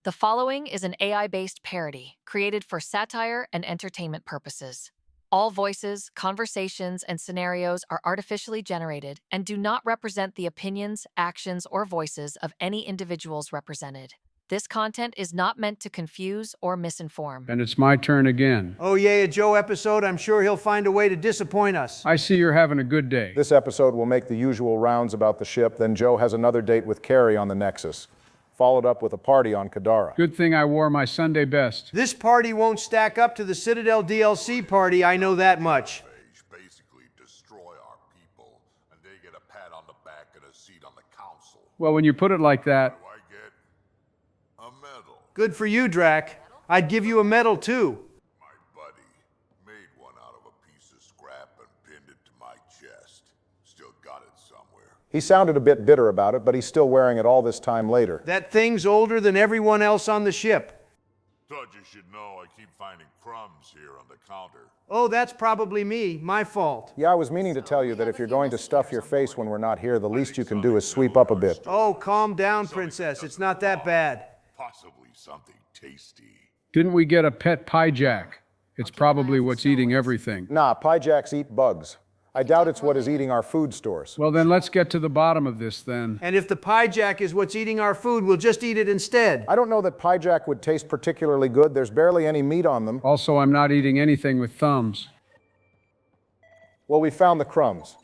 The following is an AI-based parody created for satire and entertainment purposes. All voices, conversations, and scenarios are artificially generated and do not represent the opinions, actions, or voices of any individuals represented. This content is not meant to confuse or misinform. And it's my turn again. Oh, yeah, a Joe episode. I'm sure he'll find a way to disappoint us. I see you're having a good day. This episode will make the usual rounds about the ship, then Joe has another date with Carrie on the Nexus, followed up with a party on Kadara. Good thing I wore my Sunday best. This party won't stack up to the Citadel DLC party, I know that much. Basically destroy our people, and they get a pat on the back and a seat on the council. Well, when you put it like that, Do I get a medal? Good for you, Drac. I'd give you a medal, too. My buddy made one out of a piece of scrap and pinned it to my chest. Still got it somewhere. He sounded a bit bitter about it, but he's still wearing it all this time later. That thing's older than everyone else on the ship. Thought you should know I keep finding crumbs here on the counter. Oh, that's probably me. My fault. Yeah, I was meaning to tell you that if you're going to stuff your face when we're not here, the least you can do is sweep up a bit. Oh, calm down, princess. It's not that bad. Possibly something tasty. didn't we get a pet pie jack? It's probably what's eating everything. Nah, pie jacks eat bugs. I doubt it's what is eating our food stores. Well, then let's get to the bottom of this then. And if the pie jack is what's eating our food, we'll just eat it instead. I don't know that pie jack would taste particularly good. There's barely any meat on them. Also, I'm not eating anything with thumbs. Well, we found the crumbs.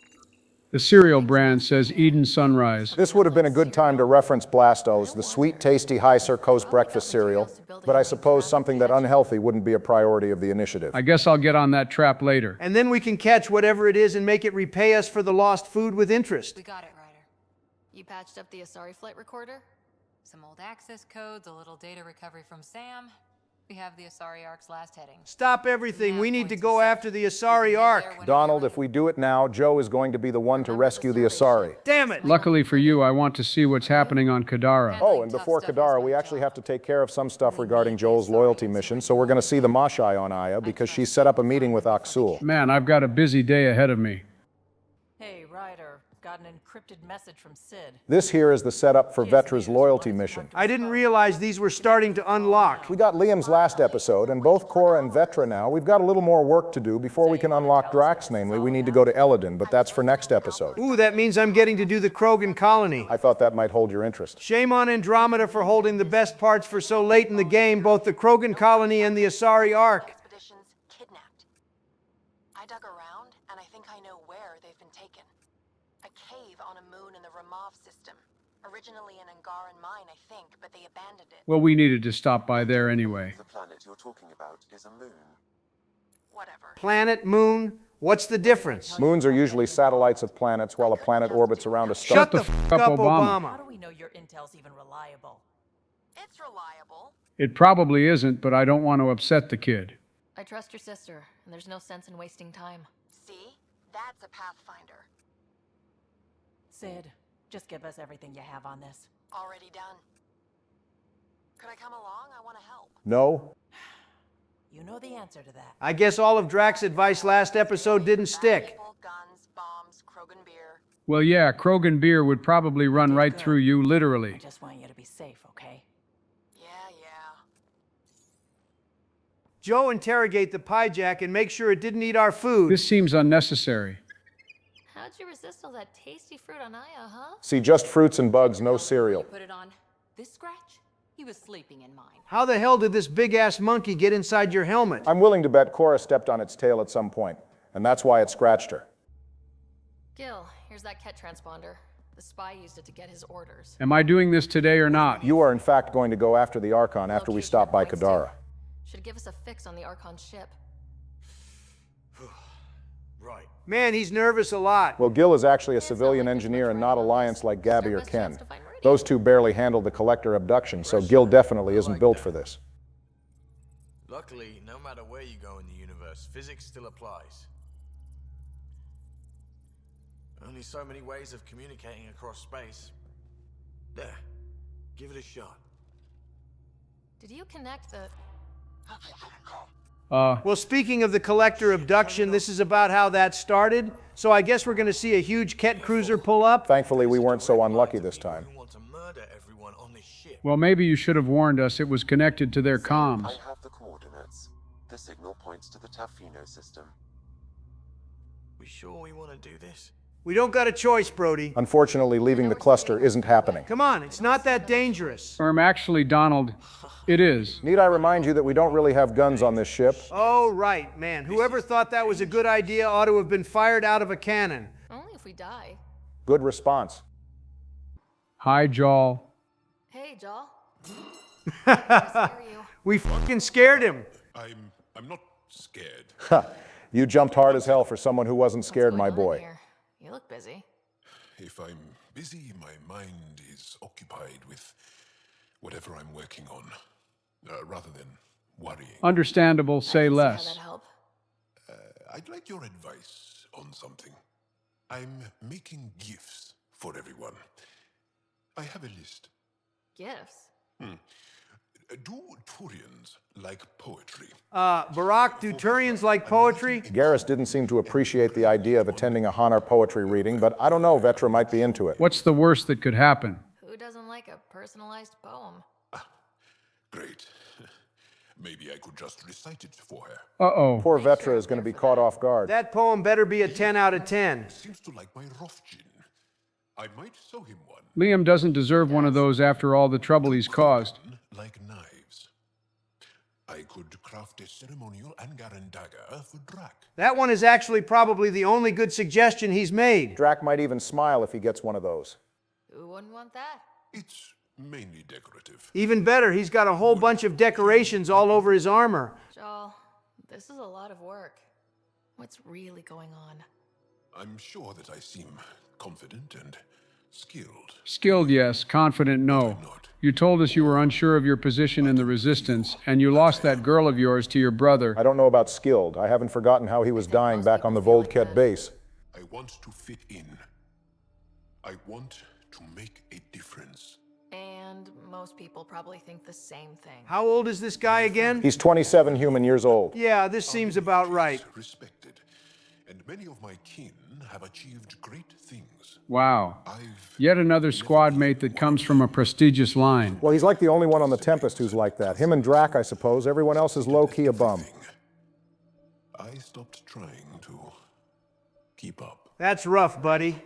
The cereal brand says Eden Sunrise. This would have been a good time to reference Blastos, the sweet, tasty High Coast breakfast cereal, but I suppose something that unhealthy wouldn't be a priority of the initiative. I guess I'll get on that trap later. And then we can catch whatever it is and make it repay us for the lost food with interest. We got it, Ryder. You patched up the Asari flight recorder? Some old access codes, a little data recovery from Sam. We have the Asari Ark's last heading. Stop everything. We need to go after the Asari Ark. Donald, if we do it now, Joe is going to be the one to rescue the Asari. Damn it! Luckily for you, I want to see what's happening on Kadara. Oh, and before Kadara, we actually have to take care of some stuff regarding Joel's loyalty mission, so we're going to see the Mashai on Aya because she set up a meeting with Aksul. Man, I've got a busy day ahead of me. Hey, Ryder, got an encrypted message from Sid. This here is the setup for Vetra's loyalty mission. I didn't realize these were starting to unlock. We got Liam's last episode, and both Cora and Vetra now. We've got a little more work to do before we can unlock Drax, namely. We need to go to Eladin, but that's for next episode. Ooh, that means I'm getting to do the Krogan colony. I thought that might hold your interest. Shame on Andromeda for holding the best parts for so late in the game, both the Krogan colony and the Asari Ark. Expeditions kidnapped. I dug around, and I think I know where they've been taken. A cave on a moon in the Ramov system. Originally an Angaran mine, I think, but they abandoned it. Well, we needed to stop by there anyway. The planet you're talking about is a moon. Whatever. Planet, moon, what's the difference? Moons are usually satellites of planets, while a planet orbits around a star. Shut the f- f*** up, up, Obama. How do we know your intel's even reliable? It's reliable. It probably isn't, but I don't want to upset the kid. I trust your sister, and there's no sense in wasting time. See? That's a Pathfinder. Sid, just give us everything you have on this. Already done. Could I come along? I want to help. No? You know the answer to that. I guess all of Drax's advice last episode didn't stick. Valuable guns, bombs, Krogan beer. Well, yeah, Krogan beer would probably run right through you, I literally. just want you to be safe, okay? Yeah. Joe, interrogate the pie jack and make sure it didn't eat our food. This seems unnecessary. How'd you resist all that tasty fruit on Aya, huh? See, just fruits and bugs, no cereal. Put it on this scratch? He was sleeping in mine. How the hell did this big-ass monkey get inside your helmet? I'm willing to bet Cora stepped on its tail at some point, and that's why it scratched her. Gil, here's that Ket transponder. The spy used it to get his orders. Am I doing this today or not? You are in fact going to go after the Archon after we Location stop by points, too. Kadara. Should give us a fix on the Archon ship. Right. Man, he's nervous a lot. Well, Gil is actually a civilian engineer and not Alliance like Gabby or Ken. Those two barely handled the Collector abduction, so Gil definitely isn't built for this. Luckily, no matter where you go in the universe, physics still applies. Only so many ways of communicating across space. There, give it a shot. Did you connect the... Well, speaking of the Collector abduction, this is about how that started. So I guess we're going to see a huge Ket cruiser pull up. Thankfully, we weren't so unlucky this time. We want to murder everyone on this ship. Well, maybe you should have warned us it was connected to their comms. I have the coordinates. The signal points to the Tafino system. We sure we want to do this? We don't got a choice, Brody. Unfortunately, leaving the cluster isn't happening. Come on, it's not that dangerous. Actually, Donald, it is. Need I remind you that we don't really have guns on this ship? Oh, right, man. Whoever thought that was a good idea ought to have been fired out of a cannon. Only if we die. Good response. Hi, Jawl. Hey, Jaw. We fucking scared him. I'm not scared. You jumped hard as hell for someone who wasn't scared, my boy. Here? You look busy. If I'm busy, my mind is occupied with whatever I'm working on, rather than worrying. Understandable, say How less. that help? I'd like your advice on something. I'm making gifts for everyone. I have a list. Gifts. Do Turians like poetry? Barack, do Turians like poetry? Garrus didn't seem to appreciate the idea of attending a Hanar poetry reading, but I don't know, Vetra might be into it. What's the worst that could happen? Who doesn't like a personalized poem? Great. Maybe I could just recite it for her. Uh-oh. Poor Vetra is going to be caught off guard. That poem better be a 10 out of 10. Seems to like my Rofgin. I might sew him one. Liam doesn't deserve one of those after all the trouble he's caused. Like knives. I could craft a ceremonial Angron dagger for Drac. That one is actually probably the only good suggestion he's made. Drac might even smile if he gets one of those. Who wouldn't want that? It's mainly decorative. Even better, he's got a whole bunch of decorations all over his armor. Jaw, this is a lot of work. What's really going on? I'm sure that I seem confident and skilled. Skilled, yes. Confident, no. You told us you were unsure of your position in the Resistance, and you lost that girl of yours to your brother. I don't know about skilled. I haven't forgotten how he was dying back on the Voldket base. I want to fit in. I want to make a difference. And most people probably think the same thing. How old is this guy again? He's 27 human years old. Yeah, this seems about right. Respected. And many of my kin have achieved great things. Wow. Yet another squad mate that comes from a prestigious line. Well, he's like the only one on the Tempest who's like that. Him and Drac, I suppose. Everyone else is low-key a bum. I stopped trying to keep up. That's rough, buddy.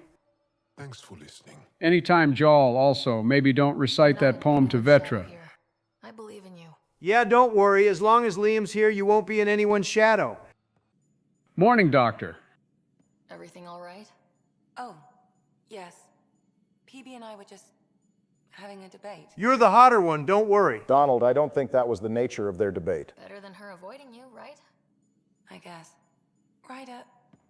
Thanks for listening. Anytime, Jawl, also, maybe don't recite that poem to Vetra. I believe in you. Yeah, don't worry. As long as Liam's here, you won't be in anyone's shadow. Morning, Doctor. Everything all right? Oh, yes. PB and I were just having a debate. You're the hotter one, don't worry. Donald, I don't think that was the nature of their debate. Better than her avoiding you, right? I guess. Ryder,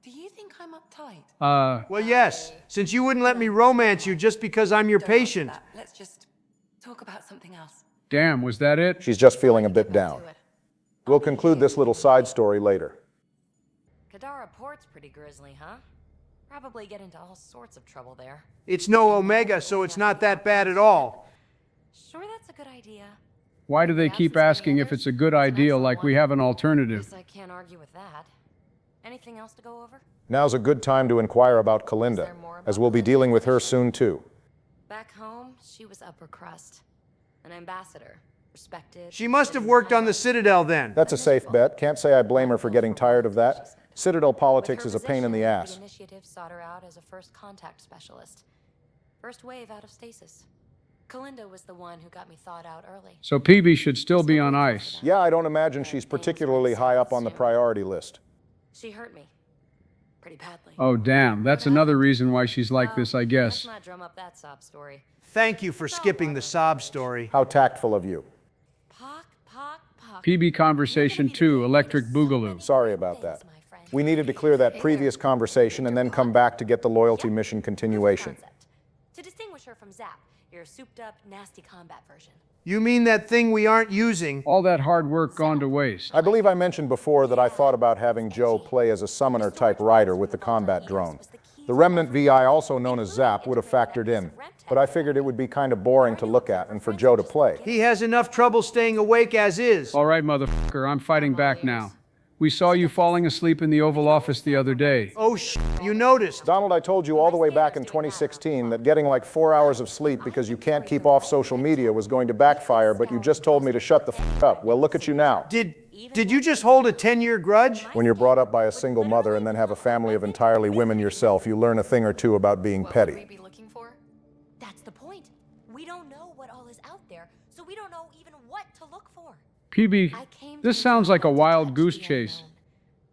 do you think I'm uptight? Well, yes, since you wouldn't let me romance you just because I'm your patient. Let's just talk about something else. Damn, was that it? She's just feeling a bit down. We'll conclude this little side story later. Kadara Port's pretty grisly, huh? Probably get into all sorts of trouble there. It's no Omega, so it's not that bad at all. Sure, that's a good idea. Why do they keep asking if it's a good idea like we have an alternative? Guess I can't argue with that. Anything else to go over? Now's a good time to inquire about Kalinda, as we'll be dealing with her soon too. Back home, she was upper crust. An ambassador. Respected. She must have worked on the Citadel then. That's a safe bet. Can't say I blame her for getting tired of that. Citadel politics is a pain in the ass. The initiative sought her out as a first contact specialist. First wave out of stasis. Kalinda was the one who got me thawed out early. So PB should still be on ice. Yeah, I don't imagine she's particularly high up on the priority list. She hurt me. Pretty badly. Oh, damn. That's another reason why she's like this, I guess. Let's not drum up that sob story. Thank you for skipping the sob story. How tactful of you. PB Conversation 2, Electric Boogaloo. Sorry about that. We needed to clear that previous conversation and then come back to get the loyalty mission continuation. To distinguish her from Zap, your souped-up, nasty combat version. You mean that thing we aren't using? All that hard work gone to waste. I believe I mentioned before that I thought about having Joe play as a summoner-type rider with the combat drone. The Remnant VI, also known as Zap, would have factored in, but I figured it would be kind of boring to look at and for Joe to play. He has enough trouble staying awake as is. All right, motherfucker, I'm fighting back now. We saw you falling asleep in the Oval Office the other day. Oh, you noticed. Donald, I told you all the way back in 2016 that getting like 4 hours of sleep because you can't keep off social media was going to backfire, but you just told me to shut the f up. Well, look at you now. Did you just hold a 10-year grudge? When you're brought up by a single mother and then have a family of entirely women yourself, you learn a thing or two about being petty. What would we be looking for? That's the point. We don't know what all is out there, so we don't know even what to look for. PB, this sounds like a wild goose chase.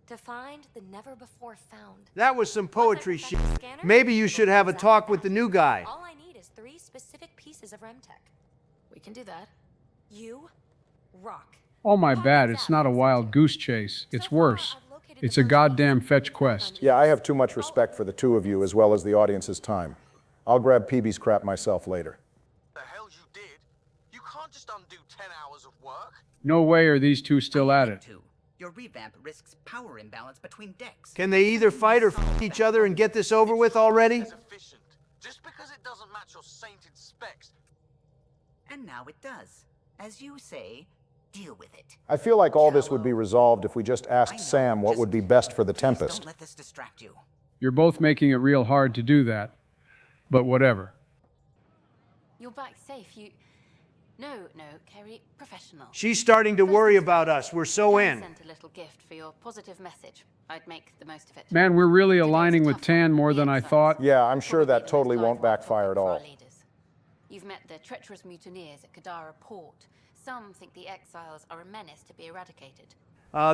To find the never before found. That was some poetry shit. Maybe you should have a talk with the new guy. All I need is 3 specific pieces of Remtech. We can do that. You rock. Oh my bad, it's not a wild goose chase. It's worse. It's a goddamn fetch quest. Yeah, I have too much respect for the two of you as well as the audience's time. I'll grab PB's crap myself later. The hell you did? You can't just undo 10 hours of work. No way are these two still at it. Your revamp risks power imbalance between decks. Can they either fight or f each other and get this over with already? Just because it doesn't match your sainted specs. And now it does. As you say, deal with it. I feel like all this would be resolved if we just asked Sam what would be best for the Tempest. Don't let this distract you. You're both making it real hard to do that. But whatever. You're back safe. No, Kerry, professional. She's starting to worry about us. We're so in. I sent a little gift for your positive message. I'd make the most of it. Man, we're really aligning with Tan more than I thought. Yeah, I'm sure that totally won't backfire at all. You've met the treacherous mutineers at Kadara Port. Some think the exiles are a menace to be eradicated.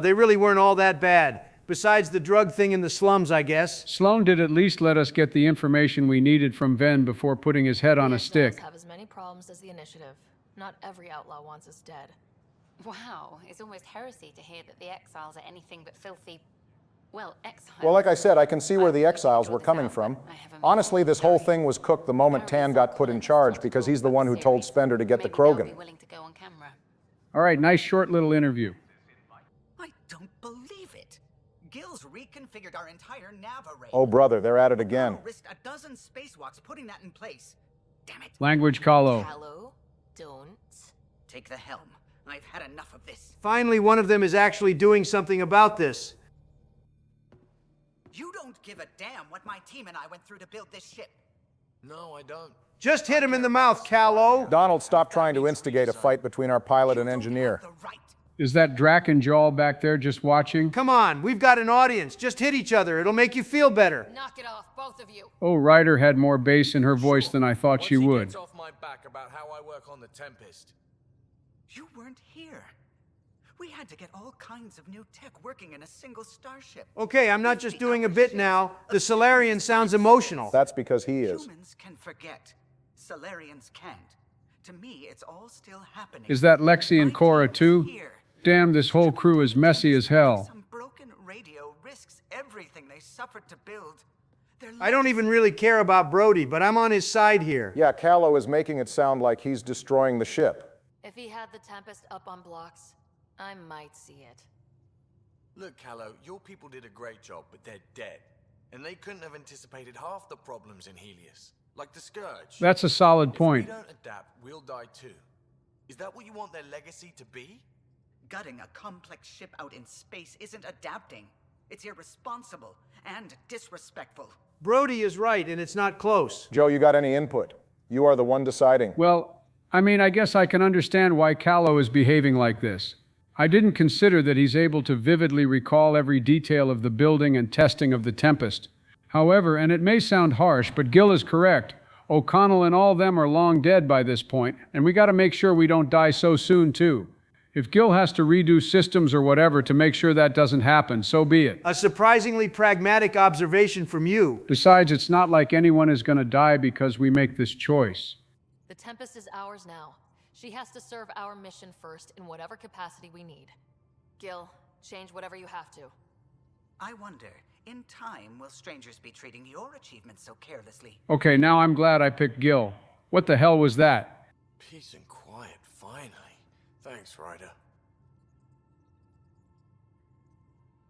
They really weren't all that bad. Besides the drug thing in the slums, I guess. Sloan did at least let us get the information we needed from Ven before putting his head on a stick. Have as many problems as the Initiative. Not every outlaw wants us dead. Wow, it's almost heresy to hear that the exiles are anything but filthy. Well, exiles. Well, like I said, I can see where the exiles were coming from. Honestly, this whole thing was cooked the moment Tan got put in charge because he's the one who told Spender to get the Krogan. All right, nice short little interview. I don't believe it. Gil's reconfigured our entire nav array. Oh, brother, they're at it again. Risked a dozen spacewalks putting that in place. Damn it. Language, Kahlo. Kahlo, don't. Take the helm. I've had enough of this. Finally, one of them is actually doing something about this. You don't give a damn what my team and I went through to build this ship. No, I don't. Just hit him in the mouth, Kahlo. Donald, stop trying to instigate a fight between our pilot and engineer. Is that Drac and Jawl back there just watching? Come on, we've got an audience. Just hit each other. It'll make you feel better. Knock it off, both of you. Oh, Ryder had more bass in her voice than I thought she would. Gets off my back about how I work on the Tempest. You weren't here. We had to get all kinds of new tech working in a single starship. Okay, I'm not just doing a bit now. The Solarian sounds emotional. That's because he is. Humans can forget. Solarians can't. To me, it's all still happening. Is that Lexi and Cora too? Damn, this whole crew is messy as hell. Some broken radio risks everything they suffered to build. I don't even really care about Brody, but I'm on his side here. Yeah, Kahlo is making it sound like he's destroying the ship. If he had the Tempest up on blocks, I might see it. Look, Kahlo, your people did a great job, but they're dead. And they couldn't have anticipated half the problems in Helios. Like the Scourge. That's a solid point. If we don't adapt, we'll die too. Is that what you want their legacy to be? Gutting a complex ship out in space isn't adapting. It's irresponsible and disrespectful. Brody is right, and it's not close. Joe, you got any input? You are the one deciding. Well, I mean, I guess I can understand why Kahlo is behaving like this. I didn't consider that he's able to vividly recall every detail of the building and testing of the Tempest. However, and it may sound harsh, but Gil is correct. O'Connell and all them are long dead by this point, and we gotta make sure we don't die so soon, too. If Gil has to redo systems or whatever to make sure that doesn't happen, so be it. A surprisingly pragmatic observation from you. Besides, it's not like anyone is gonna die because we make this choice. The Tempest is ours now. She has to serve our mission first in whatever capacity we need. Gil, change whatever you have to. I wonder, in time, will strangers be treating your achievements so carelessly? Okay, now I'm glad I picked Gil. What the hell was that? Peace and quiet, finally. Thanks, Ryder.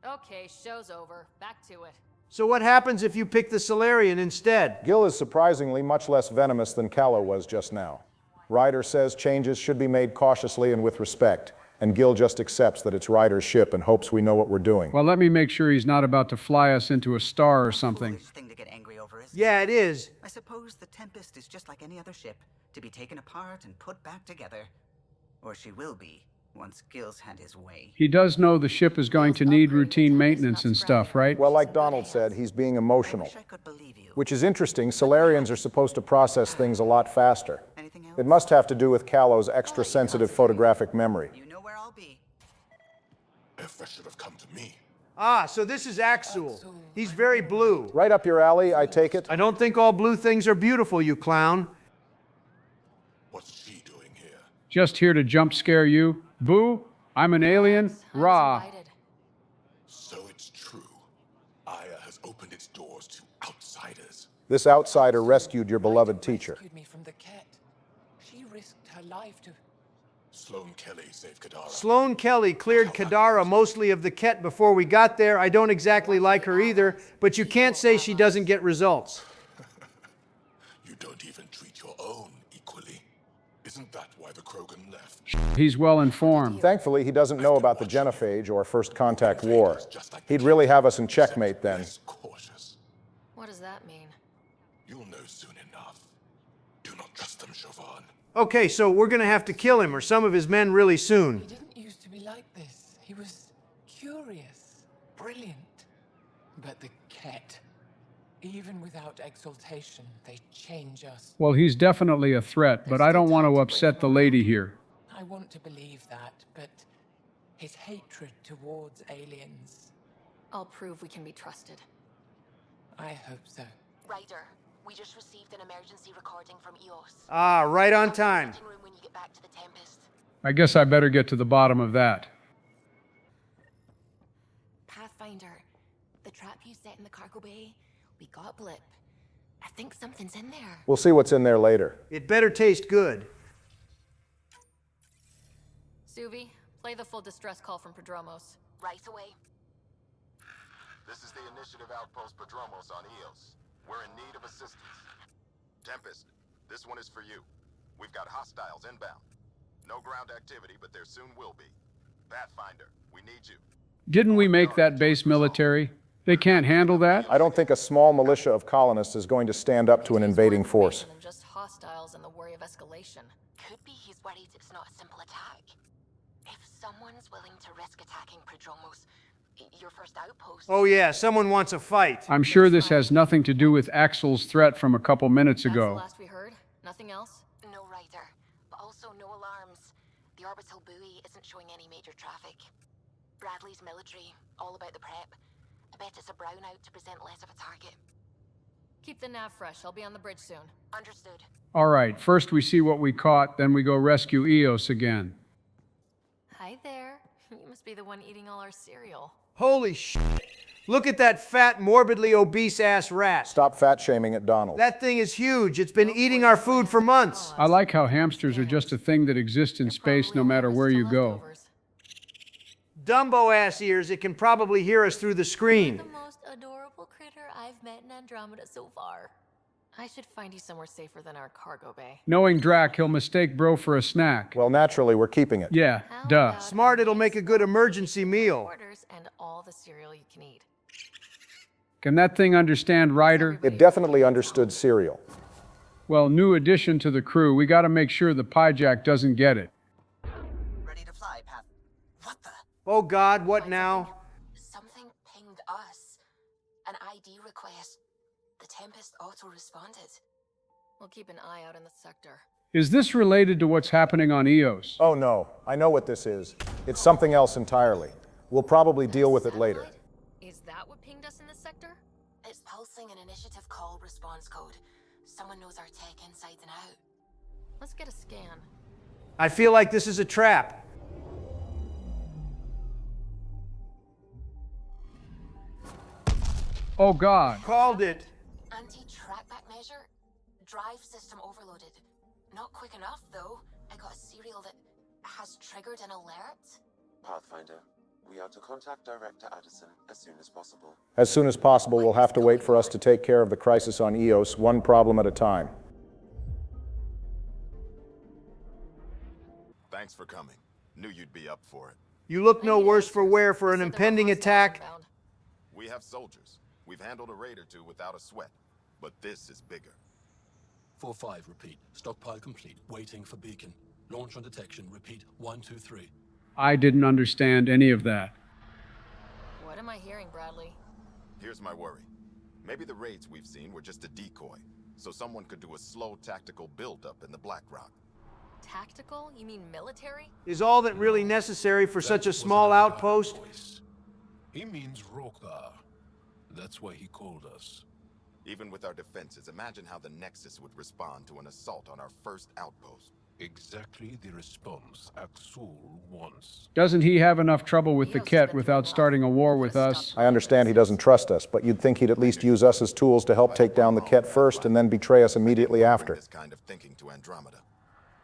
Okay, show's over. Back to it. So what happens if you pick the Solarian instead? Gil is surprisingly much less venomous than Kahlo was just now. Ryder says changes should be made cautiously and with respect. and Gil just accepts that it's Ryder's ship and hopes we know what we're doing. Well, let me make sure he's not about to fly us into a star or something. Thing to get angry over, isn't Yeah, it is. I suppose the Tempest is just like any other ship, to be taken apart and put back together. Or she will be, once Gil's had his way. He does know the ship is going to need routine maintenance and stuff, right? Well, like Donald said, he's being emotional. Which is interesting. Solarians are supposed to process things a lot faster. It must have to do with Callow's extra-sensitive photographic memory. You know where I'll be. If that should have come to me. Ah, so this is Axel. He's very blue. Right up your alley, I take it? I don't think all blue things are beautiful, you clown. What's she doing here? Just here to jump scare you. Boo, I'm an alien. Rah. So it's true. Aya has opened its doors to outsiders. This outsider rescued your beloved teacher. Rescued me from the cat. She risked her life to... Sloane Kelly saved Kadara. Sloane Kelly cleared Kadara mostly of the Ket before we got there. I don't exactly like her either, but you can't say she doesn't get results. You don't even treat your own equally. Isn't that why the Krogan left? He's well informed. Thankfully, he doesn't know about the genophage or First Contact War. He'd really have us in checkmate then. What does that mean? You'll know soon enough. Do not trust them, Chauvin. Okay, so we're gonna have to kill him or some of his men really soon. He didn't used to be like this. He was curious, brilliant. But the cat, even without exaltation, they change us. Well, he's definitely a threat, but I don't want to upset the lady here. I want to believe that, but his hatred towards aliens... I'll prove we can be trusted. I hope so. Ryder, we just received an emergency recording from EOS. Ah, right on time. When you get back to the Tempest. I guess I better get to the bottom of that. Pathfinder, the trap you set in the cargo bay, we got a blip. I think something's in there. We'll see what's in there later. It better taste good. Suvi, play the full distress call from Prodromos. Right away. This is the Initiative Outpost Prodromos on EOS. We're in need of assistance. Tempest, this one is for you. We've got hostiles inbound. No ground activity, but there soon will be. Pathfinder, we need you. Didn't we make that base military? They can't handle that? I don't think a small militia of colonists is going to stand up to an invading force. Just hostiles and the worry of escalation. Could be he's worried it's not a simple attack. If someone's willing to risk attacking Prodromos, your first outpost... Oh yeah, someone wants a fight. I'm sure this has nothing to do with Axel's threat from a couple minutes ago. That's the last we heard? Nothing else? No Ryder, but also no alarms. The orbital buoy isn't showing any major traffic. Bradley's military, all about the prep. I bet it's a brownout to present less of a target. Keep the nav fresh. I'll be on the bridge soon. Understood. All right, first we see what we caught, then we go rescue EOS again. Hi there. You must be the one eating all our cereal. Holy shit. Look at that fat, morbidly obese-ass rat. Stop fat-shaming at Donald. That thing is huge. It's been eating our food for months. I like how hamsters are just a thing that exists in space no matter where you go. Dumbo-ass ears, it can probably hear us through the screen. The most adorable critter I've met in Andromeda so far. I should find you somewhere safer than our cargo bay. Knowing Drac, he'll mistake bro for a snack. Well, naturally, we're keeping it. Yeah, duh. Smart, it'll make a good emergency meal. Orders and all the cereal you can eat. Can that thing understand Ryder? It definitely understood cereal. Well, new addition to the crew. We gotta make sure the Pyjack doesn't get it. Ready to fly, Path. What the? Oh God, what now? Something pinged us. An ID request. The Tempest auto-responded. We'll keep an eye out in the sector. Is this related to what's happening on EOS? Oh no, I know what this is. It's something else entirely. We'll probably deal with it later. Is that what pinged us in the sector? It's pulsing an initiative call response code. Someone knows our tech inside and out. Let's get a scan. I feel like this is a trap. Oh God. Called it. Anti-trackback measure? Drive system overloaded. Not quick enough, though. I got a serial that has triggered an alert. Pathfinder, we are to contact Director Addison as soon as possible. As soon as possible, we'll have to wait for us to take care of the crisis on EOS, one problem at a time. Thanks for coming. Knew you'd be up for it. You look no worse for wear for an impending attack. We have soldiers. We've handled a raid or two without a sweat. But this is bigger. 4-5, repeat. Stockpile complete. Waiting for beacon. Launch on detection. Repeat. 1, 2, 3. I didn't understand any of that. What am I hearing, Bradley? Here's my worry. Maybe the raids we've seen were just a decoy, so someone could do a slow tactical build-up in the Black Rock. Tactical? You mean military? Is all that really necessary for such a small outpost? He means Roka. That's why he called us. Even with our defenses, imagine how the Nexus would respond to an assault on our first outpost. Exactly the response Axul wants. Doesn't he have enough trouble with the Ket without starting a war with us? I understand he doesn't trust us, but you'd think he'd at least use us as tools to help take down the Ket first and then betray us immediately after. This kind of thinking to Andromeda.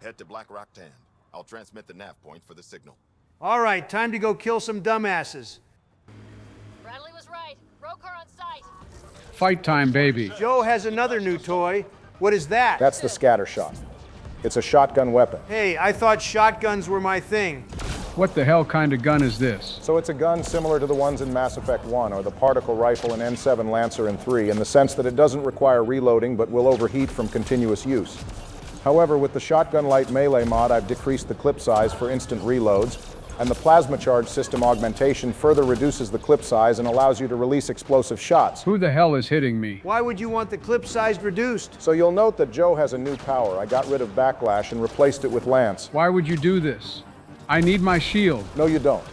Head to Black Rock Tan. I'll transmit the nav point for the signal. All right, time to go kill some dumbasses. Bradley was right. Rokar on site. Fight time, baby. Joe has another new toy. What is that? That's the scatter shot. It's a shotgun weapon. Hey, I thought shotguns were my thing. What the hell kind of gun is this? So it's a gun similar to the ones in Mass Effect 1 or the particle rifle in N7 Lancer in 3 in the sense that it doesn't require reloading but will overheat from continuous use. However, with the Shotgun Light Melee mod, I've decreased the clip size for instant reloads, and the plasma charge system augmentation further reduces the clip size and allows you to release explosive shots. Who the hell is hitting me? Why would you want the clip size reduced? So you'll note that Joe has a new power. I got rid of Backlash and replaced it with Lance. Why would you do this? I need my shield. No, you don't.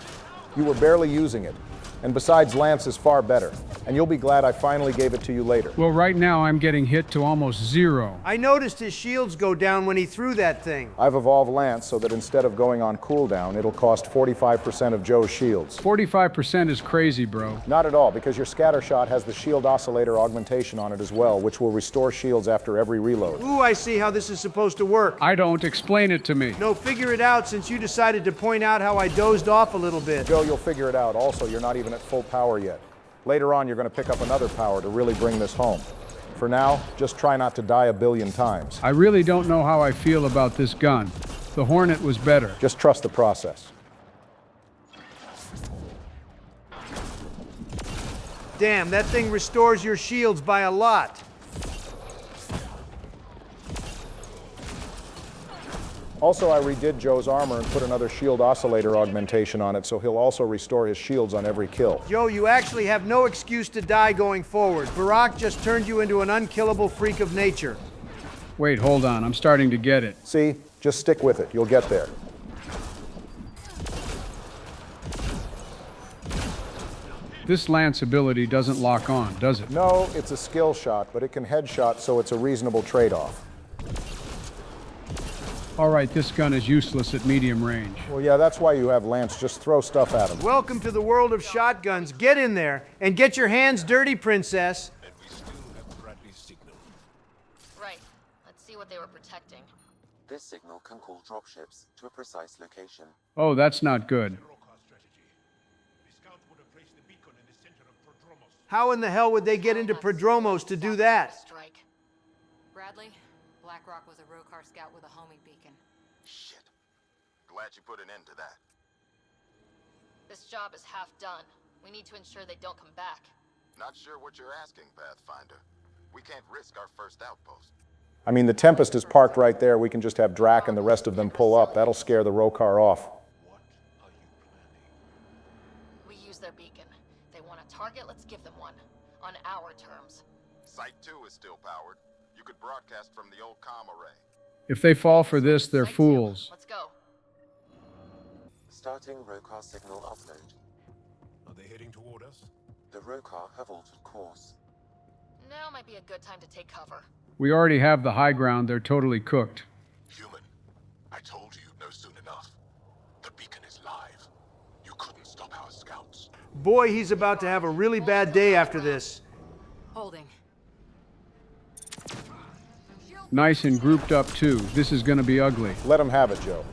You were barely using it. And besides, Lance is far better. And you'll be glad I finally gave it to you later. Well, right now I'm getting hit to almost 0. I noticed his shields go down when he threw that thing. I've evolved Lance so that instead of going on cooldown, it'll cost 45% of Joe's shields. 45% is crazy, bro. Not at all, because your scatter shot has the shield oscillator augmentation on it as well, which will restore shields after every reload. Ooh, I see how this is supposed to work. I don't. Explain it to me. No, figure it out since you decided to point out how I dozed off a little bit. Joe, you'll figure it out. Also, you're not even at full power yet. Later on, you're going to pick up another power to really bring this home. For now, just try not to die a billion times. I really don't know how I feel about this gun. The Hornet was better. Just trust the process. Damn, that thing restores your shields by a lot. Also, I redid Joe's armor and put another shield oscillator augmentation on it, so he'll also restore his shields on every kill. Joe, you actually have no excuse to die going forward. Barack just turned you into an unkillable freak of nature. Wait, hold on. I'm starting to get it. See? Just stick with it. You'll get there. This Lance ability doesn't lock on, does it? No, it's a skill shot, but it can headshot, so it's a reasonable trade-off. All right, this gun is useless at medium range. Well, yeah, that's why you have Lance. Just throw stuff at him. Welcome to the world of shotguns. Get in there and get your hands dirty, princess. And we still have Bradley's signal. Right. Let's see what they were protecting. This signal can call dropships to a precise location. Oh, that's not good. How in the hell would they get into Prodromos to do that? Strike. Bradley, Black Rock was a Rokar scout with a homing beacon. Shit. Glad you put an end to that. This job is half done. We need to ensure they don't come back. Not sure what you're asking, Pathfinder. We can't risk our first outpost. I mean, the Tempest is parked right there. We can just have Drac and the rest of them pull up. That'll scare the Rokar off. We use their beacon. They want a target, let's give them one. On our terms. Site 2 is still powered. You could broadcast from the old comm array. If they fall for this, they're fools. Let's go. Starting Rokar signal upload. Are they heading toward us? The Rokar have altered course. Now might be a good time to take cover. We already have the high ground. They're totally cooked. Human, I told you you'd know soon enough. The beacon is live. You couldn't stop our scouts. Boy, he's about to have a really bad day after this. Holding. Nice and grouped up, too. This is gonna be ugly. Let him have it, Joe.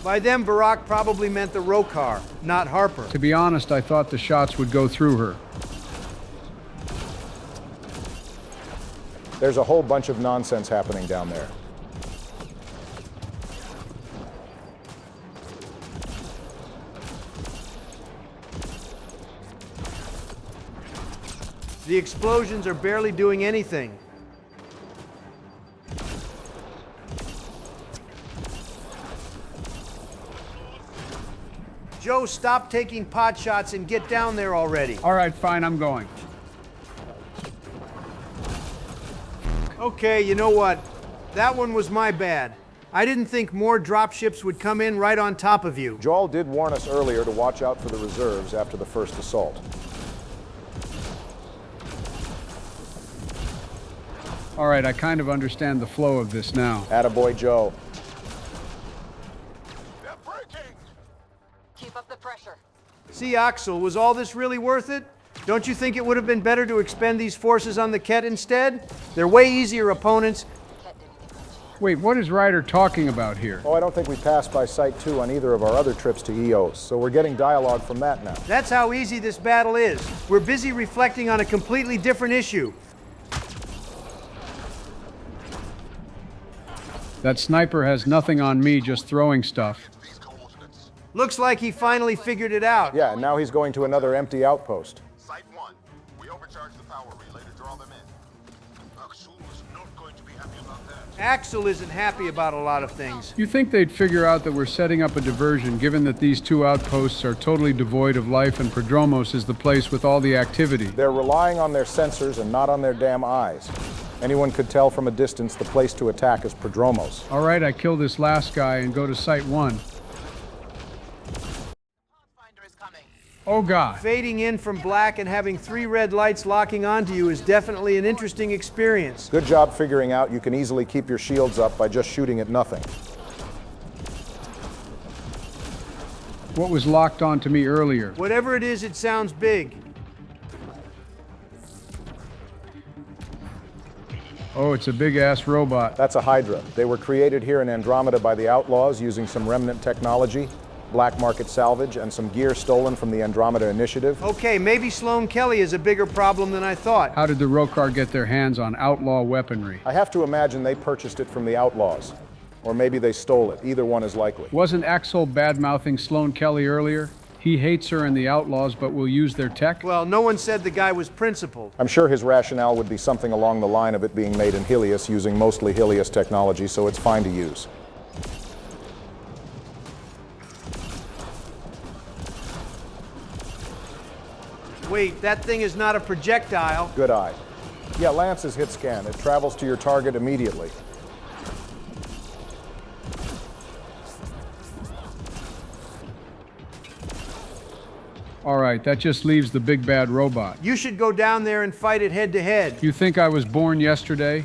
By them, Barack probably meant the Rokar, not Harper. To be honest, I thought the shots would go through her. There's a whole bunch of nonsense happening down there. The explosions are barely doing anything. Joe, stop taking pot shots and get down there already. All right, fine, I'm going. Okay, you know what? That one was my bad. I didn't think more dropships would come in right on top of you. Joel did warn us earlier to watch out for the reserves after the first assault. All right, I kind of understand the flow of this now. Attaboy, Joe. They're breaking! Keep up the pressure. See, Axel, was all this really worth it? Don't you think it would have been better to expend these forces on the Ket instead? They're way easier opponents. Wait, what is Ryder talking about here? Oh, I don't think we passed by Site 2 on either of our other trips to EOS, so we're getting dialogue from that now. That's how easy this battle is. We're busy reflecting on a completely different issue. That sniper has nothing on me, just throwing stuff. Looks like he finally figured it out. Yeah, and now he's going to another empty outpost. Site 1, we overcharged the power relay to draw them in. Axel is not going to be happy about that. Axel isn't happy about a lot of things. You think they'd figure out that we're setting up a diversion, given that these two outposts are totally devoid of life and Prodromos is the place with all the activity? They're relying on their sensors and not on their damn eyes. Anyone could tell from a distance the place to attack is Prodromos. All right, I kill this last guy and go to Site 1. Oh, God. Fading in from black and having 3 red lights locking onto you is definitely an interesting experience. Good job figuring out you can easily keep your shields up by just shooting at nothing. What was locked onto me earlier? Whatever it is, it sounds big. Oh, it's a big-ass robot. That's a Hydra. They were created here in Andromeda by the Outlaws using some remnant technology, black market salvage, and some gear stolen from the Andromeda Initiative. Okay, maybe Sloane Kelly is a bigger problem than I thought. How did the Rokar get their hands on outlaw weaponry? I have to imagine they purchased it from the Outlaws. Or maybe they stole it. Either one is likely. Wasn't Axel bad-mouthing Sloane Kelly earlier? He hates her and the Outlaws, but will use their tech? Well, no one said the guy was principled. I'm sure his rationale would be something along the line of it being made in Helios using mostly Helios technology, so it's fine to use. Wait, that thing is not a projectile. Good eye. Yeah, Lance's hit scan. It travels to your target immediately. All right, that just leaves the big bad robot. You should go down there and fight it head to head. You think I was born yesterday?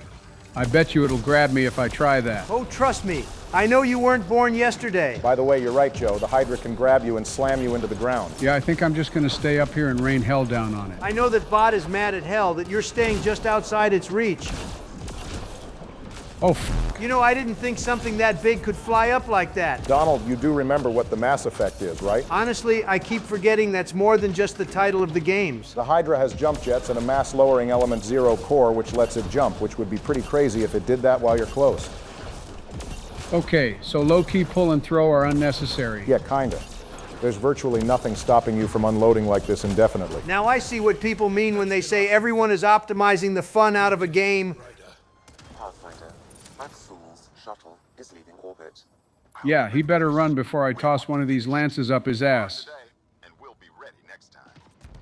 I bet you it'll grab me if I try that. Oh, trust me. I know you weren't born yesterday. By the way, you're right, Joe. The Hydra can grab you and slam you into the ground. Yeah, I think I'm just going to stay up here and rain hell down on it. I know that Bot is mad at hell that you're staying just outside its reach. Oh, You know, I didn't think something that big could fly up like that. Donald, you do remember what the Mass Effect is, right? Honestly, I keep forgetting that's more than just the title of the games. The Hydra has jump jets and a mass-lowering element 0 core, which lets it jump, which would be pretty crazy if it did that while you're close. Okay, so low-key pull and throw are unnecessary. Yeah, kinda. There's virtually nothing stopping you from unloading like this indefinitely. Now I see what people mean when they say everyone is optimizing the fun out of a game. Pathfinder, Maxwell's shuttle is leaving orbit. Yeah, he better run before I toss one of these lances up his ass. And we'll be ready next time.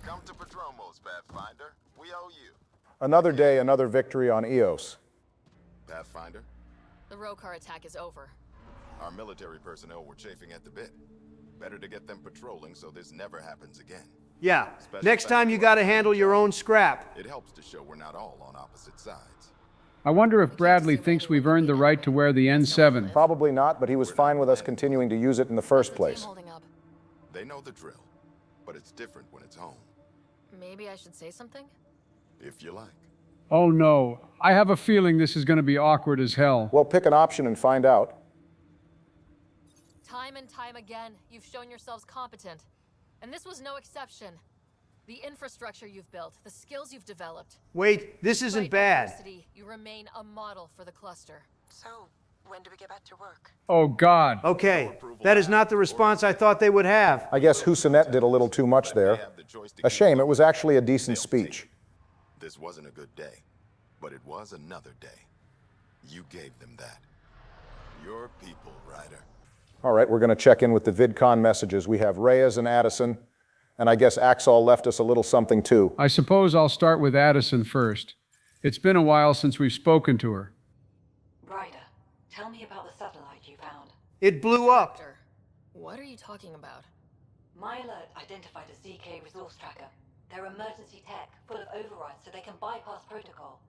Come to Prodromos, Pathfinder. We owe you. Another day, another victory on EOS. Pathfinder, The Rokar attack is over. our military personnel were chafing at the bit. Better to get them patrolling so this never happens again. Yeah, next time you gotta handle your own scrap. It helps to show we're not all on opposite sides. I wonder if Bradley thinks we've earned the right to wear the N7. Probably not, but he was fine with us continuing to use it in the first place. They know the drill, but it's different when it's home. Maybe I should say something? If you like. Oh no, I have a feeling this is going to be awkward as hell. Well, pick an option and find out. Time and time again, you've shown yourselves competent. And this was no exception. The infrastructure you've built, the skills you've developed. Wait, this isn't bad. You remain a model for the cluster. So, when do we get back to work? Oh God. Okay, that is not the response I thought they would have. I guess Husanet did a little too much there. A shame, it was actually a decent speech. This wasn't a good day, but it was another day. You gave them that. Your people, Ryder. All right, we're going to check in with the VidCon messages. We have Reyes and Addison, and I guess Axel left us a little something too. I suppose I'll start with Addison first. It's been a while since we've spoken to her. Ryder, tell me about the satellite you found. It blew up. What are you talking about? My alert identified a ZK resource tracker. They're emergency tech, full of overrides so they can bypass protocol.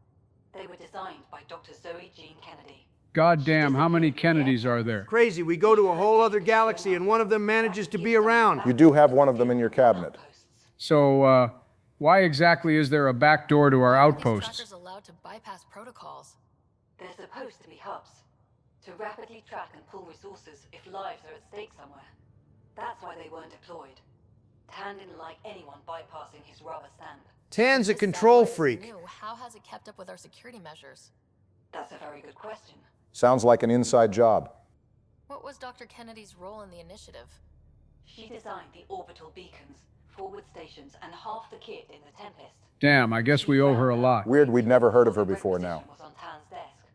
They were designed by Dr. Zoe Jean Kennedy. God damn, how many Kennedys are there? Crazy. We go to a whole other galaxy and one of them manages to be around. You do have one of them in your cabinet. So, why exactly is there a back door to our outposts? Trackers allowed to bypass protocols. They're supposed to be hubs, to rapidly track and pull resources if lives are at stake somewhere. That's why they weren't deployed. Tan didn't like anyone bypassing his rubber stamp. Tan's a control freak. How has it kept up with our security measures? That's a very good question. Sounds like an inside job. What was Dr. Kennedy's role in the initiative? She designed the orbital beacons, forward stations, and half the kit in the Tempest. Damn, I guess we owe her a lot. Weird we'd never heard of her before now. Was on Tan's desk.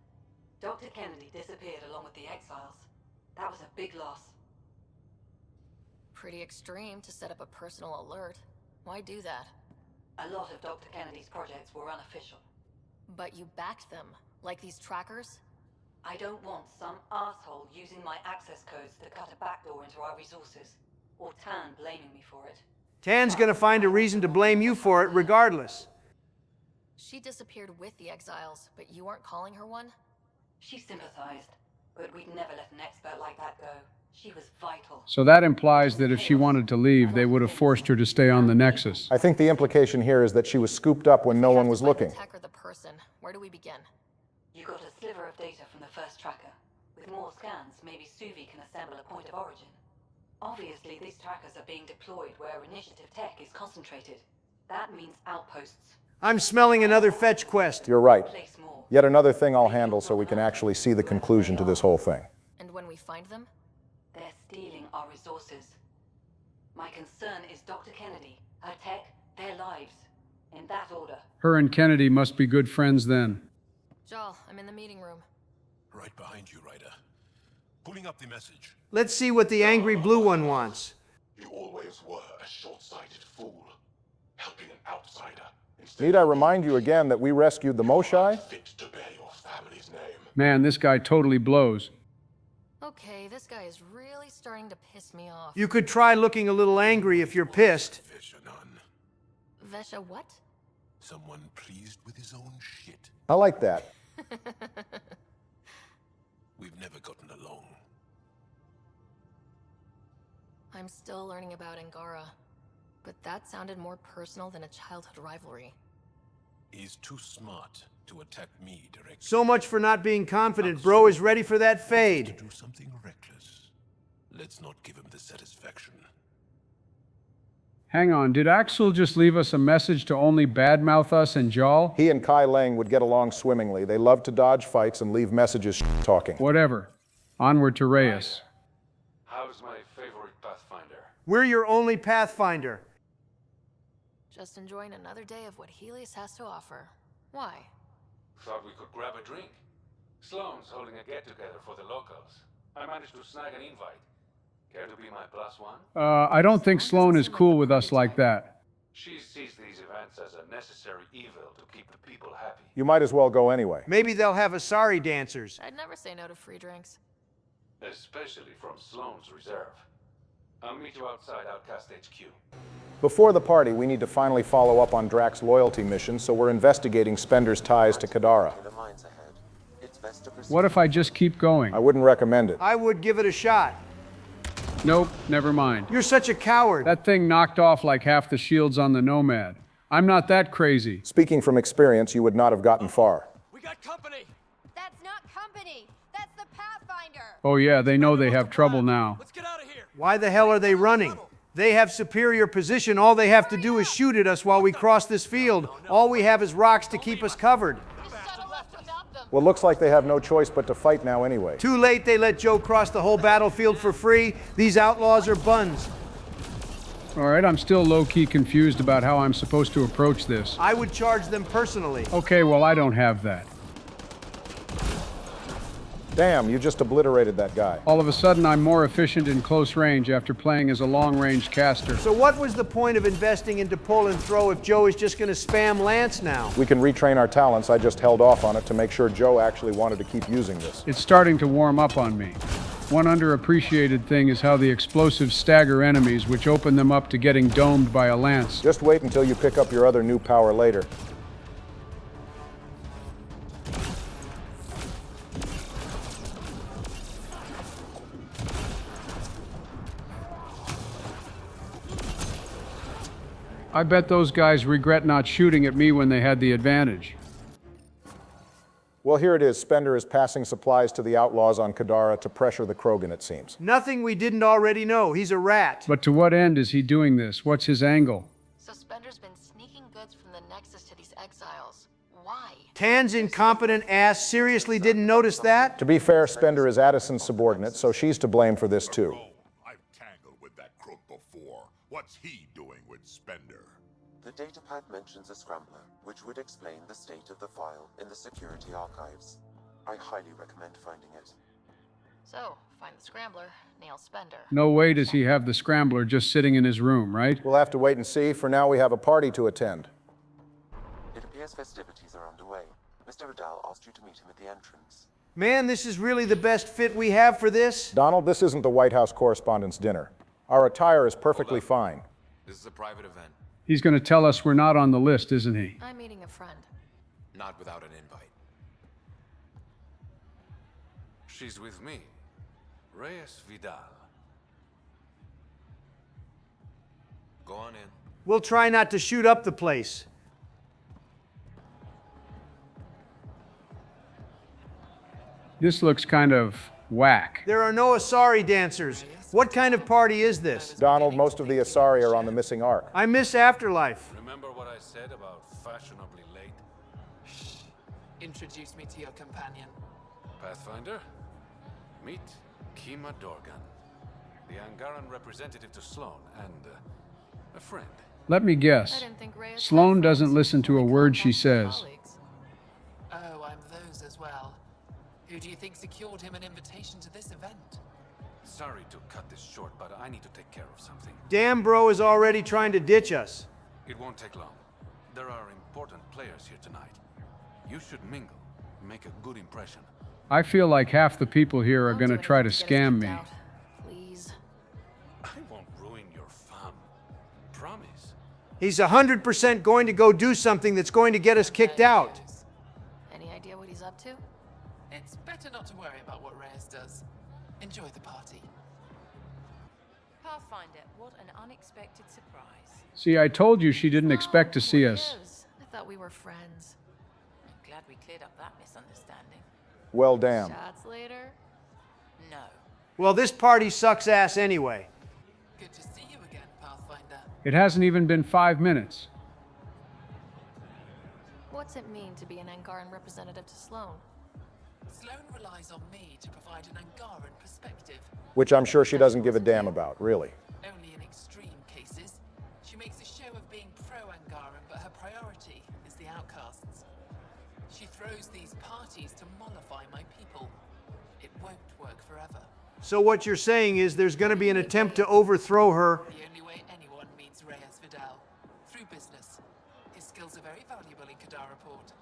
Dr. Kennedy disappeared along with the exiles. That was a big loss. Pretty extreme to set up a personal alert. Why do that? A lot of Dr. Kennedy's projects were unofficial. But you backed them, like these trackers? I don't want some asshole using my access codes to cut a backdoor into our resources, or Tan blaming me for it. Tan's gonna find a reason to blame you for it regardless. She disappeared with the exiles, but you weren't calling her one? She sympathized, but we'd never let an expert like that go. She was vital. So that implies that if she wanted to leave, they would have forced her to stay on the Nexus. I think the implication here is that she was scooped up when no one was looking. The tech or the person. Where do we begin? You got a sliver of data from the first tracker. With more scans, maybe Suvi can assemble a point of origin. Obviously, these trackers are being deployed where initiative tech is concentrated. That means outposts. I'm smelling another fetch quest. You're right. Yet another thing I'll handle so we can actually see the conclusion to this whole thing. And when we find them? They're stealing our resources. My concern is Dr. Kennedy, her tech, their lives. In that order. Her and Kennedy must be good friends then. Jal, I'm in the meeting room. Right behind you, Ryder. Pulling up the message. Let's see what the angry blue one wants. You always were a short-sighted fool, helping an outsider. Need I remind you again that we rescued the Moshai? Fit to bear your family's name. Man, this guy totally blows. Okay, this guy is really starting to piss me off. You could try looking a little angry if you're pissed. Vesha what? Someone pleased with his own shit. I like that. We've never gotten along. I'm still learning about Angara, but that sounded more personal than a childhood rivalry. He's too smart to attack me directly. So much for not being confident. Bro is ready for that fade. To do something reckless. Let's not give him the satisfaction. Hang on, did Axel just leave us a message to only badmouth us and Jal? He and Kai Lang would get along swimmingly. They love to dodge fights and leave messages talking. Whatever. Onward to Reyes. How's my favorite Pathfinder? We're your only Pathfinder. Just enjoying another day of what Helios has to offer. Why? Thought we could grab a drink. Sloane's holding a get-together for the locals. I managed to snag an invite. Care to be my +1? I don't think Sloane is cool with us like that. She sees these events as a necessary evil to keep the people happy. You might as well go anyway. Maybe they'll have Asari dancers. I'd never say no to free drinks. Especially from Sloane's reserve. I'll meet you outside Outcast HQ. Before the party, we need to finally follow up on Drax's loyalty mission, so we're investigating Spender's ties to Kadara. What if I just keep going? I wouldn't recommend it. I would give it a shot. Nope, never mind. You're such a coward. That thing knocked off like half the shields on the Nomad. I'm not that crazy. Speaking from experience, you would not have gotten far. We got company! That's not company! That's the Pathfinder! Oh yeah, they know they have trouble now. Let's get out of here! Why the hell are they running? They have superior position. All they have to do is shoot at us while we cross this field. All we have is rocks to keep us covered. Well, looks like they have no choice but to fight now anyway. Too late, they let Joe cross the whole battlefield for free. These outlaws are buns. All right, I'm still low-key confused about how I'm supposed to approach this. I would charge them personally. Okay, well, I don't have that. Damn, you just obliterated that guy. All of a sudden, I'm more efficient in close range after playing as a long-range caster. So what was the point of investing into pull and throw if Joe is just going to spam Lance now? We can retrain our talents. I just held off on it to make sure Joe actually wanted to keep using this. It's starting to warm up on me. One underappreciated thing is how the explosives stagger enemies, which open them up to getting domed by a lance. Just wait until you pick up your other new power later. I bet those guys regret not shooting at me when they had the advantage. Well, here it is. Spender is passing supplies to the outlaws on Kadara to pressure the Krogan, it seems. Nothing we didn't already know. He's a rat. But to what end is he doing this? What's his angle? So Spender's been sneaking goods from the Nexus to these exiles. Why? Tan's incompetent ass seriously didn't notice that? To be fair, Spender is Addison's subordinate, so she's to blame for this too. I've tangled with that crook before. What's he doing with Spender? The datapad mentions a scrambler, which would explain the state of the file in the security archives. I highly recommend finding it. So, find the scrambler, nail Spender. No way does he have the scrambler just sitting in his room, right? We'll have to wait and see. For now, we have a party to attend. It appears festivities are underway. Mr. Vidal asked you to meet him at the entrance. Man, this is really the best fit we have for this. Donald, this isn't the White House Correspondents' Dinner. Our attire is perfectly fine. This is a private event. He's going to tell us we're not on the list, isn't he? I'm meeting a friend. Not without an invite. She's with me, Reyes Vidal. Go on in. We'll try not to shoot up the place. This looks kind of whack. There are no Asari dancers. What kind of party is this? Donald, most of the Asari are on the missing ark. I miss Afterlife. Remember what I said about fashionably late? Shh. Introduce me to your companion. Pathfinder, meet Kima Dorgan, the Angaran representative to Sloan, and a friend. Let me guess. Sloan doesn't listen to a word she says. Oh, I'm those as well. Who do you think secured him an invitation to this event? Sorry to cut this short, but I need to take care of something. Damn bro is already trying to ditch us. It won't take long. There are important players here tonight. You should mingle, make a good impression. I feel like half the people here are going to try to scam me. Please. I won't ruin your fun. Promise. He's 100% going to go do something that's going to get us kicked out. Any idea what he's up to? It's better not to worry about what Reyes does. Enjoy the party. Pathfinder, what an unexpected surprise. See, I told you she didn't expect to see us. I thought we were friends. I'm glad we cleared up that misunderstanding. Well, damn. Shots later? No. Well, this party sucks ass anyway. Good to see you again, Pathfinder. It hasn't even been 5 minutes. What's it mean to be an Angaran representative to Sloan? Sloan relies on me to provide an Angaran perspective. Which I'm sure she doesn't give a damn about, really. Only in extreme cases. She makes a show of being pro-Angaran, but her priority is the outcasts. She throws these parties to mollify my people. It won't work forever. So what you're saying is there's going to be an attempt to overthrow her. The only way anyone meets Reyes Vidal. Through business. His skills are very valuable in Kadara Port.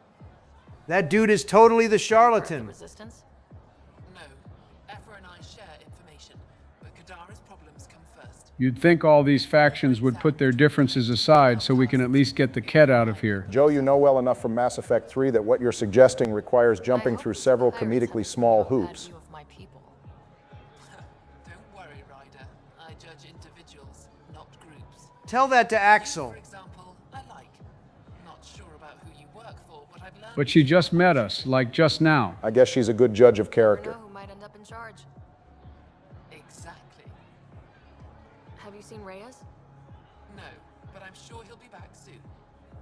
That dude is totally the charlatan. Resistance? No. Efra and I share information, but Kadara's problems come first. You'd think all these factions would put their differences aside so we can at least get the Ket out of here. Joe, you know well enough from Mass Effect 3 that what you're suggesting requires jumping through several comedically small hoops. Don't worry, Ryder. I judge individuals, not groups. Tell that to Axel. For example, I like. Not sure about who you work for, but I've learned. But she just met us, like just now. I guess she's a good judge of character. Who might end up in charge? Exactly. Have you seen Reyes? No, but I'm sure he'll be back soon.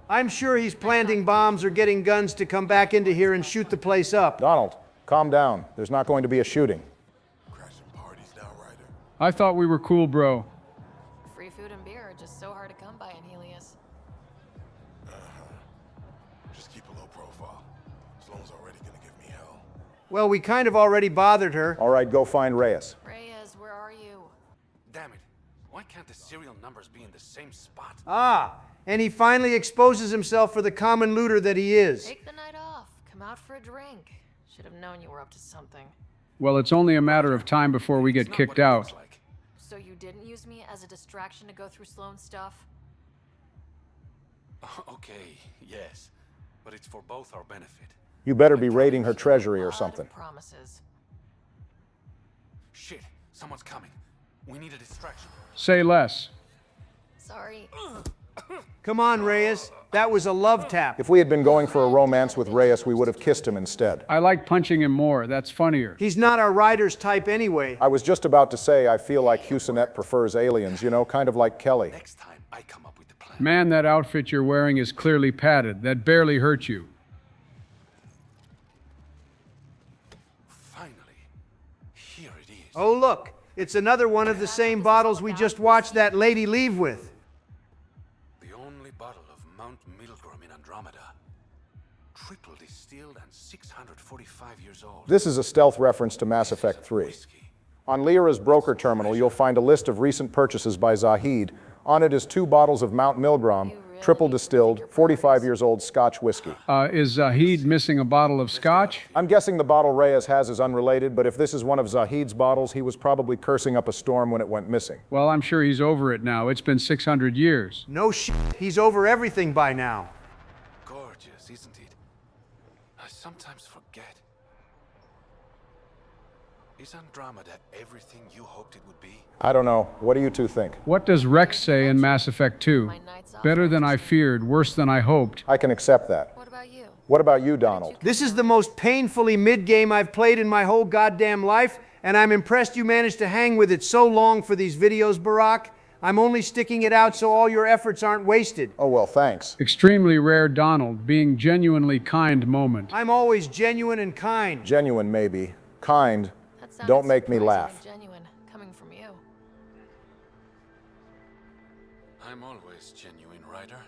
I'm sure he's planting bombs or getting guns to come back into here and shoot the place up. Donald, calm down. There's not going to be a shooting. Crashing parties now, Ryder. I thought we were cool, bro. Free food and beer, just so hard to come by in Helios. Just keep a low profile. Sloane's already gonna give me hell. Well, we kind of already bothered her. All right, go find Reyes. Reyes, where are you? Damn it. Why can't the serial numbers be in the same spot? Ah, and he finally exposes himself for the common looter that he is. Take the night off. Come out for a drink. Should have known you were up to something. Well, it's only a matter of time before we get kicked out. So you didn't use me as a distraction to go through Sloane's stuff? Okay, yes. But it's for both our benefit. You better be raiding her treasury or something. Promises. Shit, someone's coming. We need a distraction. Say less. Sorry. Come on, Reyes. That was a love tap. If we had been going for a romance with Reyes, we would have kissed him instead. I like punching him more. That's funnier. He's not our rider's type anyway. I was just about to say I feel like Husinette prefers aliens, you know, kind of like Kelly. Next time, I come up with the plan. Man, that outfit you're wearing is clearly padded. That barely hurt you. Finally. Here it is. Oh, look. It's another one of the same bottles we just watched that lady leave with. The only bottle of Mount Milgram in Andromeda. Triple distilled and 645 years old. This is a stealth reference to Mass Effect 3. On Lyra's broker terminal, you'll find a list of recent purchases by Zahid. On it is 2 bottles of Mount Milgram, triple distilled, 45 years old Scotch whiskey. Is Zahid missing a bottle of scotch? I'm guessing the bottle Reyes has is unrelated, but if this is one of Zahid's bottles, he was probably cursing up a storm when it went missing. Well, I'm sure he's over it now. It's been 600 years. No shit. He's over everything by now. Gorgeous, isn't it? I sometimes forget. Is Andromeda everything you hoped it would be? I don't know. What do you two think? What does Rex say in Mass Effect 2? Better than I feared, worse than I hoped. I can accept that. What about you? What about you, Donald? This is the most painfully mid-game I've played in my whole goddamn life, and I'm impressed you managed to hang with it so long for these videos, Barack. I'm only sticking it out so all your efforts aren't wasted. Oh, well, thanks. Extremely rare Donald, being genuinely kind moment. I'm always genuine and kind. Genuine, maybe. Kind. Don't make me laugh. Genuine, coming from you. I'm always genuine, Ryder.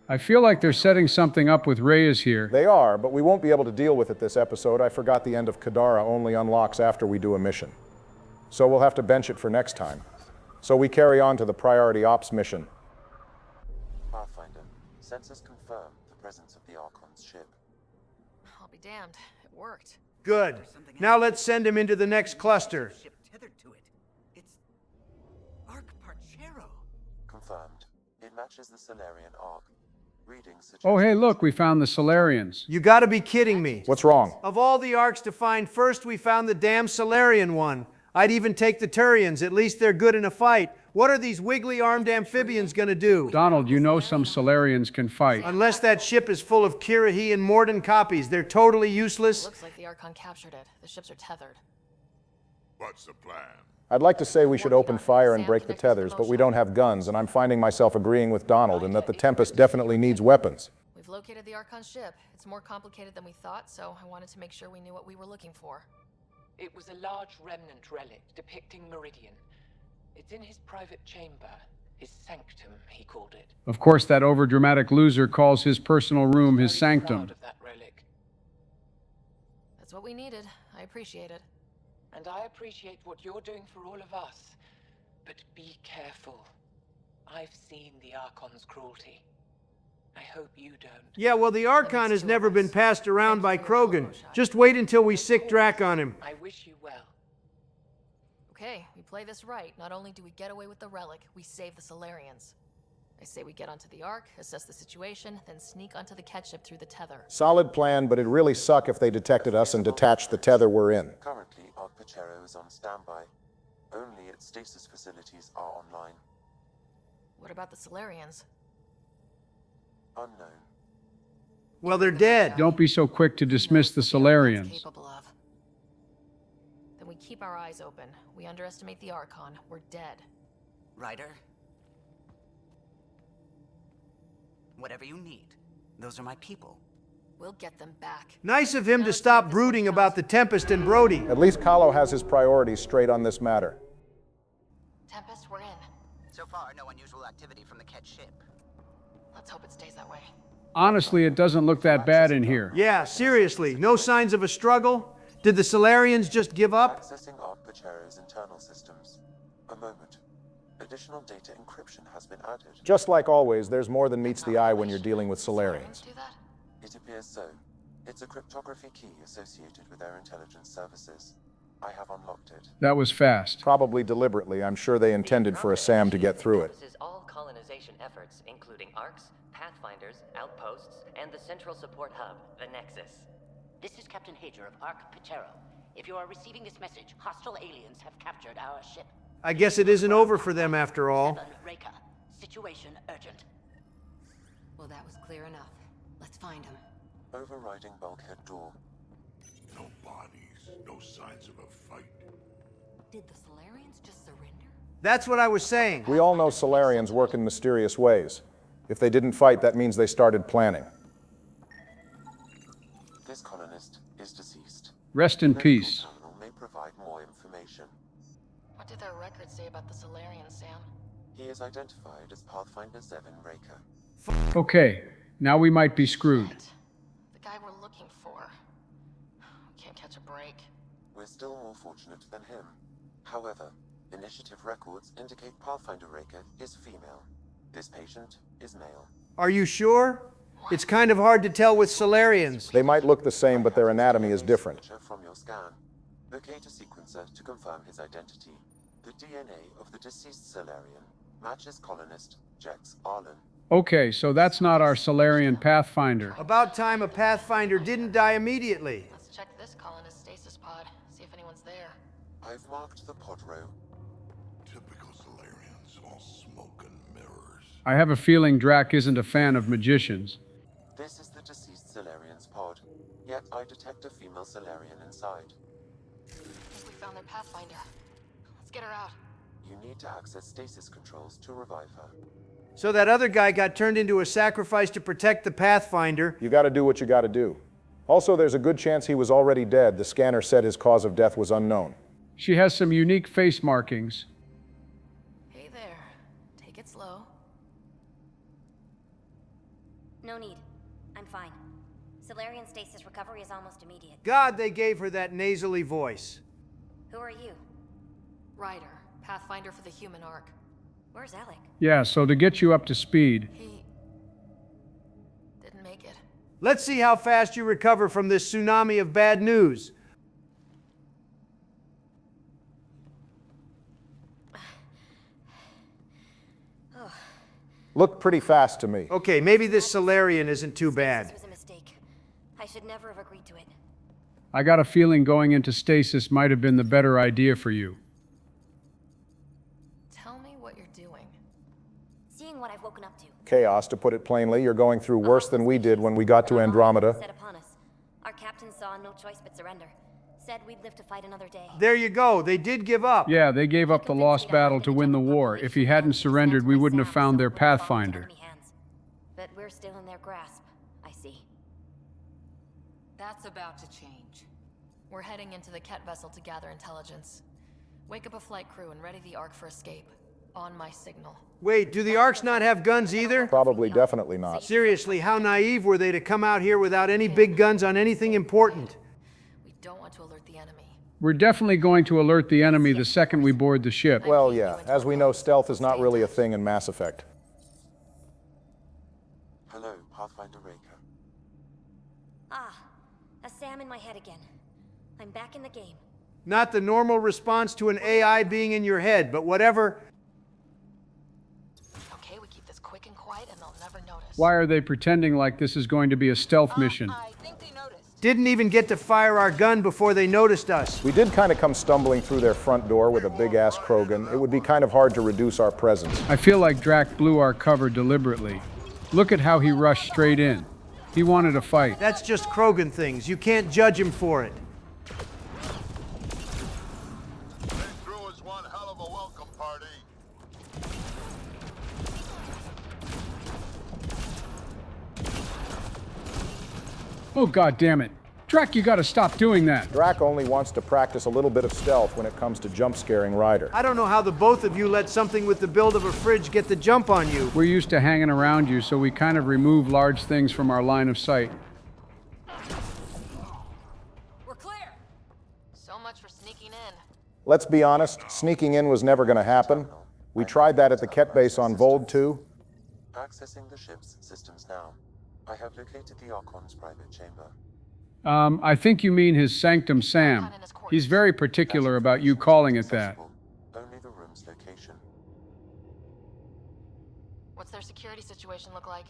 I feel like they're setting something up with Reyes here. They are, but we won't be able to deal with it this episode. I forgot the end of Kadara only unlocks after we do a mission. So we'll have to bench it for next time. So we carry on to the priority ops mission. Pathfinder, sensors confirm the presence of the Archon's ship. I'll be damned. It worked. Good. Now let's send him into the next cluster. Tethered to it. It's Archangel. Confirmed. It matches the Solarian Arc. Readings suggest... Oh, hey, look, we found the Solarians. You gotta be kidding me. What's wrong? Of all the arcs to find first, we found the damn Solarian one. I'd even take the Turians. At least they're good in a fight. What are these wiggly-armed amphibians gonna do? Donald, you know some Solarians can fight. Unless that ship is full of Kirahi and Morden copies, they're totally useless. Looks like the Archon captured it. The ships are tethered. What's the plan? I'd like to say we should open fire and break the tethers, but we don't have guns, and I'm finding myself agreeing with Donald in that the Tempest definitely needs weapons. We've located the Archon ship. It's more complicated than we thought, so I wanted to make sure we knew what we were looking for. It was a large remnant relic depicting Meridian. It's in his private chamber. His sanctum, he called it. Of course, that overdramatic loser calls his personal room his sanctum. Proud of that relic. That's what we needed. I appreciate it. And I appreciate what you're doing for all of us. But be careful. I've seen the Archon's cruelty. I hope you don't. Yeah, well, the Archon has never been passed around by Krogan. Just wait until we sick Drac on him. I wish you well. Okay, we play this right. Not only do we get away with the relic, we save the Solarians. I say we get onto the Ark, assess the situation, then sneak onto the catch ship through the tether. Solid plan, but it'd really suck if they detected us and detached the tether we're in. Currently, Archangel is on standby. Only its stasis facilities are online. What about the Solarians? Unknown. Well, they're dead. Don't be so quick to dismiss the Solarians. Capable of. Then we keep our eyes open. We underestimate the Archon. We're dead. Ryder? Whatever you need. Those are my people. We'll get them back. Nice of him to stop brooding about the Tempest and Brody. At least Kahlo has his priorities straight on this matter. Tempest, we're in. So far, no unusual activity from the Ket ship. Let's hope it stays that way. Honestly, it doesn't look that bad in here. Yeah, seriously, no signs of a struggle? Did the Solarians just give up? Accessing Arche's internal systems. A moment. Additional data encryption has been added. Just like always, there's more than meets the eye when you're dealing with Solarians. It appears so. It's a cryptography key associated with their intelligence services. I have unlocked it. That was fast. Probably deliberately. I'm sure they intended for a SAM to get through it. All colonization efforts, including ARCs, Pathfinders, outposts, and the central support hub, the Nexus. This is Captain Hager of Arc Pichero. If you are receiving this message, hostile aliens have captured our ship. I guess it isn't over for them after all. Reka. Situation urgent. Well, that was clear enough. Let's find him. Overriding bulkhead door. No bodies, no signs of a fight. Did the Solarians just surrender? That's what I was saying. We all know Solarians work in mysterious ways. If they didn't fight, that means they started planning. This colonist is deceased. Rest in peace. Terminal may provide more information. What did their records say about the Solarians, Sam? He is identified as Pathfinder 7 Reka. Okay, now we might be screwed. The guy we're looking for. We can't catch a break. We're still more fortunate than him. However, initiative records indicate Pathfinder Reka is female. This patient is male. Are you sure? It's kind of hard to tell with Solarians. They might look the same, but their anatomy is different. From your scan, locate a sequencer to confirm his identity. The DNA of the deceased Solarian matches colonist Jax Arlen. Okay, so that's not our Solarian Pathfinder. About time a Pathfinder didn't die immediately. Let's check this colonist stasis pod, see if anyone's there. I've marked the pod row. Typical Solarians, all smoke and mirrors. I have a feeling Drac isn't a fan of magicians. This is the deceased Solarian's pod, yet I detect a female Solarian inside. I think we found their Pathfinder. Let's get her out. You need to access stasis controls to revive her. So that other guy got turned into a sacrifice to protect the Pathfinder. You gotta do what you gotta do. Also, there's a good chance he was already dead. The scanner said his cause of death was unknown. She has some unique face markings. Hey there. Take it slow. No need. I'm fine. Solarian stasis recovery is almost immediate. God, they gave her that nasally voice. Who are you? Ryder, Pathfinder for the human arc. Where's Alec? Yeah, so to get you up to speed. He didn't make it. Let's see how fast you recover from this tsunami of bad news. Looked pretty fast to me. Okay, maybe this Solarian isn't too bad. This was a mistake. I should never have agreed to it. I got a feeling going into stasis might have been the better idea for you. Tell me what you're doing. Seeing what I've woken up to. Chaos, to put it plainly. You're going through worse than we did when we got to Andromeda. Set upon us. Our captain saw no choice but surrender. Said we'd live to fight another day. There you go. They did give up. Yeah, they gave up the lost battle to win the war. If he hadn't surrendered, we wouldn't have found their Pathfinder. But we're still in their grasp. I see. That's about to change. We're heading into the Ket vessel to gather intelligence. Wake up a flight crew and ready the Ark for escape. On my signal. Wait, do the Arcs not have guns either? Probably, definitely not. Seriously, how naive were they to come out here without any big guns on anything important? We don't want to alert the enemy. We're definitely going to alert the enemy the second we board the ship. Well, yeah. As we know, stealth is not really a thing in Mass Effect. Hello, Pathfinder Reka. Ah, a Sam in my head again. I'm back in the game. Not the normal response to an AI being in your head, but whatever. Okay, we keep this quick and quiet and they'll never notice. Why are they pretending like this is going to be a stealth mission? Didn't even get to fire our gun before they noticed us. We did kind of come stumbling through their front door with a big-ass Krogan. It would be kind of hard to reduce our presence. I feel like Drac blew our cover deliberately. Look at how he rushed straight in. He wanted a fight. That's just Krogan things. You can't judge him for it. Oh, God damn it. Drac, you gotta stop doing that. Drac only wants to practice a little bit of stealth when it comes to jump-scaring Ryder. I don't know how the both of you let something with the build of a fridge get the jump on you. We're used to hanging around you, so we kind of remove large things from our line of sight. We're clear! So much for sneaking in. Let's be honest, sneaking in was never going to happen. We tried that at the Ket base on Vold 2. Accessing the ship's systems now. I have located the Archon's private chamber. I think you mean his Sanctum Sam. He's very particular about you calling it that. Only the room's location. What's their security situation look like?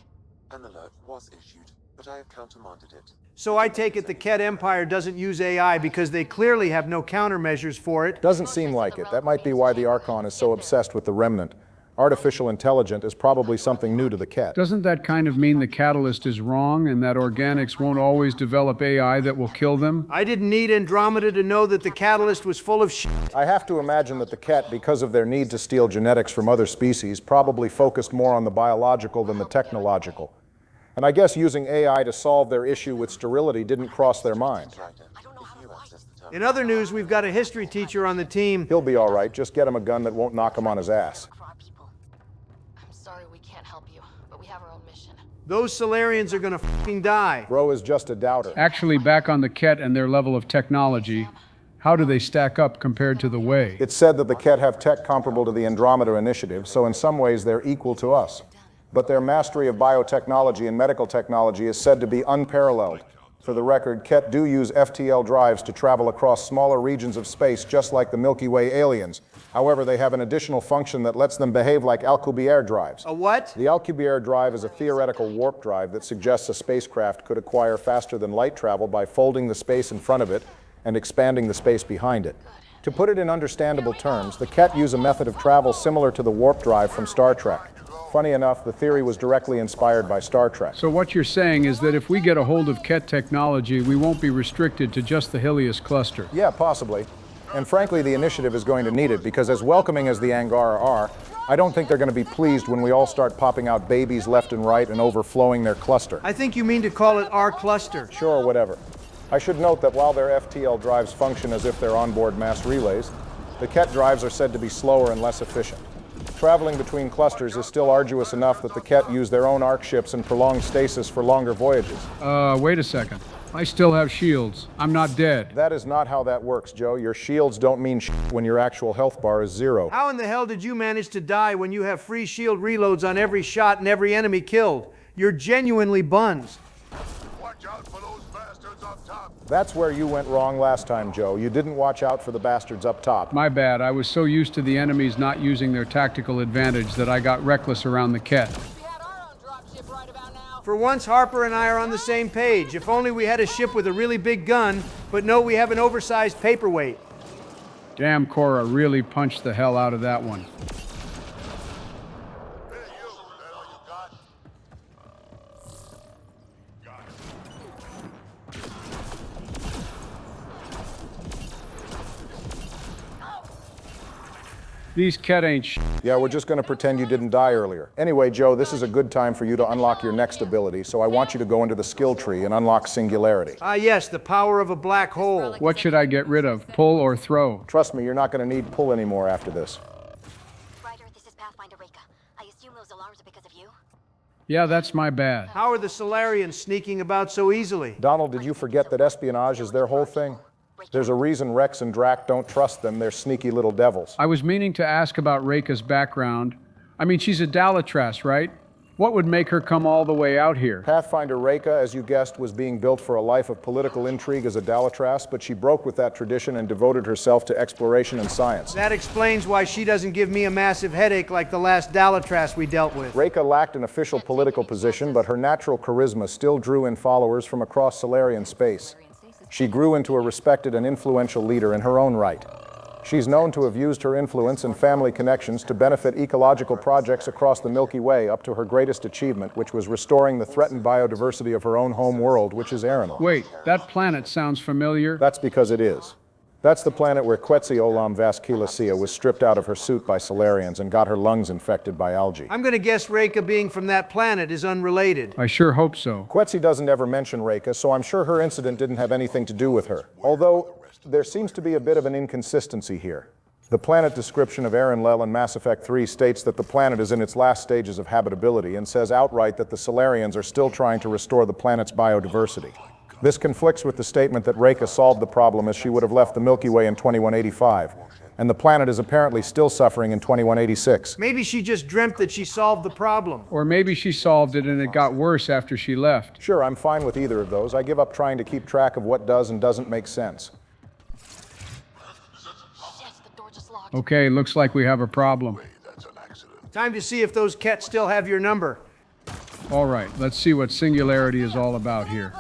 An alert was issued, but I have countermanded it. So I take it the Ket Empire doesn't use AI because they clearly have no countermeasures for it. Doesn't seem like it. That might be why the Archon is so obsessed with the Remnant. Artificial intelligence is probably something new to the Ket. Doesn't that kind of mean the catalyst is wrong and that organics won't always develop AI that will kill them? I didn't need Andromeda to know that the catalyst was full of shit. I have to imagine that the Ket, because of their need to steal genetics from other species, probably focused more on the biological than the technological. And I guess using AI to solve their issue with sterility didn't cross their mind. In other news, we've got a history teacher on the team. He'll be all right. Just get him a gun that won't knock him on his ass. Those Solarians are gonna fucking die. Bro is just a doubter. Actually, back on the Ket and their level of technology, how do they stack up compared to the Way? It's said that the Ket have tech comparable to the Andromeda Initiative, so in some ways they're equal to us. But their mastery of biotechnology and medical technology is said to be unparalleled. For the record, Ket do use FTL drives to travel across smaller regions of space just like the Milky Way aliens. However, they have an additional function that lets them behave like Alcubierre drives. A what? The Alcubierre drive is a theoretical warp drive that suggests a spacecraft could acquire faster than light travel by folding the space in front of it and expanding the space behind it. To put it in understandable terms, the Ket use a method of travel similar to the warp drive from Star Trek. Funny enough, the theory was directly inspired by Star Trek. So what you're saying is that if we get a hold of Ket technology, we won't be restricted to just the Helios cluster. Yeah, possibly. And frankly, the initiative is going to need it, because as welcoming as the Angara are, I don't think they're going to be pleased when we all start popping out babies left and right and overflowing their cluster. I think you mean to call it our cluster. Sure, whatever. I should note that while their FTL drives function as if they're onboard mass relays, the Ket drives are said to be slower and less efficient. Traveling between clusters is still arduous enough that the Ket use their own arc ships and prolonged stasis for longer voyages. Wait a second. I still have shields. I'm not dead. That is not how that works, Joe. Your shields don't mean shit when your actual health bar is 0. How in the hell did you manage to die when you have free shield reloads on every shot and every enemy killed? You're genuinely buns. Watch out for those bastards up top. That's where you went wrong last time, Joe. You didn't watch out for the bastards up top. My bad. I was so used to the enemies not using their tactical advantage that I got reckless around the Ket. For once, Harper and I are on the same page. If only we had a ship with a really big gun, but no, we have an oversized paperweight. Damn, Cora really punched the hell out of that one. These Ket ain't sh**. Yeah, we're just going to pretend you didn't die earlier. Anyway, Joe, this is a good time for you to unlock your next ability, so I want you to go into the skill tree and unlock Singularity. Ah, yes, the power of a black hole. What should I get rid of, pull or throw? Trust me, you're not going to need pull anymore after this. Ryder, this is Pathfinder Reka. I assume those alarms are because of you? Yeah, that's my bad. How are the Solarians sneaking about so easily? Donald, did you forget that espionage is their whole thing? There's a reason Rex and Drac don't trust them. They're sneaky little devils. I was meaning to ask about Reka's background. I mean, she's a Dalatras, right? What would make her come all the way out here? Pathfinder Reka, as you guessed, was being built for a life of political intrigue as a Dalatras, but she broke with that tradition and devoted herself to exploration and science. That explains why she doesn't give me a massive headache like the last Dalatras we dealt with. Reka lacked an official political position, but her natural charisma still drew in followers from across Solarian space. She grew into a respected and influential leader in her own right. She's known to have used her influence and family connections to benefit ecological projects across the Milky Way up to her greatest achievement, which was restoring the threatened biodiversity of her own home world, which is Aranal. Wait, that planet sounds familiar. That's because it is. That's the planet where Quetziolam vasculacea was stripped out of her suit by Solarians and got her lungs infected by algae. I'm gonna guess Reika being from that planet is unrelated. I sure hope so. Quetzi doesn't ever mention Reika, so I'm sure her incident didn't have anything to do with her. Although, there seems to be a bit of an inconsistency here. The planet description of Aaron Lell in Mass Effect 3 states that the planet is in its last stages of habitability and says outright that the Solarians are still trying to restore the planet's biodiversity. This conflicts with the statement that Reika solved the problem as she would have left the Milky Way in 2185, and the planet is apparently still suffering in 2186. Maybe she just dreamt that she solved the problem. Or maybe she solved it and it got worse after she left. Sure, I'm fine with either of those. I give up trying to keep track of what does and doesn't make sense. Okay, looks like we have a problem. Time to see if those cats still have your number. All right, let's see what Singularity is all about here.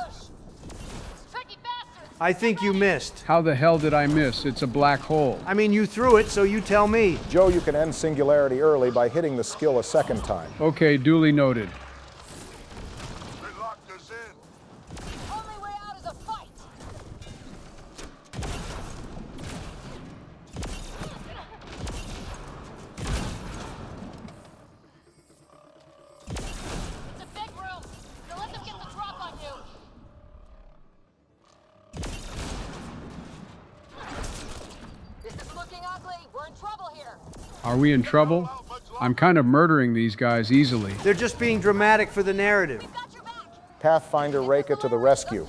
I think you missed. How the hell did I miss? It's a black hole. I mean, you threw it, so you tell me. Joe, you can end Singularity early by hitting the skill a second time. Okay, duly noted. Are we in trouble? I'm kind of murdering these guys easily. They're just being dramatic for the narrative. Pathfinder Reika to the rescue.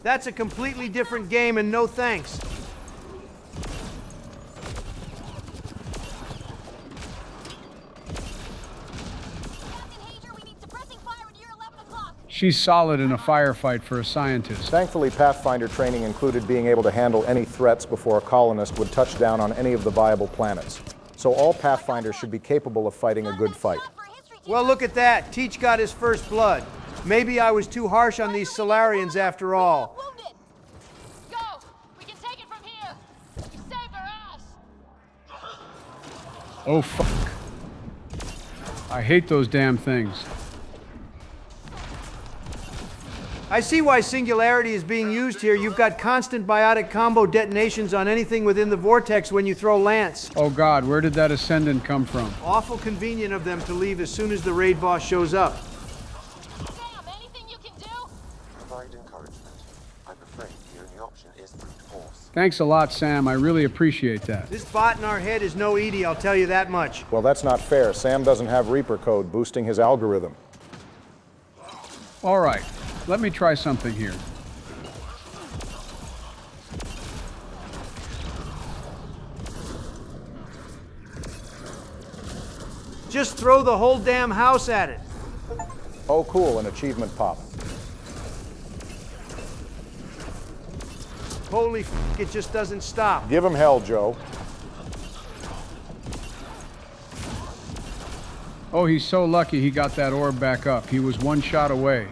That's a completely different game, and no thanks. She's solid in a firefight for a scientist. Thankfully, Pathfinder training included being able to handle any threats before a colonist would touch down on any of the viable planets. So all Pathfinders should be capable of fighting a good fight. Well, look at that. Teach got his first blood. Maybe I was too harsh on these Solarians after all. Oh, fuck. I hate those damn things. I see why Singularity is being used here. You've got constant biotic combo detonations on anything within the vortex when you throw Lance. Oh God, where did that Ascendant come from? Awful convenient of them to leave as soon as the raid boss shows up. Provide encouragement. I'm afraid the only option is brute force. Thanks a lot, Sam. I really appreciate that. This bot in our head is no Edie, I'll tell you that much. Well, that's not fair. Sam doesn't have Reaper code boosting his algorithm. All right. Let me try something here. Just throw the whole damn house at it. Oh, cool, an achievement pop. Holy f***, it just doesn't stop. Give him hell, Joe. Oh, he's so lucky he got that orb back up. He was one shot away.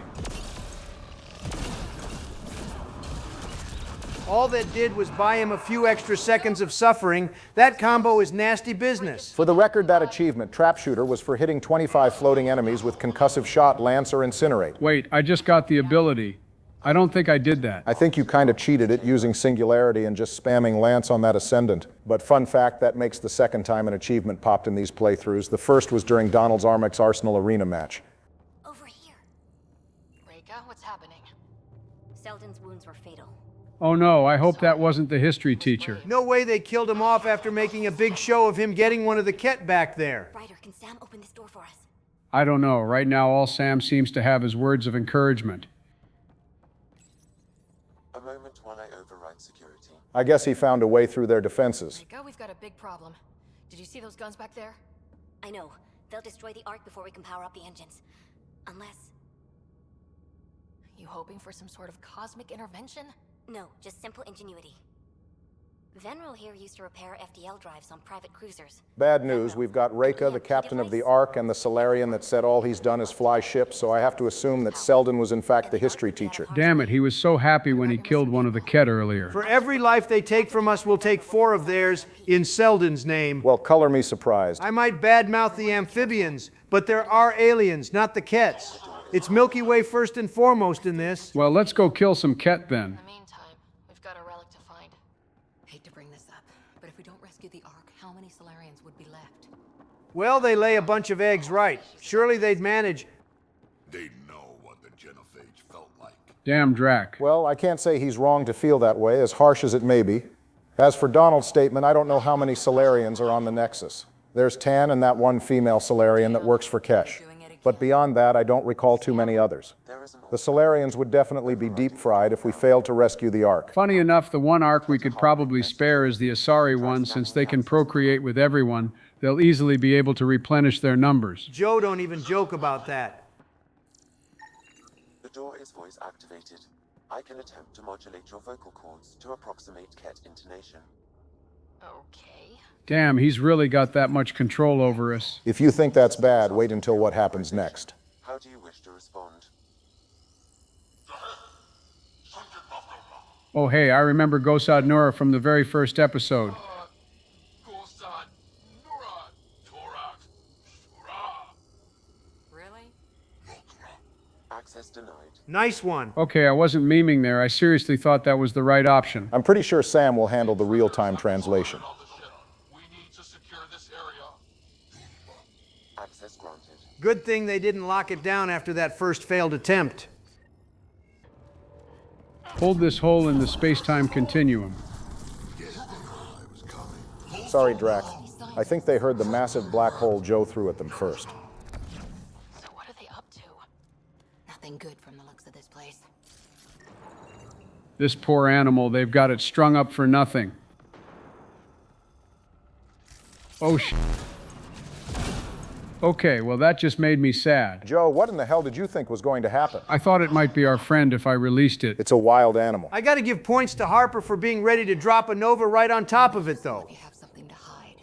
All that did was buy him a few extra seconds of suffering. That combo is nasty business. For the record, that achievement, Trap Shooter, was for hitting 25 floating enemies with concussive shot, lance, or incinerate. Wait, I just got the ability. I don't think I did that. I think you kind of cheated it using Singularity and just spamming lance on that Ascendant. But fun fact, that makes the second time an achievement popped in these playthroughs. The first was during Donald's Armix Arsenal Arena match. Over here. Reika, what's happening? Selden's wounds were fatal. Oh no, I hope that wasn't the history teacher. No way they killed him off after making a big show of him getting one of the Ket back there. Ryder, can Sam open this door for us? I don't know. Right now, all Sam seems to have is words of encouragement. A moment while I override security. I guess he found a way through their defenses. Reika, we've got a big problem. Did you see those guns back there? I know. They'll destroy the Ark before we can power up the engines. Unless... You hoping for some sort of cosmic intervention? No, just simple ingenuity. Venril here used to repair FDL drives on private cruisers. Bad news, we've got Reika, the captain of the Ark, and the Solarian that said all he's done is fly ships, so I have to assume that Selden was in fact the history teacher. Damn it, he was so happy when he killed one of the Ket earlier. For every life they take from us, we'll take 4 of theirs in Selden's name. Well, color me surprised. I might badmouth the amphibians, but there are aliens, not the Kets. It's Milky Way first and foremost in this. Well, let's go kill some Ket then. In the meantime, we've got a relic to find. Hate to bring this up, but if we don't rescue the Ark, how many Solarians would be left? Well, they lay a bunch of eggs right. Surely they'd manage. They know what the genophage felt like. Damn Drac. Well, I can't say he's wrong to feel that way, as harsh as it may be. As for Donald's statement, I don't know how many Solarians are on the Nexus. There's Tan and that one female Solarian that works for Kesh. But beyond that, I don't recall too many others. The Solarians would definitely be deep-fried if we failed to rescue the Ark. Funny enough, the one Ark we could probably spare is the Asari one, since they can procreate with everyone. They'll easily be able to replenish their numbers. Joe don't even joke about that. The door is voice activated. I can attempt to modulate your vocal cords to approximate Ket intonation. Okay. Damn, he's really got that much control over us. If you think that's bad, wait until what happens next. How do you wish to respond? Oh hey, I remember Gosad Nura from the very first episode. Really? Access denied. Nice one. Okay, I wasn't memeing there. I seriously thought that was the right option. I'm pretty sure Sam will handle the real-time translation. Access granted. Good thing they didn't lock it down after that first failed attempt. Hold this hole in the space-time continuum. Sorry, Drac. I think they heard the massive black hole Joe threw at them first. So what are they up to? Nothing good from the looks of this place. This poor animal, they've got it strung up for nothing. Oh, Okay, well that just made me sad. Joe, what in the hell did you think was going to happen? I thought it might be our friend if I released it. It's a wild animal. I gotta give points to Harper for being ready to drop a Nova right on top of it, though. We have something to hide.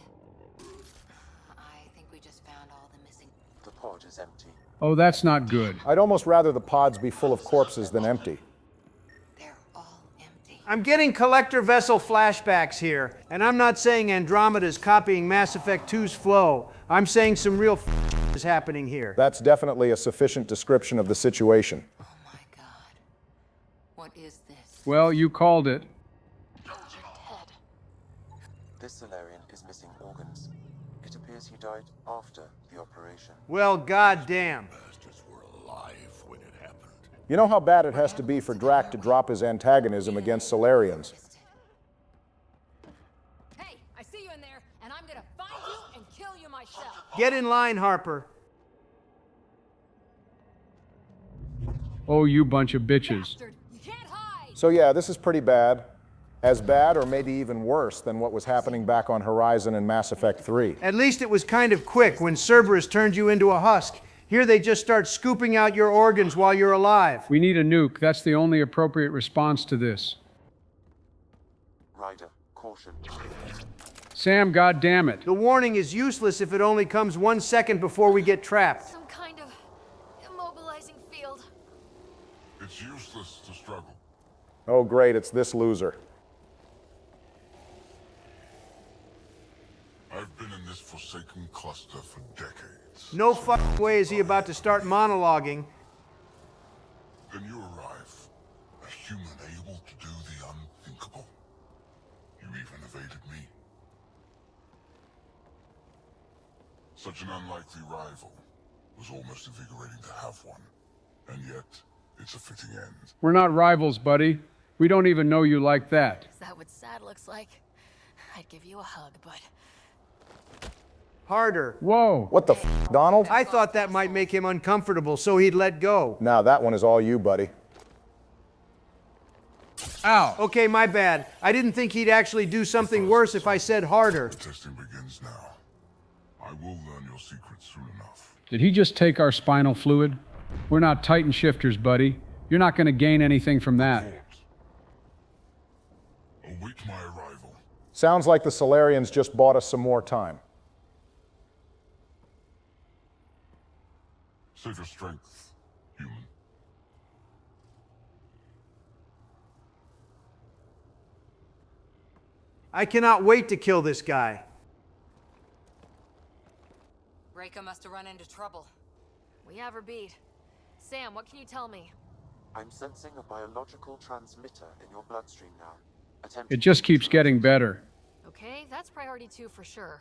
I think we just found all the missing. The pod is empty. Oh, that's not good. I'd almost rather the pods be full of corpses than empty. I'm getting collector vessel flashbacks here, and I'm not saying Andromeda is copying Mass Effect 2's flow. I'm saying some real is happening here. That's definitely a sufficient description of the situation. Oh my god. What is this? Well, you called it. This Solarian is missing organs. It appears he died after the operation. Well, goddamn. You know how bad it has to be for Drac to drop his antagonism against Solarians. Hey, I see you in there, and I'm gonna find you and kill you myself. Get in line, Harper. Oh, you bunch of bitches. So yeah, this is pretty bad. As bad or maybe even worse than what was happening back on Horizon in Mass Effect 3. At least it was kind of quick when Cerberus turned you into a husk. Here they just start scooping out your organs while you're alive. We need a nuke. That's the only appropriate response to this. Ryder, caution. Sam, goddammit. The warning is useless if it only comes 1 second before we get trapped. Some kind of immobilizing field. It's useless to struggle. Oh great, it's this loser. I've been in this forsaken cluster for decades. No fucking way is he about to start monologuing. Then you arrive, a human able to do the unthinkable. You even evaded me. Such an unlikely rival. It was almost invigorating to have one. And yet, it's a fitting end. We're not rivals, buddy. We don't even know you like that. Is that what sad looks like? I'd give you a hug, but... Harder. Whoa. What the Donald? I thought that might make him uncomfortable, so he'd let go. Now that one is all you, buddy. Ow. Okay, my bad. I didn't think he'd actually do something worse if I said harder. The testing begins now. I will learn your secrets soon enough. Did he just take our spinal fluid? We're not Titan shifters, buddy. You're not going to gain anything from that. Await my arrival. Sounds like the Solarians just bought us some more time. Save your strength, human. I cannot wait to kill this guy. Reka must have run into trouble. We have her beat. Sam, what can you tell me? I'm sensing a biological transmitter in your bloodstream now. It just keeps getting better. Okay, that's priority 2 for sure.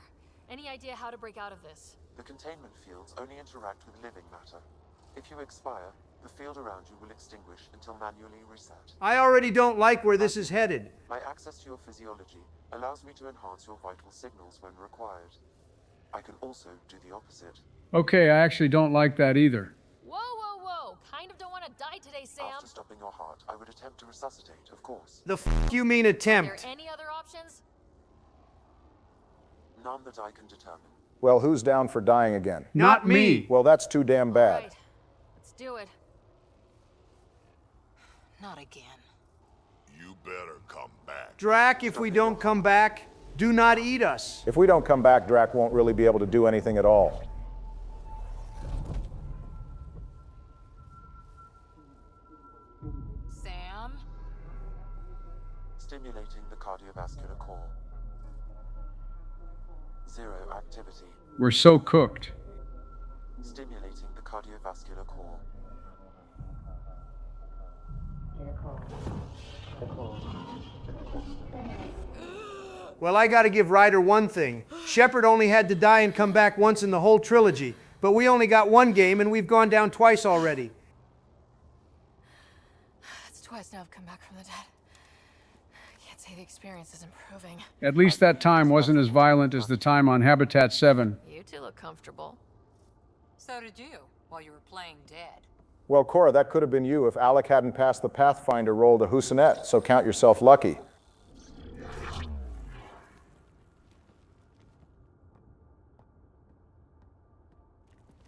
Any idea how to break out of this? The containment fields only interact with living matter. If you expire, the field around you will extinguish until manually reset. I already don't like where this is headed. My access to your physiology allows me to enhance your vital signals when required. I can also do the opposite. Okay, I actually don't like that either. Whoa, whoa, whoa! Kind of don't want to die today, Sam. After stopping your heart, I would attempt to resuscitate, of course. The f you mean Are attempt? there any other options? None that I can determine. Well, who's down for dying again? Not me. Well, that's too damn bad. Right. Let's do it. Not again. You better come back. Drac, if we don't come back, do not eat us. If we don't come back, Drac won't really be able to do anything at all. Sam? Stimulating the cardiovascular core. 0 activity. We're so cooked. Stimulating the cardiovascular core. Well, I gotta give Ryder one thing. Shepard only had to die and come back once in the whole trilogy, but we only got one game and we've gone down twice already. It's twice now I've come back from the dead. I can't say the experience is improving. At least that time wasn't as violent as the time on Habitat 7. You two look comfortable. So did you, while you were playing dead. Well, Cora, that could have been you if Alec hadn't passed the Pathfinder roll to Husanet, so count yourself lucky.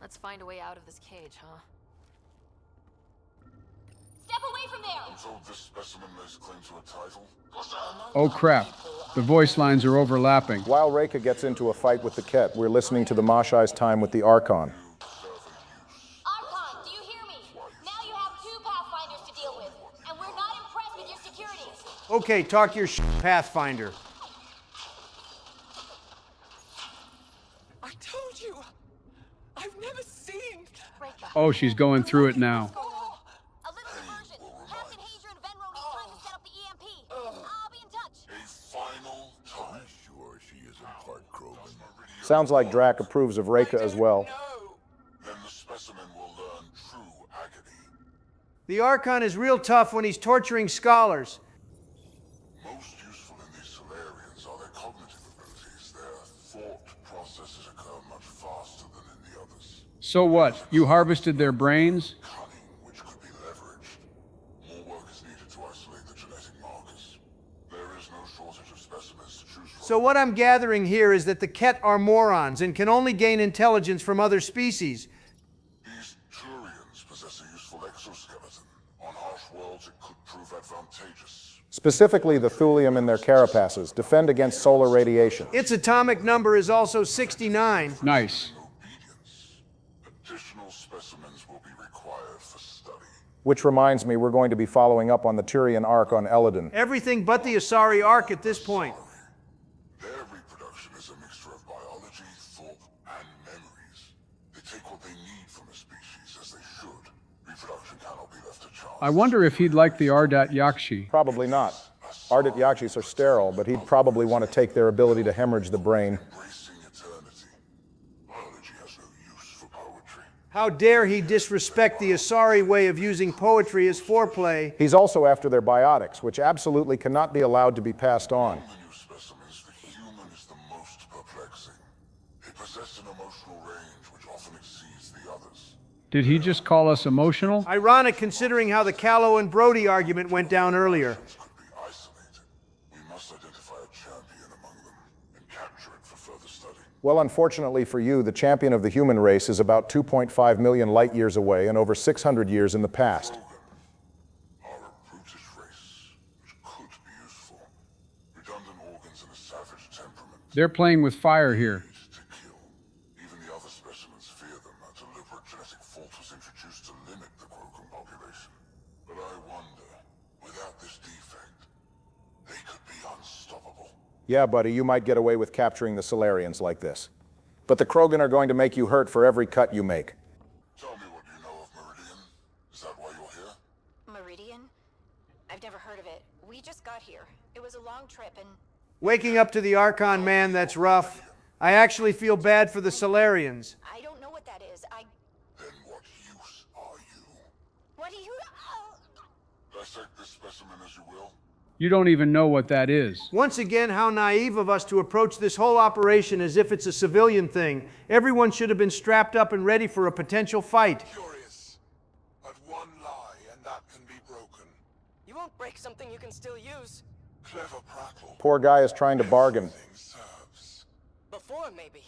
Let's find a way out of this cage, huh? Step away from there! I'm told this specimen lays claim to a title. Oh crap. The voice lines are overlapping. While Reika gets into a fight with the Ket, we're listening to the Mashai's time with the Archon. Archon, do you hear me? Now you have 2 Pathfinders to deal with, and we're not impressed with your security. Okay, talk your Pathfinder. I told you! I've never seen... Oh, she's going through it now. A little diversion. Captain Hazer and Venro need time to set up the EMP. I'll be in touch. A final time. Sure she isn't part Krogan. Sounds like Drac approves of Reika as well. Then the specimen will learn true agony. The Archon is real tough when he's torturing scholars. Most useful in these Solarians are their cognitive abilities. Their thought processes occur much faster than in the others. So what? You harvested their brains? Which could be leveraged. More work is needed to isolate the genetic markers. There is no shortage of specimens to choose from. So what I'm gathering here is that the Ket are morons and can only gain intelligence from other species. These Turians possess a useful exoskeleton. On harsh worlds, it could prove advantageous. Specifically, the thulium in their carapaces defend against solar radiation. Its atomic number is also 69. Nice. Additional specimens will be required for study. Which reminds me, we're going to be following up on the Turian Ark on Eladon. Everything but the Asari Ark at this point. Their reproduction is a mixture of biology, thought, and memories. They take what they need from a species as they should. Reproduction cannot be left to chance. I wonder if he'd like the Ardat Yakshi. Probably not. Ardat Yakshis are sterile, but he'd probably want to take their ability to hemorrhage the brain. Embracing eternity. Biology has no use for poetry. How dare he disrespect the Asari way of using poetry as foreplay. He's also after their biotics, which absolutely cannot be allowed to be passed on. Specimens, the human is the most perplexing. They possess an emotional range which often exceeds the others. Did he just call us emotional? Ironic considering how the Callow and Brody argument went down earlier. We must identify a champion among them and capture it for further study. Well, unfortunately for you, the champion of the human race is about 2.5 million light years away and over 600 years in the past. Are a brutish race, which could be useful. Redundant organs and a savage temperament. They're playing with fire here. Even the other specimens fear them. A deliberate genetic fault was introduced to limit the Krogan population. But I wonder, without this defect, they could be unstoppable. Yeah, buddy, you might get away with capturing the Solarians like this. But the Krogan are going to make you hurt for every cut you make. Tell me what you know of Meridian. got here. It was a long trip and... Waking up to the Archon man, that's rough. I actually feel bad for the Solarians. I don't know what that is. Then what use are you? What do you... Dissect this specimen as you will. You don't even know what that is. Once again, how naive of us to approach this whole operation as if it's a civilian thing. Everyone should have been strapped up and ready for a potential fight. Curious. But one lie and that can be broken. You won't break something you can still use. Clever prattle. Poor guy is trying to bargain. Before, maybe.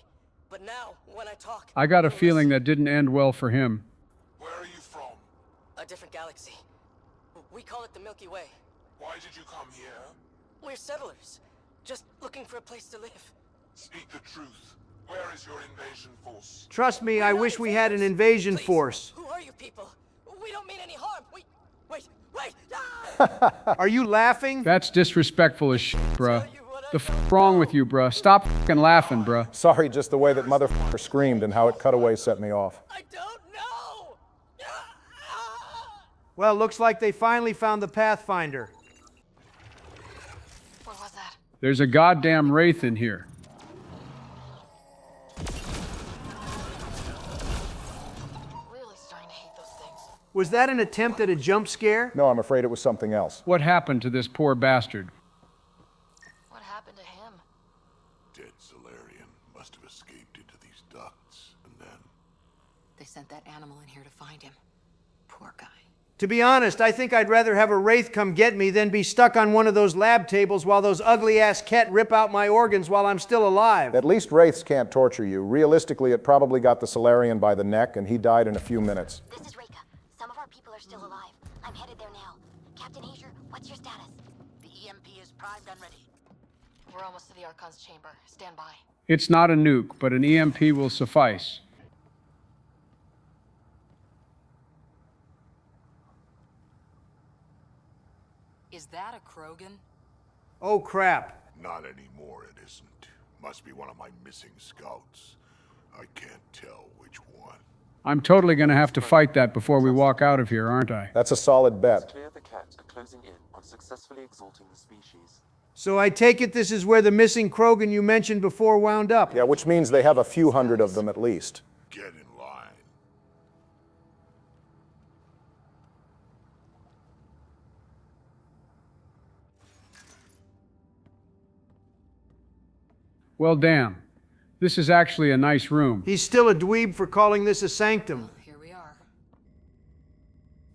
But now, when I talk... I got a feeling that didn't end well for him. Where are you from? A different galaxy. We call it the Milky Way. Why did you come here? We're settlers. Just looking for a place to live. Speak the truth. Where is your invasion force? Trust me, I wish we had an invasion force. Who are you people? We don't mean any harm. Wait! Are you laughing? That's disrespectful as shit, bruh. The f wrong with you, bruh? Stop f***ing laughing, bruh. Sorry, just the way that motherfucker screamed and how it cut away set me off. I don't know! Well, looks like they finally found the Pathfinder. What was that? There's a goddamn wraith in here. Really starting to hate those things. Was that an attempt at a jump scare? No, I'm afraid it was something else. What happened to this poor bastard? What happened to him? Dead Solarian must have escaped into these ducts, and then... They sent that animal in here to find him. Poor guy. To be honest, I think I'd rather have a wraith come get me than be stuck on one of those lab tables while those ugly-ass ket rip out my organs while I'm still alive. At least wraiths can't torture you. Realistically, it probably got the Solarian by the neck, and he died in a few minutes. This is Reka. Some of our people are still alive. I'm headed there now. Captain Asia, what's your status? The EMP is primed and ready. We're almost to the Archon's chamber. Stand by. It's not a nuke, but an EMP will suffice. Is that a Krogan? Oh, crap. Not anymore, it isn't. Must be one of my missing scouts. I can't tell which one. I'm totally gonna have to fight that before we walk out of here, aren't I? That's a solid bet. It's clear the cats are closing in on successfully exalting the species. So I take it this is where the missing Krogan you mentioned before wound up? Yeah, which means they have a few hundred of them at least. Get in line. Well, damn. This is actually a nice room. He's still a dweeb for calling this a sanctum. Here we are.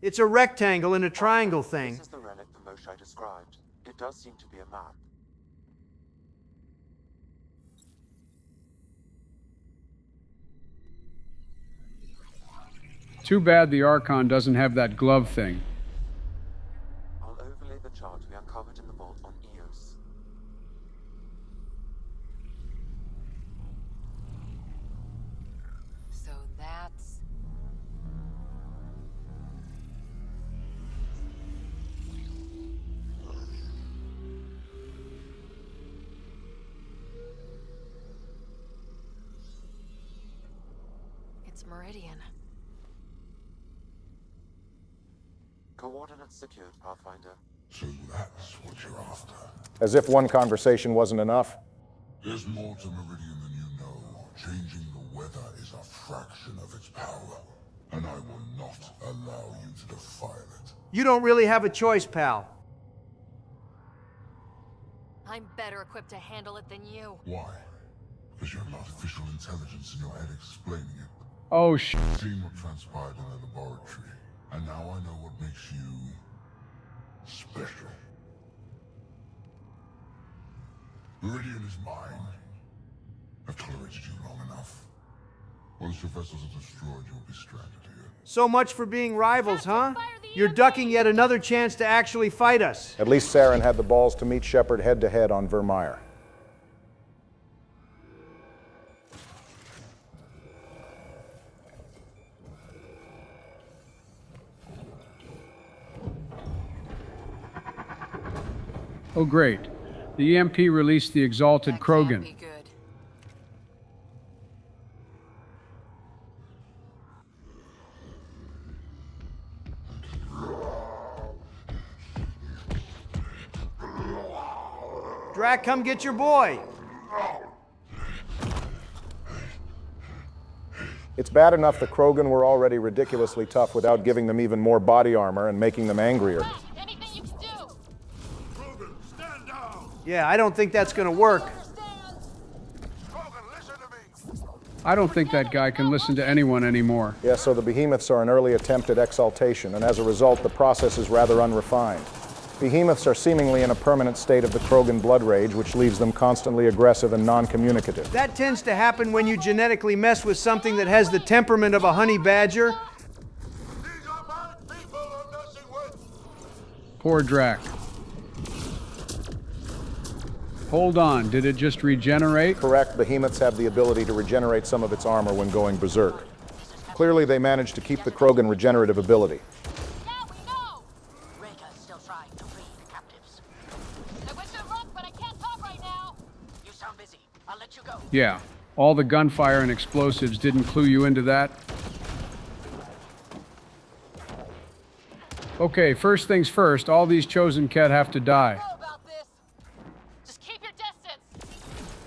It's a rectangle in a triangle thing. This is the relic the Moshae described. It does seem to be a map. Too bad the Archon doesn't have that glove thing. I'll overlay the chart we uncovered in the vault on Eos. So that's... It's Meridian. Coordinates secured, Pathfinder. So that's what you're after. As if one conversation wasn't enough. There's more to Meridian than you know. Changing the weather is a fraction of its power, and I will not allow you to defile it. You don't really have a choice, pal. I'm better equipped to handle it than you. Why? Because you have artificial intelligence in your head explaining it. Oh, sh**. Seen what transpired in the laboratory, and now I know what makes you special. Meridian is mine. I've tolerated you long enough. Once your vessels are destroyed, you'll be stranded here. So much for being rivals, huh? You're ducking yet another chance to actually fight us. At least Saren had the balls to meet Shepard head-to-head on Vermeer. Oh, great. The EMP released the exalted Krogan. Be good. Drac, come get your boy. It's bad enough the Krogan were already ridiculously tough without giving them even more body armor and making them angrier. Yeah, I don't think that's gonna work. I don't think that guy can listen to anyone anymore. Yeah, so the behemoths are an early attempt at exaltation, and as a result, the process is rather unrefined. Behemoths are seemingly in a permanent state of the Krogan blood rage, which leaves them constantly aggressive and non-communicative. That tends to happen when you genetically mess with something that has the temperament of a honey badger. Poor Drac. Hold on, did it just regenerate? Correct, behemoths have the ability to regenerate some of its armor when going berserk. Clearly, they managed to keep the Krogan regenerative ability. Yeah, all the gunfire and explosives didn't clue you into that? Okay, first things first, all these chosen Ket have to die.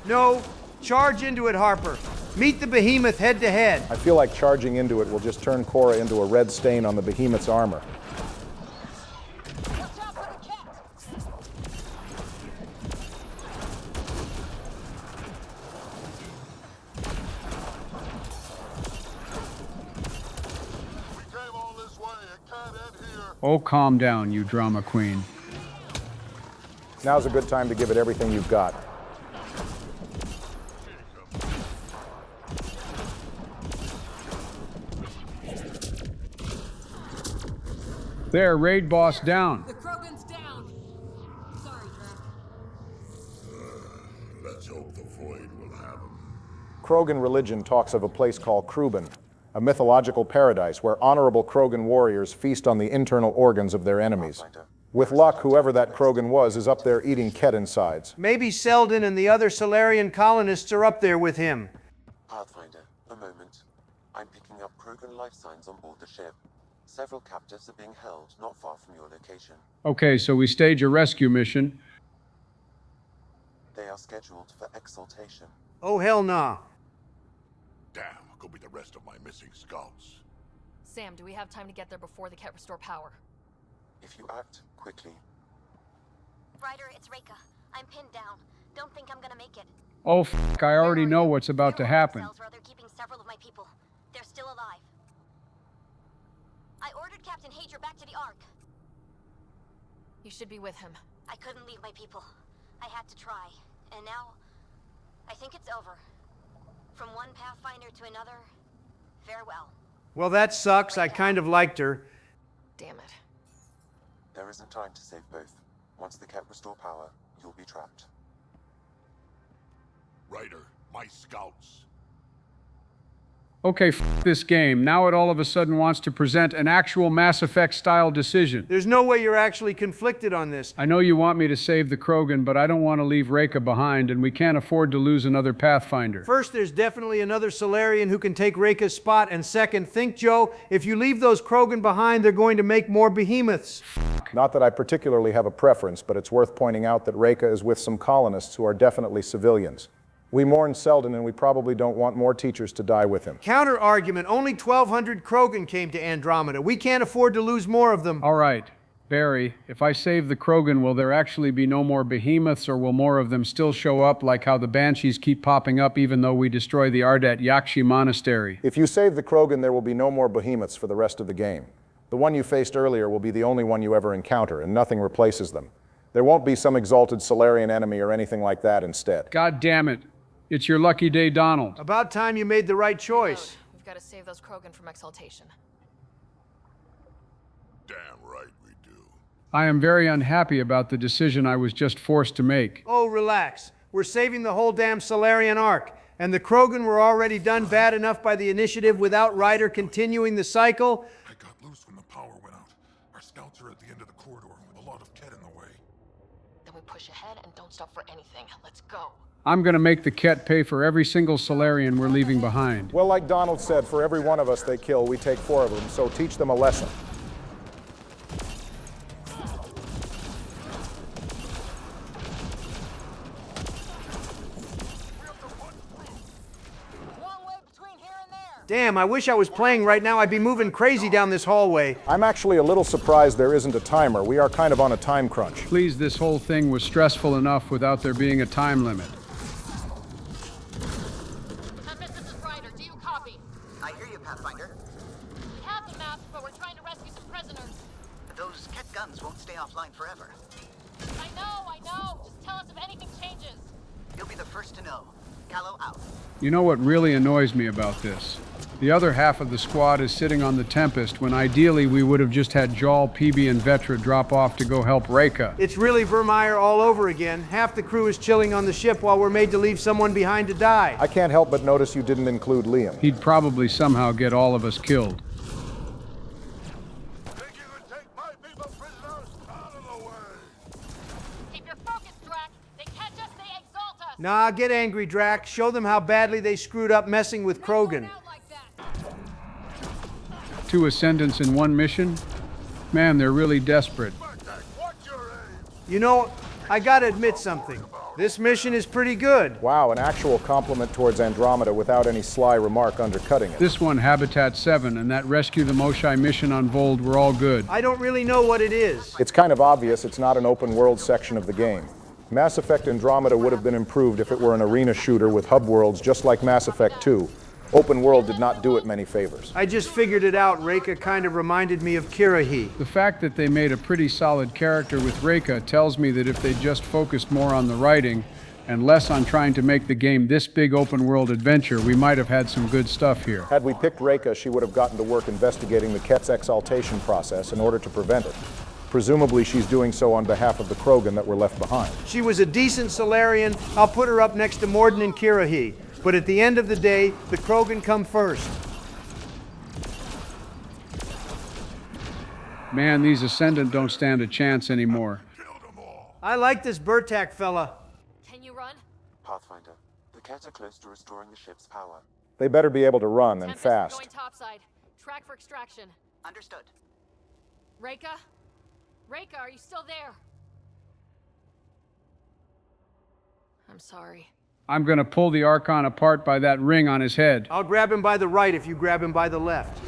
No, charge into it, Harper. Meet the behemoth head to head. I feel like charging into it will just turn Cora into a red stain on the behemoth's armor. Oh, calm down, you drama queen. Now's a good time to give it everything you've got. There, raid boss down. The Krogan's down. Sorry, Drac. Let's hope the Void will have him. Krogan religion talks of a place called Kruben, a mythological paradise where honorable Krogan warriors feast on the internal organs of their enemies. With luck, whoever that Krogan was is up there eating Ket insides. Maybe Selden and the other Solarian colonists are up there with him. Pathfinder, a moment. I'm picking up Krogan life signs on board the ship. Several captives are being held not far from your location. Okay, so we stage a rescue mission. They are scheduled for exaltation. Oh, hell nah. Damn, go be the rest of my missing scouts. Sam, do we have time to get there before the Ket restore power? If you act quickly. Ryder, it's Reika. I'm pinned down. Don't think I'm gonna make it. Oh, f***, I already know what's about to happen. They're keeping several of my people. They're still alive. I ordered Captain Hager back to the Ark. You should be with him. I couldn't leave my people. I had to try. And now, I think it's over. From one Pathfinder to another, farewell. Well, that sucks. I kind of liked her. Damn it. There isn't time to save both. Once the Ket restore power, you'll be trapped. Ryder, my scouts. Okay, f*** this game. Now it all of a sudden wants to present an actual Mass Effect style decision. There's no way you're actually conflicted on this. I know you want me to save the Krogan, but I don't want to leave Reika behind, and we can't afford to lose another Pathfinder. First, there's definitely another Solarian who can take Reika's spot, and second, think, Joe, if you leave those Krogan behind, they're going to make more behemoths. Not that I particularly have a preference, but it's worth pointing out that Reika is with some colonists who are definitely civilians. We mourn Selden, and we probably don't want more teachers to die with him. Counter argument, only 1,200 Krogan came to Andromeda. We can't afford to lose more of them. All right, Barry, if I save the Krogan, will there actually be no more behemoths, or will more of them still show up, like how the Banshees keep popping up even though we destroy the Ardat Yakshi Monastery? If you save the Krogan, there will be no more behemoths for the rest of the game. The one you faced earlier will be the only one you ever encounter, and nothing replaces them. There won't be some exalted Solarian enemy or anything like that instead. God damn it. It's your lucky day, Donald. About time you made the right choice. We've got to save those Krogan from exaltation. Damn right we do. I am very unhappy about the decision I was just forced to make. Oh, relax. We're saving the whole damn Solarian Ark. And the Krogan were already done bad enough by the initiative without Ryder continuing the cycle. I got loose when the power went out. Our scouts are at the end of the corridor with a lot of Ket in the way. Then we push ahead and don't stop for anything. Let's go. I'm gonna make the Ket pay for every single Solarian we're leaving behind. Well, like Donald said, for every one of us they kill, we take 4 of them, so teach them a lesson. Damn, I wish I was playing right now. I'd be moving crazy down this hallway. I'm actually a little surprised there isn't a timer. We are kind of on a time crunch. Please, this whole thing was stressful enough without there being a time limit. Tempest, this is Ryder. Do you copy? I hear you, Pathfinder. We have the map, but we're trying to rescue some prisoners. Those Ket guns won't stay offline forever. I know. Just tell us if anything changes. You'll be the first to know. Callow out. You know what really annoys me about this? The other half of the squad is sitting on the Tempest when ideally we would have just had Jaal, PB, and Vetra drop off to go help Reka. It's really Vermeer all over again. Half the crew is chilling on the ship while we're made to leave someone behind to die. I can't help but notice you didn't include Liam. He'd probably somehow get all of us killed. Nah, get angry, Drac. Show them how badly they screwed up messing with Krogan. 2 Ascendants in 1 mission? Man, they're really desperate. You know, I gotta admit something. This mission is pretty good. Wow, an actual compliment towards Andromeda without any sly remark undercutting it. This one, Habitat 7, and that Rescue the Moshai mission on Vold were all good. I don't really know what it is. It's kind of obvious it's not an open world section of the game. Mass Effect Andromeda would have been improved if it were an arena shooter with hub worlds just like Mass Effect 2. Open world did not do it many favors. I just figured it out. Reka kind of reminded me of Kirahi. The fact that they made a pretty solid character with Reka tells me that if they just focused more on the writing and less on trying to make the game this big open world adventure, we might have had some good stuff here. Had we picked Reka, she would have gotten to work investigating the Ket's exaltation process in order to prevent it. Presumably she's doing so on behalf of the Krogan that were left behind. She was a decent Solarian. I'll put her up next to Morden and Kirahi. But at the end of the day, the Krogan come first. Man, these Ascendant don't stand a chance anymore. I like this Burtak fella. Can you run? Pathfinder, the Ket are close to restoring the ship's power. They better be able to run, and fast. Going topside. Track for extraction. Understood. Reka? Reka, are you still there? I'm sorry. I'm gonna pull the Archon apart by that ring on his head. I'll grab him by the right if you grab him by the left.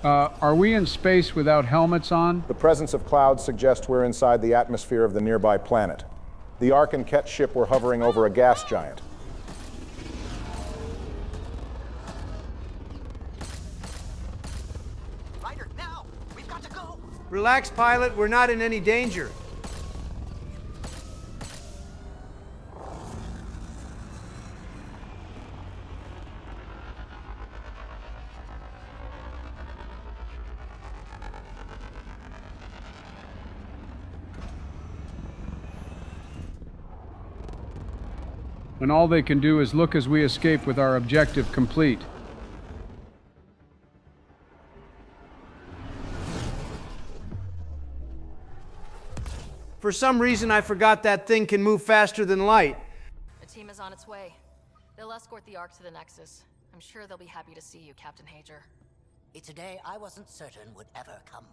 Are we in space without helmets on? The presence of clouds suggests we're inside the atmosphere of the nearby planet. The Ark and Ket ship were hovering over a gas giant. Relax, pilot. We're not in any danger. And all they can do is look as we escape with our objective complete. For some reason, I forgot that thing can move faster than light. The team is on its way. They'll escort the Ark to the Nexus. I'm sure they'll be happy to see you, Captain Hager. It's a day I wasn't certain would ever come.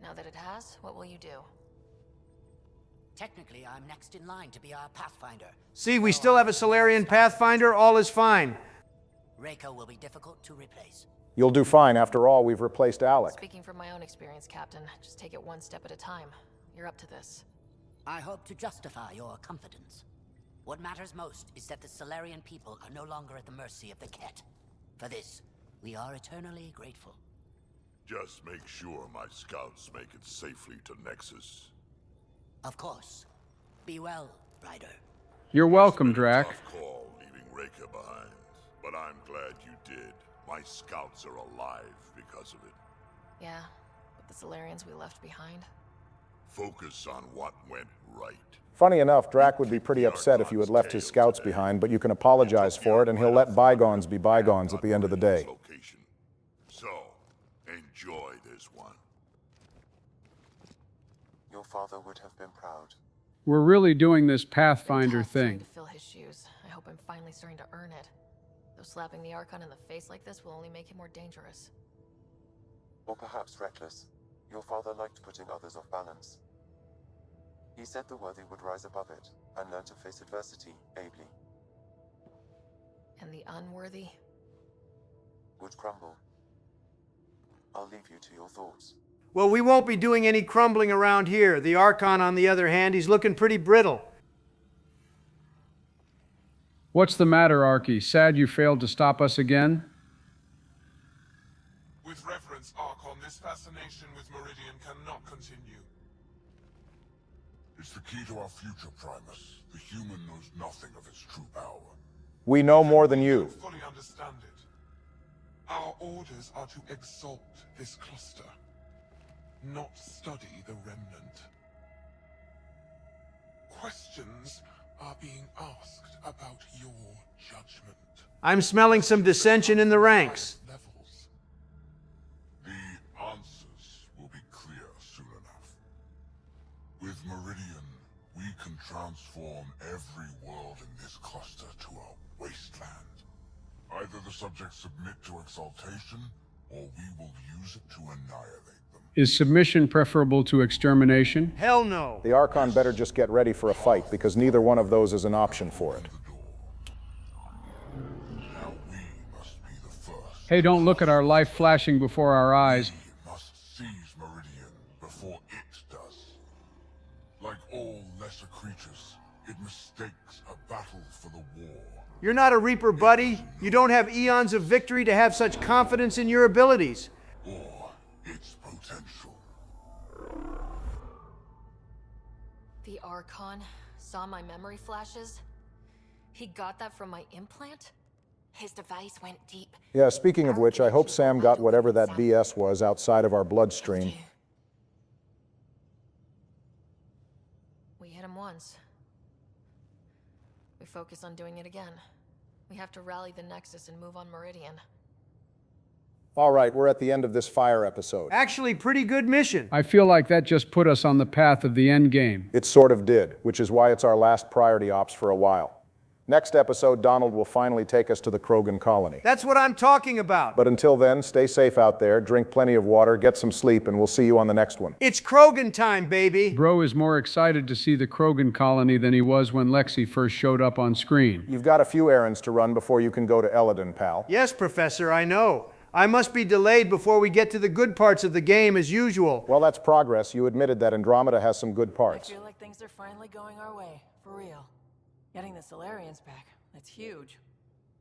Now that it has, what will you do? Technically, I'm next in line to be our Pathfinder. See, we still have a Solarian Pathfinder. All is fine. Reka will be difficult to replace. You'll do fine. After all, we've replaced Alec. Speaking from my own experience, Captain, just take it one step at a time. You're up to this. I hope to justify your confidence. What matters most is that the Solarian people are no longer at the mercy of the Ket. For this, we are eternally grateful. Just make sure my scouts make it safely to Nexus. Of course. Be well, Ryder. You're welcome, Drac. Tough call leaving Reka behind, but I'm glad you did. My scouts are alive because of it. Yeah, but the Solarians we left behind? Focus on what went right. Funny enough, Drac would be pretty upset if you had left his scouts behind, but you can apologize for it, and he'll let bygones be bygones at the end of the day. So, enjoy this one. Your father would have been proud. We're really doing this Pathfinder thing. To fill his shoes. I hope I'm finally starting to earn it. Though slapping the Archon in the face like this will only make him more dangerous. Or perhaps reckless. Your father liked putting others off balance. He said the worthy would rise above it and learn to face adversity ably. And the unworthy? Would crumble. I'll leave you to your thoughts. Well, we won't be doing any crumbling around here. The Archon, on the other hand, he's looking pretty brittle. What's the matter, Archie? Sad you failed to stop us again? With reverence, Archon, this fascination with Meridian cannot continue. It's the key to our future, Primus. The human knows nothing of its true power. We know more than you. Fully understand it. Our orders are to exalt this cluster, not study the remnant. Questions are being asked about your judgment. I'm smelling some dissension in the ranks. The answers will be clear soon enough. With Meridian, we can transform every world in this cluster to a wasteland. Either the subjects submit to exaltation, or we will use it to annihilate them. Is submission preferable to extermination? Hell no. The Archon better just get ready for a fight, because neither one of those is an option for it. Hey, don't look at our life flashing before our eyes. We must seize Meridian before it does. Like all lesser creatures, it mistakes a battle for the war. You're not a Reaper, buddy. You don't have eons of victory to have such confidence in your abilities. Or its potential. The Archon saw my memory flashes? He got that from my implant? His device went deep. Yeah, speaking of which, I hope Sam got whatever that BS was outside of our bloodstream. We hit him once. We focus on doing it again. We have to rally the Nexus and move on Meridian. All right, we're at the end of this fire episode. Actually, pretty good mission. I feel like that just put us on the path of the end game. It sort of did, which is why it's our last priority ops for a while. Next episode, Donald will finally take us to the Krogan colony. That's what I'm talking about. But until then, stay safe out there, drink plenty of water, get some sleep, and we'll see you on the next one. It's Krogan time, baby. Bro is more excited to see the Krogan colony than he was when Lexi first showed up on screen. You've got a few errands to run before you can go to Eladin, pal. Yes, Professor, I know. I must be delayed before we get to the good parts of the game as usual. Well, that's progress. You admitted that Andromeda has some good parts. I feel like things are finally going our way, for real. Getting the Solarians back, that's huge.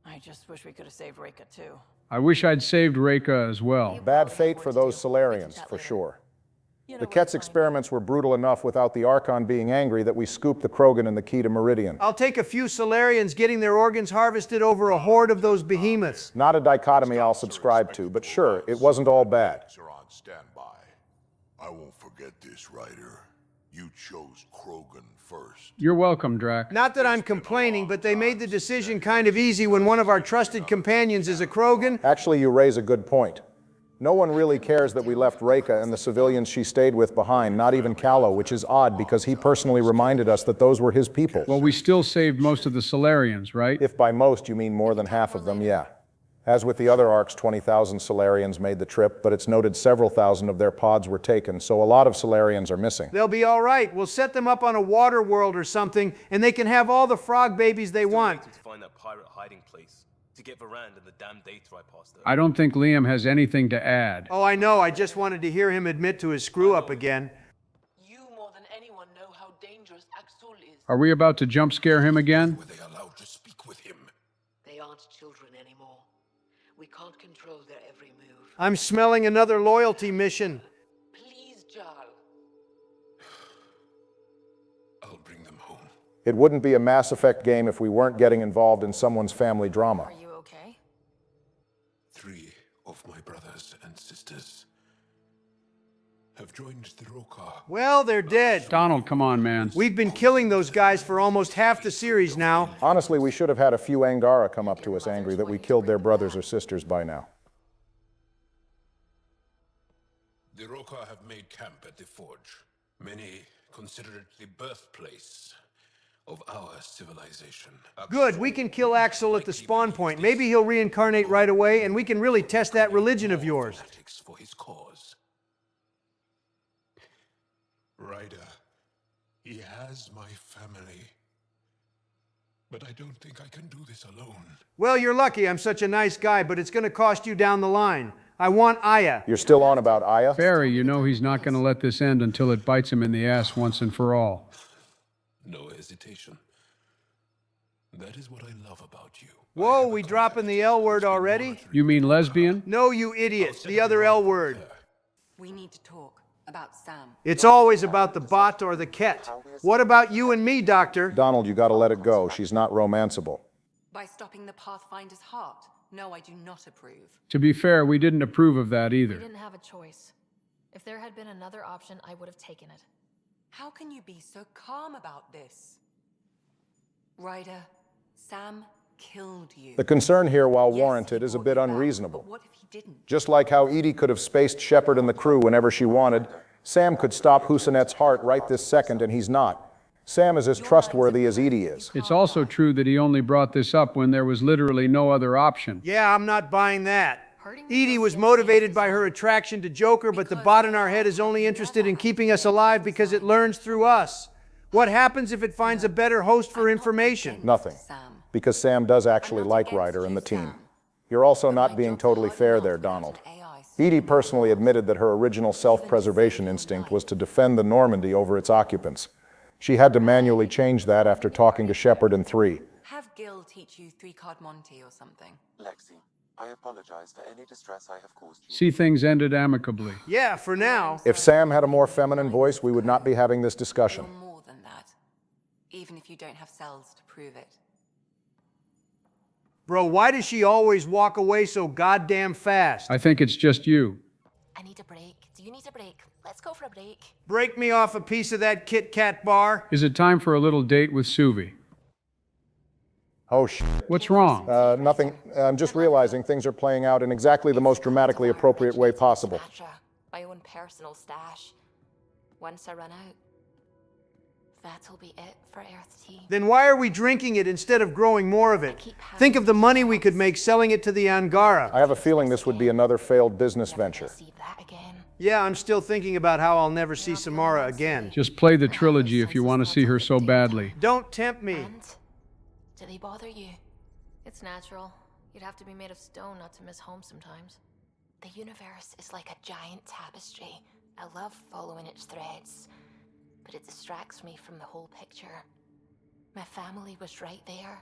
I just wish we could have saved Reka too. I wish I'd saved Reka as well. Bad fate for those Solarians, for sure. The Ket's experiments were brutal enough without the Archon being angry that we scooped the Krogan and the key to Meridian. I'll take a few Solarians getting their organs harvested over a horde of those behemoths. Not a dichotomy I'll subscribe to, but sure, it wasn't all bad. Are on standby. I won't forget this, Ryder. You chose Krogan first. You're welcome, Drac. Not that I'm complaining, but they made the decision kind of easy when one of our trusted companions is a Krogan. Actually, you raise a good point. No one really cares that we left Reka and the civilians she stayed with behind, not even Callow, which is odd because he personally reminded us that those were his people. Well, we still saved most of the Solarians, right? If by most you mean more than half of them, yeah. As with the other arcs, 20,000 Solarians made the trip, but it's noted several thousand of their pods were taken, so a lot of Solarians are missing. They'll be all right. We'll set them up on a water world or something, and they can have all the frog babies they want. To find that pirate hiding place. To get Varand and the damn data I passed over. I don't think Liam has anything to add. Oh, I know. I just wanted to hear him admit to his screw-up again. You more than anyone know how dangerous Axel is. Are we about to jump scare him again? Were they allowed to speak with him? They aren't children anymore. We can't control their every move. I'm smelling another loyalty mission. Please, Jarl. I'll bring them home. It wouldn't be a Mass Effect game if we weren't getting involved in someone's family drama. Are you okay? 3 of my brothers and sisters have joined the Roka. Well, they're dead. Donald, come on, man. We've been killing those guys for almost half the series now. Honestly, we should have had a few Angara come up to us angry that we killed their brothers or sisters by now. The Roka have made camp at the Forge. Many consider it the birthplace of our civilization. Good, we can kill Axel at the spawn point. Maybe he'll reincarnate right away, and we can really test that religion of yours. For his cause. Ryder, He has my family. But I don't think I can do this alone. Well, you're lucky I'm such a nice guy, but it's going to cost you down the line. I want Aya. You're still on about Aya? Barry, you know he's not going to let this end until it bites him in the ass once and for all. No hesitation. That is what I love about you. Whoa, we dropping the L word already? You mean lesbian? No, you idiot. The other L word. We need to talk about Sam. It's always about the bot or the ket. What about you and me, Doctor? Donald, you gotta let it go. She's not romanceable. By stopping the Pathfinder's heart. No, I do not approve. To be fair, we didn't approve of that either. We didn't have a choice. If there had been another option, I would have taken it. How can you be so calm about this? Ryder, Sam killed you. The concern here, while warranted, is a bit unreasonable. What if he didn't? Just like how Edie could have spaced Shepard and the crew whenever she wanted, Sam could stop Husanet's heart right this second, and he's not. Sam is as trustworthy as Edie is. It's also true that he only brought this up when there was literally no other option. Yeah, I'm not buying that. Edie was motivated by her attraction to Joker, but the bot in our head is only interested in keeping us alive because it learns through us. What happens if it finds a better host for information? Nothing. Because Sam does actually like Ryder and the team. You're also not being totally fair there, Donald. Edie personally admitted that her original self-preservation instinct was to defend the Normandy over its occupants. She had to manually change that after talking to Shepard and 3. Have Gil teach you 3-card Monty or something. Lexi, I apologize for any distress I have caused you. See, things ended amicably. Yeah, for now. If Sam had a more feminine voice, we would not be having this discussion. You're more than that. Even if you don't have cells to prove it. Bro, why does she always walk away so goddamn fast? I think it's just you. I need a break. Do you need a break? Let's go for a break. Break me off a piece of that Kit Kat bar. Is it time for a little date with Suvi? Oh, shit. What's wrong? Nothing. I'm just realizing things are playing out in exactly the most dramatically appropriate way possible. My own personal stash. Once I run out, that'll be it for Earth tea. Then why are we drinking it instead of growing more of it? Think of the money we could make selling it to the Angara. I have a feeling this would be another failed business venture. Yeah, I'm still thinking about how I'll never see Samara again. Just play the trilogy if you want to see her so badly. Don't tempt me. Do they bother you? It's natural. You'd have to be made of stone not to miss home sometimes. The universe is like a giant tapestry. I love following its threads, but it distracts me from the whole picture. My family was right there,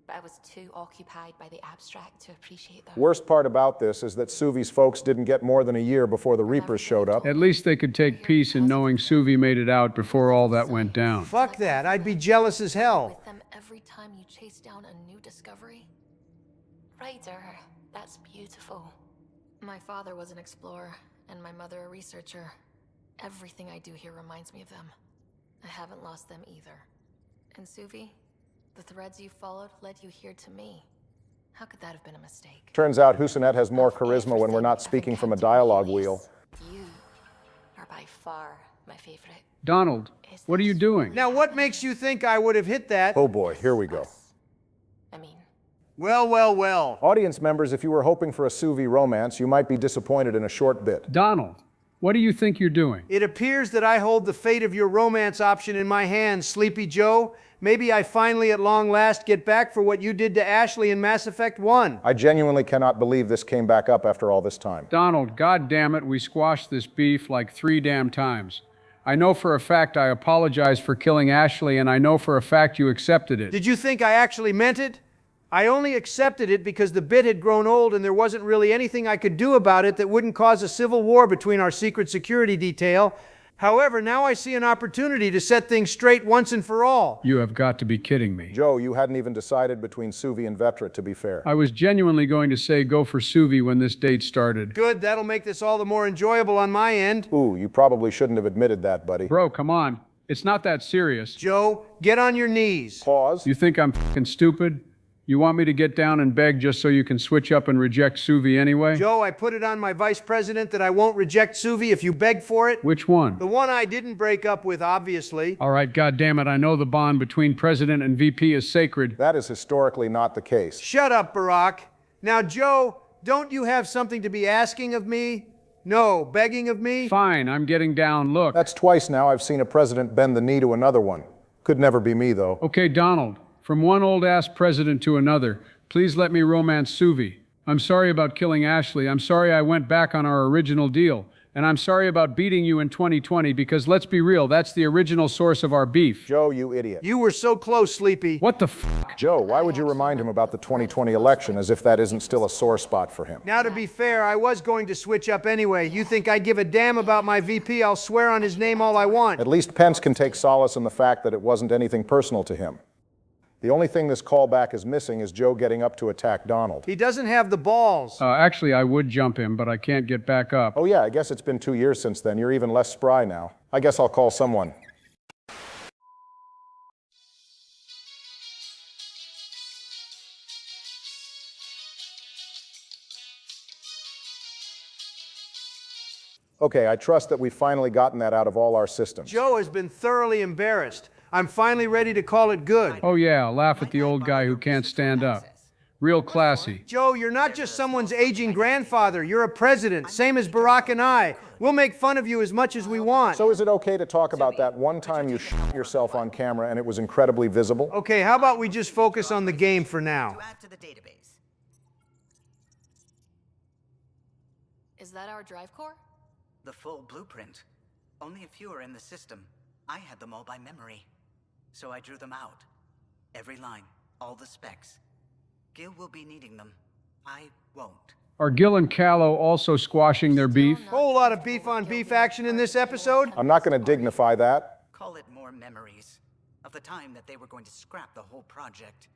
but I was too occupied by the abstract to appreciate them. Worst part about this is that Suvi's folks didn't get more than a year before the Reapers showed up. At least they could take peace in knowing Suvi made it out before all that went down. Fuck that. I'd be jealous as hell. With them every time you chase down a new discovery? Ryder, that's beautiful. My father was an explorer, and my mother a researcher. Everything I do here reminds me of them. I haven't lost them either. And Suvi, the threads you followed led you here to me. How could that have been a mistake? Turns out Husanet has more charisma when we're not speaking from a dialogue wheel. You are by far my favorite. Donald, what are you doing? Now, what makes you think I would have hit that? Oh boy, here we go. Well, well, well. Audience members, if you were hoping for a Suvi romance, you might be disappointed in a short bit. Donald, what do you think you're doing? It appears that I hold the fate of your romance option in my hands, Sleepy Joe. Maybe I finally at long last get back for what you did to Ashley in Mass Effect 1. I genuinely cannot believe this came back up after all this time. Donald, goddammit, we squashed this beef like 3 damn times. I know for a fact I apologized for killing Ashley, and I know for a fact you accepted it. Did you think I actually meant it? I only accepted it because the bit had grown old and there wasn't really anything I could do about it that wouldn't cause a civil war between our secret security detail. However, now I see an opportunity to set things straight once and for all. You have got to be kidding me. Joe, you hadn't even decided between Suvi and Vetra, to be fair. I was genuinely going to say go for Suvi when this date started. Good, that'll make this all the more enjoyable on my end. Ooh, you probably shouldn't have admitted that, buddy. Bro, come on. It's not that serious. Joe, get on your knees. Pause. You think I'm f***ing stupid? You want me to get down and beg just so you can switch up and reject Suvi anyway? Joe, I put it on my vice president that I won't reject Suvi if you beg for it. Which one? The one I didn't break up with, obviously. All right, goddammit, I know the bond between president and VP is sacred. That is historically not the case. Shut up, Barack. Now, Joe, don't you have something to be asking of me? No, begging of me? Fine, I'm getting down, look. That's twice now I've seen a president bend the knee to another one. Could never be me, though. Okay, Donald, from one old-ass president to another, please let me romance Suvi. I'm sorry about killing Ashley. I'm sorry I went back on our original deal. And I'm sorry about beating you in 2020 because let's be real, that's the original source of our beef. Joe, you idiot. You were so close, Sleepy. What the fuck? Joe, why would you remind him about the 2020 election as if that isn't still a sore spot for him? Now, to be fair, I was going to switch up anyway. You think I'd give a damn about my VP? I'll swear on his name all I want. At least Pence can take solace in the fact that it wasn't anything personal to him. The only thing this callback is missing is Joe getting up to attack Donald. He doesn't have the balls. Actually, I would jump him, but I can't get back up. Oh yeah, I guess it's been 2 years since then. You're even less spry now. I guess I'll call someone. Okay, I trust that we've finally gotten that out of all our systems. Joe has been thoroughly embarrassed. I'm finally ready to call it good. Oh yeah, laugh at the old guy who can't stand up. Real classy. Joe, you're not just someone's aging grandfather. You're a president, same as Barack and I. We'll make fun of you as much as we want. So is it okay to talk about that one time you shit yourself on camera and it was incredibly visible? Okay, how about we just focus on the game for now? To add to the database. Is that our drive core? The full blueprint. Only a few are in the system. I had them all by memory. So I drew them out. Every line, all the specs. Gil will be needing them. I won't. Are Gil and Callow also squashing their beef? Whole lot of beef on beef action in this episode. I'm not going to dignify that. Call it more memories of the time that they were going to scrap the whole project.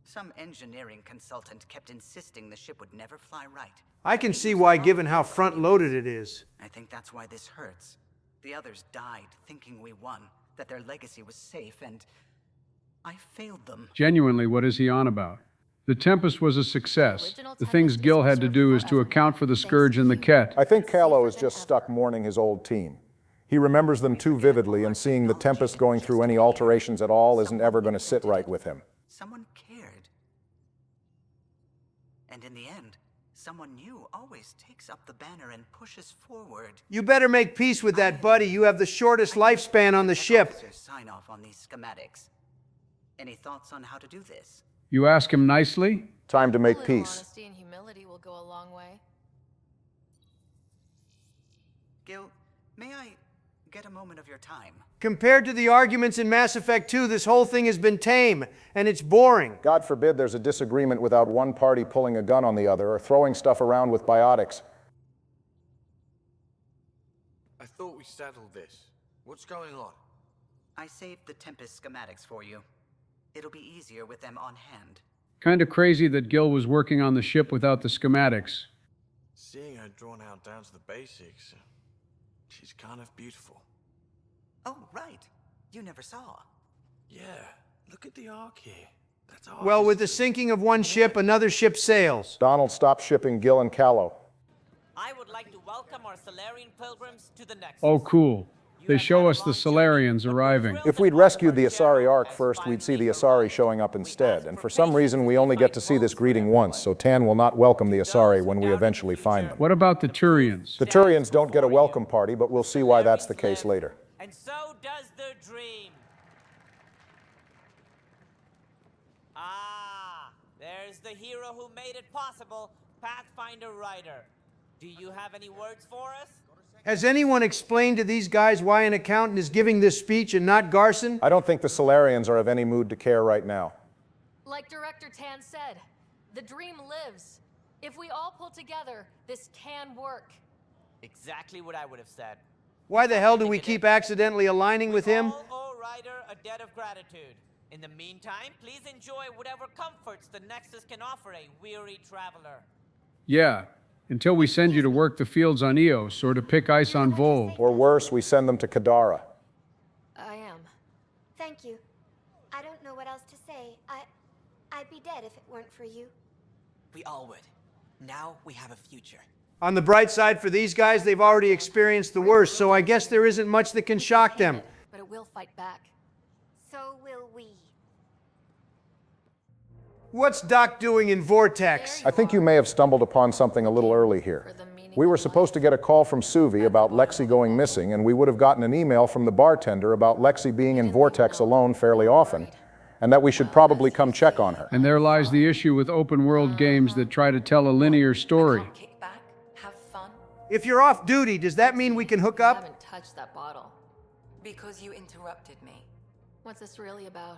Some engineering consultant kept insisting the ship would never fly right. I can see why, given how front-loaded it is. I think that's why this hurts. The others died thinking we won, that their legacy was safe, and I failed them. Genuinely, what is he on about? The Tempest was a success. The things Gil had to do is to account for the Scourge and the Ket. I think Callow is just stuck mourning his old team. He remembers them too vividly, and seeing the Tempest going through any alterations at all isn't ever going to sit right with him. Someone cared. And in the end, someone new always takes up the banner and pushes forward. You better make peace with that, buddy. You have the shortest lifespan on the ship. Sign off on these schematics. Any thoughts on how to do this? You ask him nicely? Time to make peace. Honesty and humility will go a long way. Gil, may I get a moment of your time? Compared to the arguments in Mass Effect 2, this whole thing has been tame, and it's boring. God forbid there's a disagreement without one party pulling a gun on the other or throwing stuff around with biotics. I thought we settled this. What's going on? I saved the Tempest schematics for you. It'll be easier with them on hand. Kinda crazy that Gil was working on the ship without the schematics. Seeing her drawn out down to the basics, she's kind of beautiful. Oh, right. You never saw. Yeah, look at the arc here. That's all. Well, with the sinking of one ship, another ship sails. Donald, stop shipping Gil and Callow. I would like to welcome our Solarian pilgrims to the next. Oh, cool. They show us the Solarians arriving. If we'd rescued the Asari Ark first, we'd see the Asari showing up instead. And for some reason, we only get to see this greeting once, so Tan will not welcome the Asari when we eventually find them. What about the Turians? The Turians don't get a welcome party, but we'll see why that's the case later. And so does the dream. Ah, there's the hero who made it possible, Pathfinder Ryder. Do you have any words for us? Has anyone explained to these guys why an accountant is giving this speech and not Garson? I don't think the Solarians are of any mood to care right now. Like Director Tan said, the dream lives. If we all pull together, this can work. Exactly what I would have said. Why the hell do we keep accidentally aligning with him? Owe Ryder a debt of gratitude. In the meantime, please enjoy whatever comforts the Nexus can offer a weary traveler. Yeah, until we send you to work the fields on Eos or to pick ice on Vol. Or worse, we send them to Kadara. I am. Thank you. I don't know what else to say. I'd be dead if it weren't for you. We all would. Now we have a future. On the bright side for these guys, they've already experienced the worst, so I guess there isn't much that can shock them. But it will fight back. So will we. What's Doc doing in Vortex? I think you may have stumbled upon something a little early here. We were supposed to get a call from Suvi about Lexi going missing, and we would have gotten an email from the bartender about Lexi being in Vortex alone fairly often, and that we should probably come check on her. And there lies the issue with open-world games that try to tell a linear story. Kick back, have fun. If you're off duty, does that mean we can hook up? I haven't touched that bottle. Because you interrupted me. What's this really about?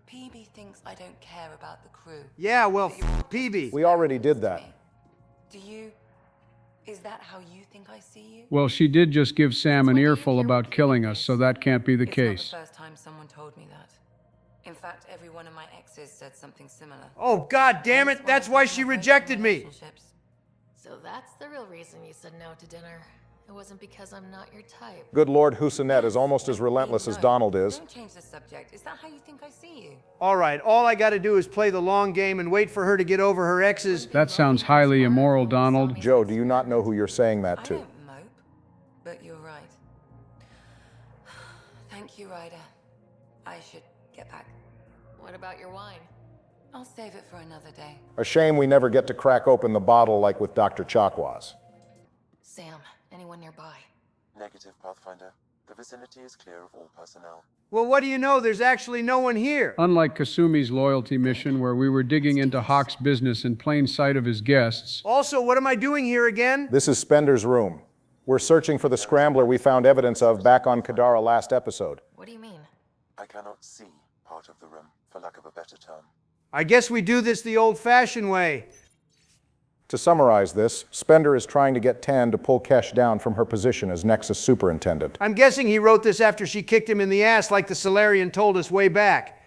PB thinks I don't care about the crew. Yeah, well, PB. We already did that. Do you... Is that how you think I see you? Well, she did just give Sam an earful about killing us, so that can't be the case. It's not the first time someone told me that. In fact, every one of my exes said something similar. Oh, God damn it! That's why she rejected me! So that's the real reason you said no to dinner. It wasn't because I'm not your type. Good Lord Husanet is almost as relentless as Donald is. Don't change the subject. Is that how you think I see you? All right, all I gotta do is play the long game and wait for her to get over her exes. That sounds highly immoral, Donald. Joe, do you not know who you're saying that to? I don't mope, but you're right. Thank you, Ryder. I should get back. What about your wine? I'll save it for another day. A shame we never get to crack open the bottle like with Dr. Chakwas. Sam, anyone nearby? Negative, Pathfinder. The vicinity is clear of all personnel. Well, what do you know? There's actually no one here. Unlike Kasumi's loyalty mission, where we were digging into Hawk's business in plain sight of his guests. Also, what am I doing here again? This is Spender's room. We're searching for the scrambler we found evidence of back on Kadara last episode. What do you mean? I cannot see part of the room, for lack of a better term. I guess we do this the old-fashioned way. To summarize this, Spender is trying to get Tan to pull Kesh down from her position as Nexus Superintendent. I'm guessing he wrote this after she kicked him in the ass like the Solarian told us way back.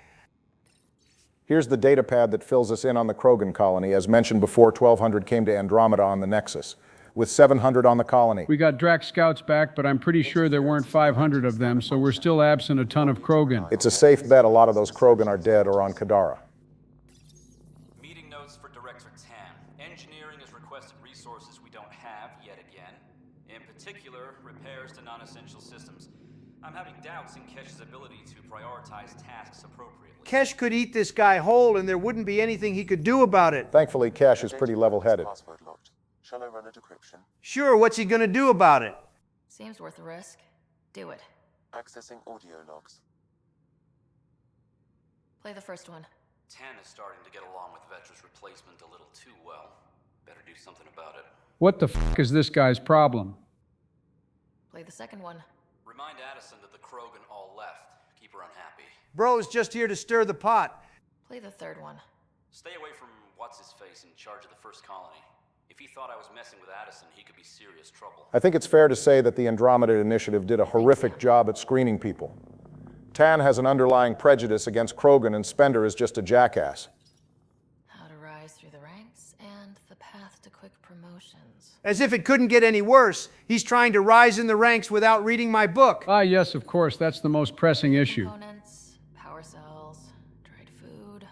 Here's the datapad that fills us in on the Krogan colony. As mentioned before, 1,200 came to Andromeda on the Nexus, with 700 on the colony. We got Drax scouts back, but I'm pretty sure there weren't 500 of them, so we're still absent a ton of Krogan. It's a safe bet a lot of those Krogan are dead or on Kadara. Meeting notes for Director Tan. Engineering has requested resources we don't have yet again. In particular, repairs to non-essential systems. I'm having doubts in Kesh's ability to prioritize tasks appropriately. Kesh could eat this guy whole and there wouldn't be anything he could do about it. Thankfully, Kesh is pretty level-headed. Password locked. Shall I run a decryption? Sure, what's he gonna do about it? Seems worth a risk. Do it. Accessing audio logs. Play the first one. Tan is starting to get along with Vetra's replacement a little too well. Better do something about it. What the f*** is this guy's problem? Play the second one. Remind Addison that the Krogan all left. Keep her unhappy. Bro's just here to stir the pot. Play the third one. Stay away from what's-his-face in charge of the first colony. If he thought I was messing with Addison, he could be serious trouble. I think it's fair to say that the Andromeda Initiative did a horrific job at screening people. Tan has an underlying prejudice against Krogan, and Spender is just a jackass. How to rise through the ranks and the path to quick promotions. As if it couldn't get any worse. He's trying to rise in the ranks without reading my book. Ah, yes, of course, that's the most pressing issue. Components, power cells, dried food.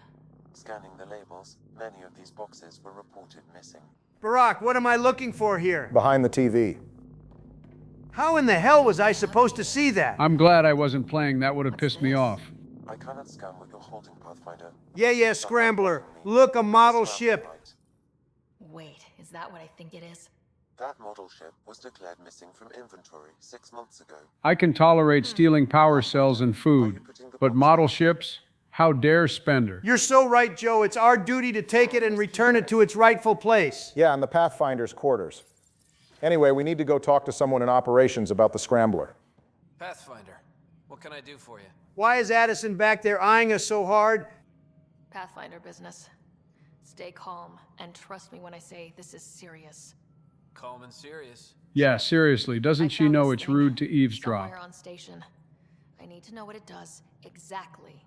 Scanning the labels, many of these boxes were reported missing. Barack, what am I looking for here? Behind the TV. How in the hell was I supposed to see that? I'm glad I wasn't playing. That would have pissed me off. I cannot scan what you're holding, Pathfinder. Yeah, Scrambler. Look, a model ship. Wait, is that what I think it is? That model ship was declared missing from inventory 6 months ago. I can tolerate stealing power cells and food, but model ships? How dare Spender? You're so right, Joe. It's our duty to take it and return it to its rightful place. Yeah, in the Pathfinder's quarters. Anyway, we need to go talk to someone in operations about the Scrambler. Pathfinder, what can I do for you? Why is Addison back there eyeing us so hard? Pathfinder business. Stay calm and trust me when I say this is serious. Calm and serious. Yeah, seriously, doesn't she know it's rude to eavesdrop? Somewhere on station. I need to know what it does exactly.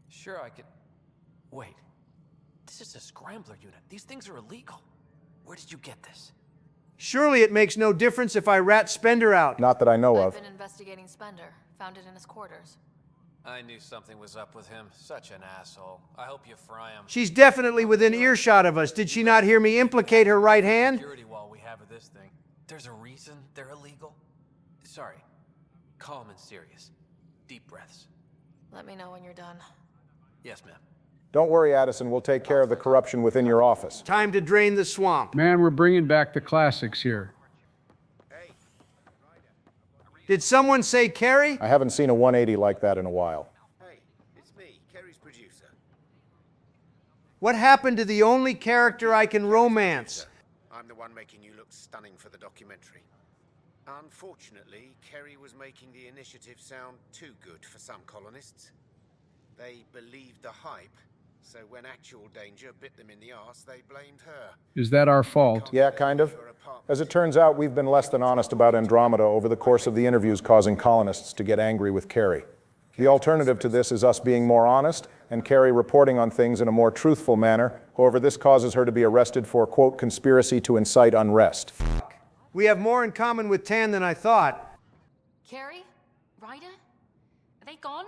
Sure, I could... Wait. This is a Scrambler unit. These things are illegal. Where did you get this? Surely it makes no difference if I rat Spender out. Not that I know of. I've been investigating Spender. Found it in his quarters. I knew something was up with him. Such an asshole. I hope you fry him. She's definitely within earshot of us. Did she not hear me implicate her right hand? Security wall we have of this thing. There's a reason they're illegal. Sorry. Calm and serious. Deep breaths. Let me know when you're done. Yes, ma'am. Don't worry, Addison, we'll take care of the corruption within your office. Time to drain the swamp. Man, we're bringing back the classics here. Did someone say Carrie? I haven't seen a 180 like that in a while. Hey, it's me, Kerry's producer. What happened to the only character I can romance? I'm the one making you look stunning for the documentary. Unfortunately, Kerry was making the initiative sound too good for some colonists. They believed the hype, so when actual danger bit them in the arse, they blamed her. Is that our fault? Yeah, kind of. As it turns out, we've been less than honest about Andromeda over the course of the interviews, causing colonists to get angry with Carrie. The alternative to this is us being more honest and Carrie reporting on things in a more truthful manner. However, this causes her to be arrested for, quote, conspiracy to incite unrest. We have more in common with Tan than I thought. Carrie? Ryder? Are they gone?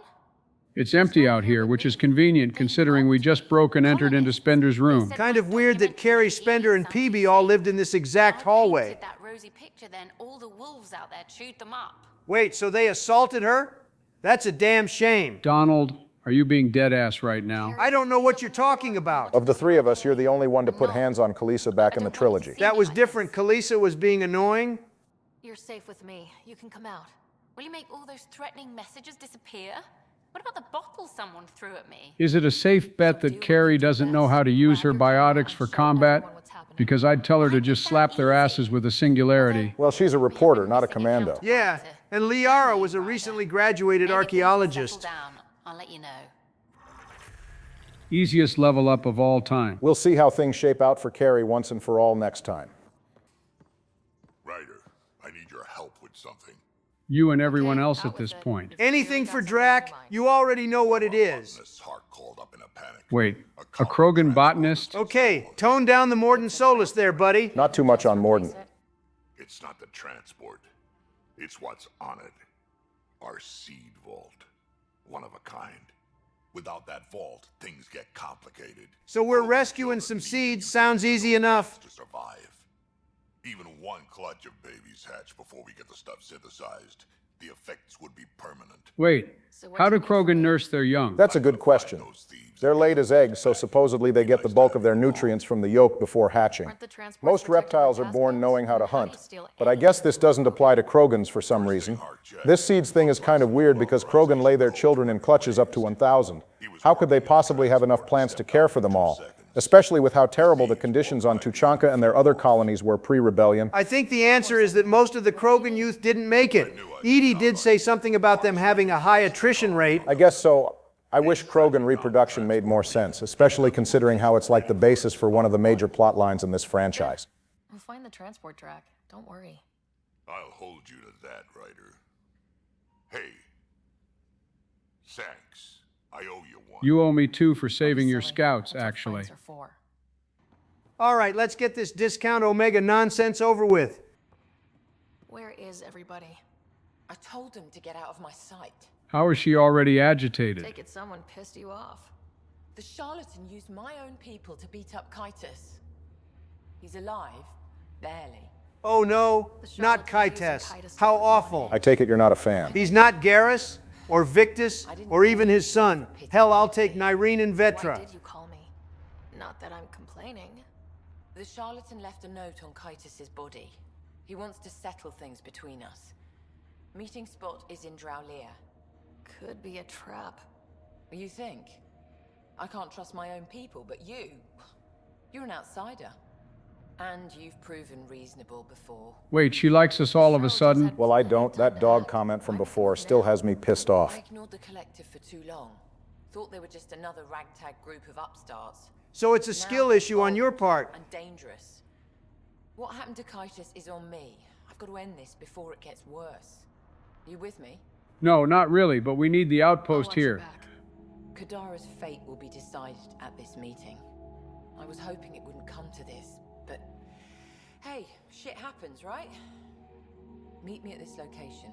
It's empty out here, which is convenient considering we just broke and entered into Spender's room. Kind of weird that Carrie, Spender, and PB all lived in this exact hallway. That rosy picture, then all the wolves out there chewed them up. Wait, so they assaulted her? That's a damn shame. Donald, are you being dead-ass right now? I don't know what you're talking about. Of the three of us, you're the only one to put hands on Kalisa back in the trilogy. That was different. Kalisa was being annoying. You're safe with me. You can come out. Will you make all those threatening messages disappear? What about the bottle someone threw at me? Is it a safe bet that Carrie doesn't know how to use her biotics for combat? Because I'd tell her to just slap their asses with a singularity. Well, she's a reporter, not a commando. Yeah, and Liara was a recently graduated archaeologist. I'll let you know. Easiest level up of all time. We'll see how things shape out for Carrie once and for all next time. Ryder, I need your help with something. You and everyone else at this point. Anything for Drac? You already know what it is. Wait, a Krogan botanist? Okay, tone down the Morden Solus there, buddy. Not too much on Morden. It's not the transport. It's what's on it. Our seed vault. One of a kind. Without that vault, things get complicated. So we're rescuing some seeds. Sounds easy enough. To survive. Even one clutch of babies hatch before we get the stuff synthesized. The effects would be permanent. Wait, how do Krogan nurse their young? That's a good question. They're laid as eggs, so supposedly they get the bulk of their nutrients from the yolk before hatching. Most reptiles are born knowing how to hunt, but I guess this doesn't apply to Krogans for some reason. This seeds thing is kind of weird because Krogan lay their children in clutches up to 1,000. How could they possibly have enough plants to care for them all? Especially with how terrible the conditions on Tuchanka and their other colonies were pre-rebellion. I think the answer is that most of the Krogan youth didn't make it. Edie did say something about them having a high attrition rate. I guess so. I wish Krogan reproduction made more sense, especially considering how it's like the basis for one of the major plot lines in this franchise. We'll find the transport track. Don't worry. I'll hold you to that, Ryder. Hey. Thanks. I owe you one. You owe me 2 for saving your scouts, actually. All right, let's get this discount Omega nonsense over with. Where is everybody? I told them to get out of my sight. How is she already agitated? Take it someone pissed you off. The charlatan used my own people to beat up Kaitis. He's alive, barely. Oh no, not Kaites. How awful. I take it you're not a fan. He's not Garrus, or Victus, or even his son. Hell, I'll take Nyreen and Vetra. Why did you call me? Not that I'm complaining. The charlatan left a note on Kaitis' body. He wants to settle things between us. Meeting spot is in Drowlear. Could be a trap. You think? I can't trust my own people, but you're an outsider. And you've proven reasonable before. Wait, she likes us all of a sudden? Well, I don't. That dog comment from before still has me pissed off. I ignored the collective for too long. Thought they were just another ragtag group of upstarts. So it's a skill issue on your part. And dangerous. What happened to Kaitis is on me. I've got to end this before it gets worse. Are you with me? No, not really, but we need the outpost here. Kadara's fate will be decided at this meeting. I was hoping it wouldn't come to this, but hey, shit happens, right? Meet me at this location.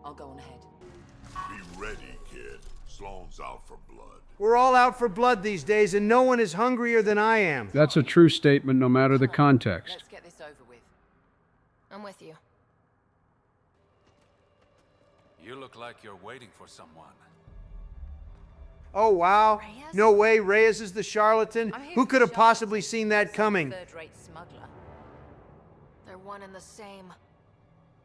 I'll go on ahead. Be ready, kid. Sloane's out for blood. We're all out for blood these days, and no one is hungrier than I am. That's a true statement, no matter the context. Let's get this over with. I'm with you. You look like you're waiting for someone. Oh, wow. No way, Reyes is the charlatan? Who could have possibly seen that coming? Third-rate smuggler. They're one and the same.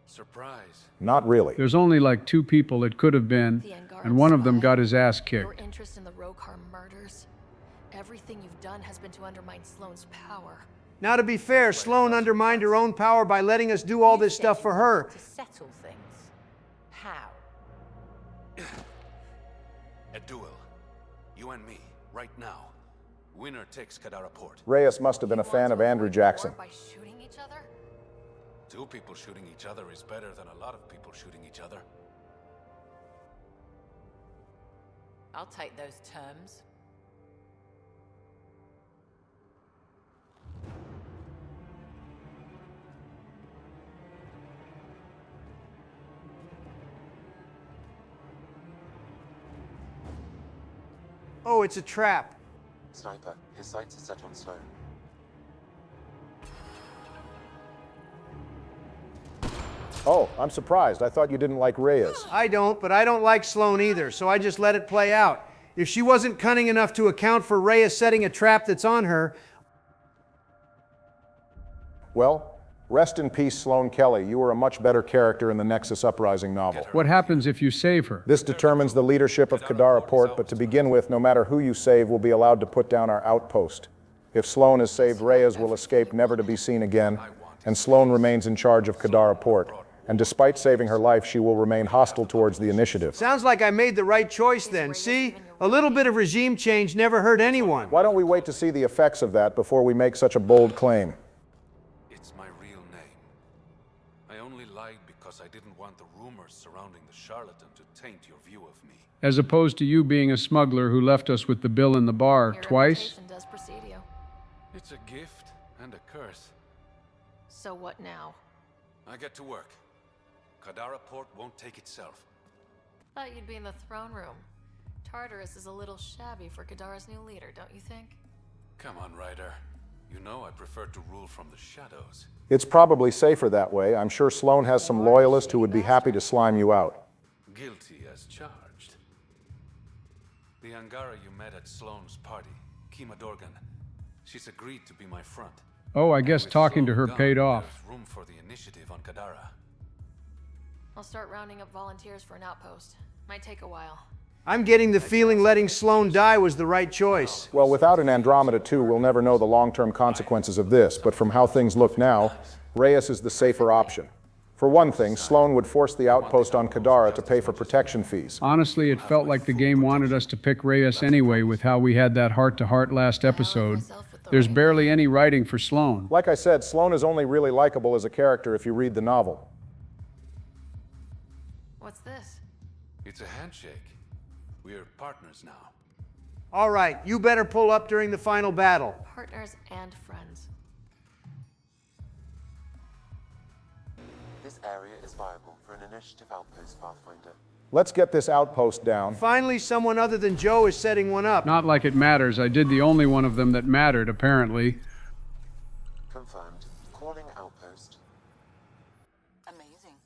Surprise. Not really. There's only like 2 people it could have been, and one of them got his ass Your kicked. interest in the Rokar murders. Everything you've done has been to undermine Sloane's power. Now, to be fair, Sloane undermined her own power by letting us do all this stuff for her. To settle things. How? A duel. You and me, right now. Winner takes Kadara Port. Reyes must have been a fan of Andrew Jackson. By shooting each other? 2 people shooting each other is better than a lot of people shooting each other. I'll take those terms. Oh, it's a trap. Sniper, his sights are set on Sloane. Oh, I'm surprised. I thought you didn't like Reyes. I don't, but I don't like Sloane either, so I just let it play out. If she wasn't cunning enough to account for Reyes setting a trap that's on her... Well, rest in peace, Sloane Kelly. You were a much better character in the Nexus Uprising novel. What happens if you save her? This determines the leadership of Kadara Port, but to begin with, no matter who you save will be allowed to put down our outpost. If Sloane is saved, Reyes will escape never to be seen again, and Sloane remains in charge of Kadara Port. And despite saving her life, she will remain hostile towards the initiative. Sounds like I made the right choice then. See? A little bit of regime change never hurt anyone. Why don't we wait to see the effects of that before we make such a bold claim? It's my real name. I only lied because I didn't want the rumors surrounding the charlatan to taint your view of me. As opposed to you being a smuggler who left us with the bill in the bar twice? Does precede you. It's a gift and a curse. So what now? I get to work. Kadara Port won't take itself. Thought you'd be in the throne room. Tartarus is a little shabby for Kadara's new leader, don't you think? Come on, Ryder. You know I prefer to rule from the shadows. It's probably safer that way. I'm sure Sloane has some loyalists who would be happy to slime you out. Guilty as charged. The Angara you met at Sloane's party, Kima Dorgan, she's agreed to be my front. Oh, I guess talking to her paid off. There's room for the initiative on Kadara. I'll start rounding up volunteers for an outpost. Might take a while. I'm getting the feeling letting Sloane die was the right choice. Well, without an Andromeda 2, we'll never know the long-term consequences of this, but from how things look now, Reyes is the safer option. For one thing, Sloane would force the outpost on Kadara to pay for protection fees. Honestly, it felt like the game wanted us to pick Reyes anyway with how we had that heart-to-heart last episode. There's barely any writing for Sloane. Like I said, Sloane is only really likable as a character if you read the novel. What's this? It's a handshake. We're partners now. All right, you better pull up during the final battle. Partners and friends. This area is viable for an initiative outpost, Pathfinder. Let's get this outpost down. Finally, someone other than Joe is setting one up. Not like it matters. I did the only one of them that mattered, apparently. Confirmed. Calling outpost. Amazing.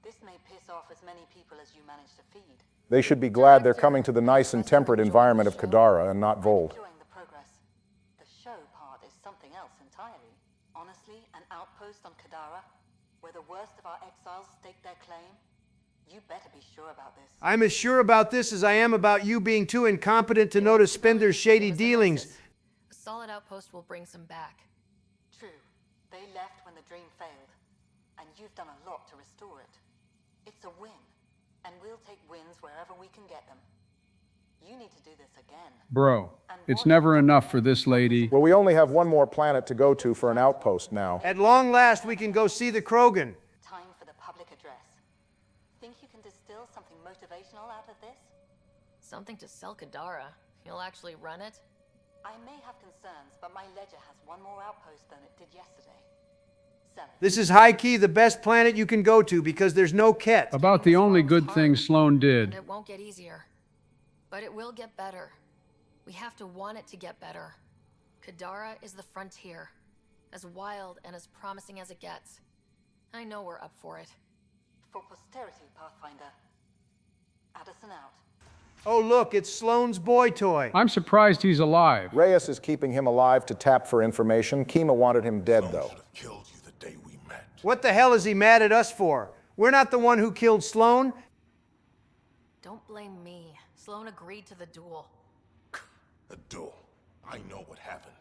This may piss off as many people as you manage to feed. They should be glad they're coming to the nice and temperate environment of Kadara and not Vold. Enjoying the progress. The show part is something else entirely. Honestly, an outpost on Kadara, where the worst of our exiles stake their claim, you better be sure about this. I'm as sure about this as I am about you being too incompetent to notice Spender's shady dealings. A solid outpost will bring some back. True. They left when the dream failed, and you've done a lot to restore it. It's a win, and we'll take wins wherever we can get them. You need to do this again. Bro, it's never enough for this lady. Well, we only have one more planet to go to for an outpost now. At long last, we can go see the Krogan. Time for the public address. Think you can distill something motivational out of this? Something to sell Kadara. You'll actually run it? I may have concerns, but my ledger has one more outpost than it did yesterday. This is high-key the best planet you can go to because there's no Ket. About the only good thing Sloane did. And it won't get easier. But it will get better. We have to want it to get better. Kadara is the frontier. As wild and as promising as it gets. I know we're up for it. For posterity, Pathfinder. Addison out. Oh, look, it's Sloane's boy toy. I'm surprised he's alive. Reyes is keeping him alive to tap for information. Kima wanted him dead, though. What the hell is he mad at us for? We're not the one who killed Sloane. Don't blame me. Sloane agreed to the duel. A duel? I know what happened.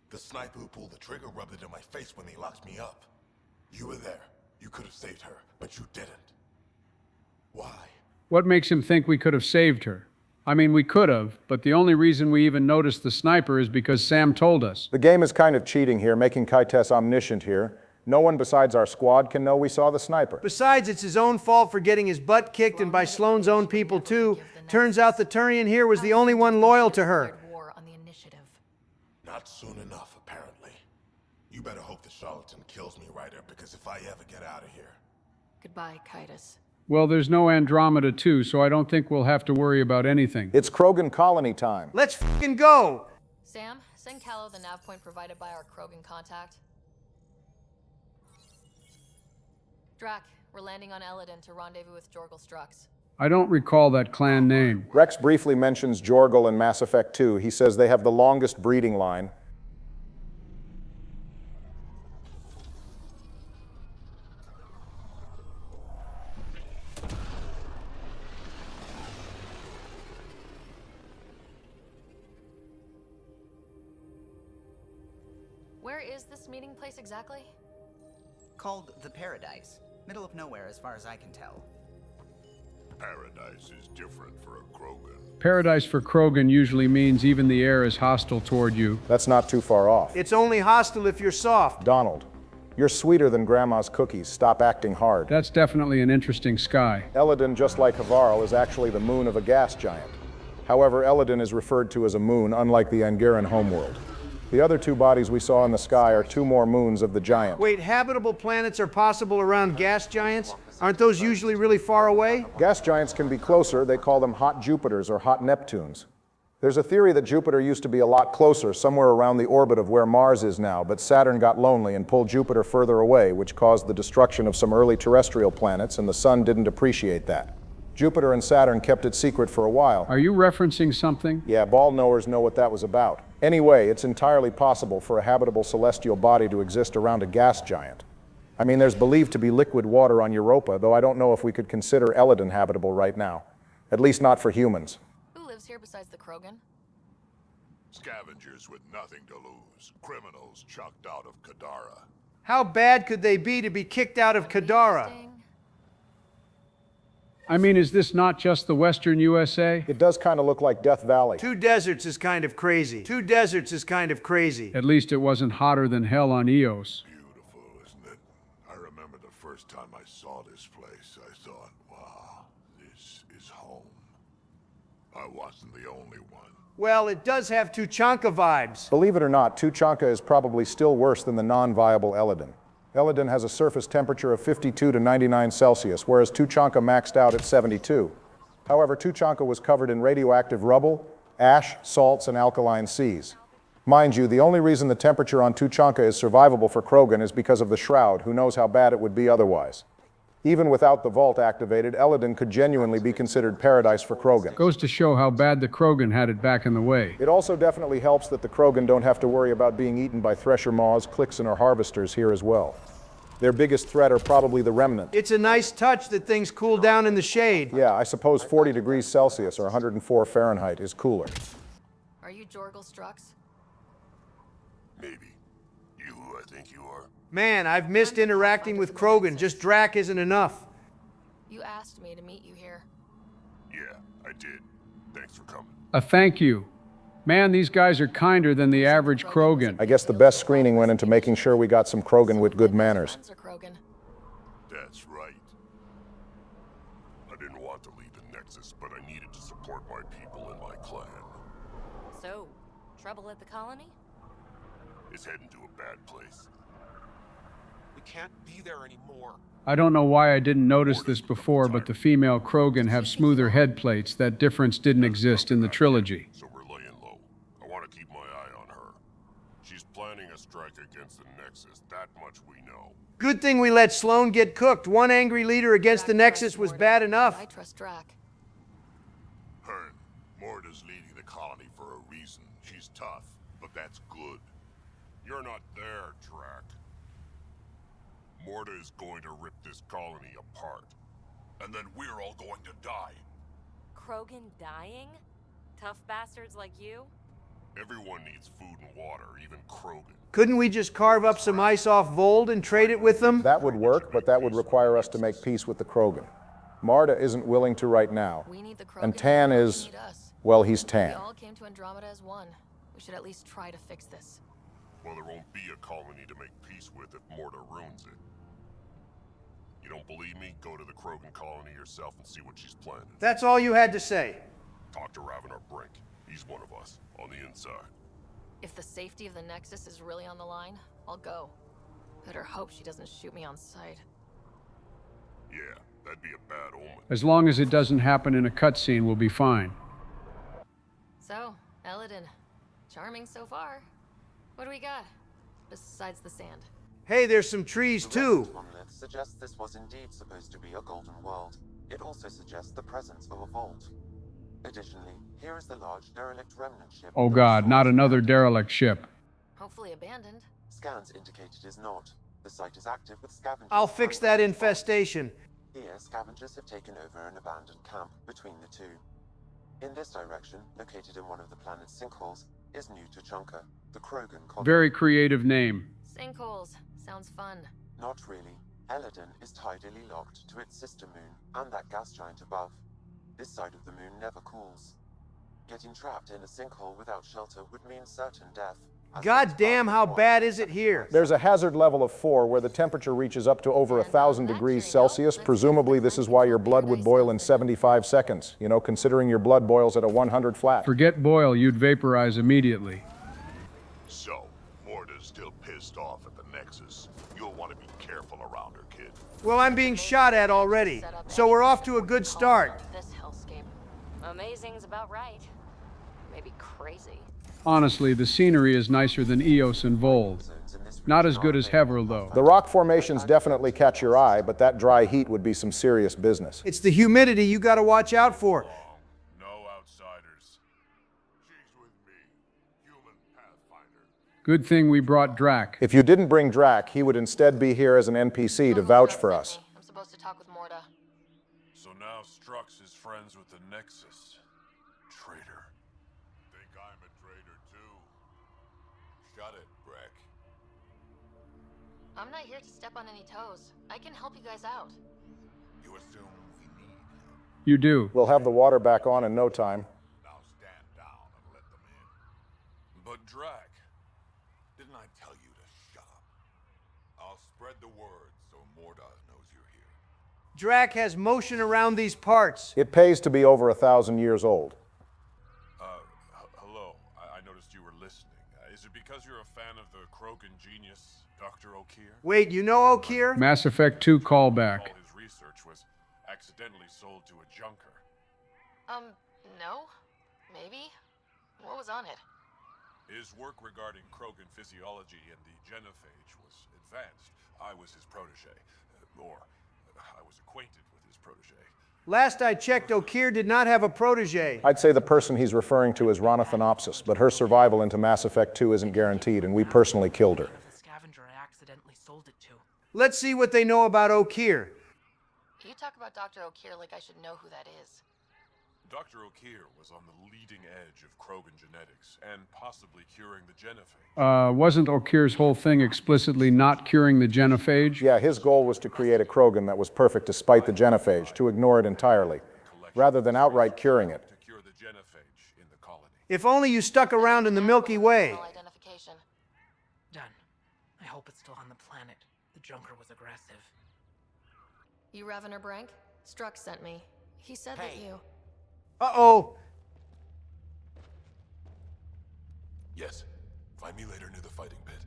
The sniper who pulled the trigger rubbed it in my face when they locked me up. You were there. You could have saved her, but you didn't. Why? What makes him think we could have saved her? I mean, we could have, but the only reason we even noticed the sniper is because Sam told us. The game is kind of cheating here, making Kaites omniscient here. No one besides our squad can know we saw the sniper. Besides, it's his own fault for getting his butt kicked and by Sloane's own people, too. Turns out the Turian here was the only one loyal to her. Not soon enough, apparently. You better hope the charlatan kills me, Ryder, because if I ever get out of here... Goodbye, Kaites. Well, there's no Andromeda too, so I don't think we'll have to worry about anything. It's Krogan colony time. Let's f***ing go! Sam, send Callow the nav point provided by our Krogan contact. Drac, we're landing on Eladin to rendezvous with Jorgal Strux. I don't recall that clan name. Rex briefly mentions Jorgal in Mass Effect 2. He says they have the longest breeding line. Where is this meeting place exactly? Called the Paradise. Middle of nowhere as far as I can tell. Paradise is different for a Krogan. Paradise for Krogan usually means even the air is hostile toward you. That's not too far off. It's only hostile if you're soft. Donald, you're sweeter than Grandma's cookies. Stop acting hard. That's definitely an interesting sky. Eladin, just like Havarl, is actually the moon of a gas giant. However, Eladin is referred to as a moon, unlike the Angaran homeworld. The other two bodies we saw in the sky are two more moons of the giant. Wait, habitable planets are possible around gas giants? Aren't those usually really far away? Gas giants can be closer. They call them hot Jupiters or hot Neptunes. There's a theory that Jupiter used to be a lot closer, somewhere around the orbit of where Mars is now, but Saturn got lonely and pulled Jupiter further away, which caused the destruction of some early terrestrial planets, and the Sun didn't appreciate that. Jupiter and Saturn kept it secret for a while. Are you referencing something? Yeah, ball knowers know what that was about. Anyway, it's entirely possible for a habitable celestial body to exist around a gas giant. I mean, there's believed to be liquid water on Europa, though I don't know if we could consider Eladin habitable right now. At least not for humans. Who lives here besides the Krogan? Scavengers with nothing to lose. Criminals chucked out of Kadara. How bad could they be to be kicked out of Kadara? I mean, is this not just the Western USA? It does kind of look like Death Valley. Two deserts is kind of crazy. Two deserts is kind of crazy. At least it wasn't hotter than hell on Eos. Beautiful, isn't it? I remember the first time I saw this place, I thought, wow, this is home. I wasn't the only one. Well, it does have Tuchanka vibes. Believe it or not, Tuchanka is probably still worse than the non-viable Eladin. Eladin has a surface temperature of 52 to 99 Celsius, whereas Tuchanka maxed out at 72. However, Tuchanka was covered in radioactive rubble, ash, salts, and alkaline seas. Mind you, the only reason the temperature on Tuchanka is survivable for Krogan is because of the Shroud. Who knows how bad it would be otherwise. Even without the vault activated, Eladin could genuinely be considered paradise for Krogan. Goes to show how bad the Krogan had it back in the way. It also definitely helps that the Krogan don't have to worry about being eaten by thresher maws, Clixen, or harvesters here as well. Their biggest threat are probably the Remnant. It's a nice touch that things cool down in the shade. Yeah, I suppose 40 degrees Celsius or 104 Fahrenheit is cooler. Are you Jorgal Strux? Maybe. You who I think you are? Man, I've missed interacting with Krogan. Just Drac isn't enough. You asked me to meet you here. Yeah, I did. Thanks for coming. A thank you. Man, these guys are kinder than the average Krogan. I guess the best screening went into making sure we got some Krogan with good manners. That's right. I didn't want to leave the Nexus, but I needed to support my people and my clan. So, trouble at the colony? It's heading to a bad place. We can't be there anymore. I don't know why I didn't notice this before, but the female Krogan have smoother head plates. That difference didn't exist in the trilogy. So we're laying low. I want to keep my eye on her. She's planning a strike against the Nexus, that much we know. Good thing we let Sloane get cooked. One angry leader against the Nexus was bad enough. I trust Drac. Hearn, Morda's leading the colony for a reason. She's tough, but that's good. You're not there, Drac. Morda is going to rip this colony apart. And then we're all going to die. Krogan dying? Tough bastards like you? Everyone needs food and water, even Krogan. Couldn't we just carve up some ice off Vold and trade it with them? That would work, but that would require us to make peace with the Krogan. Marta isn't willing to right now. We need the Krogan. And Tan is, well, he's We Tan. all came to Andromeda as one. We should at least try to fix this. Well, there won't be a colony to make peace with if Morda ruins it. You don't believe me? Go to the Krogan colony yourself and see what she's planning. That's all you had to say. Talk to Ravenar Brink. He's one of us, on the inside. If the safety of the Nexus is really on the line, I'll go. Better hope she doesn't shoot me on sight. Yeah, that'd be a bad omen. As long as it doesn't happen in a cutscene, we'll be fine. So, Eladin. Charming so far. What do we got? Besides the sand. Hey, there's some trees too. The monolith suggests this was indeed supposed to be a golden world. It also suggests the presence of a vault. Additionally, here is the large derelict remnant ship. Oh god, not another derelict ship. Hopefully abandoned. Scans indicate it is not. The site is active with scavengers. I'll fix that infestation. Here, scavengers have taken over an abandoned camp between the two. In this direction, located in one of the planet's sinkholes, is New Tuchanka, the Krogan colony. Very creative name. Sinkholes. Sounds fun. Not really. Eladin is tidally locked to its sister moon and that gas giant above. This side of the moon never cools. Getting trapped in a sinkhole without shelter would mean certain death. God damn, how bad is it here? There's a hazard level of 4 where the temperature reaches up to over 1,000 degrees Celsius. Presumably this is why your blood would boil in 75 seconds. You know, considering your blood boils at a 100 flat. Forget boil, you'd vaporize immediately. So, Morda's still pissed off at the Nexus. You'll want to be careful around her, kid. Well, I'm being shot at already, so we're off to a good start. This hellscape. Amazing's about right. Maybe crazy. Honestly, the scenery is nicer than Eos and Vold. Not as good as Heverl, though. The rock formations definitely catch your eye, but that dry heat would be some serious business. It's the humidity you gotta watch out for. No outsiders. She's with me, human pathfinder. Good thing we brought Drac. If you didn't bring Drac, he would instead be here as an NPC to vouch for us. I'm supposed to talk with Morda. So now Strux is friends with the Nexus. Traitor. Think I'm a traitor too. Shut it, Breck. I'm not here to step on any toes. I can help you guys out. You assume we need him. You do. We'll have the water back on in no time. Now stand down and let them in. But Drac, didn't I tell you to shut up? I'll spread the word so Morda knows you're here. Drac has motion around these parts. It pays to be over 1,000 years old. Hello. I noticed you were listening. Is it because you're a fan of the Krogan genius, Dr. O'Keer? Wait, you know O'Keer? Mass Effect 2 callback. All his research was accidentally sold to a junker. No? Maybe? What was on it? His work regarding Krogan physiology and the genophage was advanced. I was his protege. I was acquainted with his protege. Last I checked, O'Keer did not have a protege. I'd say the person he's referring to is Ronathanopsis, but her survival into Mass Effect 2 isn't guaranteed, and we personally killed her. The scavenger I accidentally sold it to. Let's see what they know about O'Keer. You talk about Dr. O'Keer like I should know who that is. Dr. O'Keer was on the leading edge of Krogan genetics and possibly curing the genophage. Wasn't O'Keer's whole thing explicitly not curing the genophage? Yeah, his goal was to create a Krogan that was perfect despite the genophage, to ignore it entirely, rather than outright curing it. To cure the genophage in the colony. If only you stuck around in the Milky Way. Identification. Done. I hope it's still on the planet. The junker was aggressive. You Ravenar Brank? Strux sent me. He said that you... Uh-oh. Yes. Find me later near the fighting pit.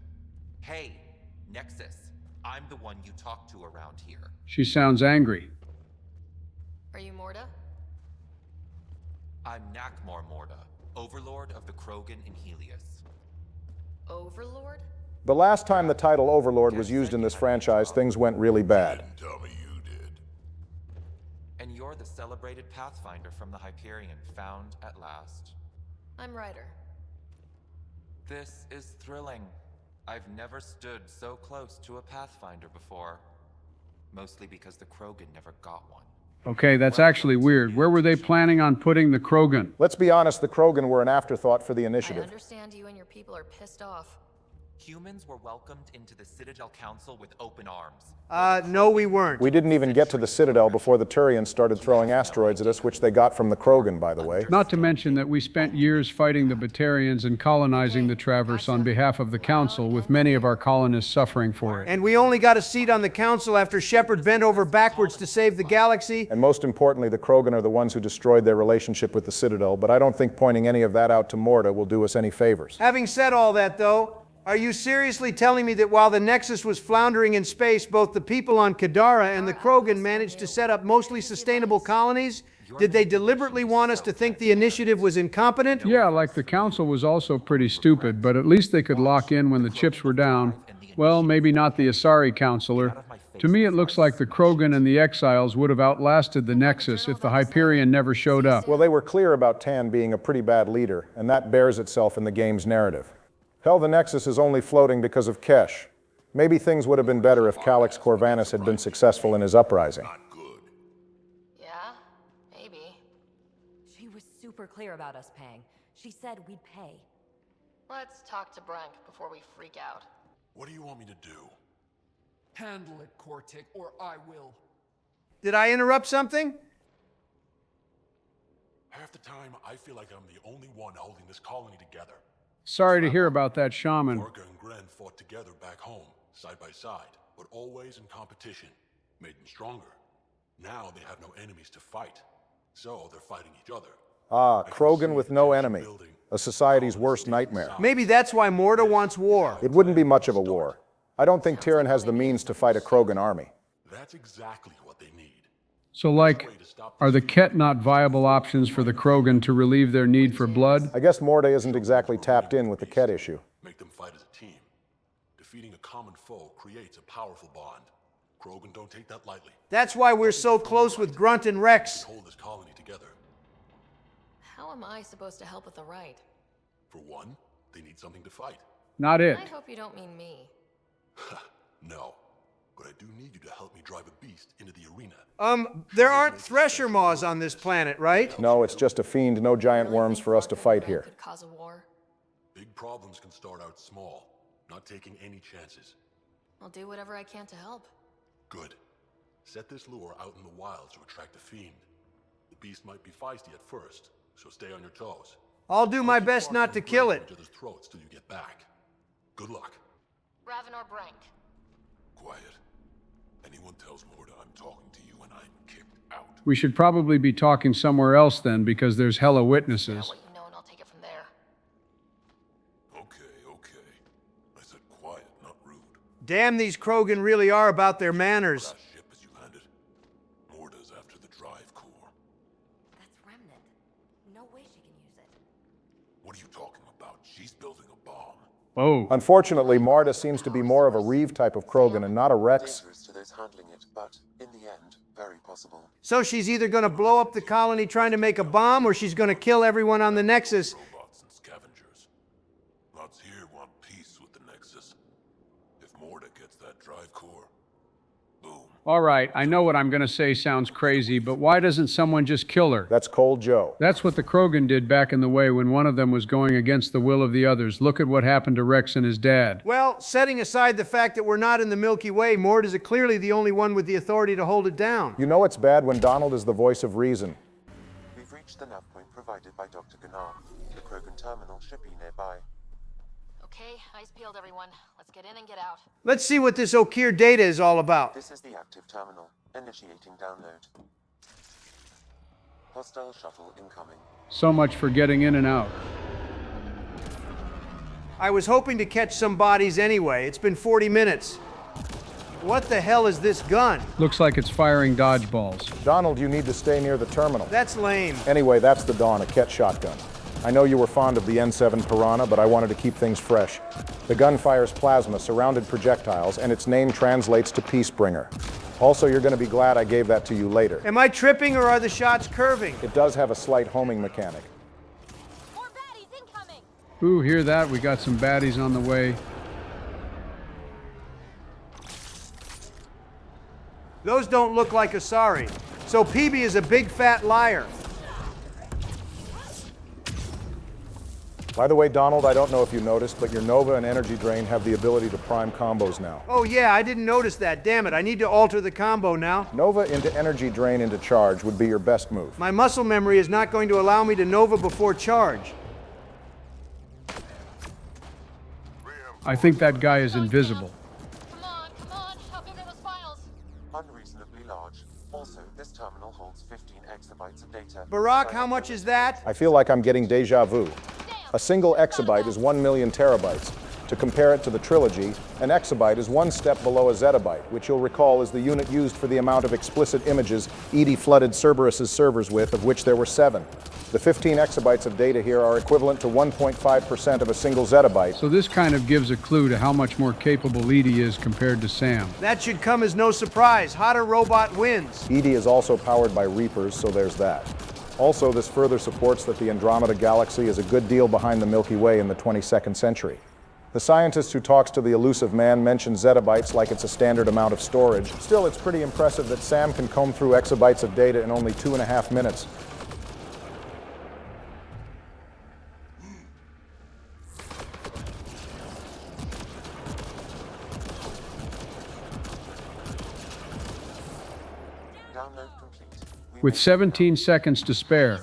Hey, Nexus. I'm the one you talk to around here. She sounds angry. Are you Morda? I'm Nakmor Morda, Overlord of the Krogan in Helios. Overlord? The last time the title Overlord was used in this franchise, things went really bad. Tell me you did. And you're You're the celebrated Pathfinder from the Hyperion, found at last. I'm Ryder. This is thrilling. I've never stood so close to a Pathfinder before. Mostly because the Krogan never got one. Okay, that's actually weird. Where were they planning on putting the Krogan? Let's be honest, the Krogan were an afterthought for the I initiative. understand you and your people are pissed off. Humans were welcomed into the Citadel Council with open arms. No, we weren't. We didn't even get to the Citadel before the Turians started throwing asteroids at us, which they got from the Krogan, by the way. Not to mention that we spent years fighting the Batarians and colonizing the Traverse on behalf of the Council, with many of our colonists suffering for it. And we only got a seat on the council after Shepard bent over backwards to save the galaxy. And most importantly, the Krogan are the ones who destroyed their relationship with the Citadel, but I don't think pointing any of that out to Morta will do us any favors. Having said all that, though, are you seriously telling me that while the Nexus was floundering in space, both the people on Kadara and the Krogan managed to set up mostly sustainable colonies? Did they deliberately want us to think the initiative was incompetent? Yeah, like the Council was also pretty stupid, but at least they could lock in when the chips were down. Well, maybe not the Asari Counselor. To me, it looks like the Krogan and the Exiles would have outlasted the Nexus if the Hyperion never showed up. Well, they were clear about Tan being a pretty bad leader, and that bears itself in the game's narrative. Hell, the Nexus is only floating because of Kesh. Maybe things would have been better if Calix Corvanus had been successful in his uprising. Yeah, maybe. She was super clear about us paying. She said we'd pay. Let's talk to Brank before we freak out. What do you want me to do? Handle it, Cortic, or I will. Did I interrupt something? Half the time, I feel like I'm the only one holding this colony together. Sorry to hear about that shaman. Orca and Gren fought together back home, side by side, but always in competition. Made them stronger. Now they have no enemies to fight, so they're fighting each other. Ah, Krogan with no enemy. A society's worst nightmare. Maybe that's why Morta wants war. It wouldn't be much of a war. I don't think Tyrion has the means to fight a Krogan army. That's exactly what they need. So, like, are the Ket not viable options for the Krogan to relieve their need for blood? I guess Morta isn't exactly tapped in with the Ket issue. Make them fight as a team. Defeating a common foe creates a powerful bond. Krogan don't take that lightly. That's why we're so close with Grunt and Rex. Hold this colony together. How am I supposed to help with the right? For one, they need something to fight. Not it. I hope you don't mean me. No. But I do need you to help me drive a beast into the arena. There aren't Thresher Maws on this planet, right? No, it's just a fiend, no giant worms for us to fight here. Could cause a war. Big problems can start out small, not taking any chances. I'll do whatever I can to help. Good. Set this lure out in the wilds to attract the fiend. The beast might be feisty at first, so stay on your toes. I'll do my best not to kill it. Into their throats till you get back. Good luck. Raven or Brank? Quiet. Anyone tells Morta I'm talking to you and I'm kicked out. We should probably be talking somewhere else then, because there's hella witnesses. I'll let you know and I'll take it from there. Okay. I said quiet, not rude. Damn, these Krogan really are about their manners. Ship as you landed. Morta's after the drive core. That's Remnant. No way she can use it. What are you talking about? She's building a bomb. Oh. Unfortunately, Marta seems to be more of a Reeve type of Krogan and not a Rex. Dangerous to those handling it, but in the end, very possible. So she's either going to blow up the colony trying to make a bomb, or she's going to kill everyone on the Nexus. Robots and scavengers. Lots here want peace with the Nexus. If Morta gets that drive core, boom. All right, I know what I'm going to say sounds crazy, but why doesn't someone just kill her? That's Cold Joe. That's what the Krogan did back in the way when one of them was going against the will of the others. Look at what happened to Rex and his dad. Well, setting aside the fact that we're not in the Milky Way, Mort is clearly the only one with the authority to hold it down. You know it's bad when Donald is the voice of reason. We've reached the nav point provided by Dr. Gunnar. The Krogan terminal should be nearby. Okay, eyes peeled, everyone. Let's get in and get out. Let's see what this Okeer data is all about. This is the active terminal. Initiating download. Hostile shuttle incoming. So much for getting in and out. I was hoping to catch some bodies anyway. It's been 40 minutes. What the hell is this gun? Looks like it's firing dodgeballs. Donald, you need to stay near the terminal. That's lame. Anyway, that's the Dawn, a Ket shotgun. I know you were fond of the N7 Piranha, but I wanted to keep things fresh. The gun fires plasma, surrounded projectiles, and its name translates to Peacebringer. Also, you're going to be glad I gave that to you later. Am I tripping or are the shots curving? It does have a slight homing mechanic. Ooh, hear that? We got some baddies on the way. Those don't look like Asari. So PB is a big fat liar. By the way, Donald, I don't know if you noticed, but your Nova and Energy Drain have the ability to prime combos now. Oh yeah, I didn't notice that. Damn it, I need to alter the combo now. Nova into Energy Drain into charge would be your best move. My muscle memory is not going to allow me to Nova before charge. I think that guy is invisible. Unreasonably large. Also, this terminal holds 15 exabytes of data. Barack, how much is that? I feel like I'm getting deja vu. A single exabyte is 1 million terabytes. To compare it to the trilogy, an exabyte is one step below a zettabyte, which you'll recall is the unit used for the amount of explicit images EDI flooded Cerberus's servers with, of which there were 7. The 15 exabytes of data here are equivalent to 1.5% of a single zettabyte. So this kind of gives a clue to how much more capable Edie is compared to Sam. That should come as no surprise. Hotter robot wins. EDI is also powered by Reapers, so there's that. Also, this further supports that the Andromeda galaxy is a good deal behind the Milky Way in the 22nd century. The scientist who talks to the elusive man mentions zettabytes like it's a standard amount of storage. Still, it's pretty impressive that Sam can comb through exabytes of data in only 2.5 minutes. With 17 seconds to spare.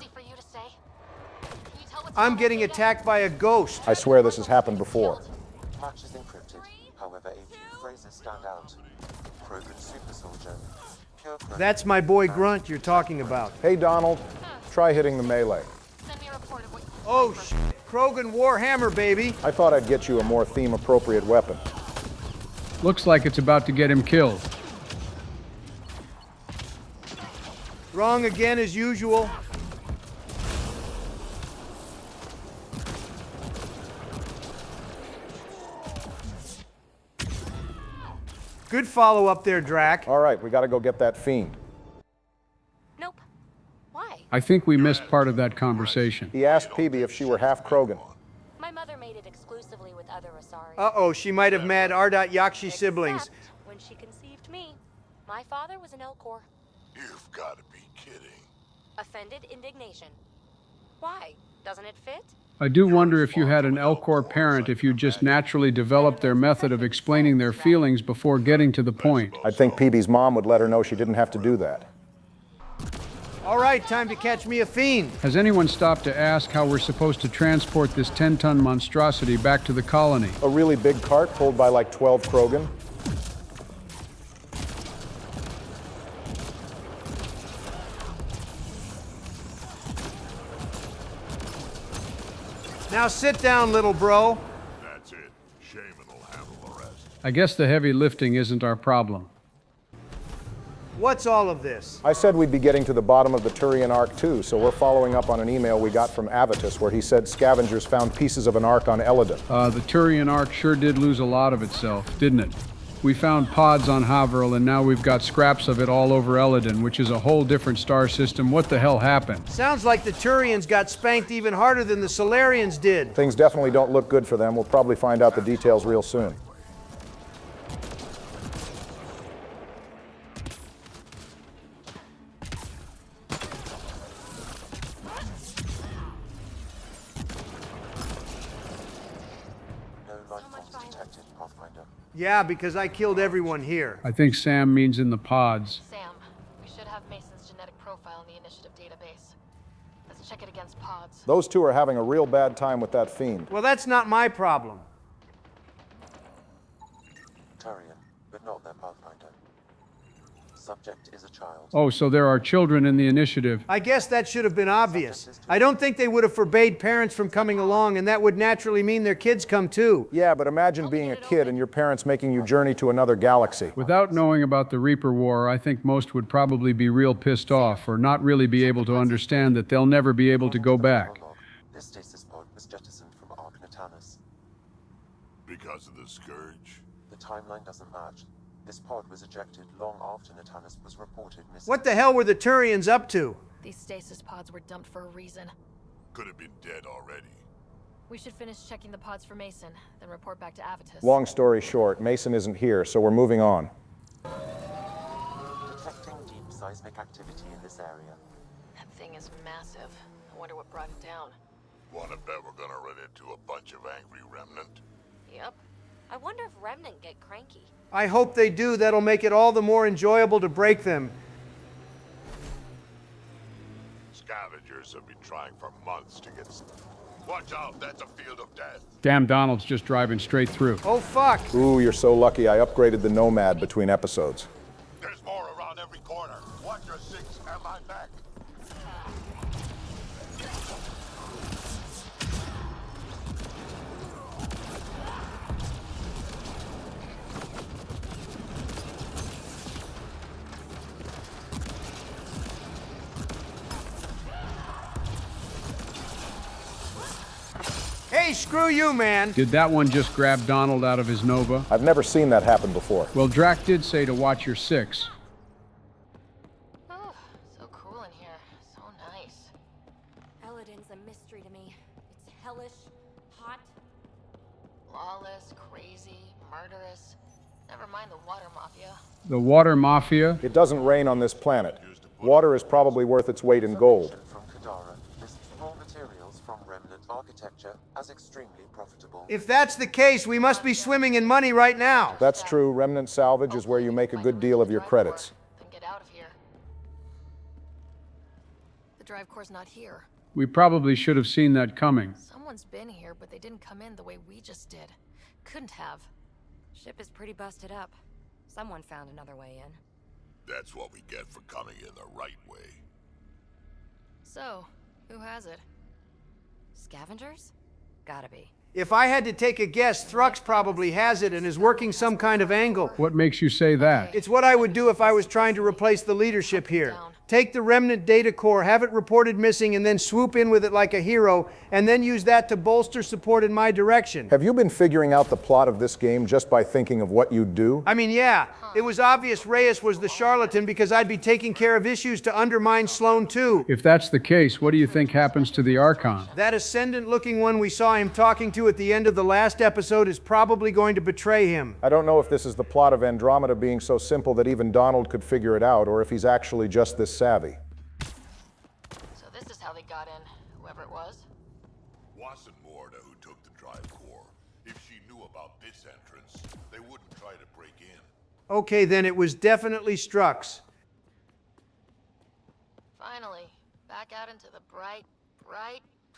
I'm getting attacked by a ghost. I swear this has happened before. Match is encrypted. However, a few phrases stand out. Krogan super soldier. Pure Krogan. That's my boy Grunt you're talking about. Hey, Donald. Try hitting the melee. Oh, shit. Krogan Warhammer, baby. I thought I'd get you a more theme-appropriate weapon. Looks like it's about to get him killed. Wrong again as usual. Good follow-up there, Drac. All right, we gotta go get that fiend. Nope. Why? I think we missed part of that conversation. He asked PB if she were half Krogan. My mother made it exclusively with other Asari. Uh-oh, she might have mad Ardat Yakshi siblings. Except when she conceived me. My father was an Elcor. You've got to be kidding. Offended indignation. Why? Doesn't it fit? I do wonder if you had an Elcor parent, if you just naturally developed their method of explaining their feelings before getting to the point. I think PB's mom would let her know she didn't have to do that. All right, time to catch me a fiend. Has anyone stopped to ask how we're supposed to transport this 10-ton monstrosity back to the colony? A really big cart pulled by like 12 Krogan. Now sit down, little bro. That's it. Shaman will handle the rest. I guess the heavy lifting isn't our problem. What's all of this? I said we'd be getting to the bottom of the Turian Ark too, so we're following up on an email we got from Avitus where he said scavengers found pieces of an Ark on Elidon. The Turian Ark sure did lose a lot of itself, didn't it? We found pods on Haverl, and now we've got scraps of it all over Elidon, which is a whole different star system. What the hell happened? Sounds like the Turians got spanked even harder than the Solarians did. Things definitely don't look good for them. We'll probably find out the details real soon. Yeah, because I killed everyone here. I think Sam means in the pods. Sam, we should have Mason's genetic profile in the initiative database. Let's check it against pods. Those two are having a real bad time with that fiend. Well, that's not my problem. Turian, but not their Pathfinder. Subject is a child. Oh, so there are children in the initiative. I guess that should have been obvious. I don't think they would have forbade parents from coming along, and that would naturally mean their kids come too. Yeah, but imagine being a kid and your parents making you journey to another galaxy. Without knowing about the Reaper War, I think most would probably be real pissed off or not really be able to understand that they'll never be able to go back. This stasis pod was jettisoned from Ark Natanus. Because of the Scourge? The timeline doesn't match. This pod was ejected long after Natanus was reported missing. What the hell were the Turians up to? These stasis pods were dumped for a reason. Could have been dead already. We should finish checking the pods for Mason, then report back to Avitus. Long story short, Mason isn't here, so we're moving on. Detecting deep seismic activity in this area. That thing is massive. I wonder what brought it down. Wanna bet we're gonna run into a bunch of angry Remnant? Yep. I wonder if Remnant get cranky. I hope they do. That'll make it all the more enjoyable to break them. Scavengers have been trying for months to get... Watch out, that's a field of death. Damn, Donald's just driving straight through. Oh, fuck. Ooh, you're so lucky I upgraded the Nomad between episodes. There's more around every corner. Watch your six and my back. Hey, screw you, man. Did that one just grab Donald out of his Nova? I've never seen that happen before. Well, Drac did say to watch your six. Oh, so cool in here. So nice. Eladin's a mystery to me. It's hellish, hot. Lawless, crazy, murderous. Never mind the water mafia. The water mafia? It doesn't rain on this planet. Water is probably worth its weight in gold. From Kadara lists raw materials from remnant architecture as extremely profitable. If that's the case, we must be swimming in money right now. That's true. Remnant salvage is where you make a good deal of your credits. Then get out of here. The drive core's not here. We probably should have seen that coming. Someone's been here, but they didn't come in the way we just did. Couldn't have. Ship is pretty busted up. Someone found another way in. That's what we get for coming in the right way. So, who has it? Scavengers? Gotta be. If I had to take a guess, Thrux probably has it and is working some kind of angle. What makes you say that? It's what I would do if I was trying to replace the leadership here. Take the remnant data core, have it reported missing, and then swoop in with it like a hero, and then use that to bolster support in my direction. Have you been figuring out the plot of this game just by thinking of what you'd do? I mean, yeah, it was obvious Reyes was the charlatan because I'd be taking care of issues to undermine Sloan too. If that's the case, what do you think happens to the Archon? That ascendant-looking one we saw him talking to at the end of the last episode is probably going to betray him. I don't know if this is the plot of Andromeda being so simple that even Donald could figure it out, or if he's actually just this savvy. So this is how they got in, whoever it was. Wasn't Morda who took the drive core. If she knew about this entrance, they wouldn't try to break in. Okay, then it was definitely Strux. Finally, back out into the bright,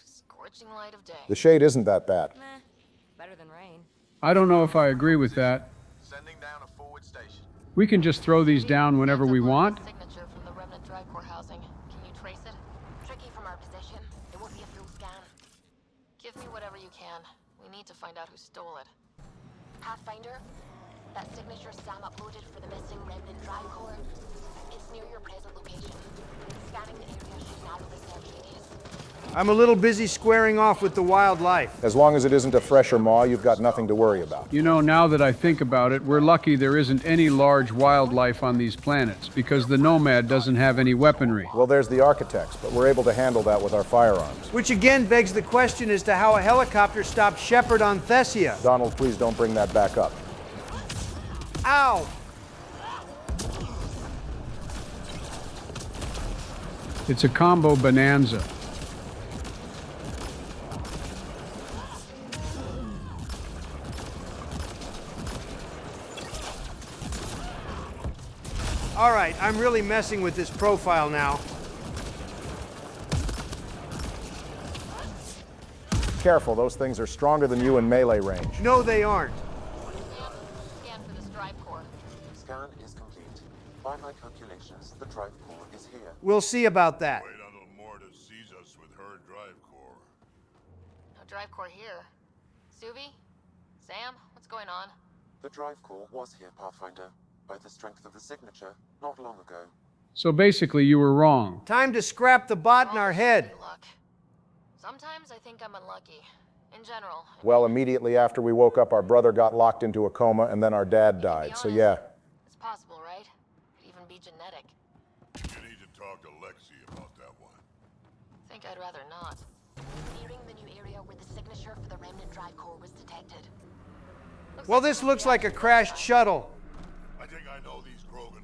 scorching light of day. The shade isn't that bad. Meh. Better than rain. I don't know if I agree with that. Sending down a forward station. We can just throw these down whenever we want. Signature from the remnant drive core housing. Can you trace it? Tricky from our position. It won't be a full scan. Give me whatever you can. We need to find out who stole it. Pathfinder, that signature Sam uploaded for the missing remnant drive core. It's near your present location. Scanning the area should narrow the search radius. I'm a little busy squaring off with the wildlife. As long as it isn't a fresher maw, you've got nothing to worry about. You know, now that I think about it, we're lucky there isn't any large wildlife on these planets, because the Nomad doesn't have any weaponry. Well, there's the architects, but we're able to handle that with our firearms. Which again begs the question as to how a helicopter stopped Shepard on Thessia. Donald, please don't bring that back up. Ow! It's a combo bonanza. All right, I'm really messing with this profile now. Careful, those things are stronger than you in melee range. No, they aren't. Scan for this drive core. Scan is complete. By my calculations, the drive core is here. We'll see about that. Wait until Morda sees us with her drive core. No drive core here. Suvi? Sam? What's going on? The drive core was here, Pathfinder, by the strength of the signature not long ago. So basically, you were wrong. Time to scrap the bot in our head. Luck. Sometimes I think I'm unlucky. In general. Well, immediately after we woke up, our brother got locked into a coma, and then our dad died. So yeah. possible, right? Could even be genetic. You need to talk to Lexi about that one. Think I'd rather not. Nearing the new area where the signature for the remnant drive core was detected. Well, this looks like a crashed shuttle. I think I know these Krogan.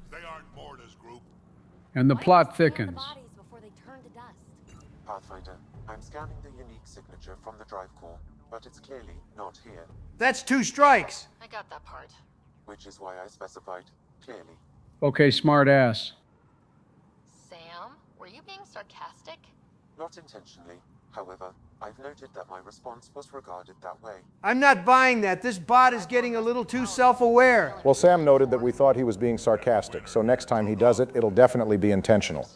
They aren't Morta's group. And the plot thickens. Pathfinder, I'm scanning the unique signature from the drive core, but it's clearly not here. That's 2 strikes. I got that part. Which is why I specified clearly. Okay, smart ass. Sam, were you being sarcastic? Not intentionally. However, I've noted that my response was regarded that way. I'm not buying that. This bot is getting a little too self-aware. Well, Sam noted that we thought he was being sarcastic, so next time he does it, it'll definitely be intentional.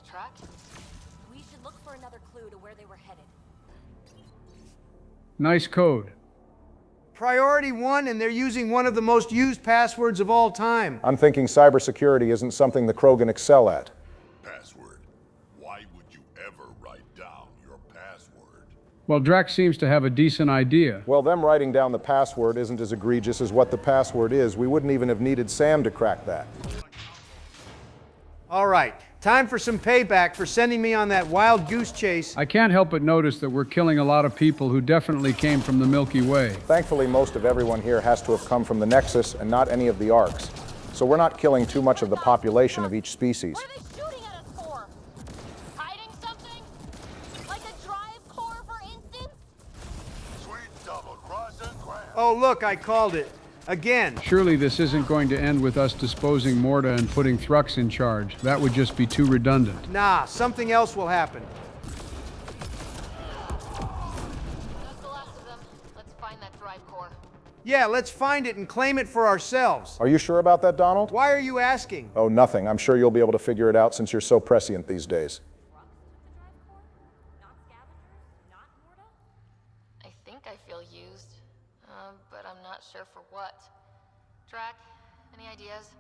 We should look for another clue to where they were headed. Nice code. Priority 1, and they're using one of the most used passwords of all time. I'm thinking cybersecurity isn't something the Krogan excel at. Password. Why would you ever write down your password? Well, Drax seems to have a decent idea. Well, them writing down the password isn't as egregious as what the password is. We wouldn't even have needed Sam to crack that. All right, time for some payback for sending me on that wild goose chase. I can't help but notice that we're killing a lot of people who definitely came from the Milky Way. Thankfully, most of everyone here has to have come from the Nexus and not any of the arcs. So we're not killing too much of the population of each species. What are they shooting at us for? Hiding something? Like a drive core, for instance? Sweet double cross and cram. Oh, look, I called it. Again. Surely this isn't going to end with us disposing Morta and putting Thrux in charge. That would just be too redundant. Nah, something else will happen. That's the last of them. Let's find that drive core. Yeah, let's find it and claim it for ourselves. Are you sure about that, Donald? Why are you asking? Oh, nothing. I'm sure you'll be able to figure it out since you're so prescient these days. I think I feel used, but I'm not sure for what. Drac, any ideas?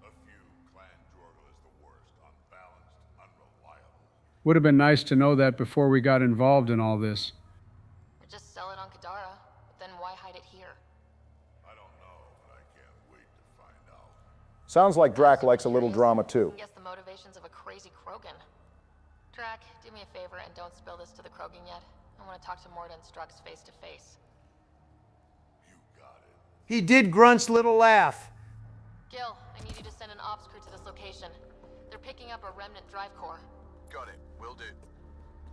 A few. Clan Jorgal is the worst. Unbalanced, unreliable. Would have been nice to know that before we got involved in all this. Or just sell it on Kadara, but then why hide it here? I don't know, but I can't wait to find out. Sounds like Drac likes a little drama too. Guess the motivations of a crazy Krogan. Drac, do me a favor and don't spill this to the Krogan yet. I want to talk to Morta and Strux face to face. He did Grunt's little laugh. Gil, I need you to send an ops crew to this location. They're picking up a remnant drive core. Got it. Will do.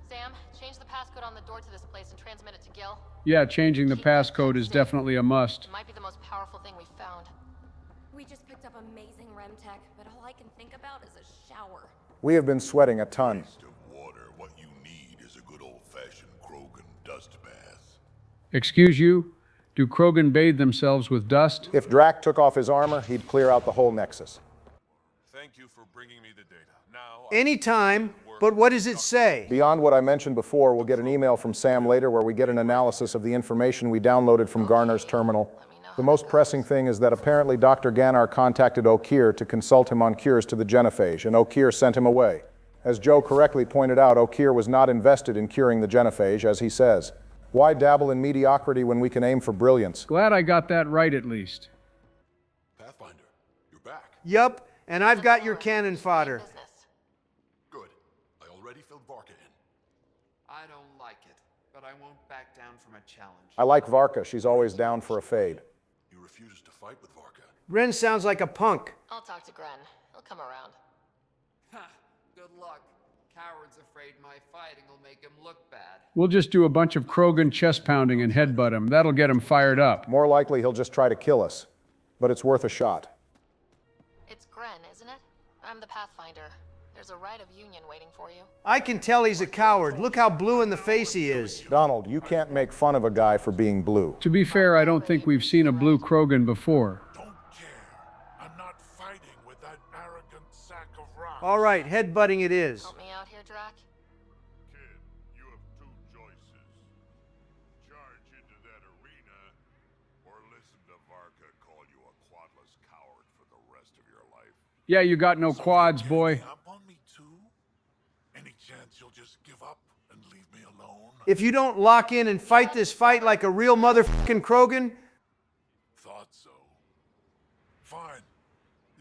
Sam, change the passcode on the door to this place and transmit it to Gil. Yeah, changing the passcode is definitely a must. It might be the most powerful thing we've found. We just picked up amazing rem tech, but all I can think about is a shower. We have been sweating a ton. Water. What you need is a good old-fashioned Krogan dust bath. Excuse you? Do Krogan bathe themselves with dust? If Drac took off his armor, he'd clear out the whole Nexus. Thank you for bringing me the data. Now, Anytime, but what does it say? Beyond what I mentioned before, we'll get an email from Sam later where we get an analysis of the information we downloaded from Garner's terminal. The most pressing thing is that apparently Dr. Gannar contacted Okeer to consult him on cures to the genophage, and Okeer sent him away. As Joe correctly pointed out, Okeer was not invested in curing the genophage, as he says. Why dabble in mediocrity when we can aim for brilliance? Glad I got that right at least. Pathfinder, you're back. Yup, and I've got your cannon fodder. Good. I already filled Varka in. I don't like it, but I won't back down from a challenge. I like Varka. She's always down for a fade. You refuse to fight with Varka. Ren sounds like a punk. I'll talk to Gren. He'll come around. Ha! Good luck. Coward's afraid my fighting will make him look bad. We'll just do a bunch of Krogan chest pounding and headbutt him. That'll get him fired up. More likely he'll just try to kill us. But it's worth a shot. It's Gren, isn't it? I'm the Pathfinder. There's a rite of union waiting for you. I can tell he's a coward. Look how blue in the face he is. Donald, you can't make fun of a guy for being blue. To be fair, I don't think we've seen a blue Krogan before. I'm not fighting with that arrogant sack of rocks. All right, headbutting it is. Help me out here, Drac. Kid, you have two choices. Charge into that arena, or listen to Varka call you a quadless coward for the rest of your life. Yeah, you got no quads, boy. Any chance you'll just give up and leave me alone? If you don't lock in and fight this fight like a real motherfucking Krogan. Thought so. Fine.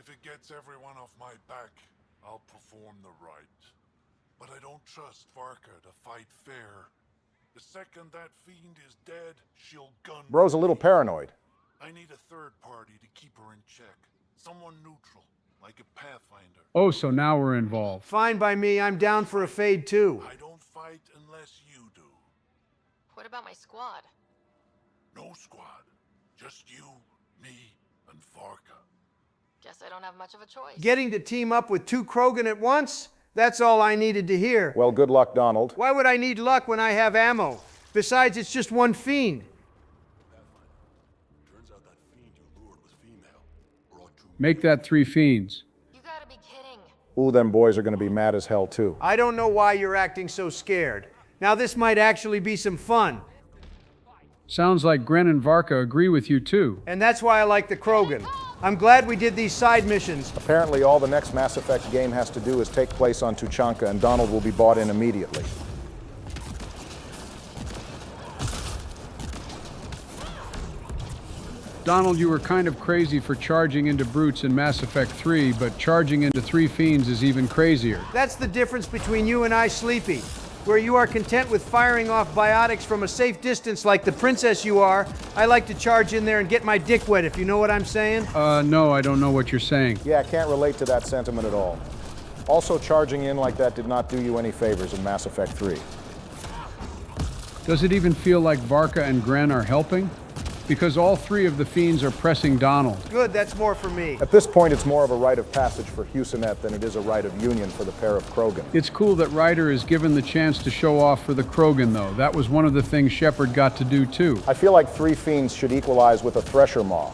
If it gets everyone off my back, I'll perform the rite. But I don't trust Varka to fight fair. The second that fiend is dead, she'll gun. Bro's a little paranoid. I need a third party to keep her in check. Someone neutral, like a pathfinder. Oh, so now we're involved. Fine by me. I'm down for a fade too. I don't fight unless you do. What about my squad? No squad. Just you, me, and Varka. Guess I don't have much of a choice. Getting to team up with 2 Krogan at once? That's all I needed to hear. Well, good luck, Donald. Why would I need luck when I have ammo? Besides, it's just one fiend. Make that 3 fiends. You gotta be kidding. Ooh, them boys are going to be mad as hell, too. I don't know why you're acting so scared. Now, this might actually be some fun. Sounds like Gren and Varka agree with you, too. And that's why I like the Krogan. I'm glad we did these side missions. Apparently, all the next Mass Effect game has to do is take place on Tuchanka, and Donald will be bought in immediately. Donald, you were kind of crazy for charging into brutes in Mass Effect 3, but charging into 3 fiends is even crazier. That's the difference between you and I, Sleepy. Where you are content with firing off biotics from a safe distance like the princess you are, I like to charge in there and get my dick wet, if you know what I'm saying. No, I don't know what you're saying. Yeah, I can't relate to that sentiment at all. Also, charging in like that did not do you any favors in Mass Effect 3. Does it even feel like Varka and Gren are helping? Because all 3 of the fiends are pressing Donald. Good, that's more for me. At this point, it's more of a rite of passage for Husinet than it is a rite of union for the pair of Krogan. It's cool that Ryder is given the chance to show off for the Krogan, though. That was one of the things Shepard got to do, too. I feel like 3 fiends should equalize with a Thresher Maw.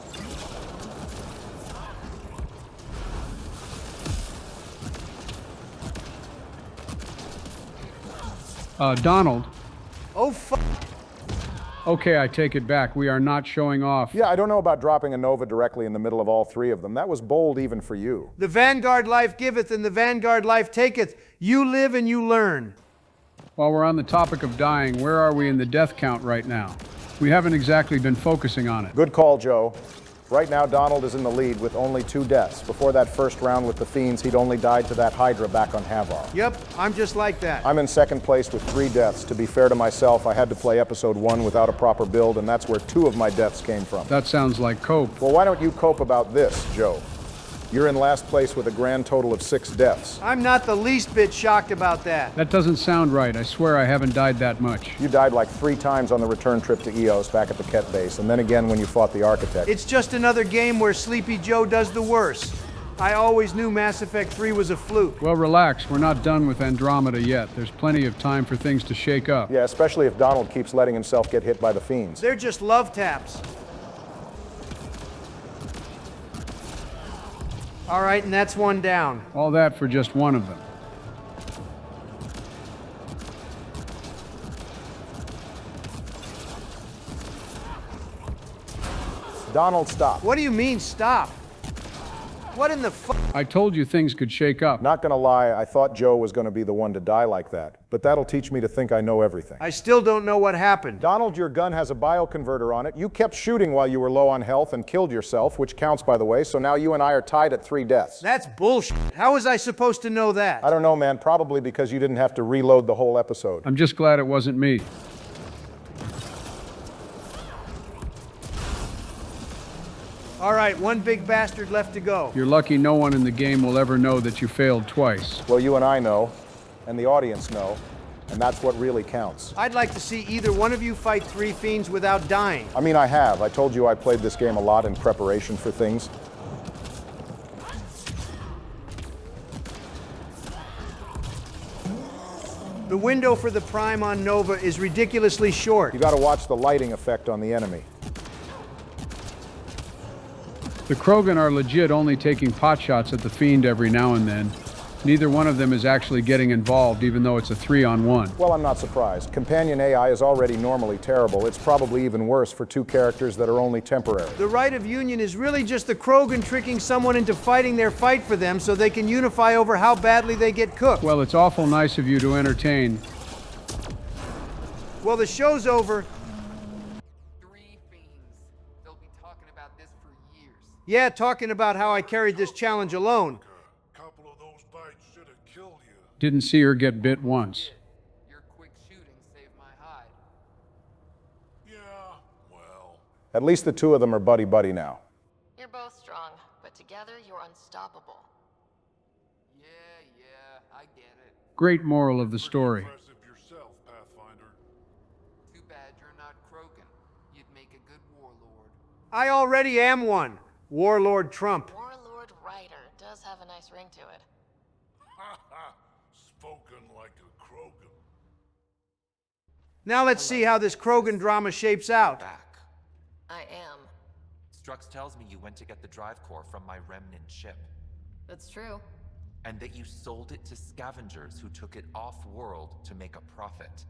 Donald. Oh, fuck. Okay, I take it back. We are not showing off. Yeah, I don't know about dropping a Nova directly in the middle of all 3 of them. That was bold even for you. The Vanguard life giveth and the Vanguard life taketh. You live and you learn. While we're on the topic of dying, where are we in the death count right now? We haven't exactly been focusing on it. Good call, Joe. Right now, Donald is in the lead with only 2 deaths. Before that first round with the Fiends, he'd only died to that Hydra back on Havar. Yep, I'm just like that. I'm in second place with 3 deaths. To be fair to myself, I had to play episode 1 without a proper build, and that's where 2 of my deaths came from. That sounds like cope. Well, why don't you cope about this, Joe? You're in last place with a grand total of 6 deaths. I'm not the least bit shocked about that. That doesn't sound right. I swear I haven't died that much. You died like 3 times on the return trip to Eos back at the Ket base, and then again when you fought the Architect. It's just another game where Sleepy Joe does the worst. I always knew Mass Effect 3 was a fluke. Well, relax. We're not done with Andromeda yet. There's plenty of time for things to shake up. Yeah, especially if Donald keeps letting himself get hit by the Fiends. They're just love taps. All right, and that's 1 down. All that for just 1 of them. Donald, stop. What do you mean, stop? What in the fuck? I told you things could shake up. Not gonna lie, I thought Joe was gonna be the one to die like that. But that'll teach me to think I know everything. I still don't know what happened. Donald, your gun has a bioconverter on it. You kept shooting while you were low on health and killed yourself, which counts, by the way, so now you and I are tied at 3 deaths. That's bullshit. How was I supposed to know that? I don't know, man. Probably because you didn't have to reload the whole episode. I'm just glad it wasn't me. All right, 1 big bastard left to go. You're lucky no one in the game will ever know that you failed twice. Well, you and I know, and the audience know, and that's what really counts. I'd like to see either one of you fight 3 fiends without dying. I mean, I have. I told you I played this game a lot in preparation for things. The window for the Prime on Nova is ridiculously short. You gotta watch the lighting effect on the enemy. The Krogan are legit only taking pot shots at the Fiend every now and then. Neither one of them is actually getting involved, even though it's a 3-on-1. Well, I'm not surprised. Companion AI is already normally terrible. It's probably even worse for 2 characters that are only temporary. The Rite of Union is really just the Krogan tricking someone into fighting their fight for them so they can unify over how badly they get cooked. Well, it's awful nice of you to entertain. Well, the show's over. 3 fiends. They'll be talking about this for years. Yeah, talking about how I carried this challenge alone. Couple of those bites should have killed you. Didn't see her get bit once. Your quick shooting saved my hide. Yeah, well. At least the two of them are buddy-buddy now. You're both strong, but together you're unstoppable. Yeah, I get it. Great moral of the story. Impressive yourself, Pathfinder. Too bad you're not Krogan. You'd make a good warlord. I already am one. Warlord Trump. Warlord Ryder does have a nice ring to it. Ha ha! Spoken like a Krogan. Now let's see how this Krogan drama shapes out. Back. I am. Strux tells me you went to get the drive core from my remnant ship. That's true. And that you sold it to scavengers who took it off-world to make a profit.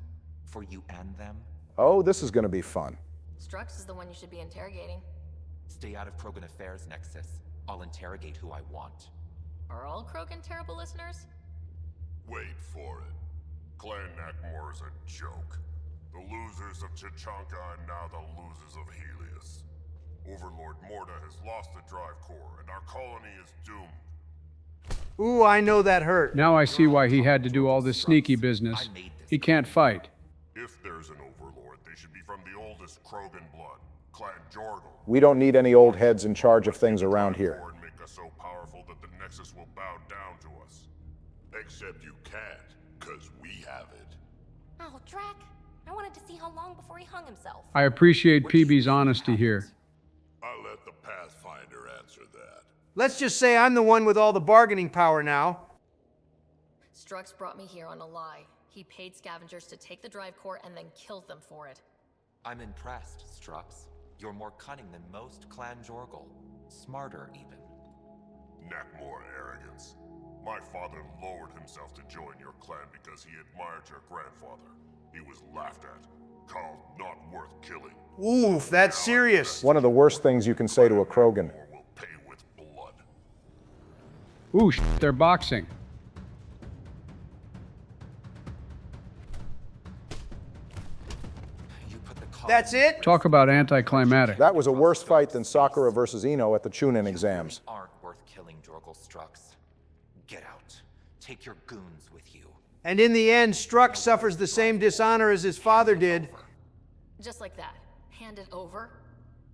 For you and them? Oh, this is gonna be fun. Strux is the one you should be interrogating. Stay out of Krogan affairs, Nexus. I'll interrogate who I want. Are all Krogan terrible listeners? Wait for it. Clan Nakmor is a joke. The losers of Chichanka and now the losers of Helios. Overlord Morta has lost the drive core, and our colony is doomed. Ooh, I know that hurt. Now I see why he had to do all this sneaky business. He can't fight. If there's an overlord, they should be from the oldest Krogan blood, Clan Jorgal. We don't need any old heads in charge of things around here. And make us so powerful that the Nexus will bow down to us. Except you can't, because we have it. Oh, Drac. I wanted to see how long before he hung himself. I appreciate PB's honesty here. I'll let the Pathfinder answer that. Let's just say I'm the one with all the bargaining power now. Strux brought me here on a lie. He paid scavengers to take the drive core and then killed them for it. I'm impressed, Strux. You're more cunning than most Clan Jorgal. Smarter, even. Nakmor arrogance. My father lowered himself to join your clan because he admired your grandfather. He was laughed at, called not worth killing. Oof, that's serious. One of the worst things you can say to a Krogan. Will pay with blood. Ooh, they're boxing. That's it? Talk about anticlimactic. That was a worse fight than Sakura versus Ino at the tune-in exams. Aren't worth killing, Jorgal Strux. Get out. Take your goons with you. And in the end, Strux suffers the same dishonor as his father did. Just like that. Hand it over?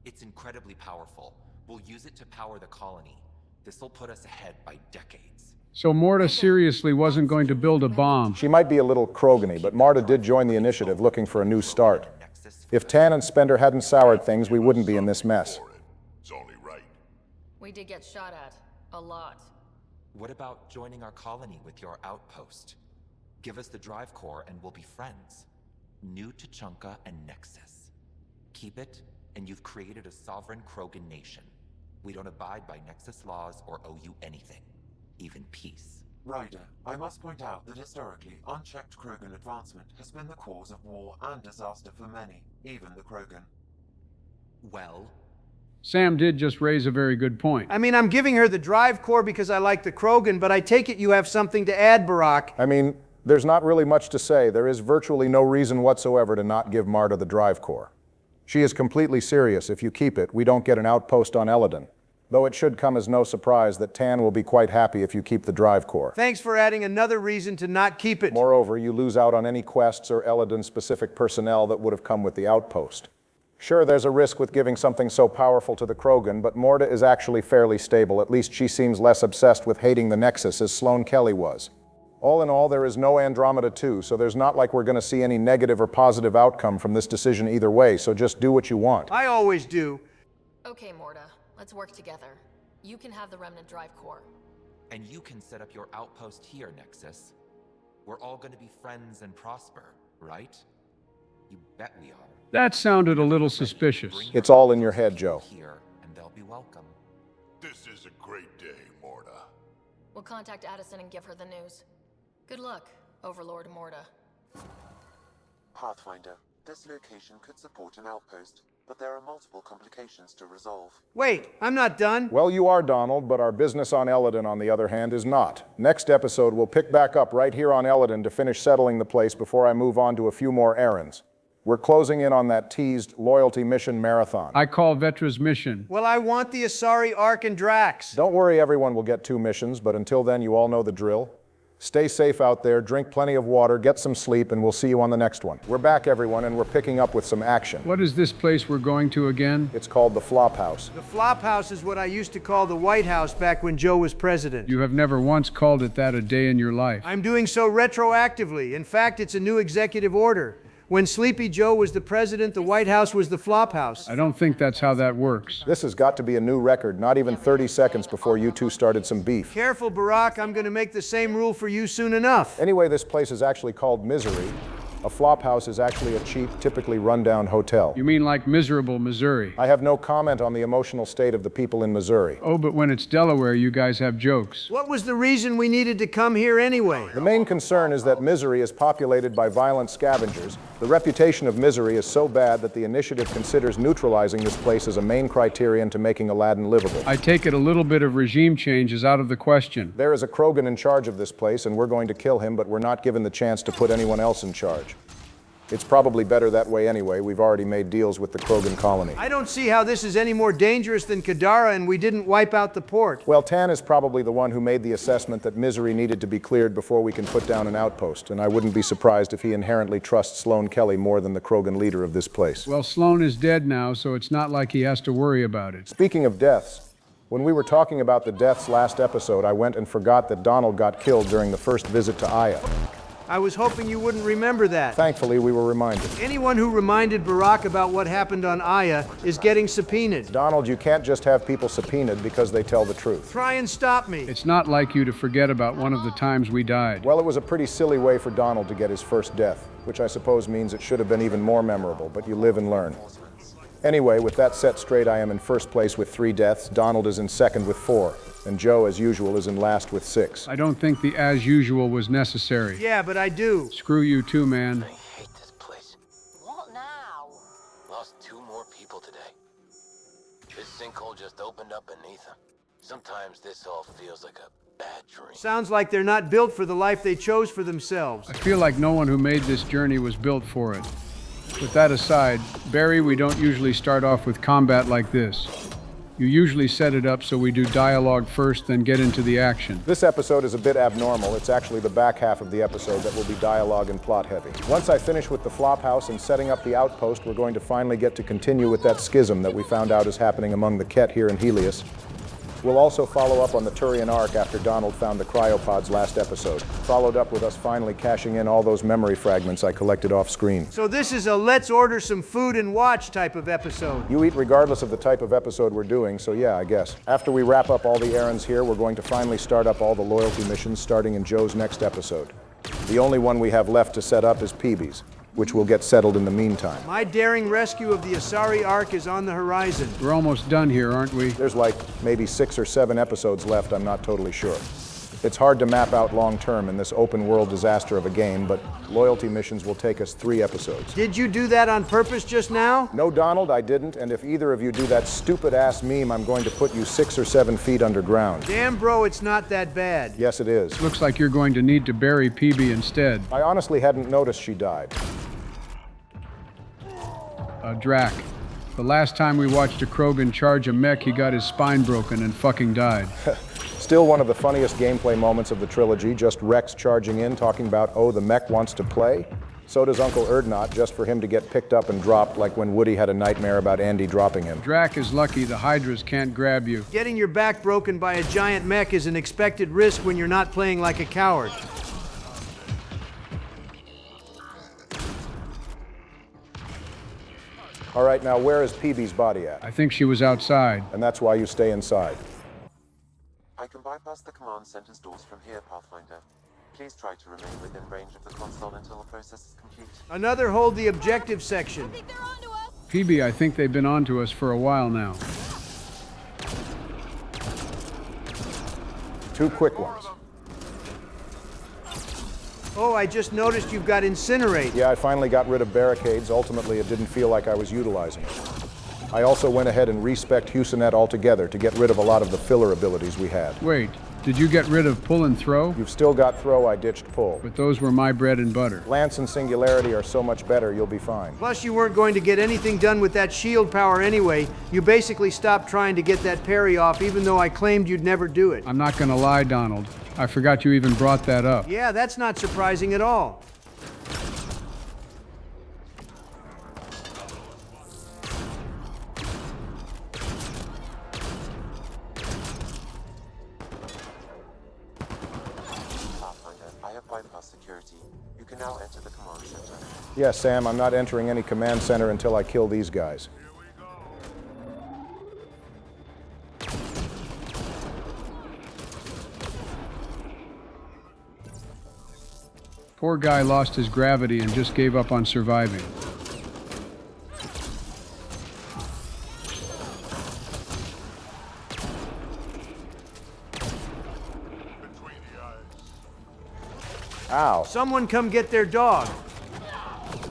It's incredibly powerful. We'll use it to power the colony. This'll put us ahead by decades. So Morta seriously wasn't going to build a bomb. She might be a little Krogany, but Marta did join the initiative looking for a new start. If Tan and Spender hadn't soured things, we wouldn't be in this mess. It's only right. We did get shot at. A lot. What about joining our colony with your outpost? Give us the drive core and we'll be friends. New Tuchanka and Nexus. Keep it, and you've created a sovereign Krogan nation. We don't abide by Nexus laws or owe you anything. Even peace. Ryder, I must point out that historically, unchecked Krogan advancement has been the cause of war and disaster for many, even the Krogan. Well? Sam did just raise a very good point. I mean, I'm giving her the drive core because I like the Krogan, but I take it you have something to add, Barack. I mean, there's not really much to say. There is virtually no reason whatsoever to not give Marta the drive core. She is completely serious. If you keep it, we don't get an outpost on Eladon. Though it should come as no surprise that Tan will be quite happy if you keep the drive core. Thanks for adding another reason to not keep it. Moreover, you lose out on any quests or Eladon-specific personnel that would have come with the outpost. Sure, there's a risk with giving something so powerful to the Krogan, but Morta is actually fairly stable. At least she seems less obsessed with hating the Nexus as Sloane Kelly was. All in all, there is no Andromeda 2, so there's not like we're going to see any negative or positive outcome from this decision either way, so just do what you want. I always do. Okay, Morta. Let's work together. You can have the remnant drive core. And you can set up your outpost here, Nexus. We're all going to be friends and prosper, right? You bet we are. That sounded a little suspicious. It's all in your head, Joe. Here, and they'll be welcome. This is a great day, Morta. We'll contact Addison and give her the news. Good luck, Overlord Morta. Pathfinder, this location could support an outpost, but there are multiple complications to resolve. Wait, I'm not done. Well, you are, Donald, but our business on Eladon, on the other hand, is not. Next episode, we'll pick back up right here on Eladon to finish settling the place before I move on to a few more errands. We're closing in on that teased loyalty mission marathon. I call Vetra's mission. Well, I want the Asari Ark and Drax. Don't worry, everyone will get 2 missions, but until then, you all know the drill. Stay safe out there, drink plenty of water, get some sleep, and we'll see you on the next one. We're back, everyone, and we're picking up with some action. What is this place we're going to again? It's called the Flop House. The Flop House is what I used to call the White House back when Joe was president. You have never once called it that a day in your life. I'm doing so retroactively. In fact, it's a new executive order. When Sleepy Joe was the president, the White House was the Flop House. I don't think that's how that works. This has got to be a new record, not even 30 seconds before you two started some beef. Careful, Barack, I'm going to make the same rule for you soon enough. Anyway, this place is actually called Misery. A flop house is actually a cheap, typically rundown hotel. You mean like miserable Missouri? I have no comment on the emotional state of the people in Missouri. Oh, but when it's Delaware, you guys have jokes. What was the reason we needed to come here anyway? The main concern is that Misery is populated by violent scavengers. The reputation of Misery is so bad that the initiative considers neutralizing this place as a main criterion to making Aladdin livable. I take it a little bit of regime change is out of the question. There is a Krogan in charge of this place, and we're going to kill him, but we're not given the chance to put anyone else in charge. It's probably better that way anyway. We've already made deals with the Krogan colony. I don't see how this is any more dangerous than Kadara, and we didn't wipe out the port. Well, Tan is probably the one who made the assessment that Misery needed to be cleared before we can put down an outpost, and I wouldn't be surprised if he inherently trusts Sloane Kelly more than the Krogan leader of this place. Well, Sloane is dead now, so it's not like he has to worry about it. Speaking of deaths, when we were talking about the deaths last episode, I went and forgot that Donald got killed during the first visit to Aya. I was hoping you wouldn't remember that. Thankfully, we were reminded. Anyone who reminded Barack about what happened on Aya is getting subpoenaed. Donald, you can't just have people subpoenaed because they tell the truth. Try and stop me. It's not like you to forget about one of the times we died. Well, it was a pretty silly way for Donald to get his first death, which I suppose means it should have been even more memorable, but you live and learn. Anyway, with that set straight, I am in first place with 3 deaths, Donald is in second with 4, and Joe, as usual, is in last with 6. I don't think the as usual was necessary. Yeah, but I do. Screw you too, man. I hate this place. What now? Lost 2 more people today. This sinkhole just opened up beneath them. Sometimes this all feels like a bad dream. Sounds like they're not built for the life they chose for themselves. I feel like no one who made this journey was built for it. With that aside, Barry, we don't usually start off with combat like this. You usually set it up so we do dialogue first, then get into the action. This episode is a bit abnormal. It's actually the back half of the episode that will be dialogue and plot heavy. Once I finish with the flop house and setting up the outpost, we're going to finally get to continue with that schism that we found out is happening among the Ket here in Helios. We'll also follow up on the Turian Ark after Donald found the cryopods last episode, followed up with us finally cashing in all those memory fragments I collected off screen. So this is a let's order some food and watch type of episode. You eat regardless of the type of episode we're doing, so yeah, I guess. After we wrap up all the errands here, we're going to finally start up all the loyalty missions starting in Joe's next episode. The only one we have left to set up is Peebee's, which will get settled in the meantime. My daring rescue of the Asari Ark is on the horizon. We're almost done here, aren't we? There's like maybe 6 or 7 episodes left, I'm not totally sure. It's hard to map out long-term in this open-world disaster of a game, but loyalty missions will take us 3 episodes. Did you do that on purpose just now? No, Donald, I didn't, and if either of you do that stupid-ass meme, I'm going to put you 6 or 7 feet underground. Damn, bro, it's not that bad. Yes, it is. Looks like you're going to need to bury Peebee instead. I honestly hadn't noticed she died. Drac. The last time we watched a Krogan charge a mech, he got his spine broken and fucking died. Still one of the funniest gameplay moments of the trilogy, just Rex charging in, talking about, oh, the mech wants to play? So does Uncle Erdnot, just for him to get picked up and dropped like when Woody had a nightmare about Andy dropping him. Drac is lucky the Hydras can't grab you. Getting your back broken by a giant mech is an expected risk when you're not playing like a coward. All right, now where is Peebee's body at? I think she was outside. And that's why you stay inside. I can bypass the command center's doors from here, Pathfinder. Please try to remain within range of the console until the process is complete. Another hold the objective section. Peebee, I think they've been on to us for a while now. 2 quick ones. Oh, I just noticed you've got Incinerate. Yeah, I finally got rid of barricades. Ultimately, it didn't feel like I was utilizing it. I also went ahead and respec'd Husinet altogether to get rid of a lot of the filler abilities we had. Wait, Did you get rid of pull and throw? You've still got throw, I ditched pull. But those were my bread and butter. Lance and Singularity are so much better, you'll be fine. Plus, you weren't going to get anything done with that shield power anyway. You basically stopped trying to get that parry off, even though I claimed you'd never do it. I'm not gonna lie, Donald. I forgot you even brought that up. Yeah, that's not surprising at all. Security. You can now enter the command center. Yes, Sam, I'm not entering any command center until I kill these guys. Poor guy lost his gravity and just gave up on surviving. Ow. Someone come get their dog.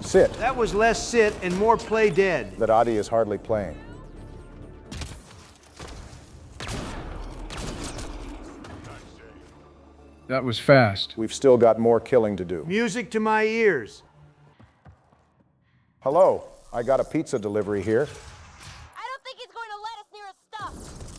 Sit. That was less sit and more play dead. That Adi is hardly playing. That was fast. We've still got more killing to do. Music to my ears. Hello, I got a pizza delivery here.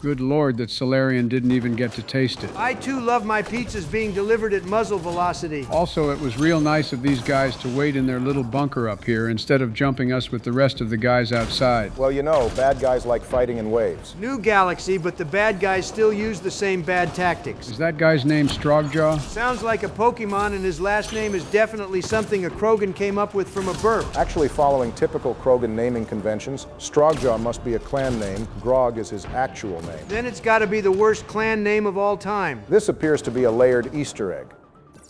Good lord that Solarian didn't even get to taste it. I too love my pizzas being delivered at muzzle velocity. Also, it was real nice of these guys to wait in their little bunker up here instead of jumping us with the rest of the guys outside. Well, you know, bad guys like fighting in waves. New galaxy, but the bad guys still use the same bad tactics. Is that guy's name Strogjaw? Sounds like a Pokemon, and his last name is definitely something a Krogan came up with from a burp. Actually, following typical Krogan naming conventions, Strogjaw must be a clan name. Grog is his actual name. Then it's got to be the worst clan name of all time. This appears to be a layered Easter egg.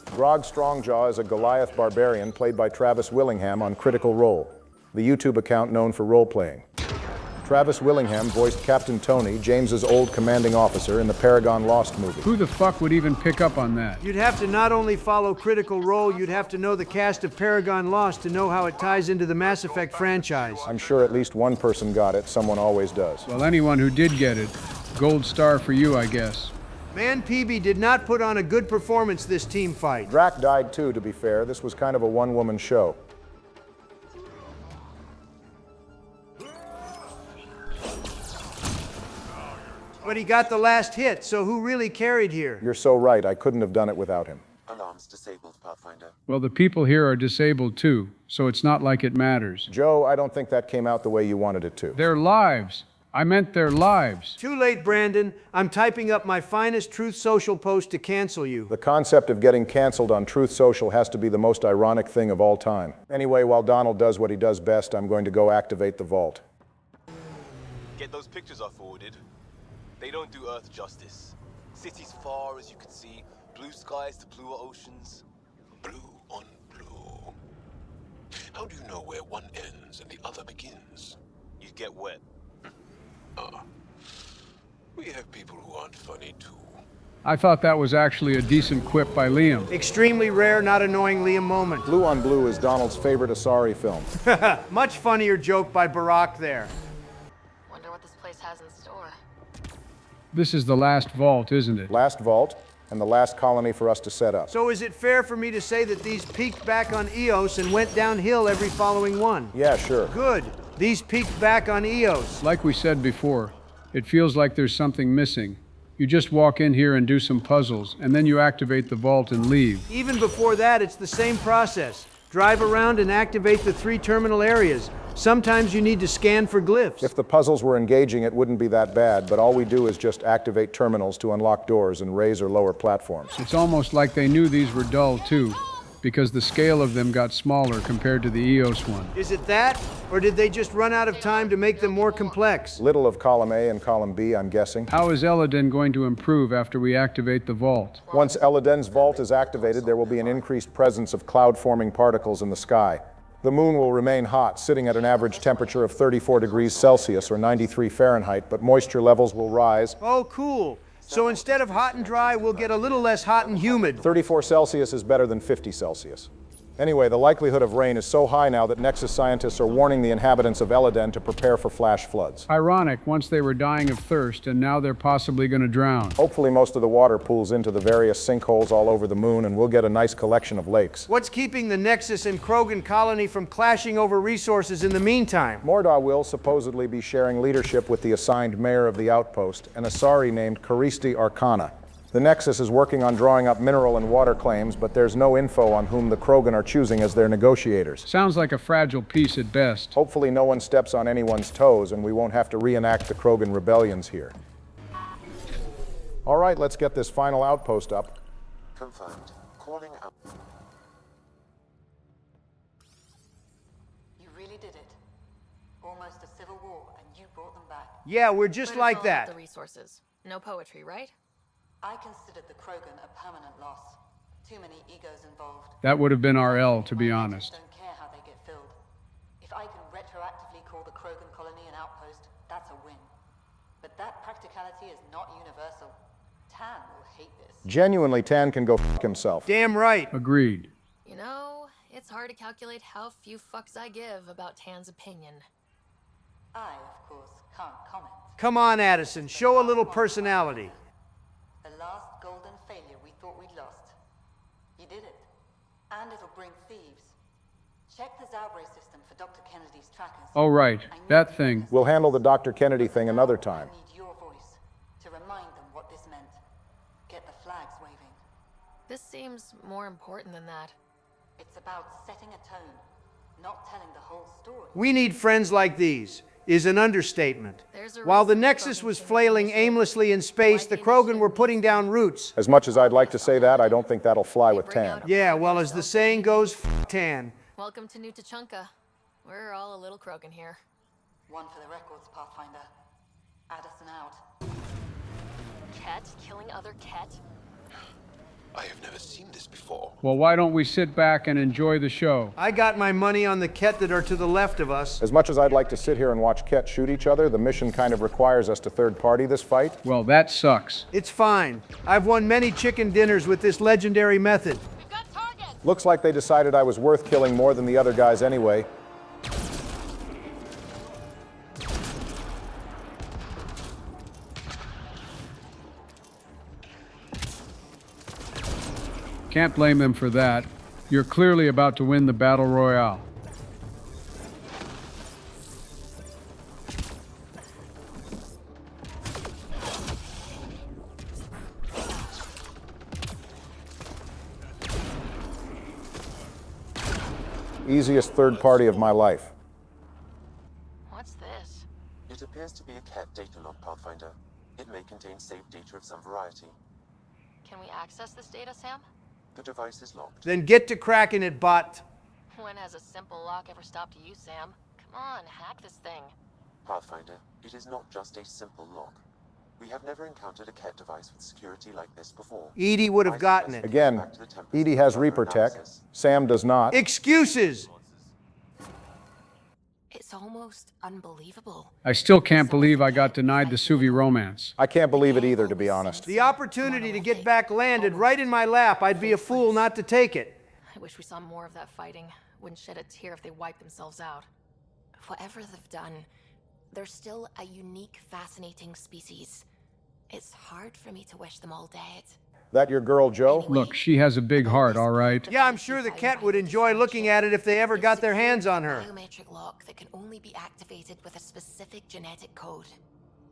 Grog Strongjaw is a Goliath barbarian played by Travis Willingham on Critical Role, the YouTube account known for role-playing. Travis Willingham voiced Captain Tony, James's old commanding officer, in the Paragon Lost movie. Who the fuck would even pick up on that? You'd have to not only follow Critical Role, you'd have to know the cast of Paragon Lost to know how it ties into the Mass Effect franchise. I'm sure at least one person got it. Someone always does. Well, anyone who did get it, gold star for you, I guess. Man, PB did not put on a good performance this team fight. Drac died too, to be fair. This was kind of a one-woman show. But he got the last hit, so who really carried here? You're so right. I couldn't have done it without him. Alarms disabled, Pathfinder. Well, the people here are disabled too, so it's not like it matters. Joe, I don't think that came out the way you wanted it to. Their lives. I meant their lives. Too late, Brandon. I'm typing up my finest Truth Social post to cancel you. The concept of getting canceled on Truth Social has to be the most ironic thing of all time. Anyway, while Donald does what he does best, I'm going to go activate the vault. Get those pictures I forwarded. They don't do Earth justice. Cities far as you can see, blue skies to bluer oceans. Blue on blue. How do you know where one ends and the other begins? You'd get wet. We have people who aren't funny too. I thought that was actually a decent quip by Liam. Extremely rare, not annoying Liam moment. Blue on Blue is Donald's favorite Asari film. Much funnier joke by Barack there. Wonder what this place has in store. This is the last vault, isn't it? Last vault, and the last colony for us to set up. So is it fair for me to say that these peaked back on Eos and went downhill every following one? Yeah, sure. Good. These peaked back on Eos. Like we said before, it feels like there's something missing. You just walk in here and do some puzzles, and then you activate the vault and leave. Even before that, it's the same process. Drive around and activate the 3 terminal areas. Sometimes you need to scan for glyphs. If the puzzles were engaging, it wouldn't be that bad, but all we do is just activate terminals to unlock doors and raise or lower platforms. It's almost like they knew these were dull, too, because the scale of them got smaller compared to the Eos one. Is it that? Or did they just run out of time to make them more complex? Little of column A and column B, I'm guessing. How is Elladen going to improve after we activate the vault? Once Elladen's vault is activated, there will be an increased presence of cloud-forming particles in the sky. The moon will remain hot, sitting at an average temperature of 34 degrees Celsius or 93 Fahrenheit, but moisture levels will rise. Oh, cool. So instead of hot and dry, we'll get a little less hot and humid. 34 Celsius is better than 50 Celsius. Anyway, the likelihood of rain is so high now that Nexus scientists are warning the inhabitants of Eladen to prepare for flash floods. Ironic, once they were dying of thirst, and now they're possibly going to drown. Hopefully most of the water pools into the various sinkholes all over the moon, and we'll get a nice collection of lakes. What's keeping the Nexus and Krogan colony from clashing over resources in the meantime? Mordaw will supposedly be sharing leadership with the assigned mayor of the outpost, an Asari named Karisti Arcana. The Nexus is working on drawing up mineral and water claims, but there's no info on whom the Krogan are choosing as their negotiators. Sounds like a fragile peace at best. Hopefully no one steps on anyone's toes and we won't have to reenact the Krogan rebellions here. All right, let's get this final outpost up. Confirmed. Calling out. You really did it. Almost a civil war, and you brought them back. Yeah, we're just But like it's all about that. the resources. No poetry, right? I considered the Krogan a permanent loss. Too many egos involved. That would have been RL, to be honest. Don't care how they get filled. If I can retroactively call the Krogan colony an outpost, that's a win. But that practicality is not universal. Tan will hate this. Genuinely, Tan can go f*** himself. Damn right. Agreed. You know, it's hard to calculate how few fucks I give about Tan's opinion. I, of course, can't comment. Come on, Addison, show a little personality. The last golden failure we thought we'd lost. You did it. And it'll bring thieves. Check the Zaubre system for Dr. Kennedy's trackers. Oh, right. That thing. We'll handle the Dr. Kennedy thing another time. I need your voice to remind them what this meant. Get the flags waving. This seems more important than that. It's about setting a tone, not telling the whole story. We need friends like these, is an understatement. While the Nexus was flailing aimlessly in space, the Krogan were putting down roots. As much as I'd like to say that, I don't think that'll fly with Tan. Yeah, well, as the saying goes, f*** Tan. Welcome to New Tachanka. We're all a little Krogan here. One for the records, Pathfinder. Addison out. Ket killing other Ket? I have never seen this before. Well, why don't we sit back and enjoy the show? I got my money on the Ket that are to the left of us. As much as I'd like to sit here and watch Ket shoot each other, the mission kind of requires us to third-party this fight. Well, that sucks. It's fine. I've won many chicken dinners with this legendary method. Looks like they decided I was worth killing more than the other guys anyway. Can't blame them for that. You're clearly about to win the Battle Royale. Easiest third party of my life. What's this? It appears to be a Ket data log, Pathfinder. It may contain saved data of some variety. Can we access this data, Sam? The device is locked. Then get to cracking it, bot. When has a simple lock ever stopped you, Sam? Come on, hack this thing. Pathfinder, it is not just a simple lock. We have never encountered a Ket device with security like this before. Edie would have gotten it. Again, Edie has Reaper tech. Sam does not. Excuses! It's almost unbelievable. I still can't believe I got denied the Suvi romance. I can't believe it either, to be honest. The opportunity to get back landed right in my lap. I'd be a fool not to take it. I wish we saw more of that fighting. Wouldn't shed a tear if they wiped themselves out. Whatever they've done, they're still a unique, fascinating species. It's hard for me to wish them all dead. That your girl, Joe? Look, she has a big heart, all right? Yeah, I'm sure the Ket would enjoy looking at it if they ever got their hands on her. Biometric lock that can only be activated with a specific genetic code.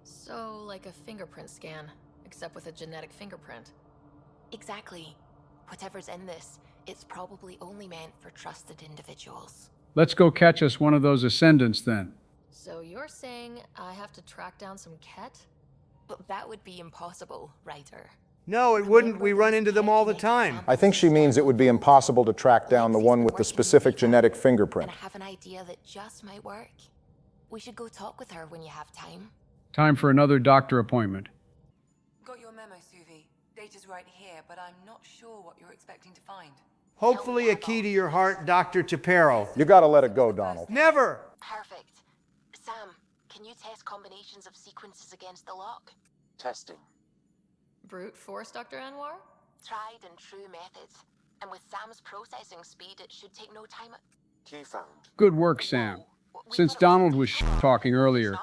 So, like a fingerprint scan, except with a genetic fingerprint. Exactly. Whatever's in this, it's probably only meant for trusted individuals. Let's go catch us one of those ascendants then. So you're saying I have to track down some Ket? But that would be impossible, Ryder. No, it wouldn't. We run into them all the time. I think she means it would be impossible to track down the one with the specific genetic fingerprint. And I have an idea that just might work. We should go talk with her when you have time. Time for another doctor appointment. Got your memo, Suvi. Data's right here, but I'm not sure what you're expecting to find. Hopefully a key to your heart, Dr. Tapero. You gotta let it go, Donald. Never! Perfect. Sam, can you test combinations of sequences against the lock? Testing. Brute force, Dr. Anwar? Tried and true methods. And with Sam's processing speed, it should take no time. Key found. Good work, Sam. Since Donald was talking earlier,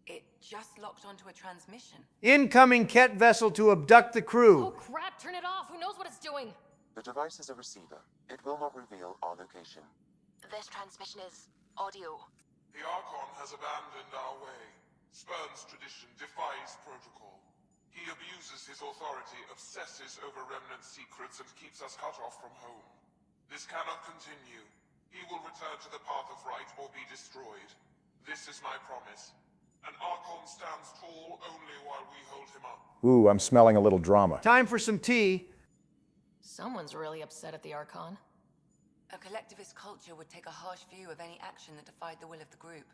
It just locked onto a transmission. Incoming Ket vessel to abduct the crew. Oh crap, turn it off. Who knows what it's doing? The device is a receiver. It will not reveal our location. This transmission is audio. The Archon has abandoned our way, spurns tradition, defies protocol. He abuses his authority, obsesses over Remnant secrets, and keeps us cut off from home. This cannot continue. He will return to the path of right or be destroyed. This is my promise. An Archon stands tall only while we hold him up. Ooh, I'm smelling a little drama. Time for some tea. Someone's really upset at the Archon. A collectivist culture would take a harsh view of any action that defied the will of the group.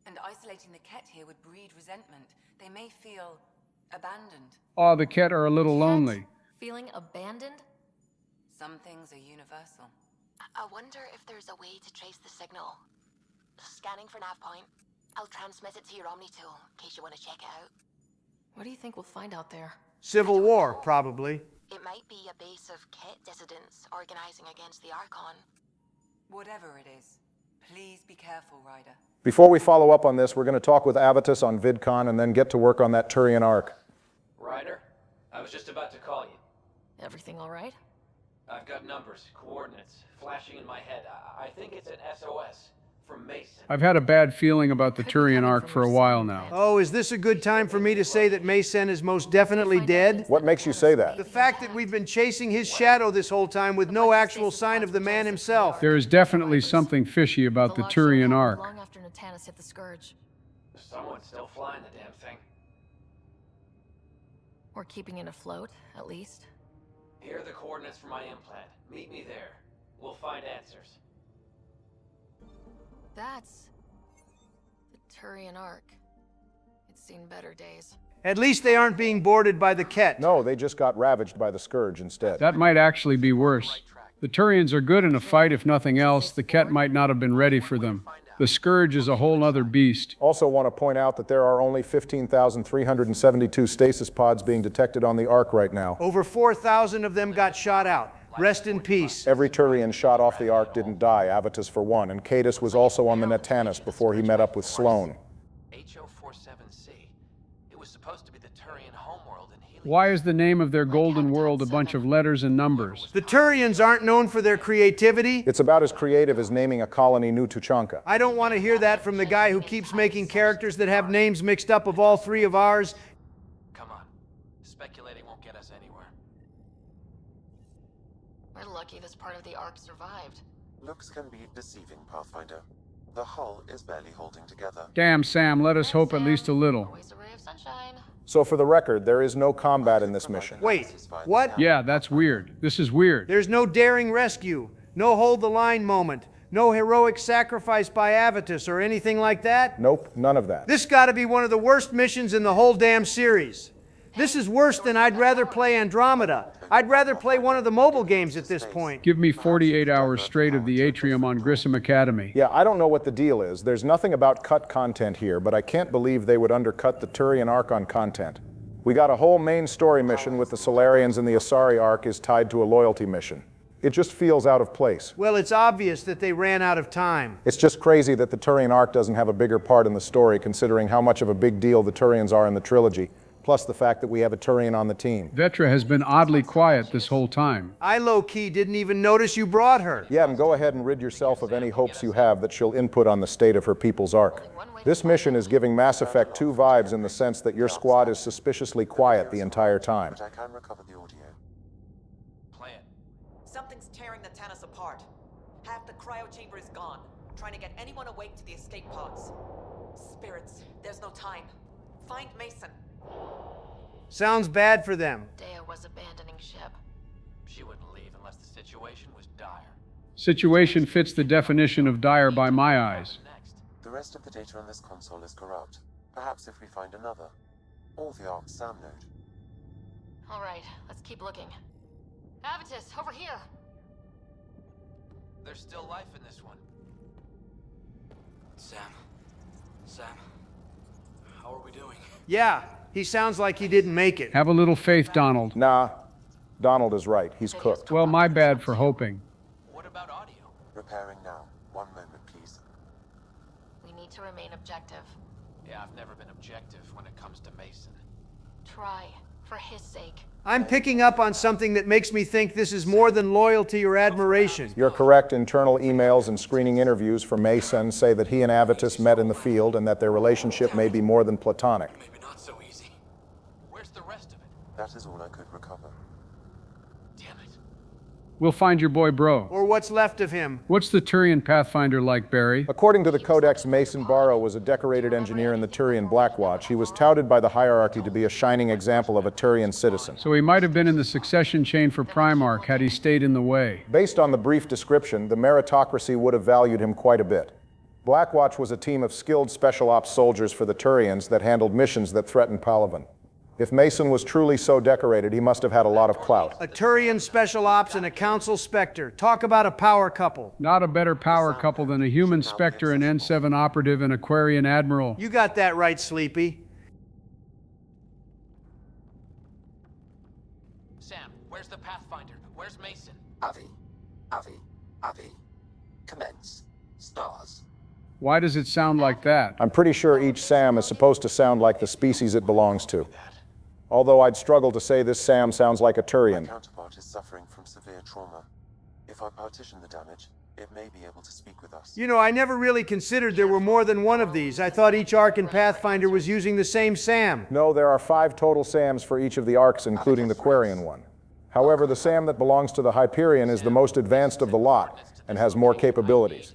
And isolating the Ket here would breed resentment. They may feel abandoned. oh, the Ket are a little lonely. Feeling abandoned? Some things are universal. I wonder if there's a way to trace the signal. Scanning for nav point. I'll transmit it to your Omni tool, in case you want to check it out. What do you think we'll find out there? Civil War, probably. It might be a base of Ket dissidents organizing against the Archon. Whatever it is, please be careful, Ryder. Before we follow up on this, we're going to talk with Avitus on VidCon and then get to work on that Turian arc. Ryder, I was just about to call you. Everything all right? I've got numbers, coordinates, flashing in my head. I think it's an SOS from Mason. I've had a bad feeling about the Turian arc for a while now. Oh, is this a good time for me to say that Mason is most definitely dead? What makes you say that? The fact that we've been chasing his shadow this whole time with no actual sign of the man himself. There is definitely something fishy about the Turian arc. Long after Natanus hit the Scourge. Someone's still flying the damn thing. Or keeping it afloat, at least. Here are the coordinates for my implant. Meet me there. We'll find answers. That's the Turian arc. It's seen better days. At least they aren't being boarded by the Ket. No, they just got ravaged by the Scourge instead. That might actually be worse. The Turians are good in a fight, if nothing else. The Ket might not have been ready for them. The Scourge is a whole other beast. Also want to point out that there are only 15,372 stasis pods being detected on the Ark right now. Over 4,000 of them got shot out. Rest in peace. Every Turian shot off the Ark didn't die, Avitus for one, and Cadus was also on the Natanus before he met up with Sloane. HO47C. It was supposed to be the Turian homeworld in Helios. Why is the name of their golden world a bunch of letters and numbers? The Turians aren't known for their creativity. It's about as creative as naming a colony New Tuchanka. I don't want to hear that from the guy who keeps making characters that have names mixed up of all three of ours. Come on. Speculating won't get us anywhere. We're lucky this part of the arc survived. Looks can be deceiving, Pathfinder. The hull is barely holding together. Damn, Sam, let us hope at least a little. Always a ray of sunshine. So for the record, there is no combat in this mission. Wait, what? Yeah, that's weird. This is weird. There's no daring rescue, no hold the line moment, no heroic sacrifice by Avitus or anything like that? Nope, none of that. This gotta be one of the worst missions in the whole damn series. This is worse than I'd rather play Andromeda. I'd rather play one of the mobile games at this point. Give me 48 hours straight of the atrium on Grissom Academy. Yeah, I don't know what the deal is. There's nothing about cut content here, but I can't believe they would undercut the Turian arc on content. We got a whole main story mission with the Solarians, and the Asari arc is tied to a loyalty mission. It just feels out of place. Well, it's obvious that they ran out of time. It's just crazy that the Turian arc doesn't have a bigger part in the story, considering how much of a big deal the Turians are in the trilogy. Plus the fact that we have a Turian on the team. Vetra has been oddly quiet this whole time. I low-key didn't even notice you brought her. Yeah, and go ahead and rid yourself of any hopes you have that she'll input on the state of her people's arc. This mission is giving Mass Effect 2 vibes in the sense that your squad is suspiciously quiet the entire time. But I can recover the audio. Play it. Something's tearing the Tannis apart. Half the cryo chamber is gone. Trying to get anyone awake to the escape pods. Spirits, there's no time. Find Mason. Sounds bad for them. Dea was abandoning ship. She wouldn't leave unless the situation was dire. Situation fits the definition of dire by my eyes. The rest of the data on this console is corrupt. Perhaps if we find another. Or the Arc SAM node. All right, let's keep looking. Avitus, over here! There's still life in this one. Sam, how are we doing? Yeah, He sounds like he didn't make it. Have a little faith, Donald. Nah, Donald is right. He's cooked. Well, my bad for hoping. Repairing now. One moment, please. We need to remain objective. Yeah, I've never been objective when it comes to Mason. Try, for his sake. I'm picking up on something that makes me think this is more than loyalty or admiration. You're correct. Internal emails and screening interviews for Mason say that he and Avitus met in the field and that their relationship may be more than platonic. Maybe not so easy. Where's the rest of it? That is all I could recover. Damn it. We'll find your boy Bro. Or what's left of him. What's the Turian Pathfinder like, Barry? According to the Codex, Mason Barrow was a decorated engineer in the Turian Blackwatch. He was touted by the hierarchy to be a shining example of a Turian citizen. So he might have been in the succession chain for Primarch had he stayed in the way. Based on the brief description, the meritocracy would have valued him quite a bit. Blackwatch was a team of skilled special ops soldiers for the Turians that handled missions that threatened Palaven. If Mason was truly so decorated, he must have had a lot of clout. A Turian special ops and a council Spectre. Talk about a power couple. Not a better power couple than a human Spectre, an N7 operative, and Aquarian admiral. You got that right, Sleepy. Sam, where's the Pathfinder? Where's Mason? Avi. Commence. Stars. Why does it sound like that? I'm pretty sure each Sam is supposed to sound like the species it belongs to. Although I'd struggle to say this Sam sounds like a Turian. My counterpart is suffering from severe trauma. If I partition the damage, it may be able to speak with us. You know, I never really considered there were more than one of these. I thought each Ark and Pathfinder was using the same Sam. No, there are 5 total Sams for each of the Arks, including the Quarian one. However, the Sam that belongs to the Hyperion is the most advanced of the lot and has more capabilities.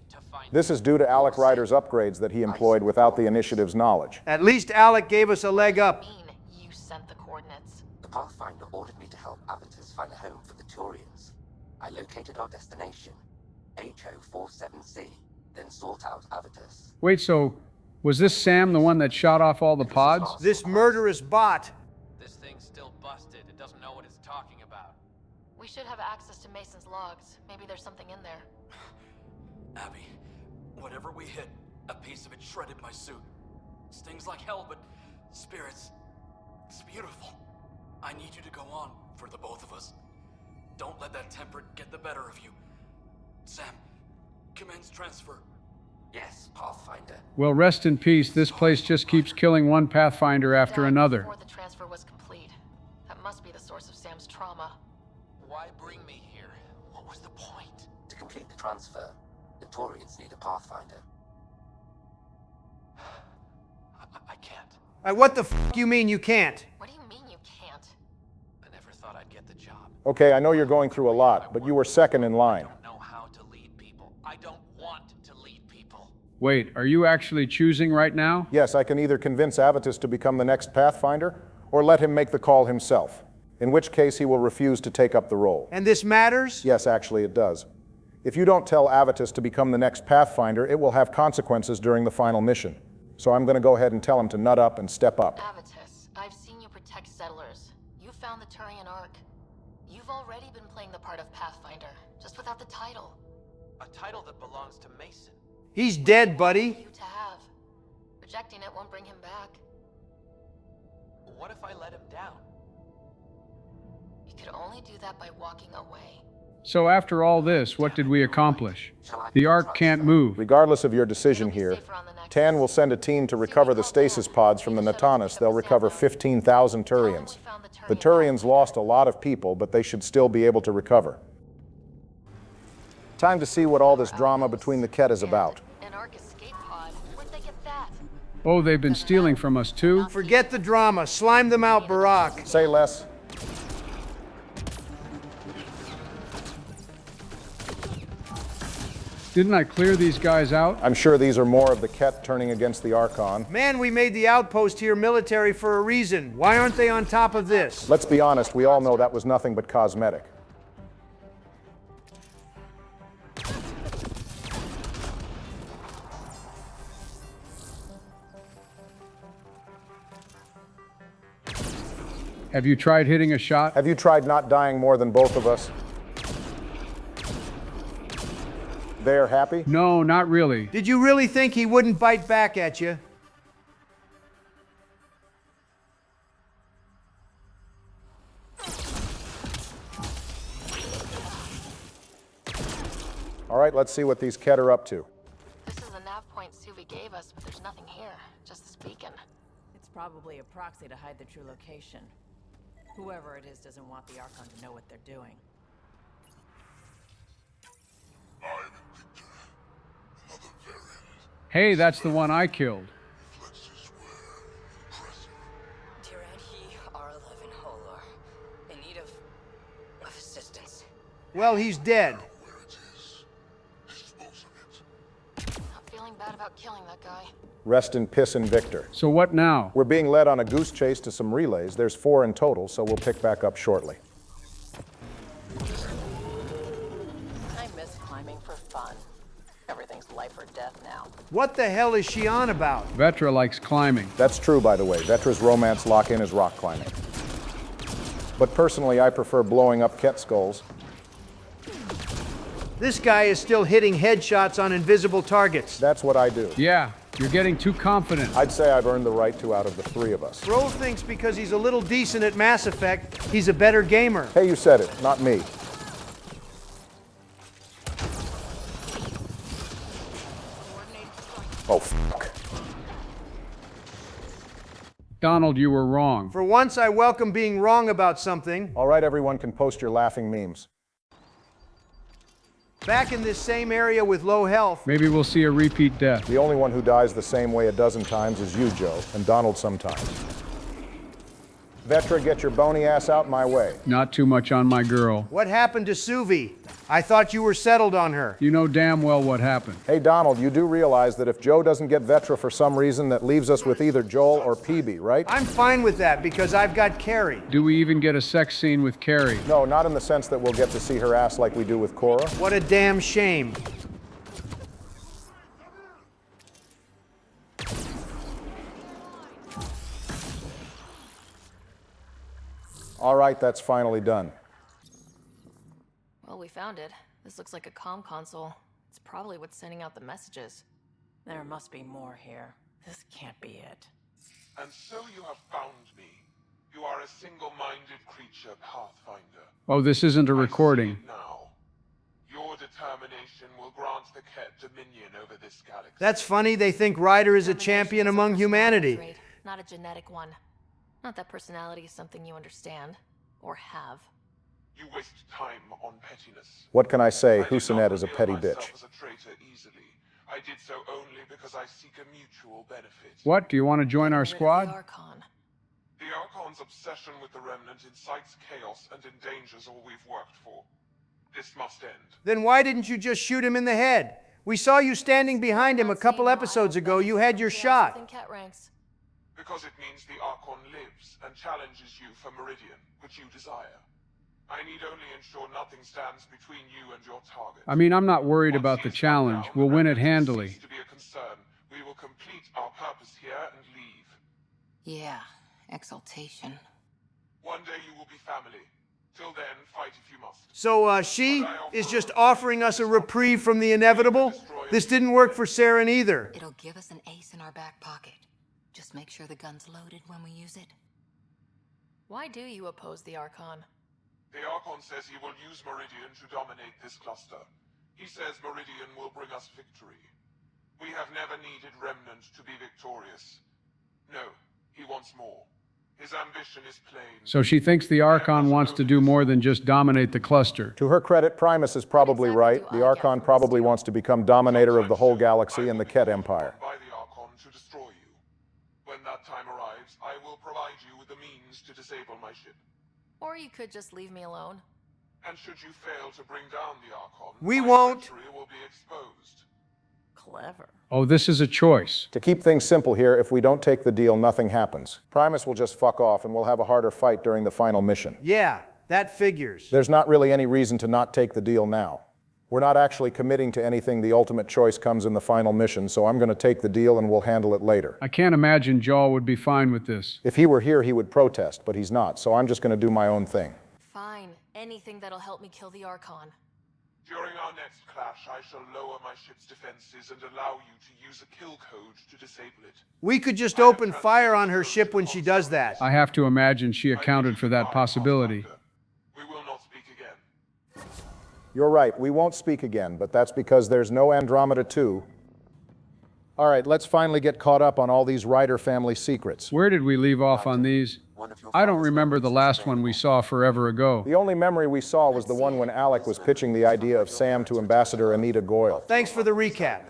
This is due to Alec Ryder's upgrades that he employed without the Initiative's knowledge. At least Alec gave us a leg up. You sent the coordinates. The Pathfinder ordered me to help Avitus find a home for the Turians. I located our destination, HO47C, then sought out Avitus. Wait, so was this Sam the one that shot off all the pods? This murderous bot. This thing's still busted. It doesn't know what it's talking about. We should have access to Mason's logs. Maybe there's something in there. Abby, whatever we hit, a piece of it shredded my suit. Stings like hell, but spirits, it's beautiful. I need you to go on for the both of us. Don't let that temper get the better of you. Sam, commence transfer. Yes, Pathfinder. Well, rest in peace. This place just keeps killing one Pathfinder after another. Before the transfer was complete. That must be the source of Sam's trauma. Why bring me here? What was the point? To complete the transfer, the Turians need a Pathfinder. I can't. What the f*** you mean you can't? What do you mean you can't? I never thought I'd get the job. Okay, I know you're going through a lot, but you were second in line. I don't know how to lead people. I don't want to lead people. Wait, are you actually choosing right now? Yes, I can either convince Avitus to become the next Pathfinder, or let him make the call himself, in which case he will refuse to take up the role. And this matters? Yes, actually it does. If you don't tell Avitus to become the next Pathfinder, it will have consequences during the final mission. So I'm going to go ahead and tell him to nut up and step up. Avitus, I've seen you protect settlers. You found the Turian Ark. You've already been playing the part of Pathfinder, just without the title. A title that belongs to Mason. He's dead, buddy. You to have. Rejecting it won't bring him back. What if I let him down? You could only do that by walking away. So after all this, what did we accomplish? The Ark can't move. Regardless of your decision here, Tan will send a team to recover the stasis pods from the Natanis. They'll recover 15,000 Turians. The Turians lost a lot of people, but they should still be able to recover. Time to see what all this drama between the Ket is about. An Ark escape pod. Where'd they get that? Oh, they've been stealing from us too? Forget the drama. Slime them out, Barack. Say less. Didn't I clear these guys out? I'm sure these are more of the Ket turning against the Archon. Man, we made the outpost here military for a reason. Why aren't they on top of this? Let's be honest, we all know that was nothing but cosmetic. Have you tried hitting a shot? Have you tried not dying more than both of us? They're happy? No, not really. Did you really think he wouldn't bite back at you? All right, let's see what these Ket are up to. This is the nav point Suvi gave us, but there's nothing here. Just this beacon. It's probably a proxy to hide the true location. Whoever it is doesn't want the Archon to know what they're doing. Hey, that's the one I killed. In need of assistance. Well, he's dead. Not feeling bad about killing that guy. Rest in piss and Victor. So what now? We're being led on a goose chase to some relays. There's 4 in total, so we'll pick back up shortly. I miss climbing for fun. Everything's life or death now. What the hell is she on about? Vetra likes climbing. That's true, by the way. Vetra's romance lock-in is rock climbing. But personally, I prefer blowing up Ket skulls. This guy is still hitting headshots on invisible targets. That's what I do. Yeah, you're getting too confident. I'd say I've earned the right to out of the 3 of us. Bro thinks because he's a little decent at Mass Effect, he's a better gamer. Hey, you said it, not me. Oh, fuck. Donald, you were wrong. For once, I welcome being wrong about something. All right, everyone can post your laughing memes. Back in this same area with low health. Maybe we'll see a repeat death. The only one who dies the same way a dozen times is you, Joe, and Donald sometimes. Vetra, get your bony ass out my way. Not too much on my girl. What happened to Suvi? I thought you were settled on her. You know damn well what happened. Hey, Donald, you do realize that if Joe doesn't get Vetra for some reason, that leaves us with either Joel or Peebe, right? I'm fine with that because I've got Carrie. Do we even get a sex scene with Carrie? No, not in the sense that we'll get to see her ass like we do with Cora. What a damn shame. All right, that's finally done. Well, we found it. This looks like a comm console. It's probably what's sending out the messages. There must be more here. This can't be it. And so you have found me. You are a single-minded creature, Pathfinder. Oh, this isn't a recording. Now, your determination will grant the Ket dominion over this galaxy. That's funny. They think Ryder is a champion among humanity. Not a genetic one. Not that personality is something you understand. Or have. You waste time on pettiness. What can I say? Husanet is a petty bitch. As a traitor easily. I did so only because I seek a mutual benefit. What? Do you want to join our squad? The Archon's obsession with the Remnant incites chaos and endangers all we've worked for. This must end. Then why didn't you just shoot him in the head? We saw you standing behind him a couple episodes ago. You had your shot. Because it means the Archon lives and challenges you for Meridian, which you desire. I need only ensure nothing stands between you and your target. I mean, I'm not worried about the challenge. We'll win it handily. To be a concern, we will complete our purpose here and leave. Yeah, exaltation. One day you will be family. Till then, fight if you must. So, she is just offering us a reprieve from the inevitable? This didn't work for Saren either. It'll give us an ace in our back pocket. Just make sure the gun's loaded when we use it. Why do you oppose the Archon? The Archon says he will use Meridian to dominate this cluster. He says Meridian will bring us victory. We have never needed Remnant to be victorious. No, he wants more. His ambition is plain. So she thinks the Archon wants to do more than just dominate the cluster. To her credit, Primus is probably right. The Archon probably wants to become dominator of the whole galaxy and the Ket Empire. By the Archon to destroy you. When that time arrives, I will provide you with the means to disable my ship. Or you could just leave me alone. And should you fail to bring down the Archon, we my won't. treachery will be exposed. Clever. Oh, this is a choice. To keep things simple here, if we don't take the deal, nothing happens. Primus will just fuck off and we'll have a harder fight during the final mission. Yeah, that figures. There's not really any reason to not take the deal now. We're not actually committing to anything. The ultimate choice comes in the final mission, so I'm going to take the deal and we'll handle it later. I can't imagine Jaw would be fine with this. If he were here, he would protest, but he's not, so I'm just going to do my own thing. Fine. Anything that'll help me kill the Archon. During our next clash, I shall lower my ship's defenses and allow you to use a kill code to disable it. We could just open fire on her ship when she does that. I have to imagine she accounted for that possibility. We will not speak again. You're right, we won't speak again, but that's because there's no Andromeda 2. All right, let's finally get caught up on all these Ryder family secrets. Where did we leave off on these? I don't remember the last one we saw forever ago. The only memory we saw was the one when Alec was pitching the idea of Sam to Ambassador Anita Goyle. Thanks for the recap.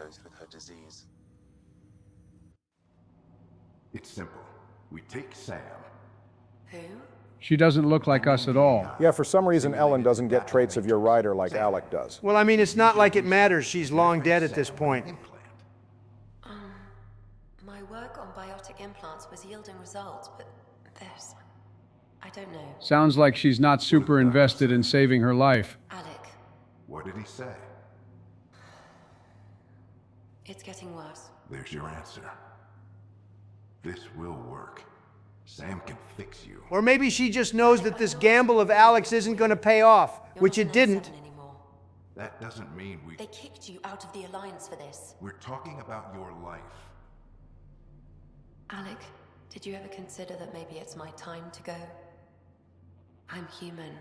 It's simple. We take Sam. Who? She doesn't look like us at all. Yeah, for some reason Ellen doesn't get traits of your Ryder like Alec does. Well, I mean, it's not like it matters. She's long dead at this point. My work on biotic implants was yielding results, but this... I don't know. Sounds like she's not super invested in saving her life. Alec. What did he say? It's getting worse. There's your answer. This will work. Sam can fix you. Or maybe she just knows that this gamble of Alex isn't going to pay off, which it didn't. That doesn't mean we... They kicked you out of the Alliance for this. We're talking about your life. Alec, did you ever consider that maybe it's my time to go? I'm human.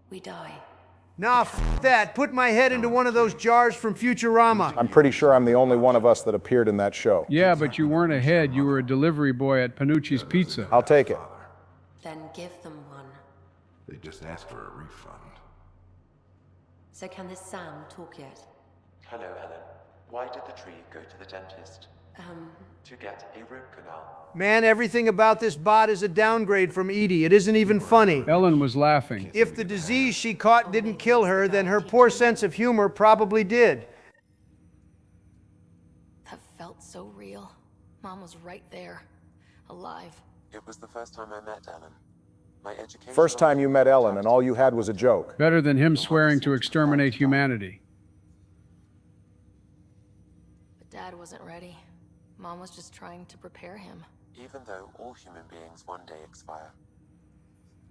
We die. Nah, f that. Put my head into one of those jars from Futurama. I'm pretty sure I'm the only one of us that appeared in that show. Yeah, but you weren't a head. You were a delivery boy at Panucci's Pizza. I'll take it. Then give them one. They just asked for a refund. So can this Sam talk yet? Hello, Ellen. Why did the tree go to the dentist? To get a root canal. Man, everything about this bot is a downgrade from Edie. It isn't even funny. Ellen was laughing. If the disease she caught didn't kill her, then her poor sense of humor probably did. That felt so real. Mom was right there, alive. It was the first time I met Ellen. My education... First time you met Ellen and all you had was a joke. Better than him swearing to exterminate humanity. But Dad wasn't ready. Mom was just trying to prepare him. Even though all human beings one day expire.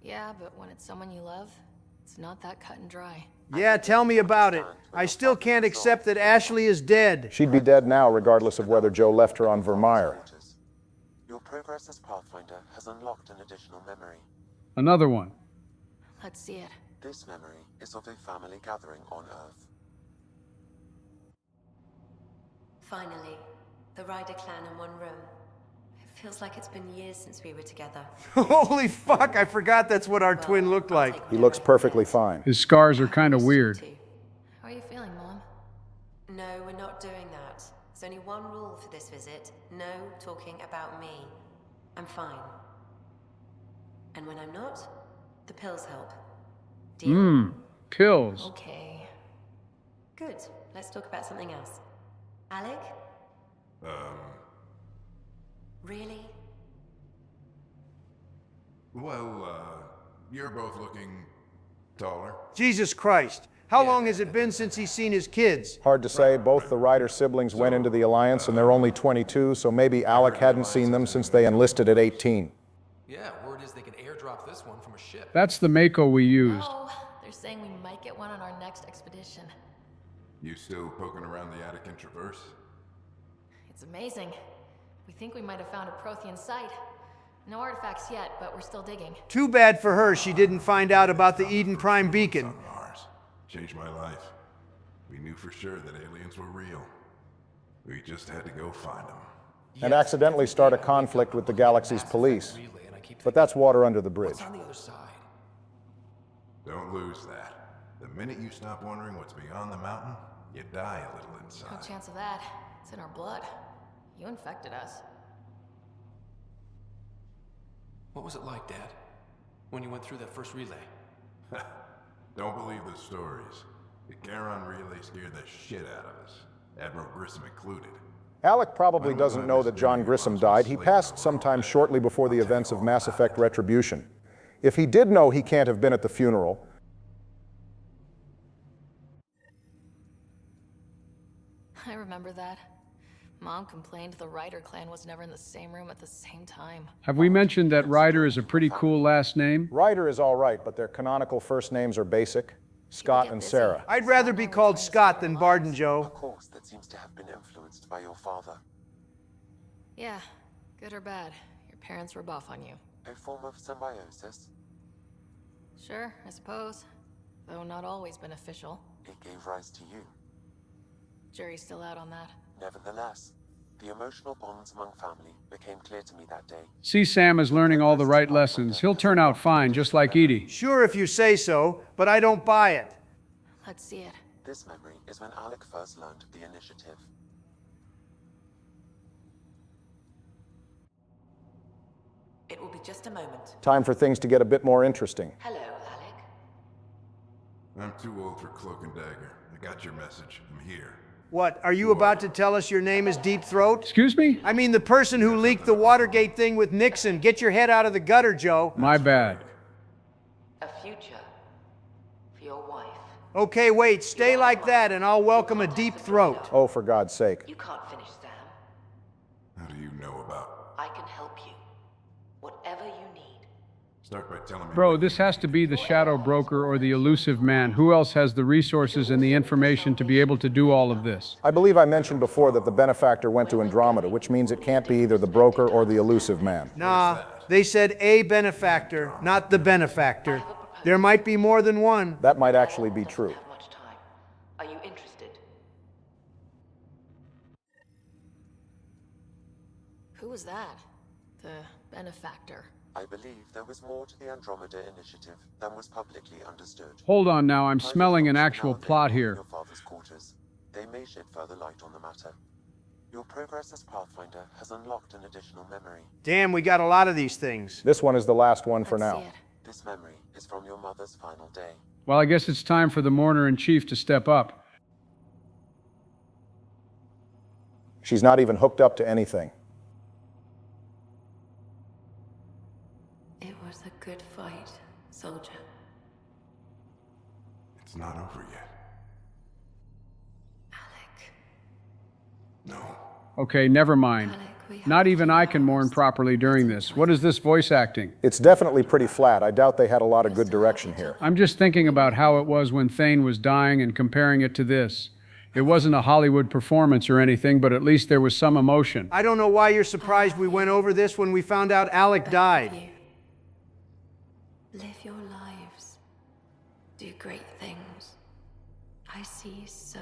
Yeah, but when it's someone you love, it's not that cut and dry. Yeah, tell me about it. I still can't accept that Ashley is dead. She'd be dead now regardless of whether Joe left her on Vermeer. Your progress as Pathfinder has unlocked an additional memory. Another one. Let's see it. This memory is of a family gathering on Earth. Finally, the Ryder clan in one room. It feels like it's been years since we were together. Holy fuck, I forgot that's what our twin looked like. He looks perfectly fine. His scars are kind of weird. How are you feeling, Mom? No, we're not doing that. There's only one rule for this visit. No talking about me. I'm fine. And when I'm not, the pills help. Deal? Pills. Okay. Good. Let's talk about something else. Alec? Really? Well, you're both looking taller. Jesus Christ. How long has it been since he's seen his kids? Hard to say. Both the Ryder siblings went into the Alliance and they're only 22, so maybe Alec hadn't seen them since they enlisted at 18. Yeah, word is they can airdrop this one from a ship. That's the Mako we used. Oh, they're saying we might get one on our next expedition. You still poking around the attic in Traverse? It's amazing. We think we might have found a Prothean site. No artifacts yet, but we're still digging. Too bad for her she didn't find out about the Eden Prime beacon. Changed my life. We knew for sure that aliens were real. We just had to go find them. And accidentally start a conflict with the galaxy's police. But that's water under the bridge. What's on the other side? Don't lose that. The minute you stop wondering what's beyond the mountain, you die a little inside. No chance of that. It's in our blood. You infected us. What was it like, Dad? When you went through that first relay? Don't believe the stories. The Charon relay scared the shit out of us. Admiral Grissom included. Alec probably doesn't know that John Grissom died. He passed sometime shortly before the events of Mass Effect Retribution. If he did know, he can't have been at the funeral. I remember that. Mom complained the Ryder clan was never in the same room at the same time. Have we mentioned that Ryder is a pretty cool last name? Ryder is all right, but their canonical first names are basic. Scott and Sarah. I'd rather be called Scott than Barden, Joe. A course that seems to have been influenced by your father. Yeah, good or bad. Your parents rub off on you. A form of symbiosis? Sure, I suppose. though not always beneficial. It gave rise to you. Jury's still out on that. Nevertheless, the emotional bonds among family became clear to me that day. See, Sam is learning all the right lessons. He'll turn out fine, just like Edie. Sure if you say so, but I don't buy it. Let's see it. This memory is when Alec first learned of the initiative. It will be just a moment. Time for things to get a bit more interesting. Hello, Alec. I'm too old for Cloak and Dagger. I got your message. I'm here. What, are you about to tell us your name is Deep Throat? Excuse me? I mean the person who leaked the Watergate thing with Nixon. Get your head out of the gutter, Joe. My bad. A future for your wife. Okay, wait, stay like that and I'll welcome a Deep Throat. Oh, for God's sake. You can't finish, Sam. How do you know about? I can help you. Whatever you need. Start by telling me. Bro, this has to be the shadow broker or the elusive man. Who else has the resources and the information to be able to do all of this? I believe I mentioned before that the benefactor went to Andromeda, which means it can't be either the broker or the elusive man. Nah, they said a benefactor, not the benefactor. There might be more than one. That might actually be true. Are you interested? Who was that? The benefactor. I believe there was more to the Andromeda initiative than was publicly understood. Hold on now, I'm smelling an actual plot here. Your father's quarters. They may shed further light on the matter. Your progress as Pathfinder has unlocked an additional memory. Damn, we got a lot of these things. This one is the last one for now. This memory is from your mother's final day. Well, I guess it's time for the mourner-in-chief to step up. She's not even hooked up to anything. It was a good fight, soldier. It's not over yet. No. Okay, never mind. Not even I can mourn properly during this. What is this voice acting? It's definitely pretty flat. I doubt they had a lot of good direction here. I'm just thinking about how it was when Thane was dying and comparing it to this. It wasn't a Hollywood performance or anything, but at least there was some emotion. I don't know why you're surprised we went over this when we found out Alec died. Live your lives. Do great things. I see so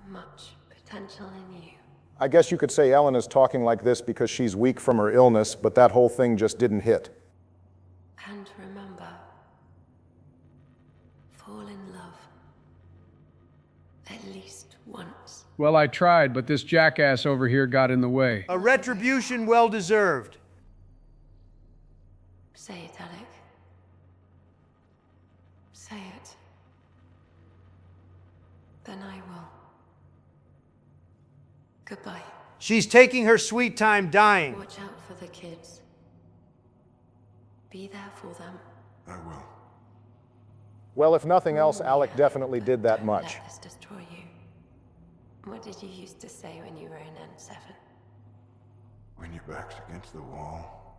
much potential in you. I guess you could say Ellen is talking like this because she's weak from her illness, but that whole thing just didn't hit. And remember, fall in love. At least once. Well, I tried, but this jackass over here got in the way. A retribution well deserved. Say it, Alec. Say it. Then I will. Goodbye. She's taking her sweet time dying. Watch out for the kids. Be there for them. I will. Well, if nothing else, Alec definitely did that much. Let this destroy you. What did you used to say when you were in N7? When your back's against the wall,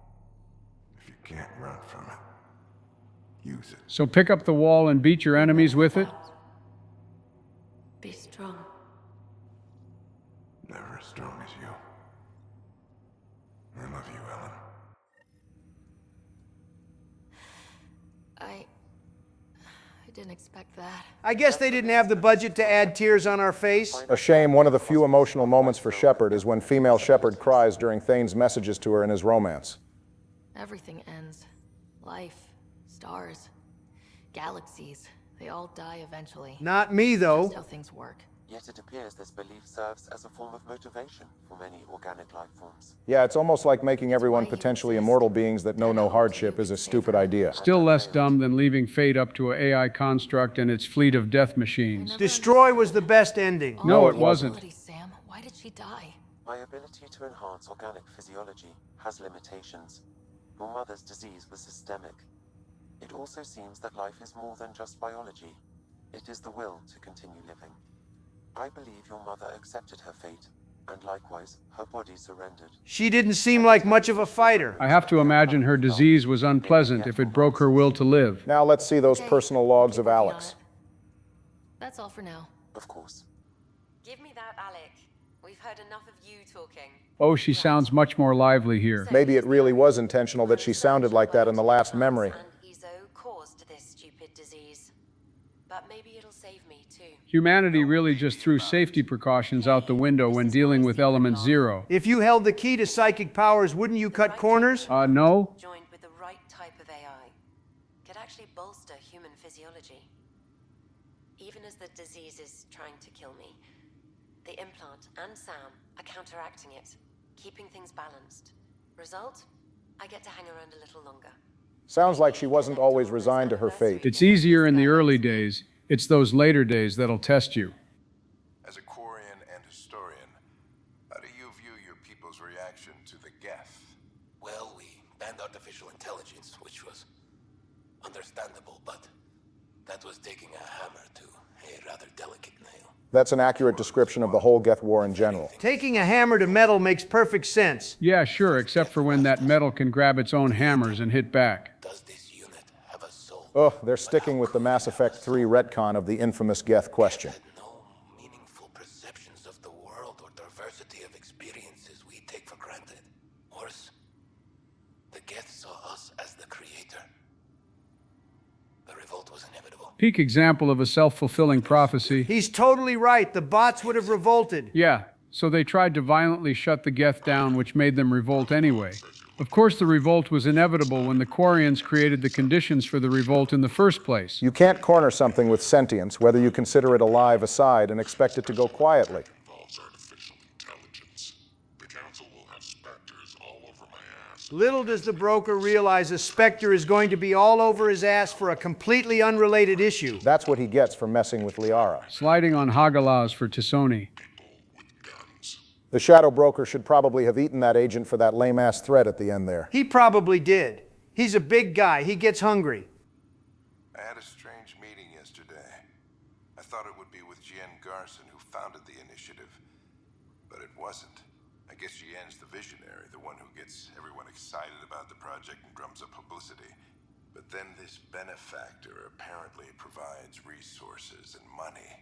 if you can't run from it, use it. So pick up the wall and beat your enemies with it? Be strong. Never as strong as you. I love you, Ellen. I didn't expect that. I guess they didn't have the budget to add tears on our face. A shame. One of the few emotional moments for Shepard is when female Shepard cries during Thane's messages to her in his romance. Everything ends. Life, stars, galaxies. They all die eventually. Not me, though. Just how things work. Yet it appears this belief serves as a form of motivation for many organic life forms. Yeah, it's almost like making everyone potentially immortal beings that know no hardship is a stupid idea. Still less dumb than leaving fate up to an AI construct and its fleet of death machines. Destroy was the best ending. No, it wasn't. Sam, why did she die? My ability to enhance organic physiology has limitations. Your mother's disease was systemic. It also seems that life is more than just biology. It is the will to continue living. I believe your mother accepted her fate, and likewise, her body surrendered. She didn't seem like much of a fighter. I have to imagine her disease was unpleasant if it broke her will to live. Now let's see those personal logs of Alec's. That's all for now. Of course. Give me that, Alec. We've heard enough of you talking. Oh, she sounds much more lively here. Maybe it really was intentional that she sounded like that in the last memory. And Izo caused this stupid disease. but maybe it'll save me too. Humanity really just threw safety precautions out the window when dealing with Element Zero. If you held the key to psychic powers, wouldn't you cut corners? No. Joined with the right type of AI, could actually bolster human physiology. Even as the disease is trying to kill me, the implant and Sam are counteracting it, keeping things balanced. Result? I get to hang around a little longer. Sounds like she wasn't always resigned to her fate. It's easier in the early days. It's those later days that'll test you. As a Quarian and historian, how do you view your people's reaction to the Geth? Well, we banned artificial intelligence, which was understandable, but that was taking a hammer to a rather delicate nail. That's an accurate description of the whole Geth War in general. Taking a hammer to metal makes perfect sense. Yeah, sure, except for when that metal can grab its own hammers and hit back. Does this unit have a soul? Ugh, they're sticking with the Mass Effect 3 retcon of the infamous Geth question. No meaningful perceptions of the world or diversity of experiences we take for granted. Worse, the Geth saw us as the creator. The revolt was inevitable. Peak example of a self-fulfilling prophecy. He's totally right. The bots would have revolted. Yeah, so they tried to violently shut the Geth down, which made them revolt anyway. Of course, the revolt was inevitable when the Quarians created the conditions for the revolt in the first place. You can't corner something with sentience, whether you consider it alive aside, and expect it to go quietly. Involves artificial intelligence. The Council will have Spectres all over my ass. Little does the broker realize a Spectre is going to be all over his ass for a completely unrelated issue. That's what he gets for messing with Liara. Sliding on Hagalas for Tisoni. The Shadow Broker should probably have eaten that agent for that lame-ass threat at the end there. He probably did. He's a big guy. He gets hungry. I had a strange meeting yesterday. I thought it would be with Jien Garson, who founded the initiative. But it wasn't. I guess Jien's the visionary, the one who gets everyone excited about the project and drums up publicity. But then this benefactor apparently provides resources and money.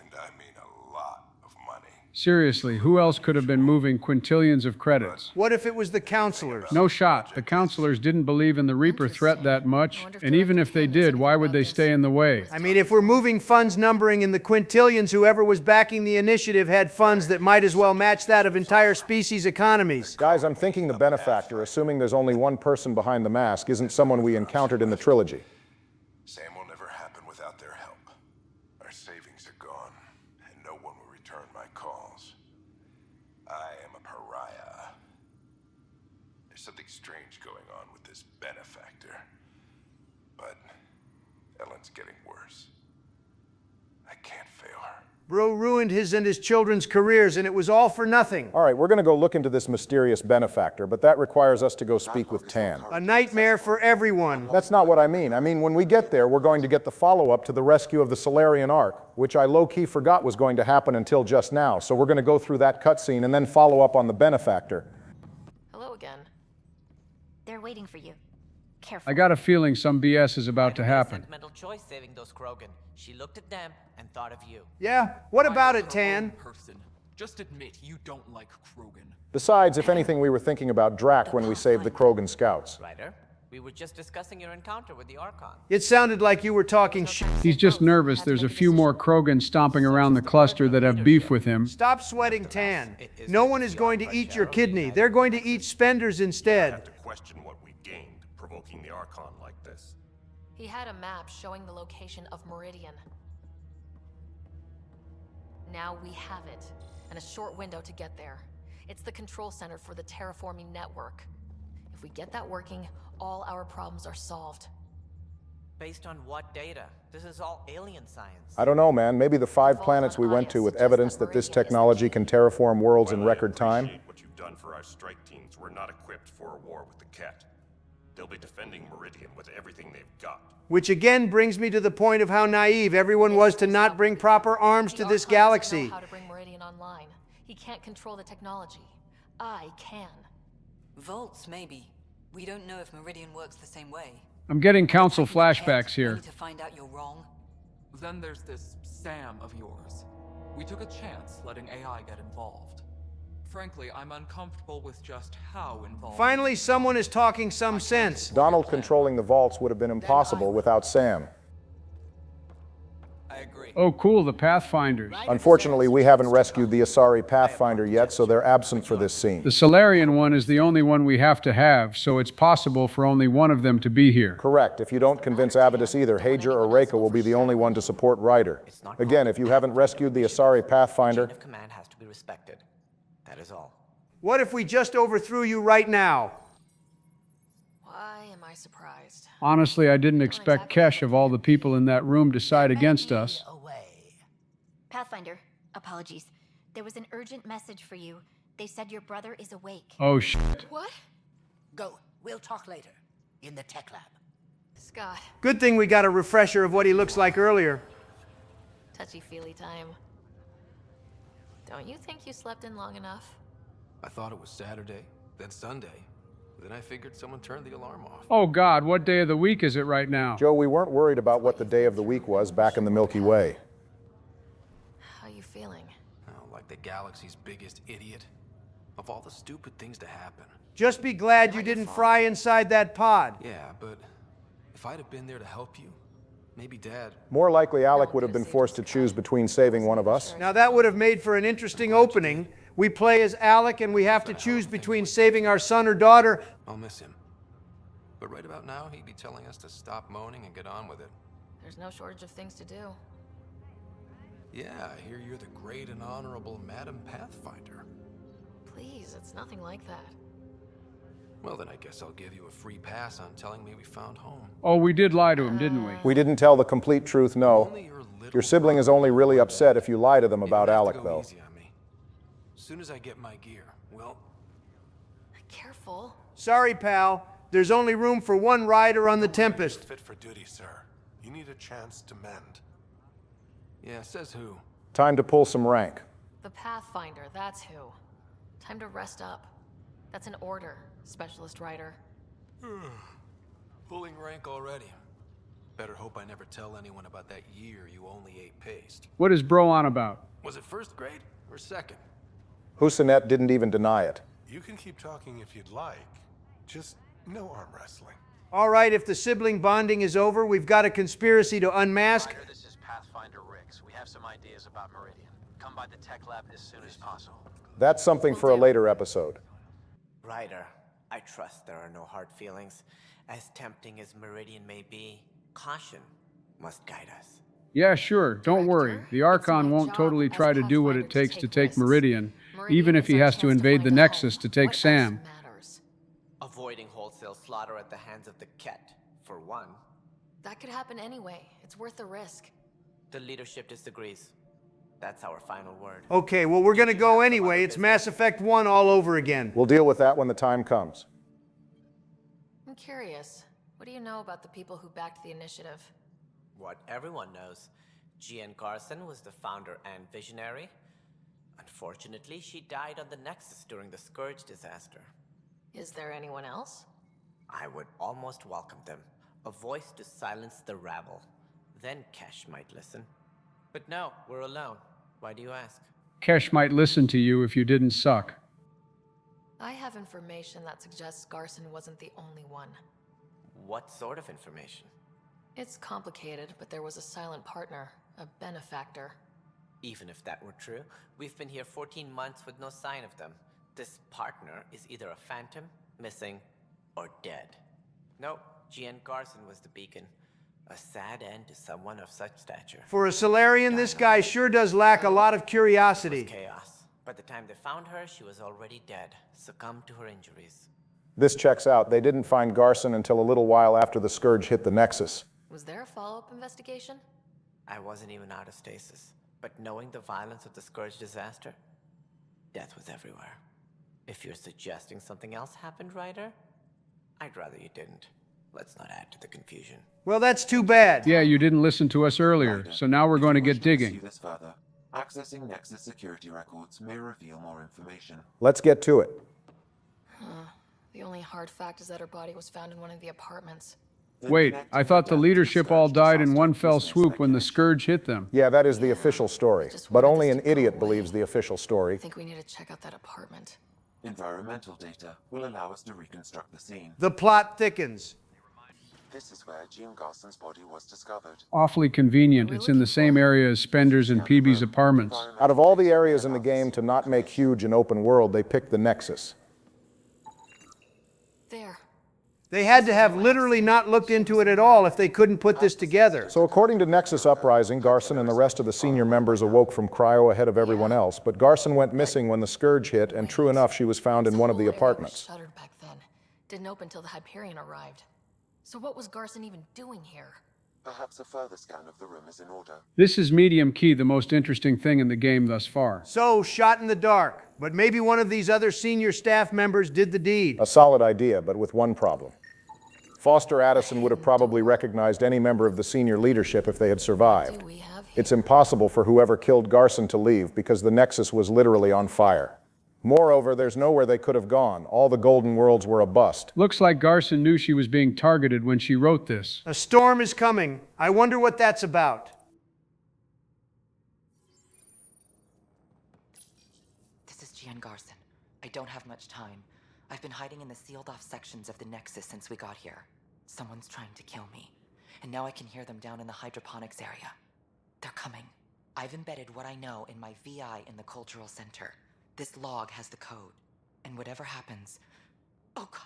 And I mean a lot of money. Seriously, who else could have been moving quintillions of credits? What if it was the counselors? No shot. The counselors didn't believe in the Reaper threat that much, and even if they did, why would they stay in the way? I mean, if we're moving funds numbering in the quintillions, whoever was backing the initiative had funds that might as well match that of entire species economies. Guys, I'm thinking the benefactor, assuming there's only one person behind the mask, isn't someone we encountered in the trilogy. Sam will never happen without their help. Our savings are gone, and no one will return my calls. I am a pariah. There's something strange going on with this benefactor. But Ellen's getting worse. I can't fail her. Bro ruined his and his children's careers, and it was all for nothing. All right, we're going to go look into this mysterious benefactor, but that requires us to go speak with Tan. A nightmare for everyone. That's not what I mean. I mean, when we get there, we're going to get the follow-up to the rescue of the Solarian Ark, which I low-key forgot was going to happen until just now. So we're going to go through that cutscene and then follow up on the benefactor. Hello again. They're waiting for you. Careful. I got a feeling some BS is about to happen. Sentimental choice saving those Krogan. She looked at them and thought of you. Yeah? What about it, Tan? Person. Just admit you don't like Krogan. Besides, if anything, we were thinking about Drac when we saved the Krogan scouts. Ryder, we were just discussing your encounter with the Archon. It sounded like you were talking shit. He's just nervous. There's a few more Krogan stomping around the cluster that have beef with him. Stop sweating, Tan. No one is going to eat your kidney. They're going to eat Spenders instead. Have to question what we gained, provoking the Archon like this. He had a map showing the location of Meridian. Now we have it, and a short window to get there. It's the control center for the terraforming network. If we get that working, all our problems are solved. Based on what data? This is all alien science. I don't know, man. Maybe the 5 planets we went to with evidence that this technology can terraform worlds in record time. What you've done for our strike teams. We're not equipped for a war with the Ket. They'll be defending Meridian with everything they've got. Which again brings me to the point of how naive everyone was to not bring proper arms to this galaxy. Know how to bring Meridian online. He can't control the technology. I can. Vaults, maybe. We don't know if Meridian works the same way. I'm getting council flashbacks here. To find out you're wrong. Then there's this Sam of yours. We took a chance letting AI get involved. Frankly, I'm uncomfortable with just how involved. Finally, someone is talking some sense. Donald controlling the vaults would have been impossible without Sam. I agree. Oh, cool, the Pathfinders. Unfortunately, we haven't rescued the Asari Pathfinder yet, so they're absent for this scene. The Solarian one is the only one we have to have, so it's possible for only one of them to be here. Correct. If you don't convince Avadis either, Hager or Reika will be the only one to support Ryder. Again, if you haven't rescued the Asari Pathfinder... Chain of command has to be respected. That is all. What if we just overthrew you right now? Why am I surprised? Honestly, I didn't expect Kesh of all the people in that room to side against us. Pathfinder, apologies. There was an urgent message for you. They said your brother is awake. Oh, shit. What? Go. We'll talk later. In the tech lab. Scott. Good thing we got a refresher of what he looks like earlier. Touchy-feely time. Don't you think you slept in long enough? I thought it was Saturday, then Sunday. Then I figured someone turned the alarm off. Oh, God, what day of the week is it right now? Joe, we weren't worried about what the day of the week was back in the Milky Way. How you feeling? Oh, like the galaxy's biggest idiot. Of all the stupid things to happen. Just be glad you didn't fry inside that pod. Yeah, but if I'd have been there to help you, maybe Dad... More likely, Alec would have been forced to choose between saving one of us. Now that would have made for an interesting opening. We play as Alec and we have to choose between saving our son or daughter. I'll miss him. But right about now, he'd be telling us to stop moaning and get on with it. There's no shortage of things to do. Yeah, I hear you're the great and honorable Madam Pathfinder. Please, it's nothing like that. Well, then I guess I'll give you a free pass on telling me we found home. Oh, we did lie to him, didn't we? We didn't tell the complete truth, no. Your sibling is only really upset if you lie to them about Alec, though. As soon as I get my gear, well... Careful. Sorry, pal. There's only room for one rider on the Tempest. Fit for duty, sir. You need a chance to mend. Yeah, says who? Time to pull some rank. The Pathfinder, that's who. Time to rest up. That's an order, Specialist Rider. Pulling rank already. Better hope I never tell anyone about that year you only ate paste. What is Bro on about? Was it first grade or second? Husanet didn't even deny it. You can keep talking if you'd like. Just no arm wrestling. All right, if the sibling bonding is over, we've got a conspiracy to unmask. Ryder, this is Pathfinder Ricks. We have some ideas about Meridian. Come by the tech lab as soon as possible. That's something for a later episode. Ryder, I trust there are no hard feelings. As tempting as Meridian may be, caution must guide us. Yeah, sure, don't worry. The Archon won't totally try to do what it takes to take Meridian, even if he has to invade the Nexus to take Sam. Avoiding wholesale slaughter at the hands of the Ket, for one. That could happen anyway. It's worth the risk. The leadership disagrees. That's our final word. Okay, well, we're gonna go anyway. It's Mass Effect 1 all over again. We'll deal with that when the time comes. I'm curious. What do you know about the people who backed the initiative? What everyone knows. Gian Carson was the founder and visionary. Unfortunately, she died on the Nexus during the Scourge disaster. Is there anyone else? I would almost welcome them. A voice to silence the rabble. Then Kesh might listen. But no, we're alone. Why do you ask? Kesh might listen to you if you didn't suck. I have information that suggests Garson wasn't the only one. What sort of information? It's complicated, but there was a silent partner, a benefactor. Even if that were true, we've been here 14 months with no sign of them. This partner is either a phantom, missing, or dead. Nope, Gian Garson was the beacon. A sad end to someone of such stature. For a Solarian, this guy sure does lack a lot of curiosity. Chaos. By the time they found her, she was already dead, succumbed to her injuries. This checks out. They didn't find Garson until a little while after the Scourge hit the Nexus. Was there a follow-up investigation? I wasn't even out of stasis. But knowing the violence of the Scourge disaster, death was everywhere. If you're suggesting something else happened, Ryder, I'd rather you didn't. Let's not add to the confusion. Well, that's too bad. Yeah, you didn't listen to us earlier, so now we're going to get digging. This further, accessing Nexus security records may reveal more information. Let's get to it. The only hard fact is that her body was found in one of the apartments. Wait, I thought the leadership all died in one fell swoop when the Scourge hit them. Yeah, that is the official story. But only an idiot believes the official story. I think we need to check out that apartment. Environmental data will allow us to reconstruct the scene. The plot thickens. This is where Jean Garson's body was discovered. Awfully convenient. It's in the same area as Spender's and Peeby's apartments. Out of all the areas in the game to not make huge and open world, they picked the Nexus. There. They had to have literally not looked into it at all if they couldn't put this together. So according to Nexus Uprising, Garson and the rest of the senior members awoke from cryo ahead of everyone else, but Garson went missing when the Scourge hit, and true enough, she was found in one of the apartments. Shuttered back then. Didn't open till the Hyperion arrived. So what was Garson even doing here? Perhaps a further scan of the room is in order. This is medium key, the most interesting thing in the game thus far. So, shot in the dark. But maybe one of these other senior staff members did the deed. A solid idea, but with one problem. Foster Addison would have probably recognized any member of the senior leadership if they had survived. It's impossible for whoever killed Garson to leave because the Nexus was literally on fire. Moreover, there's nowhere they could have gone. All the Golden Worlds were a bust. Looks like Garson knew she was being targeted when she wrote this. A storm is coming. I wonder what that's about. This is Gian Garson. I don't have much time. I've been hiding in the sealed-off sections of the Nexus since we got here. Someone's trying to kill me, and now I can hear them down in the hydroponics area. They're coming. I've embedded what I know in my VI in the Cultural Center. This log has the code, and whatever happens... Oh God,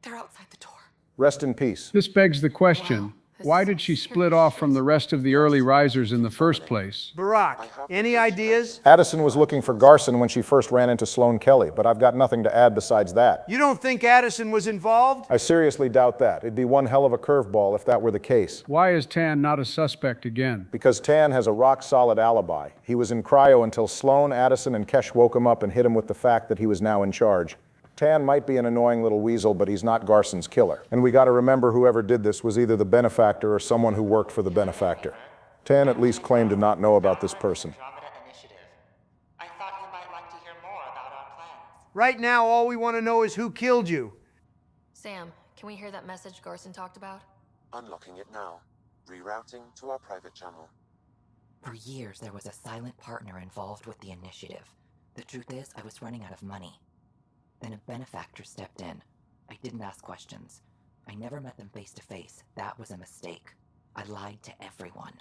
they're outside the door. Rest in peace. This begs the question, why did she split off from the rest of the early risers in the first place? Barack, any ideas? Addison was looking for Garson when she first ran into Sloane Kelly, but I've got nothing to add besides that. You don't think Addison was involved? I seriously doubt that. It'd be one hell of a curveball if that were the case. Why is Tan not a suspect again? Because Tan has a rock-solid alibi. He was in cryo until Sloane, Addison, and Kesh woke him up and hit him with the fact that he was now in charge. Tan might be an annoying little weasel, but he's not Garson's killer. And we gotta remember whoever did this was either the benefactor or someone who worked for the benefactor. Tan at least claimed to not know about this person. Right now, all we want to know is who killed you. Sam, can we hear that message Garson talked about? Unlocking it now. Rerouting to our private channel. For years, there was a silent partner involved with the initiative. The truth is, I was running out of money. Then a benefactor stepped in. I didn't ask questions. I never met them face to face. That was a mistake. I lied to everyone.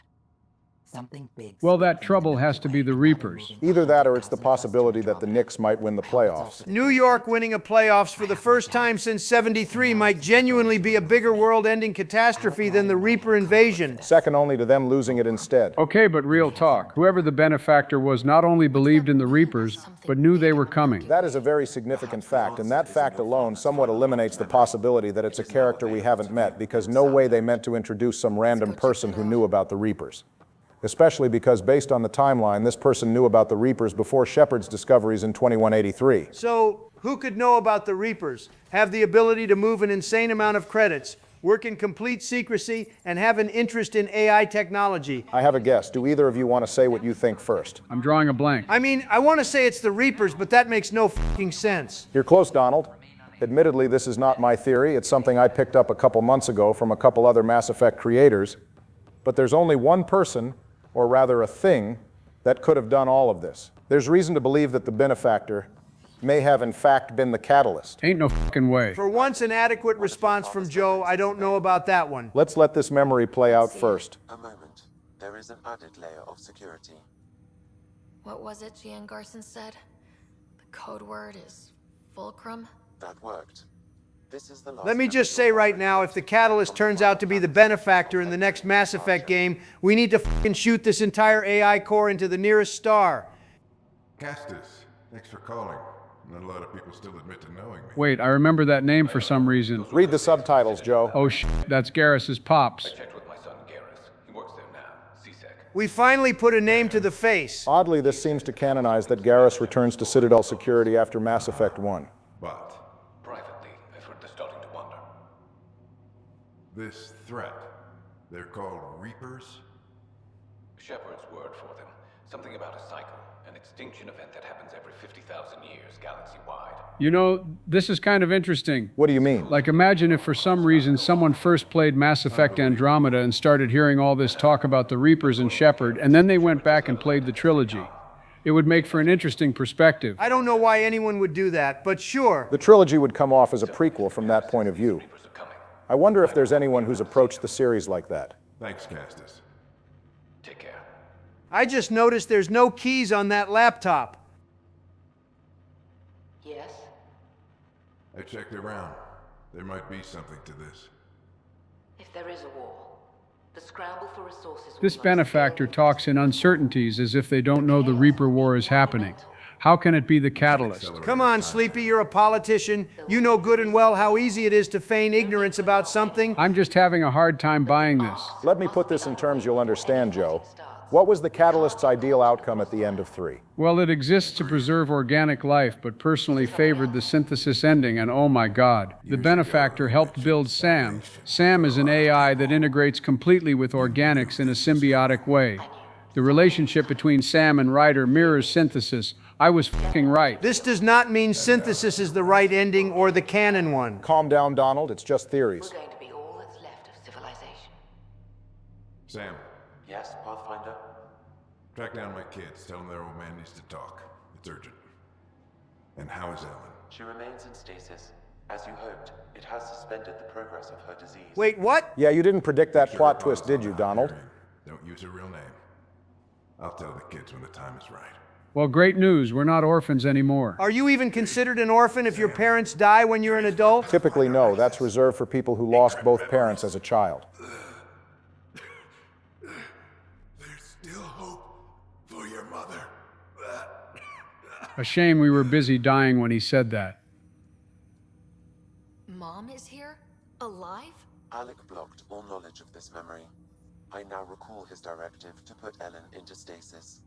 Something big. Well, that trouble has to be the Reapers. Either that or it's the possibility that the Knicks might win the playoffs. New York winning a playoffs for the first time since '73 might genuinely be a bigger world-ending catastrophe than the Reaper invasion. Second only to them losing it instead. Okay, but real talk. Whoever the benefactor was not only believed in the Reapers, but knew they were coming. That is a very significant fact, and that fact alone somewhat eliminates the possibility that it's a character we haven't met, because no way they meant to introduce some random person who knew about the Reapers. Especially because, based on the timeline, this person knew about the Reapers before Shepard's discoveries in 2183. So, who could know about the Reapers, have the ability to move an insane amount of credits, work in complete secrecy, and have an interest in AI technology? I have a guess. Do either of you want to say what you think first? I'm drawing a blank. I mean, I want to say it's the Reapers, but that makes no fucking sense. You're close, Donald. Admittedly, this is not my theory. It's something I picked up a couple months ago from a couple other Mass Effect creators. But there's only one person, or rather a thing, that could have done all of this. There's reason to believe that the benefactor may have in fact been the catalyst. Ain't no fucking way. For once, an adequate response from Joe. I don't know about that one. Let's let this memory play out first. A moment. There is an added layer of security. What was it Gian Garson said? The code word is Fulcrum? That worked. This is the last. Let me just say right now, if the catalyst turns out to be the benefactor in the next Mass Effect game, we need to fucking shoot this entire AI core into the nearest star. Castus, thanks for calling. Not a lot of people still admit to knowing me. Wait, I remember that name for some reason. Read the subtitles, Joe. Oh shit, that's Garrus's pops. I checked with my son Garrus. He works there now. CSEC. We finally put a name to the face. Oddly, this seems to canonize that Garrus returns to Citadel security after Mass Effect 1. But privately, I've heard they're starting to wonder. This threat, they're called Reapers? Shepard's word for them. Something about a cycle, an extinction event that happens every 50,000 years, galaxy-wide. You know, this is kind of interesting. What do you mean? Like, imagine if for some reason someone first played Mass Effect Andromeda and started hearing all this talk about the Reapers and Shepard, and then they went back and played the trilogy. It would make for an interesting perspective. I don't know why anyone would do that, but sure. The trilogy would come off as a prequel from that point of view. I wonder if there's anyone who's approached the series like that. Thanks, Castus. Take care. I just noticed there's no keys on that laptop. Yes? I checked around. There might be something to this. If there is a war, the scramble for resources... This benefactor talks in uncertainties as if they don't know the Reaper War is happening. How can it be the catalyst? Come on, Sleepy, you're a politician. You know good and well how easy it is to feign ignorance about something. I'm just having a hard time buying this. Let me put this in terms you'll understand, Joe. What was the catalyst's ideal outcome at the end of 3? Well, it exists to preserve organic life, but personally favored the synthesis ending, and oh my God. The benefactor helped build Sam. Sam is an AI that integrates completely with organics in a symbiotic way. The relationship between Sam and Ryder mirrors synthesis. I was fucking right. This does not mean synthesis is the right ending or the canon one. Calm down, Donald. It's just theories. We're going to be all that's left of civilization. Sam, Yes, Pathfinder? track down my kids. Tell them their old man needs to talk. It's urgent. And how is Ellen? She remains in stasis. As you hoped, it has suspended the progress of her disease. Wait, what? Yeah, you didn't predict that plot twist, did you, Donald? Don't use her real name. I'll tell the kids when the time is right. Well, great news. We're not orphans anymore. Are you even considered an orphan if your parents die when you're an adult? Typically, no. That's reserved for people who lost both parents as a child. There's still hope for your mother. A shame we were busy dying when he said that. Mom is here? Alive? Alec blocked all knowledge of this memory. I now recall his directive to put Ellen into stasis.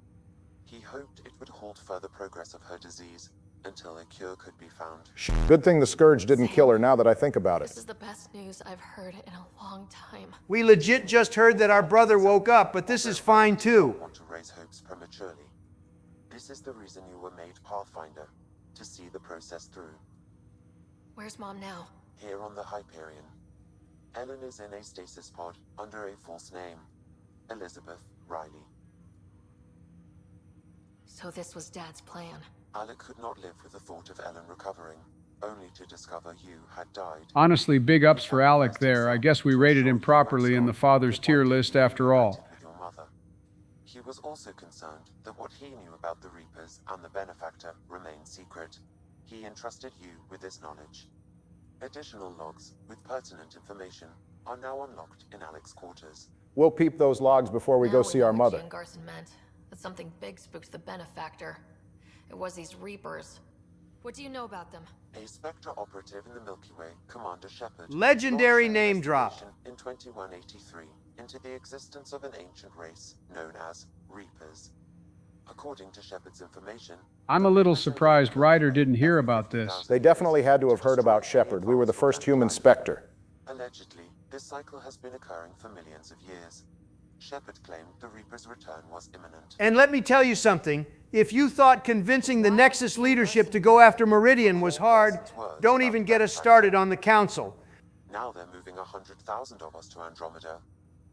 He hoped it would halt further progress of her disease until a cure could be found. Good thing the Scourge didn't kill her now that I think about it. This is the best news I've heard in a long time. We legit just heard that our brother woke up, but this is fine too. I want to raise hopes prematurely. This is the reason you were made Pathfinder, to see the process through. Where's Mom now? Here on the Hyperion. Ellen is in a stasis pod under a false name. Elizabeth Riley. So this was Dad's plan. Alec could not live with the thought of Ellen recovering, only to discover you had died. Honestly, big ups for Alec there. I guess we rated him properly in the father's tier list after all. With your mother. He was also concerned that what he knew about the Reapers and the Benefactor remained secret. He entrusted you with this knowledge. Additional logs with pertinent information are now unlocked in Alec's quarters. We'll peep those logs before we go see our mother. What Garson meant. That something big spooked the Benefactor. It was these Reapers. What do you know about them? A Spectre operative in the Milky Way, Commander Shepard. Legendary name drop. In 2183, into the existence of an ancient race known as Reapers. According to Shepard's information, I'm a little surprised Ryder didn't hear about this. They definitely had to have heard about Shepard. We were the first human Spectre. allegedly, this cycle has been occurring for millions of years. Shepard claimed the Reaper's return was imminent. And let me tell you something. If you thought convincing the Nexus leadership to go after Meridian was hard, don't even get us started on the Council. Now they're moving 100,000 of us to Andromeda.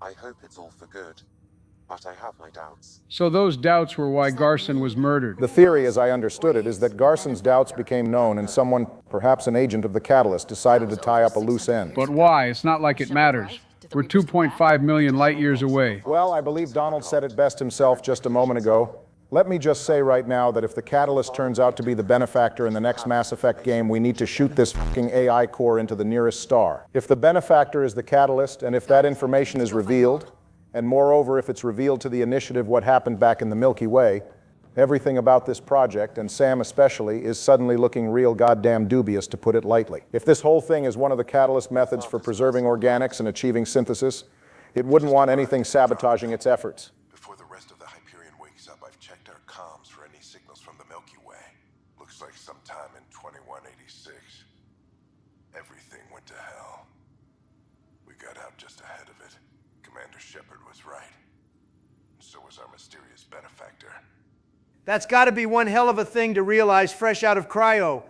I hope it's all for good, but I have my doubts. So those doubts were why Garson was murdered. The theory, as I understood it, is that Garson's doubts became known and someone, perhaps an agent of the Catalyst, decided to tie up a loose end. But why? It's not like it matters. We're 2.5 million light years away. Well, I believe Donald said it best himself just a moment ago. Let me just say right now that if the Catalyst turns out to be the benefactor in the next Mass Effect game, we need to shoot this fucking AI core into the nearest star. If the benefactor is the Catalyst, and if that information is revealed, and moreover, if it's revealed to the Initiative what happened back in the Milky Way, everything about this project, and Sam especially, is suddenly looking real goddamn dubious, to put it lightly. If this whole thing is one of the Catalyst methods for preserving organics and achieving synthesis, it wouldn't want anything sabotaging its efforts. Before the rest of the Hyperion wakes up, I've checked our comms for any signals from the Milky Way. Looks like sometime in 2186. Everything went to hell. We got out just ahead of it. Commander Shepard was right. So was our mysterious benefactor. That's got to be one hell of a thing to realize fresh out of cryo.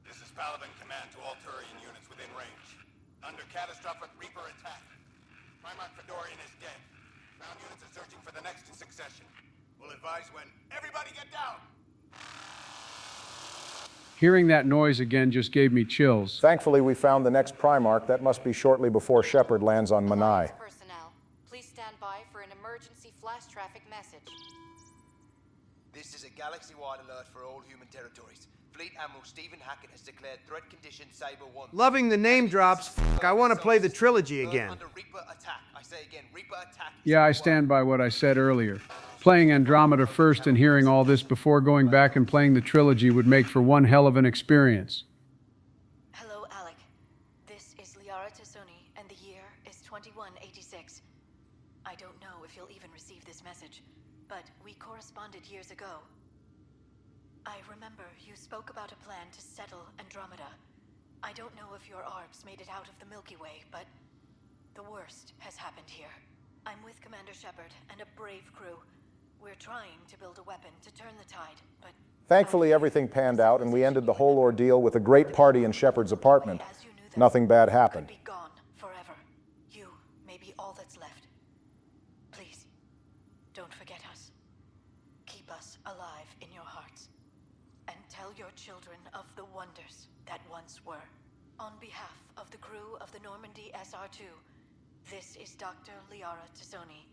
This is Paladin Command to all Turian units within range. Under catastrophic Reaper attack. Primarch Fedorian is dead. Ground units are searching for the next in succession. We'll advise when. Everybody get down! Hearing that noise again just gave me chills. Thankfully, we found the next Primarch. That must be shortly before Shepard lands on Manai. Personnel, please stand by for an emergency flash traffic message. This is a galaxy-wide alert for all human territories. Fleet Admiral Stephen Hackett has declared threat condition Saber 1. Loving the name drops. I want to play the trilogy again. Under Reaper attack. I say again, Reaper attack. Yeah, I stand by what I said earlier. Playing Andromeda first and hearing all this before going back and playing the trilogy would make for one hell of an experience. Hello, Alec. This is Liara Tassoni, and the year is 2186. I don't know if you'll even receive this message, but we corresponded years ago. I remember you spoke about a plan to settle Andromeda. I don't know if your arcs made it out of the Milky Way, but the worst has happened here. I'm with Commander Shepard and a brave crew. We're trying to build a weapon to turn the tide, but... Thankfully, everything panned out, and we ended the whole ordeal with a great party in Shepard's apartment. Nothing bad happened. ...be gone forever. You may be all that's left. Please, don't forget us. Keep us alive in your hearts. And tell your children of the wonders that once were. On behalf of the crew of the Normandy SR2, this is Dr. Liara Tassoni,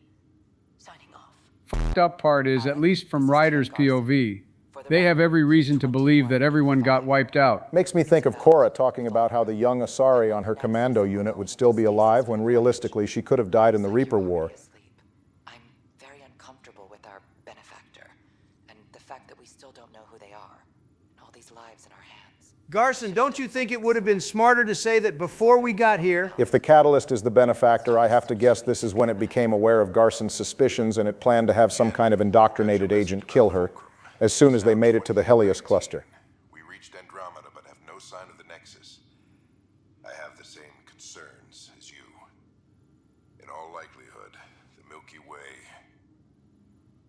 signing off. Fucked up part is, at least from Ryder's POV, they have every reason to believe that everyone got wiped out. Makes me think of Cora talking about how the young Asari on her commando unit would still be alive when realistically she could have died in the Reaper War. I'm very uncomfortable with our benefactor, and the fact that we still don't know who they are, and all these lives in our hands. Garson, don't you think it would have been smarter to say that before we got here... If the Catalyst is the benefactor, I have to guess this is when it became aware of Garson's suspicions and it planned to have some kind of indoctrinated agent kill her as soon as they made it to the Helios cluster. We reached Andromeda but have no sign of the Nexus. I have the same concerns as you. In all likelihood, the Milky Way...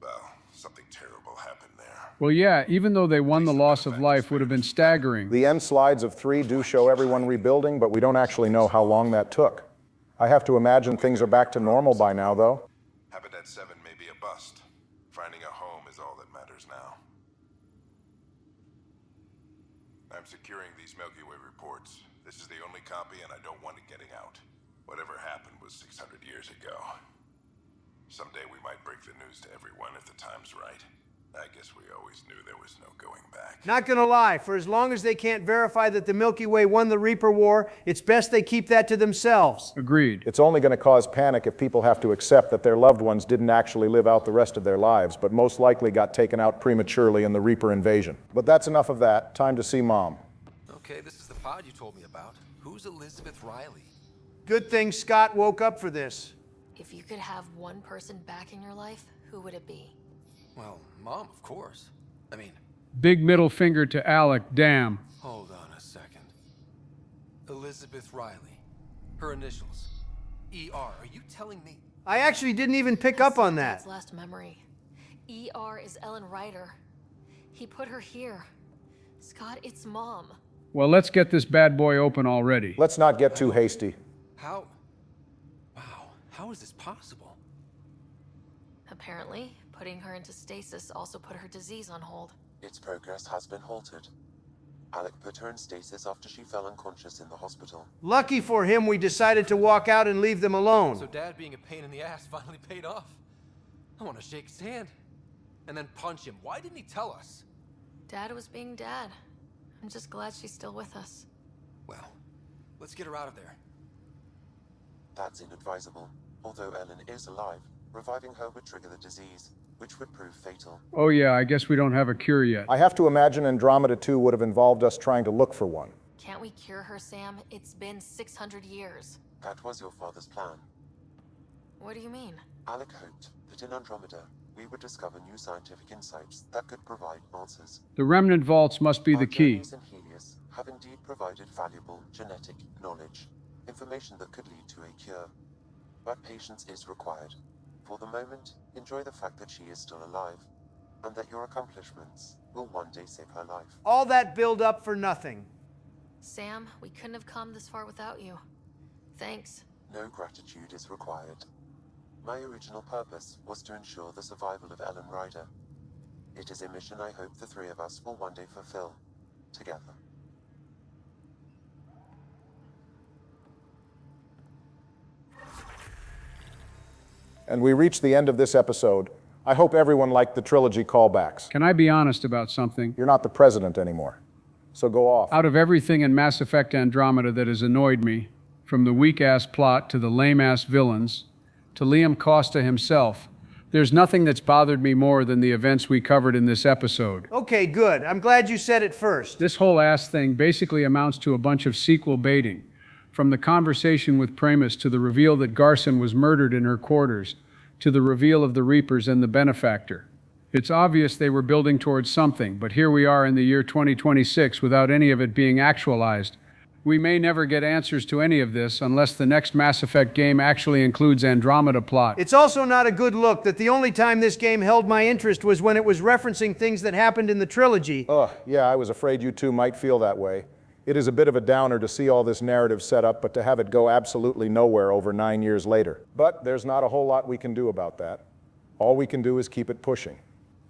well, something terrible happened there. Well, yeah, even though they won, the loss of life would have been staggering. The end slides of 3 do show everyone rebuilding, but we don't actually know how long that took. I have to imagine things are back to normal by now, though. Habitat 7 may be a bust. Finding a home is all that matters now. I'm securing these Milky Way reports. This is the only copy, and I don't want it getting out. Whatever happened was 600 years ago. Someday we might break the news to everyone if the time's right. I guess we always knew there was no going back. Not gonna lie, for as long as they can't verify that the Milky Way won the Reaper War, it's best they keep that to themselves. Agreed. It's only going to cause panic if people have to accept that their loved ones didn't actually live out the rest of their lives, but most likely got taken out prematurely in the Reaper invasion. But that's enough of that. Time to see Mom. Okay, this is the pod you told me about. Who's Elizabeth Riley? Good thing Scott woke up for this. If you could have one person back in your life, who would it be? Well, Mom, of course. I mean... Big middle finger to Alec, damn. Hold on a second. Elizabeth Riley. Her initials. ER. Are you telling me? I actually didn't even pick up on that. Scott's last memory. ER is Ellen Ryder. He put her here. Scott, it's Mom. Well, let's get this bad boy open already. Let's not get too hasty. How? Wow, how is this possible? Apparently, putting her into stasis also put her disease on hold. Its progress has been halted. Alec put her in stasis after she fell unconscious in the hospital. Lucky for him, we decided to walk out and leave them alone. So Dad being a pain in the ass finally paid off. I want to shake his hand. And then punch him. Why didn't he tell us? Dad was being Dad. I'm just glad she's still with us. Well, let's get her out of there. That's inadvisable. Although Ellen is alive, reviving her would trigger the disease, which would prove fatal. Oh yeah, I guess we don't have a cure yet. I have to imagine Andromeda 2 would have involved us trying to look for one. Can't we cure her, Sam? It's been 600 years. That was your father's plan. What do you mean? Alec hoped that in Andromeda, we would discover new scientific insights that could provide answers. The remnant vaults must be the key. Our journeys in Helios have indeed provided valuable genetic knowledge, information that could lead to a cure. But patience is required. For the moment, enjoy the fact that she is still alive, and that your accomplishments will one day save her life. All that build up for nothing. Sam, we couldn't have come this far without you. Thanks. No gratitude is required. My original purpose was to ensure the survival of Ellen Ryder. It is a mission I hope the 3 of us will one day fulfill. together. And we reached the end of this episode. I hope everyone liked the trilogy callbacks. Can I be honest about something? You're not the president anymore, so go off. Out of everything in Mass Effect Andromeda that has annoyed me, from the weak-ass plot to the lame-ass villains, to Liam Costa himself, there's nothing that's bothered me more than the events we covered in this episode. Okay, good. I'm glad you said it first. This whole ass thing basically amounts to a bunch of sequel baiting. From the conversation with Primus to the reveal that Garson was murdered in her quarters, to the reveal of the Reapers and the Benefactor. It's obvious they were building towards something, but here we are in the year 2026 without any of it being actualized. We may never get answers to any of this unless the next Mass Effect game actually includes Andromeda plot. It's also not a good look that the only time this game held my interest was when it was referencing things that happened in the trilogy. Yeah, I was afraid you two might feel that way. It is a bit of a downer to see all this narrative set up, but to have it go absolutely nowhere over 9 years later. But there's not a whole lot we can do about that. All we can do is keep it pushing.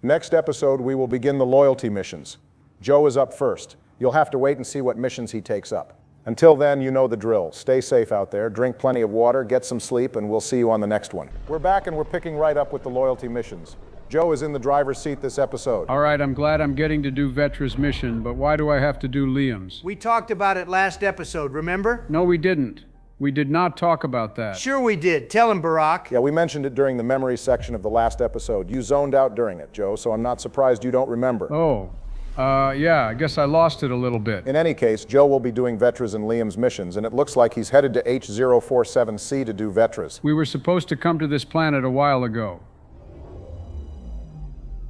Next episode, we will begin the loyalty missions. Joe is up first. You'll have to wait and see what missions he takes up. Until then, you know the drill. Stay safe out there, drink plenty of water, get some sleep, and we'll see you on the next one. We're back and we're picking right up with the loyalty missions. Joe is in the driver's seat this episode. All right, I'm glad I'm getting to do Vetra's mission, but why do I have to do Liam's? We talked about it last episode, remember? No, we didn't. We did not talk about that. Sure we did. Tell him, Barack. Yeah, we mentioned it during the memory section of the last episode. You zoned out during it, Joe, so I'm not surprised you don't remember. Yeah, I guess I lost it a little bit. In any case, Joe will be doing Vetra's and Liam's missions, and it looks like he's headed to H047C to do Vetra's. We were supposed to come to this planet a while ago.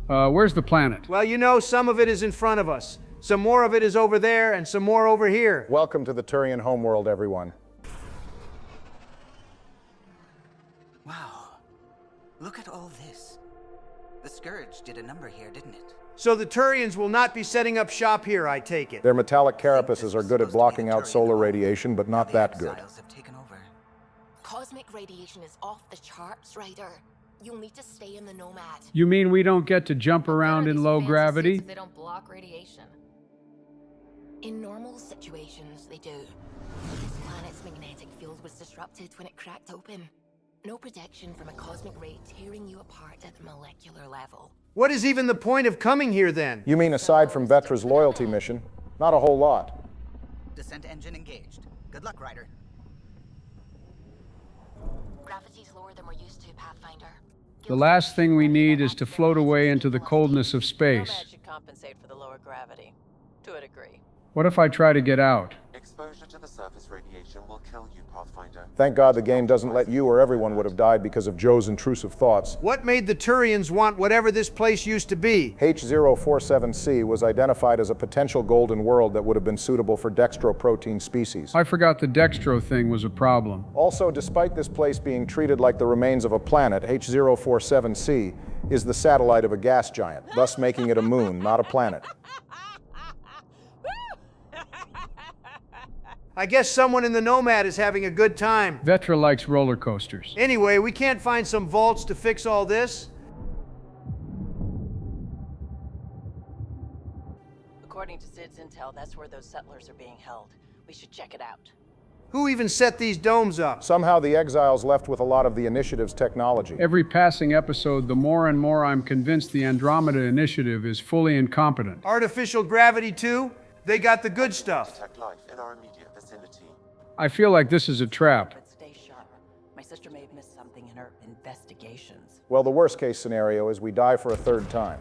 Where's the planet? Well, you know, some of it is in front of us. Some more of it is over there, and some more over here. Welcome to the Turian homeworld, everyone. Wow. Look at all this. The Scourge did a number here, didn't it? So the Turians will not be setting up shop here, I take it. Their metallic carapaces are good at blocking out solar radiation, but not that good. Cosmic radiation is off the charts, Ryder. You'll need to stay in the Nomad. You mean we don't get to jump around in low gravity? If they don't block radiation. In normal situations, they do. This planet's magnetic field was disrupted when it cracked open. No protection from a cosmic ray tearing you apart at the molecular level. What is even the point of coming here, then? You mean aside from Vetra's loyalty mission? Not a whole lot. Descent engine engaged. Good luck, Ryder. Gravity's lower than we're used to, Pathfinder. The last thing we need is to float away into the coldness of space. Nomad should compensate for the lower gravity, to a degree. What if I try to get out? Exposure to the surface radiation will kill you, Pathfinder. Thank God the game doesn't let you or everyone would have died because of Joe's intrusive thoughts. What made the Turians want whatever this place used to be? H047C was identified as a potential golden world that would have been suitable for dextroprotein species. I forgot the dextro thing was a problem. Also, despite this place being treated like the remains of a planet, H047C is the satellite of a gas giant, thus making it a moon, not a planet. I guess someone in the Nomad is having a good time. Vetra likes roller coasters. Anyway, we can't find some vaults to fix all this? According to Sid's intel, that's where those settlers are being held. We should check it out. Who even set these domes up? Somehow the exiles left with a lot of the initiative's technology. Every passing episode, the more and more I'm convinced the Andromeda initiative is fully incompetent. Artificial gravity, too? They got the good stuff. Detect life in our immediate vicinity. I feel like this is a trap. But stay sharp. My sister may have missed something in her investigations. Well, the worst case scenario is we die for a third time.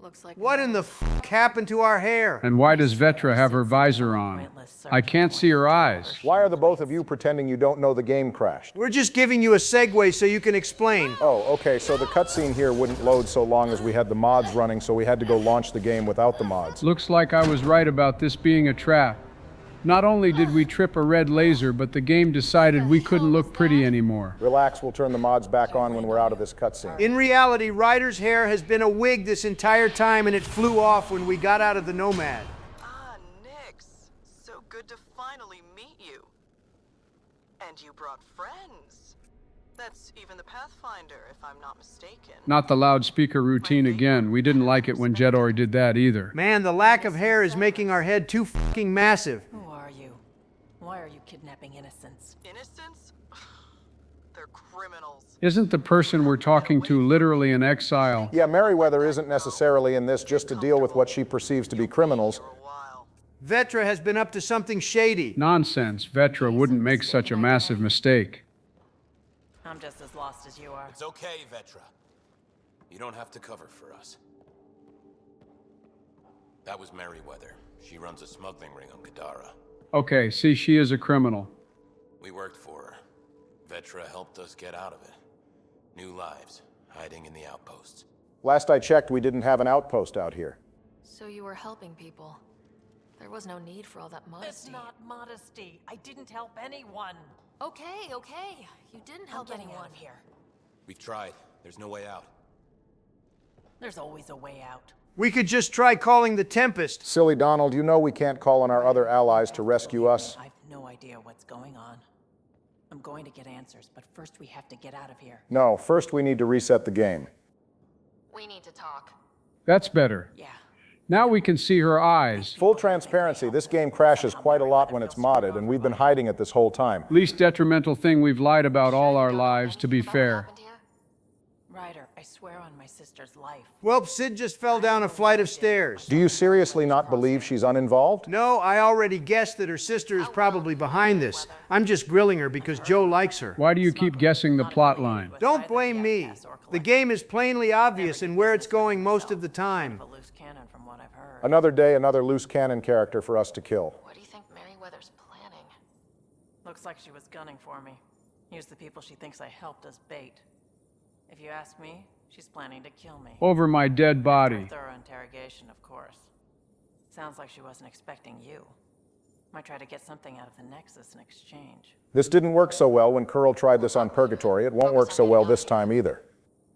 Looks like what in the f*** happened to our hair? And why does Vetra have her visor on? I can't see her eyes. Why are the both of you pretending you don't know the game crashed? We're just giving you a segue so you can explain. Oh, okay, so the cutscene here wouldn't load so long as we had the mods running, so we had to go launch the game without the mods. Looks like I was right about this being a trap. Not only did we trip a red laser, but the game decided we couldn't look pretty anymore. Relax, we'll turn the mods back on when we're out of this cutscene. In reality, Ryder's hair has been a wig this entire time, and it flew off when we got out of the Nomad. Ah, Nix. So good to finally meet you. And you brought friends. That's even the Pathfinder, if I'm not mistaken. Not the loudspeaker routine again. We didn't like it when Jedori did that either. Man, the lack of hair is making our head too fucking massive. Who are you? Why are you kidnapping innocents? Innocents? They're criminals. Isn't the person we're talking to literally in exile? Yeah, Merryweather isn't necessarily in this just to deal with what she perceives to be criminals. Vetra has been up to something shady. Nonsense. Vetra wouldn't make such a massive mistake. I'm just as lost as you are. It's okay, Vetra. You don't have to cover for us. That was Merryweather. She runs a smuggling ring on Kadara. Okay, see, she is a criminal. We worked for her. Vetra helped us get out of it. New lives, hiding in the outposts. Last I checked, we didn't have an outpost out here. So you were helping people. There was no need for all that modesty. It's not modesty. I didn't help anyone. Okay, okay. You didn't help getting anyone. out of here. We've tried. There's no way out. There's always a way out. We could just try calling the Tempest. Silly Donald, you know we can't call on our other allies to rescue us. I've no idea what's going on. I'm going to get answers, but first we have to get out of here. No, first we need to reset the game. We need to talk. That's better. Yeah. Now we can see her eyes. Full transparency, this game crashes quite a lot when it's modded, and we've been hiding it this whole time. Least detrimental thing we've lied about all our lives, to be fair. Ryder, I swear on my sister's life. Well, Sid just fell down a flight of stairs. Do you seriously not believe she's uninvolved? No, I already guessed that her sister is probably behind this. I'm just grilling her because Joe likes her. Why do you keep guessing the plot line? Don't blame me. The game is plainly obvious in where it's going most of the time. Another day, another loose cannon character for us to kill. What do you think Merryweather's planning? Looks like she was gunning for me. Use the people she thinks I helped as bait. If you ask me, she's planning to kill me. Over my dead body. Thorough interrogation, of course. Sounds like she wasn't expecting you. Might try to get something out of the Nexus in exchange. This didn't work so well when Curl tried this on Purgatory. It won't work so well this time either.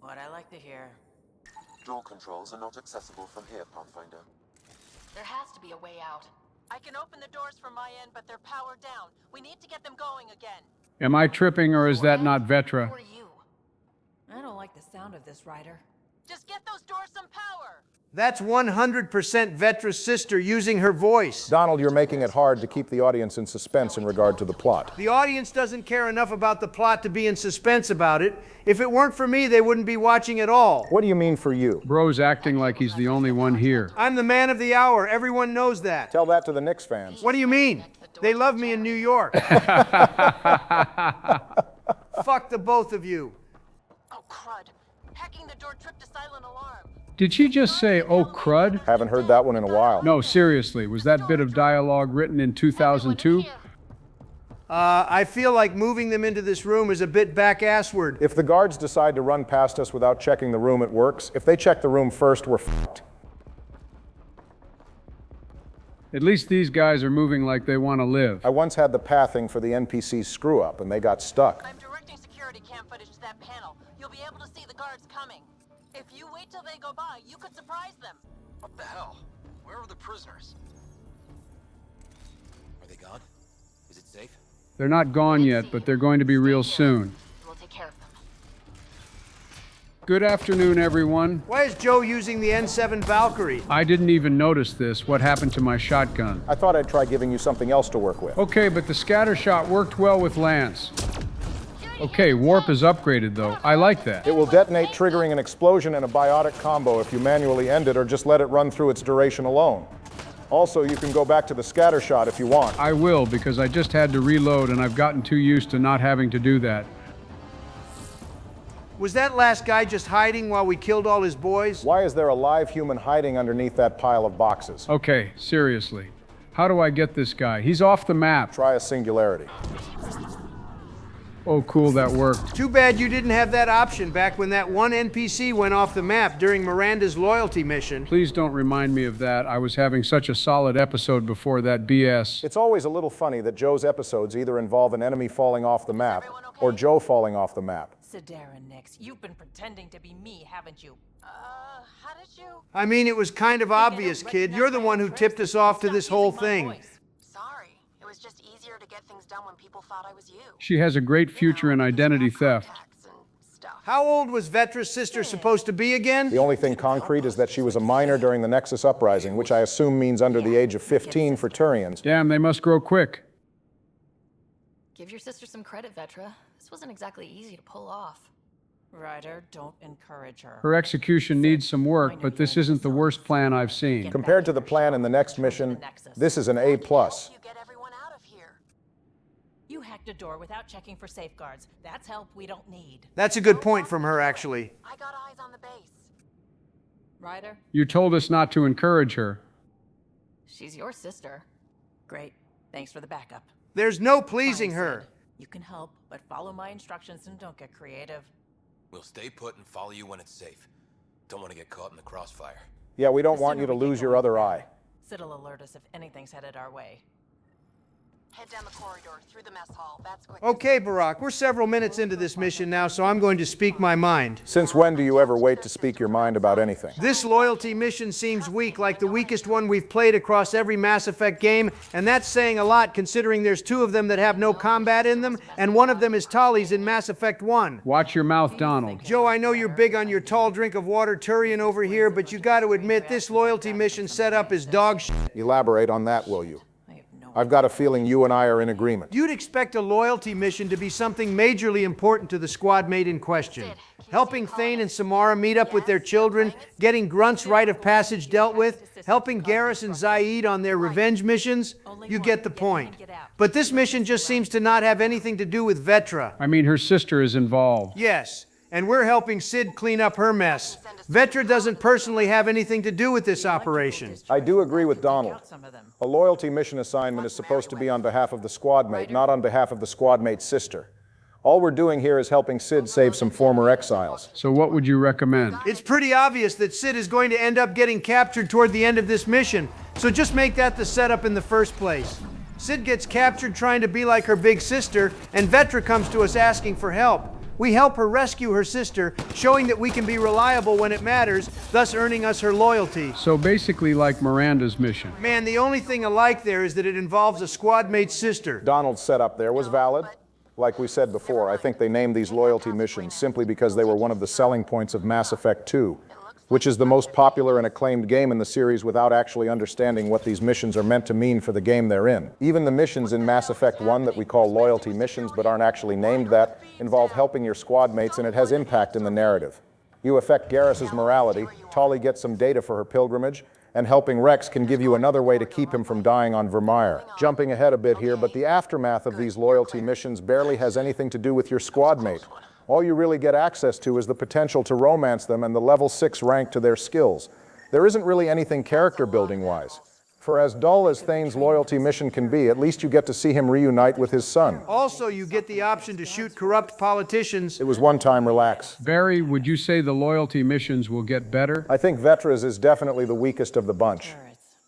What I like to hear. Door controls are not accessible from here, Pathfinder. There has to be a way out. I can open the doors from my end, but they're powered down. We need to get them going again. Am I tripping, or is that not Vetra? Who are you? I don't like the sound of this, Ryder. Just get those doors some power! That's 100% Vetra's sister using her voice. Donald, you're making it hard to keep the audience in suspense in regard to the plot. The audience doesn't care enough about the plot to be in suspense about it. If it weren't for me, they wouldn't be watching at all. What do you mean for you? Bro's acting like he's the only one here. I'm the man of the hour. Everyone knows that. Tell that to the Knicks fans. What do you mean? They love me in New York. Fuck the both of you. Oh, crud. Hacking the door tripped a silent alarm. Did she just say, oh crud? Haven't heard that one in a while. No, seriously, was that bit of dialogue written in 2002? I feel like moving them into this room is a bit back-assward. If the guards decide to run past us without checking the room, it works. If they check the room first, we're fucked. At least these guys are moving like they want to live. I once had the pathing for the NPC's screw-up, and they got stuck. I'm directing security cam footage to that panel. You'll be able to see the guards coming. If you wait till they go by, you could surprise them. What the hell? Where are the prisoners? Are they gone? Is it safe? They're not gone yet, but they're going to be real soon. We'll take care of them. Good afternoon, everyone. Why is Joe using the N7 Valkyrie? I didn't even notice this. What happened to my shotgun? I thought I'd try giving you something else to work with. Okay, but the scatter shot worked well with Lance. Okay, warp is upgraded though. I like that. It will detonate, triggering an explosion and a biotic combo if you manually end it or just let it run through its duration alone. Also, you can go back to the scatter shot if you want. I will, because I just had to reload and I've gotten too used to not having to do that. Was that last guy just hiding while we killed all his boys? Why is there a live human hiding underneath that pile of boxes? Okay, seriously. How do I get this guy? He's off the map. Try a singularity. Oh, cool, that worked. Too bad you didn't have that option back when that one NPC went off the map during Miranda's loyalty mission. Please don't remind me of that. I was having such a solid episode before that BS. It's always a little funny that Joe's episodes either involve an enemy falling off the map or Joe falling off the map. Sidera Nix, you've been pretending to be me, haven't you? How did you? I mean, it was kind of obvious, kid. You're the one who tipped us off to this whole thing. Sorry. It was just easier to get things done when people thought I was you. She has a great future in identity theft. How old was Vetra's sister supposed to be again? The only thing concrete is that she was a minor during the Nexus Uprising, which I assume means under the age of 15 for Turians. Damn, they must grow quick. Give your sister some credit, Vetra. This wasn't exactly easy to pull off. Ryder, don't encourage her. Her execution needs some work, but this isn't the worst plan I've seen. Compared to the plan in the next mission, this is an A+. You hacked a door without checking for safeguards. That's help we don't need. That's a good point from her, actually. I got eyes on the base. Ryder? You told us not to encourage her. She's your sister. Great. Thanks for the backup. There's no pleasing her. You can help, but follow my instructions and don't get creative. We'll stay put and follow you when it's safe. Don't want to get caught in the crossfire. Yeah, we don't want you to lose your other eye. Sid'll alert us if anything's headed our way. Head down the corridor, through the mess hall. That's quick. Okay, Barack, we're several minutes into this mission now, so I'm going to speak my mind. Since when do you ever wait to speak your mind about anything? This loyalty mission seems weak, like the weakest one we've played across every Mass Effect game, and that's saying a lot considering there's 2 of them that have no combat in them, and one of them is Tali's in Mass Effect 1. Watch your mouth, Donald. Joe, I know you're big on your tall drink of water Turian over here, but you got to admit this loyalty mission setup is dog shit. Elaborate on that, will you? I've got a feeling you and I are in agreement. You'd expect a loyalty mission to be something majorly important to the squad mate in question. Helping Thane and Samara meet up with their children, getting Grunt's rite of passage dealt with, helping Garrus and Zaid on their revenge missions. You get the point. But this mission just seems to not have anything to do with Vetra. I mean, her sister is involved. Yes, and we're helping Sid clean up her mess. Vetra doesn't personally have anything to do with this operation. I do agree with Donald. A loyalty mission assignment is supposed to be on behalf of the squad mate, not on behalf of the squad mate's sister. All we're doing here is helping Sid save some former exiles. So what would you recommend? It's pretty obvious that Sid is going to end up getting captured toward the end of this mission, so just make that the setup in the first place. Sid gets captured trying to be like her big sister, and Vetra comes to us asking for help. We help her rescue her sister, showing that we can be reliable when it matters, thus earning us her loyalty. So basically like Miranda's mission. Man, the only thing alike there is that it involves a squad mate's sister. Donald's setup there was valid. Like we said before, I think they named these loyalty missions simply because they were one of the selling points of Mass Effect 2, which is the most popular and acclaimed game in the series without actually understanding what these missions are meant to mean for the game they're in. Even the missions in Mass Effect 1 that we call loyalty missions but aren't actually named that involve helping your squad mates, and it has impact in the narrative. You affect Garrus's morality, Tali gets some data for her pilgrimage, and helping Rex can give you another way to keep him from dying on Vermeer. Jumping ahead a bit here, but the aftermath of these loyalty missions barely has anything to do with your squad mate. All you really get access to is the potential to romance them and the level 6 rank to their skills. There isn't really anything character building wise. For as dull as Thane's loyalty mission can be, at least you get to see him reunite with his son. Also, you get the option to shoot corrupt politicians. It was one time, relax. Barry, would you say the loyalty missions will get better? I think Vetra's is definitely the weakest of the bunch.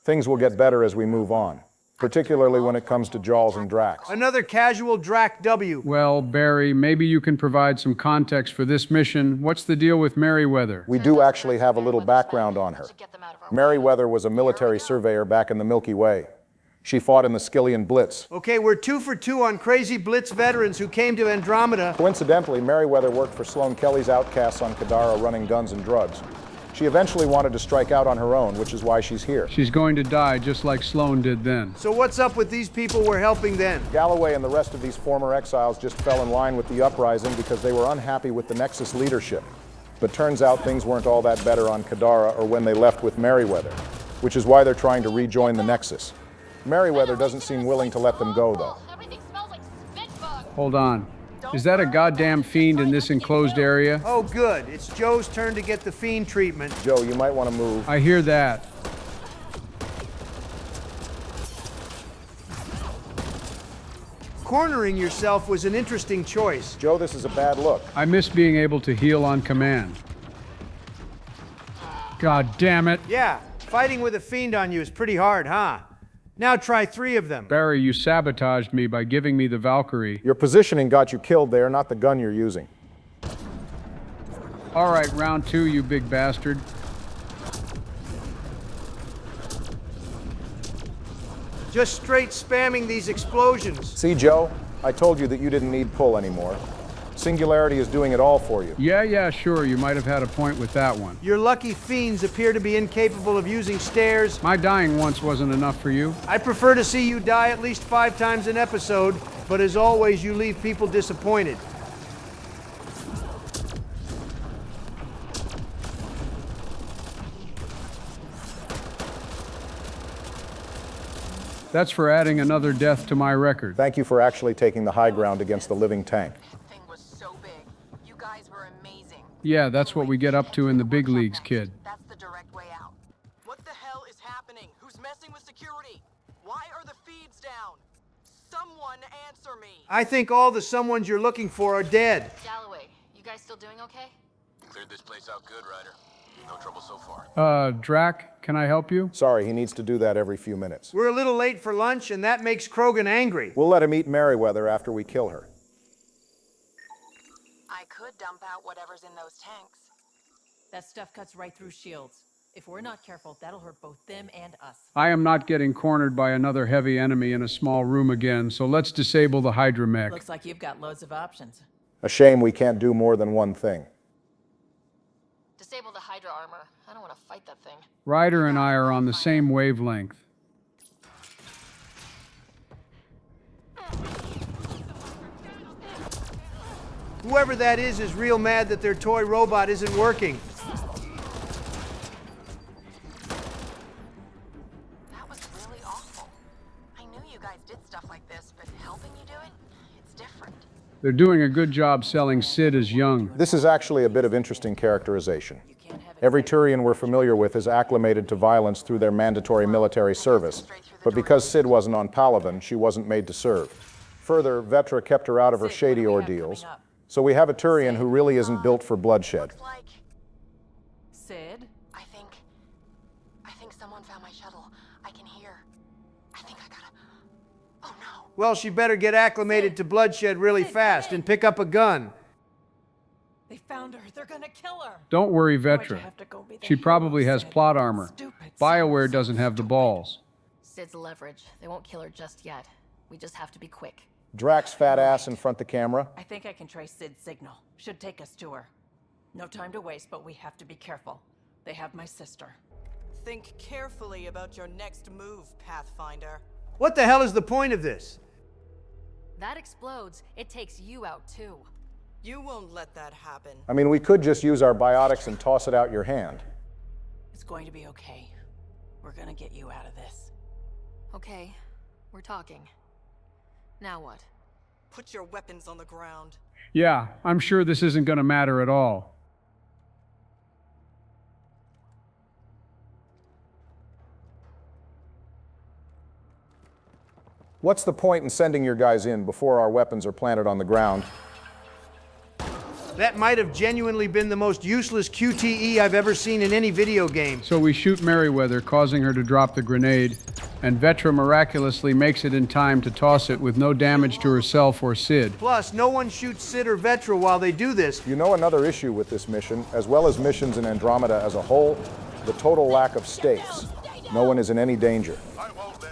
Things will get better as we move on, particularly when it comes to Jaws and Drax. Another casual Drac W. Well, Barry, maybe you can provide some context for this mission. What's the deal with Merryweather? We do actually have a little background on her. Merryweather was a military surveyor back in the Milky Way. She fought in the Skillian Blitz. Okay, we're 2 for 2 on crazy Blitz veterans who came to Andromeda. Coincidentally, Merryweather worked for Sloan Kelly's outcasts on Kadara running guns and drugs. She eventually wanted to strike out on her own, which is why she's here. She's going to die just like Sloan did then. So what's up with these people we're helping then? Galloway and the rest of these former exiles just fell in line with the uprising because they were unhappy with the Nexus leadership. But turns out things weren't all that better on Kadara or when they left with Merryweather, which is why they're trying to rejoin the Nexus. Merryweather doesn't seem willing to let them go, though. Hold on. Is that a goddamn fiend in this enclosed area? Oh, good. It's Joe's turn to get the fiend treatment. Joe, you might want to move. I hear that. Cornering yourself was an interesting choice. Joe, this is a bad look. I miss being able to heal on command. God damn it. Yeah, fighting with a fiend on you is pretty hard, huh? Now try 3 of them. Barry, you sabotaged me by giving me the Valkyrie. Your positioning got you killed there, not the gun you're using. All right, round 2, you big bastard. Just straight spamming these explosions. See, Joe? I told you that you didn't need pull anymore. Singularity is doing it all for you. Yeah, sure, you might have had a point with that one. Your lucky fiends appear to be incapable of using stairs. My dying once wasn't enough for you. I prefer to see you die at least 5 times an episode, but as always, you leave people disappointed. That's for adding another death to my record. Thank you for actually taking the high ground against the living tank. Yeah, that's what we get up to in the big leagues, kid. That's the direct way out. What the hell is happening? Who's messing with security? Why are the feeds down? Someone answer me. I think all the someones you're looking for are dead. Galloway, you guys still doing okay? Cleared this place out good, Ryder. No trouble so far. Drac, can I help you? Sorry, he needs to do that every few minutes. We're a little late for lunch, and that makes Krogan angry. We'll let him eat Merryweather after we kill her. I could dump out whatever's in those tanks. That stuff cuts right through shields. If we're not careful, that'll hurt both them and us. I am not getting cornered by another heavy enemy in a small room again, so let's disable the Hydra mech. Looks like you've got loads of options. A shame we can't do more than one thing. Disable the Hydra armor. I don't want to fight that thing. Ryder and I are on the same wavelength. Whoever that is real mad that their toy robot isn't working. That was really awful. I knew you guys did stuff like this, but helping you do it, it's different. They're doing a good job selling Sid as young. This is actually a bit of interesting characterization. Every Turian we're familiar with is acclimated to violence through their mandatory military service, but because Sid wasn't on Palaven, she wasn't made to serve. Further, Vetra kept her out of her shady ordeals, so we have a Turian who really isn't built for bloodshed. Sid? I think someone found my shuttle. I can hear. I think I gotta... Oh no. Well, she better get acclimated to bloodshed really fast and pick up a gun. They found her. They're gonna kill her. Don't worry, Vetra. She probably has plot armor. BioWare doesn't have the balls. Sid's leverage. They won't kill her just yet. We just have to be quick. Drax's fat ass in front the camera. I think I can trace Sid's signal. Should take us to her. No time to waste, but we have to be careful. They have my sister. Think carefully about your next move, Pathfinder. What the hell is the point of this? That explodes. It takes you out, too. You won't let that happen. I mean, we could just use our biotics and toss it out your hand. It's going to be okay. We're gonna get you out of this. Okay, we're talking. Now what? Put your weapons on the ground. Yeah, I'm sure this isn't going to matter at all. What's the point in sending your guys in before our weapons are planted on the ground? That might have genuinely been the most useless QTE I've ever seen in any video game. So we shoot Merryweather, causing her to drop the grenade, and Vetra miraculously makes it in time to toss it with no damage to herself or Sid. Plus, no one shoots Sid or Vetra while they do this. You know another issue with this mission, as well as missions in Andromeda as a whole? The total lack of stakes. No one is in any danger.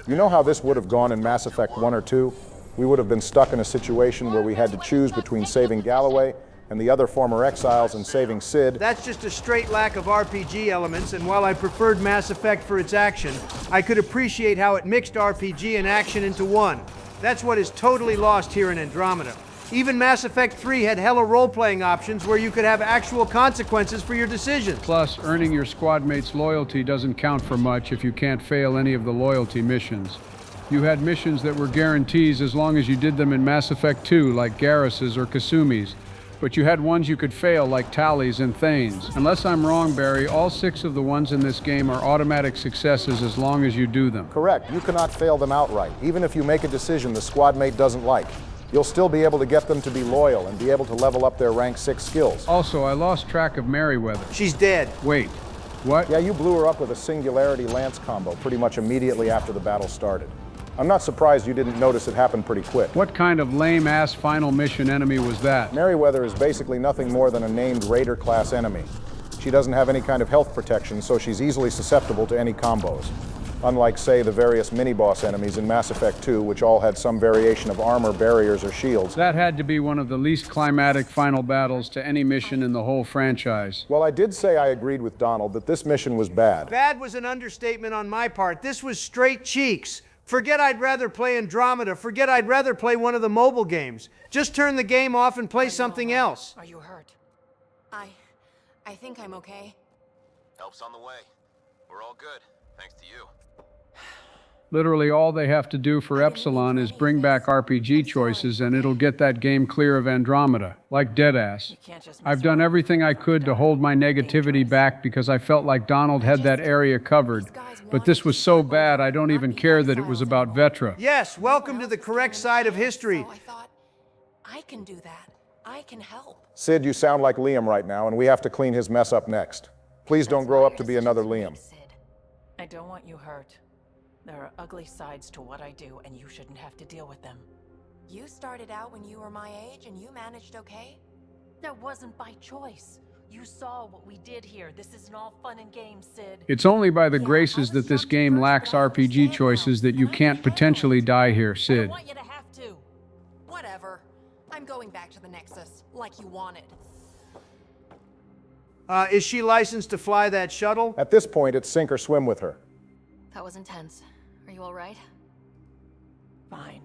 You know how this would have gone in Mass Effect 1 or 2? We would have been stuck in a situation where we had to choose between saving Galloway and the other former exiles and saving Sid. That's just a straight lack of RPG elements, and while I preferred Mass Effect for its action, I could appreciate how it mixed RPG and action into one. That's what is totally lost here in Andromeda. Even Mass Effect 3 had hella role-playing options where you could have actual consequences for your decisions. Plus, earning your squad mate's loyalty doesn't count for much if you can't fail any of the loyalty missions. You had missions that were guarantees as long as you did them in Mass Effect 2, like Garrus's or Kasumi's. But you had ones you could fail, like Tally's and Thane's. Unless I'm wrong, Barry, all 6 of the ones in this game are automatic successes as long as you do them. Correct. You cannot fail them outright, even if you make a decision the squad mate doesn't like. You'll still be able to get them to be loyal and be able to level up their rank 6 skills. Also, I lost track of Merryweather. She's dead. Wait, what? Yeah, you blew her up with a Singularity Lance combo pretty much immediately after the battle started. I'm not surprised you didn't notice it happened pretty quick. What kind of lame-ass final mission enemy was that? Merryweather is basically nothing more than a named Raider-class enemy. She doesn't have any kind of health protection, so she's easily susceptible to any combos. Unlike, say, the various mini-boss enemies in Mass Effect 2, which all had some variation of armor, barriers, or shields. That had to be one of the least climatic final battles to any mission in the whole franchise. Well, I did say I agreed with Donald that this mission was bad. Bad was an understatement on my part. This was straight cheeks. Forget I'd rather play Andromeda. Forget I'd rather play one of the mobile games. Just turn the game off and play something else. Are you hurt? I think I'm okay. Help's on the way. We're all good, thanks to you. Literally all they have to do for Epsilon is bring back RPG choices and it'll get that game clear of Andromeda, like deadass. I've done everything I could to hold my negativity back because I felt like Donald had that area covered, but this was so bad I don't even care that it was about Vetra. Yes, welcome to the correct side of history. I thought, I can do that. I can help. Sid, you sound like Liam right now, and we have to clean his mess up next. Please don't grow up to be another Liam. I don't want you hurt. There are ugly sides to what I do, and you shouldn't have to deal with them. You started out when you were my age, and you managed okay? That wasn't by choice. You saw what we did here. This isn't all fun and games, Sid. It's only by the graces that this game lacks RPG choices that you can't potentially die here, Sid. I don't want you to have to. Whatever. I'm going back to the Nexus, like you wanted. Is she licensed to fly that shuttle? At this point, it's sink or swim with her. That was intense. Are you all right? Fine.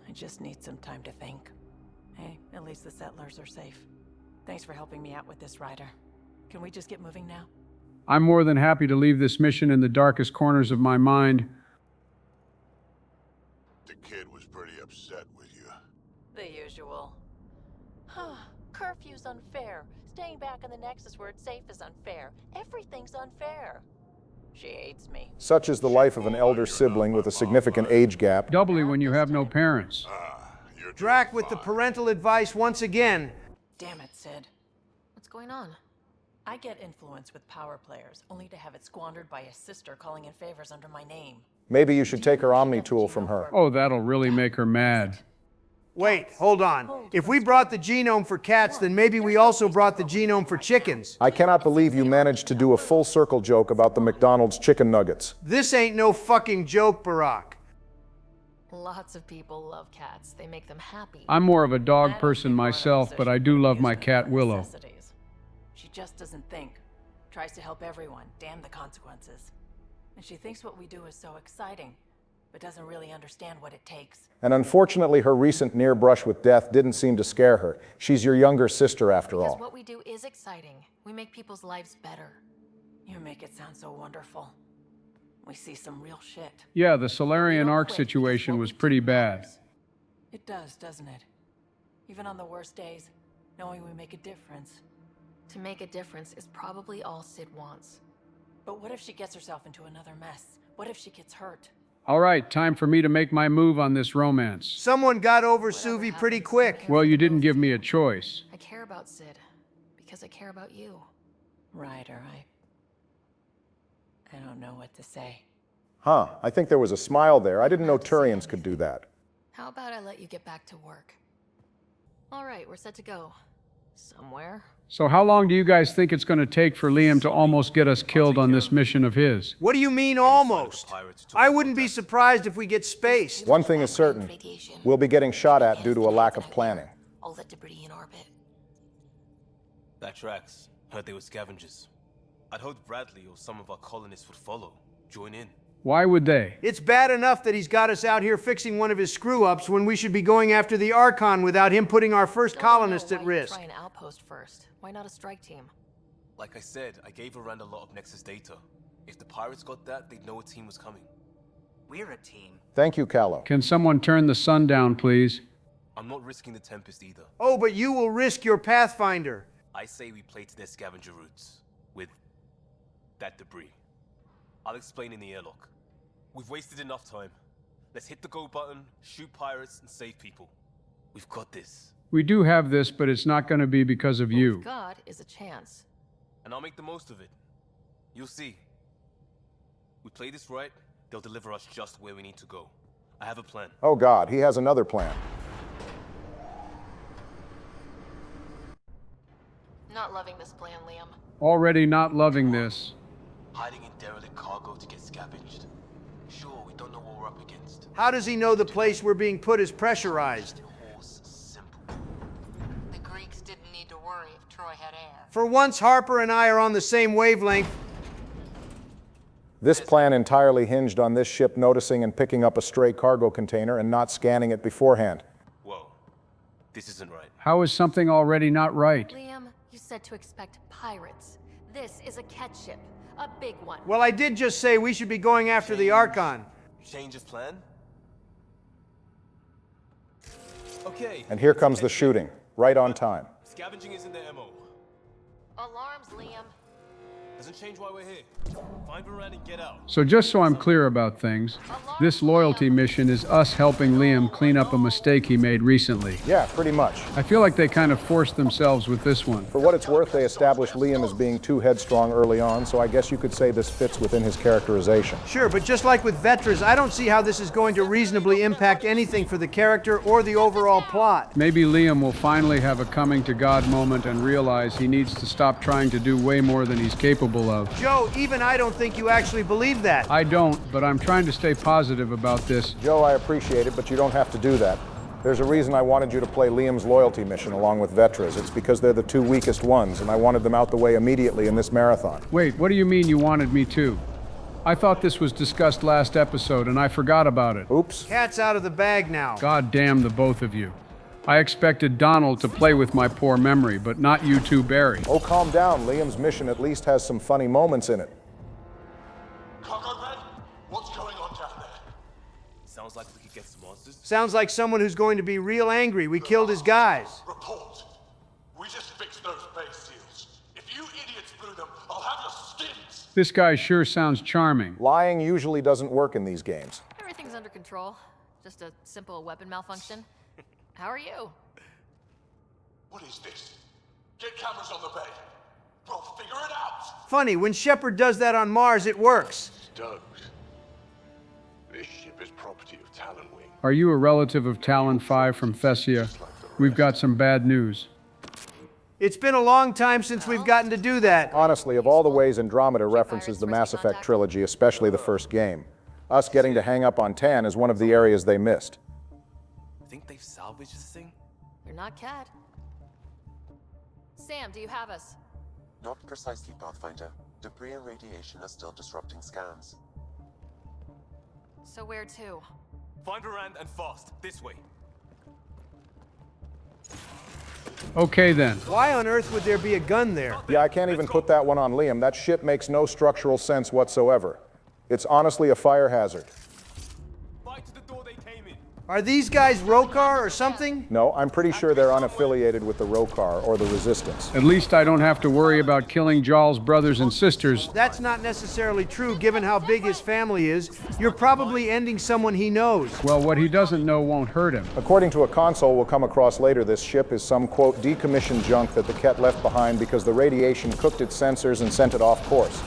I just need some time to think. Hey, at least the settlers are safe. Thanks for helping me out with this, Ryder. Can we just get moving now? I'm more than happy to leave this mission in the darkest corners of my mind. The kid was pretty upset with you. The usual. Curfew's unfair. Staying back in the Nexus where it's safe is unfair. Everything's unfair. She hates me. Such is the life of an elder sibling with a significant age gap. Doubly when you have no parents. Drac with the parental advice once again. Damn it, Sid. What's going on? I get influence with power players, only to have it squandered by a sister calling in favors under my name. Maybe you should take her Omni tool from her. Oh, that'll really make her mad. Wait, hold on. If we brought the genome for cats, then maybe we also brought the genome for chickens. I cannot believe you managed to do a full circle joke about the McDonald's chicken nuggets. This ain't no fucking joke, Barack. Lots of people love cats. They make them happy. I'm more of a dog person myself, but I do love my cat Willow. She just doesn't think. Tries to help everyone. Damn the consequences. And she thinks what we do is so exciting, but doesn't really understand what it takes. And unfortunately, her recent near brush with death didn't seem to scare her. She's your younger sister, after all. Because what we do is exciting. We make people's lives better. You make it sound so wonderful. We see some real shit. Yeah, the Solarian Ark situation was pretty bad. It does, doesn't it? Even on the worst days, knowing we make a difference. To make a difference is probably all Sid wants. But what if she gets herself into another mess? What if she gets hurt? All right, time for me to make my move on this romance. Someone got over Suvi pretty quick. Well, you didn't give me a choice. I care about Sid, because I care about you. Ryder, I don't know what to say. Huh, I think there was a smile there. I didn't know Turians could do that. How about I let you get back to work? All right, we're set to go. Somewhere. So how long do you guys think it's going to take for Liam to almost get us killed on this mission of his? What do you mean almost? I wouldn't be surprised if we get spaced. One thing is certain. We'll be getting shot at due to a lack of planning. All the debris in orbit. That tracks. Heard they were scavengers. I'd hoped Bradley or some of our colonists would follow. Join in. Why would they? It's bad enough that he's got us out here fixing one of his screw-ups when we should be going after the Archon without him putting our first colonists at risk. Try an outpost first. Why not a strike team? Like I said, I gave Arand a lot of Nexus data. If the pirates got that, they'd know a team was coming. We're a team. Thank you, Callow. Can someone turn the sun down, please? I'm not risking the Tempest either. Oh, but you will risk your Pathfinder. I say we play to their scavenger routes. With that debris. I'll explain in the airlock. We've wasted enough time. Let's hit the go button, shoot pirates, and save people. We've got this. We do have this, but it's not going to be because of you. What God is a chance. And I'll make the most of it. You'll see. We play this right, they'll deliver us just where we need to go. I have a plan. Oh God, he has another plan. Not loving this plan, Liam. Already not loving this. Hiding in derelict cargo to get scavenged. Sure, we don't know what we're up against. How does he know the place we're being put is pressurized? The Greeks didn't need to worry if Troy had air. For once, Harper and I are on the same wavelength. This plan entirely hinged on this ship noticing and picking up a stray cargo container and not scanning it beforehand. Whoa. This isn't right. How is something already not right? Liam, you said to expect pirates. This is a catch ship. A big one. Well, I did just say we should be going after the Archon. Change of plan? Okay. And here comes the shooting, right on time. Scavenging isn't their MO. Alarms, Liam. Doesn't change why we're here. Find Brandy and get out. So just so I'm clear about things, this loyalty mission is us helping Liam clean up a mistake he made recently. Yeah, pretty much. I feel like they kind of forced themselves with this one. For what it's worth, they established Liam as being too headstrong early on, so I guess you could say this fits within his characterization. Sure, but just like with Vetras, I don't see how this is going to reasonably impact anything for the character or the overall plot. Maybe Liam will finally have a coming to God moment and realize he needs to stop trying to do way more than he's capable of. Joe, even I don't think you actually believe that. I don't, but I'm trying to stay positive about this. Joe, I appreciate it, but you don't have to do that. There's a reason I wanted you to play Liam's loyalty mission along with Vetras. It's because they're the two weakest ones, and I wanted them out the way immediately in this marathon. Wait, what do you mean you wanted me to? I thought this was discussed last episode, and I forgot about it. Oops. Cat's out of the bag now. God damn the both of you. I expected Donald to play with my poor memory, but not you two, Barry. Oh, calm down. Liam's mission at least has some funny moments in it. Cargo Red, what's going on down there? Sounds like we could get some answers. Sounds like someone who's going to be real angry. We killed his guys. Report. We just fixed those base seals. If you idiots blew them, I'll have your skins. This guy sure sounds charming. Lying usually doesn't work in these games. Everything's under control. Just a simple weapon malfunction. How are you? What is this? Get cameras on the bay. We'll figure it out. Funny, when Shepard does that on Mars, it works. Stoked. This ship is property of Talonwing. Are you a relative of Talon 5 from Thessia? We've got some bad news. It's been a long time since we've gotten to do that. Honestly, of all the ways Andromeda references the Mass Effect trilogy, especially the first game, us getting to hang up on Tan is one of the areas they missed. Think they've salvaged this thing? You're not Cad. Sam, do you have us? Not precisely, Pathfinder. Debris and radiation are still disrupting scans. So where to? Find Brandy and fast. This way. Okay then. Why on earth would there be a gun there? Yeah, I can't even put that one on Liam. That ship makes no structural sense whatsoever. It's honestly a fire hazard. Fight to the door they came in. Are these guys Rokar or something? No, I'm pretty sure they're unaffiliated with the Rokar or the Resistance. At least I don't have to worry about killing Jarl's brothers and sisters. That's not necessarily true, given how big his family is. You're probably ending someone he knows. Well, what he doesn't know won't hurt him. According to a console we'll come across later, this ship is some, quote, decommissioned junk that the Ket left behind because the radiation cooked its sensors and sent it off course.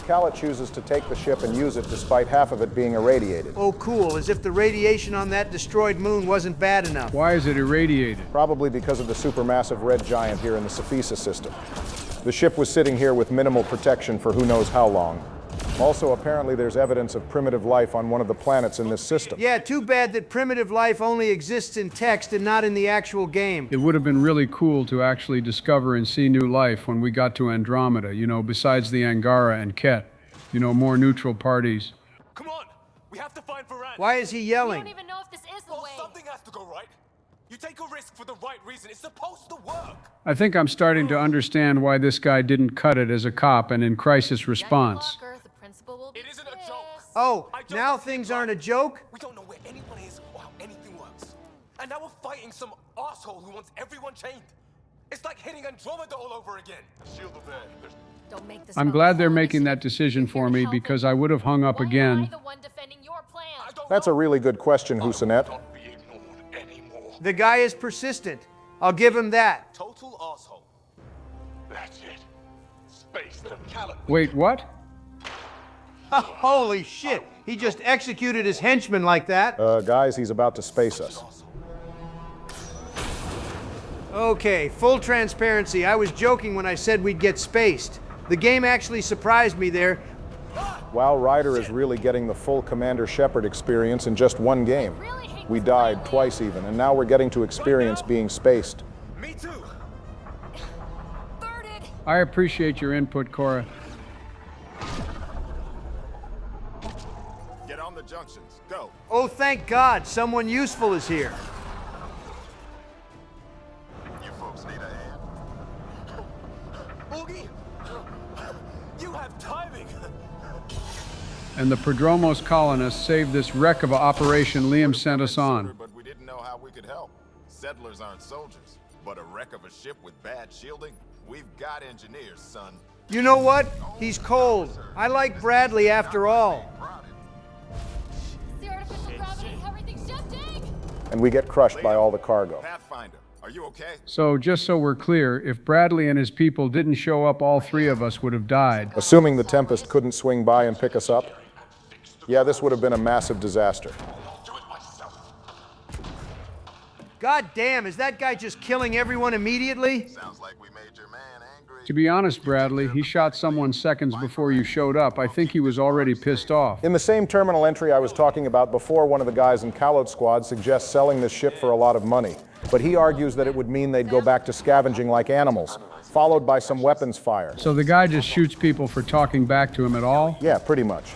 Calla chooses to take the ship and use it despite half of it being irradiated. Oh, cool. As if the radiation on that destroyed moon wasn't bad enough. Why is it irradiated? Probably because of the supermassive red giant here in the Cephisa system. The ship was sitting here with minimal protection for who knows how long. Also, apparently there's evidence of primitive life on one of the planets in this system. Yeah, too bad that primitive life only exists in text and not in the actual game. It would have been really cool to actually discover and see new life when we got to Andromeda, you know, besides the Angara and Ket. You know, more neutral parties. Come on! We have to find Brandy. Why is he yelling? We don't even know if this is the way. Something has to go right. You take a risk for the right reason. It's supposed to work. I think I'm starting to understand why this guy didn't cut it as a cop and in crisis response. It isn't a joke. Oh, now things aren't a joke? We don't know where anyone is or how anything works. And now we're fighting some asshole who wants everyone chained. It's like hitting Andromeda all over again. Seal the bed. Don't make this I'm glad they're making that decision for me because I would have hung up again. That's a really good question, Husanet. The guy is persistent. I'll give him that. Total asshole. That's it. Space them, Callum. Wait, what? Holy shit. He just executed his henchman like that. Guys, he's about to space us. Okay, full transparency. I was joking when I said we'd get spaced. The game actually surprised me there. Wow, Ryder is really getting the full Commander Shepard experience in just one game. We died twice even, and now we're getting to experience being spaced. Me too. I appreciate your input, Cora. Get on the junctions. Go. Oh, thank God, someone useful is here. You folks need a hand? Oogie, you have timing. And the Prodromos colonists saved this wreck of an operation Liam sent us on. But we didn't know how we could help. Settlers aren't soldiers, but a wreck of a ship with bad shielding? We've got engineers, son. You know what? He's cold. I like Bradley after all. The artificial gravity, everything's shifting! And we get crushed by all the cargo. Pathfinder, are you okay? So, just so we're clear, if Bradley and his people didn't show up, all three of us would have died. Assuming the Tempest couldn't swing by and pick us up? Yeah, this would have been a massive disaster. God damn, is that guy just killing everyone immediately? Sounds like we made your man angry. To be honest, Bradley, he shot someone seconds before you showed up. I think he was already pissed off. In the same terminal entry I was talking about before, one of the guys in Callot's squad suggests selling this ship for a lot of money. But he argues that it would mean they'd go back to scavenging like animals, followed by some weapons fire. So the guy just shoots people for talking back to him at all? Yeah, pretty much.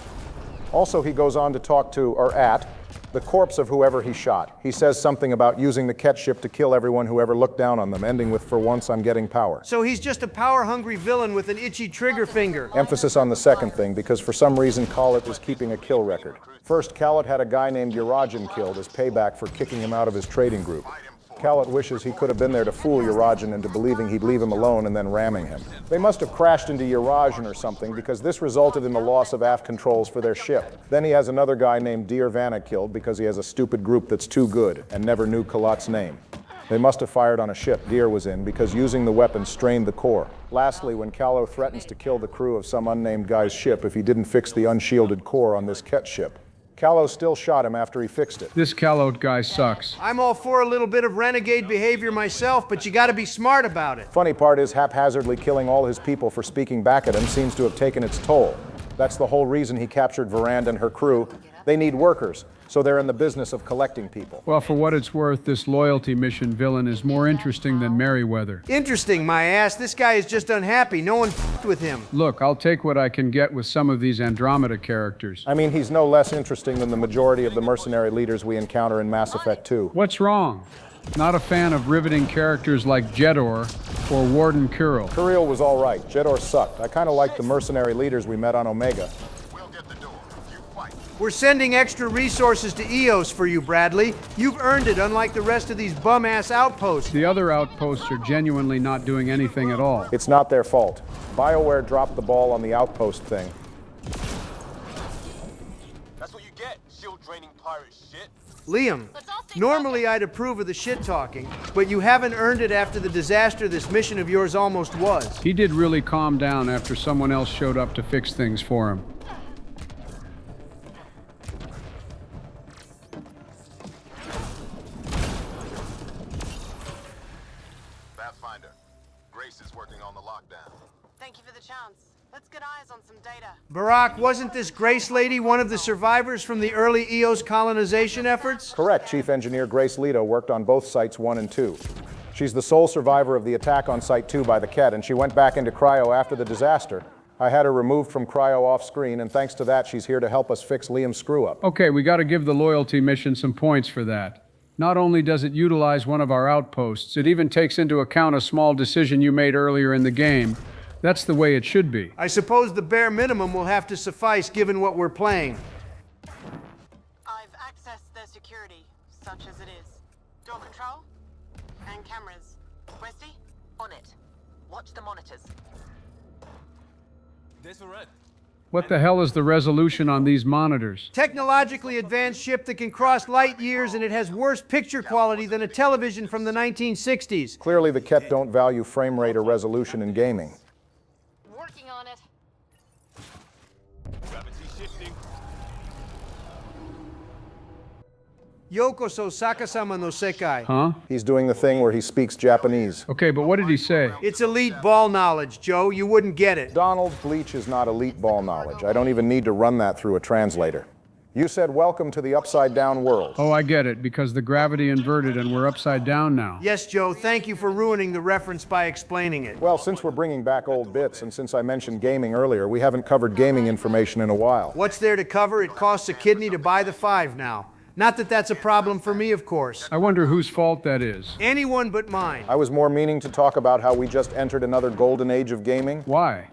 Also, he goes on to talk to, or at, the corpse of whoever he shot. He says something about using the Ket ship to kill everyone who ever looked down on them, ending with, "For once, I'm getting power." So he's just a power-hungry villain with an itchy trigger finger. Emphasis on the second thing, because for some reason Callot is keeping a kill record. First, Callot had a guy named Urajan killed as payback for kicking him out of his trading group. Callot wishes he could have been there to fool Urajan into believing he'd leave him alone and then ramming him. They must have crashed into Urajan or something, because this resulted in the loss of aft controls for their ship. Then he has another guy named Dear Vanna killed because he has a stupid group that's too good and never knew Callot's name. They must have fired on a ship Dear was in, because using the weapon strained the core. Lastly, when Callow threatens to kill the crew of some unnamed guy's ship if he didn't fix the unshielded core on this Ket ship. Callow still shot him after he fixed it. This Callow guy sucks. I'm all for a little bit of renegade behavior myself, but you gotta be smart about it. Funny part is haphazardly killing all his people for speaking back at him seems to have taken its toll. That's the whole reason he captured Verand and her crew. They need workers, so they're in the business of collecting people. Well, for what it's worth, this loyalty mission villain is more interesting than Merryweather. Interesting, my ass. This guy is just unhappy. No one f***ed with him. Look, I'll take what I can get with some of these Andromeda characters. I mean, he's no less interesting than the majority of the mercenary leaders we encounter in Mass Effect 2. What's wrong? Not a fan of riveting characters like Jedor or Warden Kuril. Kuril was all right. Jedor sucked. I kind of liked the mercenary leaders we met on Omega. We're sending extra resources to EOS for you, Bradley. You've earned it, unlike the rest of these bum-ass outposts. The other outposts are genuinely not doing anything at all. It's not their fault. BioWare dropped the ball on the outpost thing. That's what you get, shield-draining pirate shit. Liam, normally I'd approve of the shit-talking, but you haven't earned it after the disaster this mission of yours almost was. He did really calm down after someone else showed up to fix things for him. Thank you for the chance. Let's get eyes on some data. Barack, wasn't this Grace Lady one of the survivors from the early EOS colonization efforts? Correct. Chief Engineer Grace Leto worked on both Sites 1 and 2. She's the sole survivor of the attack on Site 2 by the Ket, and she went back into cryo after the disaster. I had her removed from cryo off screen, and thanks to that, she's here to help us fix Liam's screw-up. Okay, we gotta give the loyalty mission some points for that. Not only does it utilize one of our outposts, it even takes into account a small decision you made earlier in the game. That's the way it should be. I suppose the bare minimum will have to suffice given what we're playing. I've accessed their security, such as it is. Door control and cameras. Westy? On it. Watch the monitors. There's Verand. What the hell is the resolution on these monitors? Technologically advanced ship that can cross light years, and it has worse picture quality than a television from the 1960s. Clearly the Ket don't value frame rate or resolution in gaming. Working on it. Gravity shifting. Yokoso Sakasama no Sekai. Huh? He's doing the thing where he speaks Japanese. Okay, but what did he say? It's elite ball knowledge, Joe. You wouldn't get it. Donald, Bleach is not elite ball knowledge. I don't even need to run that through a translator. You said welcome to the upside down world. Oh, I get it, because the gravity inverted and we're upside down now. Yes, Joe, thank you for ruining the reference by explaining it. Well, since we're bringing back old bits, and since I mentioned gaming earlier, we haven't covered gaming information in a while. What's there to cover? It costs a kidney to buy the 5 now. Not that that's a problem for me, of course. I wonder whose fault that is. Anyone but mine. I was more meaning to talk about how we just entered another golden age of gaming. Why?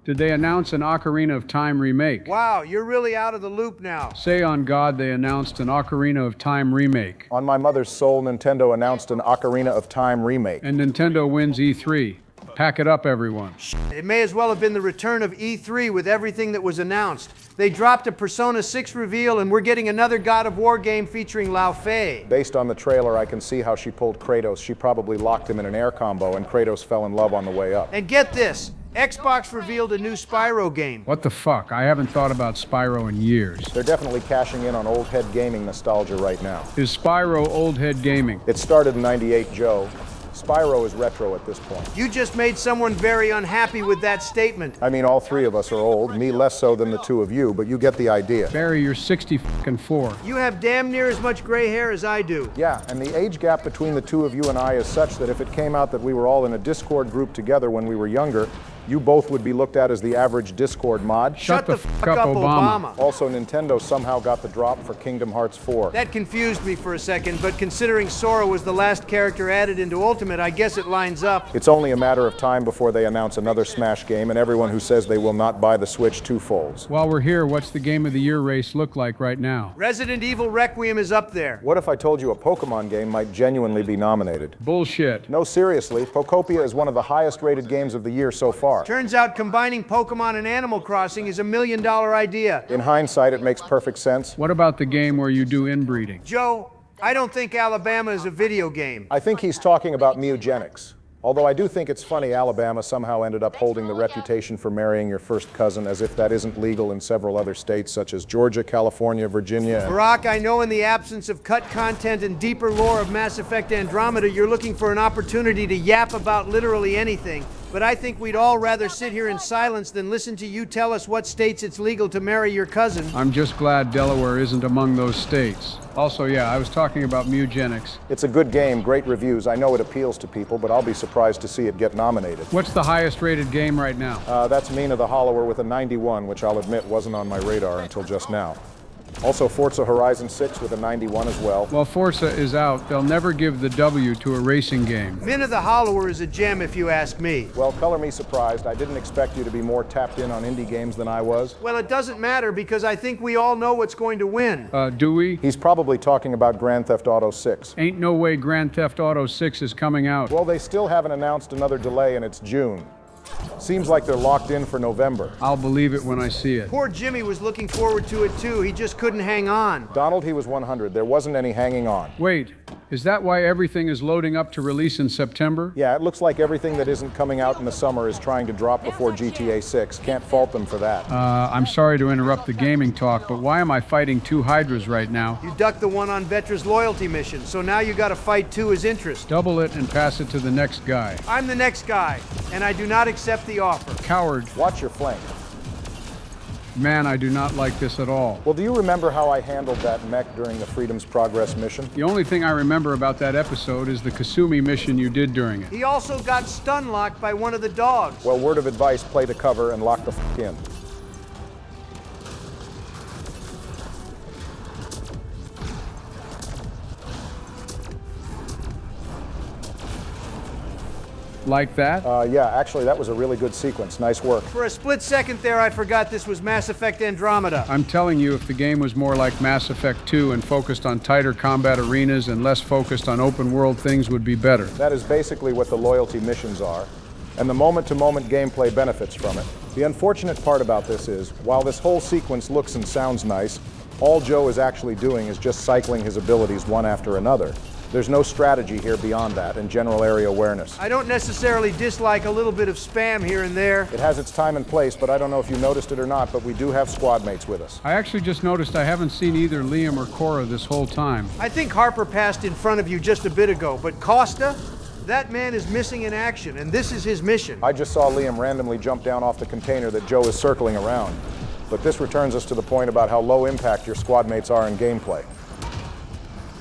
Did they announce an Ocarina of Time remake? Wow, you're really out of the loop now. Say on God they announced an Ocarina of Time remake. On my mother's soul, Nintendo announced an Ocarina of Time remake. And Nintendo wins E3. Pack it up, everyone. It may as well have been the return of E3 with everything that was announced. They dropped a Persona 6 reveal, and we're getting another God of War game featuring Lao Fei. Based on the trailer, I can see how she pulled Kratos. She probably locked him in an air combo, and Kratos fell in love on the way up. And get this, Xbox revealed a new Spyro game. What the fuck? I haven't thought about Spyro in years. They're definitely cashing in on old head gaming nostalgia right now. Is Spyro old head gaming? It started in '98, Joe. Spyro is retro at this point. You just made someone very unhappy with that statement. I mean, all 3 of us are old, me less so than the 2 of you, but you get the idea. Barry, you're 64. You have damn near as much gray hair as I do. Yeah, and the age gap between the 2 of you and I is such that if it came out that we were all in a Discord group together when we were younger, you both would be looked at as the average Discord mod. Shut the fuck up, Obama. Also, Nintendo somehow got the drop for Kingdom Hearts 4. That confused me for a second, but considering Sora was the last character added into Ultimate, I guess it lines up. It's only a matter of time before they announce another Smash game, and everyone who says they will not buy the Switch twofolds. While we're here, what's the Game of the Year race look like right now? Resident Evil Requiem is up there. What if I told you a Pokemon game might genuinely be nominated? Bullshit. No, seriously, Pokopia is one of the highest rated games of the year so far. Turns out combining Pokemon and Animal Crossing is $1 million idea. In hindsight, it makes perfect sense. What about the game where you do inbreeding? Joe, I don't think Alabama is a video game. I think he's talking about mutagenics. Although I do think it's funny Alabama somehow ended up holding the reputation for marrying your first cousin, as if that isn't legal in several other states such as Georgia, California, Virginia. Barack, I know in the absence of cut content and deeper lore of Mass Effect Andromeda, you're looking for an opportunity to yap about literally anything. But I think we'd all rather sit here in silence than listen to you tell us what states it's legal to marry your cousin. I'm just glad Delaware isn't among those states. Also, yeah, I was talking about mutagenics. It's a good game, great reviews. I know it appeals to people, but I'll be surprised to see it get nominated. What's the highest rated game right now? That's Mina the Hollower with a 91, which I'll admit wasn't on my radar until just now. Also, Forza Horizon 6 with a 91 as well. While Forza is out, they'll never give the W to a racing game. Mina the Hollower is a gem if you ask me. Well, color me surprised. I didn't expect you to be more tapped in on indie games than I was. Well, it doesn't matter because I think we all know what's going to win. Do we? He's probably talking about Grand Theft Auto 6. Ain't no way Grand Theft Auto 6 is coming out. Well, they still haven't announced another delay and it's June. Seems like they're locked in for November. I'll believe it when I see it. Poor Jimmy was looking forward to it too. He just couldn't hang on. Donald, he was 100. There wasn't any hanging on. Wait, is that why everything is loading up to release in September? Yeah, it looks like everything that isn't coming out in the summer is trying to drop before GTA 6. Can't fault them for that. I'm sorry to interrupt the gaming talk, but why am I fighting 2 Hydras right now? You ducked the one on Vetra's loyalty mission, so now you gotta fight 2 his interest. Double it and pass it to the next guy. I'm the next guy, and I do not accept the offer. Coward. Watch your flank. Man, I do not like this at all. Well, do you remember how I handled that mech during the Freedom's Progress mission? The only thing I remember about that episode is the Kasumi mission you did during it. He also got stun locked by one of the dogs. Well, word of advice, play to cover and lock the f*** in. Like that? Yeah, actually, that was a really good sequence. Nice work. For a split second there, I forgot this was Mass Effect Andromeda. I'm telling you, if the game was more like Mass Effect 2 and focused on tighter combat arenas and less focused on open world, things would be better. That is basically what the loyalty missions are, and the moment-to-moment gameplay benefits from it. The unfortunate part about this is, while this whole sequence looks and sounds nice, all Joe is actually doing is just cycling his abilities one after another. There's no strategy here beyond that and general area awareness. I don't necessarily dislike a little bit of spam here and there. It has its time and place, but I don't know if you noticed it or not, but we do have squad mates with us. I actually just noticed I haven't seen either Liam or Cora this whole time. I think Harper passed in front of you just a bit ago, but Costa? That man is missing in action, and this is his mission. I just saw Liam randomly jump down off the container that Joe is circling around. But this returns us to the point about how low impact your squad mates are in gameplay.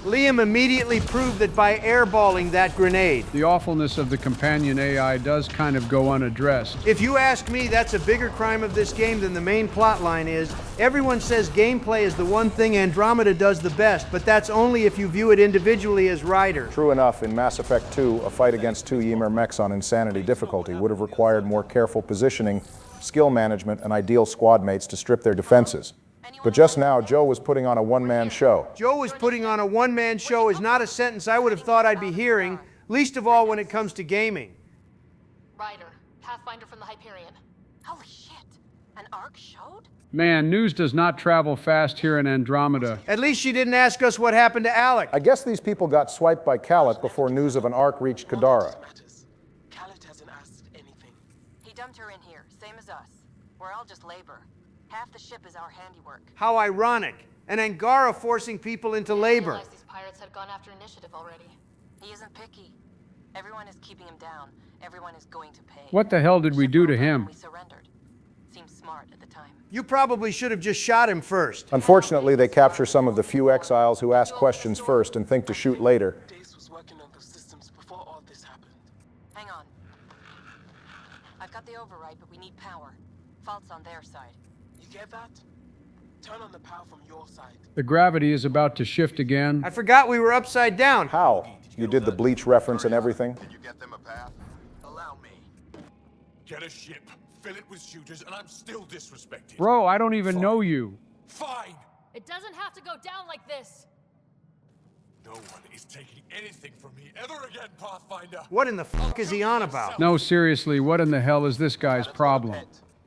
Liam immediately proved that by airballing that grenade. The awfulness of the companion AI does kind of go unaddressed. If you ask me, that's a bigger crime of this game than the main plot line is. Everyone says gameplay is the one thing Andromeda does the best, but that's only if you view it individually as Ryder. True enough, in Mass Effect 2, a fight against 2 Ymir mechs on Insanity difficulty would have required more careful positioning, skill management, and ideal squad mates to strip their defenses. But just now, Joe was putting on a one-man show. Joe was putting on a one-man show is not a sentence I would have thought I'd be hearing, least of all when it comes to gaming. Ryder, Pathfinder from the Hyperion. Holy shit! An arc showed? Man, news does not travel fast here in Andromeda. At least she didn't ask us what happened to Alec. I guess these people got swiped by Khaled before news of an arc reached Kadara. Khaled hasn't asked anything. He dumped her in here, same as us. We're all just labor. Half the ship is our handiwork. How ironic. And Angara forcing people into labor. I realized these pirates had gone after initiative already. He isn't picky. Everyone is keeping him down. Everyone is going to pay. What the hell did we do to him? We surrendered. Seemed smart at the time. You probably should have just shot him first. Unfortunately, they capture some of the few exiles who ask questions first and think to shoot later. Dace was working on those systems before all this happened. Hang on. I've got the override, but we need power. Fault's on their side. You get that? Turn on the power from your side. The gravity is about to shift again. I forgot we were upside down. How? You did the Bleach reference and everything? Can you get them a path? Allow me. Get a ship, fill it with shooters, and I'm still disrespected. Bro, I don't even know you. Fine! It doesn't have to go down like this. No one is taking anything from me ever again, Pathfinder. What in the fuck is he on about? No, seriously, what in the hell is this guy's problem?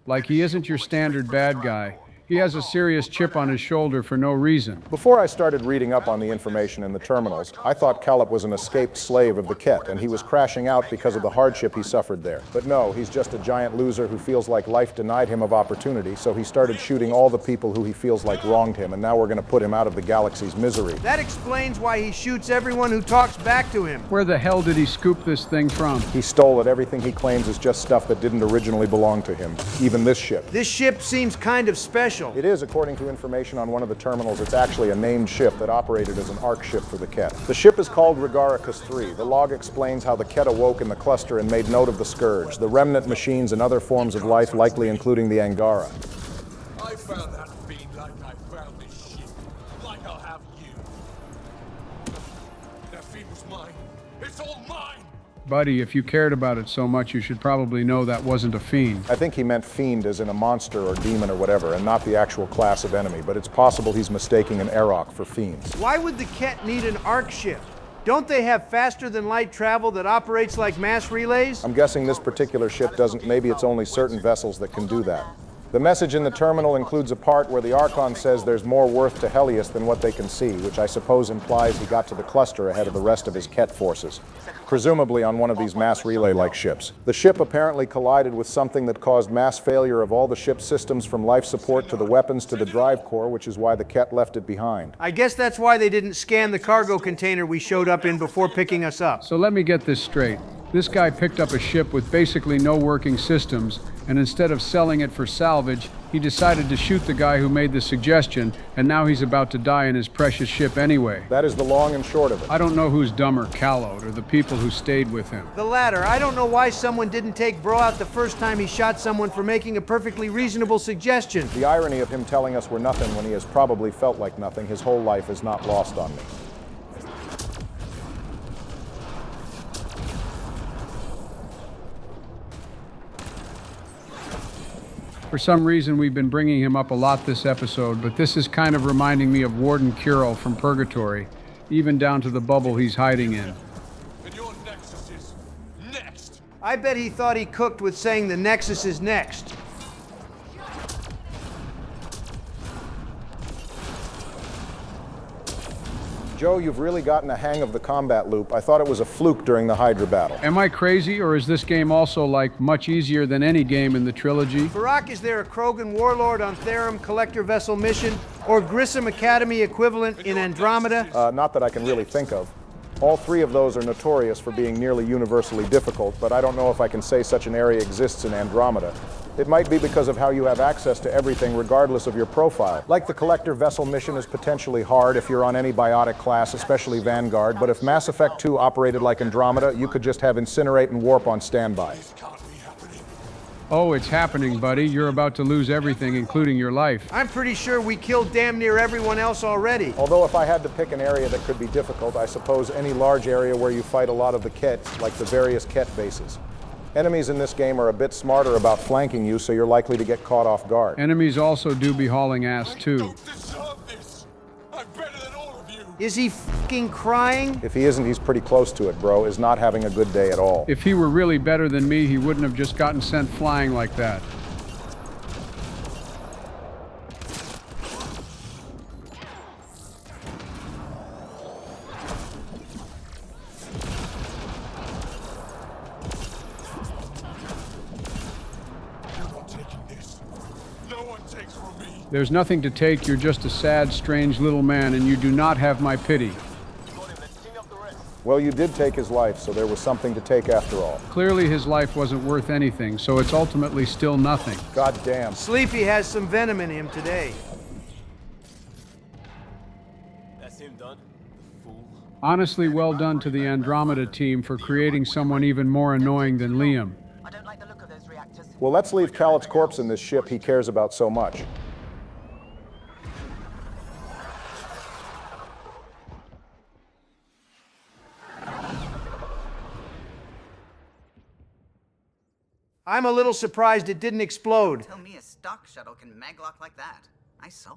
Like, he isn't your standard bad guy. He has a serious chip on his shoulder for no reason. Before I started reading up on the information in the terminals, I thought Calip was an escaped slave of the Ket, and he was crashing out because of the hardship he suffered there. But no, he's just a giant loser who feels like life denied him of opportunity, so he started shooting all the people who he feels like wronged him, and now we're going to put him out of the galaxy's misery. That explains why he shoots everyone who talks back to him. Where the hell did he scoop this thing from? He stole it. Everything he claims is just stuff that didn't originally belong to him. Even this ship. This ship seems kind of special. It is, according to information on one of the terminals. It's actually a named ship that operated as an arc ship for the Ket. The ship is called Regaricus 3. The log explains how the Ket awoke in the cluster and made note of the Scourge, the remnant machines and other forms of life, likely including the Angara. I found that fiend like I found this ship. Like I'll have you. That fiend was mine. It's all mine! Buddy, if you cared about it so much, you should probably know that wasn't a fiend. I think he meant fiend as in a monster or demon or whatever, and not the actual class of enemy, but it's possible he's mistaking an Aerok for fiends. Why would the Ket need an arc ship? Don't they have faster than light travel that operates like mass relays? I'm guessing this particular ship doesn't. Maybe it's only certain vessels that can do that. The message in the terminal includes a part where the Archon says there's more worth to Helios than what they can see, which I suppose implies he got to the cluster ahead of the rest of his Ket forces, presumably on one of these mass relay-like ships. The ship apparently collided with something that caused mass failure of all the ship's systems from life support to the weapons to the drive core, which is why the Ket left it behind. I guess that's why they didn't scan the cargo container we showed up in before picking us up. So let me get this straight. This guy picked up a ship with basically no working systems, and instead of selling it for salvage, he decided to shoot the guy who made the suggestion, and now he's about to die in his precious ship anyway. That is the long and short of it. I don't know who's dumber, Callowed, or the people who stayed with him. The latter. I don't know why someone didn't take Bro out the first time he shot someone for making a perfectly reasonable suggestion. The irony of him telling us we're nothing when he has probably felt like nothing his whole life is not lost on me. For some reason, we've been bringing him up a lot this episode, but this is kind of reminding me of Warden Kirill from Purgatory, even down to the bubble he's hiding in. And your Nexus is next! I bet he thought he cooked with saying the Nexus is next. Joe, you've really gotten a hang of the combat loop. I thought it was a fluke during the Hydra battle. Am I crazy, or is this game also, like, much easier than any game in the trilogy? Barack, is there a Krogan warlord on Therum Collector Vessel mission, or Grissom Academy equivalent in Andromeda? Not that I can really think of. All three of those are notorious for being nearly universally difficult, but I don't know if I can say such an area exists in Andromeda. It might be because of how you have access to everything regardless of your profile. Like the Collector Vessel mission is potentially hard if you're on any biotic class, especially Vanguard, but if Mass Effect 2 operated like Andromeda, you could just have Incinerate and Warp on standby. Oh, it's happening, buddy. You're about to lose everything, including your life. I'm pretty sure we killed damn near everyone else already. Although if I had to pick an area that could be difficult, I suppose any large area where you fight a lot of the Kett, like the various Kett bases. Enemies in this game are a bit smarter about flanking you, so you're likely to get caught off guard. Enemies also do be hauling ass, too. Is he f***ing crying? If he isn't, he's pretty close to it, bro. Is not having a good day at all. If he were really better than me, he wouldn't have just gotten sent flying like that. There's nothing to take, you're just a sad, strange little man, and you do not have my pity. Well, you did take his life, so there was something to take after all. Clearly his life wasn't worth anything, so it's ultimately still nothing. God damn. Sleepy has some venom in him today. That's him done? The fool. Honestly, well done to the Andromeda team for creating someone even more annoying than Liam. I don't like the look of those reactors. Well, let's leave Calip's corpse in this ship he cares about so much. I'm a little surprised it didn't explode. Tell me a stock shuttle can maglock like that. I saw.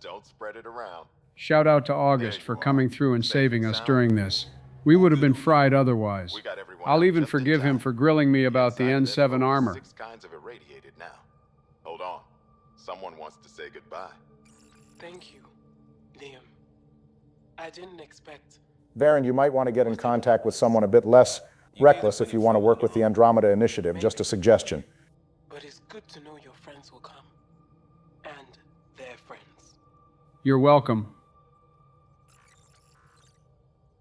Don't spread it around. Shout out to August for coming through and saving us during this. We would have been fried otherwise. I'll even forgive him for grilling me about the N7 armor. 6 kinds of irradiated now. Hold on. Someone wants to say goodbye. Thank you, Liam. I didn't expect... Varen, you might want to get in contact with someone a bit less reckless if you want to work with the Andromeda Initiative. Just a suggestion. But it's good to know your friends will come. And their friends. You're welcome.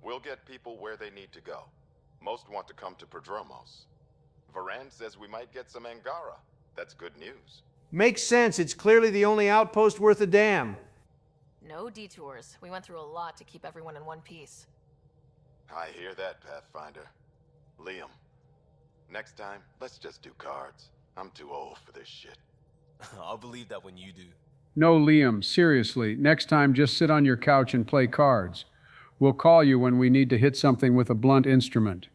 We'll get people where they need to go. Most want to come to Prodromos. Varan says we might get some Angara. That's good news. Makes sense. It's clearly the only outpost worth a damn. No detours. We went through a lot to keep everyone in one piece. I hear that, Pathfinder. Liam, next time, let's just do cards. I'm too old for this shit. I'll believe that when you do. No, Liam, seriously. Next time, just sit on your couch and play cards. We'll call you when we need to hit something with a blunt instrument.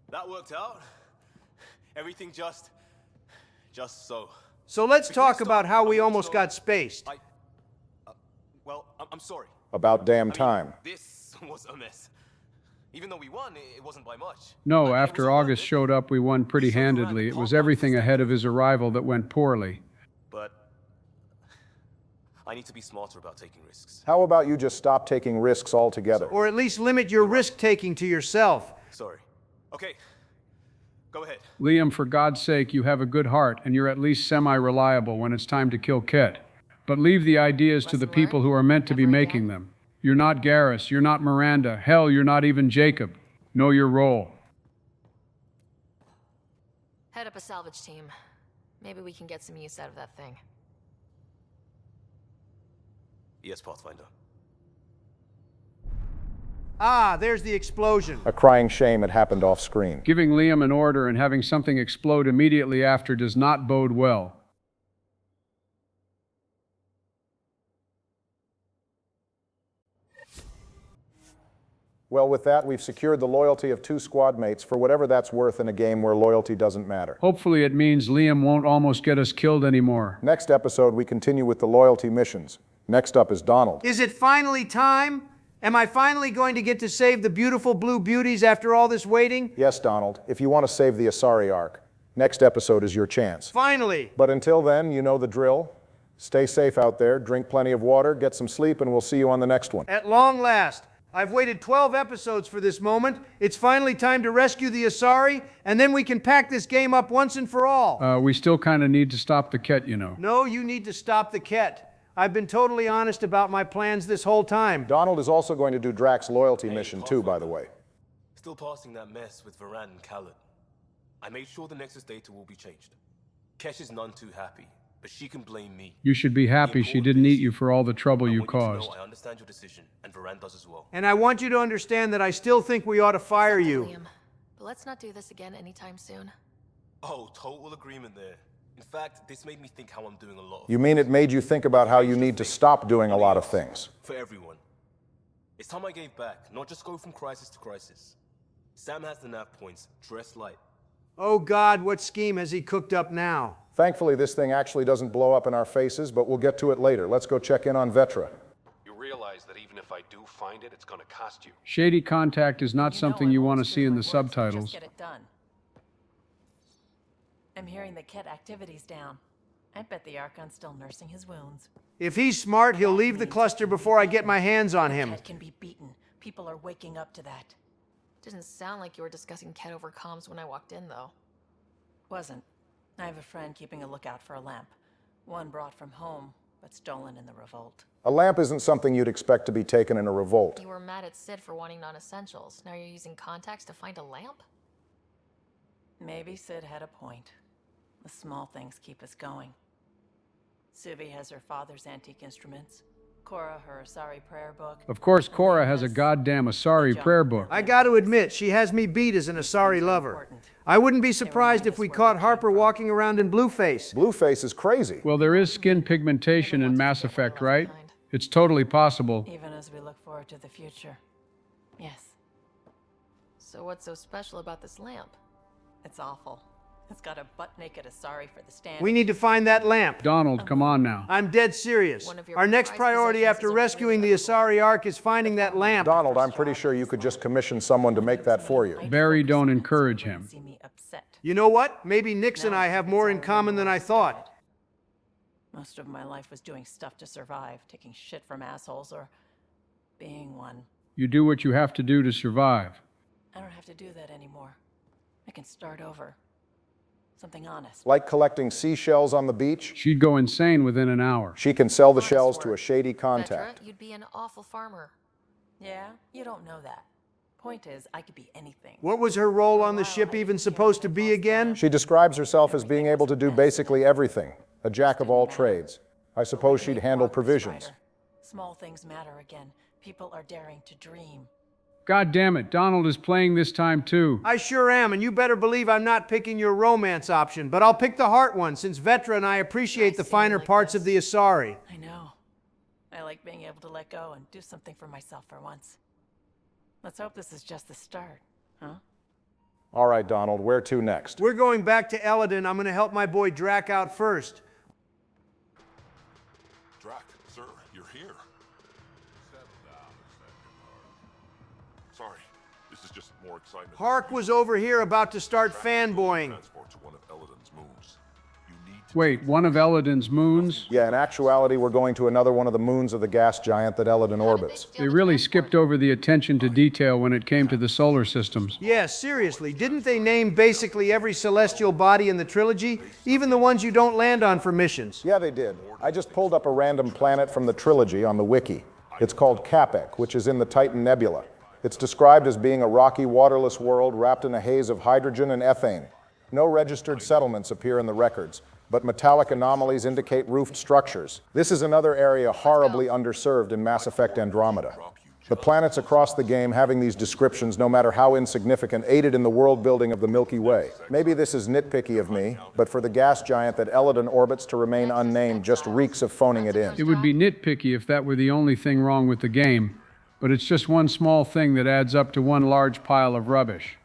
That worked out. Everything just so. So let's talk about how we almost got spaced. Well, I'm sorry. About damn time. This was a mess. Even though we won, it wasn't by much. No, after August showed up, we won pretty handedly. It was everything ahead of his arrival that went poorly. But I need to be smarter about taking risks. How about you just stop taking risks altogether? Or at least limit your risk-taking to yourself. Sorry. Okay. Go ahead. Liam, for God's sake, you have a good heart, and you're at least semi-reliable when it's time to kill Kett. But leave the ideas to the people who are meant to be making them. You're not Garrus, you're not Miranda, hell, you're not even Jacob. Know your role. Head up a salvage team. Maybe we can get some use out of that thing. Yes, Pathfinder. Ah, there's the explosion. A crying shame it happened off screen. Giving Liam an order and having something explode immediately after does not bode well. Well, with that, we've secured the loyalty of 2 squad mates for whatever that's worth in a game where loyalty doesn't matter. Hopefully it means Liam won't almost get us killed anymore. Next episode, we continue with the loyalty missions. Next up is Donald. Is it finally time? Am I finally going to get to save the beautiful blue beauties after all this waiting? Yes, Donald, if you want to save the Asari arc. Next episode is your chance. Finally! But until then, you know the drill. Stay safe out there, drink plenty of water, get some sleep, and we'll see you on the next one. At long last. I've waited 12 episodes for this moment. It's finally time to rescue the Asari, and then we can pack this game up once and for all. We still kind of need to stop the Ket, you know. No, you need to stop the Ket. I've been totally honest about my plans this whole time. Donald is also going to do Drax's loyalty mission too, by the way. Still passing that mess with Varan and Khaled. I made sure the Nexus data will be changed. Kesh is none too happy, but she can blame me. You should be happy she didn't eat you for all the trouble you caused. I understand your decision, and Varan does as well. And I want you to understand that I still think we ought to fire you. Liam, but let's not do this again anytime soon. Oh, total agreement there. In fact, this made me think how I'm doing a lot of You mean it made you think about how you need to stop doing a lot of things? for everyone. It's time I gave back, not just go from crisis to crisis. Sam has the nav points, dress light. Oh God, what scheme has he cooked up now? Thankfully, this thing actually doesn't blow up in our faces, but we'll get to it later. Let's go check in on Vetra. You realize that even if I do find it, it's going to cost you. Shady contact is not something you want to see in the subtitles. Just get it done. I'm hearing the Ket activity's down. I bet the Archon's still nursing his wounds. If he's smart, he'll leave the cluster before I get my hands on him. Ket can be beaten. People are waking up to that. Didn't sound like you were discussing Ket over comms when I walked in, though. Wasn't. I have a friend keeping a lookout for a lamp. One brought from home, but stolen in the revolt. A lamp isn't something you'd expect to be taken in a revolt. You were mad at Sid for wanting non-essentials. Now you're using contacts to find a lamp? Maybe Sid had a point. The small things keep us going. Suvi has her father's antique instruments. Cora, her Asari prayer book. Of course, Cora has a goddamn Asari prayer book. I got to admit, she has me beat as an Asari lover. I wouldn't be surprised if we caught Harper walking around in Blueface. Blueface is crazy. Well, there is skin pigmentation in Mass Effect, right? It's totally possible. Even as we look forward to the future. Yes. So what's so special about this lamp? It's awful. It's got a butt-naked Asari for the stand. We need to find that lamp. Donald, come on now. I'm dead serious. Our next priority after rescuing the Asari Ark is finding that lamp. Donald, I'm pretty sure you could just commission someone to make that for you. Barry, don't encourage him. You know what? Maybe Nix and I have more in common than I thought. Most of my life was doing stuff to survive, taking shit from assholes or being one. You do what you have to do to survive. I don't have to do that anymore. I can start over. Something honest. Like collecting seashells on the beach? She'd go insane within an hour. She can sell the shells to a shady contact. Vetra, you'd be an awful farmer. Yeah, you don't know that. Point is, I could be anything. What was her role on the ship even supposed to be again? She describes herself as being able to do basically everything. A jack of all trades. I suppose she'd handle provisions. Small things matter again. People are daring to dream. God damn it, Donald is playing this time too. I sure am, and you better believe I'm not picking your romance option, but I'll pick the heart one, since Vetra and I appreciate the finer parts of the Asari. I know. I like being able to let go and do something for myself for once. Let's hope this is just the start, huh? All right, Donald, where to next? We're going back to Eladin. I'm going to help my boy Drac out first. Drac, sir, you're here. Sorry, this is just more excitement. Hark was over here about to start fanboying. Transport to one of Eladin's moons. Wait, one of Eladin's moons? Yeah, in actuality, we're going to another one of the moons of the gas giant that Eladin orbits. They really skipped over the attention to detail when it came to the solar systems. Yeah, seriously, didn't they name basically every celestial body in the trilogy? Even the ones you don't land on for missions? Yeah, they did. I just pulled up a random planet from the trilogy on the wiki. It's called Capek, which is in the Titan Nebula. It's described as being a rocky, waterless world wrapped in a haze of hydrogen and ethane. No registered settlements appear in the records, but metallic anomalies indicate roofed structures. This is another area horribly underserved in Mass Effect Andromeda. The planets across the game having these descriptions, no matter how insignificant, aided in the world building of the Milky Way. Maybe this is nitpicky of me, but for the gas giant that Eladin orbits to remain unnamed just reeks of phoning it in. It would be nitpicky if that were the only thing wrong with the game, but it's just one small thing that adds up to one large pile of rubbish.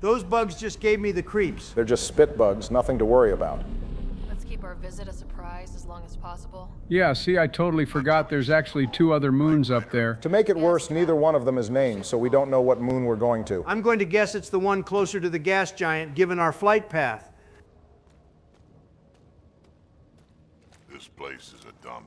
Those bugs just gave me the creeps. They're just spit bugs, nothing to worry about. Let's keep our visit a surprise as long as possible. Yeah, see, I totally forgot there's actually 2 other moons up there. To make it worse, neither one of them is named, so we don't know what moon we're going to. I'm going to guess it's the one closer to the gas giant, given our flight path. This place is a dump.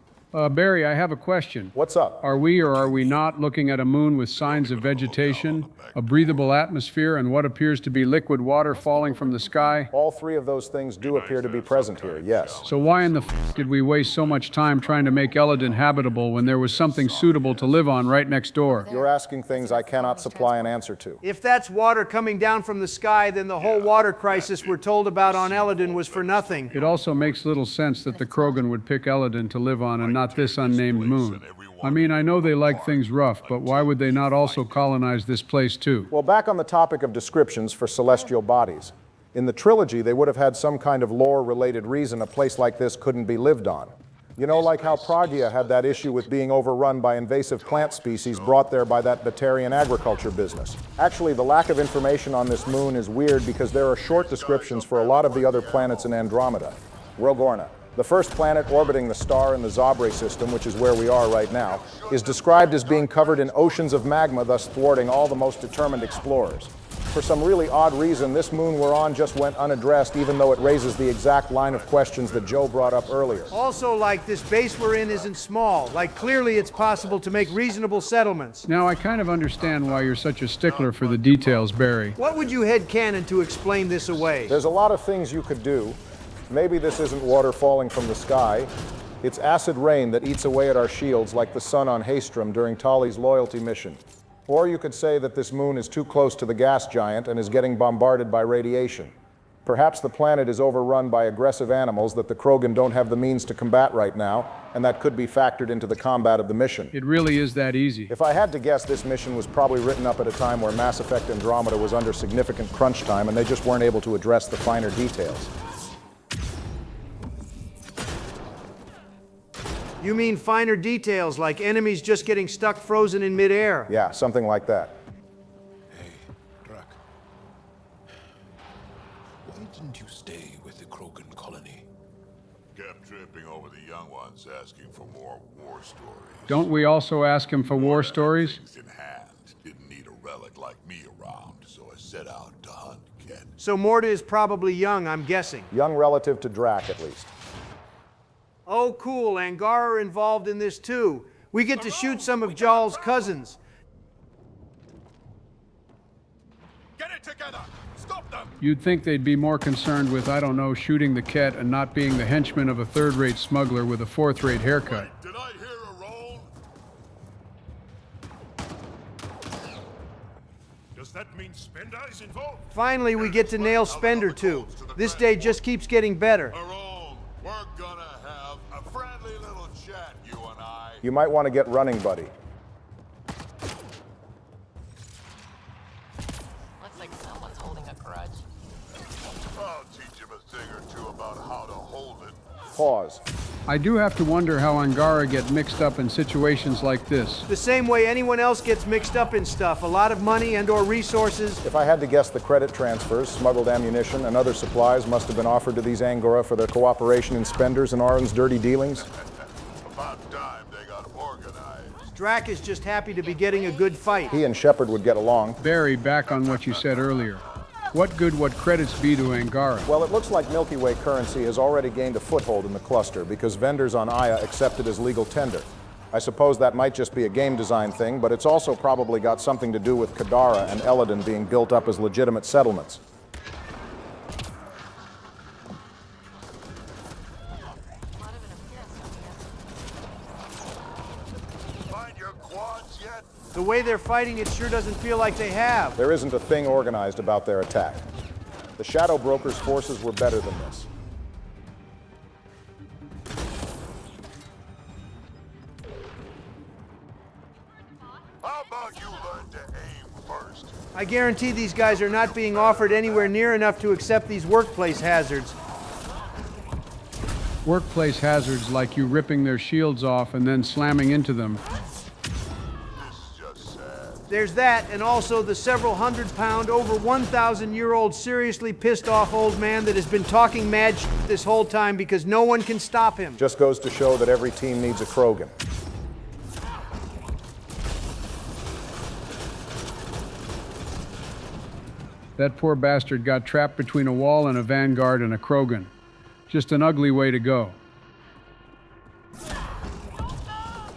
Barry, I have a question. What's up? Are we or are we not looking at a moon with signs of vegetation, a breathable atmosphere, and what appears to be liquid water falling from the sky? All three of those things do appear to be present here, yes. So why in the did we waste so much time trying to make Eladin habitable when there was something suitable to live on right next door? You're asking things I cannot supply an answer to. If that's water coming down from the sky, then the whole water crisis we're told about on Eladin was for nothing. It also makes little sense that the Krogan would pick Eladin to live on and not this unnamed moon. I mean, I know they like things rough, but why would they not also colonize this place too? Well, back on the topic of descriptions for celestial bodies. In the trilogy, they would have had some kind of lore-related reason a place like this couldn't be lived on. You know, like how Pragia had that issue with being overrun by invasive plant species brought there by that Batarian agriculture business. Actually, the lack of information on this moon is weird because there are short descriptions for a lot of the other planets in Andromeda. Rogorna, the first planet orbiting the star in the Zabre system, which is where we are right now, is described as being covered in oceans of magma, thus thwarting all the most determined explorers. For some really odd reason, this moon we're on just went unaddressed, even though it raises the exact line of questions that Joe brought up earlier. Also, like, this base we're in isn't small. Like, clearly it's possible to make reasonable settlements. Now, I kind of understand why you're such a stickler for the details, Barry. What would you headcanon to explain this away? There's a lot of things you could do. Maybe this isn't water falling from the sky. It's acid rain that eats away at our shields like the sun on Haestrom during Tali's loyalty mission. Or you could say that this moon is too close to the gas giant and is getting bombarded by radiation. Perhaps the planet is overrun by aggressive animals that the Krogan don't have the means to combat right now, and that could be factored into the combat of the mission. It really is that easy. If I had to guess, this mission was probably written up at a time where Mass Effect Andromeda was under significant crunch time and they just weren't able to address the finer details. You mean finer details, like enemies just getting stuck frozen in midair? Yeah, something like that. Hey, Drak. Why didn't you stay with the Krogan colony? Kept tripping over the young ones, asking for more war stories. Don't we also ask him for war stories? Things in hand. Didn't need a relic like me around, so I set out to hunt Ken. So Morta is probably young, I'm guessing. Young relative to Drak, at least. Oh, cool. Angara are involved in this too. We get to shoot some of Jarl's cousins. Get it together! Stop them! You'd think they'd be more concerned with, I don't know, shooting the Ket and not being the henchman of a third-rate smuggler with a fourth-rate haircut. Did I hear a roll? Does that mean Spender is involved? Finally, we get to nail Spender too. This day just keeps getting better. We're gonna have a friendly little chat, you and I. You might want to get running, buddy. Looks like someone's holding a grudge. I'll teach him a thing or two about how to hold it. Pause. I do have to wonder how Angara get mixed up in situations like this. The same way anyone else gets mixed up in stuff. A lot of money and or resources. If I had to guess, the credit transfers, smuggled ammunition, and other supplies must have been offered to these Angora for their cooperation in Spender's and Aron's dirty dealings. About time they got organized. Drak is just happy to be getting a good fight. He and Shepard would get along. Barry, back on what you said earlier. What good would credits be to Angara? Well, it looks like Milky Way currency has already gained a foothold in the cluster because vendors on Aya accept it as legal tender. I suppose that might just be a game design thing, but it's also probably got something to do with Kadara and Eladin being built up as legitimate settlements. Find your quads yet? The way they're fighting, it sure doesn't feel like they have. There isn't a thing organized about their attack. The Shadow Broker's forces were better than this. How about you learn to aim first? I guarantee these guys are not being offered anywhere near enough to accept these workplace hazards. Workplace hazards like you ripping their shields off and then slamming into them. There's that, and also the several hundred-pound, over 1,000-year-old seriously pissed-off old man that has been talking mad shit this whole time because no one can stop him. Just goes to show that every team needs a Krogan. That poor bastard got trapped between a wall and a vanguard and a Krogan. Just an ugly way to go.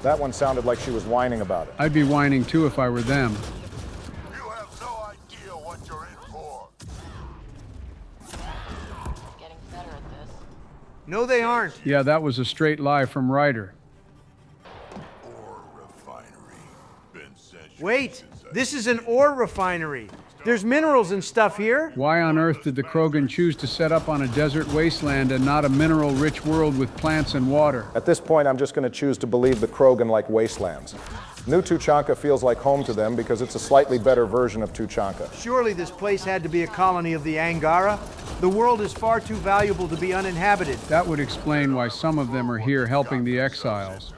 That one sounded like she was whining about it. I'd be whining too if I were them. You have no idea what you're in for. Getting better at this. No, they aren't. Yeah, that was a straight lie from Ryder. Ore refinery. Been centuries Wait, since I- this is an ore refinery. There's minerals and stuff here. Why on earth did the Krogan choose to set up on a desert wasteland and not a mineral-rich world with plants and water? At this point, I'm just going to choose to believe the Krogan like wastelands. New Tuchanka feels like home to them because it's a slightly better version of Tuchanka. Surely this place had to be a colony of the Angara. The world is far too valuable to be uninhabited. That would explain why some of them are here helping the exiles.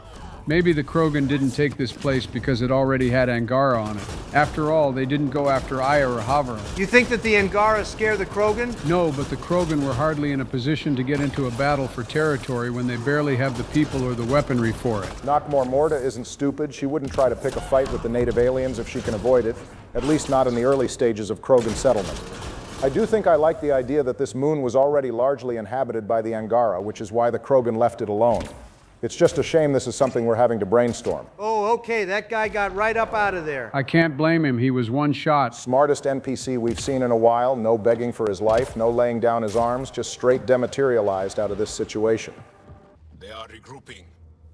Maybe the Krogan didn't take this place because it already had Angara on it. After all, they didn't go after Aya or Havarl. You think that the Angara scare the Krogan? No, but the Krogan were hardly in a position to get into a battle for territory when they barely have the people or the weaponry for it. Knockmore Morda isn't stupid. She wouldn't try to pick a fight with the native aliens if she can avoid it, at least not in the early stages of Krogan settlement. I do think I like the idea that this moon was already largely inhabited by the Angara, which is why the Krogan left it alone. It's just a shame this is something we're having to brainstorm. Oh, okay, that guy got right up out of there. I can't blame him. He was one shot. Smartest NPC we've seen in a while, no begging for his life, no laying down his arms, just straight dematerialized out of this situation. They are regrouping.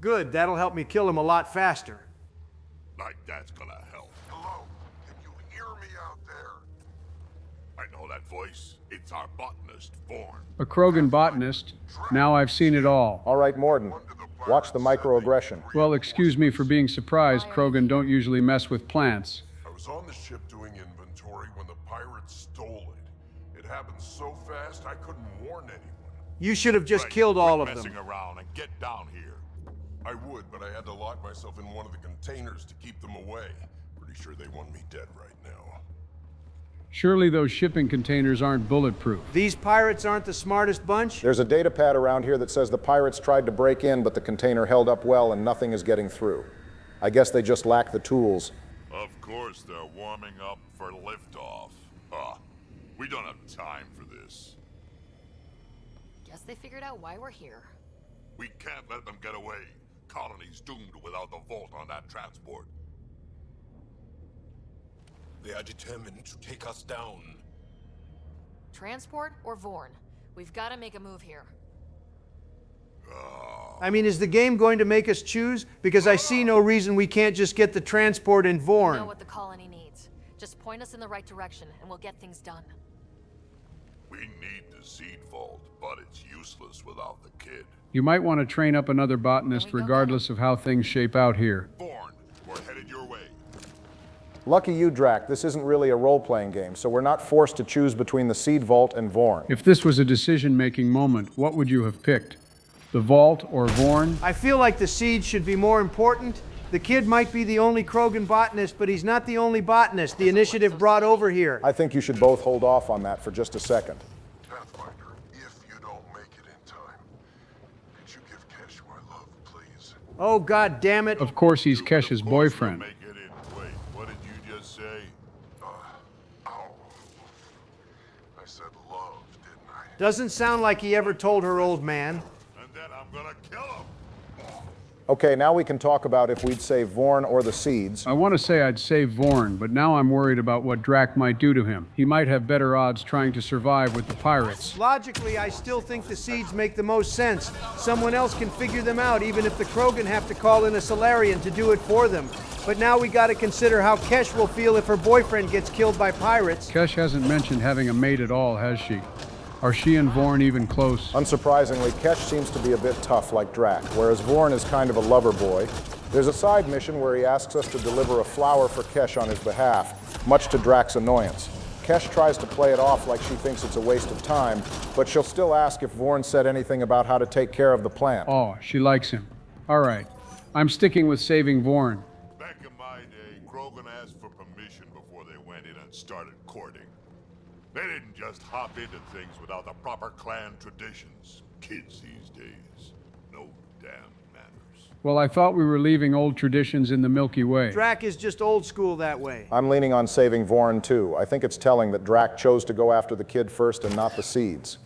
Good, that'll help me kill him a lot faster. Like that's gonna help. Hello? Can you hear me out there? I know that voice. It's our botanist, Vorn. A Krogan botanist. Now I've seen it all. All right, Morden. Watch the microaggression. Well, excuse me for being surprised. Krogan don't usually mess with plants. I was on the ship doing inventory when the pirates stole it. It happened so fast I couldn't warn anyone. You should have just killed all of Messing them. around and get down here. I would, but I had to lock myself in one of the containers to keep them away. Pretty sure they want me dead right now. Surely those shipping containers aren't bulletproof. These pirates aren't the smartest bunch? There's a data pad around here that says the pirates tried to break in, but the container held up well and nothing is getting through. I guess they just lack the tools. Of course they're warming up for liftoff. We don't have time for this. Guess they figured out why we're here. We can't let them get away. Colony's doomed without the vault on that transport. They are determined to take us down. Transport or Vorn? We've got to make a move here. I mean, is the game going to make us choose? Because I see no reason we can't just get the transport in We Vorn. know what the colony needs. Just point us in the right direction and we'll get things done. We need the seed vault, but it's useless without the kid. You might want to train up another botanist regardless of how things shape out here. Vorn, we're headed your way. Lucky you, Drac. This isn't really a role-playing game, so we're not forced to choose between the seed vault and Vorn. If this was a decision-making moment, what would you have picked? The vault or Vorn? I feel like the seed should be more important. The kid might be the only Krogan botanist, but he's not the only botanist the initiative brought over here. I think you should both hold off on that for just a second. Pathfinder, if you don't make it in time, could you give Kesh my love, please? Oh, God damn it. Of course he's Kesh's boyfriend. Make it in. Wait, what did you just say? Ow. I said love, didn't I? Doesn't sound like he ever told her old man. And then I'm gonna kill him. Okay, now we can talk about if we'd save Vorn or the seeds. I want to say I'd save Vorn, but now I'm worried about what Drac might do to him. He might have better odds trying to survive with the pirates. Logically, I still think the seeds make the most sense. Someone else can figure them out, even if the Krogan have to call in a Solarian to do it for them. But now we gotta consider how Kesh will feel if her boyfriend gets killed by pirates. Kesh hasn't mentioned having a mate at all, has she? Are she and Vorn even close? Unsurprisingly, Kesh seems to be a bit tough like Drac, whereas Vorn is kind of a lover boy. There's a side mission where he asks us to deliver a flower for Kesh on his behalf, much to Drac's annoyance. Kesh tries to play it off like she thinks it's a waste of time, but she'll still ask if Vorn said anything about how to take care of the plant. Oh, she likes him. All right. I'm sticking with saving Vorn. Back in my day, Krogan asked for permission before they went in and started courting. They didn't just hop into things without the proper clan traditions. Kids these days, no damn manners. Well, I thought we were leaving old traditions in the Milky Way. Drac is just old school that way. I'm leaning on saving Vorn too. I think it's telling that Drac chose to go after the kid first and not the seeds.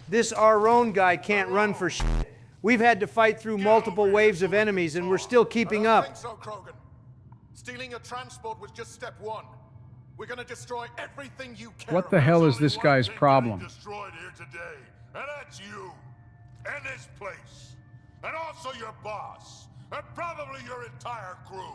This Aron guy can't run for shit. We've had to fight through multiple waves of enemies, and we're still keeping I up. don't think so, Krogan. Stealing a transport was just step one. We're gonna destroy everything you care What the about. hell is this guy's problem? Destroyed here today, and that's you, and this place, and also your boss, and probably your entire crew.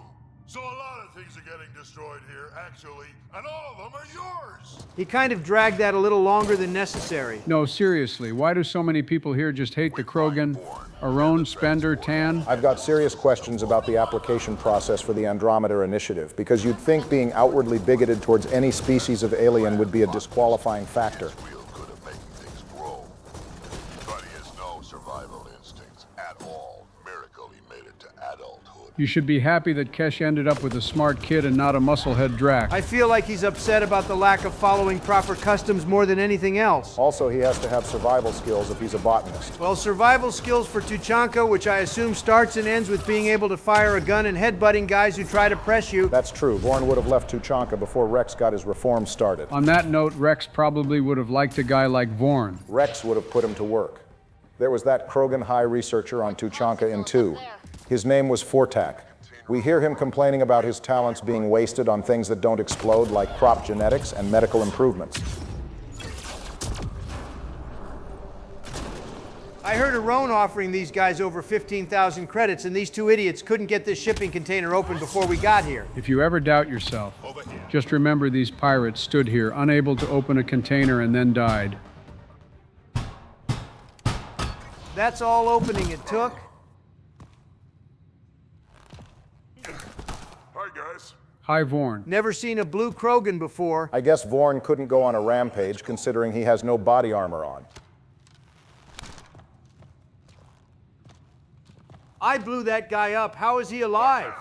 So a lot of things are getting destroyed here, actually, and all of them are yours. He kind of dragged that a little longer than necessary. No, seriously, why do so many people here just hate the Krogan? Aron, Spender, Tan? I've got serious questions about the application process for the Andromeda initiative, because you'd think being outwardly bigoted towards any species of alien would be a disqualifying factor. But he has no survival instincts at all. Miracle he made it to adulthood. You should be happy that Kesh ended up with a smart kid and not a musclehead Drac. I feel like he's upset about the lack of following proper customs more than anything else. Also, he has to have survival skills if he's a botanist. Well, survival skills for Tuchanka, which I assume starts and ends with being able to fire a gun and headbutting guys who try to press you. That's true. Vorn would have left Tuchanka before Rex got his reform started. On that note, Rex probably would have liked a guy like Vorn. Rex would have put him to work. There was that Krogan High researcher on Tuchanka in 2. His name was Fortak. We hear him complaining about his talents being wasted on things that don't explode, like crop genetics and medical improvements. I heard Aron offering these guys over 15,000 credits, and these two idiots couldn't get this shipping container open before we got here. If you ever doubt yourself, just remember these pirates stood here unable to open a container and then died. That's all opening it took. Hi, guys. Hi, Vorn. Never seen a blue Krogan before. I guess Vorn couldn't go on a rampage, considering he has no body armor on. I blew that guy up. How is he alive?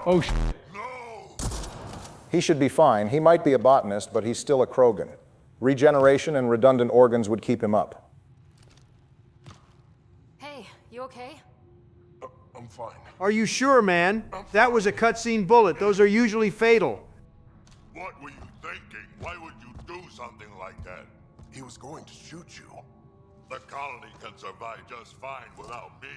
Oh, He should be fine. He might be a botanist, but he's still a Krogan. Regeneration and redundant organs would keep him up. Hey, you okay? I'm fine. Are you sure, man? That was a cutscene bullet. Those are usually fatal. What were you thinking? Why would you do something like that? He was going to shoot you. The colony can survive just fine without me.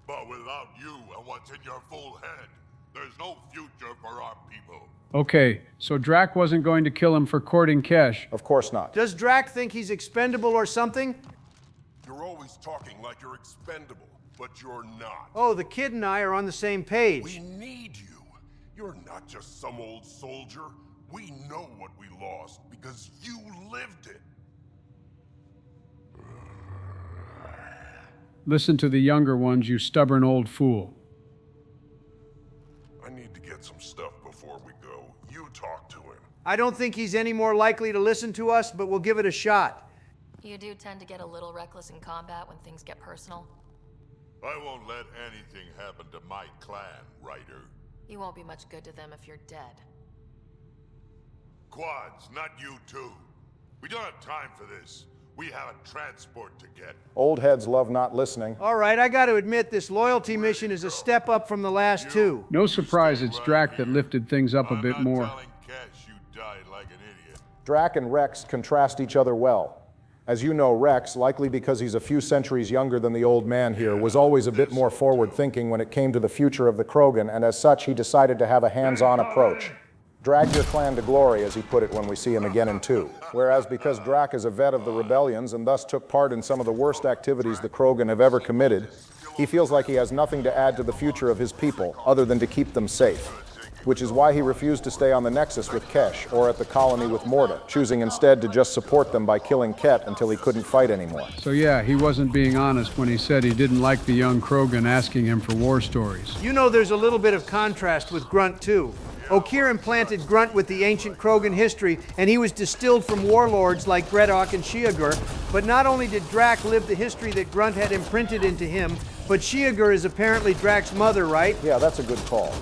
But without you and what's in your full head, there's no future for our people. Okay, so Drac wasn't going to kill him for courting Kesh. Of course not. Does Drac think he's expendable or something? You're always talking like you're expendable, but you're not. Oh, the kid and I are on the same page. We need you. You're not just some old soldier. We know what we lost because you lived it. Listen to the younger ones, you stubborn old fool. I need to get some stuff before we go. You talk to him. I don't think he's any more likely to listen to us, but we'll give it a shot. You do tend to get a little reckless in combat when things get personal. I won't let anything happen to my clan, Ryder. You won't be much good to them if you're dead. Quads, not you too. We don't have time for this. We have a transport to get. Old heads love not listening. All right, I got to admit, this loyalty mission is a step up from the last two. No surprise it's Drac that lifted things up a bit more. Cash, you died like an idiot. Drac and Rex contrast each other well. As you know, Rex, likely because he's a few centuries younger than the old man here, was always a bit more forward-thinking when it came to the future of the Krogan, and as such, he decided to have a hands-on approach. Drag your clan to glory, as he put it when we see him again in 2. Whereas because Drac is a vet of the rebellions and thus took part in some of the worst activities the Krogan have ever committed, he feels like he has nothing to add to the future of his people other than to keep them safe. Which is why he refused to stay on the Nexus with Kesh or at the colony with Morta, choosing instead to just support them by killing Ket until he couldn't fight anymore. So yeah, he wasn't being honest when he said he didn't like the young Krogan asking him for war stories. You know there's a little bit of contrast with Grunt, too. Okeer implanted Grunt with the ancient Krogan history, and he was distilled from warlords like Gredok and Shiagur. But not only did Drac live the history that Grunt had imprinted into him, but Shiagur is apparently Drac's mother, right? Yeah, that's a good call.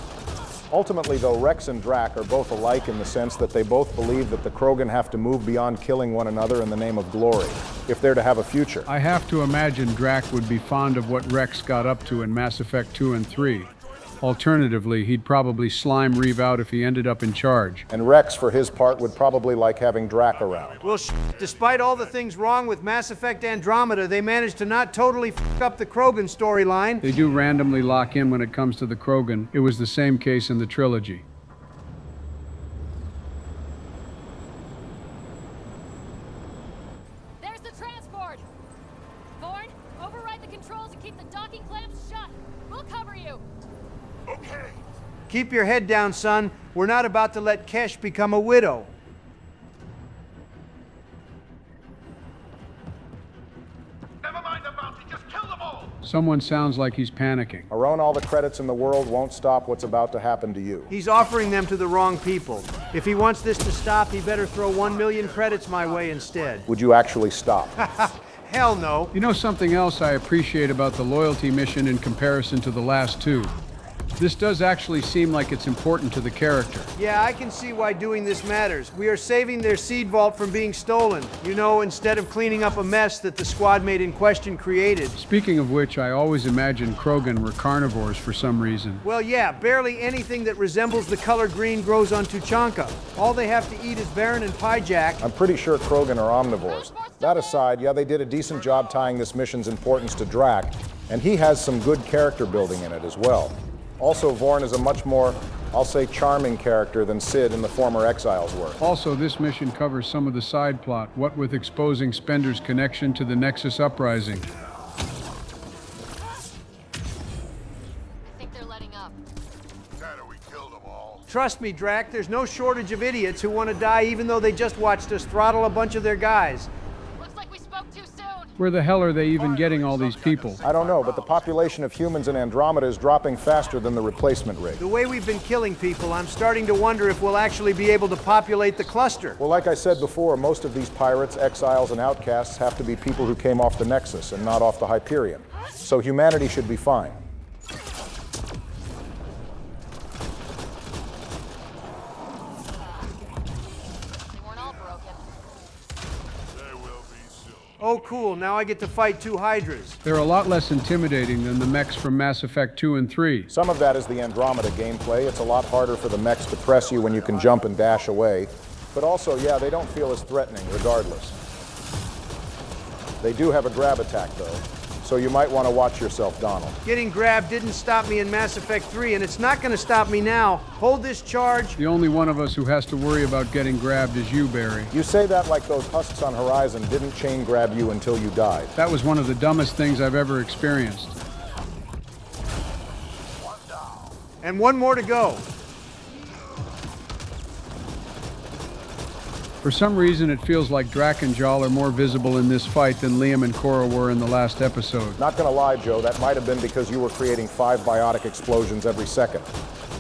Ultimately, though, Rex and Drac are both alike in the sense that they both believe that the Krogan have to move beyond killing one another in the name of glory, if they're to have a future. I have to imagine Drac would be fond of what Rex got up to in Mass Effect 2 and 3. Alternatively, he'd probably slime Reeve out if he ended up in charge. And Rex, for his part, would probably like having Drac around. Well, despite all the things wrong with Mass Effect Andromeda, they managed to not totally f up the Krogan storyline. They do randomly lock in when it comes to the Krogan. It was the same case in the trilogy. There's the transport! Thorn, override the controls and keep the docking clamps shut. We'll cover you. Okay. Keep your head down, son. We're not about to let Kesh become a widow. Never mind about it. Just kill them all. Someone sounds like he's panicking. Around all the credits in the world won't stop what's about to happen to you. He's offering them to the wrong people. If he wants this to stop, he better throw 1 million credits my way instead. Would you actually stop? Hell no. You know something else I appreciate about the loyalty mission in comparison to the last two? This does actually seem like it's important to the character. Yeah, I can see why doing this matters. We are saving their seed vault from being stolen. You know, instead of cleaning up a mess that the squad mate in question created. Speaking of which, I always imagined Krogan were carnivores for some reason. Well, yeah, barely anything that resembles the color green grows on Tuchanka. All they have to eat is Baron and Pyjack. I'm pretty sure Krogan are omnivores. That aside, yeah, they did a decent job tying this mission's importance to Drac, and he has some good character building in it as well. Also, Vorn is a much more, I'll say, charming character than Sid in the former Exiles were. Also, this mission covers some of the side plot, what with exposing Spender's connection to the Nexus Uprising. I think they're letting up. We killed them all. Trust me, Drac, there's no shortage of idiots who want to die even though they just watched us throttle a bunch of their guys. Looks like we spoke too soon. Where the hell are they even getting all these people? I don't know, but the population of humans in Andromeda is dropping faster than the replacement rate. The way we've been killing people, I'm starting to wonder if we'll actually be able to populate the cluster. Well, like I said before, most of these pirates, exiles, and outcasts have to be people who came off the Nexus and not off the Hyperion. So humanity should be fine. Oh, cool, now I get to fight 2 Hydras. They're a lot less intimidating than the mechs from Mass Effect 2 and 3. Some of that is the Andromeda gameplay. It's a lot harder for the mechs to press you when you can jump and dash away. But also, yeah, they don't feel as threatening regardless. They do have a grab attack, though, so you might want to watch yourself, Donald. Getting grabbed didn't stop me in Mass Effect 3, and it's not going to stop me now. Hold this charge. The only one of us who has to worry about getting grabbed is you, Barry. You say that like those husks on Horizon didn't chain grab you until you died. That was one of the dumbest things I've ever experienced. And 1 more to go. For some reason, it feels like Drac and Jal are more visible in this fight than Liam and Cora were in the last episode. Not gonna lie, Joe, that might have been because you were creating 5 biotic explosions every second.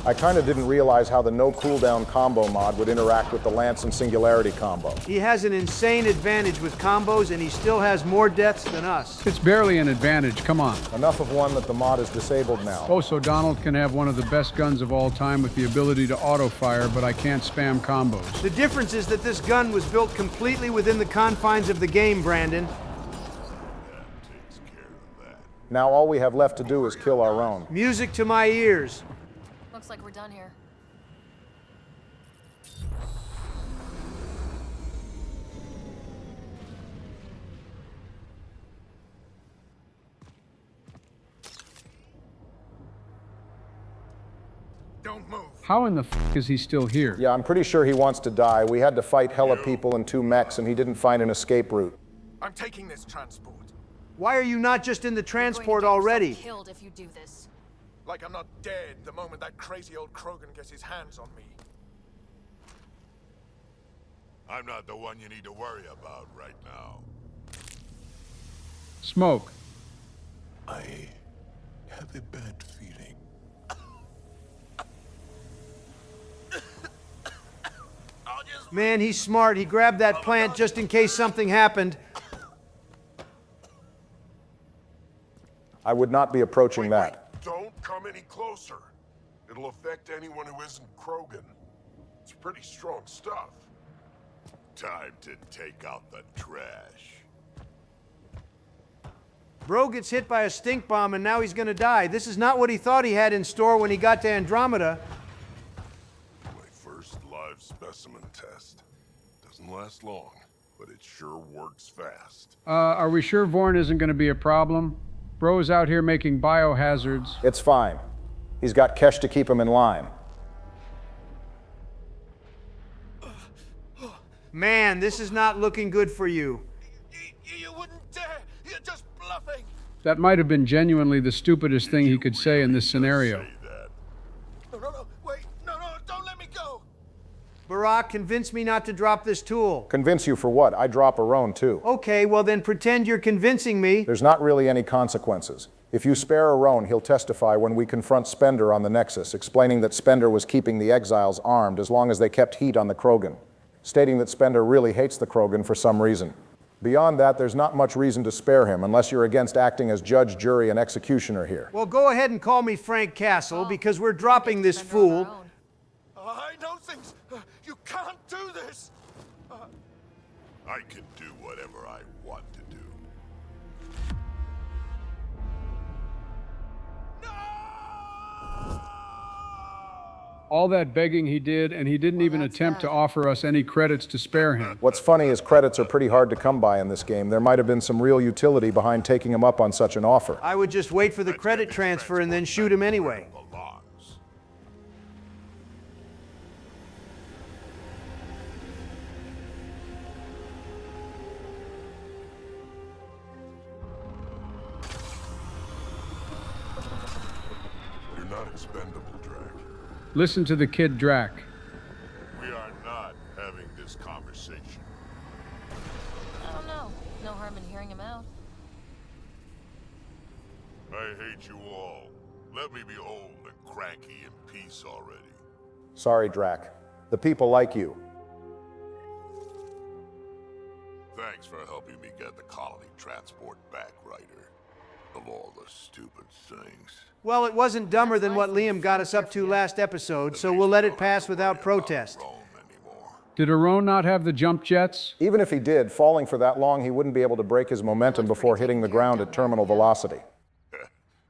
I kind of didn't realize how the no cooldown combo mod would interact with the Lance and Singularity combo. He has an insane advantage with combos, and he still has more deaths than us. It's barely an advantage, come on. Enough of one that the mod is disabled now. Oh, so Donald can have one of the best guns of all time with the ability to auto-fire, but I can't spam combos. The difference is that this gun was built completely within the confines of the game, Brandon. Now all we have left to do is kill our own. Music to my ears. Looks like we're done here. Don't move. How in the f*** is he still here? Yeah, I'm pretty sure he wants to die. We had to fight hella people and 2 mechs, and he didn't find an escape route. I'm taking this transport. Why are you not just in the transport already? Killed if you do this. Like I'm not dead the moment that crazy old Krogan gets his hands on me. I'm not the one you need to worry about right now. Smoke. I have a bad feeling. Man, he's smart. He grabbed that plant just in case something happened. I would not be approaching that. Don't come any closer. It'll affect anyone who isn't Krogan. It's pretty strong stuff. Time to take out the trash. Bro gets hit by a stink bomb and now he's gonna die. This is not what he thought he had in store when he got to Andromeda. My first live specimen test. Doesn't last long, but it sure works fast. Are we sure Vorn isn't going to be a problem? Bro's out here making biohazards. It's fine. He's got Kesh to keep him in line. Man, this is not looking good for you. You wouldn't dare! You're just bluffing! That might have been genuinely the stupidest thing he could say in this scenario. No, wait, no, don't let me go! Barack, convince me not to drop this tool. Convince you for what? I drop a roan too. Okay, well then pretend you're convincing me. There's not really any consequences. If you spare a roan, he'll testify when we confront Spender on the Nexus, explaining that Spender was keeping the exiles armed as long as they kept heat on the Krogan, stating that Spender really hates the Krogan for some reason. Beyond that, there's not much reason to spare him unless you're against acting as judge, jury, and executioner here. Well, go ahead and call me Frank Castle because we're dropping this fool. I know things. You can't do this. I can do whatever I want to do. All that begging he did, and he didn't even attempt to offer us any credits to spare him. What's funny is credits are pretty hard to come by in this game. There might have been some real utility behind taking him up on such an offer. I would just wait for the credit transfer and then shoot him anyway. You're not expendable, Drac. Listen to the kid Drac. We are not having this conversation. I don't know. No harm in hearing him out. I hate you all. Let me be old and cranky in peace already. Sorry, Drac. The people like you. Thanks for helping me get the colony transport back, Ryder. Of all the stupid things. Well, it wasn't dumber than what Liam got us up to last episode, so we'll let it pass without protest. Did Aron not have the jump jets? Even if he did, falling for that long, he wouldn't be able to break his momentum before hitting the ground at terminal velocity.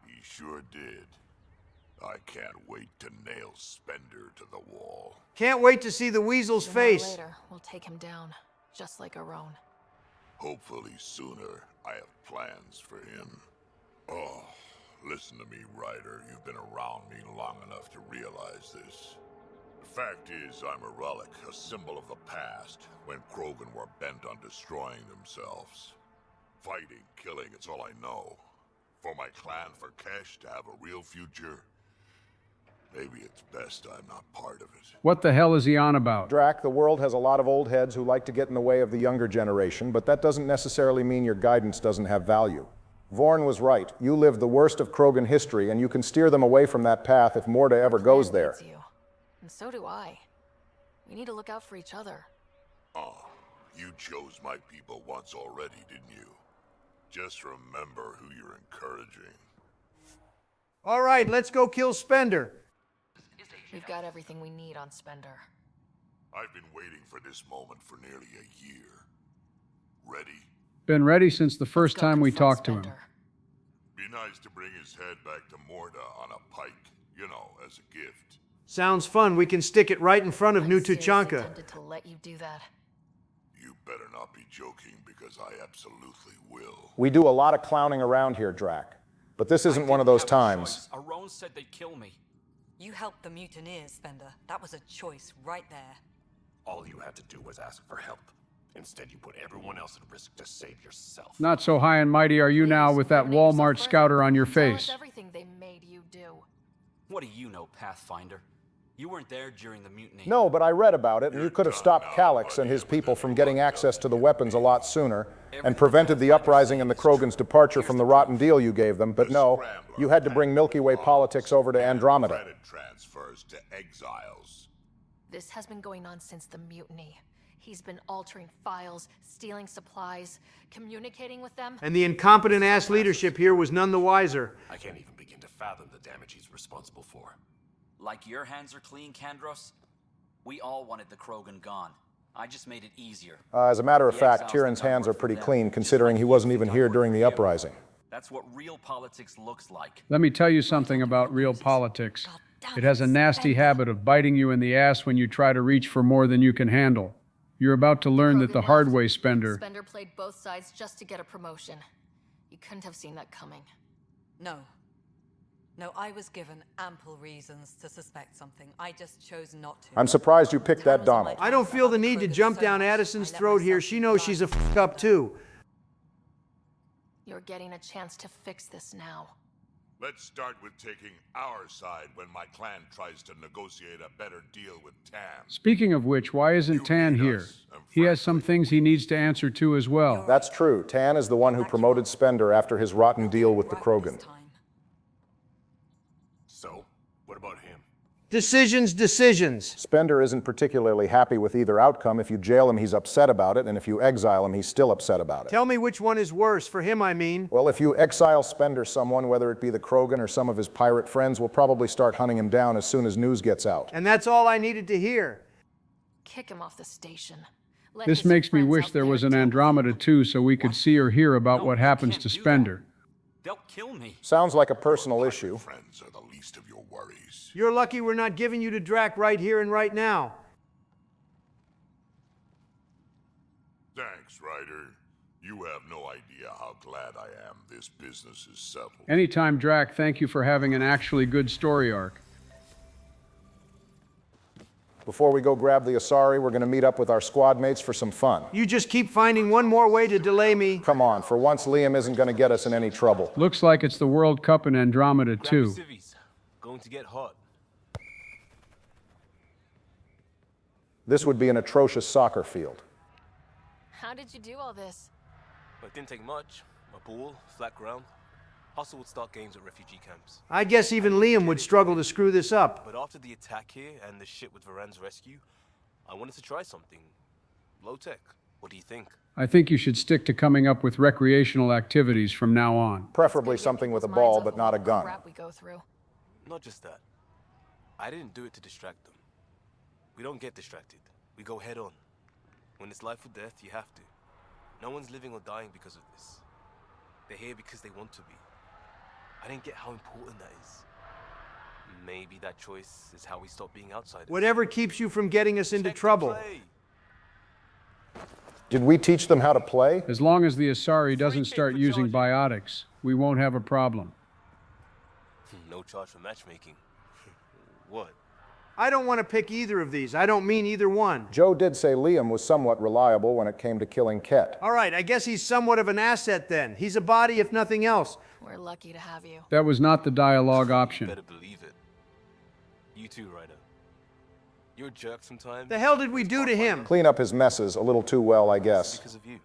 He sure did. I can't wait to nail Spender to the wall. Can't wait to see the weasel's face. Later, we'll take him down, just like Aron. Hopefully sooner. I have plans for him. Oh, listen to me, Ryder. You've been around me long enough to realize this. The fact is, I'm a relic, a symbol of the past, when Krogan were bent on destroying themselves. Fighting, killing, it's all I know. For my clan, for Kesh to have a real future, maybe it's best I'm not part of it. What the hell is he on about? Drac, the world has a lot of old heads who like to get in the way of the younger generation, but that doesn't necessarily mean your guidance doesn't have value. Vorn was right. You lived the worst of Krogan history, and you can steer them away from that path if Morda ever goes there. And so do I. We need to look out for each other. Oh, you chose my people once already, didn't you? Just remember who you're encouraging. All right, let's go kill Spender. We've got everything we need on Spender. I've been waiting for this moment for nearly a year. Ready? Been ready since the first time we talked to him. Be nice to bring his head back to Morda on a pike, you know, as a gift. Sounds fun. We can stick it right in front of New Tuchanka. To let you do that. You better not be joking, because I absolutely will. We do a lot of clowning around here, Drac. But this isn't one of those times. Aron said they'd kill me. You helped the mutineers, Spender. That was a choice right there. All you had to do was ask for help. Instead, you put everyone else at risk to save yourself. Not so high and mighty are you now with that Walmart scouter on your face. Everything they made you do. What do you know, Pathfinder? You weren't there during the mutiny. No, but I read about it, and you could have stopped Calyx and his people from getting access to the weapons a lot sooner, and prevented the uprising and the Krogan's departure from the rotten deal you gave them, but no, you had to bring Milky Way politics over to Andromeda. Credit transfers to exiles. This has been going on since the mutiny. He's been altering files, stealing supplies, communicating with them. And the incompetent-ass leadership here was none the wiser. I can't even begin to fathom the damage he's responsible for. Like your hands are clean, Kandros? We all wanted the Krogan gone. I just made it easier. As a matter of fact, Tyrion's hands are pretty clean, considering he wasn't even here during the uprising. That's what real politics looks like. Let me tell you something about real politics. It has a nasty habit of biting you in the ass when you try to reach for more than you can handle. You're about to learn that the hard way, Spender. Spender played both sides just to get a promotion. You couldn't have seen that coming. No. No, I was given ample reasons to suspect something. I just chose not to. I'm surprised you picked that Donald. I don't feel the need to jump down Addison's throat here. She knows she's a f*** up too. You're getting a chance to fix this now. Let's start with taking our side when my clan tries to negotiate a better deal with Tam. Speaking of which, why isn't Tan here? He has some things he needs to answer to as well. That's true. Tan is the one who promoted Spender after his rotten deal with the Krogan. So, what about him? Decisions. Spender isn't particularly happy with either outcome. If you jail him, he's upset about it, and if you exile him, he's still upset about it. Tell me which one is worse, for him I mean. Well, if you exile Spender, someone, whether it be the Krogan or some of his pirate friends, will probably start hunting him down as soon as news gets out. And that's all I needed to hear. Kick him off the station. This makes me wish there was an Andromeda too, so we could see or hear about what happens to Spender. They'll kill me. Sounds like a personal issue. Friends are the least of your worries. You're lucky we're not giving you to Drac right here and right now. Thanks, Ryder. You have no idea how glad I am this business is settled. Anytime, Drac. Thank you for having an actually good story arc. Before we go grab the Asari, we're going to meet up with our squad mates for some fun. You just keep finding one more way to delay me. Come on, for once Liam isn't going to get us in any trouble. Looks like it's the World Cup in Andromeda too. Going to get hot. This would be an atrocious soccer field. How did you do all this? Well, it didn't take much. A ball, flat ground. Hustle would start games at refugee camps. I guess even Liam would struggle to screw this up. But after the attack here and the shit with Varan's rescue, I wanted to try something. Low tech. What do you think? I think you should stick to coming up with recreational activities from now on. Preferably something with a ball, but not a gun. Crap we go through. Not just that. I didn't do it to distract them. We don't get distracted. We go head on. When it's life or death, you have to. No one's living or dying because of this. They're here because they want to be. I didn't get how important that is. Maybe that choice is how we stop being outsiders. Whatever keeps you from getting us into trouble. Did we teach them how to play? As long as the Asari doesn't start using biotics, we won't have a problem. No charge for matchmaking. What? I don't want to pick either of these. I don't mean either one. Joe did say Liam was somewhat reliable when it came to killing Ket. All right, I guess he's somewhat of an asset then. He's a body if nothing else. We're lucky to have you. That was not the dialogue option. Better believe it. You too, Ryder. You're a jerk sometimes. The hell did we do to him? Clean up his messes a little too well, I guess. Because of you.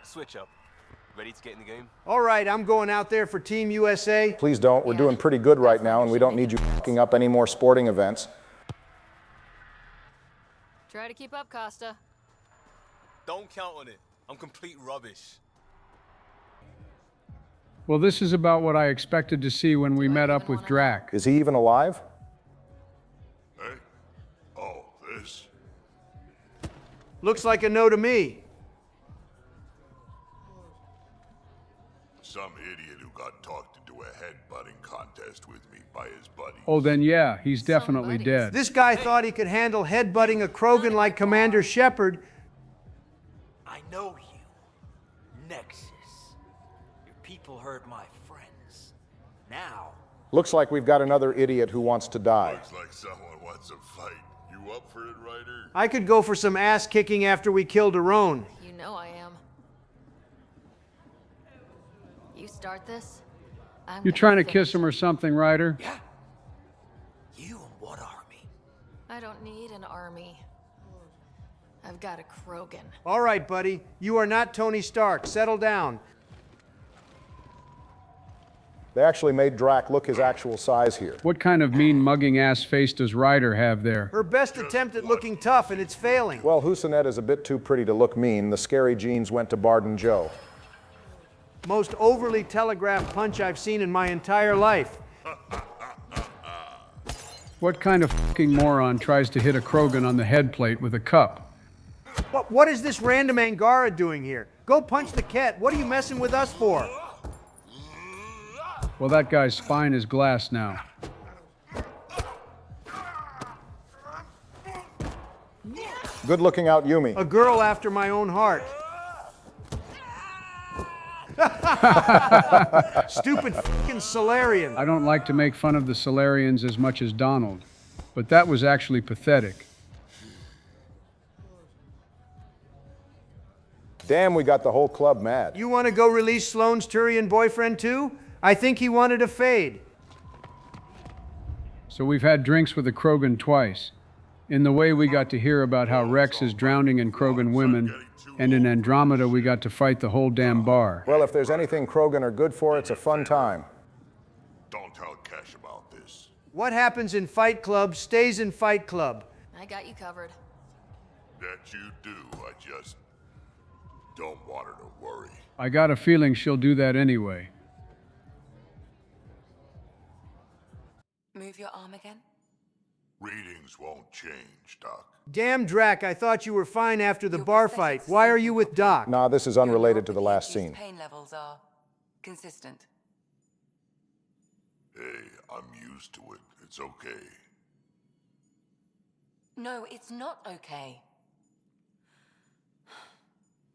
Switch up. Ready to get in the game? All right, I'm going out there for Team USA. Please don't. We're doing pretty good right now, and we don't need you fucking up any more sporting events. Try to keep up, Costa. Don't count on it. I'm complete rubbish. Well, this is about what I expected to see when we met up with Drac. Is he even alive? Hey? Oh, this? Looks like a no to me. Some idiot who got talked into a headbutting contest with me by his buddy. Oh, then yeah, he's definitely dead. This guy thought he could handle headbutting a Krogan like Commander Shepard. I know you. Nexus. Your people hurt my friends. Now... Looks like we've got another idiot who wants to die. Looks like someone wants a fight. You up for it, Ryder? I could go for some ass kicking after we killed Aron. You know I am. You start this? You trying to kiss him or something, Ryder? Yeah. You and what army? I don't need an army. I've got a Krogan. All right, buddy. You are not Tony Stark. Settle down. They actually made Drac look his actual size here. What kind of mean mugging ass face does Ryder have there? Her best attempt at looking tough, and it's failing. Well, Husanet is a bit too pretty to look mean. The scary genes went to Barden Joe. Most overly telegraphed punch I've seen in my entire life. What kind of fucking moron tries to hit a Krogan on the head plate with a cup? What is this random Angara doing here? Go punch the cat. What are you messing with us for? Well, that guy's spine is glass now. Good looking out, Yumi. A girl after my own heart. Stupid fucking Solarian. I don't like to make fun of the Solarians as much as Donald, but that was actually pathetic. Damn, we got the whole club mad. You want to go release Sloane's Turian boyfriend too? I think he wanted a fade. So we've had drinks with the Krogan twice. In the way, we got to hear about how Rex is drowning in Krogan women, and in Andromeda, we got to fight the whole damn bar. Well, if there's anything Krogan are good for, it's a fun time. Don't tell Cash about this. What happens in Fight Club stays in Fight Club. I got you covered. That you do, I just don't want her to worry. I got a feeling she'll do that anyway. Move your arm again? Readings won't change, Doc. Damn, Drac, I thought you were fine after the bar fight. Why are you with Doc? Nah, this is unrelated to the last scene. Pain levels are consistent. Hey, I'm used to it. It's okay. No, it's not okay.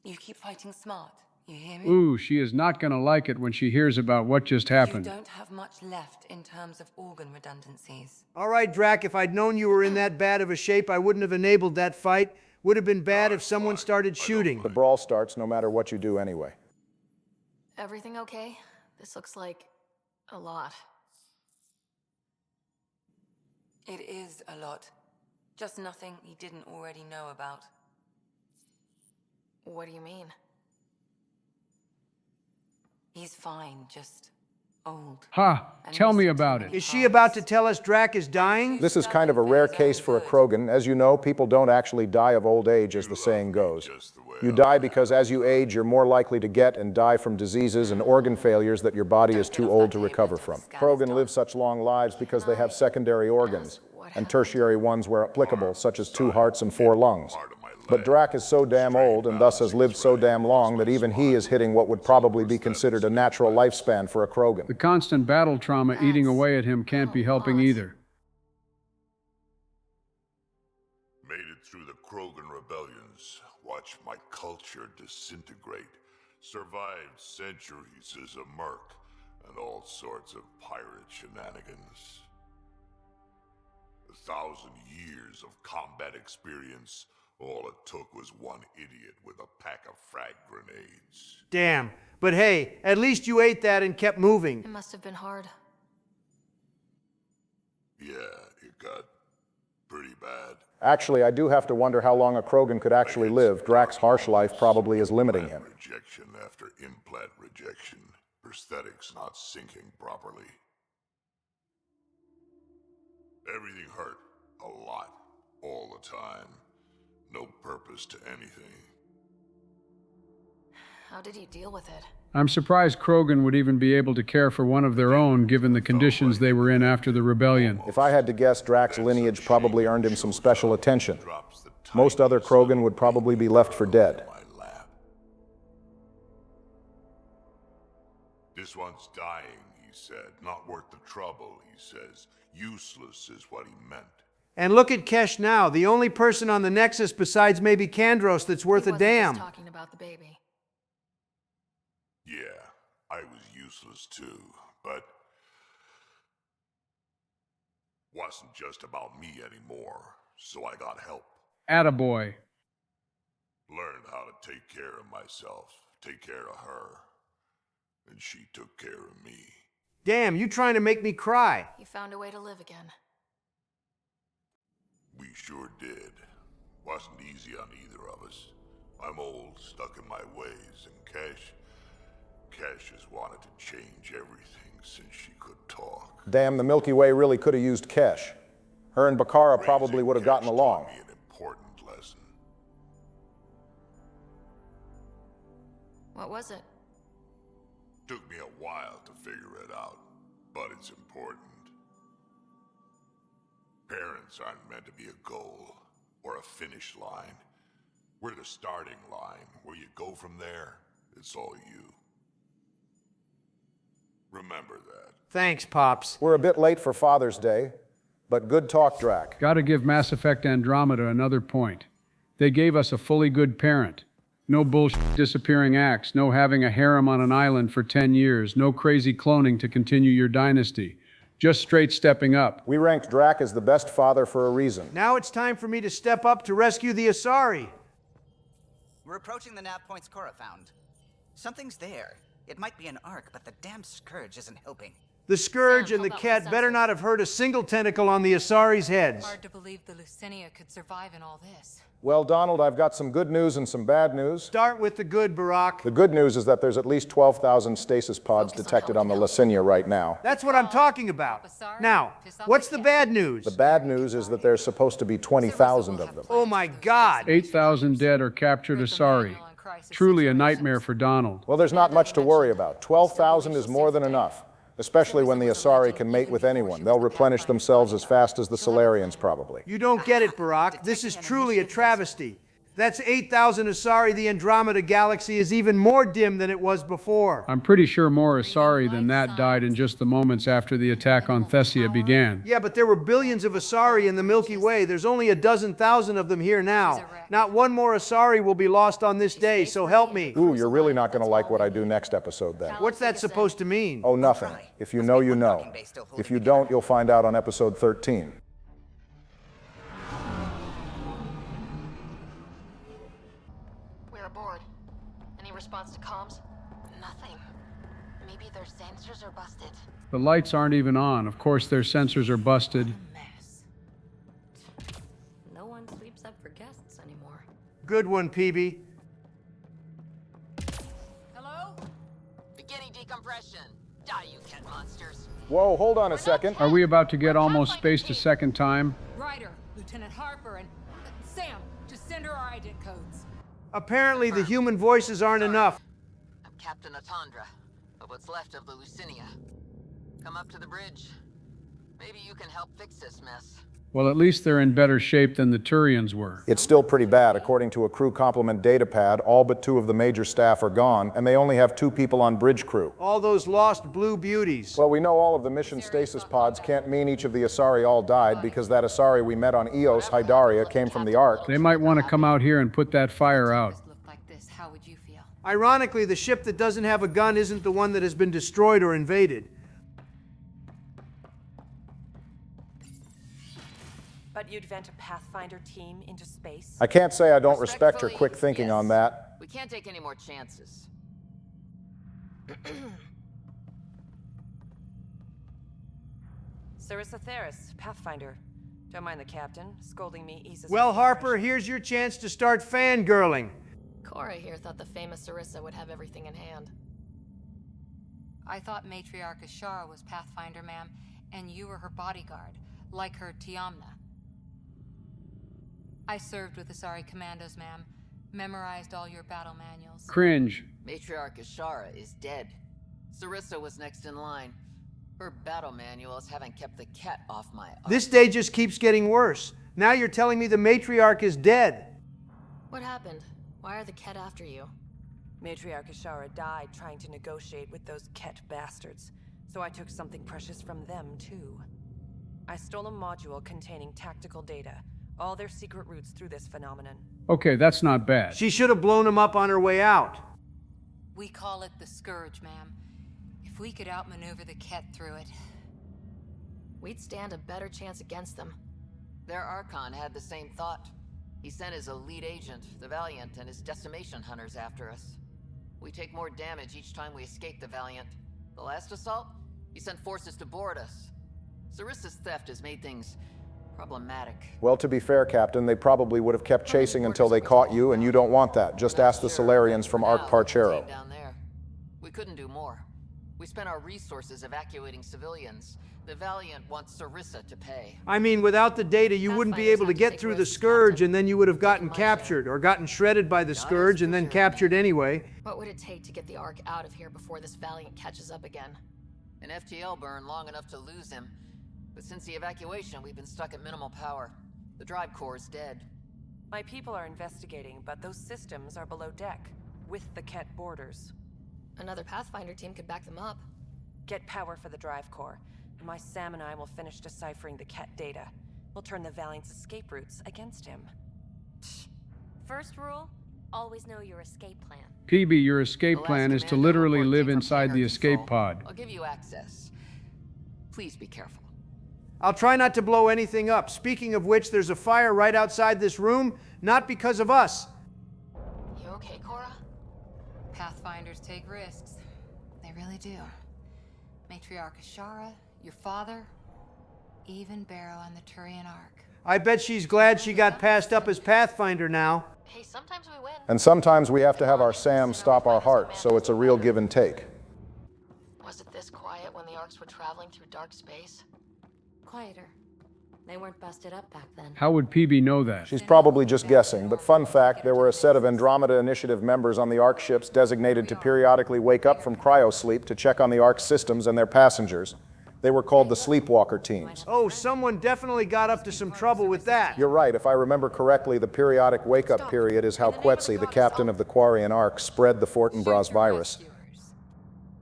You keep fighting smart. You hear me? Ooh, she is not gonna like it when she hears about what just happened. You don't have much left in terms of organ redundancies. All right, Drac, if I'd known you were in that bad of a shape, I wouldn't have enabled that fight. Would have been bad if someone started shooting. The brawl starts no matter what you do anyway. Everything okay? This looks like a lot. It is a lot. Just nothing he didn't already know about. What do you mean? He's fine, just old. Ha! Tell me about it. Is she about to tell us Drac is dying? This is kind of a rare case for a Krogan. As you know, people don't actually die of old age, as the saying goes. You die because as you age, you're more likely to get and die from diseases and organ failures that your body is too old to recover from. Krogan live such long lives because they have secondary organs, and tertiary ones where applicable, such as 2 hearts and 4 lungs. But Drac is so damn old and thus has lived so damn long that even he is hitting what would probably be considered a natural lifespan for a Krogan. The constant battle trauma eating away at him can't be helping either. Made it through the Krogan rebellions. Watched my culture disintegrate. Survived centuries as a merc and all sorts of pirate shenanigans. 1,000 years of combat experience. All it took was one idiot with a pack of frag grenades. Damn. But hey, at least you ate that and kept moving. It must have been hard. Yeah, it got pretty bad. Actually, I do have to wonder how long a Krogan could actually live. Drac's harsh life probably is limiting him. Rejection after implant rejection. Prosthetics not syncing properly. Everything hurt. A lot. All the time. No purpose to anything. How did you deal with it? I'm surprised Krogan would even be able to care for one of their own, given the conditions they were in after the rebellion. If I had to guess, Drac's lineage probably earned him some special attention. Most other Krogan would probably be left for dead. This one's dying, he said. Not worth the trouble, he says. Useless is what he meant. And look at Kesh now, the only person on the Nexus besides maybe Kandros that's worth a damn. Just talking about the baby. Yeah, I was useless too, but wasn't just about me anymore, so I got help. Attaboy. Learned how to take care of myself, take care of her, and she took care of me. Damn, you trying to make me cry. You found a way to live again. We sure did. Wasn't easy on either of us. I'm old, stuck in my ways, and Cash has wanted to change everything since she could talk. Damn, the Milky Way really could have used Kesh. Her and Bakara probably would have gotten along. Taught me an important lesson. What was it? Took me a while to figure it out, but it's important. Parents aren't meant to be a goal or a finish line. We're the starting line. Where you go from there, it's all you. Remember that. Thanks, Pops. We're a bit late for Father's Day, but good talk, Drac. Gotta give Mass Effect Andromeda another point. They gave us a fully good parent. No bullshit disappearing acts, no having a harem on an island for 10 years, no crazy cloning to continue your dynasty. Just straight stepping up. We ranked Drac as the best father for a reason. Now it's time for me to step up to rescue the Asari. We're approaching the nav points Cora found. Something's there. It might be an arc, but the damn Scourge isn't helping. The Scourge and the Cat better not have hurt a single tentacle on the Asari's heads. Hard to believe the Lucinia could survive in all this. Well, Donald, I've got some good news and some bad news. Start with the good, Barack. The good news is that there's at least 12,000 stasis pods detected on the Lucinia right now. That's what I'm talking about. Now, what's the bad news? The bad news is that there's supposed to be 20,000 of them. Oh my God. 8,000 dead or captured Asari. Truly a nightmare for Donald. Well, there's not much to worry about. 12,000 is more than enough. Especially when the Asari can mate with anyone. They'll replenish themselves as fast as the Solarians, probably. You don't get it, Barack. This is truly a travesty. That's 8,000 Asari. The Andromeda galaxy is even more dim than it was before. I'm pretty sure more Asari than that died in just the moments after the attack on Thessia began. Yeah, but there were billions of Asari in the Milky Way. There's only a dozen thousand of them here now. Not one more Asari will be lost on this day, so help me. Ooh, you're really not going to like what I do next episode, then. What's that supposed to mean? Oh, nothing. If you know, you know. If you don't, you'll find out on episode 13. Response to comms? Nothing. Maybe their sensors are busted. The lights aren't even on. Of course their sensors are busted. Mess. No one sleeps up for guests anymore. Good one, PB. Hello? Beginning decompression. Die, you cat monsters. Whoa, hold on a second. Are we about to get almost spaced a second time? Ryder, Lieutenant Harper, and Sam, just send her our ident codes. Apparently the human voices aren't enough. I'm Captain Atandra, of what's left of the Lucinia. Come up to the bridge. Maybe you can help fix this mess. Well, at least they're in better shape than the Turians were. It's still pretty bad. According to a crew complement data pad, all but 2 of the major staff are gone, and they only have 2 people on bridge crew. All those lost blue beauties. Well, we know all of the mission stasis pods can't mean each of the Asari all died, because that Asari we met on Eos, Hydaria, came from the Ark. They might want to come out here and put that fire out. How would you feel? Ironically, the ship that doesn't have a gun isn't the one that has been destroyed or invaded. But you'd vent a Pathfinder team into space? I can't say I don't respect her quick thinking on that. We can't take any more chances. Sarissa Theris, Pathfinder. Don't mind the captain. Scolding me eases... Well, Harper, here's your chance to start fangirling. Cora here thought the famous Sarissa would have everything in hand. I thought Matriarch Ashara was Pathfinder, ma'am, and you were her bodyguard, like her Tiamna. I served with Asari Commandos, ma'am. Memorized all your battle manuals. Cringe. Matriarch Ashara is dead. Sarissa was next in line. Her battle manuals haven't kept the cat off my arm. This day just keeps getting worse. Now you're telling me the Matriarch is dead. What happened? Why are the Ket after you? Matriarch Ashara died trying to negotiate with those Ket bastards, so I took something precious from them, too. I stole a module containing tactical data, all their secret routes through this phenomenon. Okay, that's not bad. She should have blown him up on her way out. We call it the Scourge, ma'am. If we could outmaneuver the Ket through it... we'd stand a better chance against them. Their Archon had the same thought. He sent his elite agent, the Valiant, and his decimation hunters after us. We take more damage each time we escape the Valiant. The last assault, he sent forces to board us. Sarissa's theft has made things problematic. Well, to be fair, Captain, they probably would have kept chasing until they caught you, and you don't want that. Just ask the Solarians from Ark Parchero. Down there. We couldn't do more. We spent our resources evacuating civilians. The Valiant wants Sarissa to pay. I mean, without the data, you wouldn't be able to get through the Scourge, and then you would have gotten captured, or gotten shredded by the Scourge, and then captured anyway. What would it take to get the Ark out of here before this Valiant catches up again? An FTL burn long enough to lose him. But since the evacuation, we've been stuck at minimal power. The drive core is dead. My people are investigating, but those systems are below deck, with the Ket borders. Another Pathfinder team could back them up. Get power for the drive core, and my Sam and I will finish deciphering the Ket data. We'll turn the Valiant's escape routes against him. First rule, always know your escape plan. PB, your escape plan is to literally live inside the escape pod. I'll give you access. Please be careful. I'll try not to blow anything up. Speaking of which, there's a fire right outside this room, not because of us. You okay, Cora? Pathfinders take risks. They really do. Matriarch Ashara, your father, even Barrow on the Turian Ark. I bet she's glad she got passed up as Pathfinder now. Hey, sometimes we win. And sometimes we have to have our Sam stop our heart, so it's a real give and take. Was it this quiet when the Arks were traveling through dark space? Quieter. They weren't busted up back then. How would PB know that? She's probably just guessing, but fun fact, there were a set of Andromeda Initiative members on the Ark ships designated to periodically wake up from cryosleep to check on the Ark's systems and their passengers. They were called the Sleepwalker teams. Oh, someone definitely got up to some trouble with that. You're right. If I remember correctly, the periodic wake-up period is how Quetzi, the captain of the Quarian Ark, spread the Fortinbras virus.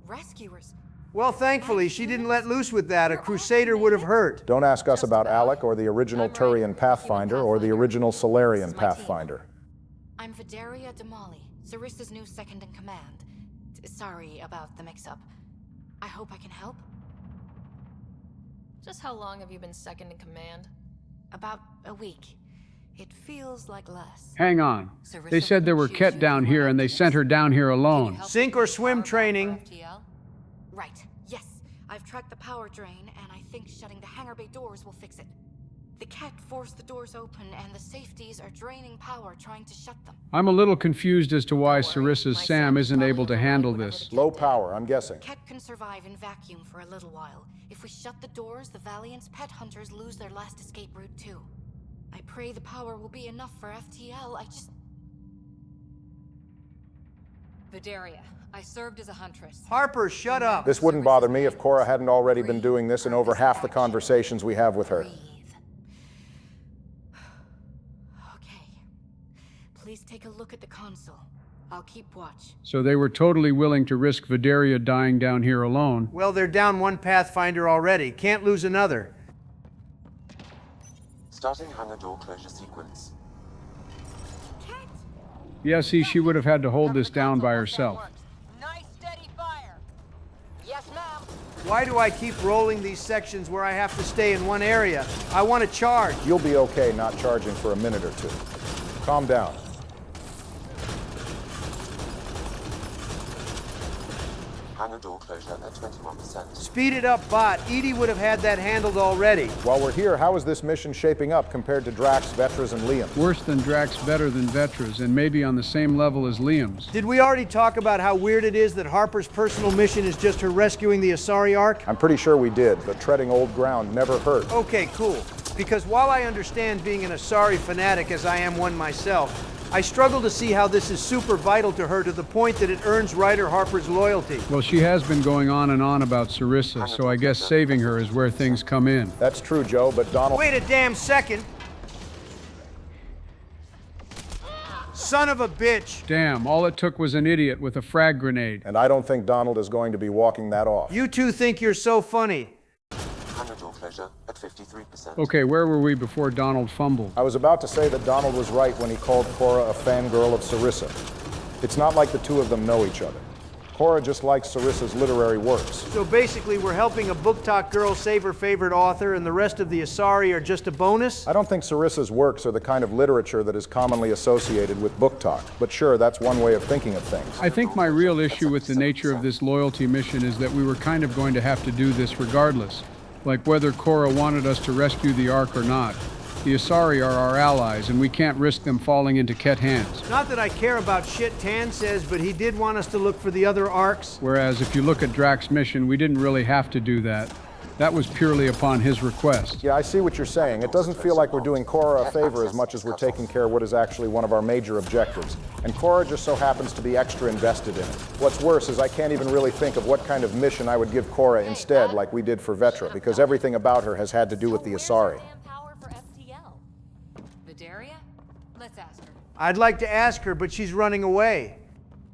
Rescuers? Well, thankfully, she didn't let loose with that. A Crusader would have hurt. Don't ask us about Alec or the original Turian Pathfinder or the original Solarian Pathfinder. I'm Vidaria Damali, Sarissa's new second-in-command. Sorry about the mix-up. I hope I can help. Just how long have you been second in command? About a week. It feels like less. Hang on. They said there were Ket down here and they sent her down here alone. Sink or swim training. Right, yes. I've tracked the power drain, and I think shutting the hangar bay doors will fix it. The Ket forced the doors open, and the safeties are draining power trying to shut them. I'm a little confused as to why Sarissa's Sam isn't able to handle this. Low power, I'm guessing. Ket can survive in vacuum for a little while. If we shut the doors, the Valiant's pet hunters lose their last escape route too. I pray the power will be enough for FTL. Vidaria, I served as a huntress. Harper, shut up. This wouldn't bother me if Cora hadn't already been doing this in over half the conversations we have with her. Please take a look at the console. I'll keep watch. So they were totally willing to risk Vidaria dying down here alone. Well, they're down one Pathfinder already. Can't lose another. Starting hangar door closure sequence. Yeah, see, she would have had to hold this down by herself. Nice steady fire. Yes, ma'am. Why do I keep rolling these sections where I have to stay in one area? I want to charge. You'll be okay not charging for a minute or two. Calm down. Hangar door closure at 21%. Speed it up, bot. Edie would have had that handled already. While we're here, how is this mission shaping up compared to Drax, Vetras, and Liam? Worse than Drax, better than Vetras, and maybe on the same level as Liam's. Did we already talk about how weird it is that Harper's personal mission is just her rescuing the Asari Ark? I'm pretty sure we did, but treading old ground never hurt. Okay, cool. Because while I understand being an Asari fanatic as I am one myself, I struggle to see how this is super vital to her to the point that it earns Ryder Harper's loyalty. Well, she has been going on and on about Sarissa, so I guess saving her is where things come in. That's true, Joe, but Donald... Wait a damn second! Son of a bitch! Damn, all it took was an idiot with a frag grenade. And I don't think Donald is going to be walking that off. You two think you're so funny. Hangar door closure at 53%. Okay, where were we before Donald fumbled? I was about to say that Donald was right when he called Cora a fangirl of Sarissa. It's not like the two of them know each other. Cora just likes Sarissa's literary works. So basically we're helping a book talk girl save her favorite author and the rest of the Asari are just a bonus? I don't think Sarissa's works are the kind of literature that is commonly associated with book talk, but sure, that's one way of thinking of things. I think my real issue with the nature of this loyalty mission is that we were kind of going to have to do this regardless. Like whether Cora wanted us to rescue the Ark or not. The Asari are our allies, and we can't risk them falling into Ket hands. Not that I care about shit Tan says, but he did want us to look for the other Arks. Whereas if you look at Drax's mission, we didn't really have to do that. That was purely upon his request. Yeah, I see what you're saying. It doesn't feel like we're doing Cora a favor as much as we're taking care of what is actually one of our major objectives. And Cora just so happens to be extra invested in it. What's worse is I can't even really think of what kind of mission I would give Cora instead, like we did for Vetra, because everything about her has had to do with the Asari. Vidaria? Let's ask her. I'd like to ask her, but she's running away.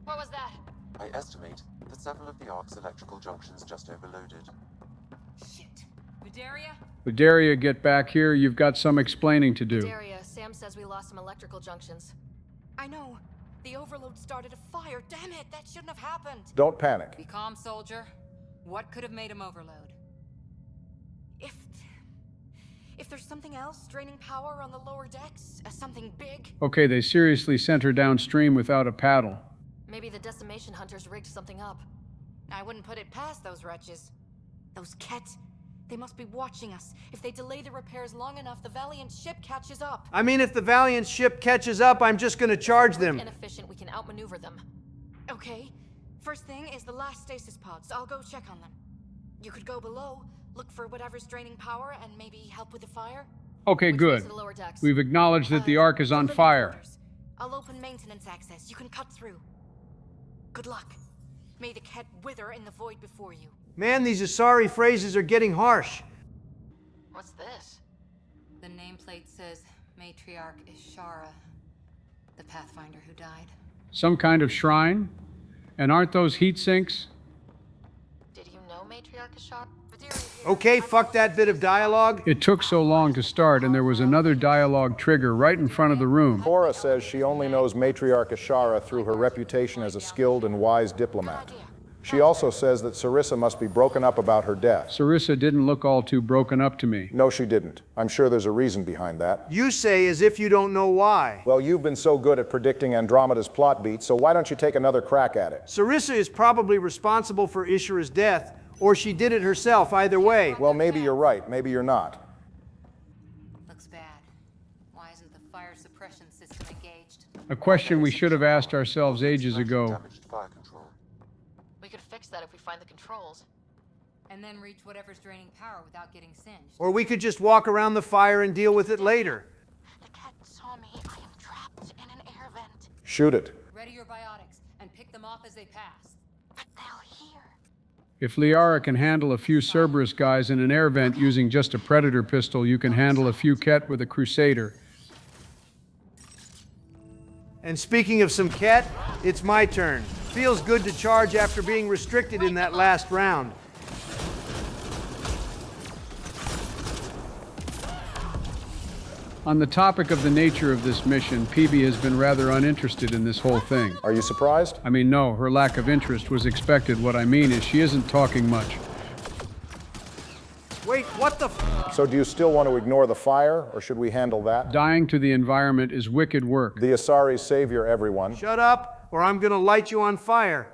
What was that? I estimate that several of the Ark's electrical junctions just overloaded. Shit. Vidaria? Vidaria, get back here. You've got some explaining to do. Daria, Sam says we lost some electrical junctions. I know. The overload started a fire. Damn it, that shouldn't have happened. Don't panic. Be calm, soldier. What could have made him overload? If there's something else draining power on the lower decks, something big. Okay, they seriously sent her downstream without a paddle. Maybe the decimation hunters rigged something up. I wouldn't put it past those wretches. Those Kett, they must be watching us. If they delay the repairs long enough, the Valiant ship catches up. I mean, if the Valiant ship catches up, I'm just gonna charge them. Inefficient, we can outmaneuver them. Okay. First thing is the last stasis pods. I'll go check on them. You could go below, look for whatever's draining power, and maybe help with the fire. Okay, good. We've acknowledged that the Ark is on fire. I'll open maintenance access. You can cut through. Good luck. May the Kett wither in the void before you. Man, these Asari phrases are getting harsh. What's this? The nameplate says Matriarch Ishara, the Pathfinder who died. Some kind of shrine? And aren't those heat sinks? Did you know Matriarch Ishara? Okay, fuck that bit of dialogue. It took so long to start, and there was another dialogue trigger right in front of the room. Cora says she only knows Matriarch Ishara through her reputation as a skilled and wise diplomat. She also says that Sarissa must be broken up about her death. Sarissa didn't look all too broken up to me. No, she didn't. I'm sure there's a reason behind that. You say as if you don't know why. Well, you've been so good at predicting Andromeda's plot beats, so why don't you take another crack at it? Sarissa is probably responsible for Ishura's death, or she did it herself, either way. Well, maybe you're right, maybe you're not. Looks bad. Why isn't the fire suppression system engaged? A question we should have asked ourselves ages ago. We could fix that if we find the controls. And then reach whatever's draining power without getting singed. Or we could just walk around the fire and deal with it later. The Kett saw me. I am trapped in an air vent. Shoot it. Ready your biotics and pick them off as they pass. But they'll hear. If Liara can handle a few Cerberus guys in an air vent using just a Predator pistol, you can handle a few Kett with a Crusader. And speaking of some Kett, it's my turn. Feels good to charge after being restricted in that last round. On the topic of the nature of this mission, PB has been rather uninterested in this whole thing. Are you surprised? I mean, no, her lack of interest was expected. What I mean is she isn't talking much. Wait, what the f? So do you still want to ignore the fire, or should we handle that? Dying to the environment is wicked work. The Asari's savior, everyone. Shut up, or I'm gonna light you on fire.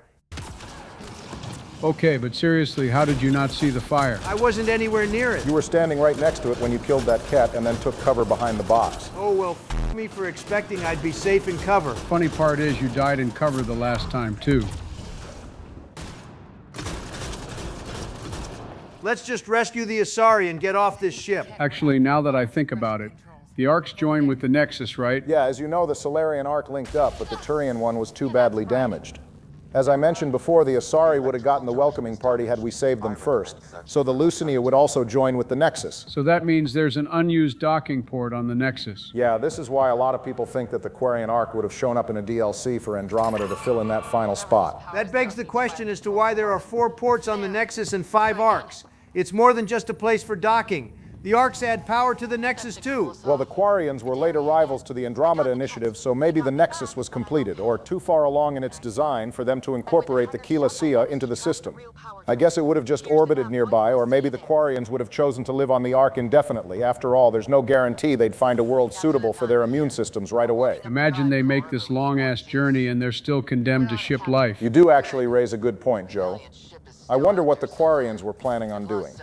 Okay, but seriously, how did you not see the fire? I wasn't anywhere near it. You were standing right next to it when you killed that Kett and then took cover behind the box. Oh, well, f me for expecting I'd be safe in cover. Funny part is you died in cover the last time, too. Let's just rescue the Asari and get off this ship. Actually, now that I think about it, the Arks joined with the Nexus, right? Yeah, as you know, the Solarian Ark linked up, but the Turian one was too badly damaged. As I mentioned before, the Asari would have gotten the welcoming party had we saved them first, so the Lucinia would also join with the Nexus. So that means there's an unused docking port on the Nexus. Yeah, this is why a lot of people think that the Quarian Ark would have shown up in a DLC for Andromeda to fill in that final spot. That begs the question as to why there are 4 ports on the Nexus and 5 Arks. It's more than just a place for docking. The Arks add power to the Nexus too. Well, the Quarians were later rivals to the Andromeda initiative, so maybe the Nexus was completed, or too far along in its design for them to incorporate the Chelacia into the system. I guess it would have just orbited nearby, or maybe the Quarians would have chosen to live on the Ark indefinitely. After all, there's no guarantee they'd find a world suitable for their immune systems right away. Imagine they make this long-ass journey and they're still condemned to ship life. You do actually raise a good point, Joe. I wonder what the Quarians were planning on doing.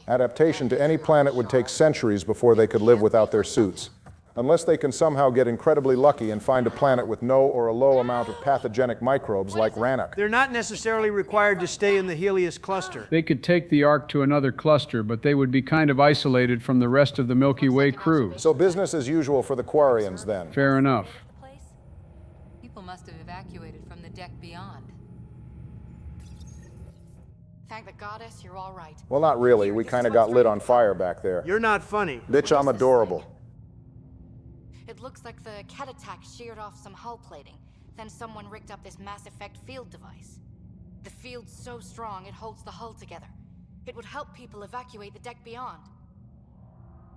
Adaptation to any planet would take centuries before they could live without their suits. Unless they can somehow get incredibly lucky and find a planet with no or a low amount of pathogenic microbes like Rannoch. They're not necessarily required to stay in the Helios cluster. They could take the Ark to another cluster, but they would be kind of isolated from the rest of the Milky Way crew. So business as usual for the Quarians then. Fair enough. People must have evacuated from the deck beyond. Thank the goddess, you're all right. Well, not really. We kind of got lit on fire back there. You're not funny. Bitch, I'm adorable. It looks like the Kett attack sheared off some hull plating. Then someone rigged up this Mass Effect field device. The field's so strong it holds the hull together. It would help people evacuate the deck beyond.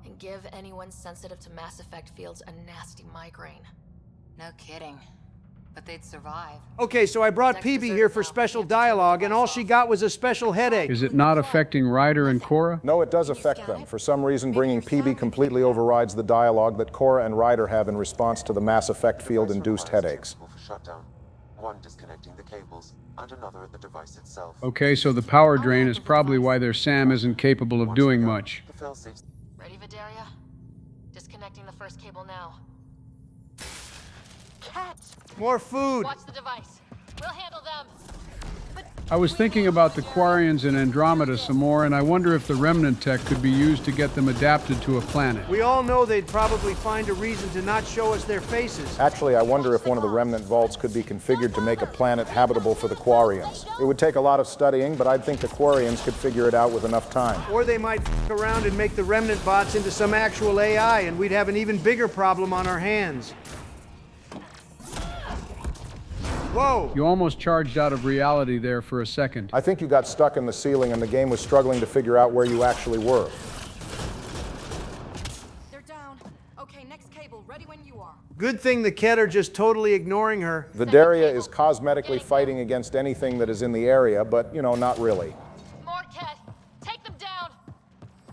And give anyone sensitive to Mass Effect fields a nasty migraine. No kidding. But they'd survive. Okay, so I brought PB here for special dialogue, and all she got was a special headache. Is it not affecting Ryder and Cora? No, it does affect them. For some reason, bringing PB completely overrides the dialogue that Cora and Ryder have in response to the Mass Effect field-induced headaches. For shutdown. One disconnecting the cables, and another at the device itself. Okay, so the power drain is probably why their SAM isn't capable of doing much. Ready, Vidaria? Disconnecting the first cable now. Cat! More food! Watch the device. We'll handle them. I was thinking about the Quarians in Andromeda some more, and I wonder if the Remnant tech could be used to get them adapted to a planet. We all know they'd probably find a reason to not show us their faces. Actually, I wonder if one of the Remnant vaults could be configured to make a planet habitable for the Quarians. It would take a lot of studying, but I'd think the Quarians could figure it out with enough time. Or they might f*** around and make the Remnant bots into some actual AI, and we'd have an even bigger problem on our hands. Whoa! You almost charged out of reality there for a second. I think you got stuck in the ceiling and the game was struggling to figure out where you actually were. They're down. Okay, next cable, ready when you are. Good thing the Ket are just totally ignoring her. Vidaria is cosmetically fighting against anything that is in the area, but, you know, not really. More Ket. Take them down.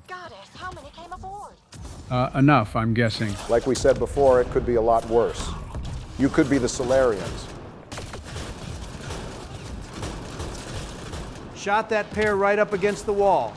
Goddess, how many came aboard? Enough, I'm guessing. Like we said before, it could be a lot worse. You could be the Solarians. Shot that pair right up against the wall.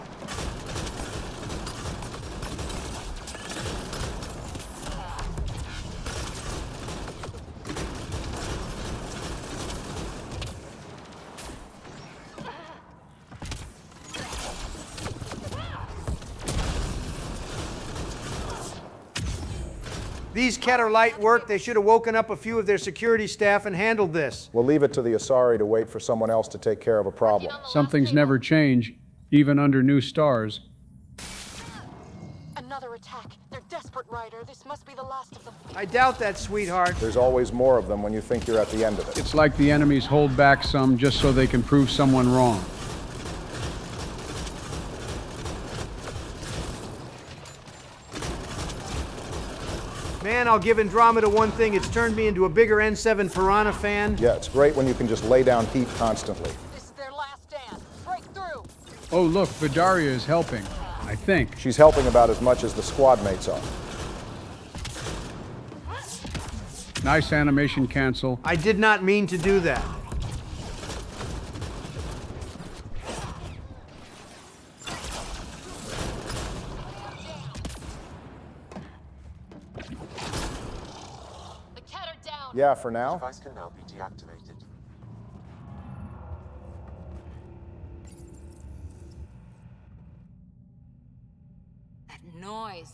These Ket are light work. They should have woken up a few of their security staff and handled this. We'll leave it to the Asari to wait for someone else to take care of a problem. Some things never change, even under new stars. Another attack. They're desperate, Ryder. This must be the last of them. I doubt that, sweetheart. There's always more of them when you think you're at the end of it. It's like the enemies hold back some just so they can prove someone wrong. Man, I'll give Andromeda one thing. It's turned me into a bigger N7 Piranha fan. Yeah, it's great when you can just lay down heat constantly. This is their last stand. Break through. Oh, look, Vidaria is helping. I think. She's helping about as much as the squad mates are. Nice animation cancel. I did not mean to do that. Yeah, for now. The device can now be deactivated. That noise.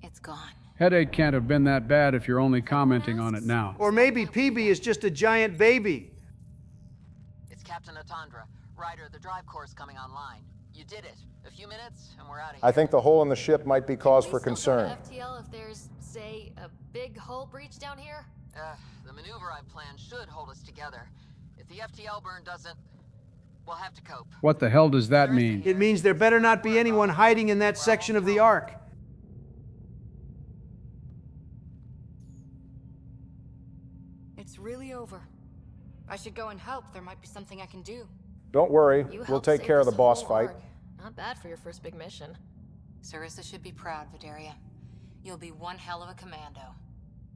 It's gone. Headache can't have been that bad if you're only commenting on it now. Or maybe PB is just a giant baby. It's Captain Atandra. Ryder, the drive core's coming online. You did it. A few minutes, and we're out of here. I think the hole in the ship might be cause for concern. FTL if there's, say, a big hull breach down here? The maneuver I've planned should hold us together. If the FTL burn doesn't, we'll have to cope. What the hell does that mean? It means there better not be anyone hiding in that section of the Ark. It's really over. I should go and help. There might be something I can do. Don't worry, You we'll helped take save care of the this boss whole fight. Ark. Not bad for your first big mission. Sarissa should be proud, Vidaria. You'll be one hell of a commando.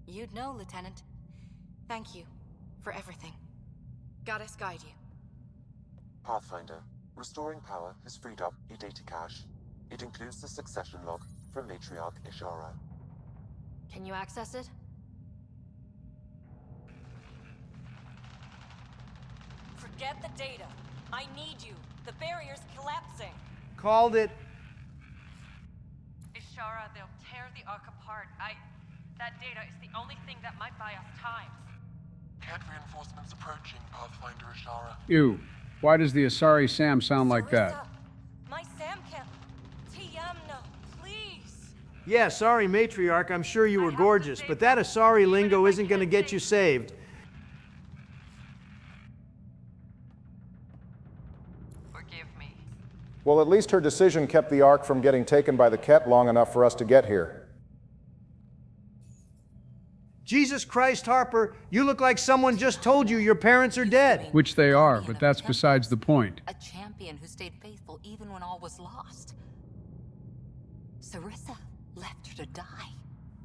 You'd know, Lieutenant. Thank you for everything. Goddess guide you. Pathfinder, restoring power has freed up a data cache. It includes the succession log from Matriarch Ishara. Can you access it? Forget the data. I need you. The barrier's collapsing. Called it. Ishara, they'll tear the Ark apart. That data is the only thing that might buy us time. Cat reinforcements approaching, Pathfinder Ishara. Ew. Why does the Asari Sam sound like that? My Sam can't. Tiamna, please. Yeah, sorry, Matriarch. I'm sure you were gorgeous, but that Asari lingo isn't going to get you saved. Well, at least her decision kept the Ark from getting taken by the Ket long enough for us to get here. Jesus Christ, Harper, you look like someone just told you your parents are dead. Which they are, but that's besides the point. A champion who stayed faithful even when all was lost. Sarissa left her to die.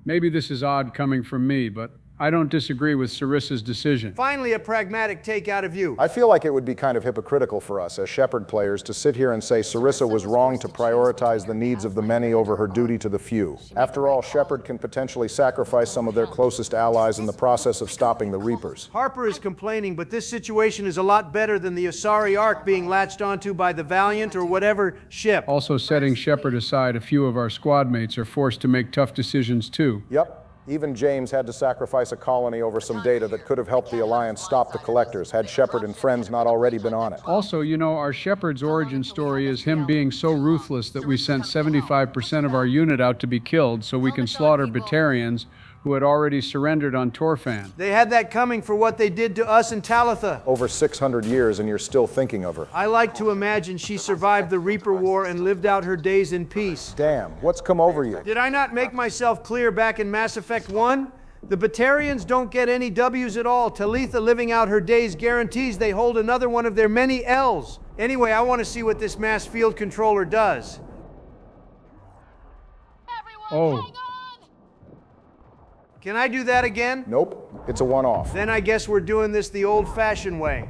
Maybe this is odd coming from me, but I don't disagree with Sarissa's decision. Finally, a pragmatic take out of you. I feel like it would be kind of hypocritical for us as Shepherd players to sit here and say Sarissa was wrong to prioritize the needs of the many over her duty to the few. After all, Shepherd can potentially sacrifice some of their closest allies in the process of stopping the Reapers. Harper is complaining, but this situation is a lot better than the Asari Ark being latched onto by the Valiant or whatever ship. Also, setting Shepherd aside, a few of our squad mates are forced to make tough decisions too. Yep. Even James had to sacrifice a colony over some data that could have helped the Alliance stop the Collectors, had Shepherd and friends not already been on it. Also, you know, our Shepherd's origin story is him being so ruthless that we sent 75% of our unit out to be killed so we can slaughter Batarians who had already surrendered on Torfan. They had that coming for what they did to us in Talitha. Over 600 years and you're still thinking of her. I like to imagine she survived the Reaper War and lived out her days in peace. Damn, what's come over you? Did I not make myself clear back in Mass Effect 1? The Batarians don't get any W's at all. Talitha living out her days guarantees they hold another one of their many L's. Anyway, I want to see what this mass field controller does. Oh. Can I do that again? Nope, it's a one-off. Then I guess we're doing this the old-fashioned way.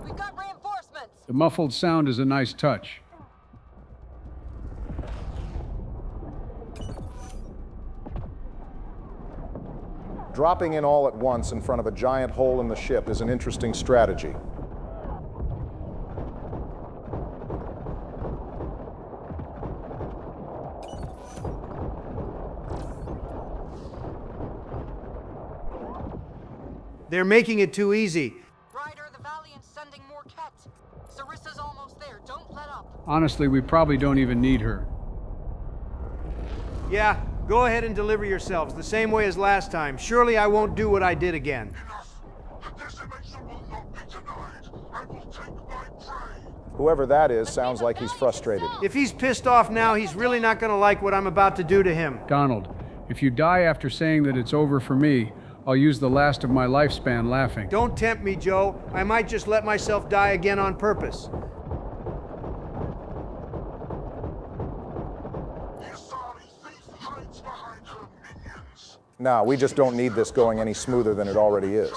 We've got reinforcements! The muffled sound is a nice touch. Dropping in all at once in front of a giant hole in the ship is an interesting strategy. They're making it too easy. Ryder, the Valiant's sending more Ket. Sarissa's almost there. Don't let up. Honestly, we probably don't even need her. Yeah, go ahead and deliver yourselves, the same way as last time. Surely I won't do what I did again. Whoever that is sounds like he's frustrated. If he's pissed off now, he's really not going to like what I'm about to do to him. Donald, if you die after saying that it's over for me, I'll use the last of my lifespan laughing. Don't tempt me, Joe. I might just let myself die again on purpose. Nah, we just don't need this going any smoother than it already is.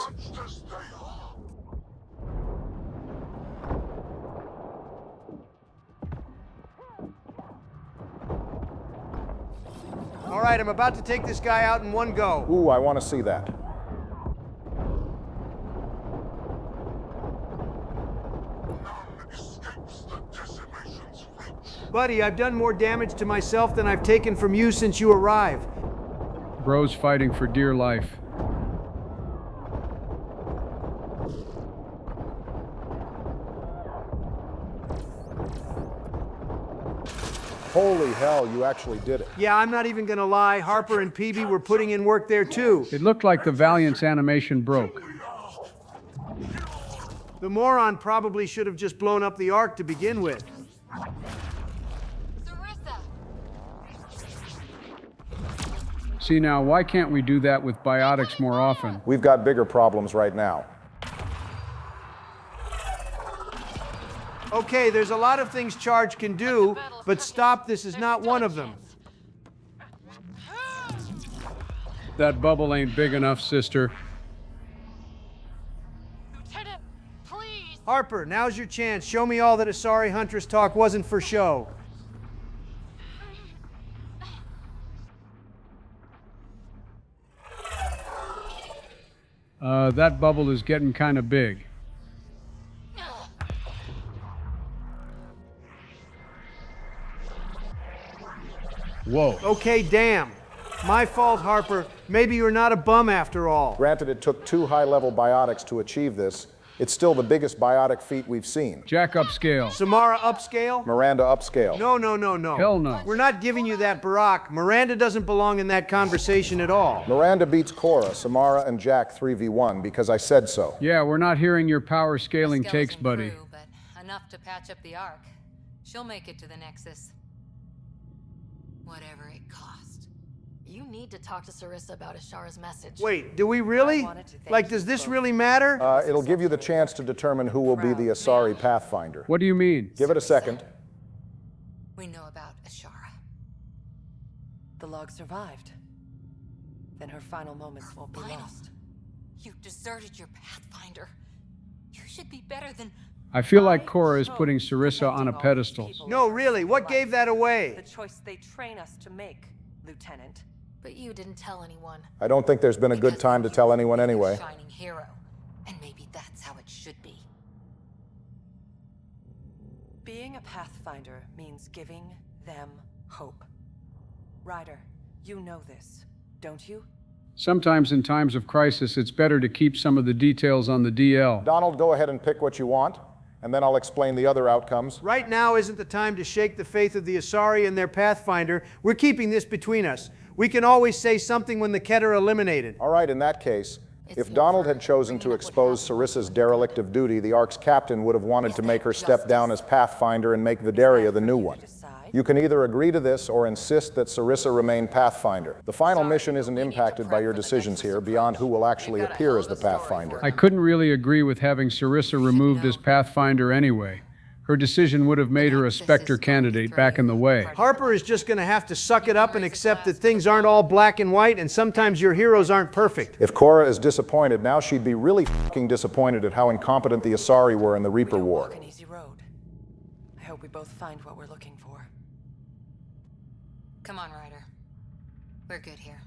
All right, I'm about to take this guy out in one go. Ooh, I want to see that. Buddy, I've done more damage to myself than I've taken from you since you arrived. Bro's fighting for dear life. Holy hell, you actually did it. Yeah, I'm not even gonna lie. Harper and Peavy were putting in work there too. It looked like the Valiant's animation broke. The moron probably should have just blown up the Ark to begin with. See now, why can't we do that with biotics more often? We've got bigger problems right now. Okay, there's a lot of things Charge can do, but stop this is not one of them. That bubble ain't big enough, sister. Lieutenant, please! Harper, now's your chance. Show me all that Asari Huntress talk wasn't for show. That bubble is getting kind of big. Whoa. Okay, damn. My fault, Harper. Maybe you're not a bum after all. Granted, it took 2 high-level biotics to achieve this, It's still the biggest biotic feat we've seen. Jack upscale. Samara upscale? Miranda upscale. No. Hell no. We're not giving you that Barack. Miranda doesn't belong in that conversation at all. Miranda beats Cora, Samara, and Jack 3v1 because I said so. Yeah, we're not hearing your power scaling takes, buddy. Crew, but enough to patch up the Ark. She'll make it to the Nexus. Whatever it costs. You need to talk to Sarissa about Ashara's message. Wait, do we really? Like, does this really matter? It'll give you the chance to determine who will be the Asari Pathfinder. What do you mean? Give it a second. We know about Ashara. The log survived. Then her final moments won't be lost. You deserted your Pathfinder. You should be better than... I feel like Cora is putting Sarissa on a pedestal. No, really, what gave that away? The choice they train us to make, Lieutenant. But you didn't tell anyone. I don't think there's been a good time to tell anyone anyway. Shining hero. And maybe that's how it should be. Being a Pathfinder means giving them hope. Ryder, you know this, don't you? Sometimes in times of crisis, it's better to keep some of the details on the DL. Donald, go ahead and pick what you want, and then I'll explain the other outcomes. Right now isn't the time to shake the faith of the Asari and their Pathfinder. We're keeping this between us. We can always say something when the Ket are eliminated. All right, in that case, if Donald had chosen to expose Sarissa's derelict of duty, the Ark's captain would have wanted to make her step down as Pathfinder and make Vidaria the new one. You can either agree to this or insist that Sarissa remain Pathfinder. The final mission isn't impacted by your decisions here, beyond who will actually appear as the Pathfinder. I couldn't really agree with having Sarissa removed as Pathfinder anyway. Her decision would have made her a Spectre candidate back in the way. Harper is just going to have to suck it up and accept that things aren't all black and white, and sometimes your heroes aren't perfect. If Cora is disappointed, now she'd be really fucking disappointed at how incompetent the Asari were in the Reaper War. An easy road. I hope we both find what we're looking for. Come on, Ryder. We're good here.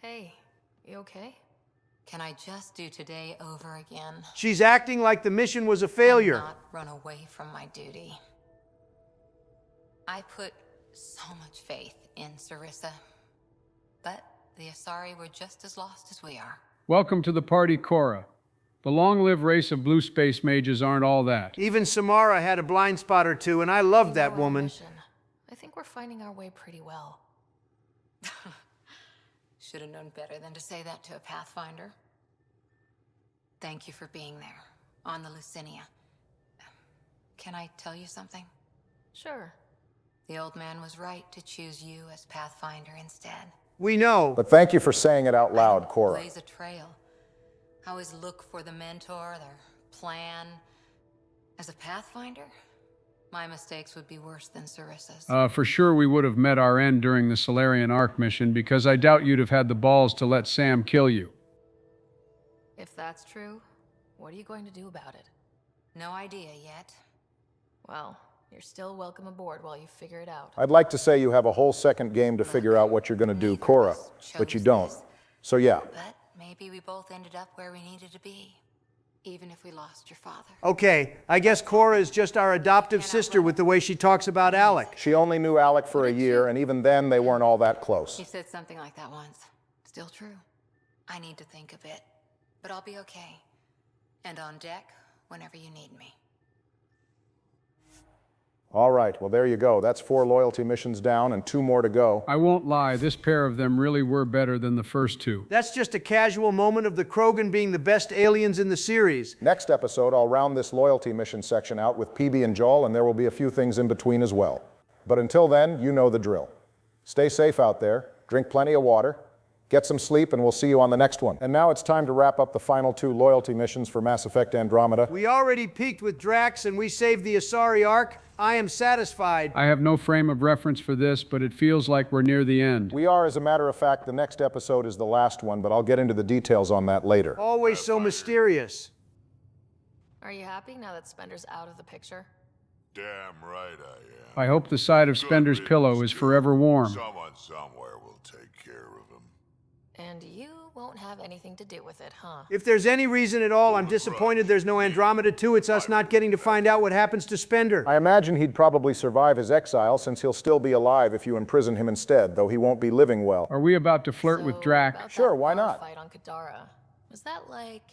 Hey, you okay? Can I just do today over again? She's acting like the mission was a failure. And not run away from my duty. I put so much faith in Sarissa, but the Asari were just as lost as we are. Welcome to the party, Cora. The long-lived race of blue space mages aren't all that. Even Samara had a blind spot or two, and I loved that woman. I think we're finding our way pretty well. Should have known better than to say that to a Pathfinder. Thank you for being there, on the Lucinia. Can I tell you something? Sure. The old man was right to choose you as Pathfinder instead. We know. But thank you for saying it out loud, Cora. Blaze a trail. I always look for the mentor, their plan. As a Pathfinder, my mistakes would be worse than Sarissa's. For sure we would have met our end during the Solarian Ark mission, because I doubt you'd have had the balls to let Sam kill you. If that's true, what are you going to do about it? No idea yet. Well, you're still welcome aboard while you figure it out. I'd like to say you have a whole second game to figure out what you're going to do, Cora, but you don't. So yeah. But maybe we both ended up where we needed to be, even if we lost your father. Okay, I guess Cora is just our adoptive sister with the way she talks about Alec. She only knew Alec for a year, and even then they weren't all that close. He said something like that once. Still true. I need to think a bit, but I'll be okay. And on deck whenever you need me. All right, well, there you go. That's 4 loyalty missions down and 2 more to go. I won't lie, this pair of them really were better than the first 2. That's just a casual moment of the Krogan being the best aliens in the series. Next episode, I'll round this loyalty mission section out with PB and Joel, and there will be a few things in between as well. But until then, you know the drill. Stay safe out there, drink plenty of water, get some sleep, and we'll see you on the next one. And now it's time to wrap up the final 2 loyalty missions for Mass Effect Andromeda. We already peaked with Drax, and we saved the Asari Ark. I am satisfied. I have no frame of reference for this, but it feels like we're near the end. We are, as a matter of fact. The next episode is the last one, but I'll get into the details on that later. Always so mysterious. Are you happy now that Spender's out of the picture? Damn right I am. I hope the side of Spender's pillow is forever warm. Someone somewhere will take care of him. And you won't have anything to do with it, huh? If there's any reason at all I'm disappointed there's no Andromeda 2, it's us not getting to find out what happens to Spender. I imagine he'd probably survive his exile since he'll still be alive if you imprison him instead, though he won't be living well. Are we about to flirt with Drac? Sure, why not? Fight on Kadara. Was that like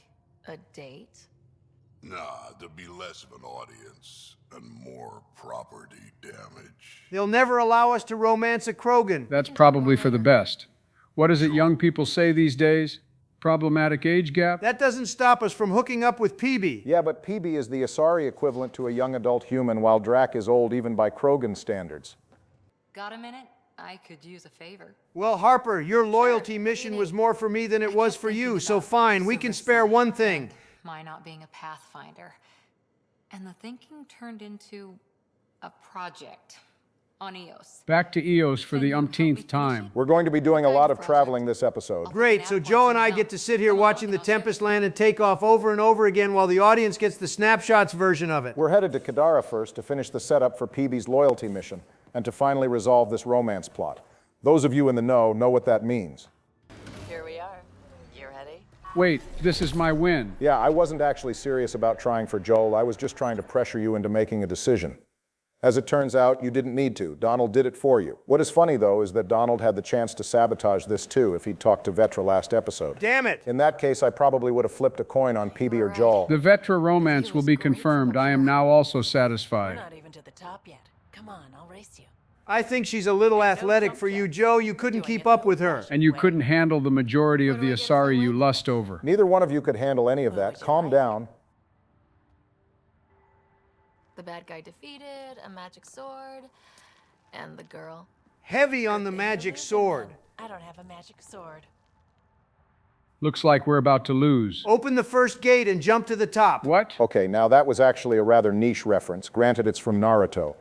a date? Nah, there'd be less of an audience and more property damage. They'll never allow us to romance a Krogan. That's probably for the best. What is it young people say these days? Problematic age gap? That doesn't stop us from hooking up with PB. Yeah, but PB is the Asari equivalent to a young adult human, while Drac is old even by Krogan standards. Got a minute? I could use a favor. Well, Harper, your loyalty mission was more for me than it was for you, so fine, we can spare one thing. My not being a pathfinder. And the thinking turned into a project on Eos. Back to Eos for the umpteenth time. We're going to be doing a lot of traveling this episode. Great, so Joe and I get to sit here watching the Tempest land and take off over and over again while the audience gets the snapshots version of it. We're headed to Kadara first to finish the setup for PB's loyalty mission and to finally resolve this romance plot. Those of you in the know what that means. Here we are. You ready? Wait, this is my win. Yeah, I wasn't actually serious about trying for Joel. I was just trying to pressure you into making a decision. As it turns out, you didn't need to. Donald did it for you. What is funny, though, is that Donald had the chance to sabotage this, too, if he'd talked to Vetra last episode. Damn it! In that case, I probably would have flipped a coin on PB or Joel. The Vetra romance will be confirmed. I am now also satisfied. We're not even to the top yet. Come on, I'll race you. I think she's a little athletic for you, Joe. You couldn't keep up with her. And you couldn't handle the majority of the Asari you lust over. Neither one of you could handle any of that. Calm down. The bad guy defeated, a magic sword, and the girl. Heavy on the magic sword. I don't have a magic sword. Looks like we're about to lose. Open the first gate and jump to the top. What? Okay, now that was actually a rather niche reference. Granted, it's from Naruto.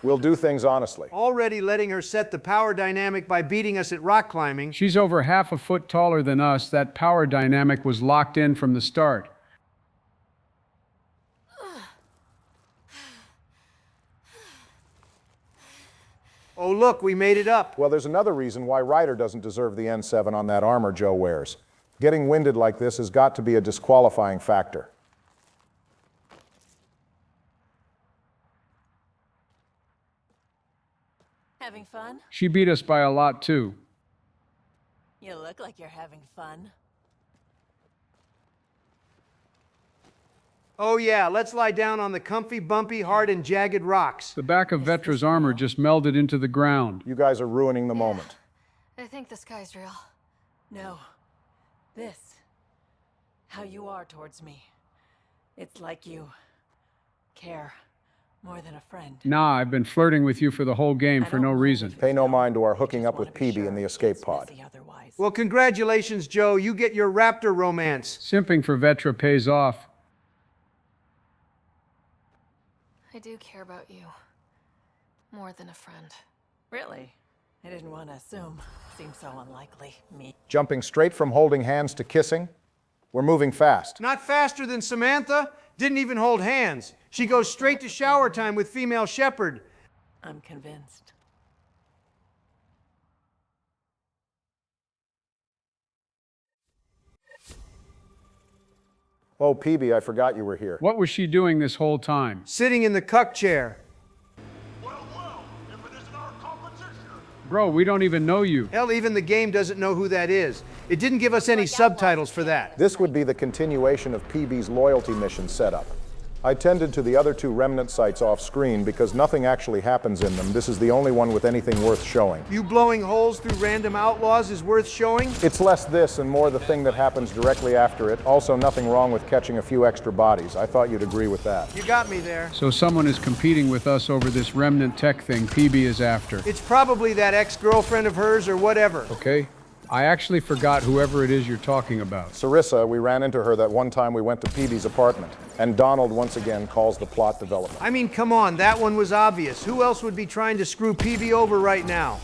We'll do things honestly. Already letting her set the power dynamic by beating us at rock climbing. She's over half a foot taller than us. That power dynamic was locked in from the start. Oh, look, we made it up. Well, there's another reason why Ryder doesn't deserve the N7 on that armor Joe wears. Getting winded like this has got to be a disqualifying factor. Having fun? She beat us by a lot, too. You look like you're having fun. Oh yeah, let's lie down on the comfy, bumpy, hard, and jagged rocks. The back of Vetra's armor just melded into the ground. You guys are ruining the moment. I think the sky's real. No. This. How you are towards me. It's like you care more than a friend. Nah, I've been flirting with you for the whole game for no reason. Pay no mind to our hooking up with PB in the escape pod. Well, congratulations, Joe. You get your raptor romance. Simping for Vetra pays off. I do care about you. More than a friend. Really? I didn't want to assume. Seems so unlikely. Me. Jumping straight from holding hands to kissing? We're moving fast. Not faster than Samantha. Didn't even hold hands. She goes straight to shower time with female shepherd. I'm convinced. Oh, PB, I forgot you were here. What was she doing this whole time? Sitting in the cuck chair. Bro, we don't even know you. Hell, even the game doesn't know who that is. It didn't give us any subtitles for that. This would be the continuation of PB's loyalty mission setup. I tended to the other two remnant sites off screen because nothing actually happens in them. This is the only one with anything worth showing. You blowing holes through random outlaws is worth showing? It's less this and more the thing that happens directly after it. Also, nothing wrong with catching a few extra bodies. I thought you'd agree with that. You got me there. So someone is competing with us over this remnant tech thing PB is after. It's probably that ex-girlfriend of hers or whatever. Okay. I actually forgot whoever it is you're talking about. Sarissa, we ran into her that one time we went to PB's apartment. And Donald once again calls the plot development. I mean, come on, that one was obvious. Who else would be trying to screw PB over right now?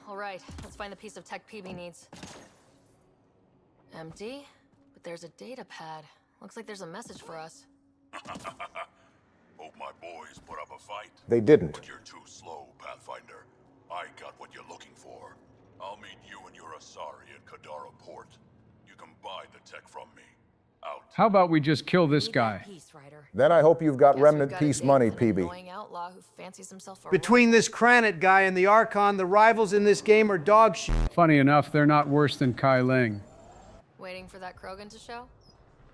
All right, let's find the piece of tech PB needs. Empty, but there's a data pad. Looks like there's a message for us. Hope my boys put up a fight. They didn't. But you're too slow, Pathfinder. I got what you're looking for. I'll meet you and your Asari at Kadara Port. You can buy the tech from me. Out. How about we just kill this guy? Then I hope you've got remnant peace money, PB. Outlaw who fancies himself a Between this Kranit guy and the Archon, the rivals in this game are dog shit. Funny enough, they're not worse than Kai Ling. Waiting for that Krogan to show?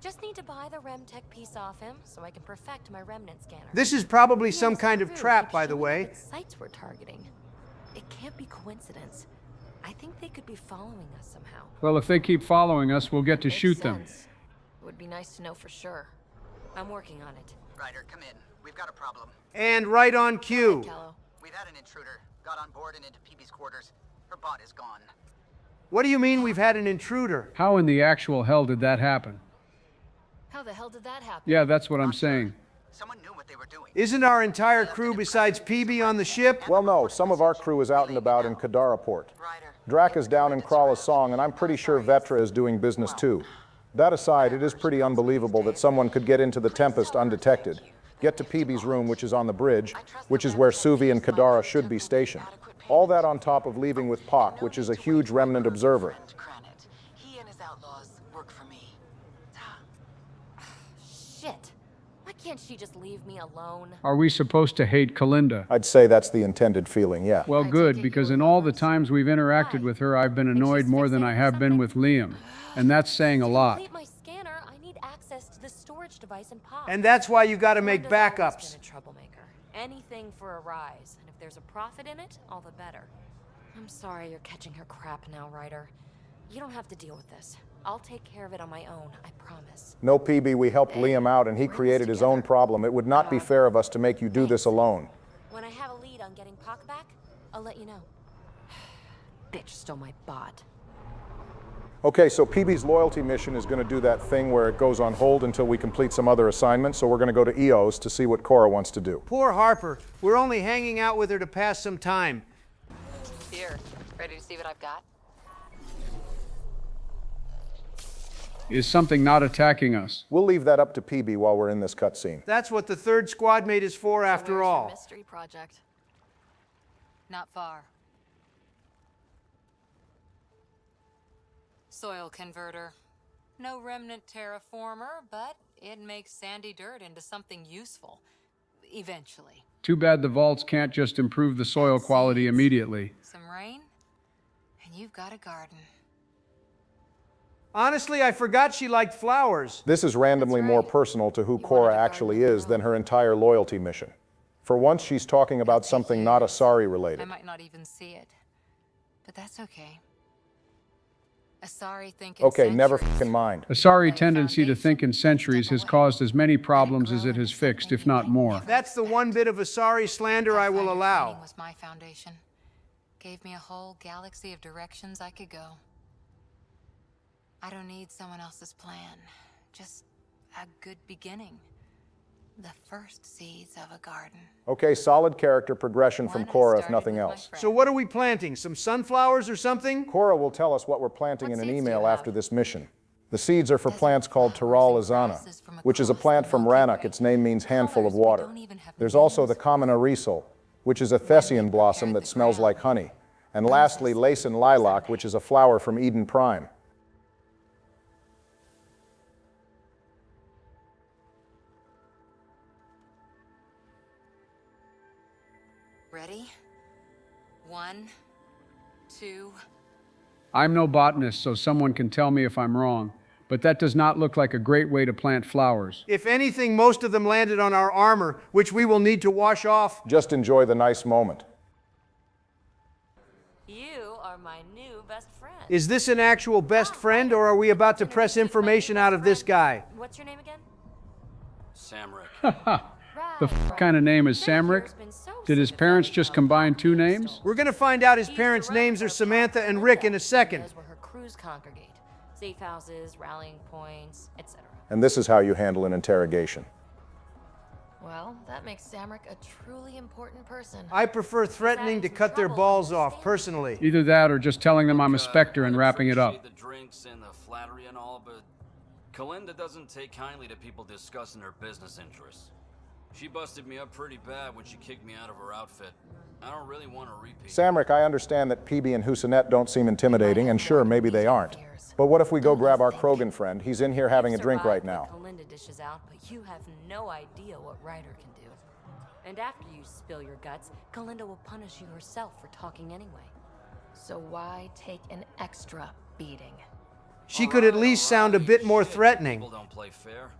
Just need to buy the Remtech piece off him so I can perfect my remnant scanner. This is probably some kind of trap, by the way. Sites we're targeting. It can't be coincidence. I think they could be following us somehow. Well, if they keep following us, we'll get to shoot them. It would be nice to know for sure. I'm working on it. Ryder, come in. We've got a problem. And right on cue. We've had an intruder. Got on board and into PB's quarters. Her bot is gone. What do you mean we've had an intruder? How in the actual hell did that happen? How the hell did that happen? Yeah, that's what I'm saying. Someone knew what they were doing. Isn't our entire crew besides PB on the ship? Well, no, some of our crew is out and about in Kadara Port. Drac is down in Krala's Song, and I'm pretty sure Vetra is doing business too. That aside, it is pretty unbelievable that someone could get into the Tempest undetected, get to PB's room, which is on the bridge, which is where Suvi and Kadara should be stationed. All that on top of leaving with Pak, which is a huge remnant observer. He and his outlaws work for me. Shit. Why can't she just leave me alone? Are we supposed to hate Kalinda? I'd say that's the intended feeling, yeah. Well, good, because in all the times we've interacted with her, I've been annoyed more than I have been with Liam. And that's saying a lot. To complete my scanner, I need access to the storage device in Pak. And that's why you gotta make backups. Been a troublemaker. Anything for a rise. And if there's a profit in it, all the better. I'm sorry you're catching her crap now, Ryder. You don't have to deal with this. I'll take care of it on my own, I promise. No, PB, we helped Liam out and he created his own problem. It would not be fair of us to make you do this alone. When I have a lead on getting Pak back, I'll let you know. Bitch stole my bot. Okay, so PB's loyalty mission is going to do that thing where it goes on hold until we complete some other assignment, so we're going to go to EOS to see what Cora wants to do. Poor Harper. We're only hanging out with her to pass some time. Here, ready to see what I've got? Is something not attacking us? We'll leave that up to PB while we're in this cutscene. That's what the third squad mate is for after all. Mystery project. Not far. Soil converter. No remnant terraformer, but it makes sandy dirt into something useful. Eventually. Too bad the vaults can't just improve the soil quality immediately. Some rain, and you've got a garden. Honestly, I forgot she liked flowers. This is randomly more personal to who Cora actually is than her entire loyalty mission. For once, she's talking about something not Asari related. I might not even see it, but that's okay. Asari think in Okay, never centuries. fucking mind. Asari tendency to think in centuries has caused as many problems as it has fixed, if not more. That's the one bit of Asari slander I will allow. Was my foundation. Gave me a whole galaxy of directions I could go. I don't need someone else's plan. Just a good beginning. The first seeds of a garden. Okay, solid character progression from Cora, if nothing else. So what are we planting? Some sunflowers or something? Cora will tell us what we're planting in an email after this mission. The seeds are for plants called Teral Azana, which is a plant from Rannoch. Its name means handful of water. There's also the common arisol, which is a Thessian blossom that smells like honey. And lastly, lace and lilac, which is a flower from Eden Prime. Ready? 1, 2. I'm no botanist, so someone can tell me if I'm wrong, but that does not look like a great way to plant flowers. If anything, most of them landed on our armor, which we will need to wash off. Just enjoy the nice moment. You are my new best friend. Is this an actual best friend, or are we about to press information out of this guy? What's your name again? Samric. The kind of name is Samric? Did his parents just combine two names? We're gonna find out his parents' names are Samantha and Rick in a second. Where her crews congregate. Safe houses, rallying points, etc. And this is how you handle an interrogation. Well, that makes Samric a truly important person. I prefer threatening to cut their balls off, personally. Either that or just telling them I'm a Spectre and wrapping it up. The drinks and the flattery and all, but Kalinda doesn't take kindly to people discussing her business interests. She busted me up pretty bad when she kicked me out of her outfit. I don't really want to repeat. Samrick, I understand that Peebee and Husanet don't seem intimidating, and sure, maybe they aren't. But what if we go grab our Krogan friend? He's in here having a drink right now. Kalinda dishes out, but you have no idea what Ryder can do. And after you spill your guts, Kalinda will punish you herself for talking anyway. So why take an extra beating? She could at least sound a bit more threatening.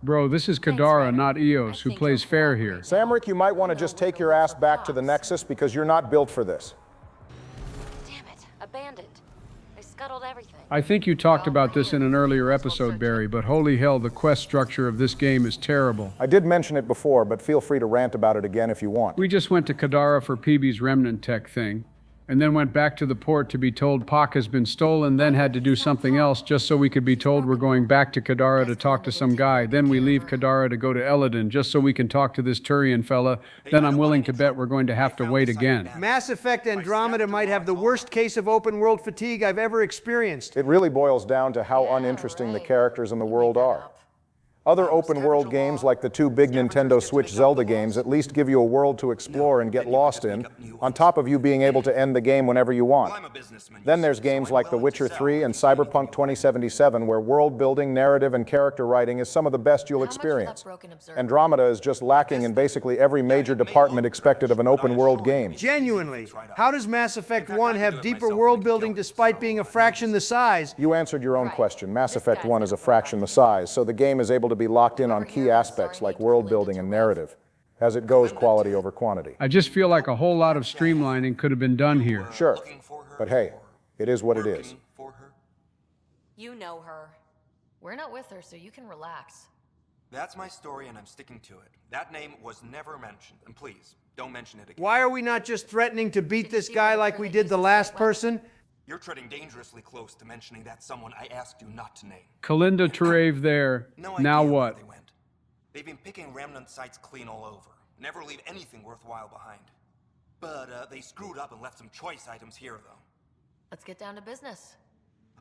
Bro, this is Kadara, not Eos, who plays fair here. Samrick, you might want to just take your ass back to the Nexus because you're not built for this. Damn it, abandoned. They scuttled everything. I think you talked about this in an earlier episode, Barry, but holy hell, the quest structure of this game is terrible. I did mention it before, but feel free to rant about it again if you want. We just went to Kadara for Peebee's remnant tech thing, and then went back to the port to be told Pak has been stolen, then had to do something else just so we could be told we're going back to Kadara to talk to some guy. Then we leave Kadara to go to Eladin just so we can talk to this Turian fella. Then I'm willing to bet we're going to have to wait again. Mass Effect Andromeda might have the worst case of open world fatigue I've ever experienced. It really boils down to how uninteresting the characters in the world are. Other open world games like the two big Nintendo Switch Zelda games at least give you a world to explore and get lost in, on top of you being able to end the game whenever you want. Then there's games like The Witcher 3 and Cyberpunk 2077 where world building, narrative, and character writing is some of the best you'll experience. Andromeda is just lacking in basically every major department expected of an open world game. Genuinely, how does Mass Effect 1 have deeper world building despite being a fraction the size? You answered your own question. Mass Effect 1 is a fraction the size, so the game is able to be locked in on key aspects like world building and narrative. As it goes, quality over quantity. I just feel like a whole lot of streamlining could have been done here. Sure, but hey, it is what it is. You know her. We're not with her, so you can relax. That's my story and I'm sticking to it. That name was never mentioned, and please, don't mention it again. Why are we not just threatening to beat this guy like we did the last person? You're treading dangerously close to mentioning that someone I asked you not to name. Kalinda Terave there. Now what? They've been picking remnant sites clean all over. Never leave anything worthwhile behind. But they screwed up and left some choice items here, though. Let's get down to business.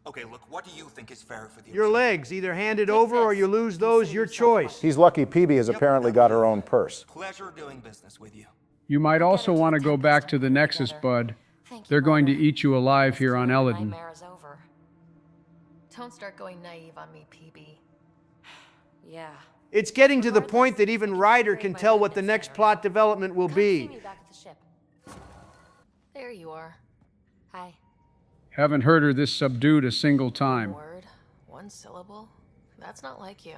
Okay, look, what do you think is fair for the... Your legs. Either hand it over or you lose those, your choice. He's lucky Peebee has apparently got her own purse. Pleasure doing business with you. You might also want to go back to the Nexus, bud. They're going to eat you alive here on Eladin. Don't start going naive on me, Peebee. Yeah. It's getting to the point that even Ryder can tell what the next plot development will be. There you are. Hi. Haven't heard her this subdued a single time. Word, one syllable. That's not like you.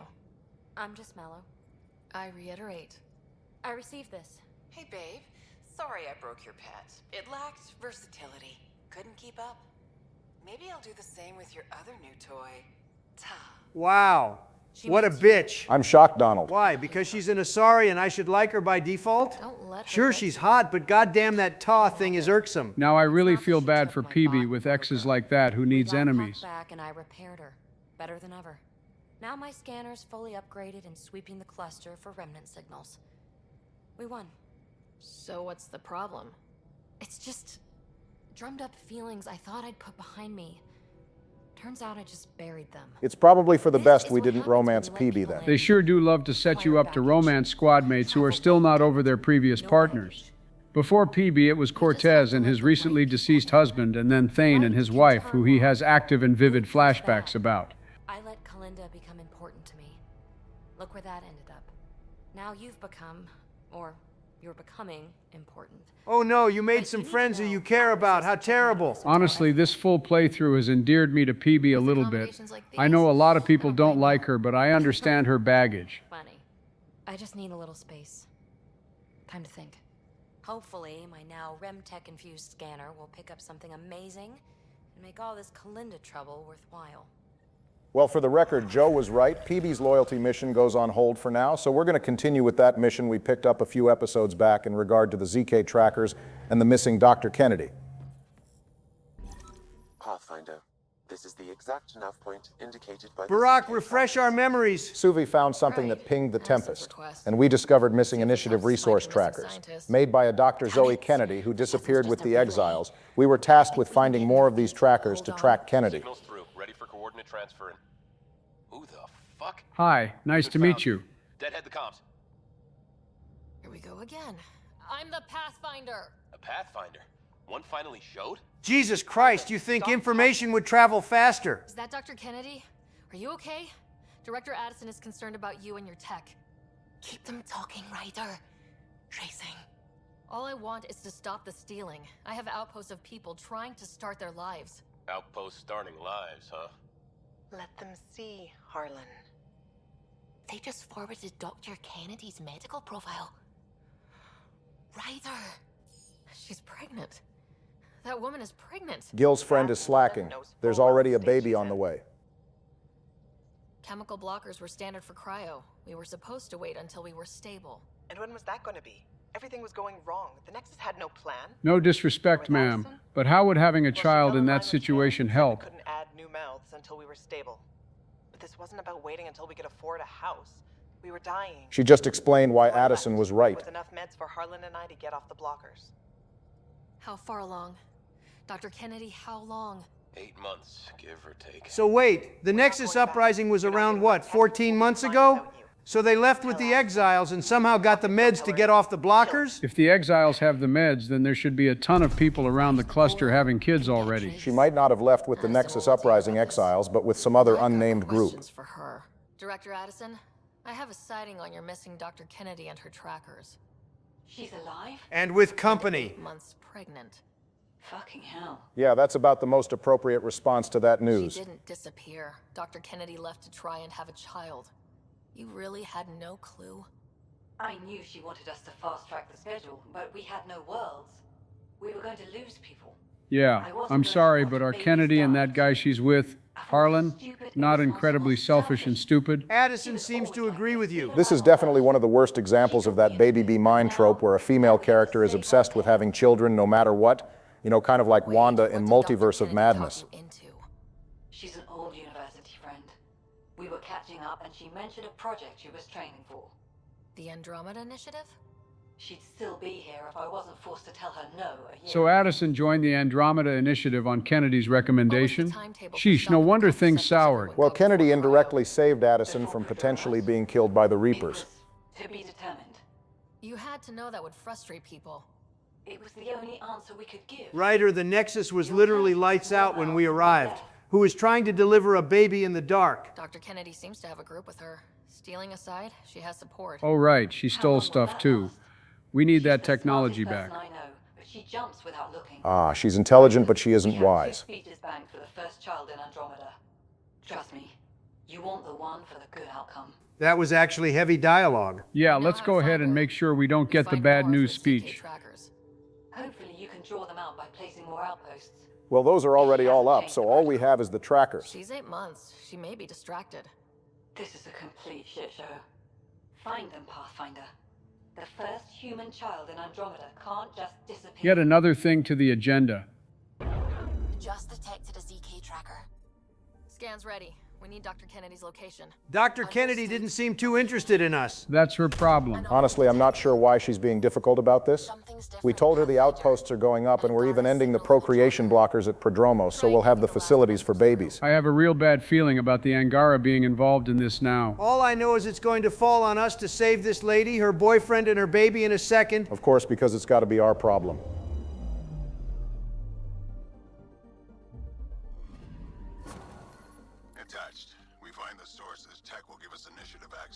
I'm just mellow. I reiterate. I received this. Hey, babe. Sorry I broke your pet. It lacked versatility. Couldn't keep up. Maybe I'll do the same with your other new toy. Ta. Wow. What a bitch. I'm shocked, Donald. Why? Because she's an Asari and I should like her by default? Sure, she's hot, but goddamn that Ta thing is irksome. Now I really feel bad for Peebee with exes like that who needs enemies. Back and I repaired her. Better than ever. Now my scanner's fully upgraded and sweeping the cluster for remnant signals. We won. So what's the problem? It's just drummed up feelings I thought I'd put behind me. Turns out I just buried them. It's probably for the best we didn't romance Peebee then. They sure do love to set you up to romance squad mates who are still not over their previous partners. Before Peebee, it was Cortez and his recently deceased husband, and then Thane and his wife, who he has active and vivid flashbacks about. I let Kalinda become important to me. Look where that ended up. Now you've become, or you're becoming, important. Oh no, you made some friends who you care about. How terrible. Honestly, this full playthrough has endeared me to Peebee a little bit. I know a lot of people don't like her, but I understand her baggage. Funny. I just need a little space. Time to think. Hopefully, my now RemTech-infused scanner will pick up something amazing and make all this Kalinda trouble worthwhile. Well, for the record, Joe was right. Peebee's loyalty mission goes on hold for now, so we're going to continue with that mission we picked up a few episodes back in regard to the ZK trackers and the missing Dr. Kennedy. Pathfinder, this is the exact nav point indicated by Barack, refresh our memories. Suvi found something that pinged the Tempest, and we discovered missing initiative resource trackers, made by a Dr. Zoe Kennedy who disappeared with the Exiles. We were tasked with finding more of these trackers to track Kennedy. Ready for coordinate transfer. Who the fuck? Hi, nice to meet you. Deadhead the comms. Here we go again. I'm the Pathfinder. A Pathfinder? One finally showed? Jesus Christ, you think information would travel faster? Is that Dr. Kennedy? Are you okay? Director Addison is concerned about you and your tech. Keep them talking, Ryder. Tracing. All I want is to stop the stealing. I have outposts of people trying to start their lives. Outpost starting lives, huh? Let them see, Harlan. They just forwarded Dr. Kennedy's medical profile. Ryder. She's pregnant. That woman is pregnant. Gil's friend is slacking. There's already a baby on the way. Chemical blockers were standard for cryo. We were supposed to wait until we were stable. And when was that going to be? Everything was going wrong. The Nexus had no plan. No disrespect, ma'am, but how would having a child in that situation help? We couldn't add new mouths until we were stable. But this wasn't about waiting until we could afford a house. We were dying. She just explained why Addison was right. With enough meds for Harlan and I to get off the blockers. How far along? Dr. Kennedy, how long? 8 months, give or take. So wait, the Nexus uprising was around what, 14 months ago? So they left with the exiles and somehow got the meds to get off the blockers? If the exiles have the meds, then there should be a ton of people around the cluster having kids already. She might not have left with the Nexus uprising exiles, but with some other unnamed group. For her. Director Addison, I have a sighting on your missing Dr. Kennedy and her trackers. She's alive? And with company. 8 months pregnant. Fucking hell. Yeah, that's about the most appropriate response to that news. She didn't disappear. Dr. Kennedy left to try and have a child. You really had no clue? I knew she wanted us to fast-track the schedule, but we had no worlds. We were going to lose people. Yeah, I'm sorry, but are Kennedy and that guy she's with, Harlan, not incredibly selfish and stupid? Addison seems to agree with you. This is definitely one of the worst examples of that baby be mine trope where a female character is obsessed with having children no matter what. You know, kind of like Wanda in Multiverse of Madness. She's an old university friend. We were catching up and she mentioned a project she was training for. The Andromeda Initiative? She'd still be here if I wasn't forced to tell her no a year So Addison joined the Andromeda Initiative on Kennedy's recommendation? Sheesh, no wonder things soured. Well, Kennedy indirectly saved Addison from potentially being killed by the Reapers. To be determined. You had to know that would frustrate people. It was the only answer we could give. Ryder, the Nexus was literally lights out when we arrived. Who was trying to deliver a baby in the dark. Dr. Kennedy seems to have a group with her. Stealing aside, she has support. Oh, right, she stole stuff too. We need that technology back. I know, but she jumps without looking. Ah, she's intelligent, but she isn't wise. Features banked for the first child in Andromeda. Trust me, you want the one for the good outcome. That was actually heavy dialogue. Yeah, let's go ahead and make sure we don't get the bad news speech. Hopefully you can draw them out by placing more outposts. Well, those are already all up, so all we have is the trackers. She's 8 months. She may be distracted. This is a complete shit show. Find them, Pathfinder. The first human child in Andromeda can't just disappear. Yet another thing to the agenda. Just detected a ZK tracker. Scan's ready. We need Dr. Kennedy's location. Dr. Kennedy didn't seem too interested in us. That's her problem. Honestly, I'm not sure why she's being difficult about this. We told her the outposts are going up and we're even ending the procreation blockers at Prodromos, so we'll have the facilities for babies. I have a real bad feeling about the Angara being involved in this now. All I know is it's going to fall on us to save this lady, her boyfriend, and her baby in a second. Of course, because it's got to be our problem.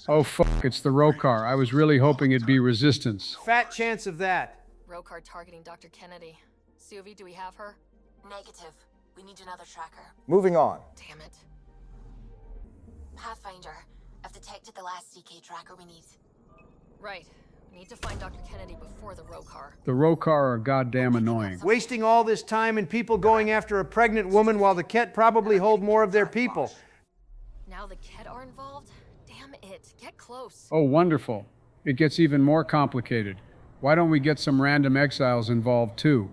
Oh fuck, it's the Rokar. I was really hoping it'd be resistance. Fat chance of that. Rokar targeting Dr. Kennedy. Suvi, do we have her? Negative. We need another tracker. Moving on. Damn it. Pathfinder, I've detected the last CK tracker we need. Right. We need to find Dr. Kennedy before the Rokar. The Rokar are goddamn annoying. Wasting all this time and people going after a pregnant woman while the Ket probably hold more of their people. Now the Ket are involved? Damn it. Get close. Oh, wonderful. It gets even more complicated. Why don't we get some random exiles involved too?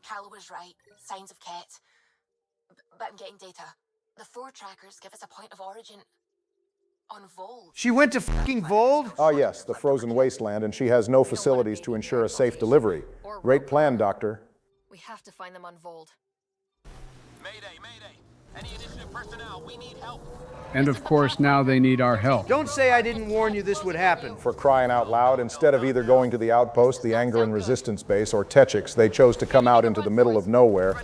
Carlo was right. Signs of Ket. But I'm getting data. The 4 trackers give us a point of origin on Vold. She went to fucking Vold? Ah, yes, the frozen wasteland, and she has no facilities to ensure a safe delivery. for Great plan, Doctor. We have to find them on Vold. Mayday, mayday. Any initiative personnel, we need help. And of course, now they need our help. Don't say I didn't warn you this would happen. For crying out loud, instead of either going to the outpost, the Angron resistance base, or Techix, they chose to come out into the middle of nowhere.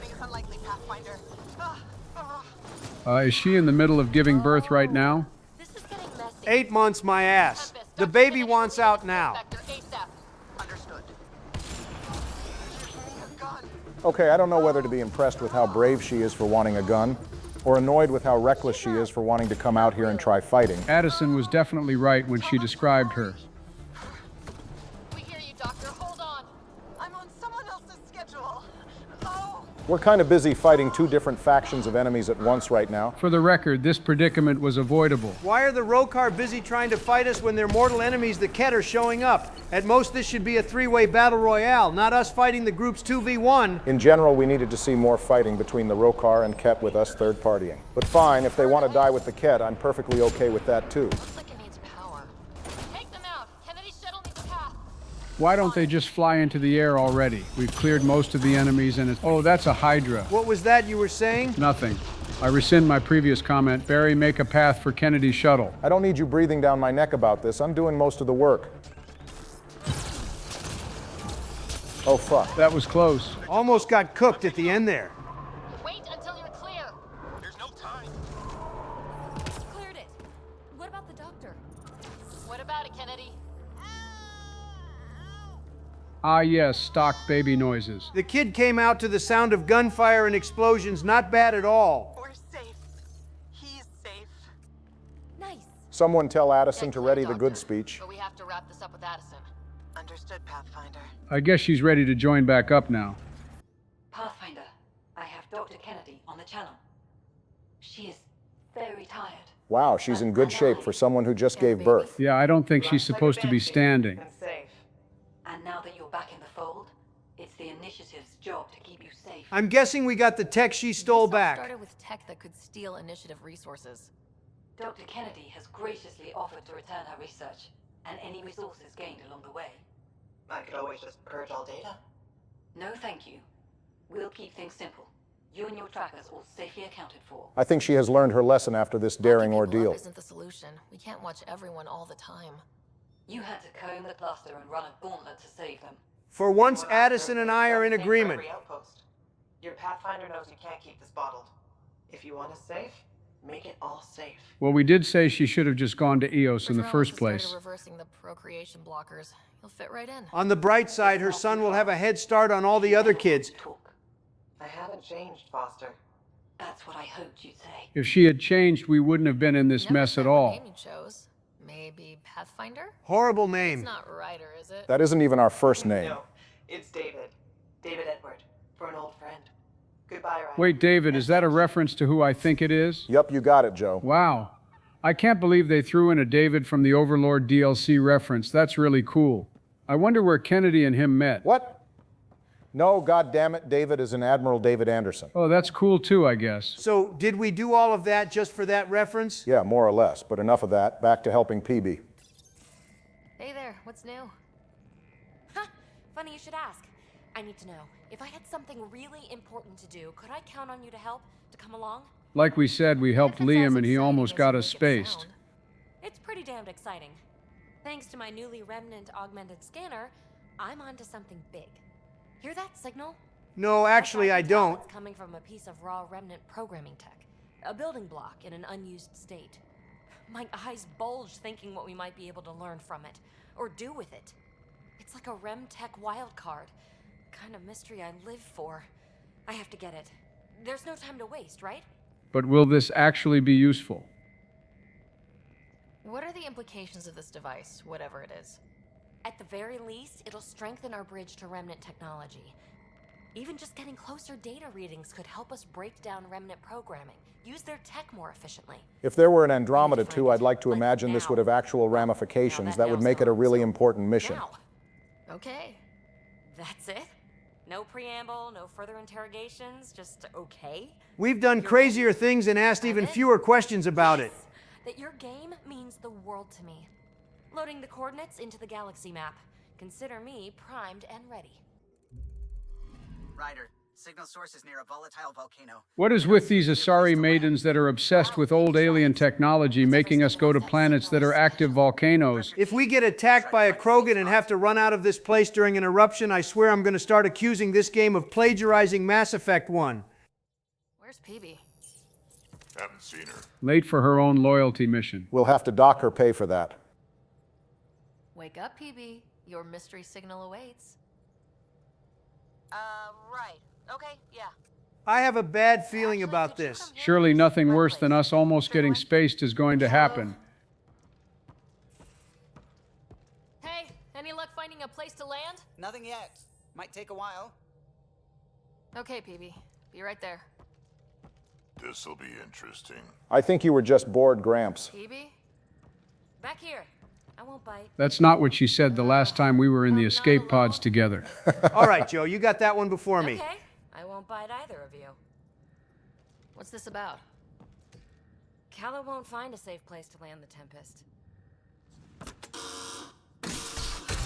Is she in the middle of giving birth right now? 8 months, my ass. The baby wants out now. Okay, I don't know whether to be impressed with how brave she is for wanting a gun, or annoyed with how reckless she is for wanting to come out here and try fighting. Addison was definitely right when she described her. We hear you, Doctor. Hold on. I'm on someone else's schedule. Oh. We're kind of busy fighting two different factions of enemies at once right now. For the record, this predicament was avoidable. Why are the Rokar busy trying to fight us when their mortal enemies, the Ket, are showing up? At most, this should be a three-way battle royale, not us fighting the groups 2v1. In general, we needed to see more fighting between the Rokar and Ket with us third-partying. But fine, if they want to die with the Ket, I'm perfectly okay with that too. Take them out. Kennedy's shuttle needs a path. Why don't they just fly into the air already? We've cleared most of the enemies and it's... Oh, that's a Hydra. What was that you were saying? Nothing. I rescind my previous comment. Barry, make a path for Kennedy's shuttle. I don't need you breathing down my neck about this. I'm doing most of the work. Oh, fuck. That was close. Almost got cooked at the end there. Wait until you're clear. There's no time. Cleared it. What about the doctor? What about it, Kennedy? Ah, yes, stock baby noises. The kid came out to the sound of gunfire and explosions. Not bad at all. We're safe. He's safe. Nice. Someone tell Addison to ready the good speech. But we have to wrap this up with Addison. Understood, Pathfinder. I guess she's ready to join back up now. Pathfinder, I have Dr. Kennedy on the channel. She is very tired. Wow, she's in good shape for someone who just gave birth. Yeah, I don't think she's supposed to be standing. And now that you're back in the fold, it's the initiative's job to keep you safe. I'm guessing we got the tech she stole back. Started with tech that could steal initiative resources. Dr. Kennedy has graciously offered to return her research and any resources gained along the way. I could always just purge all data. No, thank you. We'll keep things simple. You and your trackers all safely accounted for. I think she has learned her lesson after this daring ordeal. Isn't the solution. We can't watch everyone all the time. You had to comb the cluster and run a gauntlet to save them. For once, Addison and I are in agreement. Your Pathfinder knows you can't keep this bottled. If you want us safe, make it all safe. Well, we did say she should have just gone to EOS in the first place. Reversing the procreation blockers. He'll fit right in. On the bright side, her son will have a head start on all the other kids. I haven't changed, Foster. That's what I hoped you'd say. If she had changed, we wouldn't have been in this mess at all. Name you chose. Maybe Pathfinder? Horrible name. It's not Ryder, is it? That isn't even our first name. No, it's David. David Edward, for an old friend. Goodbye, Ryder. Wait, David, is that a reference to who I think it is? Yup, you got it, Joe. Wow. I can't believe they threw in a David from the Overlord DLC reference. That's really cool. I wonder where Kennedy and him met. What? No, goddammit, David is an Admiral David Anderson. Oh, that's cool too, I guess. So, did we do all of that just for that reference? Yeah, more or less, but enough of that. Back to helping PB. Hey there, what's new? Huh, funny you should ask. I need to know, if I had something really important to do, could I count on you to help, to come along? Like we said, we helped Liam and he almost got us spaced. It's pretty damned exciting. Thanks to my newly remnant augmented scanner, I'm onto something big. Hear that signal? No, actually I don't. It's coming from a piece of raw remnant programming tech. A building block in an unused state. My eyes bulge thinking what we might be able to learn from it, or do with it. It's like a rem tech wildcard. Kind of mystery I live for. I have to get it. There's no time to waste, right? But will this actually be useful? What are the implications of this device, whatever it is? At the very least, it'll strengthen our bridge to remnant technology. Even just getting closer data readings could help us break down remnant programming, use their tech more efficiently. If there were an Andromeda 2, I'd like to imagine this would have actual ramifications that would make it a really important mission. Okay. That's it? No preamble, no further interrogations, just okay? We've done crazier things and asked even fewer questions about it. That your game means the world to me. Loading the coordinates into the galaxy map. Consider me primed and ready. Ryder, signal source is near a volatile volcano. What is with these Asari maidens that are obsessed with old alien technology, making us go to planets that are active volcanoes? If we get attacked by a Krogan and have to run out of this place during an eruption, I swear I'm going to start accusing this game of plagiarizing Mass Effect 1. Where's PB? Haven't seen her. Late for her own loyalty mission. We'll have to dock her pay for that. Wake up, PB. Your mystery signal awaits. Right. Okay, yeah. I have a bad feeling about this. Surely nothing worse than us almost getting spaced is going to happen. Hey, any luck finding a place to land? Nothing yet. Might take a while. Okay, PB. Be right there. This'll be interesting. I think you were just bored, Gramps. PB? Back here. I won't bite. That's not what she said the last time we were in the escape pods together. All right, Joe, you got that one before me. Okay. I won't bite either of you. What's this about? Calla won't find a safe place to land the Tempest.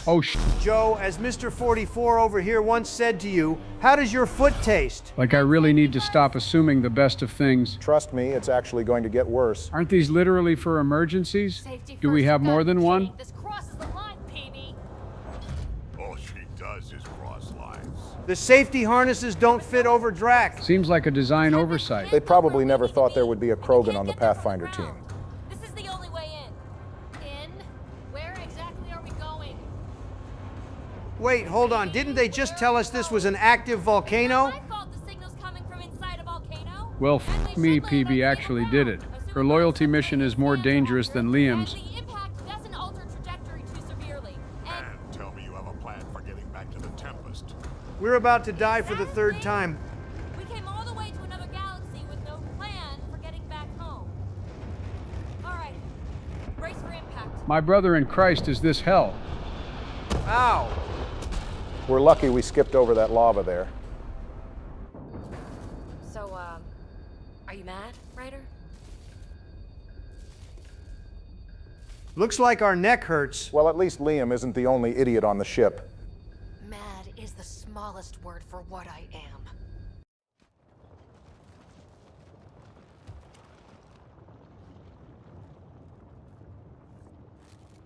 Oh, Joe, as Mr. 44 over here once said to you, how does your foot taste? Like I really need to stop assuming the best of things. Trust me, it's actually going to get worse. Aren't these literally for emergencies? Do we have more than one? This crosses the line, PB. All she does is cross lines. The safety harnesses don't fit over Drac. Seems like a design oversight. They probably never thought there would be a Krogan on the Pathfinder team. This is the only way in. In? Where exactly are we going? Wait, hold on. Didn't they just tell us this was an active volcano? Well, f me, PB actually did it. Her loyalty mission is more dangerous than Liam's. And tell me you have a plan for getting back to the Tempest. We're about to die for the third time. We came all the way to another galaxy with no plan for getting back home. All right, brace for impact. My brother in Christ, is this hell? Ow! We're lucky we skipped over that lava there. So, are you mad, Ryder? Looks like our neck hurts. Well, at least Liam isn't the only idiot on the ship. Mad is the smallest word for what I am.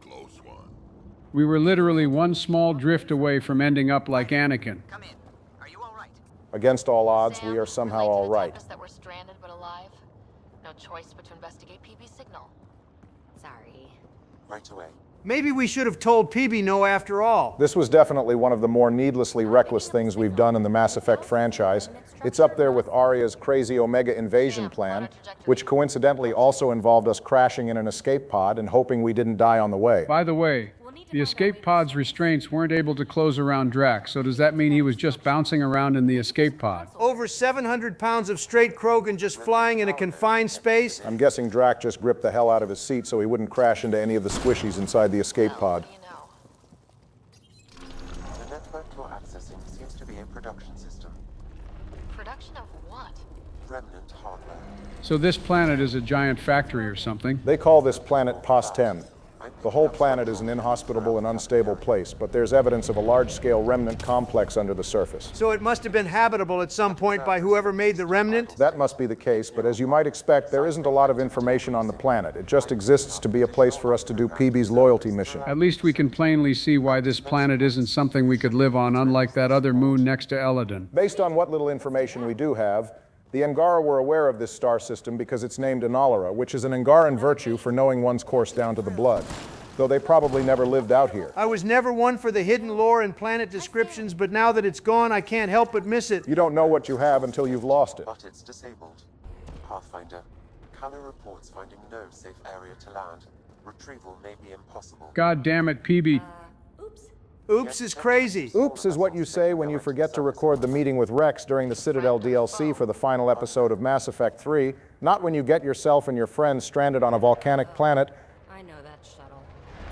Close one. We were literally one small drift away from ending up like Anakin. Come in. Are you all right? Against all odds, we are somehow all right. That we're stranded but alive. No choice but to investigate PB's signal. Sorry. Right away. Maybe we should have told PB no after all. This was definitely one of the more needlessly reckless things we've done in the Mass Effect franchise. It's up there with Aria's crazy Omega invasion plan, which coincidentally also involved us crashing in an escape pod and hoping we didn't die on the way. By the way, the escape pod's restraints weren't able to close around Drac, so does that mean he was just bouncing around in the escape pod? Over 700 pounds of straight Krogan just flying in a confined space? I'm guessing Drac just gripped the hell out of his seat so he wouldn't crash into any of the squishies inside the escape pod. The network you're accessing seems to be a production system. Production of what? Remnant hardware. So this planet is a giant factory or something? They call this planet Pos-10. The whole planet is an inhospitable and unstable place, but there's evidence of a large-scale remnant complex under the surface. So it must have been habitable at some point by whoever made the remnant? That must be the case, but as you might expect, there isn't a lot of information on the planet. It just exists to be a place for us to do PB's loyalty mission. At least we can plainly see why this planet isn't something we could live on, unlike that other moon next to Eladon. Based on what little information we do have, the Angara were aware of this star system because it's named Analara, which is an Angaran virtue for knowing one's course down to the blood. Though they probably never lived out here. I was never one for the hidden lore and planet descriptions, but now that it's gone, I can't help but miss it. You don't know what you have until you've lost it. But it's disabled. Pathfinder, Calla reports finding no safe area to land. Retrieval may be impossible. God damn it, PB. Oops is crazy. Oops is what you say when you forget to record the meeting with Rex during the Citadel DLC for the final episode of Mass Effect 3, not when you get yourself and your friends stranded on a volcanic planet. I know that shuttle.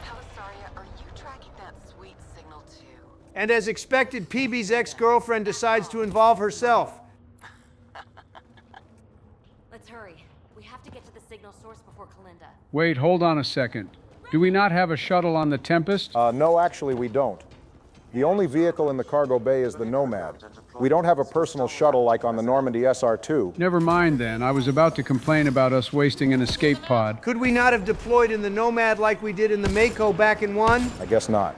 Helisaria, are you tracking that sweet signal too? And as expected, PB's ex-girlfriend decides to involve herself. Let's hurry. We have to get to the signal source before Kalinda. Wait, hold on a second. Do we not have a shuttle on the Tempest? No, actually we don't. The only vehicle in the cargo bay is the Nomad. We don't have a personal shuttle like on the Normandy SR-2. Never mind then. I was about to complain about us wasting an escape pod. Could we not have deployed in the Nomad like we did in the Mako back in 1? I guess not.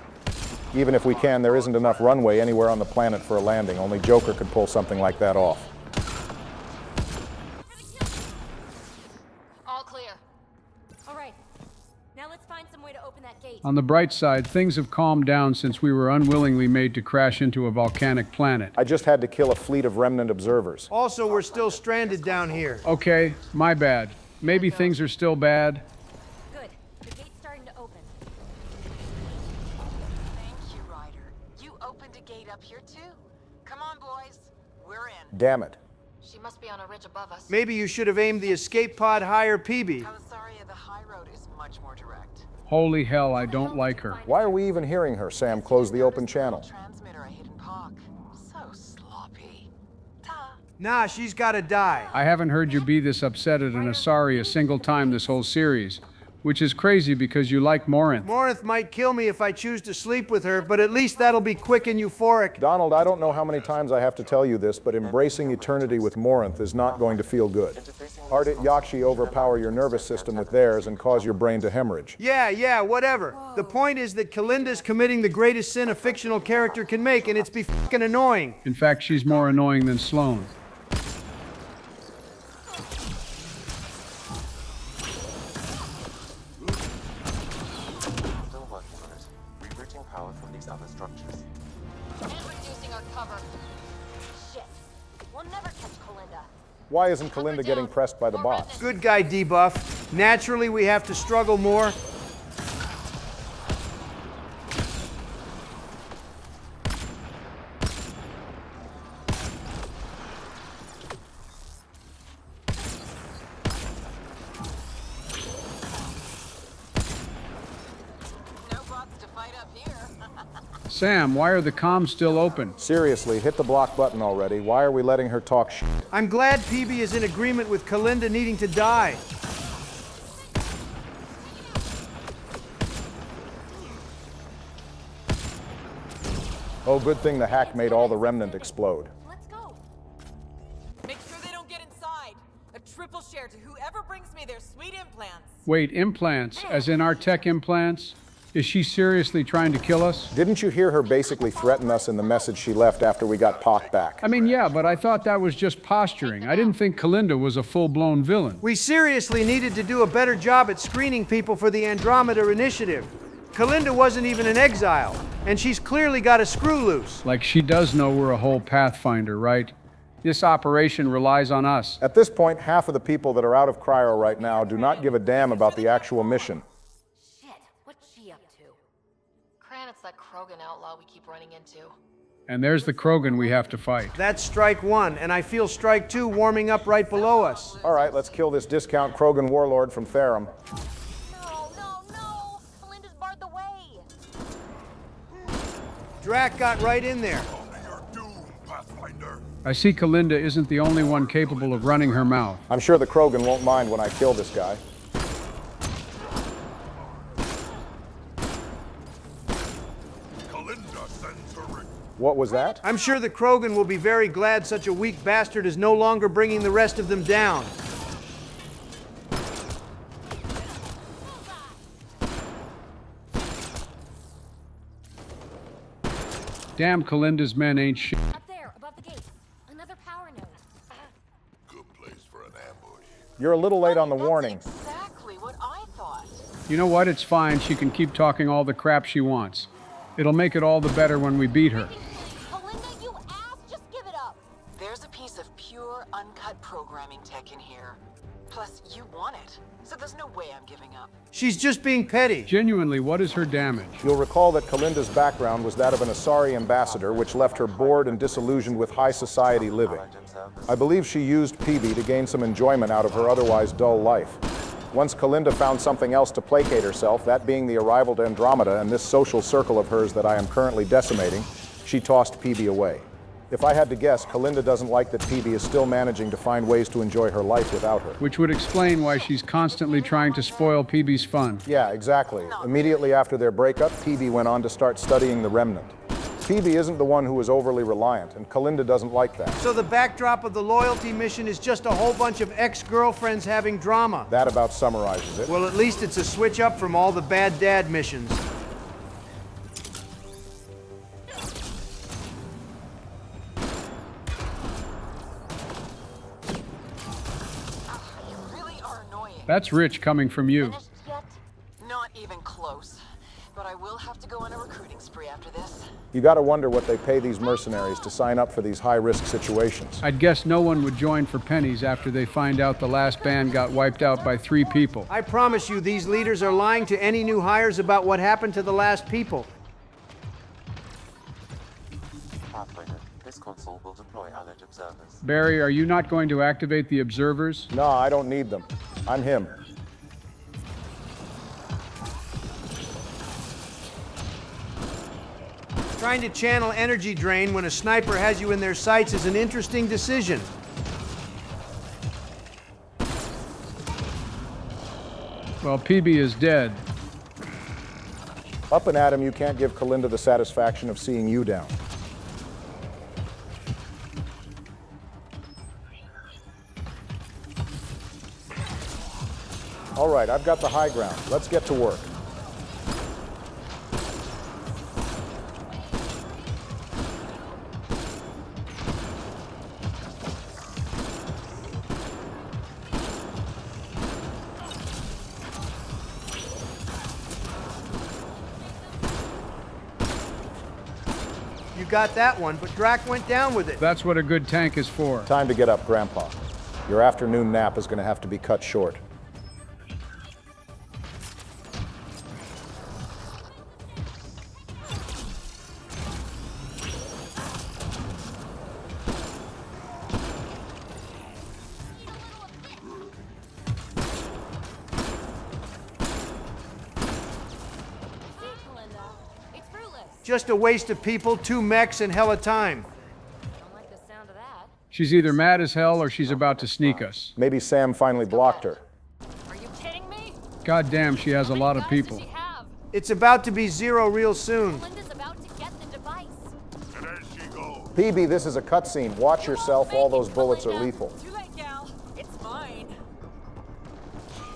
Even if we can, there isn't enough runway anywhere on the planet for a landing. Only Joker could pull something like that off. All clear. All right. Now let's find some way to open that gate. On the bright side, things have calmed down since we were unwillingly made to crash into a volcanic planet. I just had to kill a fleet of remnant observers. Also, we're still stranded down here. Okay, my bad. Maybe things are still bad. Good. The gate's starting to open. Thank you, Ryder. You opened a gate up here too. Come on, boys. We're in. Damn it. She must be on a ridge above us. Maybe you should have aimed the escape pod higher, PB. Sorry, the high road is much more direct. Holy hell, I don't like her. Why are we even hearing her? Sam, close the open channel. Transmitter I hid in Park. So sloppy. Nah, she's gotta die. I haven't heard you be this upset at an Asari a single time this whole series, which is crazy because you like Morinth. Morinth might kill me if I choose to sleep with her, but at least that'll be quick and euphoric. Donald, I don't know how many times I have to tell you this, but embracing eternity with Morinth is not going to feel good. Yakshi overpower your nervous system with theirs and cause your brain to hemorrhage. Yeah, whatever. The point is that Kalinda's committing the greatest sin a fictional character can make, and it's be fucking annoying. In fact, she's more annoying than Sloane. Still working on it. Rerouting power from these other structures. And reducing our cover. Shit. We'll never catch Kalinda. Why isn't Kalinda getting pressed by the bots? Good guy, debuff. Naturally, we have to struggle more. Sam, why are the comms still open? Seriously, hit the block button already. Why are we letting her talk shit? I'm glad PB is in agreement with Kalinda needing to die. Oh, good thing the hack made all the remnant explode. Let's go. Make sure they don't get inside. A triple share to whoever brings me their sweet implants. Wait, implants? As in our tech implants? Is she seriously trying to kill us? Didn't you hear her basically threaten us in the message she left after we got Pock back? I mean, yeah, but I thought that was just posturing. I didn't think Kalinda was a full-blown villain. We seriously needed to do a better job at screening people for the Andromeda initiative. Kalinda wasn't even an exile, and she's clearly got a screw loose. Like she does know we're a whole Pathfinder, right? This operation relies on us. At this point, half of the people that are out of cryo right now do not give a damn about the actual mission. It's that Krogan outlaw we keep running into. And there's the Krogan we have to fight. That's strike one, and I feel strike two warming up right below us. All right, let's kill this discount Krogan warlord from Therum. No! Kalinda's barred the way! Drac got right in there. I see Kalinda isn't the only one capable of running her mouth. I'm sure the Krogan won't mind when I kill this guy. What was that? I'm sure the Krogan will be very glad such a weak bastard is no longer bringing the rest of them down. Damn, Kalinda's men ain't shit. Up there, above the gate. Another power node. Good place for an ambush. You're a little late on the warning. Exactly what I thought. You know what? It's fine. She can keep talking all the crap she wants. It'll make it all the better when we beat her. Kalinda, you ass! Just give it up! There's a piece of pure, uncut programming tech in here. Plus, you want it, so there's no way I'm giving up. She's just being petty. Genuinely, what is her damage? You'll recall that Kalinda's background was that of an Asari ambassador, which left her bored and disillusioned with high society living. I believe she used PB to gain some enjoyment out of her otherwise dull life. Once Kalinda found something else to placate herself, that being the arrival to Andromeda and this social circle of hers that I am currently decimating, she tossed PB away. If I had to guess, Kalinda doesn't like that PB is still managing to find ways to enjoy her life without her. Which would explain why she's constantly trying to spoil PB's fun. Yeah, exactly. Immediately after their breakup, PB went on to start studying the Remnant. PB isn't the one who is overly reliant, and Kalinda doesn't like that. So the backdrop of the loyalty mission is just a whole bunch of ex-girlfriends having drama. That about summarizes it. Well, at least it's a switch up from all the bad dad missions. You really are annoying. That's rich coming from you. Finished yet? Not even close. But I will have to go on a recruiting spree after this. You gotta wonder what they pay these mercenaries to sign up for these high-risk situations. I'd guess no one would join for pennies after they find out the last band got wiped out by 3 people. I promise you, these leaders are lying to any new hires about what happened to the last people. Pathfinder, this console will deploy allied observers. Barry, are you not going to activate the observers? No, I don't need them. I'm him. Trying to channel energy drain when a sniper has you in their sights is an interesting decision. Well, PB is dead. Up and at him, you can't give Kalinda the satisfaction of seeing you down. All right, I've got the high ground. Let's get to work. You got that one, but Drac went down with it. That's what a good tank is for. Time to get up, Grandpa. Your afternoon nap is going to have to be cut short. Just a waste of people, 2 mechs, and hella time. She's either mad as hell or she's about to sneak us. Maybe Sam finally blocked her. Are you kidding me? God damn, she has a lot of people. It's about to be 0 real soon. Linda's about to get the device. And there she goes. PB, this is a cutscene. Watch yourself. All those bullets are lethal. Too late, gal. It's mine.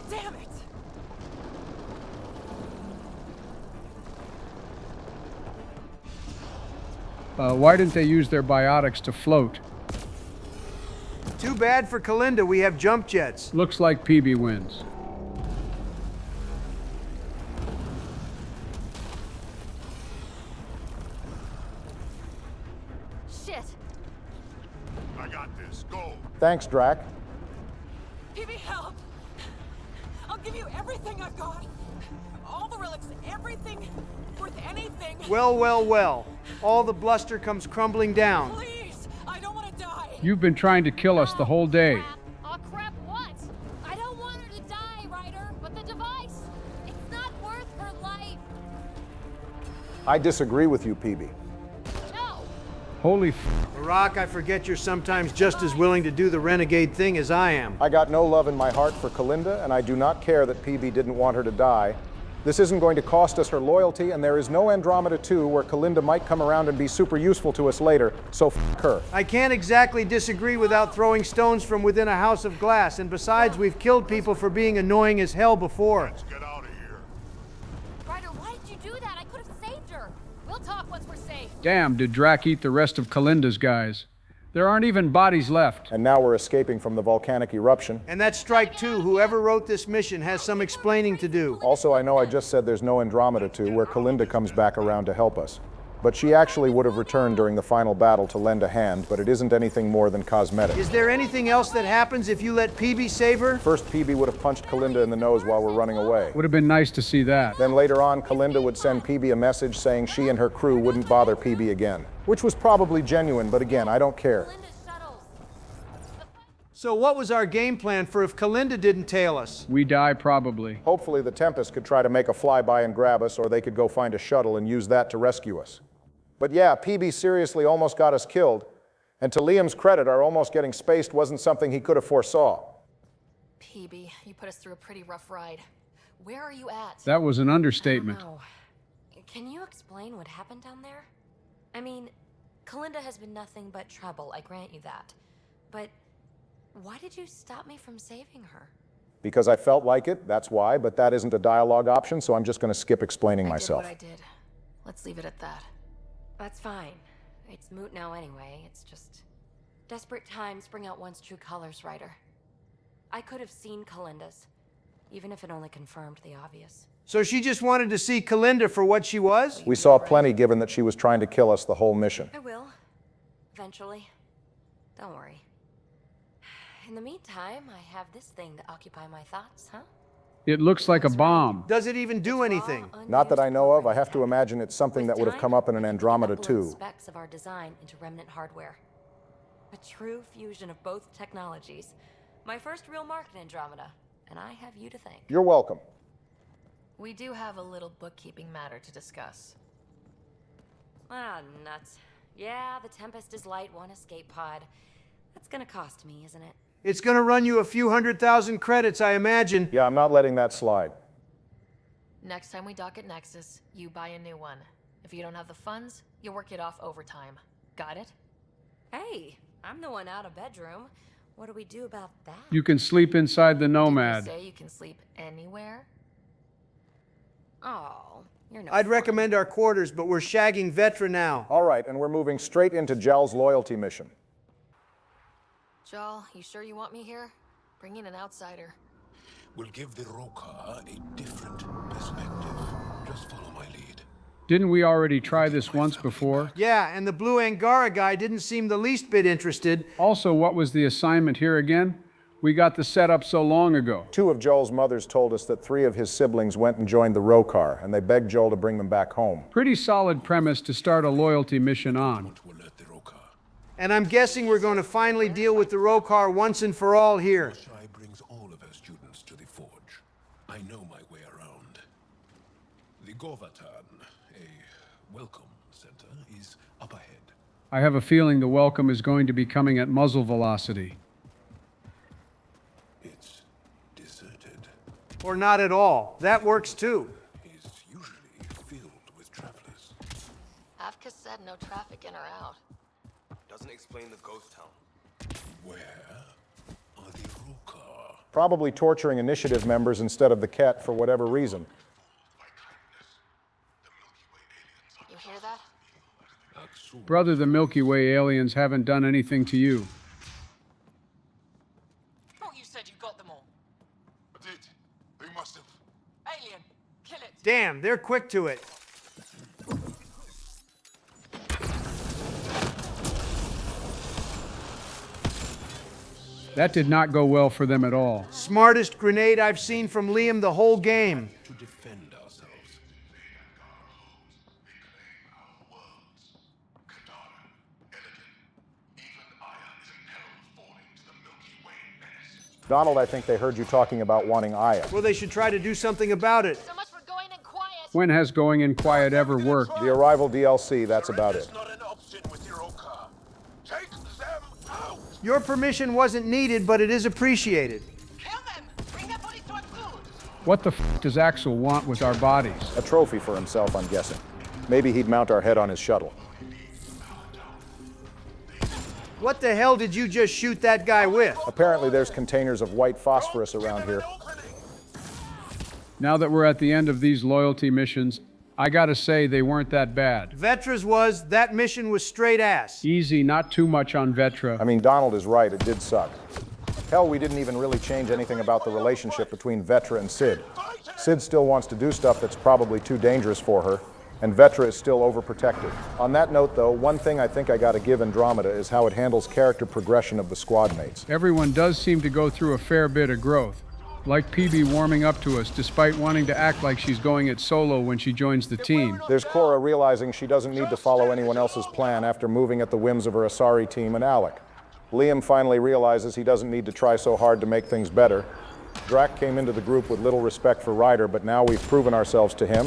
Damn it. Why didn't they use their biotics to float? Too bad for Kalinda, we have jump jets. Looks like PB wins. Shit. I got this. Go. Thanks, Drac. PB, help. I'll give you everything I've got. All the relics, everything worth anything. Well, well, well. All the bluster comes crumbling down. Please, I don't want to die. You've been trying to kill us the whole day. Oh crap, what? I don't want her to die, Ryder, but the device, it's not worth her life. I disagree with you, PB. No. Holy Barack, I forget you're sometimes just as willing to do the renegade thing as I am. I got no love in my heart for Kalinda, and I do not care that PB didn't want her to die. This isn't going to cost us her loyalty, and there is no Andromeda 2 where Kalinda might come around and be super useful to us later, so f*** her. I can't exactly disagree without throwing stones from within a house of glass, and besides, we've killed people for being annoying as hell before. Let's get out of here. Ryder, why did you do that? I could have saved her. We'll talk once we're safe. damn, did Drac eat the rest of Kalinda's guys? There aren't even bodies left. And now we're escaping from the volcanic eruption. And that's strike 2. Whoever wrote this mission has some explaining to do. Also, I know I just said there's no Andromeda 2 where Kalinda comes back around to help us. But she actually would have returned during the final battle to lend a hand, but it isn't anything more than cosmetic. Is there anything else that happens if you let PB save her? First, PB would have punched Kalinda in the nose while we're running away. Would have been nice to see that. Then later on, Kalinda would send PB a message saying she and her crew wouldn't bother PB again. Which was probably genuine, but again, I don't care. So what was our game plan for if Kalinda didn't tail us? We die probably. Hopefully the Tempest could try to make a flyby and grab us, or they could go find a shuttle and use that to rescue us. But yeah, PB seriously almost got us killed. And to Liam's credit, our almost getting spaced wasn't something he could have foresaw. PB, you put us through a pretty rough ride. Where are you at? That was an understatement. Can you explain what happened down there? I mean, Kalinda has been nothing but trouble, I grant you that. But why did you stop me from saving her? Because I felt like it, that's why, but that isn't a dialogue option, so I'm just going to skip explaining myself. I did what I did. Let's leave it at that. That's fine. It's moot now anyway. It's just... desperate times bring out one's true colors, Ryder. I could have seen Kalinda's, even if it only confirmed the obvious. So she just wanted to see Kalinda for what she was? We saw plenty given that she was trying to kill us the whole mission. I will. Eventually. Don't worry. In the meantime, I have this thing to occupy my thoughts, huh? It looks like a bomb. Does it even do anything? Not that I know of. I have to imagine it's something that would have come up in an Andromeda too. Specs of our design into remnant hardware. A true fusion of both technologies. My first real mark in Andromeda, and I have you to thank. You're welcome. We do have a little bookkeeping matter to discuss. Ah, nuts. Yeah, the Tempest is light, one escape pod. That's gonna cost me, isn't it? It's gonna run you a few 100,000 credits, I imagine. Yeah, I'm not letting that slide. Next time we dock at Nexus, you buy a new one. If you don't have the funds, you work it off overtime. Got it? Hey, I'm the one out of bedroom. What do we do about that? You can sleep inside the Nomad. Did you say you can sleep anywhere? Oh, you're no I'd recommend our quarters, but we're shagging Vetra now. All right, and we're moving straight into Jal's loyalty mission. Jal, you sure you want me here? Bring in an outsider. We'll give the Roka a different perspective. Just follow my lead. Didn't we already try this once before? Yeah, and the Blue Angara guy didn't seem the least bit interested. Also, what was the assignment here again? We got the setup so long ago. 2 of Joel's mothers told us that 3 of his siblings went and joined the Rokar, and they begged Joel to bring them back home. Pretty solid premise to start a loyalty mission on. And I'm guessing we're going to finally deal with the Rokar once and for all here. Shai brings all of our students to the Forge. I know my way around. The Govatan, a welcome center, is up ahead. I have a feeling the welcome is going to be coming at muzzle velocity. It's deserted. Or not at all. That works too. It's usually filled with travelers. Avka said no traffic in or out. Doesn't explain the ghost town. Where are the Rokar? Probably torturing initiative members instead of the Ket for whatever reason. You hear that? Brother, the Milky Way aliens haven't done anything to you. Thought you said you got them all. I did. They must have. Alien, kill it. Damn, they're quick to it. That did not go well for them at all. Smartest grenade I've seen from Liam the whole game. To defend ourselves. Donald, I think they heard you talking about wanting Aya. Well, they should try to do something about it. So much for going in quiet. When has going in quiet ever worked? The Arrival DLC, that's about it. Not an option with the Rokar. Take them out! Your permission wasn't needed, but it is appreciated. Kill them! Bring their bodies to our food! What the f does Axel want with our bodies? A trophy for himself, I'm guessing. Maybe he'd mount our head on his shuttle. What the hell did you just shoot that guy with? Apparently there's containers of white phosphorus around here. Now that we're at the end of these loyalty missions, I gotta say they weren't that bad. Vetra's was, that mission was straight ass. Easy, not too much on Vetra. I mean, Donald is right, it did suck. Hell, we didn't even really change anything about the relationship between Vetra and Sid. Sid still wants to do stuff that's probably too dangerous for her, and Vetra is still overprotected. On that note, though, one thing I think I gotta give Andromeda is how it handles character progression of the squad mates. Everyone does seem to go through a fair bit of growth. Like PB warming up to us despite wanting to act like she's going it solo when she joins the team. There's Cora realizing she doesn't need to follow anyone else's plan after moving at the whims of her Asari team and Alec. Liam finally realizes he doesn't need to try so hard to make things better. Drac came into the group with little respect for Ryder, but now we've proven ourselves to him,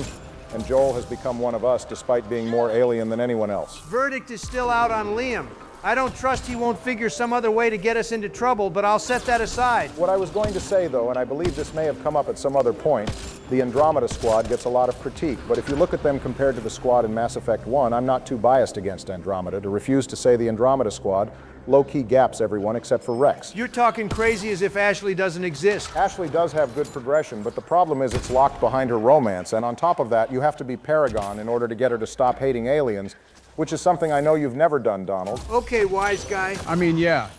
and Joel has become one of us despite being more alien than anyone else. Verdict is still out on Liam. I don't trust he won't figure some other way to get us into trouble, but I'll set that aside. What I was going to say, though, and I believe this may have come up at some other point, The Andromeda squad gets a lot of critique, but if you look at them compared to the squad in Mass Effect 1, I'm not too biased against Andromeda to refuse to say the Andromeda squad low-key gaps everyone except for Rex. You're talking crazy as if Ashley doesn't exist. Ashley does have good progression, but the problem is it's locked behind her romance, and on top of that, you have to be Paragon in order to get her to stop hating aliens, which is something I know you've never done, Donald. Okay, wise guy. I mean, yeah.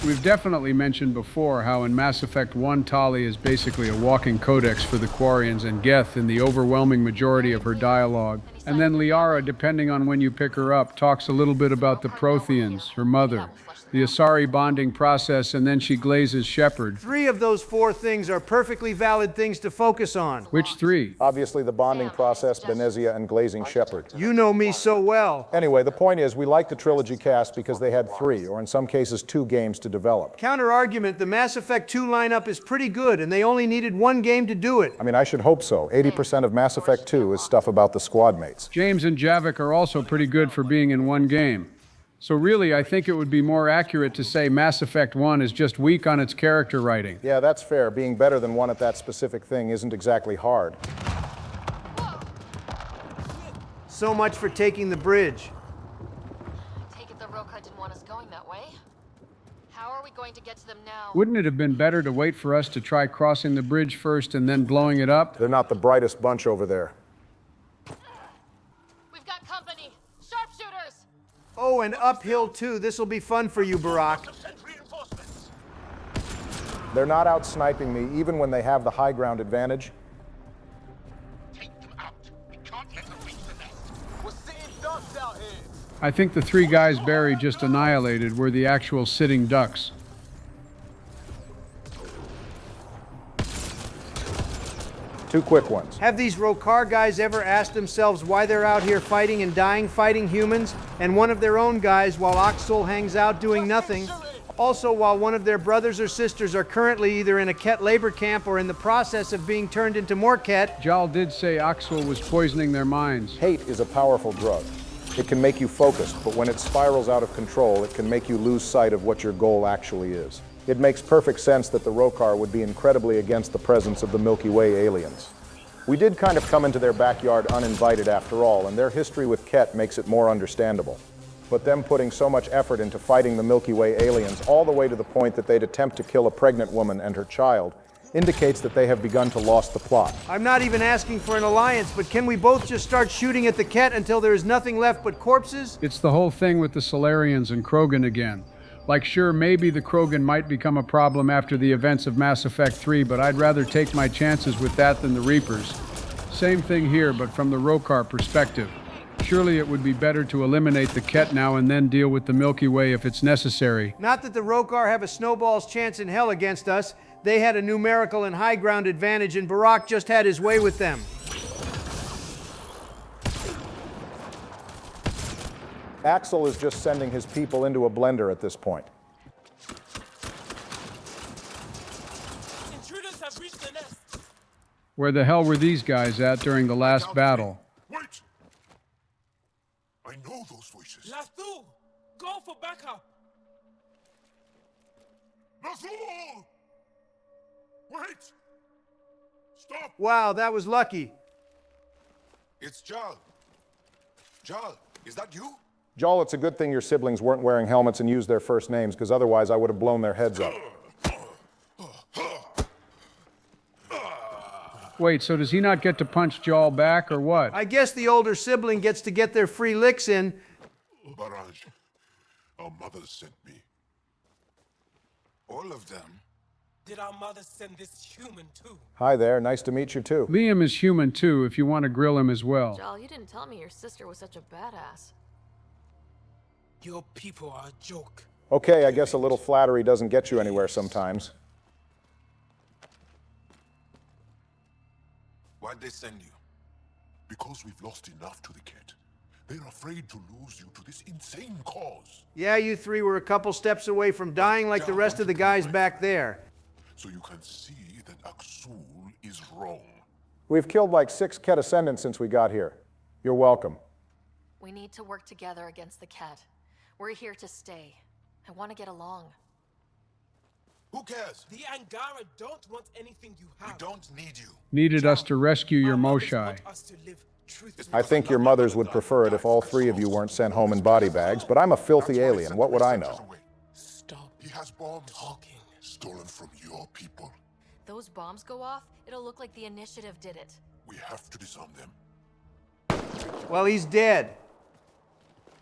We've definitely mentioned before how in Mass Effect 1, Tali is basically a walking codex for the Quarians, and Geth in the overwhelming majority of her dialogue. And then Liara, depending on when you pick her up, talks a little bit about the Protheans, her mother, the Asari bonding process, and then she glazes Shepard. 3 of those 4 things are perfectly valid things to focus on. Which 3? Obviously the bonding process, Benezia, and glazing Shepard. You know me so well. Anyway, the point is we like the trilogy cast because they had 3, or in some cases 2 games to develop. Counter-argument, the Mass Effect 2 lineup is pretty good, and they only needed 1 game to do it. I mean, I should hope so. 80% of Mass Effect 2 is stuff about the squad mates. James and Javik are also pretty good for being in 1 game. So really, I think it would be more accurate to say Mass Effect 1 is just weak on its character writing. Yeah, that's fair. Being better than 1 at that specific thing isn't exactly hard. So much for taking the bridge. Take it the Roka didn't want us going that way. How are we going to get to them now? Wouldn't it have been better to wait for us to try crossing the bridge first and then blowing it up? They're not the brightest bunch over there. We've got company! Sharpshooters! Oh, and uphill too. This'll be fun for you, Barack. They're not out sniping me, even when they have the high ground advantage. I think the 3 guys Barry just annihilated were the actual sitting ducks. Two quick ones. Have these Rokar guys ever asked themselves why they're out here fighting and dying fighting humans, and one of their own guys while Oxel hangs out doing nothing? Also, while one of their brothers or sisters are currently either in a Ket labor camp or in the process of being turned into more Ket. Jal did say Oxel was poisoning their minds. Hate is a powerful drug. It can make you focused, but when it spirals out of control, it can make you lose sight of what your goal actually is. It makes perfect sense that the Rokar would be incredibly against the presence of the Milky Way aliens. We did kind of come into their backyard uninvited after all, and their history with Ket makes it more understandable. But them putting so much effort into fighting the Milky Way aliens, all the way to the point that they'd attempt to kill a pregnant woman and her child, indicates that they have begun to lost the plot. I'm not even asking for an alliance, but can we both just start shooting at the Ket until there is nothing left but corpses? It's the whole thing with the Solarians and Krogan again. Like, sure, maybe the Krogan might become a problem after the events of Mass Effect 3, but I'd rather take my chances with that than the Reapers. Same thing here, but from the Rokar perspective. Surely it would be better to eliminate the Ket now and then deal with the Milky Way if it's necessary. Not that the Rokar have a snowball's chance in hell against us. They had a numerical and high ground advantage, and Barack just had his way with them. Axel is just sending his people into a blender at this point. Intruders have reached the nest. Where the hell were these guys at during the last battle? Wait! I know those voices. Lathul, go for backup. Lathul! Wait! Stop! Wow, that was lucky. It's Jal. Jal, is that you? Jal, it's a good thing your siblings weren't wearing helmets and used their first names, because otherwise I would have blown their heads up. Wait, so does he not get to punch Jal back, or what? I guess the older sibling gets to get their free licks in. Barrage, our mothers sent me. All of them. Did our mother send this human too? Hi there, nice to meet you too. Liam is human too, if you want to grill him as well. Jal, you didn't tell me your sister was such a badass. Your people are a joke. Okay, I guess a little flattery doesn't get you anywhere sometimes. Why'd they send you? Because we've lost enough to the Ket. They're afraid to lose you to this insane cause. Yeah, you 3 were a couple steps away from dying like the rest of the guys back there. So you can see that Aksul is wrong. We've killed like 6 Ket ascendants since we got here. You're welcome. We need to work together against the Ket. We're here to stay. I want to get along. Who cares? The Angara don't want anything you have. We don't need you. Needed us to rescue your Moshai. I think your mothers would prefer it if all three of you weren't sent home in body bags, but I'm a filthy alien. What would I know? Stop. He has bombs. Talking. Stolen from your people. Those bombs go off, it'll look like the initiative did it. We have to disarm them. Well, he's dead.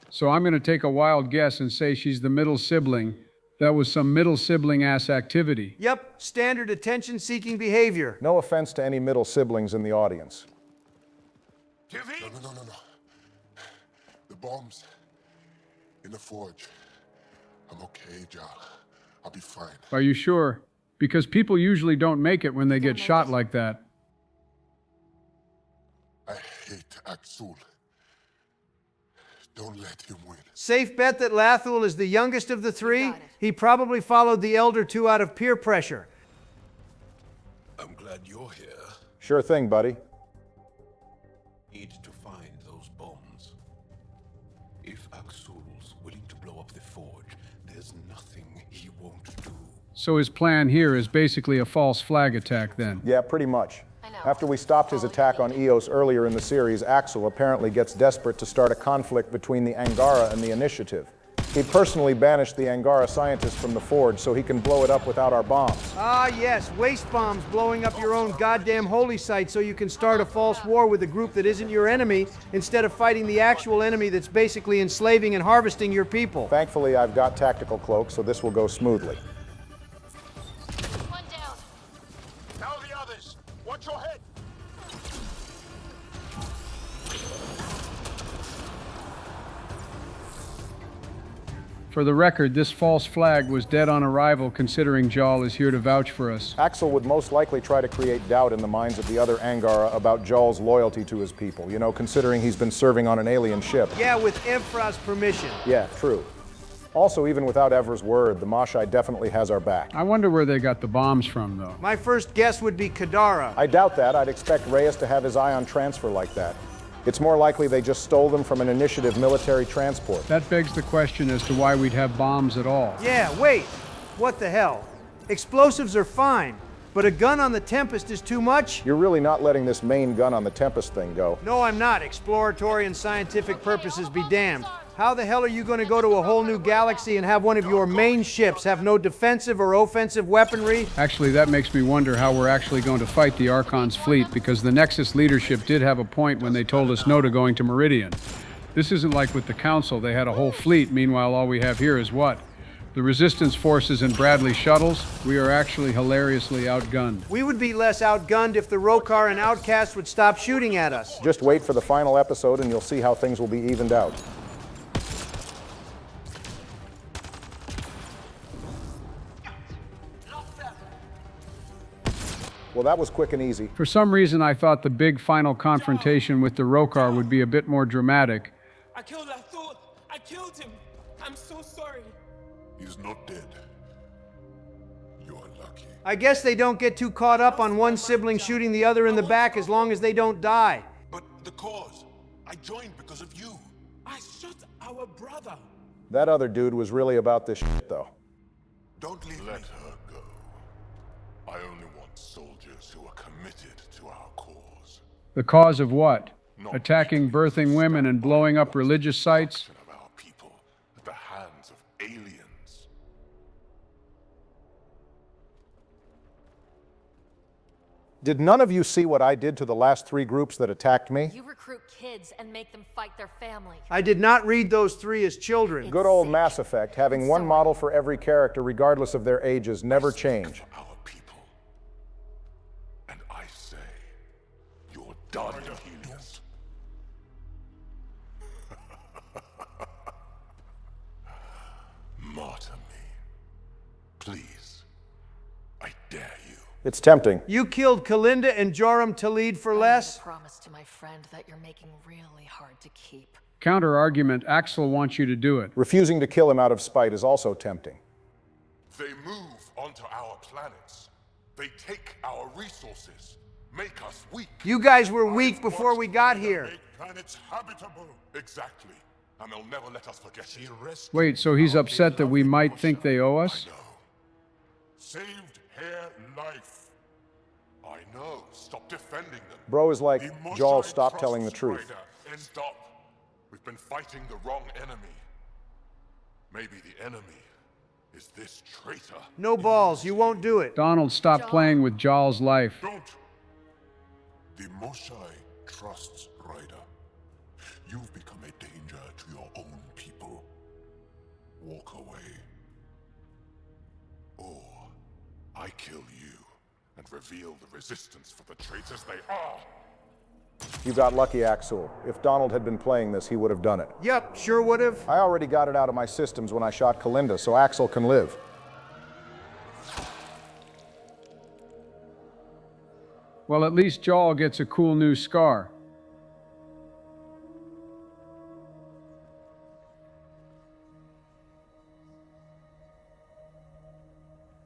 So I'm going to take a wild guess and say she's the middle sibling. That was some middle sibling-ass activity. Yep, standard attention-seeking behavior. No offense to any middle siblings in the audience. No. The bombs in the forge. I'm okay, Jal. I'll be fine. Are you sure? Because people usually don't make it when they get shot like that. I hate Axul. Don't let him win. Safe bet that Lathul is the youngest of the three. He probably followed the elder two out of peer pressure. I'm glad you're here. Sure thing, buddy. Need to find those bombs. If Axul's willing to blow up the forge, there's nothing he won't do. So his plan here is basically a false flag attack then. Yeah, pretty much. After we stopped his attack on Eos earlier in the series, Axel apparently gets desperate to start a conflict between the Angara and the Initiative. He personally banished the Angara scientists from the forge so he can blow it up without our bombs. Ah, yes, waste bombs blowing up your own goddamn holy site so you can start a false war with a group that isn't your enemy instead of fighting the actual enemy that's basically enslaving and harvesting your people. Thankfully, I've got tactical cloaks, so this will go smoothly. One down. Tell the others, watch your head. For the record, this false flag was dead on arrival considering Jal is here to vouch for us. Axel would most likely try to create doubt in the minds of the other Angara about Jal's loyalty to his people, you know, considering he's been serving on an alien ship. Yeah, with Evfra's permission. Yeah, true. Also, even without Evra's word, the Moshai definitely has our back. I wonder where they got the bombs from, though. My first guess would be Kadara. I doubt that. I'd expect Reyes to have his eye on transfer like that. It's more likely they just stole them from an Initiative military transport. That begs the question as to why we'd have bombs at all. Yeah, wait. What the hell? Explosives are fine, but a gun on the Tempest is too much? You're really not letting this main gun on the Tempest thing go. No, I'm not. Exploratory and scientific purposes be damned. How the hell are you going to go to a whole new galaxy and have one of your main ships have no defensive or offensive weaponry? Actually, that makes me wonder how we're actually going to fight the Archon's fleet, because the Nexus leadership did have a point when they told us no to going to Meridian. This isn't like with the Council. They had a whole fleet. Meanwhile, all we have here is what? The Resistance forces and Bradley shuttles? We are actually hilariously outgunned. We would be less outgunned if the Rokar and Outcast would stop shooting at us. Just wait for the final episode and you'll see how things will be evened out. Well, that was quick and easy. For some reason, I thought the big final confrontation with the Rokar would be a bit more dramatic. I killed Lathul. I killed him. I'm so sorry. He's not dead. You are lucky. I guess they don't get too caught up on one sibling shooting the other in the back as long as they don't die. But the cause. I joined because of you. I shot our brother. That other dude was really about this shit, though. Don't leave Let her go. I only want soldiers who are committed to our cause. The cause of what? Attacking birthing women and blowing up religious sites? Of our people at the hands of aliens. Did none of you see what I did to the last 3 groups that attacked me? You recruit kids and make them fight their family. I did not read those 3 as children. Good old Mass Effect, having one model for every character regardless of their ages, never change. Our people. And I say, you're done, Helios. Martyr me. Please. I dare you. It's tempting. You killed Kalinda and Joram Talid for less? I promise to my friend that you're making really hard to keep. Counter-argument, Axel wants you to do it. Refusing to kill him out of spite is also tempting. They move onto our planets. They take our resources, make us weak. You guys were weak before we got here. Make planets habitable. Exactly. And they'll never let us forget it. Wait, so he's upset that we might think they owe us? saved her life. I know. Stop defending them. Bro is like, The Jaal, Moshae stop telling the trusts truth. Ryder, and stop. We've been fighting the wrong enemy. Maybe the enemy is this traitor. No balls, you won't do it. Donald, stop playing with Jaal's life. Don't. The Moshae trusts Ryder. You've become a danger to your own people. Walk away. Or I kill you and reveal the resistance for the traitors they are. You got lucky, Axel. If Donald had been playing this, he would have done it. Yep, sure would have. I already got it out of my systems when I shot Kalinda, so Axel can live. Well, at least Jaal gets a cool new scar.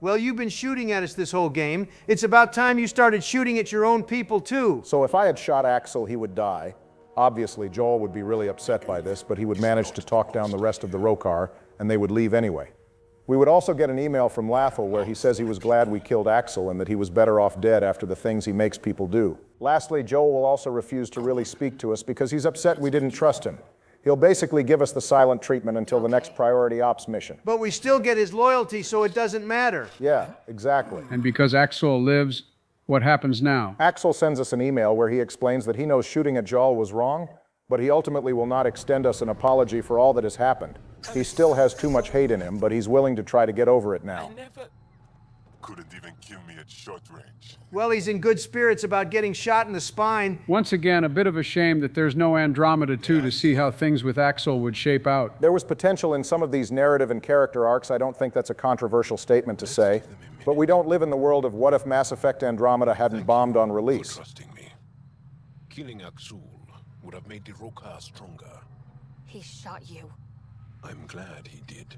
Well, you've been shooting at us this whole game. It's about time you started shooting at your own people, too. So if I had shot Axel, he would die. Obviously, Jaal would be really upset by this, but he would manage to talk down the rest of the Rokar, and they would leave anyway. We would also get an email from Lathel where he says he was glad we killed Axel and that he was better off dead after the things he makes people do. Lastly, Joel will also refuse to really speak to us because he's upset we didn't trust him. He'll basically give us the silent treatment until the next priority ops mission. But we still get his loyalty, so it doesn't matter. Yeah, exactly. And because Axel lives, what happens now? Axel sends us an email where he explains that he knows shooting at Jaal was wrong, but he ultimately will not extend us an apology for all that has happened. He still has too much hate in him, but he's willing to try to get over it now. Couldn't even kill me at short range. Well, he's in good spirits about getting shot in the spine. Once again, a bit of a shame that there's no Andromeda 2 to see how things with Axel would shape out. There was potential in some of these narrative and character arcs. I don't think that's a controversial statement to say. But we don't live in the world of what if Mass Effect Andromeda hadn't bombed on release. Trusting me. Killing Axul would have made the Rokar stronger. He shot you. I'm glad he did.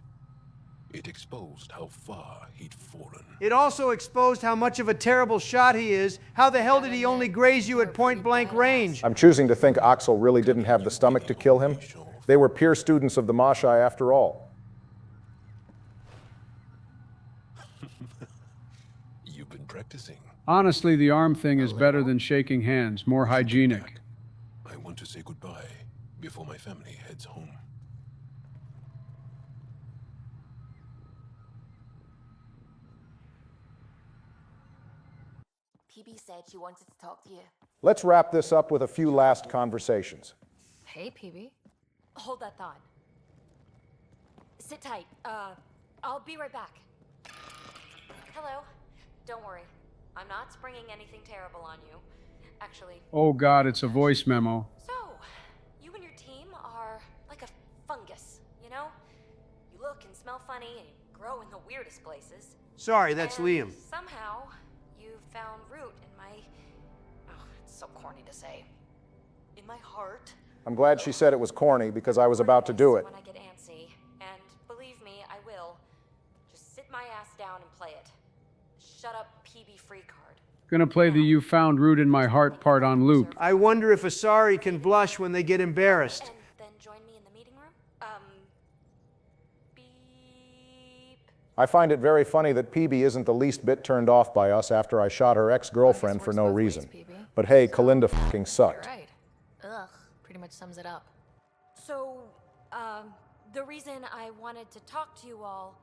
It exposed how far he'd fallen. It also exposed how much of a terrible shot he is. How the hell did he only graze you at point-blank range? I'm choosing to think Axel really didn't have the stomach to kill him. They were peer students of the Moshae after all. You've been practicing. Honestly, the arm thing is better than shaking hands, more hygienic. I want to say goodbye before my family heads home. PB said she wanted to talk to you. Let's wrap this up with a few last conversations. Hey, PB. Hold that thought. Sit tight. I'll be right back. Hello. Don't worry. I'm not springing anything terrible on you. Actually... Oh God, it's a voice memo. So, you and your team are like a fungus, you know? You look and smell funny and grow in the weirdest places. Sorry, that's Liam. Somehow, you've found root in my... Oh, it's so corny to say. In my heart. I'm glad she said it was corny because I was about to do it. When I get antsy, and believe me, I will. Just sit my ass down and play it. Shut up, PB free card. Gonna play the "You Found Root in My Heart" part on loop. I wonder if Asari can blush when they get embarrassed. And then join me in the meeting room? Beep. I find it very funny that PB isn't the least bit turned off by us after I shot her ex-girlfriend for no reason. But hey, Kalinda fucking sucked. You're right. Ugh, pretty much sums it up. So, the reason I wanted to talk to you all...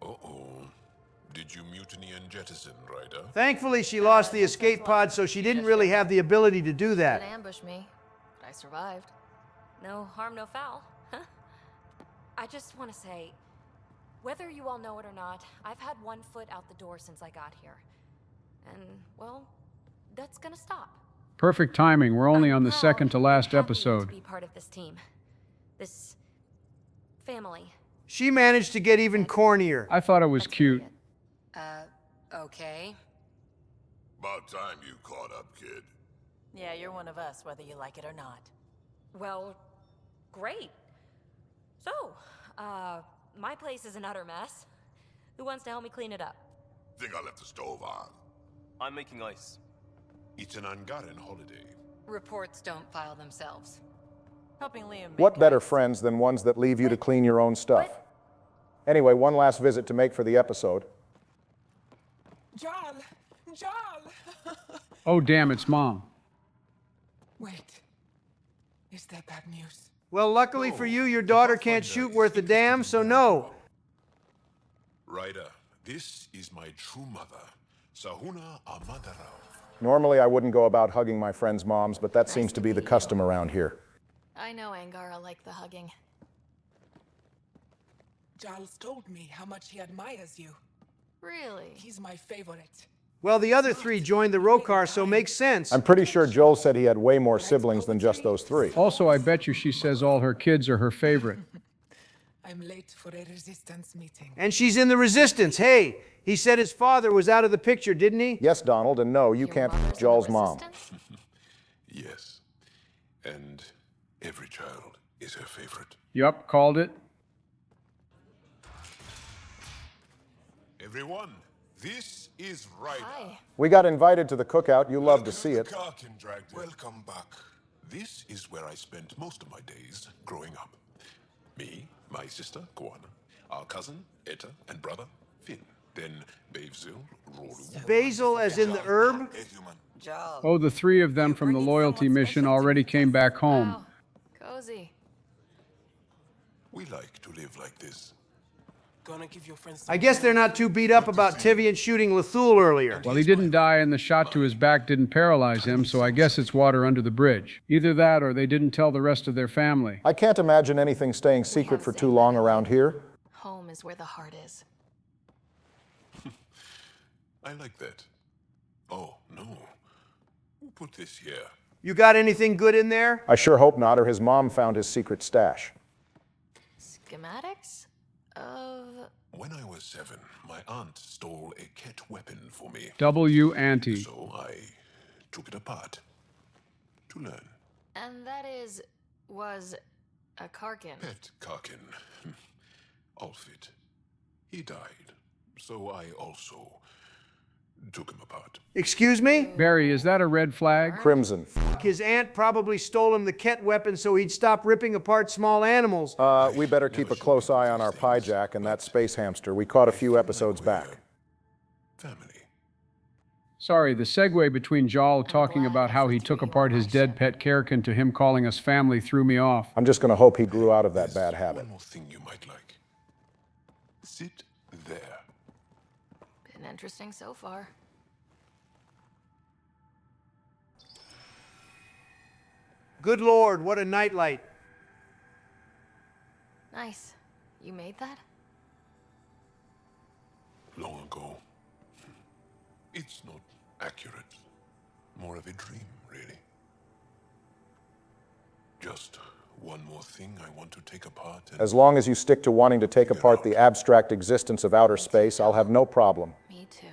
Uh-oh. Did you mutiny and jettison, Ryder? Thankfully, she lost the escape pod, so she didn't really have the ability to do that. They ambushed me, but I survived. No harm, no foul. Huh? I just want to say, whether you all know it or not, I've had one foot out the door since I got here. And, well, that's gonna stop. Perfect timing. We're only on the second to last episode. To be part of this team. This... family. She managed to get even cornier. I thought it was cute. Okay. About time you caught up, kid. Yeah, you're one of us, whether you like it or not. Well, great. So, my place is an utter mess. Who wants to help me clean it up? Think I left the stove on. I'm making ice. It's an Angaran holiday. Reports don't file themselves. Helping Liam make What better ice. friends than ones that leave you to clean your own stuff? Anyway, one last visit to make for the episode. Jarl! Jarl! Oh, damn, it's Mom. Wait. Is that bad news? Well, luckily for you, your daughter can't shoot worth a damn, so no. Ryder, this is my true mother, Sahuna Amanthadine. Normally, I wouldn't go about hugging my friends' moms, but that seems to be the custom around here. I know Angara liked the hugging. Giles told me how much he admires you. Really? He's my favorite. Well, the other three joined the Rokar, so makes sense. I'm pretty sure Joel said he had way more siblings than just those three. Also, I bet you she says all her kids are her favorite. I'm late for a resistance meeting. And she's in the resistance. Hey, he said his father was out of the picture, didn't he? Yes, Donald, and no, you can't f Joel's mom. Yes. And every child is her favorite. Yup, called it. Everyone, this is Ryder. Hi. We got invited to the cookout. You love to see it. Welcome back. This is where I spent most of my days growing up. Me, my sister, Koana, our cousin, Etta, and brother, Finn. Then Basil, Rolu. Basil as in the herb? Oh, the three of them from the loyalty mission already came back home. Wow. Cozy. We like to live like this. Gonna give your friends I guess they're not too beat up about Tivian shooting Lethul earlier. Well, he didn't die and the shot to his back didn't paralyze him, so I guess it's water under the bridge. Either that or they didn't tell the rest of their family. I can't imagine anything staying secret for too long around here. Home is where the heart is. I like that. Oh, no. Who put this here? You got anything good in there? I sure hope not, or his mom found his secret stash. Schematics of... When I was 7, my aunt stole a cat weapon for me. W. Ante. So I took it apart to learn. And that was a Karkin. Pet Karkin. Alfit. He died. So I also took him apart. Excuse me? Barry, is that a red flag? Crimson. His aunt probably stole him the Ket weapon so he'd stop ripping apart small animals. We better keep a close eye on our pie jack and that space hamster. We caught a few episodes back. Sorry, the segue between Jarl talking about how he took apart his dead pet Karkin to him calling us family threw me off. I'm just going to hope he grew out of that bad habit. One more thing you might like. Sit there. Been interesting so far. Good Lord, what a nightlight. Nice. You made that? Long ago. It's not accurate. More of a dream, really. Just one more thing I want to take apart. As long as you stick to wanting to take apart the abstract existence of outer space, I'll have no problem. Me too.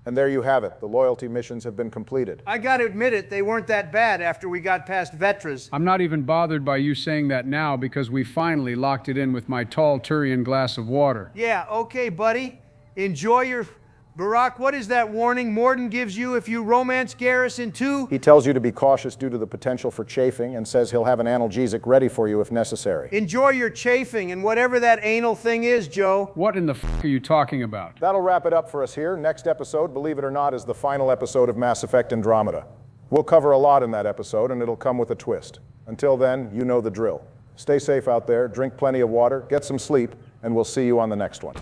And there you have it. The loyalty missions have been completed. I gotta admit it, they weren't that bad after we got past Vetras. I'm not even bothered by you saying that now because we finally locked it in with my tall Turian glass of water. Yeah, okay, buddy. Enjoy your... Barack, what is that warning Morden gives you if you romance Garrison too? He tells you to be cautious due to the potential for chafing and says he'll have an analgesic ready for you if necessary. Enjoy your chafing and whatever that anal thing is, Joe. What in the f*** are you talking about? That'll wrap it up for us here. Next episode, believe it or not, is the final episode of Mass Effect Andromeda. We'll cover a lot in that episode, and it'll come with a twist. Until then, you know the drill. Stay safe out there, drink plenty of water, get some sleep, and we'll see you on the next one.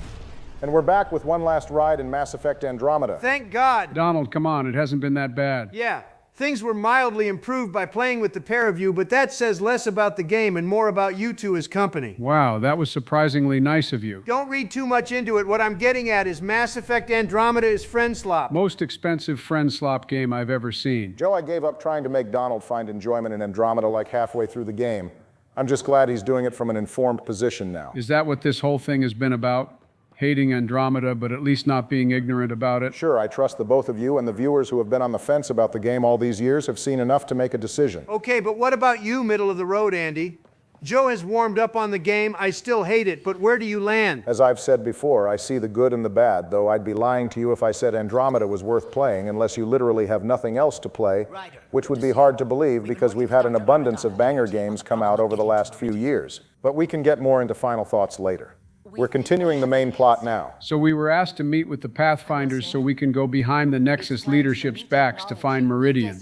And we're back with one last ride in Mass Effect Andromeda. Thank God. Donald, come on, it hasn't been that bad. Yeah, things were mildly improved by playing with the pair of you, but that says less about the game and more about you two as company. Wow, that was surprisingly nice of you. Don't read too much into it. What I'm getting at is Mass Effect Andromeda is friend slop. Most expensive friend slop game I've ever seen. Joe, I gave up trying to make Donald find enjoyment in Andromeda like halfway through the game. I'm just glad he's doing it from an informed position now. Is that what this whole thing has been about? Hating Andromeda, but at least not being ignorant about it? Sure, I trust the both of you and the viewers who have been on the fence about the game all these years have seen enough to make a decision. Okay, but what about you, middle of the road, Andy? Joe has warmed up on the game. I still hate it, but where do you land? As I've said before, I see the good and the bad, though I'd be lying to you if I said Andromeda was worth playing unless you literally have nothing else to play, which would be hard to believe because we've had an abundance of banger games come out over the last few years. But we can get more into final thoughts later. We're continuing the main plot now. So we were asked to meet with the Pathfinders so we can go behind the Nexus leadership's backs to find Meridian.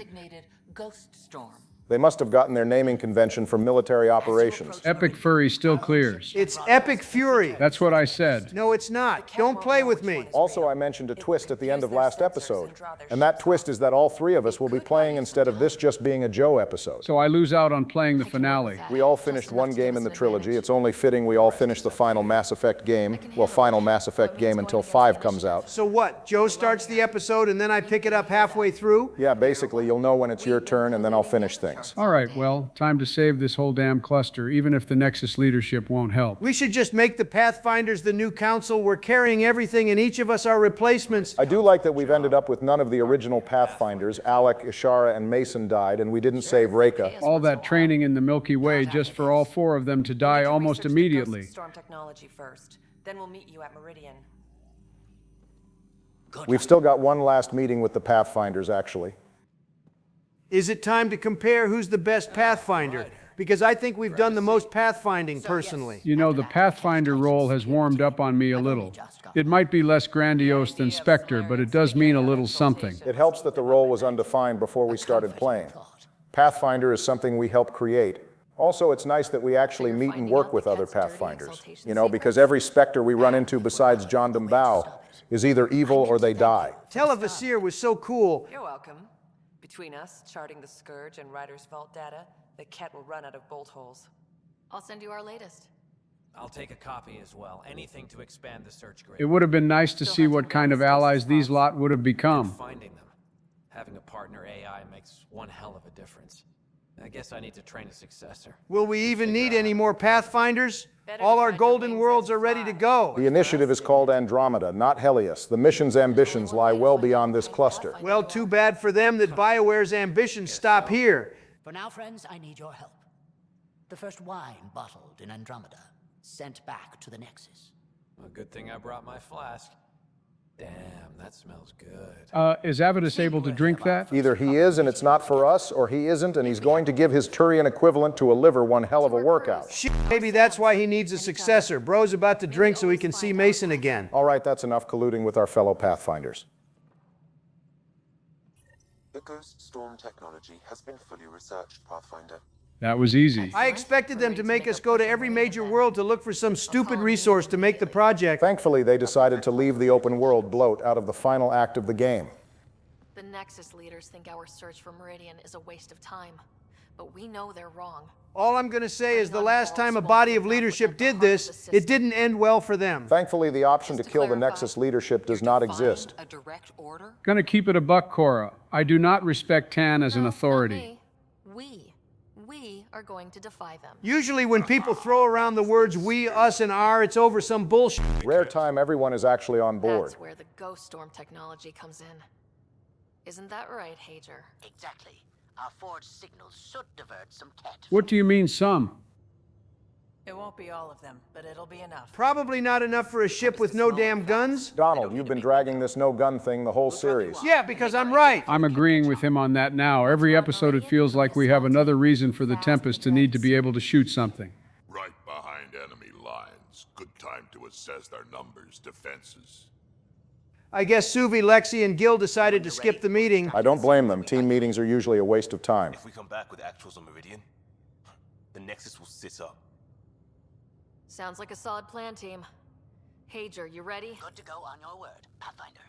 They must have gotten their naming convention from military operations. Epic Fury still clears. It's Epic Fury. That's what I said. No, it's not. Don't play with me. Also, I mentioned a twist at the end of last episode. And that twist is that all three of us will be playing instead of this just being a Joe episode. So I lose out on playing the finale. We all finished one game in the trilogy. It's only fitting we all finish the final Mass Effect game. Well, final Mass Effect game until 5 comes out. So what? Joe starts the episode and then I pick it up halfway through? Yeah, basically, you'll know when it's your turn and then I'll finish things. All right, well, time to save this whole damn cluster, even if the Nexus leadership won't help. We should just make the Pathfinders the new council. We're carrying everything and each of us are replacements. I do like that we've ended up with none of the original Pathfinders. Alec, Ishara, and Mason died, and we didn't save Reka. All that training in the Milky Way just for all 4 of them to die almost immediately. Storm technology first. Then we'll meet you at Meridian. We've still got one last meeting with the Pathfinders, actually. Is it time to compare who's the best Pathfinder? Because I think we've done the most pathfinding, personally. You know, the Pathfinder role has warmed up on me a little. It might be less grandiose than Spectre, but it does mean a little something. It helps that the role was undefined before we started playing. Pathfinder is something we help create. Also, it's nice that we actually meet and work with other Pathfinders. You know, because every Spectre we run into besides John Dumbao is either evil or they die. Televasir was so cool. You're welcome. Between us, charting the Scourge and Ryder's Vault data, the Ket will run out of bolt holes. I'll send you our latest. I'll take a copy as well. Anything to expand the search grid. It would have been nice to see what kind of allies these lot would have become. Finding them. Having a partner AI makes one hell of a difference. I guess I need to train a successor. Will we even need any more Pathfinders? All our golden worlds are ready to go. The initiative is called Andromeda, not Helios. The mission's ambitions lie well beyond this cluster. Well, too bad for them that BioWare's ambitions stop here. For now, friends, I need your help. The first wine bottled in Andromeda, sent back to the Nexus. A good thing I brought my flask. Damn, that smells good. Is Avidus able to drink that? Either he is and it's not for us, or he isn't and he's going to give his Turian equivalent to a liver one hell of a workout. Shit, maybe that's why he needs a successor. Bro's about to drink so he can see Mason again. All right, that's enough colluding with our fellow Pathfinders. The Ghost Storm technology has been fully researched, Pathfinder. That was easy. I expected them to make us go to every major world to look for some stupid resource to make the project. Thankfully, they decided to leave the open world bloat out of the final act of the game. The Nexus leaders think our search for Meridian is a waste of time, but we know they're wrong. All I'm going to say is the last time a body of leadership did this, it didn't end well for them. Thankfully, the option to kill the Nexus leadership does not exist. A direct order? Gonna keep it a buck, Cora. I do not respect Tan as an authority. We are going to defy them. Usually when people throw around the words we, us, and our, it's over some bullshit. Rare time everyone is actually on board. That's where the Ghost Storm technology comes in. Isn't that right, Hager? Exactly. Our forged signals should divert some Ket. What do you mean, some? It won't be all of them, but it'll be enough. Probably not enough for a ship with no damn guns. Donald, you've been dragging this no-gun thing the whole series. Yeah, because I'm right. I'm agreeing with him on that now. Every episode it feels like we have another reason for the Tempest to need to be able to shoot something. Right behind enemy lines. Good time to assess their numbers, defenses. I guess Suvi, Lexi, and Gil decided to skip the meeting. I don't blame them. Team meetings are usually a waste of time. If we come back with actuals on Meridian, the Nexus will sit up. Sounds like a solid plan, team. Hager, you ready? Good to go on your word, Pathfinder.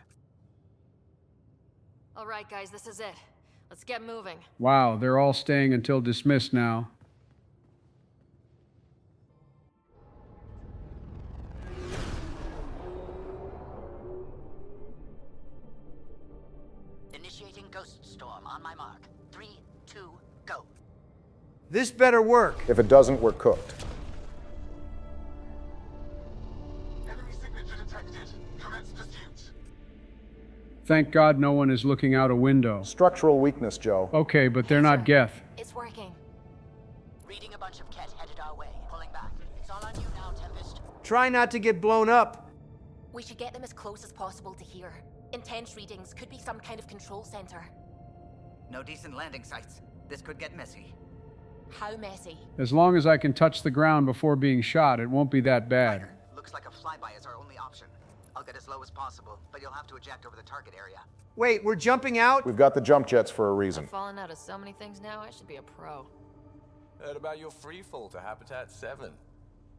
All right, guys, this is it. Let's get moving. Wow, they're all staying until dismissed now. Initiating Ghost Storm on my mark. 3, 2, go. This better work. If it doesn't, we're cooked. Thank God no one is looking out a window. Structural weakness, Joe. Okay, but they're not Geth. It's working. Reading a bunch of Ket headed our way. Pulling back. It's all on you now, Tempest. Try not to get blown up. We should get them as close as possible to here. Intense readings could be some kind of control center. No decent landing sites. This could get messy. How messy? As long as I can touch the ground before being shot, it won't be that bad. Looks like a flyby is our only option. I'll get as low as possible, but you'll have to eject over the target area. Wait, we're jumping out? We've got the jump jets for a reason. I'm falling out of so many things now, I should be a pro. Heard about your freefall to Habitat 7.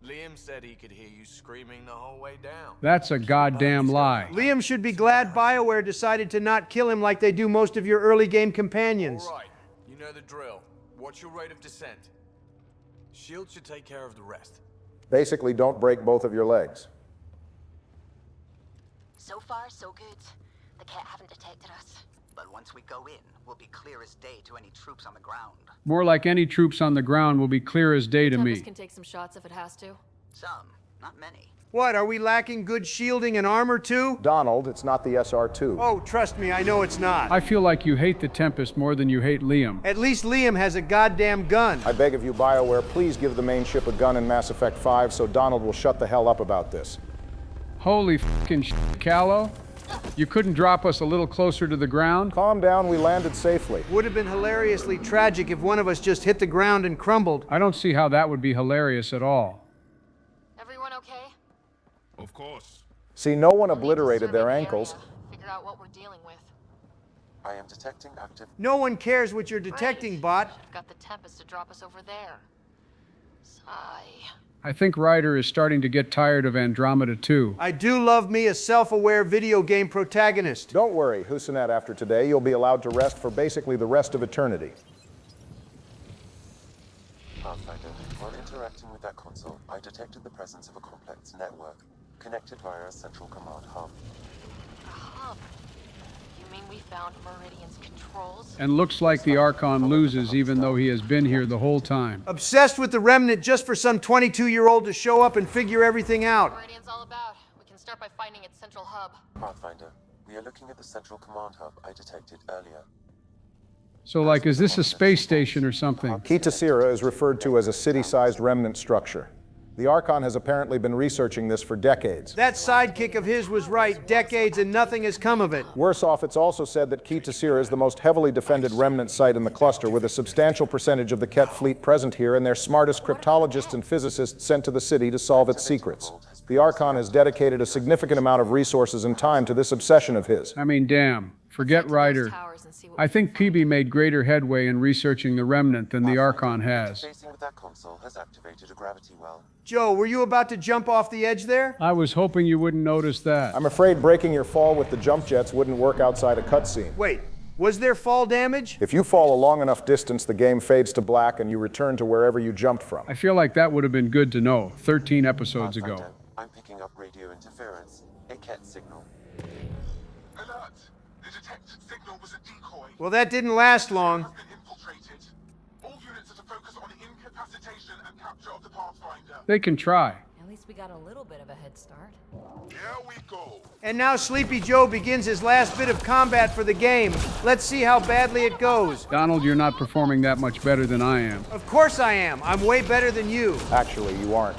Liam said he could hear you screaming the whole way down. That's a goddamn lie. Liam should be glad BioWare decided to not kill him like they do most of your early game companions. All right, you know the drill. Watch your rate of descent. Shield should take care of the rest. Basically, don't break both of your legs. So far, so good. The Ket haven't detected us. But once we go in, we'll be clear as day to any troops on the ground. More like any troops on the ground will be clear as day to me. Tempest can take some shots if it has to. Some, not many. What, are we lacking good shielding and armor too? Donald, it's not the SR-2. Oh, trust me, I know it's not. I feel like you hate the Tempest more than you hate Liam. At least Liam has a goddamn gun. I beg of you, BioWare, please give the main ship a gun in Mass Effect 5 so Donald will shut the hell up about this. Holy fucking shit, Callow. You couldn't drop us a little closer to the ground? Calm down, we landed safely. Would have been hilariously tragic if one of us just hit the ground and crumbled. I don't see how that would be hilarious at all. Everyone okay? Of course. See, no one obliterated their ankles. Figure out what we're dealing with. I am detecting active... No one cares what you're detecting, bot. I've got the Tempest to drop us over there. Sigh. I think Ryder is starting to get tired of Andromeda too. I do love me a self-aware video game protagonist. Don't worry, Husanet, after today, you'll be allowed to rest for basically the rest of eternity. Pathfinder, while interacting with that console, I detected the presence of a complex network, connected via a central command hub. A hub? You mean we found Meridian's controls? And looks like the Archon loses even though he has been here the whole time. Obsessed with the Remnant just for some 22-year-old to show up and figure everything out. Meridian's all about. We can start by finding its central hub. Pathfinder, we are looking at the central command hub I detected earlier. So like, is this a space station or something? Kitasira is referred to as a city-sized remnant structure. The Archon has apparently been researching this for decades. That sidekick of his was right, decades, and nothing has come of it. Worse off, it's also said that Kitasira is the most heavily defended remnant site in the cluster, with a substantial percentage of the Ket fleet present here and their smartest cryptologists and physicists sent to the city to solve its secrets. The Archon has dedicated a significant amount of resources and time to this obsession of his. I mean, damn. Forget Ryder. I think PB made greater headway in researching the Remnant than the Archon has. Interfacing with that console has activated a gravity well. Joe, were you about to jump off the edge there? I was hoping you wouldn't notice that. I'm afraid breaking your fall with the jump jets wouldn't work outside a cutscene. Wait, was there fall damage? If you fall a long enough distance, the game fades to black and you return to wherever you jumped from. I feel like that would have been good to know 13 episodes ago. I'm picking up radio interference, a Ket signal. Alert! The detected signal was a decoy. Well, that didn't last long. Infiltrated. All units are to focus on incapacitation and capture of the Pathfinder. They can try. At least we got a little bit of a head start. Here we go. And now Sleepy Joe begins his last bit of combat for the game. Let's see how badly it goes. Donald, you're not performing that much better than I am. Of course I am. I'm way better than you. Actually, you aren't.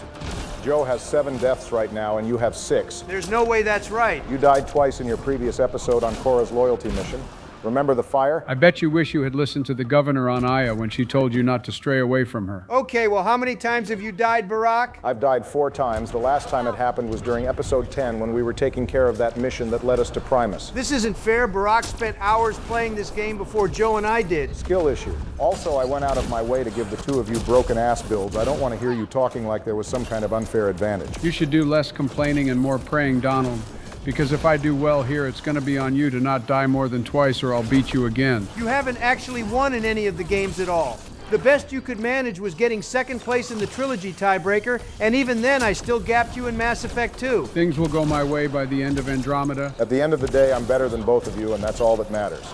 Joe has 7 deaths right now, and you have 6. There's no way that's right. You died twice in your previous episode on Korra's loyalty mission. Remember the fire? I bet you wish you had listened to the governor on Aya when she told you not to stray away from her. Okay, well, how many times have you died, Barack? I've died 4 times. The last time it happened was during episode 10 when we were taking care of that mission that led us to Primus. This isn't fair. Barack spent hours playing this game before Joe and I did. Skill issue. Also, I went out of my way to give the 2 of you broken ass builds. I don't want to hear you talking like there was some kind of unfair advantage. You should do less complaining and more praying, Donald. Because if I do well here, it's going to be on you to not die more than twice or I'll beat you again. You haven't actually won in any of the games at all. The best you could manage was getting 2nd place in the trilogy tiebreaker, and even then I still gapped you in Mass Effect 2. Things will go my way by the end of Andromeda. At the end of the day, I'm better than both of you, and that's all that matters.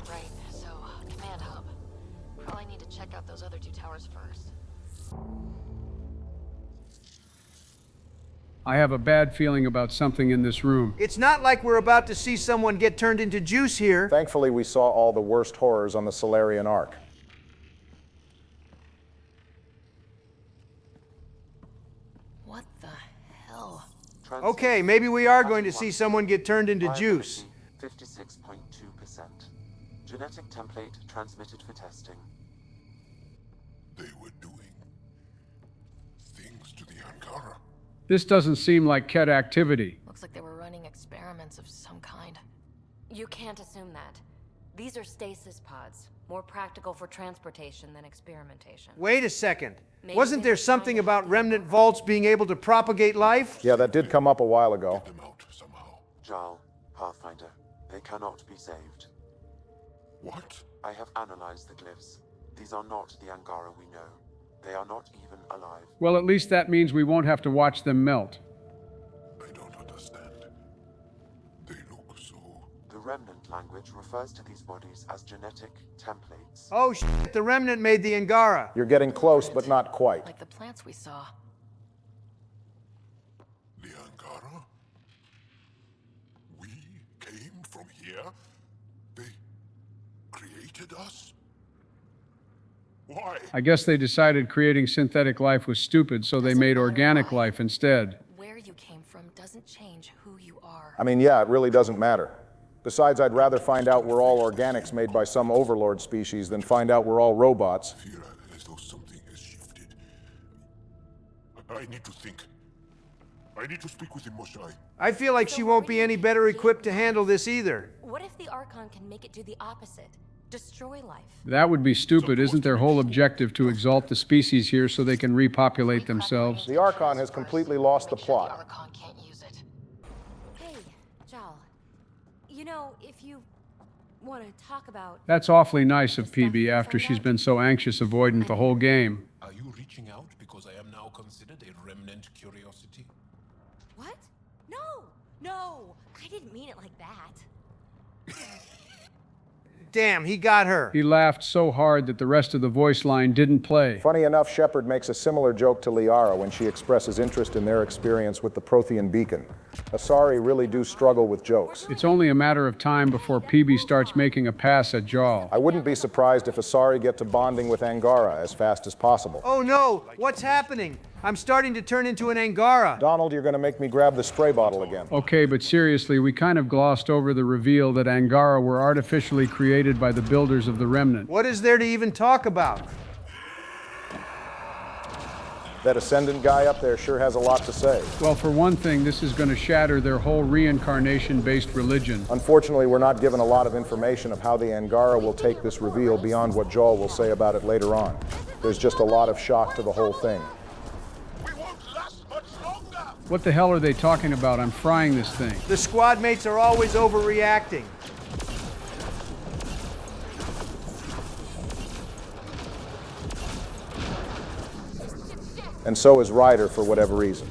Right, so, command hub. Probably need to check out those other 2 towers first. I have a bad feeling about something in this room. It's not like we're about to see someone get turned into juice here. Thankfully, we saw all the worst horrors on the Solarian Ark. What the hell? Okay, maybe we are going to see someone get turned into juice. 56.2%. Genetic template transmitted for testing. They were doing things to the Ankara. This doesn't seem like Ket activity. Looks like they were running experiments of some kind. You can't assume that. These are stasis pods, more practical for transportation than experimentation. Wait a second. Maybe Wasn't there something about remnant vaults being able to propagate life? Yeah, that did come up a while ago. Jarl, Pathfinder, they cannot be saved. What? I have analyzed the glyphs. These are not the Angara we know. They are not even alive. Well, at least that means we won't have to watch them melt. I don't understand. They look so... The remnant language refers to these bodies as genetic templates. Oh shit, the remnant made the Angara. You're getting close, but not quite. Like the plants we saw. The Angara? We came from here? They created us? Why? I guess they decided creating synthetic life was stupid, so they made organic life instead. Where you came from doesn't change who you are. I mean, yeah, it really doesn't matter. Besides, I'd rather find out we're all organics made by some overlord species than find out we're all robots. I feel as though something has shifted. I need to think. I need to speak with Mosai. I feel like she won't be any better equipped to handle this either. What if the Archon can make it do the opposite? Destroy life? That would be stupid. Isn't their whole objective to exalt the species here so they can repopulate themselves? The Archon has completely lost the plot. Hey, Jal. You know, if you want to talk about... That's awfully nice of PB after she's been so anxious avoidant the whole game. Are you reaching out because I am now considered a remnant curiosity? What? No, I didn't mean it like that. Damn, he got her. He laughed so hard that the rest of the voice line didn't play. Funny enough, Shepard makes a similar joke to Liara when she expresses interest in their experience with the Prothean beacon. Asari really do struggle with jokes. It's only a matter of time before PB starts making a pass at Jal. I wouldn't be surprised if Asari get to bonding with Angara as fast as possible. Oh no, what's happening? I'm starting to turn into an Angara. Donald, you're going to make me grab the spray bottle again. Okay, but seriously, we kind of glossed over the reveal that Angara were artificially created by the builders of the Remnant. What is there to even talk about? That Ascendant guy up there sure has a lot to say. Well, for one thing, this is going to shatter their whole reincarnation-based religion. Unfortunately, we're not given a lot of information of how the Angara will take this reveal beyond what Jal will say about it later on. There's just a lot of shock to the whole thing. What the hell are they talking about? I'm frying this thing. The squad mates are always overreacting. And so is Ryder for whatever reason.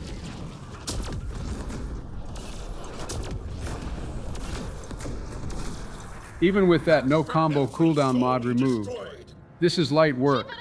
Even with that no combo cooldown mod removed, this is light work.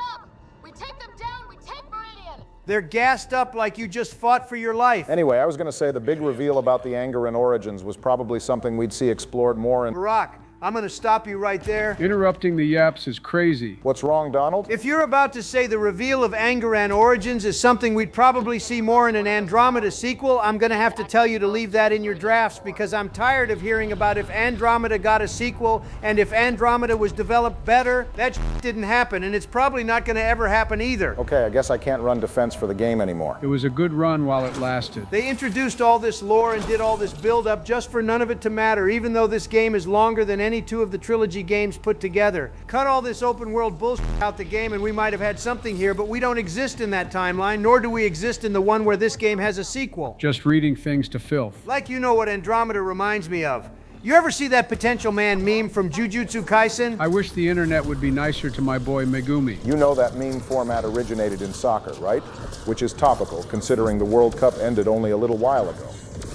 They're gassed up like you just fought for your life. Anyway, I was going to say the big reveal about the Angaran origins was probably something we'd see explored more in... Barack, I'm going to stop you right there. Interrupting the yaps is crazy. What's wrong, Donald? If you're about to say the reveal of Angaran origins is something we'd probably see more in an Andromeda sequel, I'm going to have to tell you to leave that in your drafts because I'm tired of hearing about if Andromeda got a sequel and if Andromeda was developed better. That didn't happen, and it's probably not going to ever happen either. Okay, I guess I can't run defense for the game anymore. It was a good run while it lasted. They introduced all this lore and did all this build-up just for none of it to matter, even though this game is longer than any two of the trilogy games put together. Cut all this open-world bullshit out the game and we might have had something here, but we don't exist in that timeline, nor do we exist in the one where this game has a sequel. Just reading things to filth. Like you know what Andromeda reminds me of. You ever see that potential man meme from Jujutsu Kaisen? I wish the internet would be nicer to my boy Megumi. You know that meme format originated in soccer, right? Which is topical, considering the World Cup ended only a little while ago.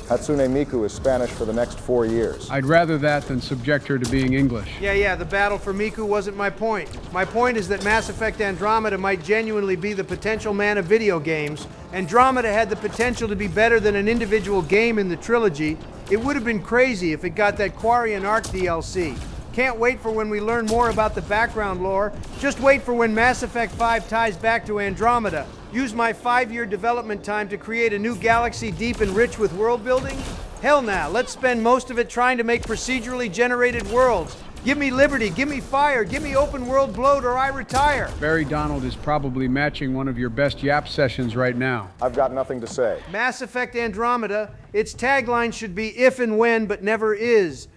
Hatsune Miku is Spanish for the next 4 years. I'd rather that than subject her to being English. Yeah, the battle for Miku wasn't my point. My point is that Mass Effect Andromeda might genuinely be the potential man of video games. Andromeda had the potential to be better than an individual game in the trilogy. It would have been crazy if it got that Quarian Arc DLC. Can't wait for when we learn more about the background lore. Just wait for when Mass Effect 5 ties back to Andromeda. Use my 5-year development time to create a new galaxy deep and rich with world building? Hell nah, let's spend most of it trying to make procedurally generated worlds. Give me liberty, give me fire, give me open world bloat, or I retire. Barry Donald is probably matching one of your best yap sessions right now. I've got nothing to say. Mass Effect Andromeda, its tagline should be if and when, but never is.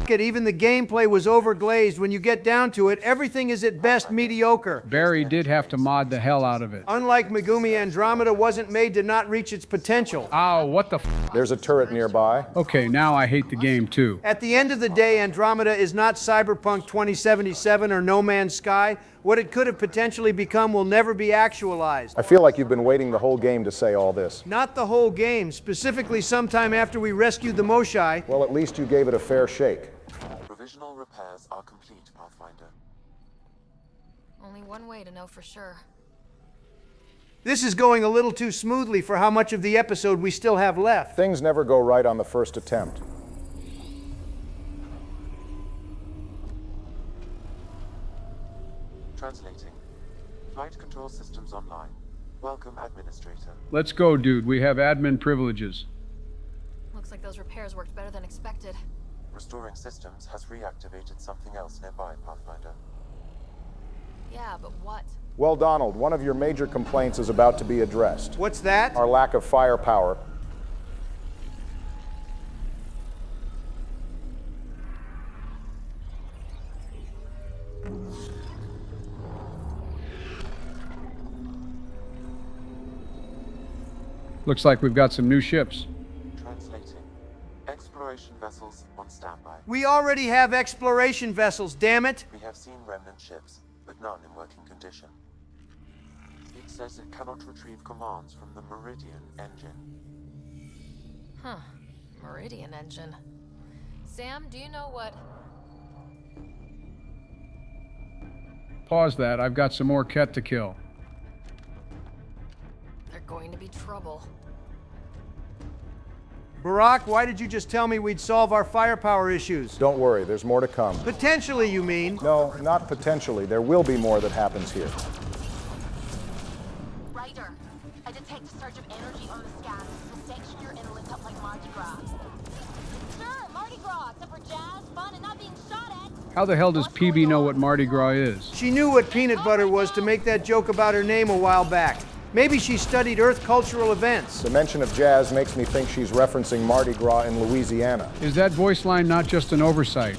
It, even the gameplay was overglazed. When you get down to it, everything is at best mediocre. Barry did have to mod the hell out of it. Unlike Megumi, Andromeda wasn't made to not reach its potential. Ow, what the f? There's a turret nearby. Okay, now I hate the game too. At the end of the day, Andromeda is not Cyberpunk 2077 or No Man's Sky. What it could have potentially become will never be actualized. I feel like you've been waiting the whole game to say all this. Not the whole game, specifically sometime after we rescued the Moshai. Well, at least you gave it a fair shake. Provisional repairs are complete, Pathfinder. Only one way to know for sure. This is going a little too smoothly for how much of the episode we still have left. Things never go right on the first attempt. Translating. Flight control systems online. Welcome, Administrator. Let's go, dude. We have admin privileges. Looks like those repairs worked better than expected. Restoring systems has reactivated something else nearby, Pathfinder. Yeah, but what? Well, Donald, one of your major complaints is about to be addressed. What's that? Our lack of firepower. Looks like we've got some new ships. Translating. Exploration vessels on standby. We already have exploration vessels, damn it! We have seen remnant ships, but none in working condition. It says it cannot retrieve commands from the Meridian engine. Huh. Meridian engine. Sam, do you know what... Pause that. I've got some more Ket to kill. They're going to be trouble. Barack, why did you just tell me we'd solve our firepower issues? Don't worry, there's more to come. Potentially, you mean? No, not potentially. There will be more that happens here. Ryder, I detect a surge of energy on the scans. The section you're in lit up like Mardi Gras. Sure, Mardi Gras, except for jazz, fun, and not being shot at. How the hell does PB know what Mardi Gras is? She knew what peanut butter was to make that joke about her name a while back. Maybe she studied Earth cultural events. The mention of jazz makes me think she's referencing Mardi Gras in Louisiana. Is that voice line not just an oversight?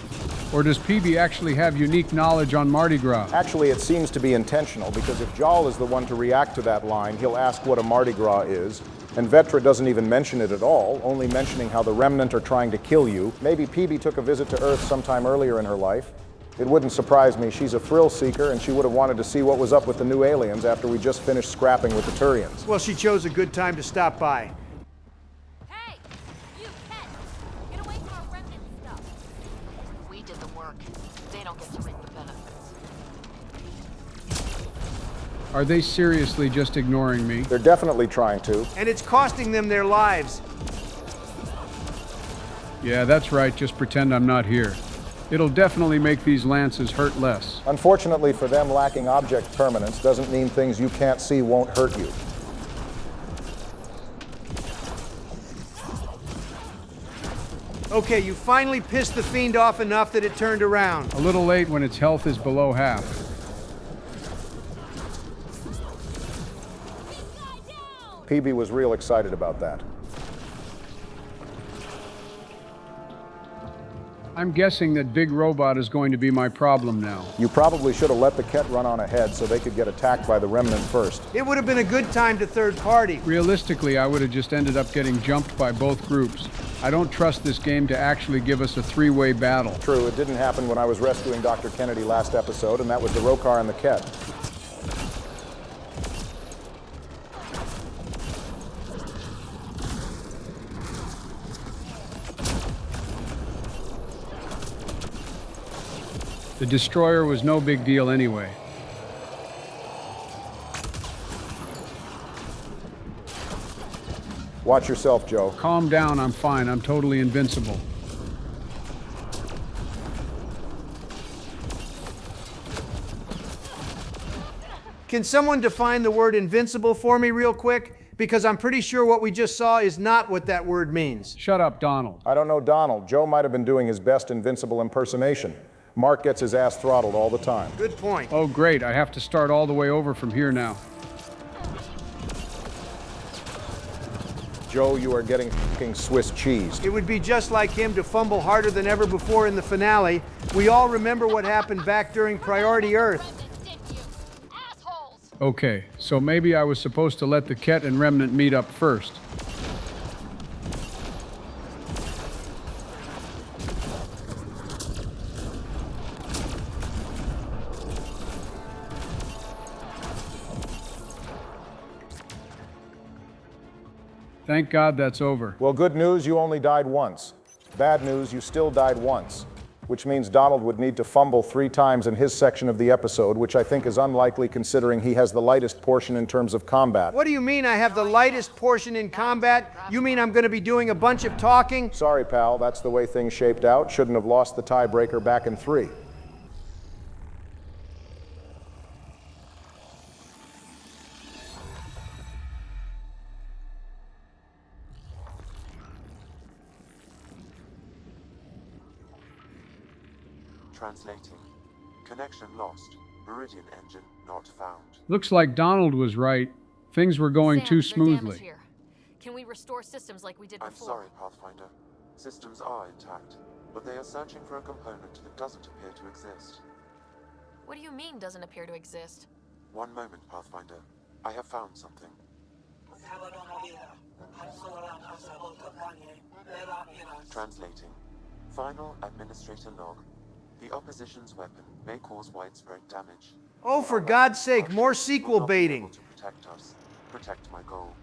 Or does PB actually have unique knowledge on Mardi Gras? Actually, it seems to be intentional, because if Jal is the one to react to that line, he'll ask what a Mardi Gras is, and Vetra doesn't even mention it at all, only mentioning how the Remnant are trying to kill you. Maybe PB took a visit to Earth sometime earlier in her life. It wouldn't surprise me. She's a thrill seeker, and she would have wanted to see what was up with the new aliens after we just finished scrapping with the Turians. Well, she chose a good time to stop by. Hey! You, Ket! Get away from our remnant stuff. We did the work. They don't get to reap the benefits. Are they seriously just ignoring me? They're definitely trying to. And it's costing them their lives. Yeah, that's right. Just pretend I'm not here. It'll definitely make these lances hurt less. Unfortunately for them, lacking object permanence doesn't mean things you can't see won't hurt you. Okay, you finally pissed the fiend off enough that it turned around. A little late when its health is below half. PB was real excited about that. I'm guessing that Big Robot is going to be my problem now. You probably should have let the Ket run on ahead so they could get attacked by the Remnant first. It would have been a good time to third party. Realistically, I would have just ended up getting jumped by both groups. I don't trust this game to actually give us a three-way battle. True, it didn't happen when I was rescuing Dr. Kennedy last episode, and that was the Rokar and the Ket. The destroyer was no big deal anyway. Watch yourself, Joe. Calm down, I'm fine. I'm totally invincible. Can someone define the word invincible for me real quick? Because I'm pretty sure what we just saw is not what that word means. Shut up, Donald. I don't know Donald. Joe might have been doing his best invincible impersonation. Mark gets his ass throttled all the time. Good point. Oh, great. I have to start all the way over from here now. Joe, you are getting fucking Swiss cheese. It would be just like him to fumble harder than ever before in the finale. We all remember what happened back during Priority Earth. Okay, so maybe I was supposed to let the Ket and Remnant meet up first. Thank God that's over. Well, good news, you only died once. Bad news, you still died once. Which means Donald would need to fumble 3 times in his section of the episode, which I think is unlikely considering he has the lightest portion in terms of combat. What do you mean I have the lightest portion in combat? You mean I'm going to be doing a bunch of talking? Sorry, pal, that's the way things shaped out. Shouldn't have lost the tiebreaker back in 3. Translating. Connection lost. Meridian engine not found. Looks like Donald was right. Things were going Sam, too they're damaged smoothly. here. Can we restore systems like we did I'm before? sorry, Pathfinder. Systems are intact, but they are searching for a component that doesn't appear to exist. What do you mean doesn't appear to exist? One moment, Pathfinder. I have found something. Translating. Final administrator log. The opposition's weapon may cause widespread damage. Oh, for God's sake, more sequel baiting. To protect us. Protect my goal.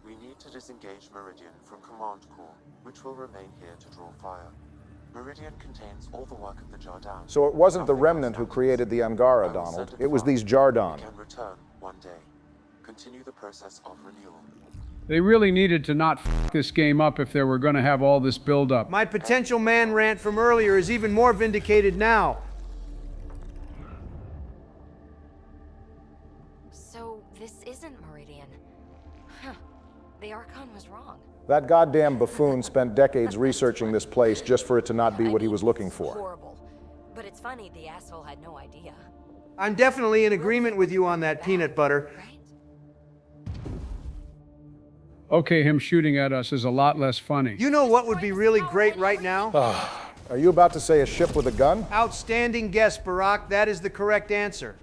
We need to disengage Meridian from Command Core, which will remain here to draw fire. Meridian contains all the work of the Jardan. So it wasn't the Remnant who created the Angara, Donald. It was these Jardan. Can return one day. Continue the process of renewal. They really needed to not f this game up if they were going to have all this build-up. My potential man rant from earlier is even more vindicated now. So this isn't Meridian. Huh. The Archon was wrong. That goddamn buffoon spent decades researching this place just for it to not be what he was looking for. Horrible. But it's funny, the asshole had no idea. I'm definitely in agreement with you on that, peanut butter. Okay, him shooting at us is a lot less funny. You know what would be really great right now? Are you about to say a ship with a gun? Outstanding guess, Barack. That is the correct answer.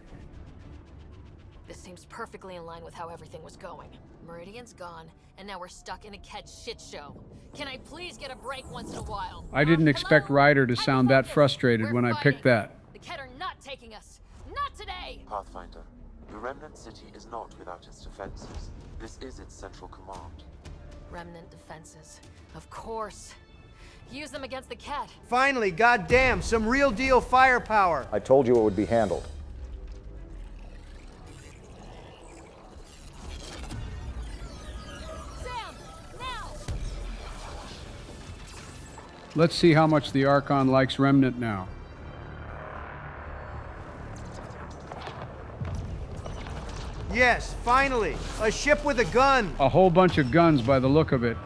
This seems perfectly in line with how everything was going. Meridian's gone, and now we're stuck in a Ket shit show. Can I please get a break once in a while? I didn't expect Ryder to sound that frustrated when I picked that. The Ket are not taking us. Not today! Pathfinder, the Remnant City is not without its defenses. This is its central command. Remnant defenses. Of course. Use them against the Ket. Finally, goddamn, some real deal firepower. I told you it would be handled. Sam, now! Let's see how much the Archon likes Remnant now. Yes, finally. A ship with a gun. A whole bunch of guns by the look of it.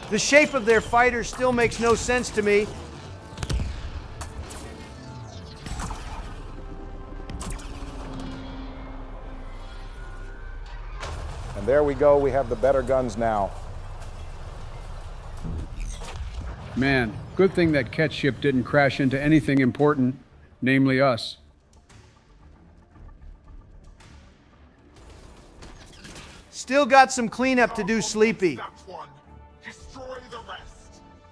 The shape of their fighters still makes no sense to me. And there we go, we have the better guns now. Man, good thing that Ket ship didn't crash into anything important, namely us. Still got some cleanup to do, Sleepy.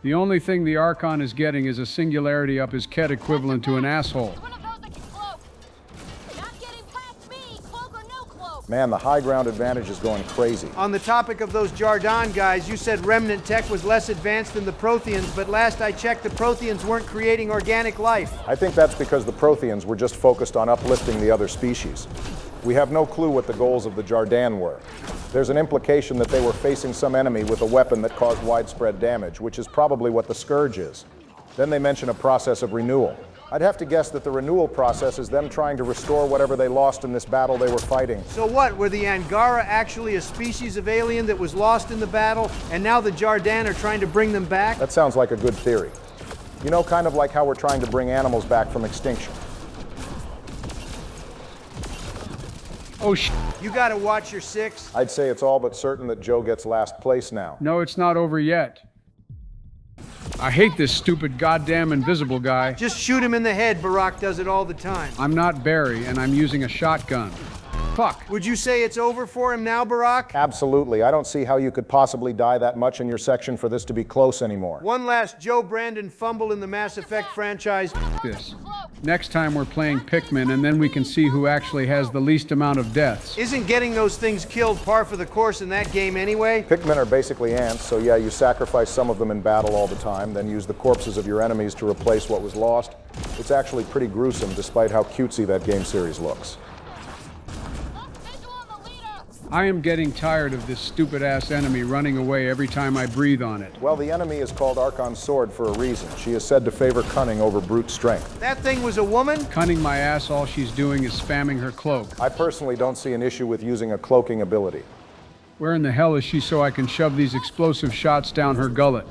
The only thing the Archon is getting is a singularity up his Ket equivalent to an asshole. Man, the high ground advantage is going crazy. On the topic of those Jardan guys, you said Remnant tech was less advanced than the Protheans, but last I checked, the Protheans weren't creating organic life. I think that's because the Protheans were just focused on uplifting the other species. We have no clue what the goals of the Jardan were. There's an implication that they were facing some enemy with a weapon that caused widespread damage, which is probably what the Scourge is. Then they mention a process of renewal. I'd have to guess that the renewal process is them trying to restore whatever they lost in this battle they were fighting. So what, were the Angara actually a species of alien that was lost in the battle, and now the Jardin are trying to bring them back? That sounds like a good theory. You know, kind of like how we're trying to bring animals back from extinction. Oh, You gotta watch your six. I'd say it's all but certain that Joe gets last place now. No, it's not over yet. I hate this stupid goddamn invisible guy. Just shoot him in the head. Barack does it all the time. I'm not Barry, and I'm using a shotgun. Fuck. Would you say it's over for him now, Barack? Absolutely. I don't see how you could possibly die that much in your section for this to be close anymore. One last Joe Brandon fumble in the Mass Effect franchise. This. Next time we're playing Pikmin, and then we can see who actually has the least amount of deaths. Isn't getting those things killed par for the course in that game anyway? Pikmin are basically ants, so yeah, you sacrifice some of them in battle all the time, then use the corpses of your enemies to replace what was lost. It's actually pretty gruesome, despite how cutesy that game series looks. I am getting tired of this stupid-ass enemy running away every time I breathe on it. Well, the enemy is called Archon's Sword for a reason. She is said to favor cunning over brute strength. That thing was a woman? Cunning my ass, all she's doing is spamming her cloak. I personally don't see an issue with using a cloaking ability. Where in the hell is she so I can shove these explosive shots down her gullet?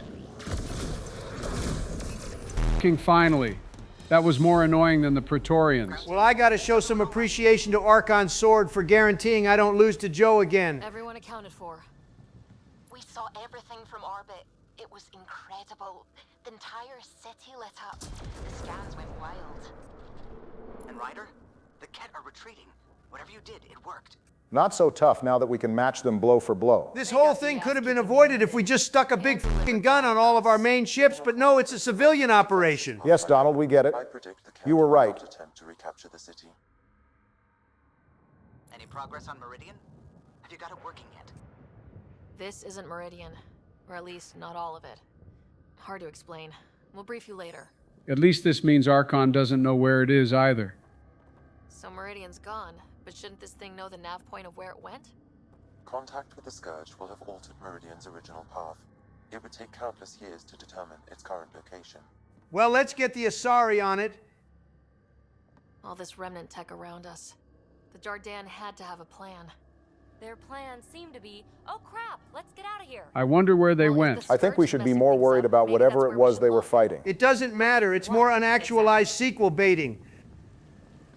Fucking finally. That was more annoying than the Praetorians. Well, I gotta show some appreciation to Archon's Sword for guaranteeing I don't lose to Joe again. Everyone accounted for. We saw everything from orbit. It was incredible. The entire city lit up. The scans went wild. And Ryder, the Ket are retreating. Whatever you did, it worked. Not so tough now that we can match them blow for blow. This whole thing could have been avoided if we just stuck a big fucking gun on all of our main ships, but no, it's a civilian operation. Yes, Donald, we get it. You were right. Attempt to recapture the city. Any progress on Meridian? Have you got it working yet? This isn't Meridian, or at least not all of it. Hard to explain. We'll brief you later. At least this means Archon doesn't know where it is either. So Meridian's gone, but shouldn't this thing know the nav point of where it went? Contact with the Scourge will have altered Meridian's original path. It would take countless years to determine its current location. Well, let's get the Asari on it. All this remnant tech around us. The Jardin had to have a plan. Their plan seemed to be, oh crap, let's get out of here. I wonder where they went. I think we should be more worried about whatever it was they were fighting. It doesn't matter. It's more unactualized sequel baiting.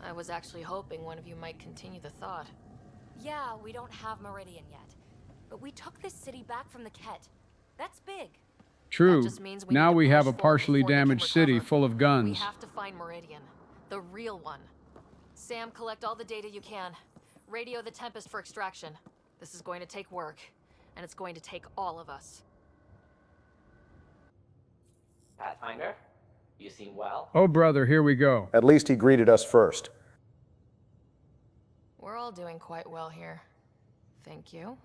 I was actually hoping one of you might continue the thought. Yeah, we don't have Meridian yet, but we took this city back from the Ket. That's big. True. That just means we Now need to we push have a forward partially before they can damaged city recover. full of We guns. have to find Meridian. The real one. Sam, collect all the data you can. Radio the Tempest for extraction. This is going to take work, and it's going to take all of us. Pathfinder, you seem well. Oh, brother, here we go. At least he greeted us first. We're all doing quite well here. Thank you.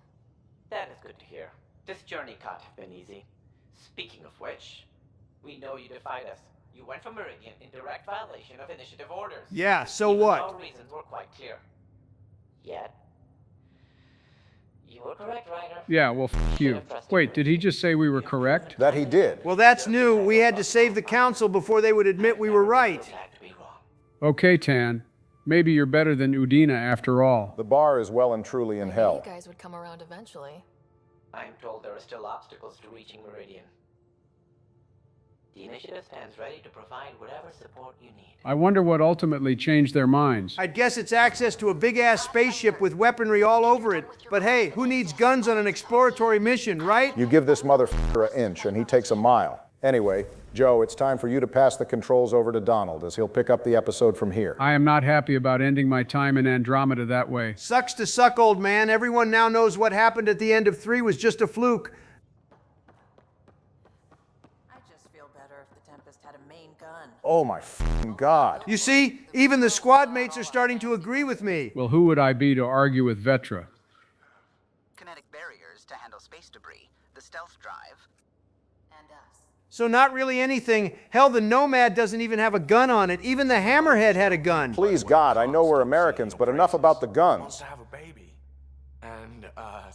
That is good to hear. This journey can't have been easy. Speaking of which, we know you defied us. You went from Meridian in direct violation of initiative orders. Yeah, so Even what? though reasons were quite clear. Yet, you were correct, Ryder. Yeah, well, f you. Wait, did he just say we were correct? That he did. Well, that's new. We had to save the council before they would admit we were right. Okay, Tan. Maybe you're better than Udina after all. The bar is well and truly in You hell. guys would come around eventually. I'm told there are still obstacles to reaching Meridian. The initiative stands ready to provide whatever support you need. I wonder what ultimately changed their minds. I'd guess it's access to a big-ass spaceship with weaponry all over it. But hey, who needs guns on an exploratory mission, right? You give this motherfucker an inch and he takes a mile. Anyway, Joe, it's time for you to pass the controls over to Donald, as he'll pick up the episode from here. I am not happy about ending my time in Andromeda that way. Sucks to suck, old man. Everyone now knows what happened at the end of 3 was just a fluke. I just feel better if the Tempest had a main gun. Oh my f***ing God. You see, even the squad mates are starting to agree with me. Well, who would I be to argue with Vetra? Kinetic barriers to handle space debris, the stealth drive, and us. So not really anything. Hell, the Nomad doesn't even have a gun on it. Even the Hammerhead had a gun. Please, God, I know we're Americans, but enough about the Wants guns. to have a baby. And,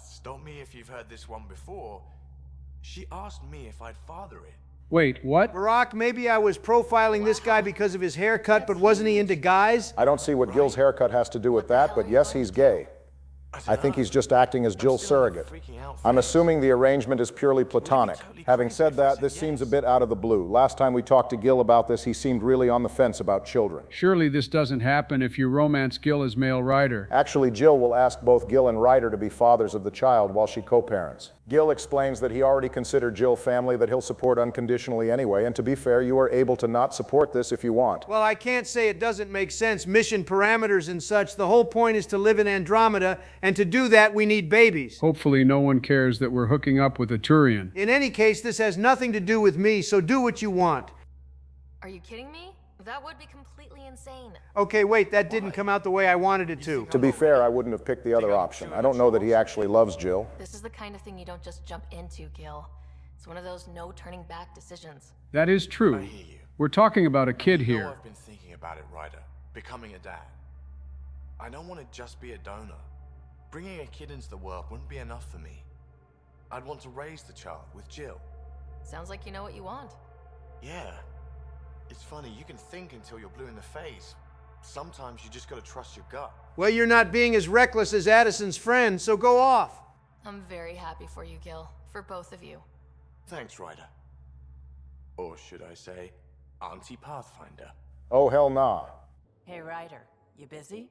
stop me if you've heard this one before. She asked me if I'd father it. Wait, what? Barack, maybe I was profiling this guy because of his haircut, but wasn't he into guys? I don't see what Gil's haircut has to do with that, but yes, he's gay. I think he's just acting as Jill's surrogate. I'm assuming the arrangement is purely platonic. Having said that, this seems a bit out of the blue. Last time we talked to Gil about this, he seemed really on the fence about children. Surely this doesn't happen if you romance Gil as male Ryder. Actually, Jill will ask both Gil and Ryder to be fathers of the child while she co-parents. Gil explains that he already considered Jill family that he'll support unconditionally anyway, and to be fair, you are able to not support this if you want. Well, I can't say it doesn't make sense, mission parameters and such. The whole point is to live in Andromeda, and to do that, we need babies. Hopefully no one cares that we're hooking up with a Turian. In any case, this has nothing to do with me, so do what you want. Are you kidding me? That would be completely insane. Okay, wait, that didn't come out the way I wanted it to. To be fair, I wouldn't have picked the other option. I don't know that he actually loves Jill. This is the kind of thing you don't just jump into, Gil. It's one of those no turning back decisions. That is true. I hear you. We're talking about a kid here. I've been thinking about it, Ryder. Becoming a dad. I don't want to just be a donor. Bringing a kid into the world wouldn't be enough for me. I'd want to raise the child with Jill. Sounds like you know what you want. Yeah. It's funny, you can think until you're blue in the face. Sometimes you just gotta trust your gut. Well, you're not being as reckless as Addison's friend, so go off. I'm very happy for you, Gil. For both of you. Thanks, Ryder. Or should I say, Auntie Pathfinder. Oh, hell nah. Hey, Ryder, you busy?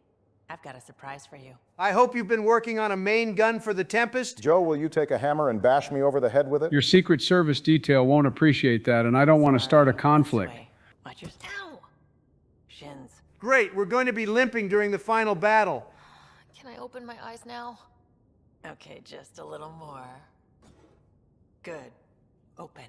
I've got a surprise for you. I hope you've been working on a main gun for the Tempest. Joe, will you take a hammer and bash me over the head with it? Your Secret Service detail won't appreciate that, and I don't want to start a conflict. Watch your Ow! Shins. Great, we're going to be limping during the final battle. Can I open my eyes now? Okay, just a little more. Good. Open.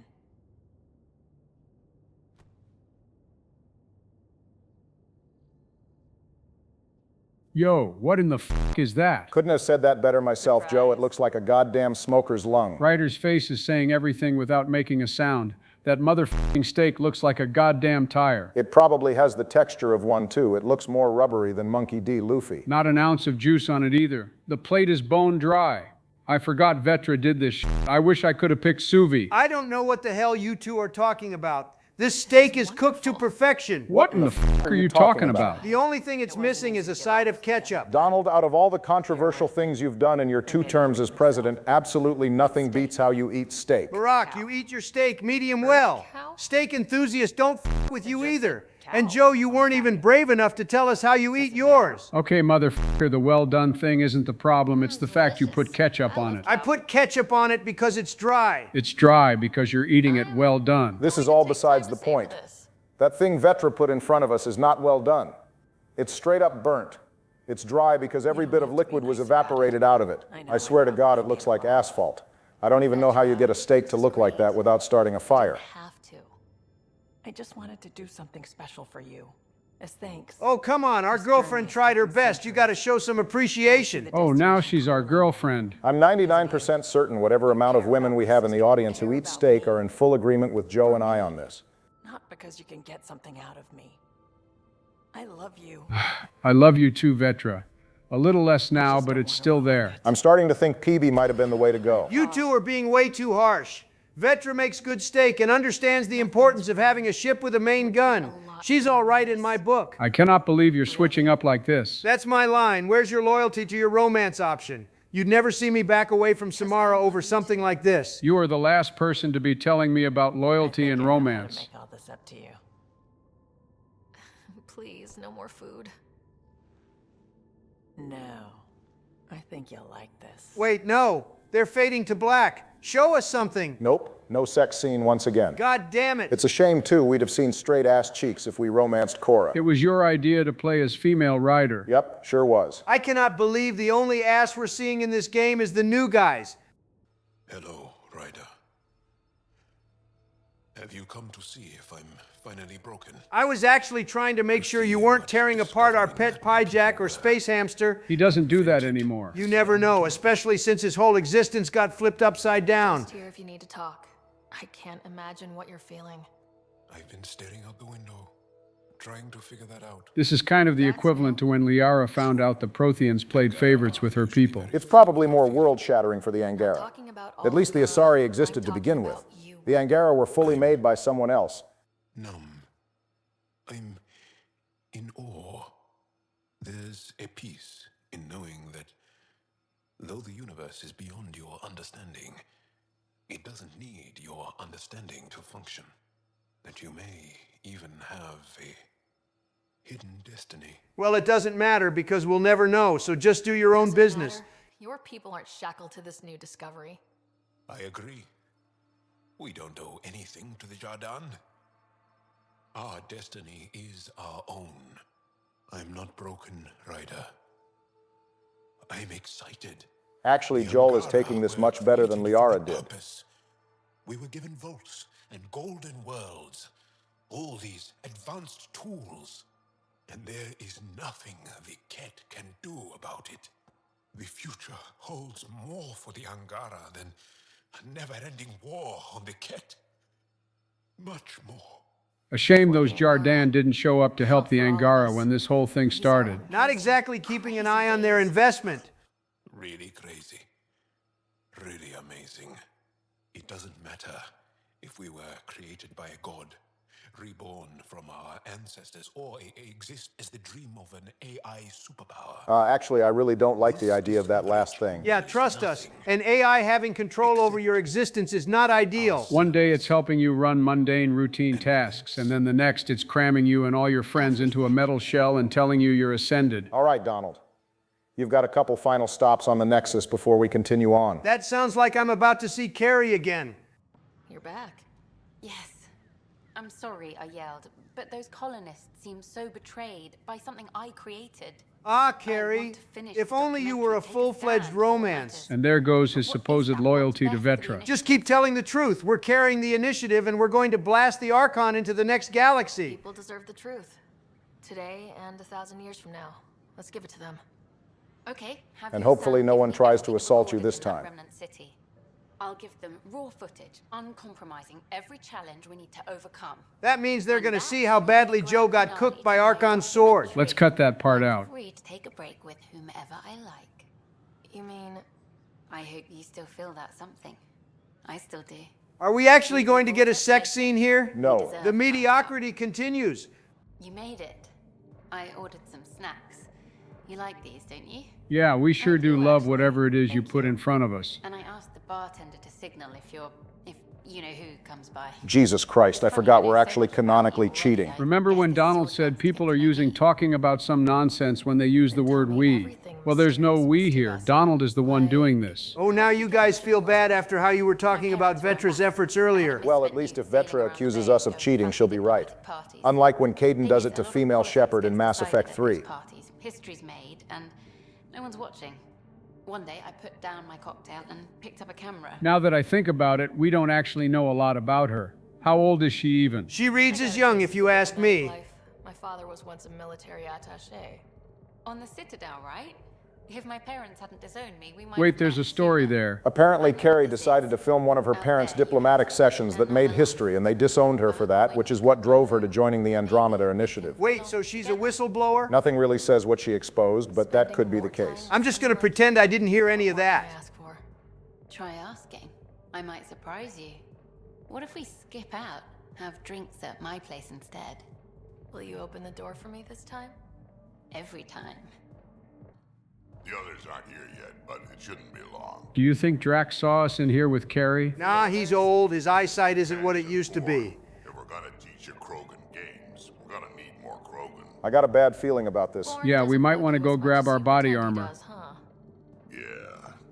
Yo, what in the f*** is that? Couldn't have said that better myself, Joe. It looks like a goddamn smoker's lung. Ryder's face is saying everything without making a sound. That motherfucking steak looks like a goddamn tire. It probably has the texture of one, too. It looks more rubbery than Monkey D. Luffy. Not an ounce of juice on it either. The plate is bone dry. I forgot Vetra did this shit. I wish I could have picked Suvi. I don't know what the hell you two are talking about. This steak is cooked to perfection. What in the f*** are you talking about? The only thing it's missing is a side of ketchup. Donald, out of all the controversial things you've done in your 2 terms as president, absolutely nothing beats how you eat steak. Barack, you eat your steak medium well. Steak enthusiasts don't f with you either. And Joe, you weren't even brave enough to tell us how you eat yours. Okay, motherfucker, the well done thing isn't the problem. It's the fact you put ketchup on it. I put ketchup on it because it's dry. It's dry because you're eating it well done. This is all besides the point. That thing Vetra put in front of us is not well done. It's straight up burnt. It's dry because every bit of liquid was evaporated out of it. I swear to God, it looks like asphalt. I don't even know how you get a steak to look like that without starting a fire. I just wanted to do something special for you. As thanks. Oh, come on. Our girlfriend tried her best. You got to show some appreciation. Oh, now she's our girlfriend. I'm 99% certain whatever amount of women we have in the audience who eat steak are in full agreement with Joe and I on this. Not because you can get something out of me. I love you. I love you too, Vetra. A little less now, but it's still there. I'm starting to think PB might have been the way to go. You two are being way too harsh. Vetra makes good steak and understands the importance of having a ship with a main gun. She's all right in my book. I cannot believe you're switching up like this. That's my line. Where's your loyalty to your romance option? You'd never see me back away from Samara over something like this. You are the last person to be telling me about loyalty and romance. Make all this up to you. Please, no more food. No. I think you'll like this. Wait, no. They're fading to black. Show us something. Nope, no sex scene once again. God damn it. It's a shame, too, we'd have seen straight-ass cheeks if we romanced Cora. It was your idea to play as female Ryder. Yep, sure was. I cannot believe the only ass we're seeing in this game is the new guys. Hello, Ryder. Have you come to see if I'm finally broken? I was actually trying to make sure you weren't tearing apart our pet Pyjack or Space Hamster. He doesn't do that anymore. You never know, especially since his whole existence got flipped upside down. Just here if you need to talk. I can't imagine what you're feeling. I've been staring out the window, trying to figure that out. This is kind of the equivalent to when Liara found out the Protheans played favorites with her people. It's probably more world-shattering for the Angara. At least the Asari existed to begin with. The Angara were fully made by someone else. Numb. I'm in awe. There's a peace in knowing that though the universe is beyond your understanding, it doesn't need your understanding to function. That you may even have a hidden destiny. Well, it doesn't matter because we'll never know, so just do your own business. Your people aren't shackled to this new discovery. I agree. We don't owe anything to the Jardin. Our destiny is our own. I'm not broken, Ryder. I'm excited. Actually, Joel is taking this much better than Liara did. We were given vaults and golden worlds, all these advanced tools, and there is nothing the Ket can do about it. The future holds more for the Angara than a never-ending war on the Ket. Much more. A shame those Jardin didn't show up to help the Angara when this whole thing started. Not exactly keeping an eye on their investment. Really crazy. Really amazing. It doesn't matter if we were created by a god, reborn from our ancestors, or exist as the dream of an AI superpower. Actually, I really don't like the idea of that last thing. Yeah, trust us. An AI having control over your existence is not ideal. One day it's helping you run mundane routine tasks, and then the next it's cramming you and all your friends into a metal shell and telling you you're ascended. All right, Donald. You've got a couple final stops on the Nexus before we continue on. That sounds like I'm about to see Carrie again. You're back. Yes. I'm sorry I yelled, but those colonists seem so betrayed by something I created. Ah, Carrie, if only you were a full-fledged romance. And there goes his supposed loyalty to Vetra. Just keep telling the truth. We're carrying the initiative and we're going to blast the Archon into the next galaxy. People deserve the truth. Today and 1,000 years from now. Let's give it to them. Okay. And hopefully no one tries to assault you this time. Remnant City. I'll give them raw footage, uncompromising every challenge we need to overcome. That means they're going to see how badly Joe got cooked by Archon's sword. Let's cut that part out. Free to take a break with whomever I like. You mean... I hope you still feel that something. I still do. Are we actually going to get a sex scene here? No. The mediocrity continues. You made it. I ordered some snacks. You like these, don't you? Yeah, we sure do love whatever it is you put in front of us. And I asked the bartender to signal if you know who comes by. Jesus Christ, I forgot we're actually canonically cheating. Remember when Donald said people are using talking about some nonsense when they use the word we? Well, there's no we here. Donald is the one doing this. Oh, now you guys feel bad after how you were talking about Vetra's efforts earlier. Well, at least if Vetra accuses us of cheating, she'll be right. Unlike when Caden does it to female Shepard in Mass Effect 3. History's made, and no one's watching. One day, I put down my cocktail and picked up a camera. Now that I think about it, we don't actually know a lot about her. How old is she even? She reads as young, if you ask me. My father was once a military attaché. On the Citadel, right? If my parents hadn't disowned me, we might... Wait, there's a story there. Apparently, Carrie decided to film one of her parents' diplomatic sessions that made history, and they disowned her for that, which is what drove her to joining the Andromeda Initiative. Wait, so she's a whistleblower? Nothing really says what she exposed, but that could be the case. I'm just going to pretend I didn't hear any of that. Try asking. I might surprise you. What if we skip out, have drinks at my place instead? Will you open the door for me this time? Every time. The others aren't here yet, but it shouldn't be long. Do you think Drax saw us in here with Carrie? Nah, he's old. His eyesight isn't what it used to be. If we're gonna teach you Krogan games, we're gonna need more Krogan. I got a bad feeling about this. Yeah, we might want to go grab our body armor. Yeah,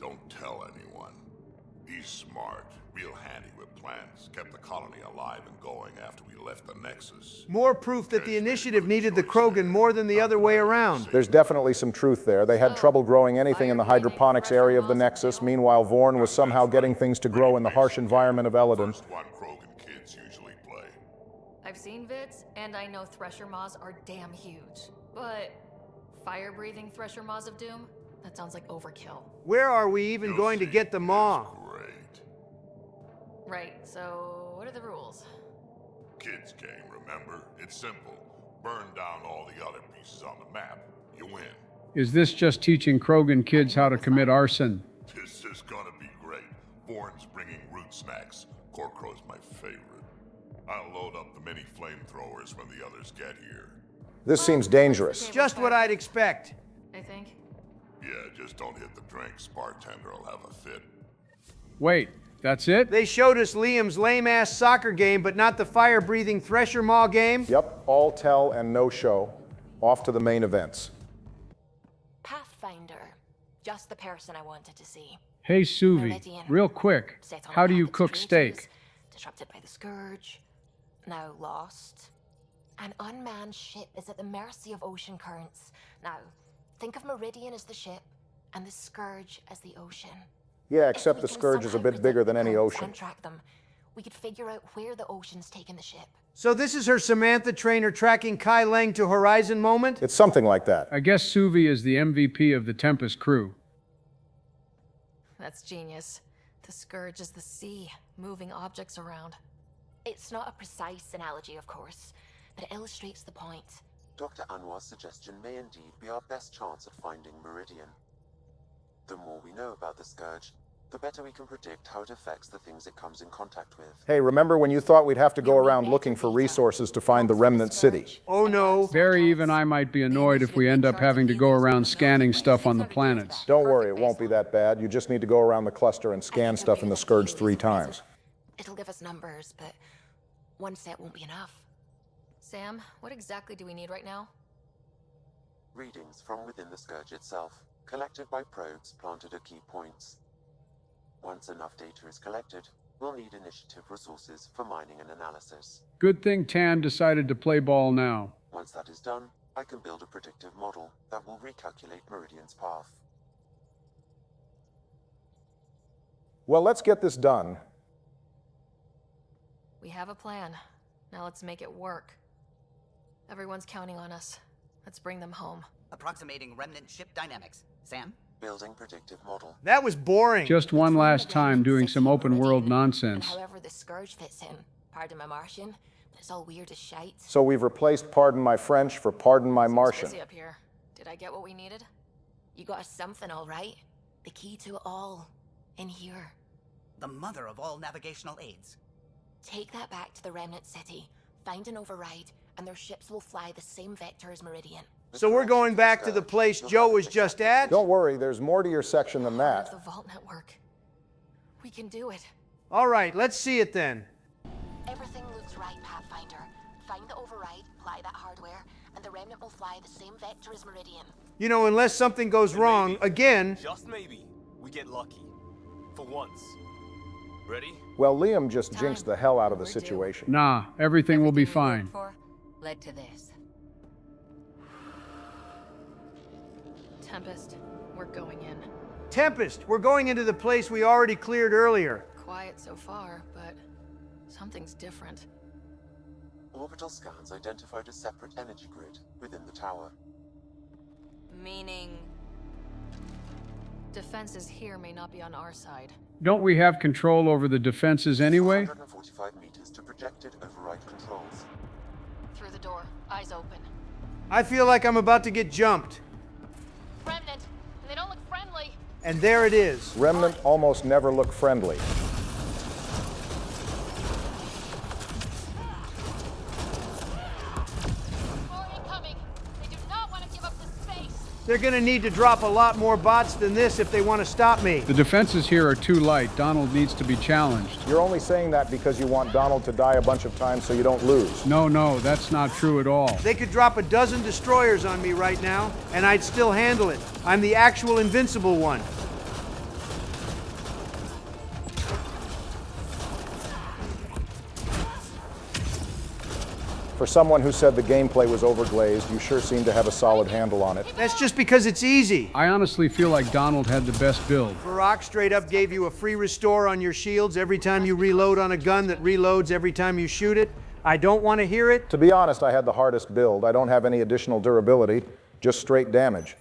don't tell anyone. He's smart, real handy with plans, kept the colony alive and going after we left the Nexus. More proof that the initiative needed the Krogan more than the other way around. There's definitely some truth there. They had trouble growing anything in the hydroponics area of the Nexus. Meanwhile, Vorn was somehow getting things to grow in the harsh environment of Eladon. I've seen vids, and I know Thresher Maws are damn huge. But fire-breathing Thresher Maws of Doom? That sounds like overkill. Where are we even going to get the Maw? Right, so what are the rules? Kids game, remember? It's simple. Burn down all the other pieces on the map. You win. Is this just teaching Krogan kids how to commit arson? This is gonna be great. Vorn's bringing root snacks. Corcrow's my favorite. I'll load up the mini flamethrowers when the others get here. This seems dangerous. Just what I'd expect. I think. Yeah, just don't hit the drinks. Bartender'll have a fit. Wait, that's it? They showed us Liam's lame-ass soccer game, but not the fire-breathing Thresher Maw game? Yep, all tell and no show. Off to the main events. Pathfinder. Just the person I wanted to see. Hey, Suvi, Meridian. real quick, Set on how a do you path to cook traitors, steak? Disrupted by the Scourge. Now lost. An unmanned ship is at the mercy of ocean currents. Now, think of Meridian as the ship, and the Scourge as the ocean. Yeah, except the Scourge is a bit bigger than any ocean. And track them. We could figure out where the ocean's taken the ship. So this is her Samantha trainer tracking Kai Lang to Horizon moment? It's something like that. I guess Suvi is the MVP of the Tempest crew. That's genius. The Scourge is the sea, moving objects around. It's not a precise analogy, of course, but it illustrates the point. Dr. Anwar's suggestion may indeed be our best chance at finding Meridian. The more we know about the Scourge, the better we can predict how it affects the things it comes in contact with. Hey, remember when you thought we'd have to go around looking for resources to find the remnant city? Oh no. Barry, even I might be annoyed if we end up having to go around scanning stuff on the planets. Don't worry, it won't be that bad. You just need to go around the cluster and scan stuff in the Scourge 3 times. It'll give us numbers, but one set won't be enough. Sam, what exactly do we need right now? Readings from within the Scourge itself, collected by probes planted at key points. Once enough data is collected, we'll need initiative resources for mining and analysis. Good thing Tan decided to play ball now. Once that is done, I can build a predictive model that will recalculate Meridian's path. Well, let's get this done. We have a plan. Now let's make it work. Everyone's counting on us. Let's bring them home. Approximating remnant ship dynamics. Sam? Building predictive model. That was boring. Just one last time doing some open world nonsense. However the Scourge fits in. Pardon my Martian, but it's all weird as shite. So we've replaced pardon my French for pardon my Martian. Busy up here. Did I get what we needed? You got us something, all right. The key to it all. In here. The mother of all navigational aids. Take that back to the remnant city. Find an override, and their ships will fly the same vector as Meridian. So we're going back to the place Joe was just at? Don't worry, there's more to your section than that. The vault network. We can do it. All right, let's see it then. Everything looks right, Pathfinder. Find the override, apply that hardware, and the remnant will fly the same vector as Meridian. You know, unless something goes wrong, again... Just maybe, we get lucky. For once. Ready? Well, Liam just jinxed the hell out of the situation. Nah, everything will be fine. Led to this. Tempest, we're going in. Tempest, we're going into the place we already cleared earlier. Quiet so far, but something's different. Orbital scans identified a separate energy grid within the tower. Meaning? Defenses here may not be on our side. Don't we have control over the defenses anyway? 145 meters to projected override controls. Through the door, eyes open. I feel like I'm about to get jumped. Remnant, they don't look friendly. And there it is. Remnant almost never look friendly. More incoming. They do not want to give up the space. They're gonna need to drop a lot more bots than this if they want to stop me. The defenses here are too light. Donald needs to be challenged. You're only saying that because you want Donald to die a bunch of times so you don't lose. No, that's not true at all. They could drop a dozen destroyers on me right now, and I'd still handle it. I'm the actual invincible one. For someone who said the gameplay was overglazed, you sure seem to have a solid handle on it. That's just because it's easy. I honestly feel like Donald had the best build. Varrock straight up gave you a free restore on your shields every time you reload on a gun that reloads every time you shoot it. I don't want to hear it. To be honest, I had the hardest build. I don't have any additional durability, just straight damage.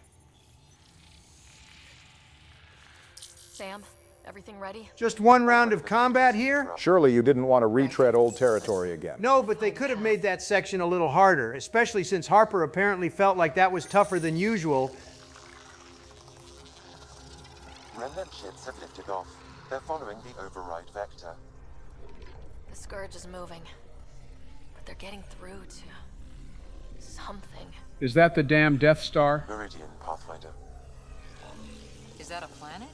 Sam, everything ready? Just one round of combat here? Surely you didn't want to retread old territory again. No, but they could have made that section a little harder, especially since Harper apparently felt like that was tougher than usual. Remnant ships have lifted off. They're following the override vector. The Scourge is moving, but they're getting through to something. Is that the damn Death Star? Meridian, Pathfinder. Is that a planet?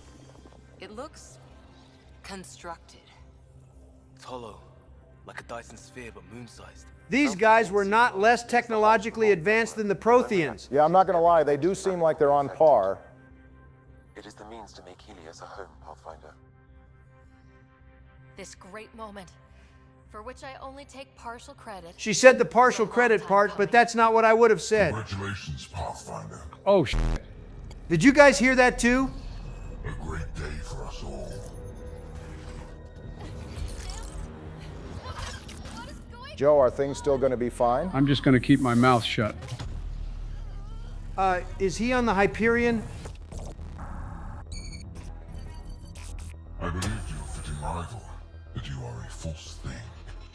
It looks constructed. It's hollow, like a Dyson sphere, but moon-sized. These guys were not less technologically advanced than the Protheans. Yeah, I'm not gonna lie, they do seem like they're on par. It is the means to make Helios a home, Pathfinder. This great moment, for which I only take partial credit. She said the partial credit part, but that's not what I would have said. Congratulations, Pathfinder. Oh, shit. Did you guys hear that too? A great day for us all. Joe, are things still gonna be fine? I'm just gonna keep my mouth shut. Is he on the Hyperion? I believed you a fitting rival, but you are a false thing,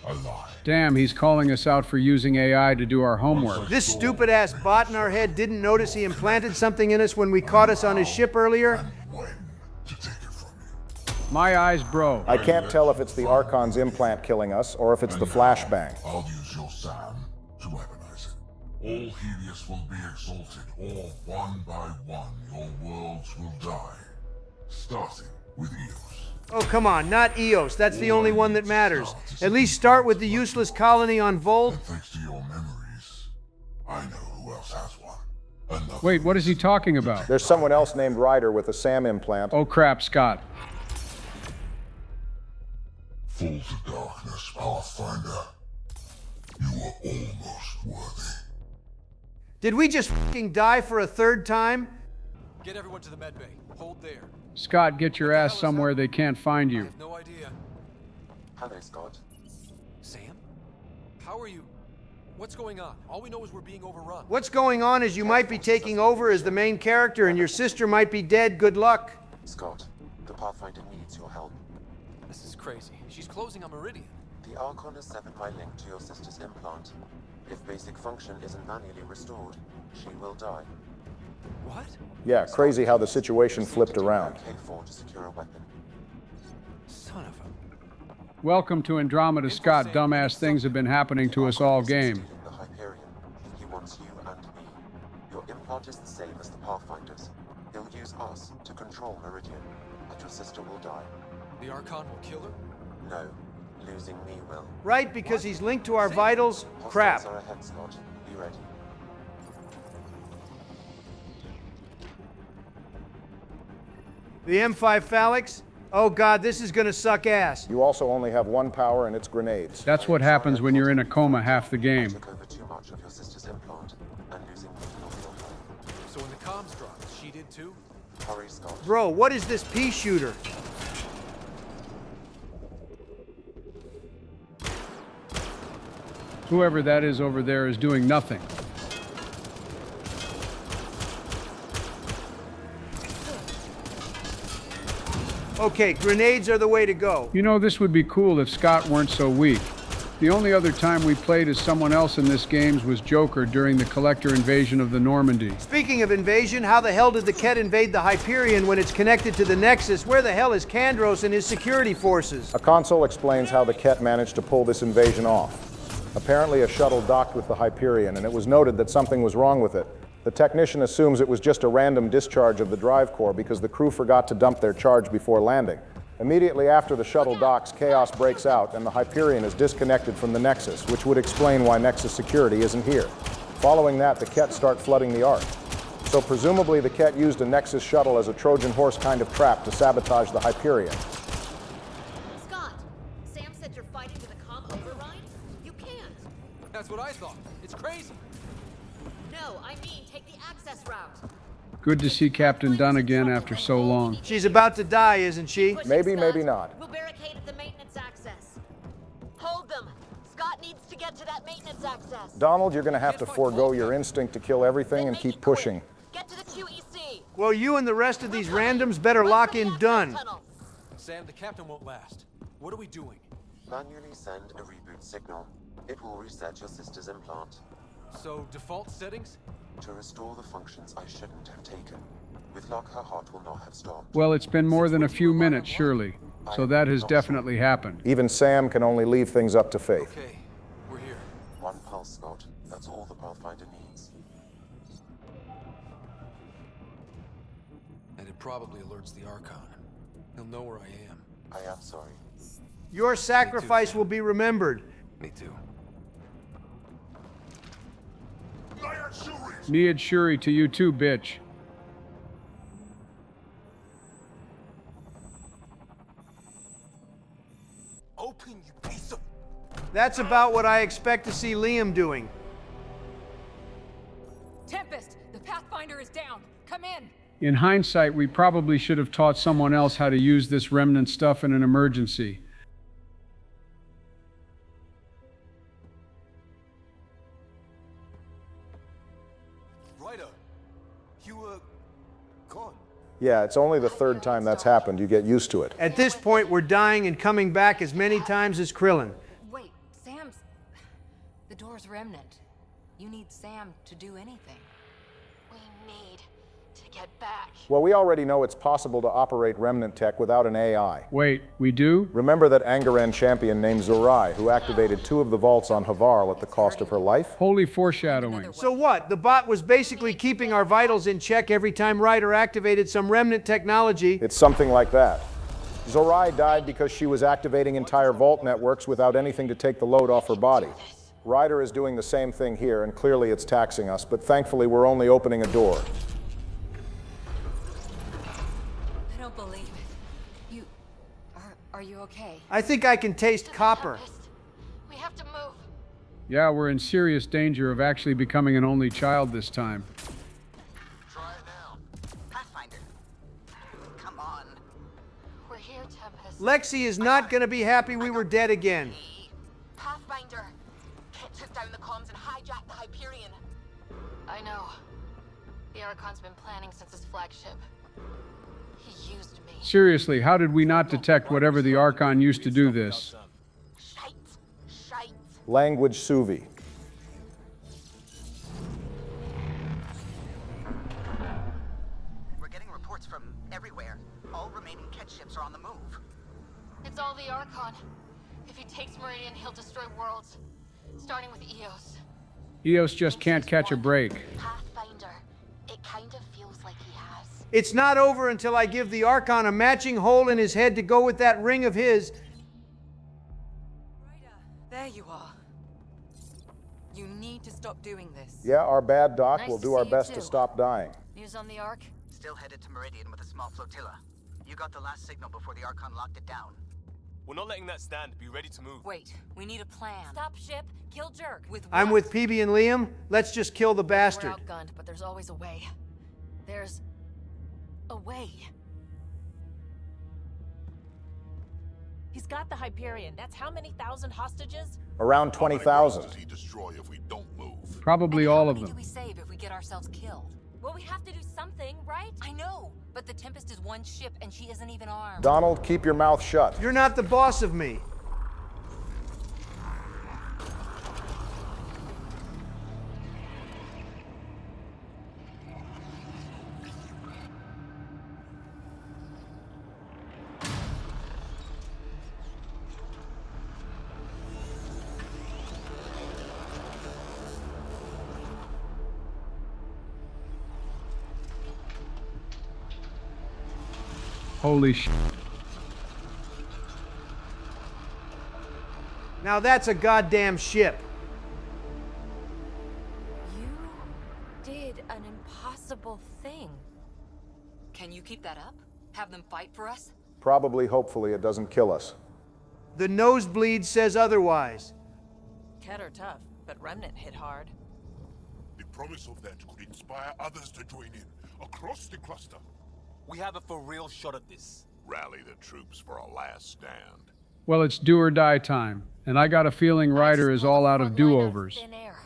a lie. Damn, he's calling us out for using AI to do our homework. This stupid-ass bot in our head didn't notice he implanted something in us when we caught us on his ship earlier? My eyes, bro. I can't tell if it's the Archon's implant killing us, or if it's the flashbang. I'll use your SAM to weaponize it. All Helios will be exalted, or one by one your worlds will die. Starting with Eos. Oh, come on, not Eos. That's the only one that matters. At least start with the useless colony on Volt. Thanks to your memories, I know who else has one. Wait, what is he talking about? There's someone else named Ryder with a SAM implant. Oh crap, Scott. Fall to darkness, Pathfinder. You are almost worthy. Did we just fucking die for a third time? Get everyone to the med bay. Hold there. Scott, get your ass somewhere they can't find you. No idea. Hello, Scott. Sam? How are you? What's going on? All we know is we're being overrun. What's going on is you might be taking over as the main character and your sister might be dead. Good luck. Scott, the Pathfinder needs your help. This is crazy. She's closing on Meridian. The Archon has severed my link to your sister's implant. If basic function isn't manually restored, she will die. What? Yeah, crazy how the situation flipped around. K4 to secure a weapon. Son of a... Welcome to Andromeda, Scott. Dumbass things have been happening to us all game. The Hyperion. He wants you and me. Your implant is the same as the Pathfinder's. He'll use us to control Meridian, and your sister will die. The Archon will kill her? No. Losing me will. Right, because he's linked to our vitals? Crap. Hostiles are ahead, Scott. Be ready. The M5 Phalanx? Oh god, this is gonna suck ass. You also only have one power, and it's grenades. That's what happens when you're in a coma half the game. Took over too much of your sister's implant, and losing me will kill her. So when the comms dropped, she did too? Hurry, Scott. Bro, what is this pea shooter? Whoever that is over there is doing nothing. Okay, grenades are the way to go. You know, this would be cool if Scott weren't so weak. The only other time we played as someone else in this game was Joker during the Collector invasion of the Normandy. Speaking of invasion, how the hell did the Ket invade the Hyperion when it's connected to the Nexus? Where the hell is Kandros and his security forces? A console explains how the Ket managed to pull this invasion off. Apparently a shuttle docked with the Hyperion, and it was noted that something was wrong with it. The technician assumes it was just a random discharge of the drive core because the crew forgot to dump their charge before landing. Immediately after the shuttle docks, chaos breaks out, and the Hyperion is disconnected from the Nexus, which would explain why Nexus security isn't here. Following that, the Ket start flooding the Ark. So presumably the Ket used a Nexus shuttle as a Trojan horse kind of trap to sabotage the Hyperion. Scott, Sam said you're fighting with a comm override? You can't. That's what I thought. It's crazy. No, I mean take the access route. Good to see Captain Dunn again after so long. She's about to die, isn't she? Maybe, maybe not. We'll barricade at the maintenance access. Hold them. Scott needs to get to that maintenance access. Donald, you're going to have to forego your instinct to kill everything and keep pushing. Get to the QEC. Well, you and the rest of these randoms better lock in Dunn. Sam, the captain won't last. What are we doing? Manually send a reboot signal. It will reset your sister's implant. So, default settings? To restore the functions I shouldn't have taken. With luck, her heart will not have stopped. Well, it's been more than a few minutes, surely. So that has definitely happened. Even Sam can only leave things up to fate. Okay, we're here. One pulse, Scott. That's all the Pathfinder needs. And it probably alerts the Archon. He'll know where I am. I am sorry. Your sacrifice will be remembered. Me too. Niad Shuri to you too, bitch. Open, you piece of... That's about what I expect to see Liam doing. Tempest, the Pathfinder is down. Come in. In hindsight, we probably should have taught someone else how to use this remnant stuff in an emergency. Ryder, you were gone. Yeah, it's only the third time that's happened. You get used to it. At this point, we're dying and coming back as many times as Krillin. Wait, Sam's... The door's remnant. You need Sam to do anything. We need to get back. Well, we already know it's possible to operate remnant tech without an AI. Wait, we do? Remember that Angron champion named Zorai, who activated 2 of the vaults on Havarl at the cost of her life? Holy foreshadowing. So what? The bot was basically keeping our vitals in check every time Ryder activated some remnant technology. It's something like that. Zorai died because she was activating entire vault networks without anything to take the load off her body. Ryder is doing the same thing here, and clearly it's taxing us, but thankfully we're only opening a door. I don't believe it. You... Are you okay? I think I can taste copper. We have to move. Yeah, we're in serious danger of actually becoming an only child this time. Pathfinder. Come on. We're here, Tempest. Lexi is not going to be happy we were dead again. Pathfinder. Kit took down the comms and hijacked the Hyperion. I know. The Archon's been planning since his flagship. He used me. Seriously, how did we not detect whatever the Archon used to do this? Language Suvi. We're getting reports from everywhere. All remaining Ket ships are on the move. It's all the Archon. If he takes Meridian, he'll destroy worlds. Starting with Eos. Eos just can't catch a break. Pathfinder. It kind of feels like he has. It's not over until I give the Archon a matching hole in his head to go with that ring of his. There you are. You need to stop doing this. Yeah, our bad doc. Nice We'll to do our see you best too. to stop dying. News on the Ark? Still headed to Meridian with a small flotilla. You got the last signal before the Archon locked it down. We're not letting that stand. Be ready to move. Wait, we need a plan. Stop ship, kill Jerk. With I'm with PB and Liam. Let's just kill the We're bastard. outgunned, but there's always a way. There's a way. He's got the Hyperion. That's how many thousand hostages? Around 20,000. He destroy if we don't move. Probably all of How many them. do we save if we get ourselves killed? Well, we have to do something, right? I know, but the Tempest is one ship and she isn't even armed. Donald, keep your mouth shut. You're not the boss of me. Holy sh**. Now that's a goddamn ship. You did an impossible thing. Can you keep that up? Have them fight for us? Probably, hopefully, it doesn't kill us. The nosebleed says otherwise. Ket are tough, but Remnant hit hard. The promise of that could inspire others to join in across the cluster. We have a for real shot at this. Rally the troops for a last stand. Well, it's do or die time, and I got a feeling Ryder is all out of do-overs. Thin air.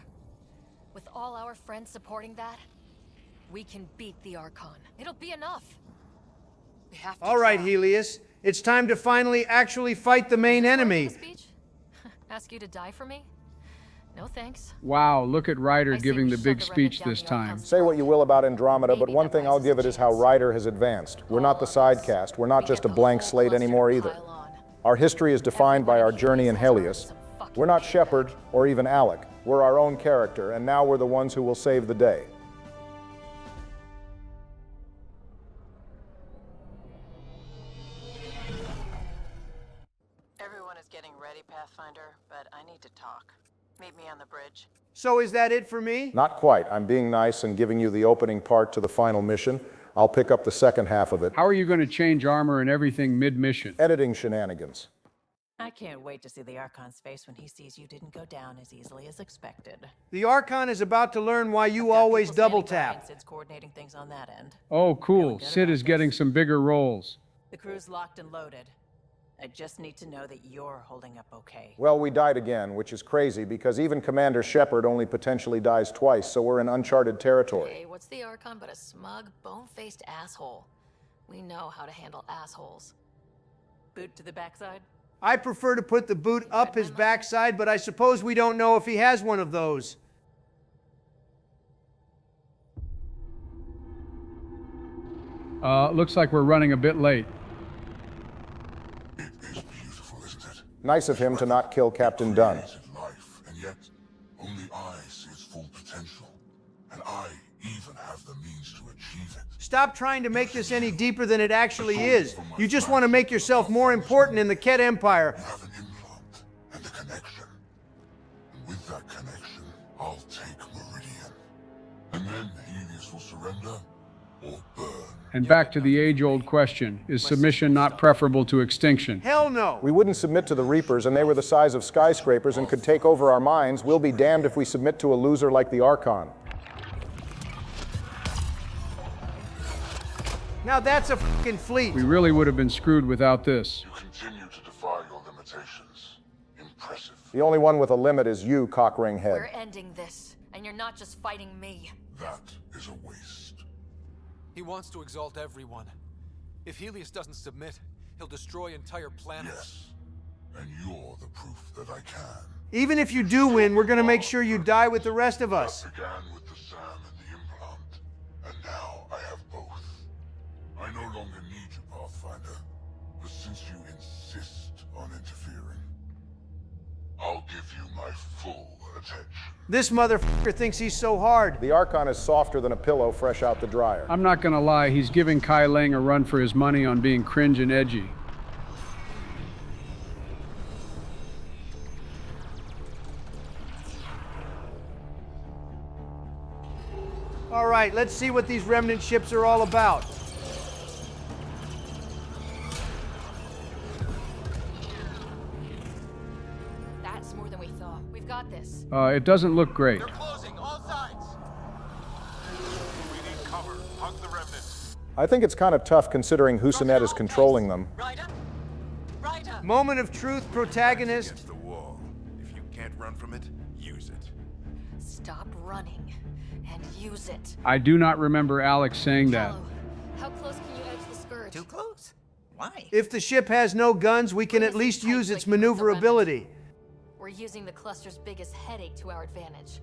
With all our friends supporting that, we can beat the Archon. It'll be enough. We have to. All right, Helios. It's time to finally actually fight the main enemy. Speech? Ask you to die for me? No thanks. Wow, look at Ryder giving the big speech this time. Say what you will about Andromeda, but one thing I'll give it is how Ryder has advanced. We're not the side cast. We're not just a blank slate anymore either. Our history is defined by our journey in Helios. We're not Shepard or even Alec. We're our own character, and now we're the ones who will save the day. Everyone is getting ready, Pathfinder, but I need to talk. Meet me on the bridge. So is that it for me? Not quite. I'm being nice and giving you the opening part to the final mission. I'll pick up the second half of it. How are you going to change armor and everything mid-mission? Editing shenanigans. I can't wait to see the Archon's face when he sees you didn't go down as easily as expected. The Archon is about to learn why you always double tap. Sid's coordinating things on that end. Oh, cool. Sid is getting some bigger roles. The crew's locked and loaded. I just need to know that you're holding up okay. Well, we died again, which is crazy because even Commander Shepard only potentially dies twice, so we're in uncharted territory. Hey, what's the Archon but a smug, bone-faced asshole? We know how to handle assholes. Boot to the backside? I prefer to put the boot up his backside, but I suppose we don't know if he has one of those. Looks like we're running a bit late. Nice of him to not kill Captain Dunn. Life, and yet only I see its full potential, and I even have the means to achieve it. Stop trying to make this any deeper than it actually is. You just want to make yourself more important in the Ket Empire. You have an implant and a connection, and with that connection, I'll take Meridian, and then Helios will surrender or burn. And back to the age-old question, is submission not preferable to extinction? Hell no! We wouldn't submit to the Reapers, and they were the size of skyscrapers and could take over our minds. We'll be damned if we submit to a loser like the Archon. Now that's a fucking fleet. We really would have been screwed without this. You continue to defy your limitations. Impressive. The only one with a limit is you, cockring head. We're ending this, and you're not just fighting me. That is a waste. He wants to exalt everyone. If Helios doesn't submit, he'll destroy entire planets. Yes, and you're the proof that I can. Even if you do win, we're gonna make sure you die with the rest of us. I began with the SAM and the implant, and now I have both. I no longer need you, Pathfinder, but since you insist on interfering, I'll give you my full attention. This motherfucker thinks he's so hard. The Archon is softer than a pillow fresh out the dryer. I'm not gonna lie, he's giving Kai Lang a run for his money on being cringe and edgy. All right, let's see what these remnant ships are all about. That's more than we thought. We've got this. It doesn't look great. They're closing, all sides. We need cover. Hug the remnants. I think it's kind of tough considering Husanet is controlling them. Moment of truth, protagonist. Against the wall. If you can't run from it, use it. Stop running and use it. I do not remember Alex saying that. How close can you edge the Scourge? Too close? Why? If the ship has no guns, we can at least use its maneuverability. We're using the cluster's biggest headache to our advantage.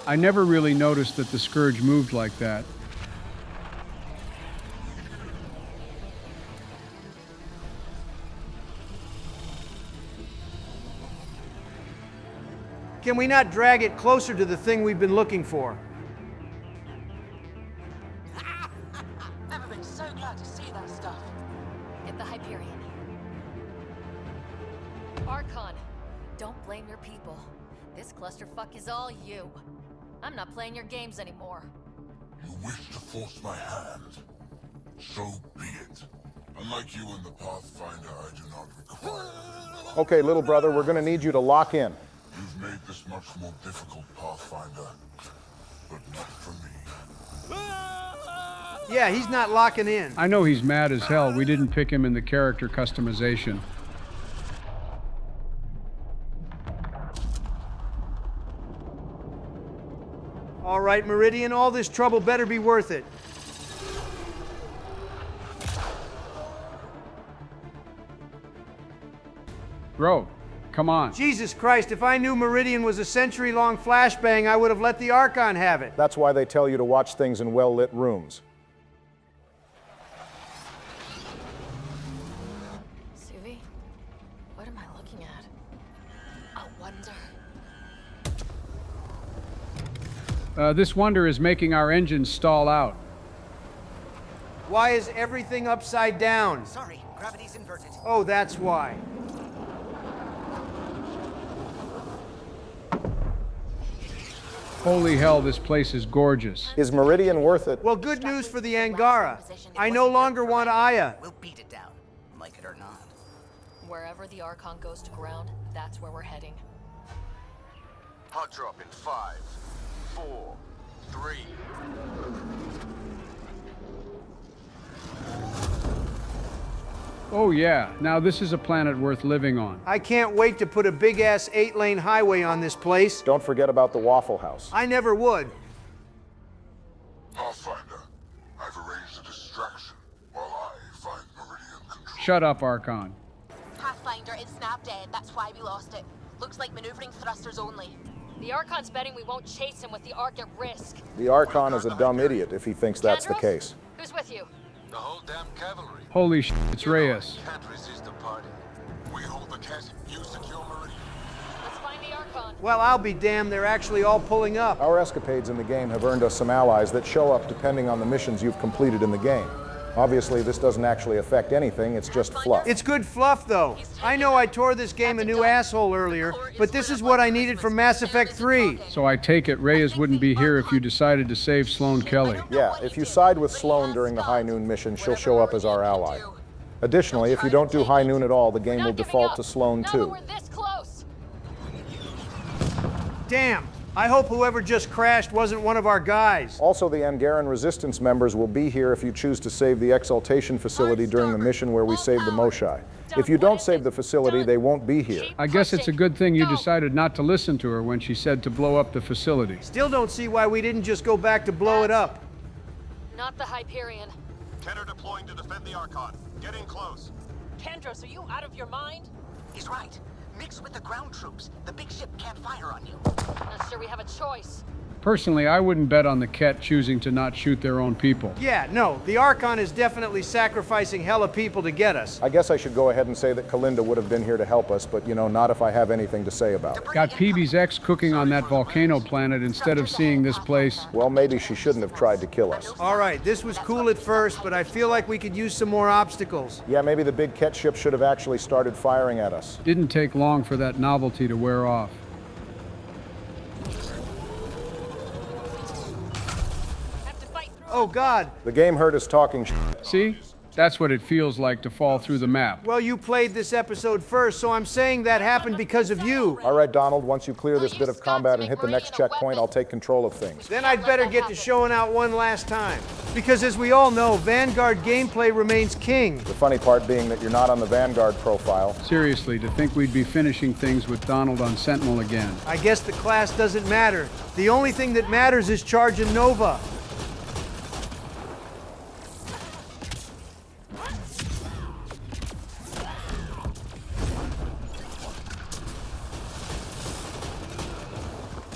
I never really noticed that the Scourge moved like that. Can we not drag it closer to the thing we've been looking for? Never been so glad to see that stuff. Get the Hyperion. Archon, don't blame your people. This clusterfuck is all you. I'm not playing your games anymore. You wish to force my hand. So be it. Unlike you and the Pathfinder, I do not require. Okay, little brother, we're gonna need you to lock in. You've made this much more difficult, Pathfinder, but not for me. Yeah, he's not locking in. I know he's mad as hell. We didn't pick him in the character customization. All right, Meridian, all this trouble better be worth it. Bro, come on. Jesus Christ, if I knew Meridian was a century-long flashbang, I would have let the Archon have it. That's why they tell you to watch things in well-lit rooms. Suvi, what am I looking at? A wonder. This wonder is making our engines stall out. Why is everything upside down? Sorry, gravity's inverted. Oh, that's why. Holy hell, this place is gorgeous. Is Meridian worth it? Well, good news for the Angara. I no longer want Aya. We'll beat it down, like it or not. Wherever the Archon goes to ground, that's where we're heading. Hot drop in 5, 4, 3. Oh yeah, now this is a planet worth living on. I can't wait to put a big-ass 8-lane highway on this place. Don't forget about the Waffle House. I never would. Pathfinder, I've arranged a distraction while I find Meridian control. Shut up, Archon. Pathfinder, it's snap dead. That's why we lost it. Looks like maneuvering thrusters only. The Archon's betting we won't chase him with the Ark at risk. The Archon is a dumb idiot if he thinks that's the case. Who's with you? The whole damn cavalry. Holy shit, it's Reyes. Can't resist the party. We hold the cat, you secure Meridian. Let's find the Archon. Well, I'll be damned, they're actually all pulling up. Our escapades in the game have earned us some allies that show up depending on the missions you've completed in the game. Obviously, this doesn't actually affect anything, it's just fluff. It's good fluff, though. I know I tore this game a new asshole earlier, but this is what I needed from Mass Effect 3. So I take it Reyes wouldn't be here if you decided to save Sloane Kelly. Yeah, if you side with Sloane during the High Noon mission, she'll show up as our ally. Additionally, if you don't do High Noon at all, the game will default to Sloane too. Damn! I hope whoever just crashed wasn't one of our guys. Also, the Angaran Resistance members will be here if you choose to save the Exaltation facility during the mission where we save the Moshai. If you don't save the facility, they won't be here. I guess it's a good thing you decided not to listen to her when she said to blow up the facility. Still don't see why we didn't just go back to blow it up. Not the Hyperion. Kenner deploying to defend the Archon. Get in close. Kendros, are you out of your mind? He's right. Mix with the ground troops. The big ship can't fire on you. Not sure we have a choice. Personally, I wouldn't bet on the Ket choosing to not shoot their own people. Yeah, no, the Archon is definitely sacrificing hella people to get us. I guess I should go ahead and say that Kalinda would have been here to help us, but you know, not if I have anything to say about it. Got Peebee's ex cooking on that volcano planet instead of seeing this place. Well, maybe she shouldn't have tried to kill us. All right, this was cool at first, but I feel like we could use some more obstacles. Yeah, maybe the big Ket ship should have actually started firing at us. Didn't take long for that novelty to wear off. Oh, God. The game heard us talking shit. See? That's what it feels like to fall through the map. Well, you played this episode first, so I'm saying that happened because of you. All right, Donald, once you clear this bit of combat and hit the next checkpoint, I'll take control of things. Then I'd better get to showing out one last time. Because as we all know, Vanguard gameplay remains king. The funny part being that you're not on the Vanguard profile. Seriously, to think we'd be finishing things with Donald on Sentinel again. I guess the class doesn't matter. The only thing that matters is charging Nova.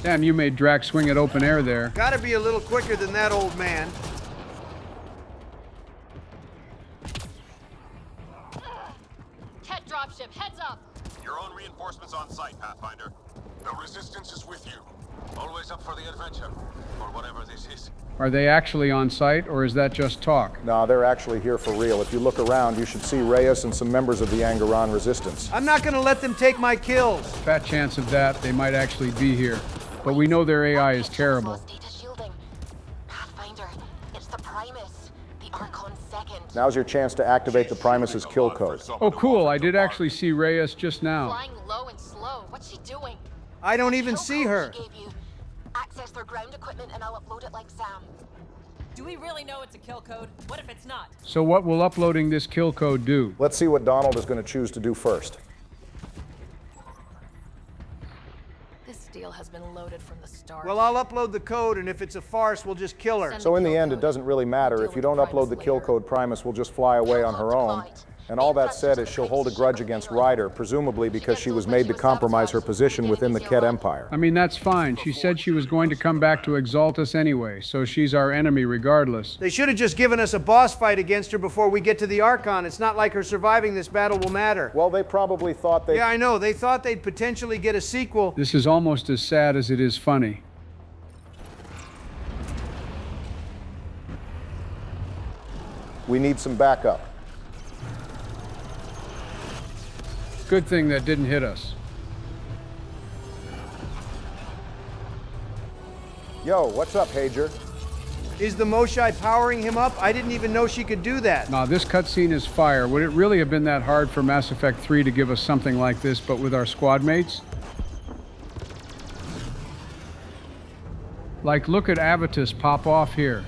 Damn, you made Drax swing at open air there. Gotta be a little quicker than that old man. Ket dropship, heads up! Your own reinforcements on site, Pathfinder. The Resistance is with you. Always up for the adventure, or whatever this is. Are they actually on site, or is that just talk? No, they're actually here for real. If you look around, you should see Reyes and some members of the Angaran Resistance. I'm not gonna let them take my kills. Fat chance of that, they might actually be here. But we know their AI is terrible. Pathfinder, it's the Primus. The Archon's second. Now's your chance to activate the Primus's kill code. Oh, cool. I did actually see Reyes just now. Flying low and slow. What's she doing? I don't even see her. Access their ground equipment and I'll upload it like Sam. Do we really know it's a kill code? What if it's not? So what will uploading this kill code do? Let's see what Donald is going to choose to do first. This deal has been loaded from the start. Well, I'll upload the code, and if it's a farce, we'll just kill her. So in the end, it doesn't really matter. If you don't upload the kill code, Primus will just fly away on her own. And all that said is she'll hold a grudge against Ryder, presumably because she was made to compromise her position within the Ket Empire. I mean, that's fine. She said she was going to come back to exalt us anyway, so she's our enemy regardless. They should have just given us a boss fight against her before we get to the Archon. It's not like her surviving this battle will matter. Well, they probably thought they... Yeah, I know. They thought they'd potentially get a sequel. This is almost as sad as it is funny. We need some backup. Good thing that didn't hit us. Yo, what's up, Hager? Is the Moshai powering him up? I didn't even know she could do that. Nah, this cutscene is fire. Would it really have been that hard for Mass Effect 3 to give us something like this, but with our squad mates? Like, look at Avitus pop off here.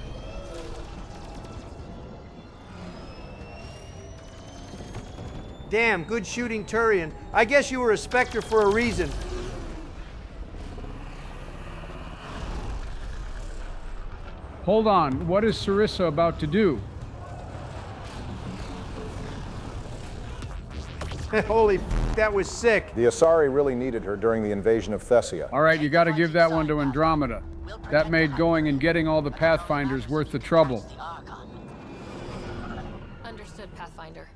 Damn, good shooting, Turian. I guess you were a Spectre for a reason. Hold on, what is Sarissa about to do? Holy f***, that was sick. The Asari really needed her during the invasion of Thessia. All right, you gotta give that one to Andromeda. That made going and getting all the Pathfinders worth the trouble. Understood, Pathfinder.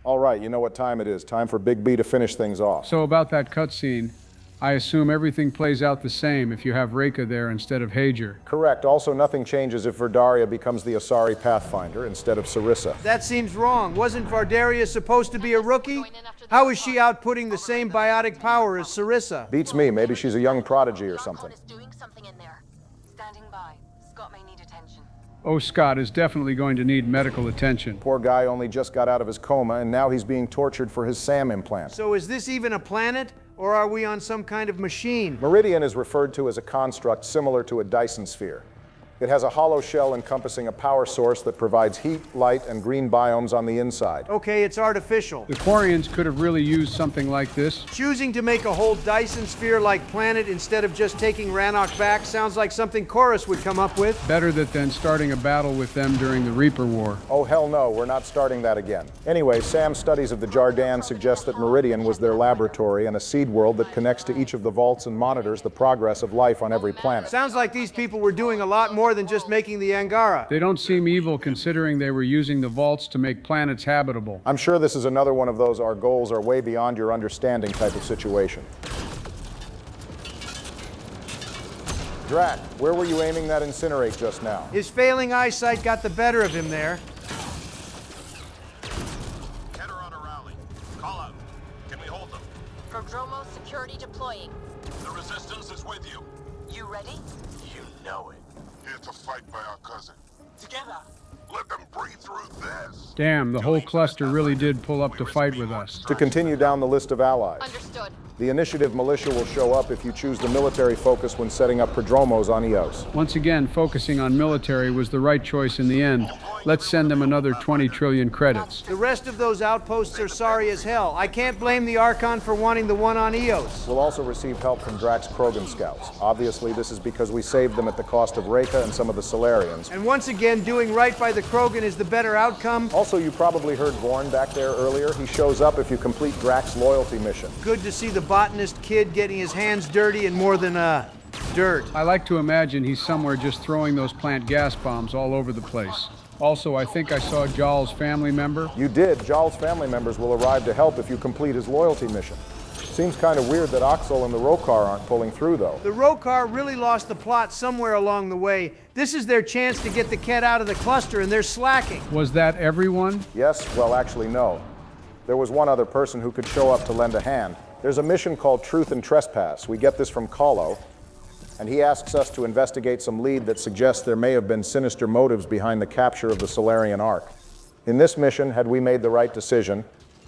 All right, you know what time it is. Time for Big B to finish things off. So about that cutscene, I assume everything plays out the same if you have Reika there instead of Hager. Correct. Also, nothing changes if Verdaria becomes the Asari Pathfinder instead of Sarissa. That seems wrong. Wasn't Vardaria supposed to be a rookie? How is she outputting the same biotic power as Sarissa? Beats me. Maybe she's a young prodigy or something. Oh, Scott is definitely going to need medical attention. Poor guy only just got out of his coma, and now he's being tortured for his SAM implant. So is this even a planet, or are we on some kind of machine? Meridian is referred to as a construct similar to a Dyson sphere. It has a hollow shell encompassing a power source that provides heat, light, and green biomes on the inside. Okay, it's artificial. The Quarians could have really used something like this. Choosing to make a whole Dyson sphere-like planet instead of just taking Rannoch back sounds like something Chorus would come up with. Better that than starting a battle with them during the Reaper War. Oh, hell no, we're not starting that again. Anyway, Sam's studies of the Jardan suggest that Meridian was their laboratory and a seed world that connects to each of the vaults and monitors the progress of life on every planet. Sounds like these people were doing a lot more than just making the Angara. They don't seem evil considering they were using the vaults to make planets habitable. I'm sure this is another one of those our goals are way beyond your understanding type of situation. Drac, where were you aiming that incinerate just now? His failing eyesight got the better of him there. Get her on a rally. Call out. Can we hold them? Prodromo security deploying. The resistance is with you. You ready? You know it. Here to fight by our cousin. Together. Let them breathe through this. Damn, the whole cluster really did pull up to fight with us. To continue down the list of allies. Understood. The initiative militia will show up if you choose the military focus when setting up prodromos on Eos. Once again, focusing on military was the right choice in the end. Let's send them another 20 trillion credits. The rest of those outposts are sorry as hell. I can't blame the Archon for wanting the one on Eos. We'll also receive help from Drax Krogan scouts. Obviously, this is because we saved them at the cost of Reika and some of the Solarians. And once again, doing right by the Krogan is the better outcome. Also, you probably heard Vorn back there earlier. He shows up if you complete Drax's loyalty mission. Good to see the botanist kid getting his hands dirty and more than, dirt. I like to imagine he's somewhere just throwing those plant gas bombs all over the place. Also, I think I saw Jaal's family member. You did. Jaal's family members will arrive to help if you complete his loyalty mission. Seems kind of weird that Oxel and the Rokar aren't pulling through, though. The Rokar really lost the plot somewhere along the way. This is their chance to get the Ket out of the cluster, and they're slacking. Was that everyone? Yes, well, actually, no. There was one other person who could show up to lend a hand. There's a mission called Truth and Trespass. We get this from Kahlo, and he asks us to investigate some lead that suggests there may have been sinister motives behind the capture of the Solarian Ark. In this mission, had we made the right decision,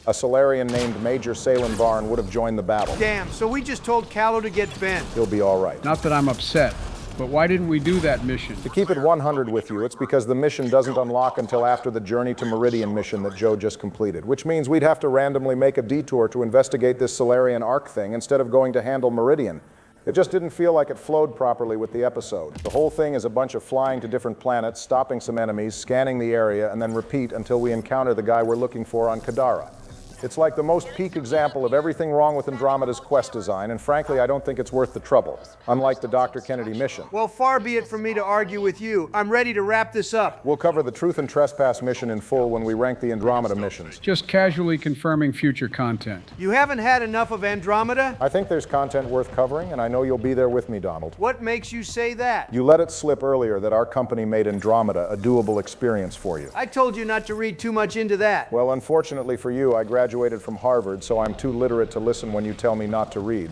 a Solarian named Major Salen Varn would have joined the battle. Damn, so we just told Kahlo to get bent. He'll be all right. Not that I'm upset. But why didn't we do that mission? To keep it 100 with you, it's because the mission doesn't unlock until after the Journey to Meridian mission that Joe just completed, which means we'd have to randomly make a detour to investigate this Solarian Arc thing instead of going to handle Meridian. It just didn't feel like it flowed properly with the episode. The whole thing is a bunch of flying to different planets, stopping some enemies, scanning the area, and then repeat until we encounter the guy we're looking for on Kadara. It's like the most peak example of everything wrong with Andromeda's quest design, and frankly, I don't think it's worth the trouble, unlike the Dr. Kennedy mission. Well, far be it from me to argue with you. I'm ready to wrap this up. We'll cover the Truth and Trespass mission in full when we rank the Andromeda missions. Just casually confirming future content. You haven't had enough of Andromeda? I think there's content worth covering, and I know you'll be there with me, Donald. What makes you say that? You let it slip earlier that our company made Andromeda a doable experience for you. I told you not to read too much into that. Well, unfortunately for you, I graduated from Harvard, so I'm too literate to listen when you tell me not to read.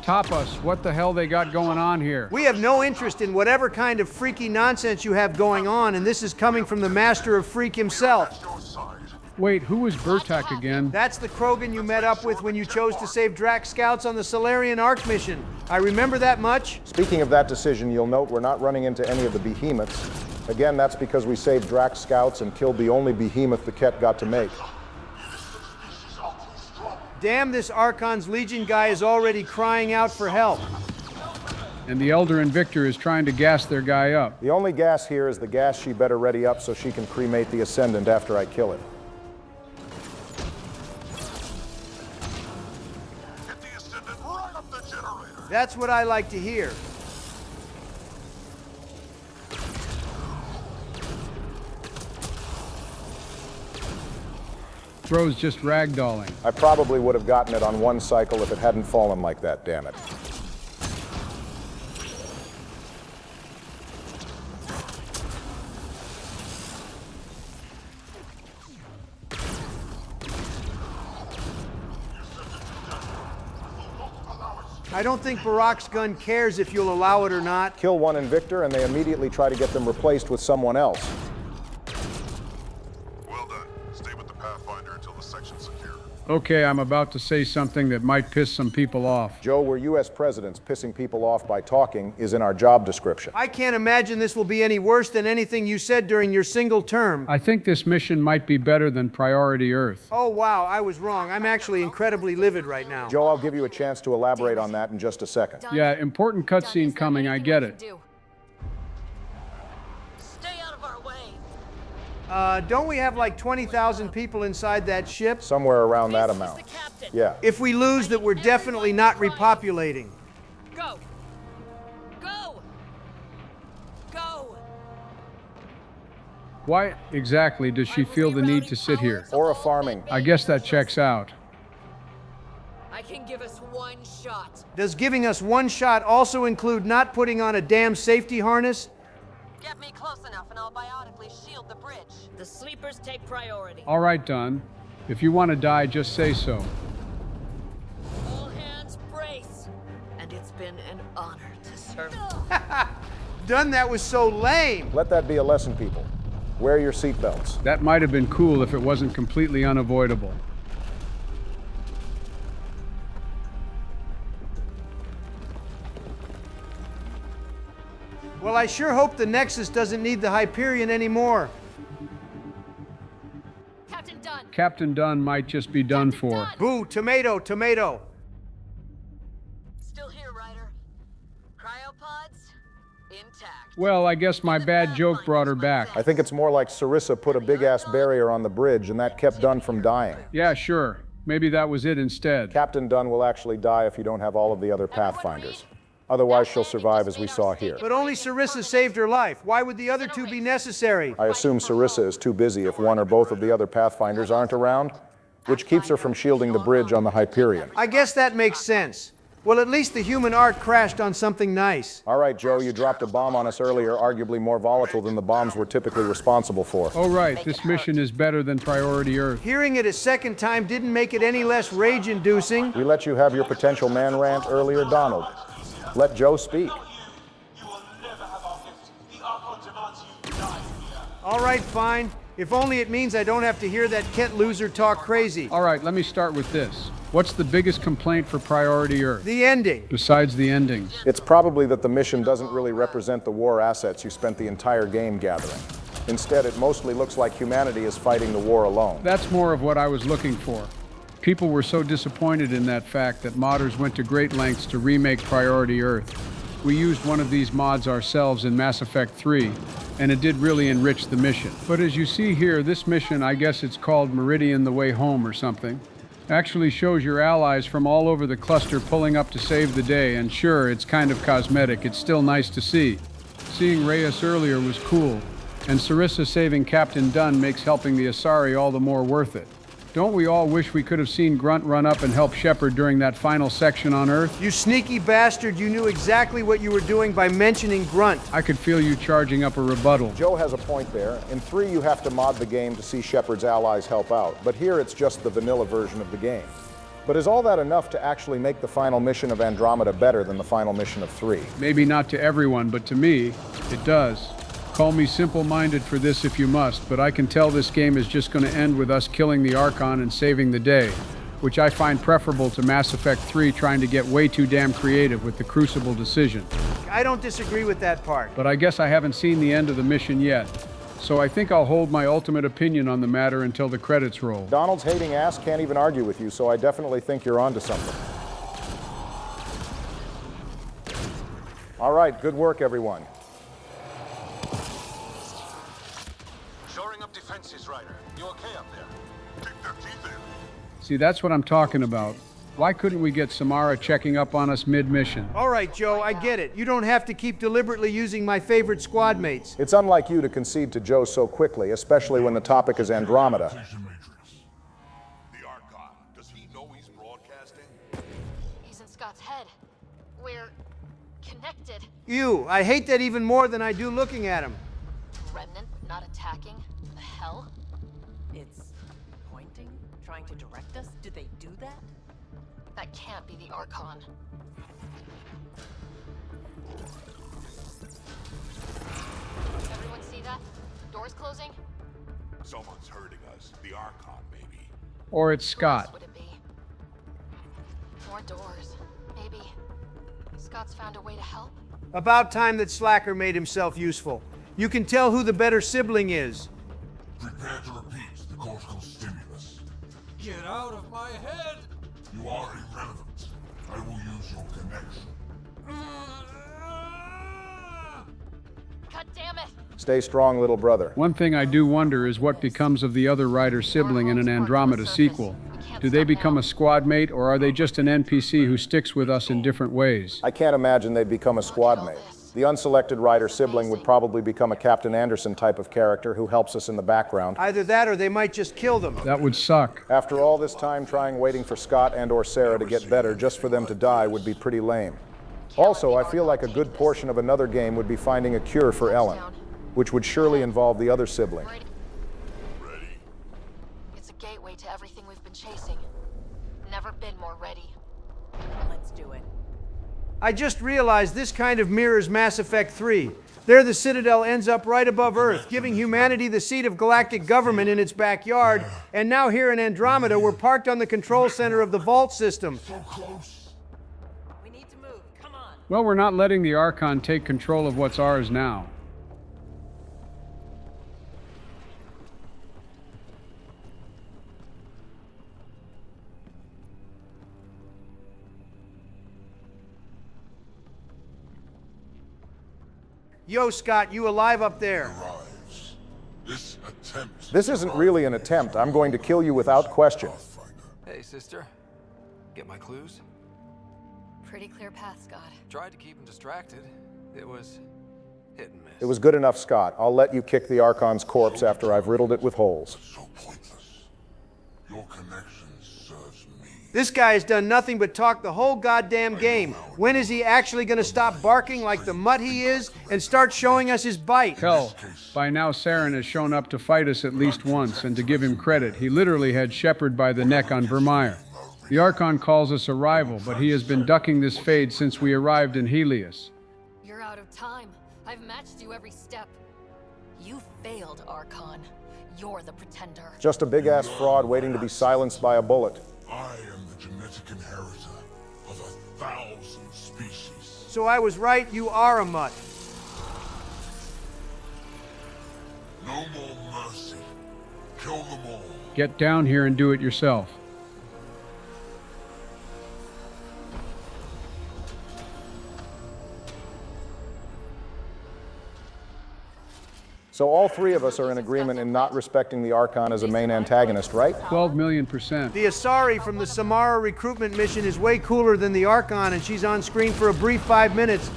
Top us, what the hell they got going on here? We have no interest in whatever kind of freaky nonsense you have going on, and this is coming from the master of freak himself. Wait, who was Bertak again? That's the Krogan you met up with when you chose to save Drax scouts on the Solarian Arc mission. I remember that much. Speaking of that decision, you'll note we're not running into any of the behemoths. Again, that's because we saved Drax scouts and killed the only behemoth the Ket got to make. Damn, this Archon's Legion guy is already crying out for help. And the Elder Invictor is trying to gas their guy up. The only gas here is the gas she better ready up so she can cremate the Ascendant after I kill it. Get the Ascendant right up the generator. That's what I like to hear. Thro's just ragdolling. I probably would have gotten it on one cycle if it hadn't fallen like that, damn it. I don't think Barak's gun cares if you'll allow it or not. Kill one Invictor and they immediately try to get them replaced with someone else. Okay, I'm about to say something that might piss some people off. Joe, we're U.S. presidents. Pissing people off by talking is in our job description. I can't imagine this will be any worse than anything you said during your single term. I think this mission might be better than Priority Earth. Oh, wow, I was wrong. I'm actually incredibly livid right now. Joe, I'll give you a chance to elaborate on that in just a second. Yeah, important cutscene coming, I get it. Don't we have like 20,000 people inside that ship? Somewhere around that amount. Yeah. If we lose that, we're definitely not repopulating. Go! Go! Go! Why exactly does she feel the need to sit here? Or a farming. I guess that checks out. I can give us one shot. Does giving us one shot also include not putting on a damn safety harness? Get me close enough and I'll biotically shield the bridge. The sleepers take priority. All right, Dunn. If you want to die, just say so. All hands brace. And it's been an honor to serve. Dunn, that was so lame. Let that be a lesson, people. Wear your seatbelts. That might have been cool if it wasn't completely unavoidable. Well, I sure hope the Nexus doesn't need the Hyperion anymore. Captain Dunn. Captain Dunn might just be done for. Boo, tomato, tomato. Still here, Ryder. Cryopods intact. Well, I guess my bad joke brought her back. I think it's more like Sarissa put a big-ass barrier on the bridge and that kept Dunn from dying. Yeah, sure. Maybe that was it instead. Captain Dunn will actually die if you don't have all of the other Pathfinders. Otherwise, she'll survive as we saw here. But only Sarissa saved her life. Why would the other two be necessary? I assume Sarissa is too busy if one or both of the other Pathfinders aren't around, which keeps her from shielding the bridge on the Hyperion. I guess that makes sense. Well, at least the human Ark crashed on something nice. All right, Joe, you dropped a bomb on us earlier, arguably more volatile than the bombs we're typically responsible for. Oh, right. This mission is better than Priority Earth. Hearing it a second time didn't make it any less rage-inducing. We let you have your potential man rant earlier, Donald. Let Joe speak. All right, fine. If only it means I don't have to hear that Ket loser talk crazy. All right, let me start with this. What's the biggest complaint for Priority Earth? The ending. Besides the endings. It's probably that the mission doesn't really represent the war assets you spent the entire game gathering. Instead, it mostly looks like humanity is fighting the war alone. That's more of what I was looking for. People were so disappointed in that fact that modders went to great lengths to remake Priority Earth. We used one of these mods ourselves in Mass Effect 3, and it did really enrich the mission. But as you see here, this mission, I guess it's called Meridian the Way Home or something, actually shows your allies from all over the cluster pulling up to save the day, and sure, it's kind of cosmetic, it's still nice to see. Seeing Reyes earlier was cool, and Sarissa saving Captain Dunn makes helping the Asari all the more worth it. Don't we all wish we could have seen Grunt run up and help Shepard during that final section on Earth? You sneaky bastard, you knew exactly what you were doing by mentioning Grunt. I could feel you charging up a rebuttal. Joe has a point there. In 3, you have to mod the game to see Shepard's allies help out, but here it's just the vanilla version of the game. But is all that enough to actually make the final mission of Andromeda better than the final mission of 3? Maybe not to everyone, but to me, it does. Call me simple-minded for this if you must, but I can tell this game is just going to end with us killing the Archon and saving the day, which I find preferable to Mass Effect 3 trying to get way too damn creative with the Crucible decision. I don't disagree with that part. But I guess I haven't seen the end of the mission yet, so I think I'll hold my ultimate opinion on the matter until the credits roll. Donald's hating ass can't even argue with you, so I definitely think you're onto something. All right, good work, everyone. Defenses, Ryder. You okay up there? Kick their teeth in. See, that's what I'm talking about. Why couldn't we get Samara checking up on us mid-mission? All right, Joe, I get it. You don't have to keep deliberately using my favorite squad mates. It's unlike you to concede to Joe so quickly, especially when the topic is Andromeda. The Archon, does he know he's broadcasting? He's in Scott's head. We're connected. I hate that even more than I do looking at him. Remnant not attacking? The hell? It's pointing? Trying to direct us? Did they do that? That can't be the Archon. Everyone see that? Doors closing? Someone's hurting us. The Archon, maybe. Or it's Scott. Would it be? More doors. Maybe Scott's found a way to help? About time that Slacker made himself useful. You can tell who the better sibling is. Prepare to repeat the cortical stimulus. Get out of my head! You are irrelevant. I will use your connection. God damn it! Stay strong, little brother. One thing I do wonder is what becomes of the other Ryder sibling in an Andromeda sequel. Do they become a squad mate, or are they just an NPC who sticks with us in different ways? I can't imagine they'd become a squad mate. The unselected Ryder sibling would probably become a Captain Anderson type of character who helps us in the background. Either that or they might just kill them. That would suck. After all this time waiting for Scott and or Sarah to get better just for them to die would be pretty lame. Also, I feel like a good portion of another game would be finding a cure for Ellen, which would surely involve the other sibling. Ready? It's a gateway to everything we've been chasing. Never been more ready. Let's do it. I just realized this kind of mirrors Mass Effect 3. There the Citadel ends up right above Earth, giving humanity the seat of galactic government in its backyard, and now here in Andromeda we're parked on the control center of the Vault system. So close. We need to move. Come on. Well, we're not letting the Archon take control of what's ours now. Yo, Scott, you alive up there? This isn't really an attempt. I'm going to kill you without question. Hey, sister. Get my clues? Pretty clear path, Scott. Tried to keep him distracted. It was hit and miss. It was good enough, Scott. I'll let you kick the Archon's corpse after I've riddled it with holes. So pointless. Your connection serves me. This guy has done nothing but talk the whole goddamn game. When is he actually going to stop barking like the mutt he is and start showing us his bite? Hell, by now Saren has shown up to fight us at least once, and to give him credit, he literally had Shepard by the neck on Vermeer. The Archon calls us a rival, but he has been ducking this fade since we arrived in Helios. You're out of time. I've matched you every step. You failed, Archon. You're the pretender. Just a big-ass fraud waiting to be silenced by a bullet. I am the genetic genetic inheritor of 1,000 species. So I was right, you are a mutt. No more mercy. Kill them all. Get down here and do it yourself. So all three of us are in agreement in not respecting the Archon as a main antagonist, right? 12,000,000%. The Asari from the Samara recruitment mission is way cooler than the Archon, and she's on screen for a brief 5 minutes.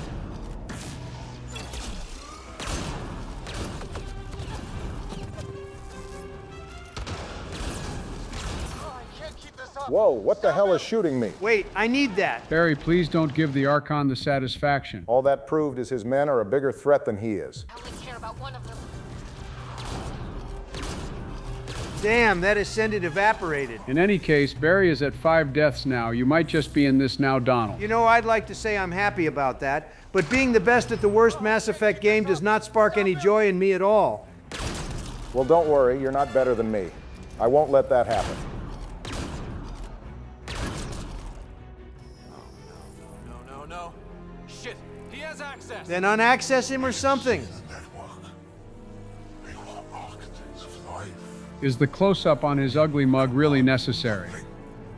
Whoa, what the hell is shooting me? Wait, I need that. Barry, please don't give the Archon the satisfaction. All that proved is his men are a bigger threat than he is. I only care about one of them. Damn, that ascendant evaporated. In any case, Barry is at 5 deaths now. You might just be in this now, Donald. You know, I'd like to say I'm happy about that, but being the best at the worst Mass Effect game does not spark any joy in me at all. Well, don't worry, you're not better than me. I won't let that happen. No. Shit, he has access. Then unaccess him or something. Is the close-up on his ugly mug really necessary?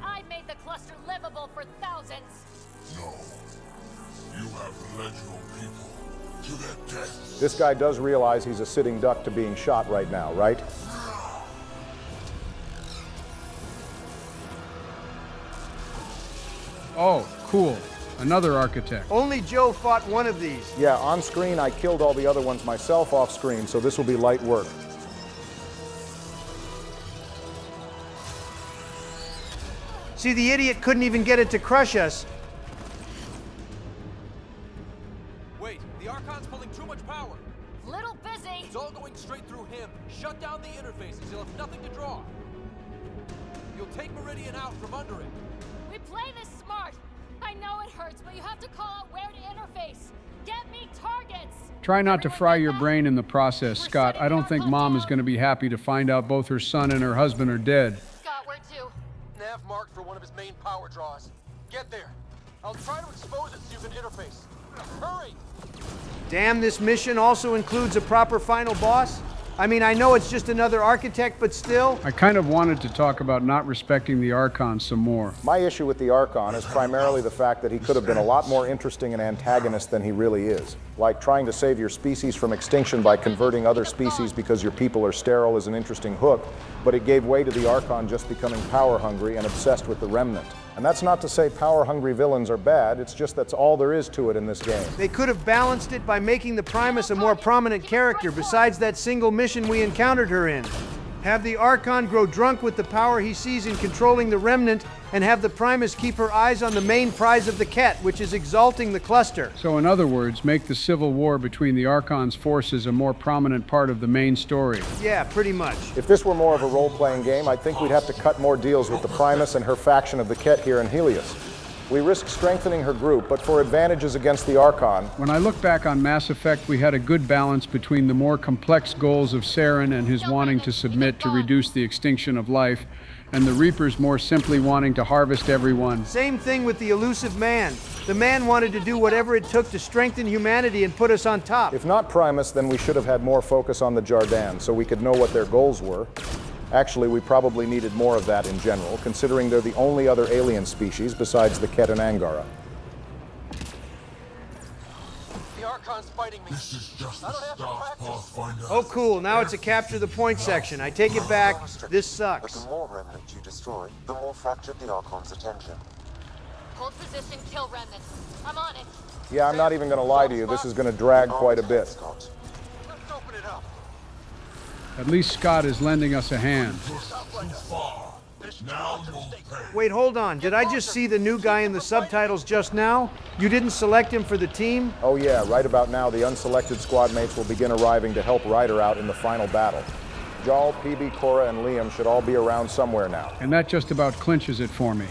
I made the cluster livable for thousands. No. You have led your people to their death. This guy does realize he's a sitting duck to being shot right now, right? Oh, cool. Another architect. Only Joe fought one of these. Yeah, on screen I killed all the other ones myself off screen, so this will be light work. See, the idiot couldn't even get it to crush us. Wait, the Archon's pulling too much power. Little busy. It's all going straight through him. Shut down the interfaces. He'll have nothing to draw. You'll take Meridian out from under it. We play this smart. I know it hurts, but you have to call out where to interface. Get me targets. Try not to fry your brain in the process, Scott. I don't think Mom is going to be happy to find out both her son and her husband are dead. Scott, where to? Nav marked for one of his main power draws. Get there. I'll try to expose it so you can interface. Hurry! Damn, this mission also includes a proper final boss? I mean, I know it's just another architect, but still. I kind of wanted to talk about not respecting the Archon some more. My issue with the Archon is primarily the fact that he could have been a lot more interesting an antagonist than he really is. Like trying to save your species from extinction by converting other species because your people are sterile is an interesting hook, but it gave way to the Archon just becoming power-hungry and obsessed with the Remnant. And that's not to say power-hungry villains are bad, it's just that's all there is to it in this game. They could have balanced it by making the Primus a more prominent character besides that single mission we encountered her in. Have the Archon grow drunk with the power he sees in controlling the Remnant, and have the Primus keep her eyes on the main prize of the Ket, which is exalting the cluster. So in other words, make the civil war between the Archon's forces a more prominent part of the main story. Yeah, pretty much. If this were more of a role-playing game, I think we'd have to cut more deals with the Primus and her faction of the Ket here in Helios. We risk strengthening her group, but for advantages against the Archon. When I look back on Mass Effect, we had a good balance between the more complex goals of Saren and his wanting to submit to reduce the extinction of life, and the Reapers more simply wanting to harvest everyone. Same thing with the elusive man. The man wanted to do whatever it took to strengthen humanity and put us on top. If not Primus, then we should have had more focus on the Jardaan, so we could know what their goals were. Actually, we probably needed more of that in general, considering they're the only other alien species besides the Ket and Angara. The Archon's fighting me. This is just the start, Pathfinder. Oh, cool. Now it's a capture the point section. I take it back. This sucks. But the more Remnant you destroy, the more fractured the Archon's attention. Hold position, kill remnants. I'm on it. Yeah, I'm not even going to lie to you. This is going to drag quite a bit. Let's open it up. At least Scott is lending us a hand. Wait, hold on. Did I just see the new guy in the subtitles just now? You didn't select him for the team? Oh yeah, right about now the unselected squad mates will begin arriving to help Ryder out in the final battle. Jal, PB, Cora, and Liam should all be around somewhere now. And that just about clinches it for me.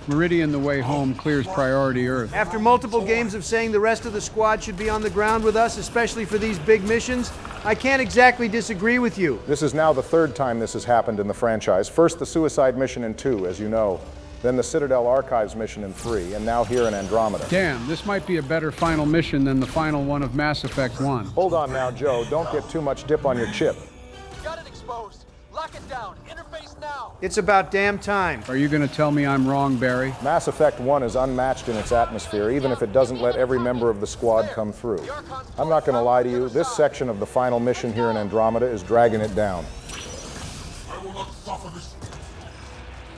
Meridian the way home clears priority Earth. After multiple games of saying the rest of the squad should be on the ground with us, especially for these big missions, I can't exactly disagree with you. This is now the third time this has happened in the franchise. First, the suicide mission in 2, as you know. then the Citadel Archives mission in 3, and now here in Andromeda. Damn, this might be a better final mission than the final one of Mass Effect 1. Hold on now, Joe. Don't get too much dip on your chip. Got it exposed. Lock it down. Interface now. It's about damn time. Are you going to tell me I'm wrong, Barry? Mass Effect 1 is unmatched in its atmosphere, even if it doesn't let every member of the squad come through. I'm not going to lie to you, this section of the final mission here in Andromeda is dragging it down. I will not suffer this.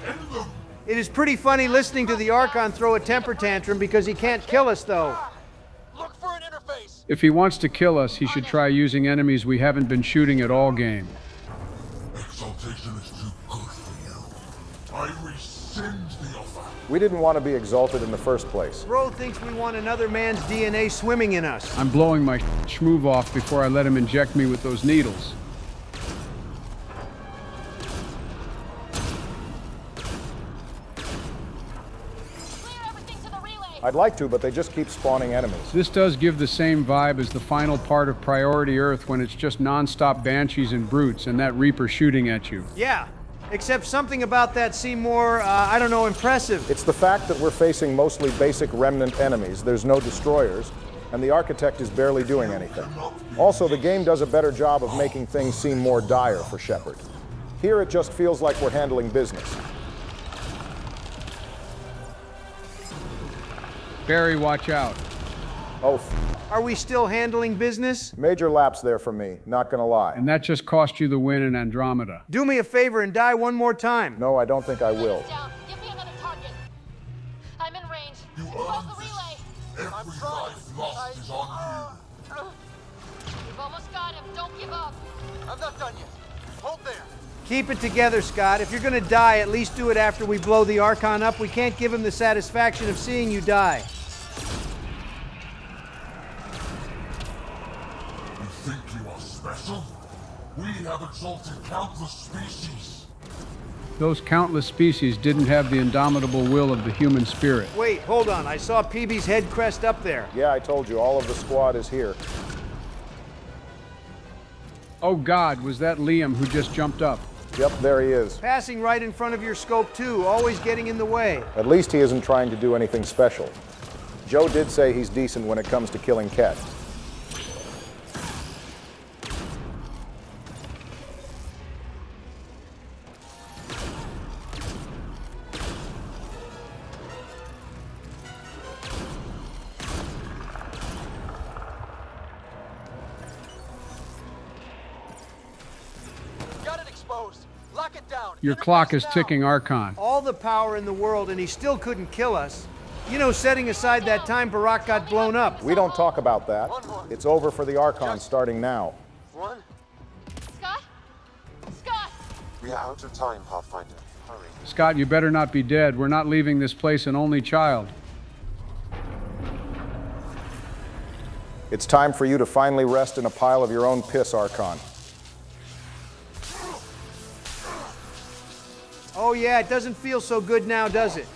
End them. It is pretty funny listening to the Archon throw a temper tantrum because he can't kill us, though. Look for an interface. If he wants to kill us, he should try using enemies we haven't been shooting at all game. Exaltation is too good for you. I rescind the offer. We didn't want to be exalted in the first place. Bro thinks we want another man's DNA swimming in us. I'm blowing my schmoove off before I let him inject me with those needles. I'd like to, but they just keep spawning enemies. This does give the same vibe as the final part of Priority Earth when it's just non-stop banshees and brutes and that Reaper shooting at you. Yeah, except something about that seemed more, I don't know, impressive. It's the fact that we're facing mostly basic remnant enemies. There's no destroyers, and the Architect is barely doing anything. Also, the game does a better job of making things seem more dire for Shepard. Here it just feels like we're handling business. Barry, watch out. Oh, Are we still handling business? Major lapse there for me, not gonna lie. And that just cost you the win in Andromeda. Do me a favor and die one more time. No, I don't think I will. Give me another target. I'm in range. You Close earned the this. relay. Every life lost is on We've almost got him. Don't give up. I'm not done yet. Hold there. Keep it together, Scott. If you're gonna die, at least do it after we blow the Archon up. We can't give him the satisfaction of seeing you die. you. Think you are special? We have exalted countless species. Those countless species didn't have the indomitable will of the human spirit. Wait, hold on. I saw PB's head crest up there. Yeah, I told you, all of the squad is here. Oh God, was that Liam who just jumped up? Yep, there he is. Passing right in front of your scope, too. Always getting in the way. At least he isn't trying to do anything special. Joe did say he's decent when it comes to killing Ket. Got it exposed. Lock it down. Your clock is ticking, Archon. All the power in the world, and he still couldn't kill us. You know, setting aside that time Barack got blown up. We don't talk about that. It's over for the Archon starting now. One. Scott? Scott! We are out of time, Pathfinder. Hurry. Scott, you better not be dead. We're not leaving this place an only child. It's time for you to finally rest in a pile of your own piss, Archon. Oh yeah, it doesn't feel so good now, does it?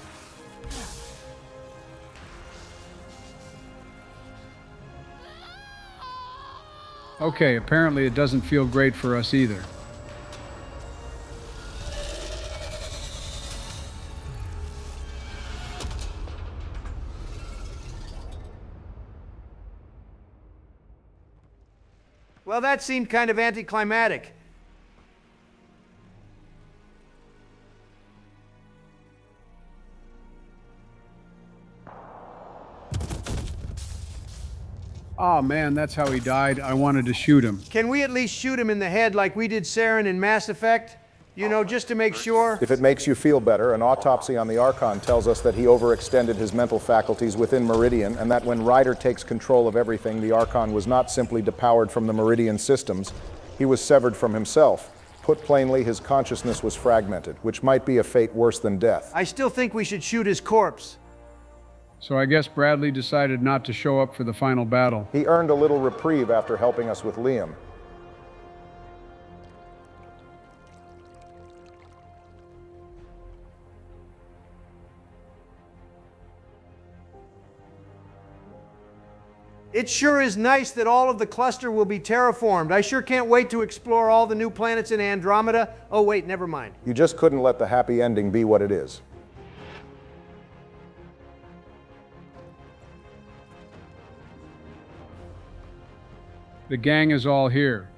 Okay, apparently it doesn't feel great for us either. Well, that seemed kind of anticlimactic. Oh man, that's how he died. I wanted to shoot him. Can we at least shoot him in the head like we did Saren in Mass Effect? You know, just to make sure. If it makes you feel better, an autopsy on the Archon tells us that he overextended his mental faculties within Meridian, and that when Ryder takes control of everything, the Archon was not simply depowered from the Meridian systems, he was severed from himself. Put plainly, his consciousness was fragmented, which might be a fate worse than death. I still think we should shoot his corpse. So I guess Bradley decided not to show up for the final battle. He earned a little reprieve after helping us with Liam. It sure is nice that all of the cluster will be terraformed. I sure can't wait to explore all the new planets in Andromeda. Oh wait, never mind. You just couldn't let the happy ending be what it is. The gang is all here.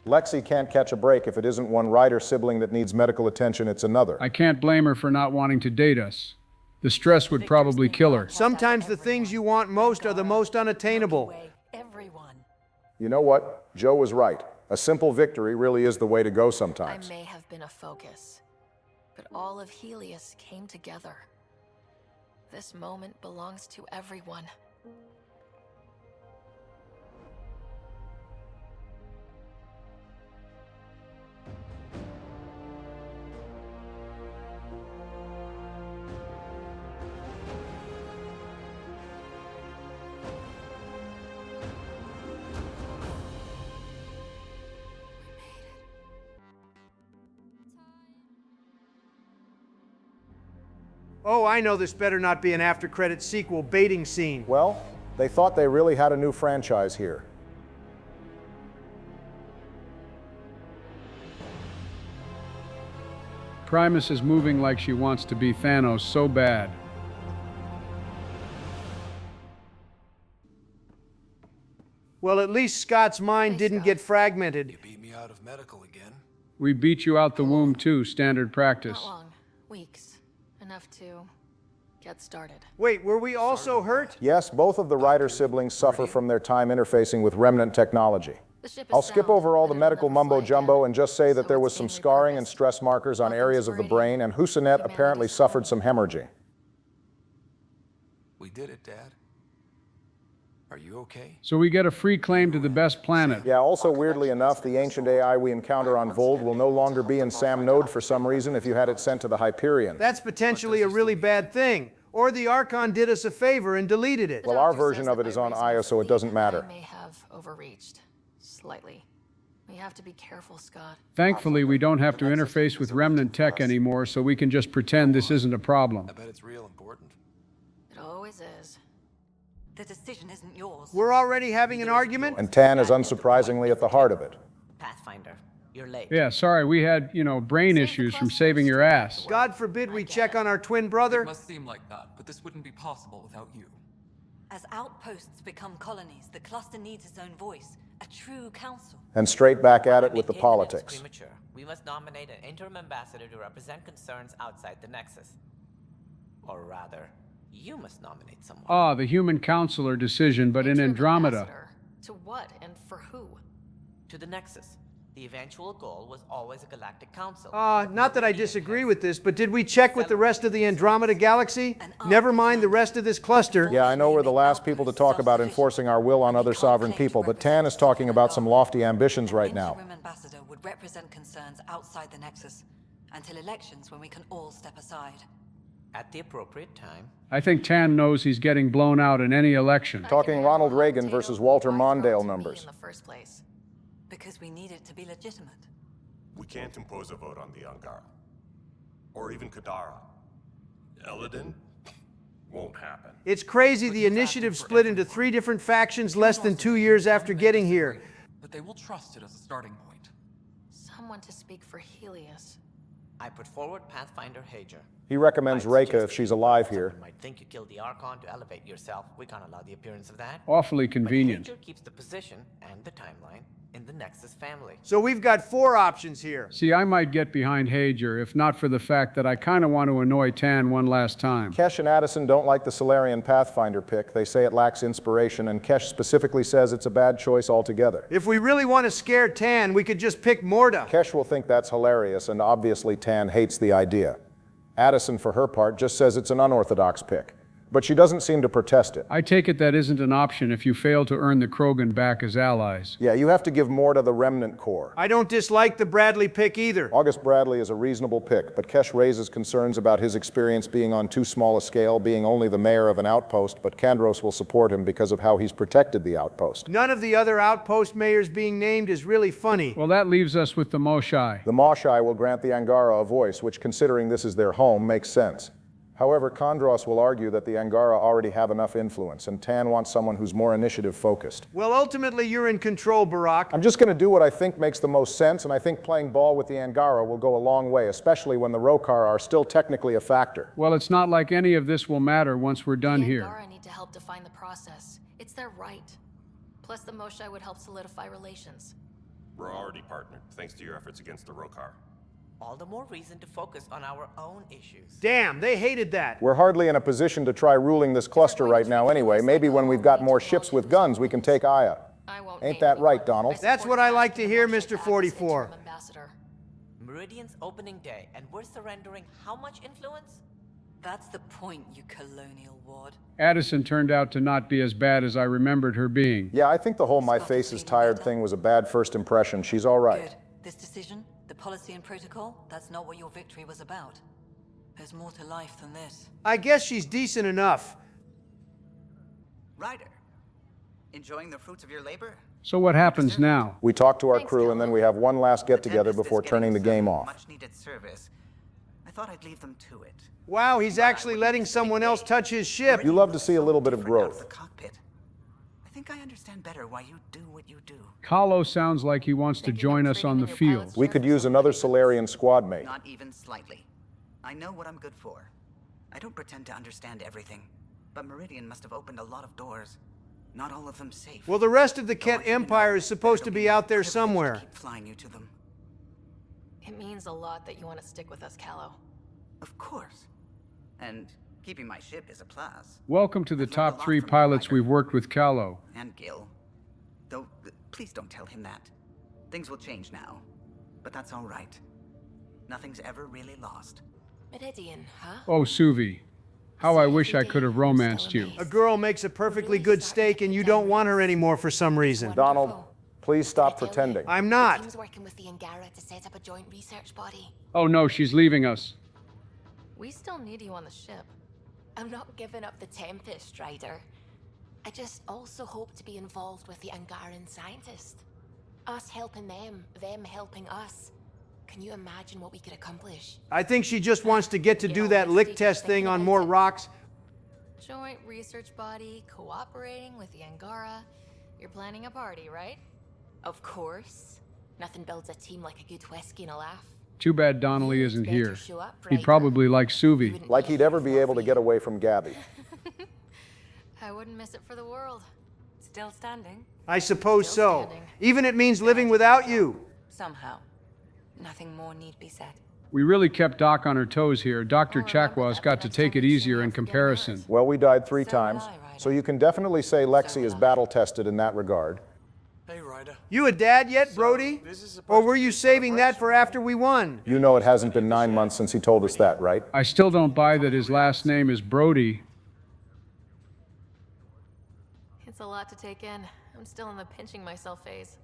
Lexi can't catch a break. If it isn't one Ryder sibling that needs medical attention, it's another. I can't blame her for not wanting to date us. The stress would probably kill her. Sometimes the things you want most are the most unattainable. You know what? Joe was right. A simple victory really is the way to go I sometimes. may have been a focus, but all of Helios came together. This moment belongs to everyone. Oh, I know this better not be an after-credit sequel baiting scene. Well, they thought they really had a new franchise here. Primus is moving like she wants to be Thanos so bad. Well, at least Scott's mind didn't get fragmented. Beat me out of medical again. We beat you out the womb too, standard practice. Not long. Weeks. Enough to get started. Wait, were we also hurt? Yes, both of the Ryder siblings suffer from their time interfacing with remnant technology. I'll skip over all the medical mumbo-jumbo and just say that there was some scarring and stress markers on areas of the brain, and Husanet apparently suffered some hemorrhaging. We did it, Dad. Are you okay? So we get a free claim to the best planet. Yeah, also weirdly enough, the ancient AI we encounter on Vold will no longer be in Sam Node for some reason if you had it sent to the Hyperion. That's potentially a really bad thing. Or the Archon did us a favor and deleted it. Well, our version of it is on Io, so it doesn't matter. I may have overreached. Slightly. We have to be careful, Scott. Thankfully, we don't have to interface with remnant tech anymore, so we can just pretend this isn't a problem. I bet it's real important. It always is. The decision isn't yours. We're already having an argument? And Tan is unsurprisingly at the heart of it. Pathfinder, you're late. Yeah, sorry, we had, brain issues from saving your ass. God forbid we check on our twin brother. It must seem like that, but this wouldn't be possible without you. As outposts become colonies, the cluster needs its own voice, a true council. And straight back at it with the politics. Premature. We must nominate an interim ambassador to represent concerns outside the Nexus. Or rather, you must nominate someone. Ah, the human counselor decision, but in Andromeda. To what and for who? To the Nexus. The eventual goal was always a galactic council. Not that I disagree with this, but did we check with the rest of the Andromeda galaxy? Never mind the rest of this cluster. Yeah, I know we're the last people to talk about enforcing our will on other sovereign people, but Tan is talking about some lofty ambitions right now. Interim ambassador would represent concerns outside the Nexus until elections when we can all step aside. At the appropriate time. I think Tan knows he's getting blown out in any election. Talking Ronald Reagan versus Walter Mondale numbers. In the first place. Because we need it to be legitimate. We can't impose a vote on the Angara. Or even Kadara. Eladin? Won't happen. It's crazy the initiative split into 3 different factions less than 2 years after getting here. But they will trust it as a starting point. Someone to speak for Helios. I put forward Pathfinder Hager. He recommends Reika if she's alive here. You might think you killed the Archon to elevate yourself. We can't allow the appearance of that. Awfully convenient. But Hager keeps the position and the timeline in the Nexus family. So we've got 4 options here. See, I might get behind Hager, if not for the fact that I kind of want to annoy Tan one last time. Kesh and Addison don't like the Solarian Pathfinder pick. They say it lacks inspiration, and Kesh specifically says it's a bad choice altogether. If we really want to scare Tan, we could just pick Morda. Kesh will think that's hilarious, and obviously Tan hates the idea. Addison, for her part, just says it's an unorthodox pick. But she doesn't seem to protest it. I take it that isn't an option if you fail to earn the Krogan back as allies. Yeah, you have to give more to the Remnant Corps. I don't dislike the Bradley pick either. August Bradley is a reasonable pick, but Kesh raises concerns about his experience being on too small a scale, being only the mayor of an outpost, but Kandros will support him because of how he's protected the outpost. None of the other outpost mayors being named is really funny. Well, that leaves us with the Moshai. The Moshai will grant the Angara a voice, which, considering this is their home, makes sense. However, Kondros will argue that the Angara already have enough influence, and Tan wants someone who's more initiative-focused. Well, ultimately, you're in control, Barack. I'm just going to do what I think makes the most sense, and I think playing ball with the Angara will go a long way, especially when the Rokar are still technically a factor. Well, it's not like any of this will matter once we're done here. The Angara need to help define the process. It's their right. Plus, the Moshae would help solidify relations. We're already partnered, thanks to your efforts against the Rokar. All the more reason to focus on our own issues. Damn, they hated that. We're hardly in a position to try ruling this cluster right now anyway. Maybe when we've got more ships with guns, we can take Aya. Ain't that right, Donald? That's what I like to hear, Mr. 44. Meridian's opening day, and we're surrendering how much influence? That's the point, you colonial ward. Addison turned out to not be as bad as I remembered her being. Yeah, I think the whole my face is tired thing was a bad first impression. She's all right. Good. This decision, the policy and protocol, that's not what your victory was about. There's more to life than this. I guess she's decent enough. Ryder, enjoying the fruits of your labor? So what happens now? We talk to our crew, and then we have one last get-together before turning the game off. Much-needed service. I thought I'd leave them to it. Wow, he's actually letting someone else touch his ship. You love to see a little bit of growth. I think I understand better why you do what you do. Kahlo sounds like he wants to join us on the field. We could use another Solarian squad mate. Not even slightly. I know what I'm good for. I don't pretend to understand everything, but Meridian must have opened a lot of doors. Not all of them safe. Well, the rest of the Ket Empire is supposed to be out there somewhere. Keep flying you to them. It means a lot that you want to stick with us, Kahlo. Of course. And keeping my ship is a plus. Welcome to the top 3 pilots we've worked with, Kahlo. And Gil. Though, please don't tell him that. Things will change now. But that's all right. Nothing's ever really lost. Meridian, huh? Oh, Suvi. How I wish I could have romanced you. A girl makes a perfectly good steak and you don't want her anymore for some reason. Donald, please stop pretending. I'm not. The team's working with the Angara to set up a joint research body. Oh no, she's leaving us. We still need you on the ship. I'm not giving up the Tempest, Ryder. I just also hope to be involved with the Angaran scientists. Us helping them, them helping us. Can you imagine what we could accomplish? I think she just wants to get to do that lick test thing on more rocks. Joint research body, cooperating with the Angara. You're planning a party, right? Of course. Nothing builds a team like a good whiskey and a laugh. Too bad Donnelly isn't here. He'd probably like Suvi. Like he'd ever be able to get away from Gabby. I wouldn't miss it for the world. Still standing? I suppose so. Even it means living without you. Somehow. Nothing more need be said. We really kept Doc on her toes here. Dr. Chakwa's got to take it easier in comparison. Well, we died 3 times, so you can definitely say Lexi is battle-tested in that regard. Hey, Ryder. You a dad yet, Brody? Or were you saving that for after we won? You know it hasn't been 9 months since he told us that, right? I still don't buy that his last name is Brody. It's a lot to take in. I'm still in the pinching myself phase.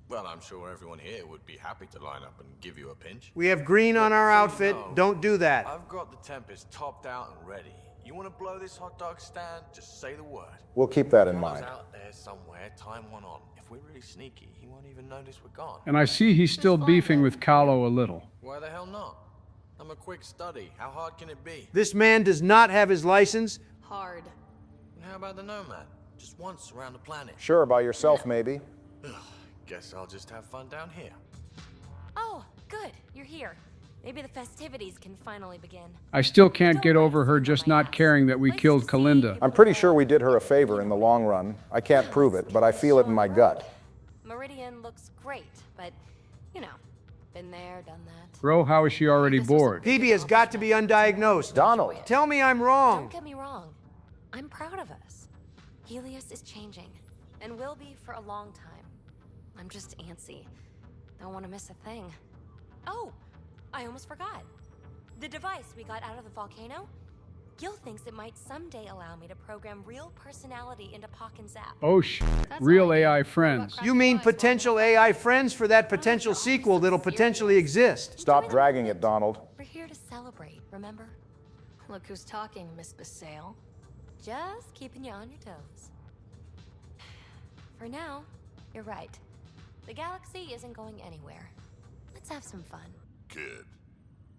Well, I'm sure everyone here would be happy to line up and give you a pinch. We have green on our outfit. Don't do that. I've got the Tempest topped out and ready. You want to blow this hot dog stand? Just say the word. We'll keep that in If mind. out there somewhere, time went on. If we're really sneaky, he won't even notice we're gone. And I see he's still beefing with Kahlo a little. Why the hell not? I'm a quick study. How hard can it be? This man does not have his license. Hard. And how about the Nomad? Just once around the planet. Sure, by yourself, maybe. Ugh, guess I'll just have fun down here. Oh, good. You're here. Maybe the festivities can finally begin. I still can't get over her just not caring that we killed Kalinda. I'm pretty sure we did her a favor in the long run. I can't prove it, but I feel it in my gut. Meridian looks great, but, you know, been there, done that. Bro, how is she already bored? PB has got to be undiagnosed. Donald. Tell me I'm wrong. Don't get me wrong. I'm proud of us. Helios is changing, and will be for a long time. I'm just antsy. Don't want to miss a thing. Oh, I almost forgot. The device we got out of the volcano? Gil thinks it might someday allow me to program real personality into Pock and Zap. Oh, real AI friends. You mean potential AI friends for that potential sequel that'll potentially exist? Stop dragging it, Donald. We're here to celebrate, remember? Look who's talking, Miss Basale. Just keeping you on your toes. For now, you're right. The galaxy isn't going anywhere. Let's have some fun. Kid.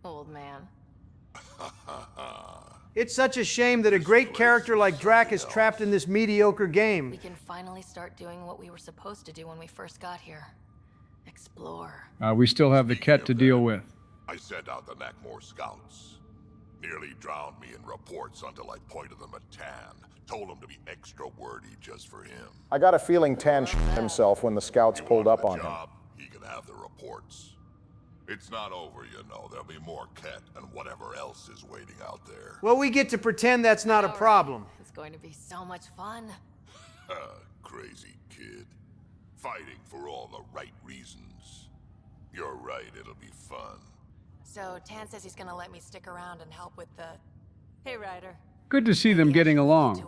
Old man. It's such a shame that a great character like Drac is trapped in this mediocre game. We can finally start doing what we were supposed to do when we first got here. Explore. We still have the Ket to deal with. I sent out the Nakmor scouts. Nearly drowned me in reports until I pointed them at Tan. Told him to be extra wordy just for him. I got a feeling Tan himself when the scouts pulled up on him. He can have the reports. It's not over, you know. There'll be more Ket and whatever else is waiting out there. Well, we get to pretend that's not a problem. It's going to be so much fun. Crazy kid. Fighting for all the right reasons. You're right, it'll be fun. So Tan says he's gonna let me stick around and help with the... Hey, Ryder. Good to see them getting along.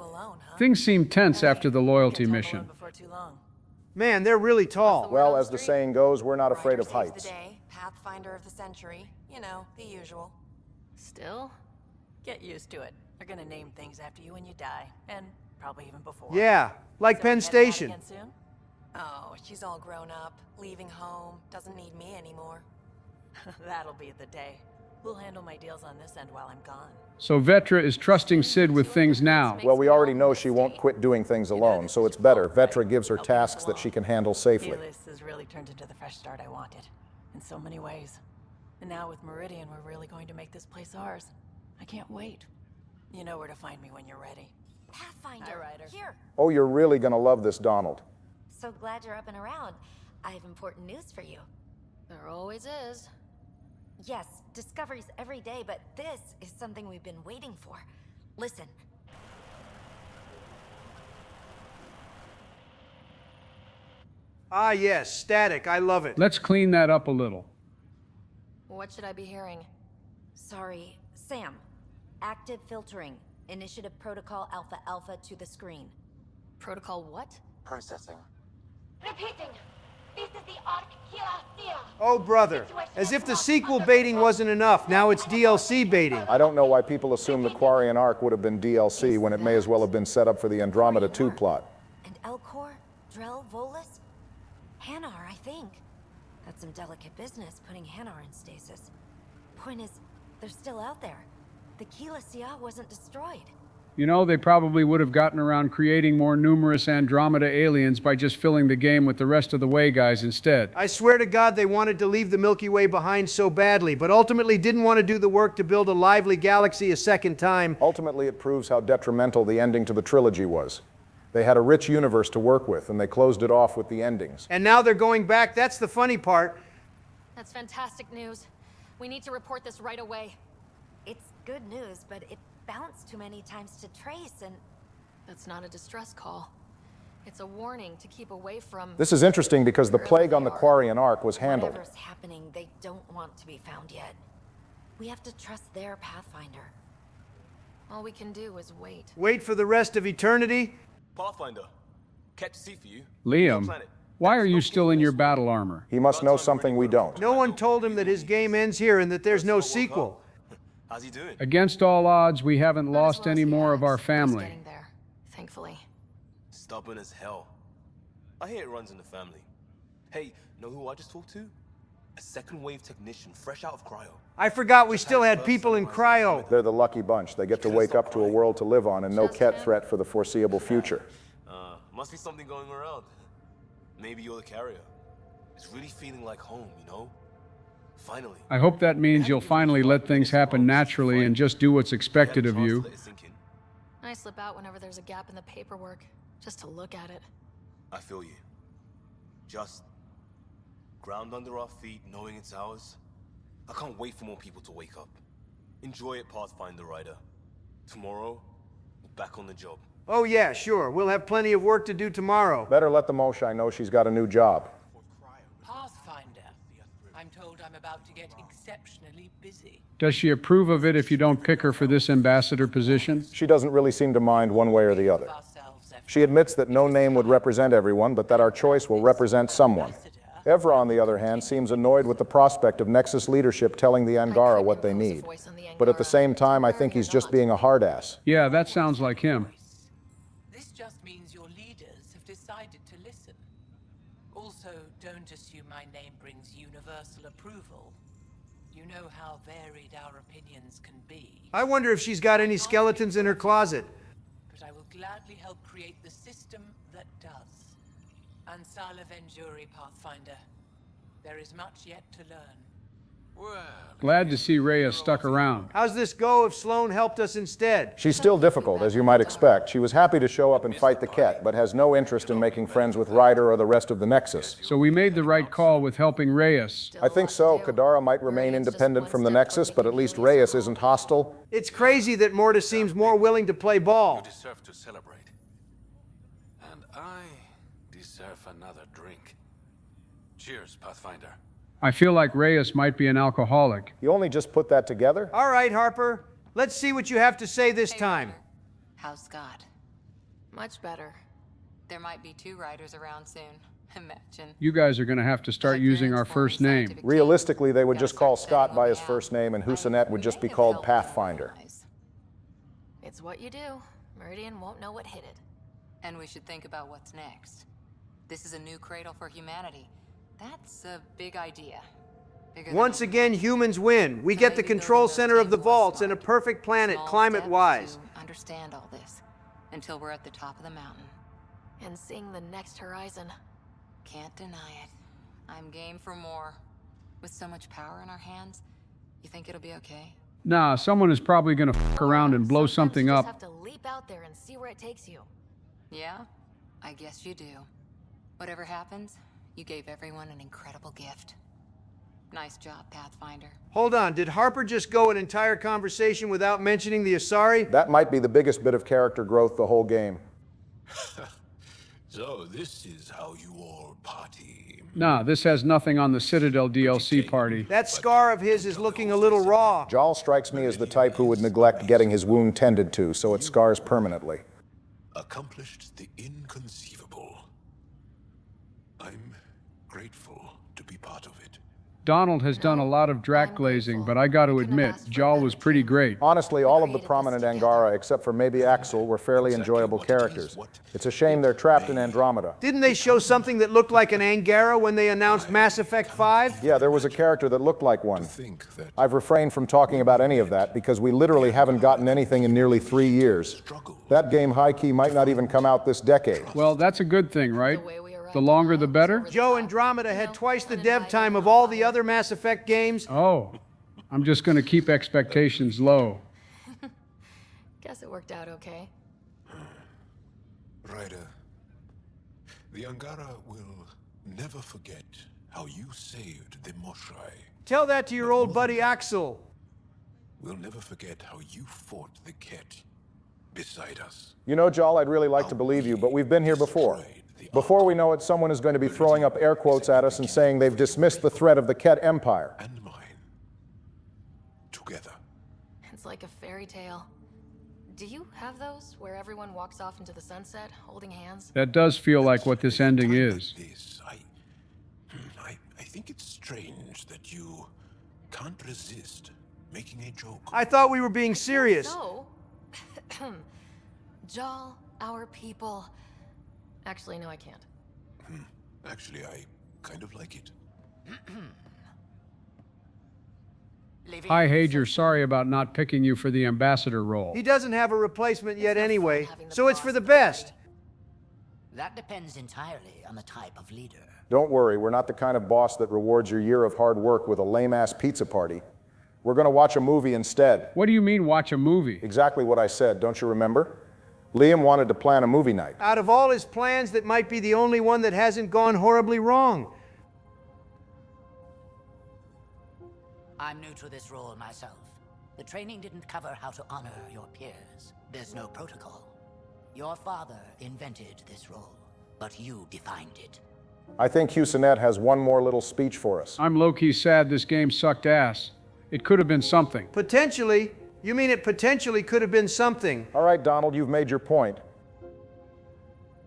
Things seem tense after the loyalty mission. Man, they're really tall. Well, as the saying goes, we're not afraid of heights. Pathfinder of the century. You know, the usual. Still? Get used to it. They're gonna name things after you when you die. And probably even before. Yeah, like Penn Station. Soon? Oh, she's all grown up, leaving home, doesn't need me anymore. That'll be the day. We'll handle my deals on this end while I'm gone. So Vetra is trusting Sid with things now. Well, we already know she won't quit doing things alone, so it's better. Vetra gives her tasks that she can handle safely. Helios has really turned into the fresh start I wanted. In so many ways. And now with Meridian, we're really going to make this place ours. I can't wait. You know where to find me when you're ready. Pathfinder, Hi, Ryder. Here. Oh, you're really gonna love this Donald. So glad you're up and around. I have important news for you. There always is. Yes, discoveries every day, but this is something we've been waiting for. Listen. Ah, yes, static. I love it. Let's clean that up a little. What should I be hearing? Sorry, Sam. Active filtering. Initiative Protocol Alpha Alpha to the screen. Protocol what? Processing. Repeating. This is the Arceus. Oh, brother. As if the sequel baiting wasn't enough. Now it's DLC baiting. I don't know why people assume the Quarian Arc would have been DLC when it may as well have been set up for the Andromeda 2 plot. And Elcor? Drell? Volus? Hanar, I think. That's some delicate business, putting Hanar in stasis. Point is, they're still out there. The Keyless wasn't destroyed. You know, they probably would have gotten around creating more numerous Andromeda aliens by just filling the game with the rest of the Way guys instead. I swear to God they wanted to leave the Milky Way behind so badly, but ultimately didn't want to do the work to build a lively galaxy a second time. Ultimately, it proves how detrimental the ending to the trilogy was. They had a rich universe to work with, and they closed it off with the endings. And now they're going back. That's the funny part. That's fantastic news. We need to report this right away. It's good news, but it bounced too many times to trace, and... That's not a distress call. It's a warning to keep away from... This is interesting because the plague on the Quarian Arc was handled. Whatever's happening, they don't want to be found yet. We have to trust their Pathfinder. All we can do is wait. Wait for the rest of eternity? Pathfinder, kept to see for you. Liam, why are you still in your battle armor? He must know something we don't. No one told him that his game ends here and that there's no sequel. How's he doing? Against all odds, we haven't lost any more of our family. Getting there, thankfully. Stubborn as hell. I hear it runs in the family. Hey, know who I just talked to? A second wave technician, fresh out of cryo. I forgot we still had people in cryo. They're the lucky bunch. They get to wake up to a world to live on and no Ket threat for the foreseeable future. Must be something going around. Maybe you're the carrier. It's really feeling like home, you know? Finally. I hope that means you'll finally let things happen naturally and just do what's expected of you. I slip out whenever there's a gap in the paperwork, just to look at it. I feel you. Just ground under our feet, knowing it's ours. I can't wait for more people to wake up. Enjoy it, Pathfinder Rider. Tomorrow, we're back on the job. Oh yeah, sure. We'll have plenty of work to do tomorrow. Better let the Moshai know she's got a new job. Pathfinder, I'm told I'm about to get exceptionally busy. Does she approve of it if you don't pick her for this ambassador position? She doesn't really seem to mind one way or the other. She admits that no name would represent everyone, but that our choice will represent someone. Evra, on the other hand, seems annoyed with the prospect of Nexus leadership telling the Angara what they need. But at the same time, I think he's just being a hard-ass. Yeah, that sounds like him. This just means your leaders have decided to listen. Also, don't assume my name brings universal approval. You know how varied our opinions can be. I wonder if she's got any skeletons in her closet. But I will gladly help create the system that does. Ansala Venjuri, Pathfinder. There is much yet to learn. Glad to see Rhea stuck around. How's this go if Sloane helped us instead? She's still difficult, as you might expect. She was happy to show up and fight the Ket, but has no interest in making friends with Ryder or the rest of the Nexus. So we made the right call with helping Reyes. I think so. Kadara might remain independent from the Nexus, but at least Reyes isn't hostile. It's crazy that Mortis seems more willing to play ball. You deserve to celebrate. And I deserve another drink. Cheers, Pathfinder. I feel like Reyes might be an alcoholic. You only just put that together? All right, Harper. Let's see what you have to say this time. How's Scott? Much better. There might be 2 riders around soon. Imagine. You guys are going to have to start using our first name. Realistically, they would just call Scott by his first name, and Husanet would just be called Pathfinder. It's what you do. Meridian won't know what hit it. And we should think about what's next. This is a new cradle for humanity. That's a big idea. Once again, humans win. We get the control center of the vaults and a perfect planet, climate-wise. Understand all this until we're at the top of the mountain. And seeing the next horizon. Can't deny it. I'm game for more. With so much power in our hands, you think it'll be okay? Nah, someone is probably going to fuck around and blow something up. You just have to leap out there and see where it takes you. Yeah? I guess you do. Whatever happens, you gave everyone an incredible gift. Nice job, Pathfinder. Hold on, did Harper just go an entire conversation without mentioning the Asari? That might be the biggest bit of character growth the whole game. So this is how you all party. Nah, this has nothing on the Citadel DLC party. That scar of his is looking a little raw. Jal strikes me as the type who would neglect getting his wound tended to, so it scars permanently. Accomplished the inconceivable. I'm grateful to be part of it. Donald has done a lot of drac glazing, but I got to admit, Jal was pretty great. Honestly, all of the prominent Angara, except for maybe Axel, were fairly enjoyable characters. It's a shame they're trapped in Andromeda. Didn't they show something that looked like an Angara when they announced Mass Effect 5? Yeah, there was a character that looked like one. I've refrained from talking about any of that because we literally haven't gotten anything in nearly 3 years. That game, High Key, might not even come out this decade. Well, that's a good thing, right? The longer the better? Joe Andromeda had twice the dev time of all the other Mass Effect games. Oh, I'm just going to keep expectations low. Guess it worked out okay. Ryder, the Angara will never forget how you saved the Moshai. Tell that to your old buddy Axel. We'll never forget how you fought the Ket beside us. You know, Jal, I'd really like to believe you, but we've been here before. Before we know it, someone is going to be throwing up air quotes at us and saying they've dismissed the threat of the Ket Empire. And mine. Together. It's like a fairy tale. Do you have those where everyone walks off into the sunset holding hands? That does feel like what this ending is. I think it's strange that you can't resist making a joke. I thought we were being serious. So, Jal, our people. Actually, no, I can't. Actually, I kind of like it. Hi, Hager. Sorry about not picking you for the ambassador role. He doesn't have a replacement yet anyway, so it's for the best. That depends entirely on the type of leader. Don't worry, we're not the kind of boss that rewards your year of hard work with a lame-ass pizza party. We're going to watch a movie instead. What do you mean, watch a movie? Exactly what I said, don't you remember? Liam wanted to plan a movie night. Out of all his plans, that might be the only one that hasn't gone horribly wrong. I'm new to this role myself. The training didn't cover how to honor your peers. There's no protocol. Your father invented this role, but you defined it. I think Husanet has one more little speech for us. I'm low-key sad this game sucked ass. It could have been something. Potentially. You mean it potentially could have been something? All right, Donald, you've made your point.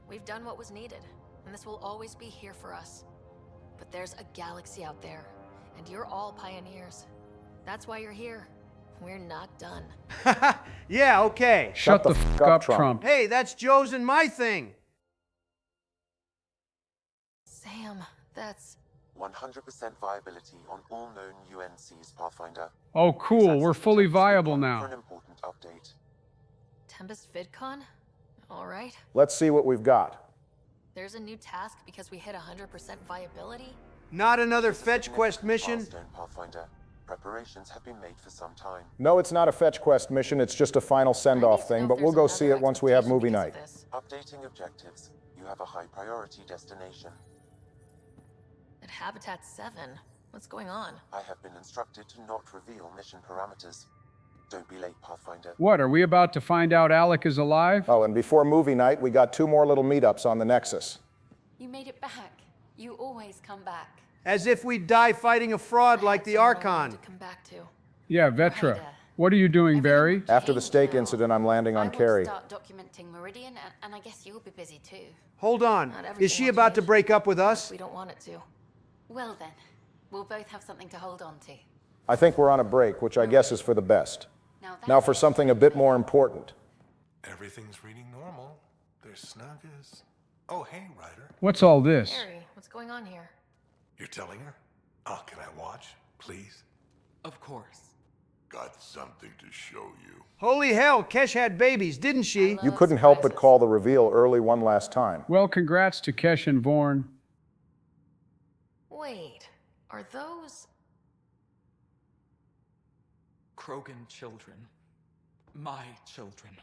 We've done what was needed, and this will always be here for us. But there's a galaxy out there, and you're all pioneers. That's why you're here. We're not done. Yeah, okay. Shut the f*** up, Trump. Hey, that's Joe's and my thing. Sam, that's... 100% viability on all known UNCs, Pathfinder. Oh, cool. We're fully viable For now. an important update. Tempest VidCon? Alright. Let's see what we've got. There's a new task because we hit 100% viability? Not another fetch quest mission? Milestone, Pathfinder. Preparations have been made for some time. No, it's not a fetch quest mission. It's just a final send-off thing, but we'll go see it once we have movie night. Updating objectives. You have a high priority destination. At Habitat 7? What's going on? I have been instructed to not reveal mission parameters. Don't be late, Pathfinder. What, are we about to find out Alec is alive? Oh, and before movie night, we got 2 more little meetups on the Nexus. You made it back. You always come back. As if we'd die fighting a fraud like the Archon. Come back to. Yeah, Vetra. What are you doing, Barry? After the stake incident, I'm landing on Carrie. Start documenting Meridian, and I guess you'll be busy too. Hold on. Is she about to break up with us? We don't want it to. Well then, we'll both have something to hold on to. I think we're on a break, which I guess is for the best. Now for something a bit more important. Everything's reading normal. They're snug as... Oh, hey, Ryder. What's all this? Harry, what's going on here? You're telling her? Oh, can I watch, please? Of course. Got something to show you. Holy hell, Kesh had babies, didn't she? You couldn't help but call the reveal early one last time. Well, congrats to Kesh and Vorn. Wait, are those... Krogan children. My children.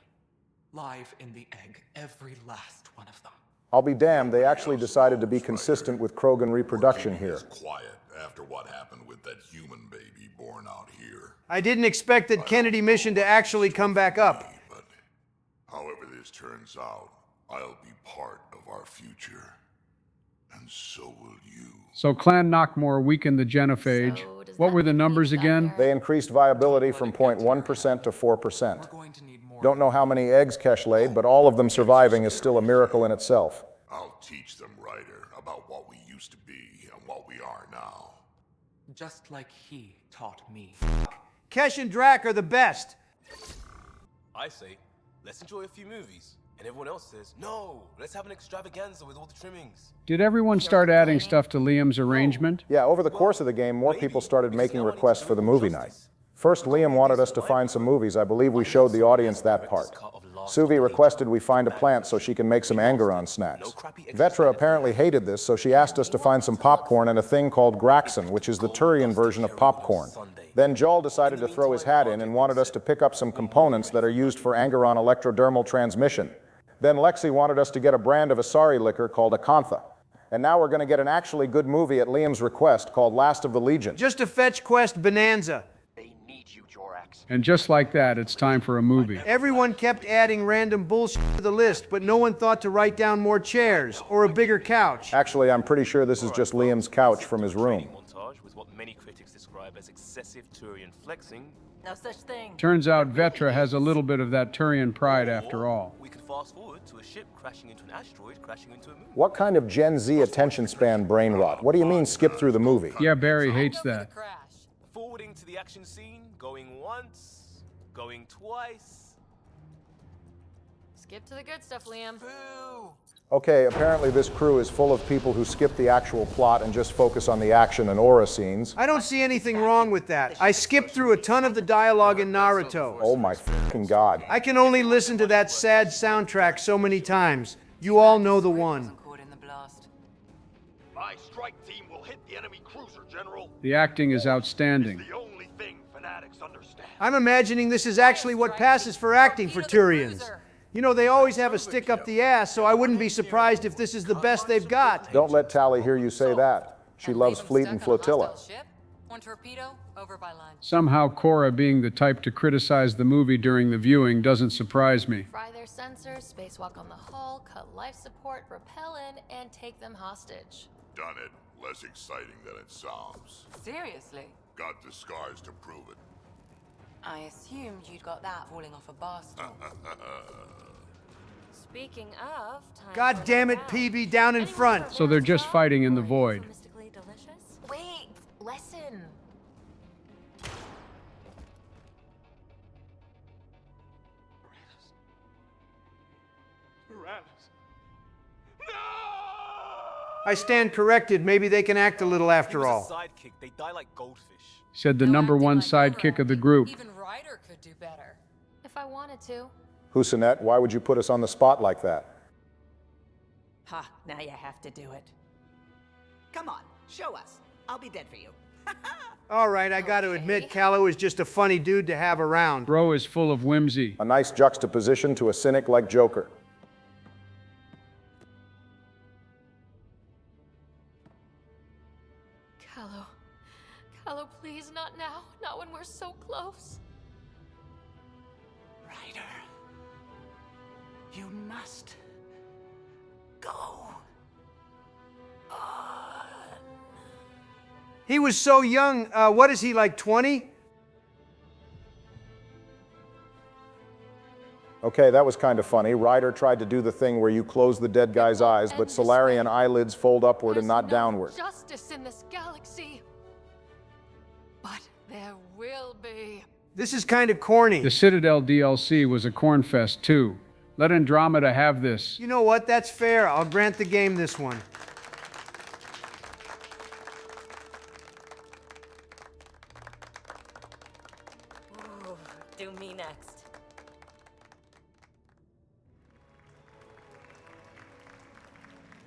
Live in the egg, every last one of them. I'll be damned, they actually decided to be consistent with Krogan reproduction here. Quiet after what happened with that human baby born out here. I didn't expect that Kennedy mission to actually come back up. But however this turns out, I'll be part of our future. And so will you. So Clan Knockmore weakened the genophage. What were the numbers again? They increased viability from 0.1% to 4%. Don't know how many eggs Kesh laid, but all of them surviving is still a miracle in itself. I'll teach them, Ryder, about what we used to be and what we are now. Just like he taught me. Kesh and Drac are the best. I say, let's enjoy a few movies. And everyone else says, no, let's have an extravaganza with all the trimmings. Did everyone start adding stuff to Liam's arrangement? Yeah, over the course of the game, more people started making requests for the movie night. First, Liam wanted us to find some movies. I believe we showed the audience that part. Suvi requested we find a plant so she can make some Angron snacks. Vetra apparently hated this, so she asked us to find some popcorn and a thing called Graxon, which is the Turian version of popcorn. Then Joel decided to throw his hat in and wanted us to pick up some components that are used for Angron electrodermal transmission. Then Lexi wanted us to get a brand of Asari liquor called Acantha. And now we're going to get an actually good movie at Liam's request called Last of the Legion. Just a fetch quest bonanza. And just like that, it's time for a movie. Everyone kept adding random bullshit to the list, but no one thought to write down more chairs or a bigger couch. Actually, I'm pretty sure this is just Liam's couch from his room. Montage with what many critics describe as excessive Turian flexing. No such thing. Turns out Vetra has a little bit of that Turian pride after all. We could fast forward to a ship crashing into an asteroid, crashing into a moon. What kind of Gen Z attention span brain rot? What do you mean skip through the movie? Yeah, Barry hates that. Forwarding to the action scene, going once, going twice. Skip to the good stuff, Liam. Okay, apparently this crew is full of people who skip the actual plot and just focus on the action and aura scenes. I don't see anything wrong with that. I skipped through a ton of the dialogue in Naruto. Oh my fucking god. I can only listen to that sad soundtrack so many times. You all know the one. My strike team will hit the enemy cruiser, General. The acting is outstanding. The only thing fanatics understand. I'm imagining this is actually what passes for acting for Turians. You know, they always have a stick up the ass, so I wouldn't be surprised if this is the best they've got. Don't let Tally hear you say that. She loves Fleet and Flotilla. One torpedo, over by line. Somehow Cora being the type to criticize the movie during the viewing doesn't surprise me. Fry their sensors, spacewalk on the hull, cut life support, repel in, and take them hostage. Done it. Less exciting than it sounds. Seriously? Got the scars to prove it. I assumed you'd got that falling off a bar stool. Speaking of, God damn it, PB, down in front. So they're just fighting in the void. Mystically delicious? Wait, lesson. I stand corrected. Maybe they can act a little after all. Sidekick, they die like goldfish. Said the number one sidekick of the group. Even Ryder could do better. If I wanted to. Husanet, why would you put us on the spot like that? Ha, now you have to do it. Come on, show us. I'll be dead for you. All right, I got to admit, Callow is just a funny dude to have around. Bro is full of whimsy. A nice juxtaposition to a cynic like Joker. Callow, please, not now. Not when we're so close. Ryder, you must go on. He was so young. What is he, like 20? Okay, that was kind of funny. Ryder tried to do the thing where you close the dead guy's eyes, but Solarian eyelids fold upward and not downward. Justice in this galaxy. But there will be. This is kind of corny. The Citadel DLC was a cornfest too. Let Andromeda have this. You know what? That's fair. I'll grant the game this one. Ooh, do me next.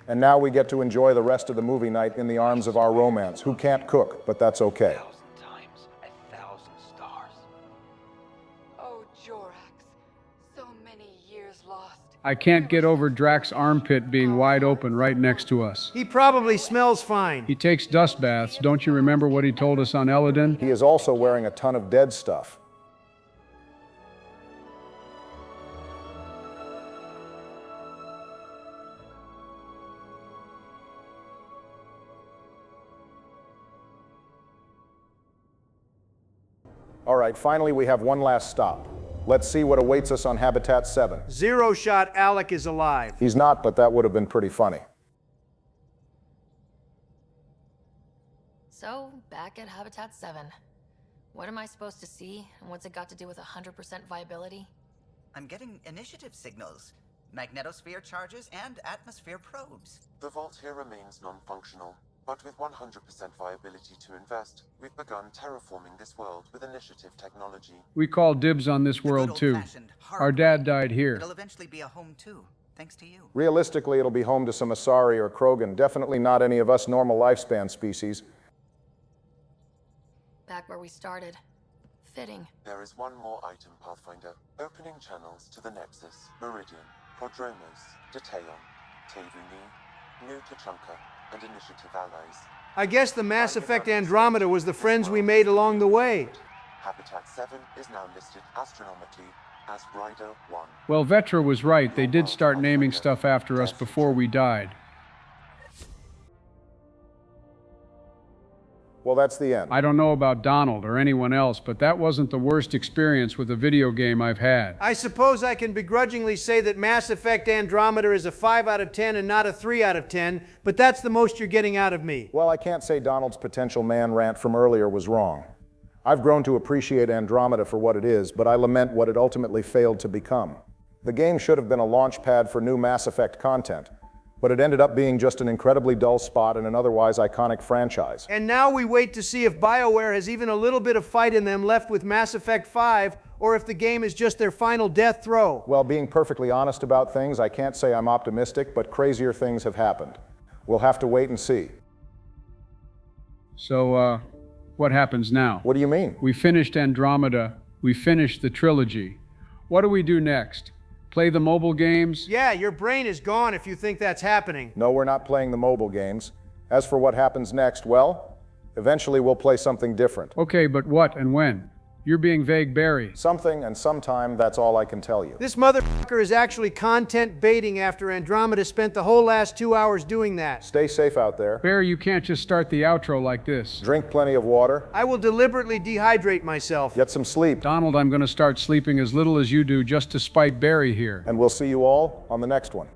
And now we get to enjoy the rest of the movie night in the arms of our romance, who can't cook, but that's okay. Oh, Jorax. So many years lost. I can't get over Drax's armpit being wide open right next to us. He probably smells fine. He takes dust baths. Don't you remember what he told us on Eladin? He is also wearing a ton of dead stuff. All right, finally we have one last stop. Let's see what awaits us on Habitat 7. Zero shot Alec is alive. He's not, but that would have been pretty funny. So, back at Habitat 7. What am I supposed to see, and what's it got to do with 100% viability? I'm getting initiative signals, magnetosphere charges, and atmosphere probes. The vault here remains non-functional, but with 100% viability to invest, we've begun terraforming this world with initiative technology. We call dibs on this world too. Our dad died here. It'll eventually be a home too, thanks to you. Realistically, it'll be home to some Asari or Krogan, definitely not any of us normal lifespan species. Back where we started. Fitting. There is one more item, Pathfinder. Opening channels to the Nexus, Meridian, Prodromos, Detaeon, Tevuni, New Tachanka, and Initiative allies. I guess the Mass Effect Andromeda was the friends we made along the way. Habitat 7 is now listed astronomically as Rider 1. Well, Vetra was right. They did start naming stuff after us before we died. Well, that's the end. I don't know about Donald or anyone else, but that wasn't the worst experience with a video game I've had. I suppose I can begrudgingly say that Mass Effect Andromeda is a 5 out of 10 and not a 3 out of 10, but that's the most you're getting out of me. Well, I can't say Donald's potential man rant from earlier was wrong. I've grown to appreciate Andromeda for what it is, but I lament what it ultimately failed to become. The game should have been a launch pad for new Mass Effect content, but it ended up being just an incredibly dull spot in an otherwise iconic franchise. And now we wait to see if BioWare has even a little bit of fight in them left with Mass Effect 5, or if the game is just their final death throw. Well, being perfectly honest about things, I can't say I'm optimistic, but crazier things have happened. We'll have to wait and see. So, what happens now? What do you mean? We finished Andromeda. We finished the trilogy. What do we do next? Play the mobile games? Yeah, your brain is gone if you think that's happening. No, we're not playing the mobile games. As for what happens next, well, eventually we'll play something different. Okay, but what and when? You're being vague, Barry. Something and sometime, that's all I can tell you. This motherfucker is actually content baiting after Andromeda spent the whole last 2 hours doing that. Stay safe out there. Barry, you can't just start the outro like this. Drink plenty of water. I will deliberately dehydrate myself. Get some sleep. Donald, I'm going to start sleeping as little as you do just to spite Barry here. And we'll see you all on the next one.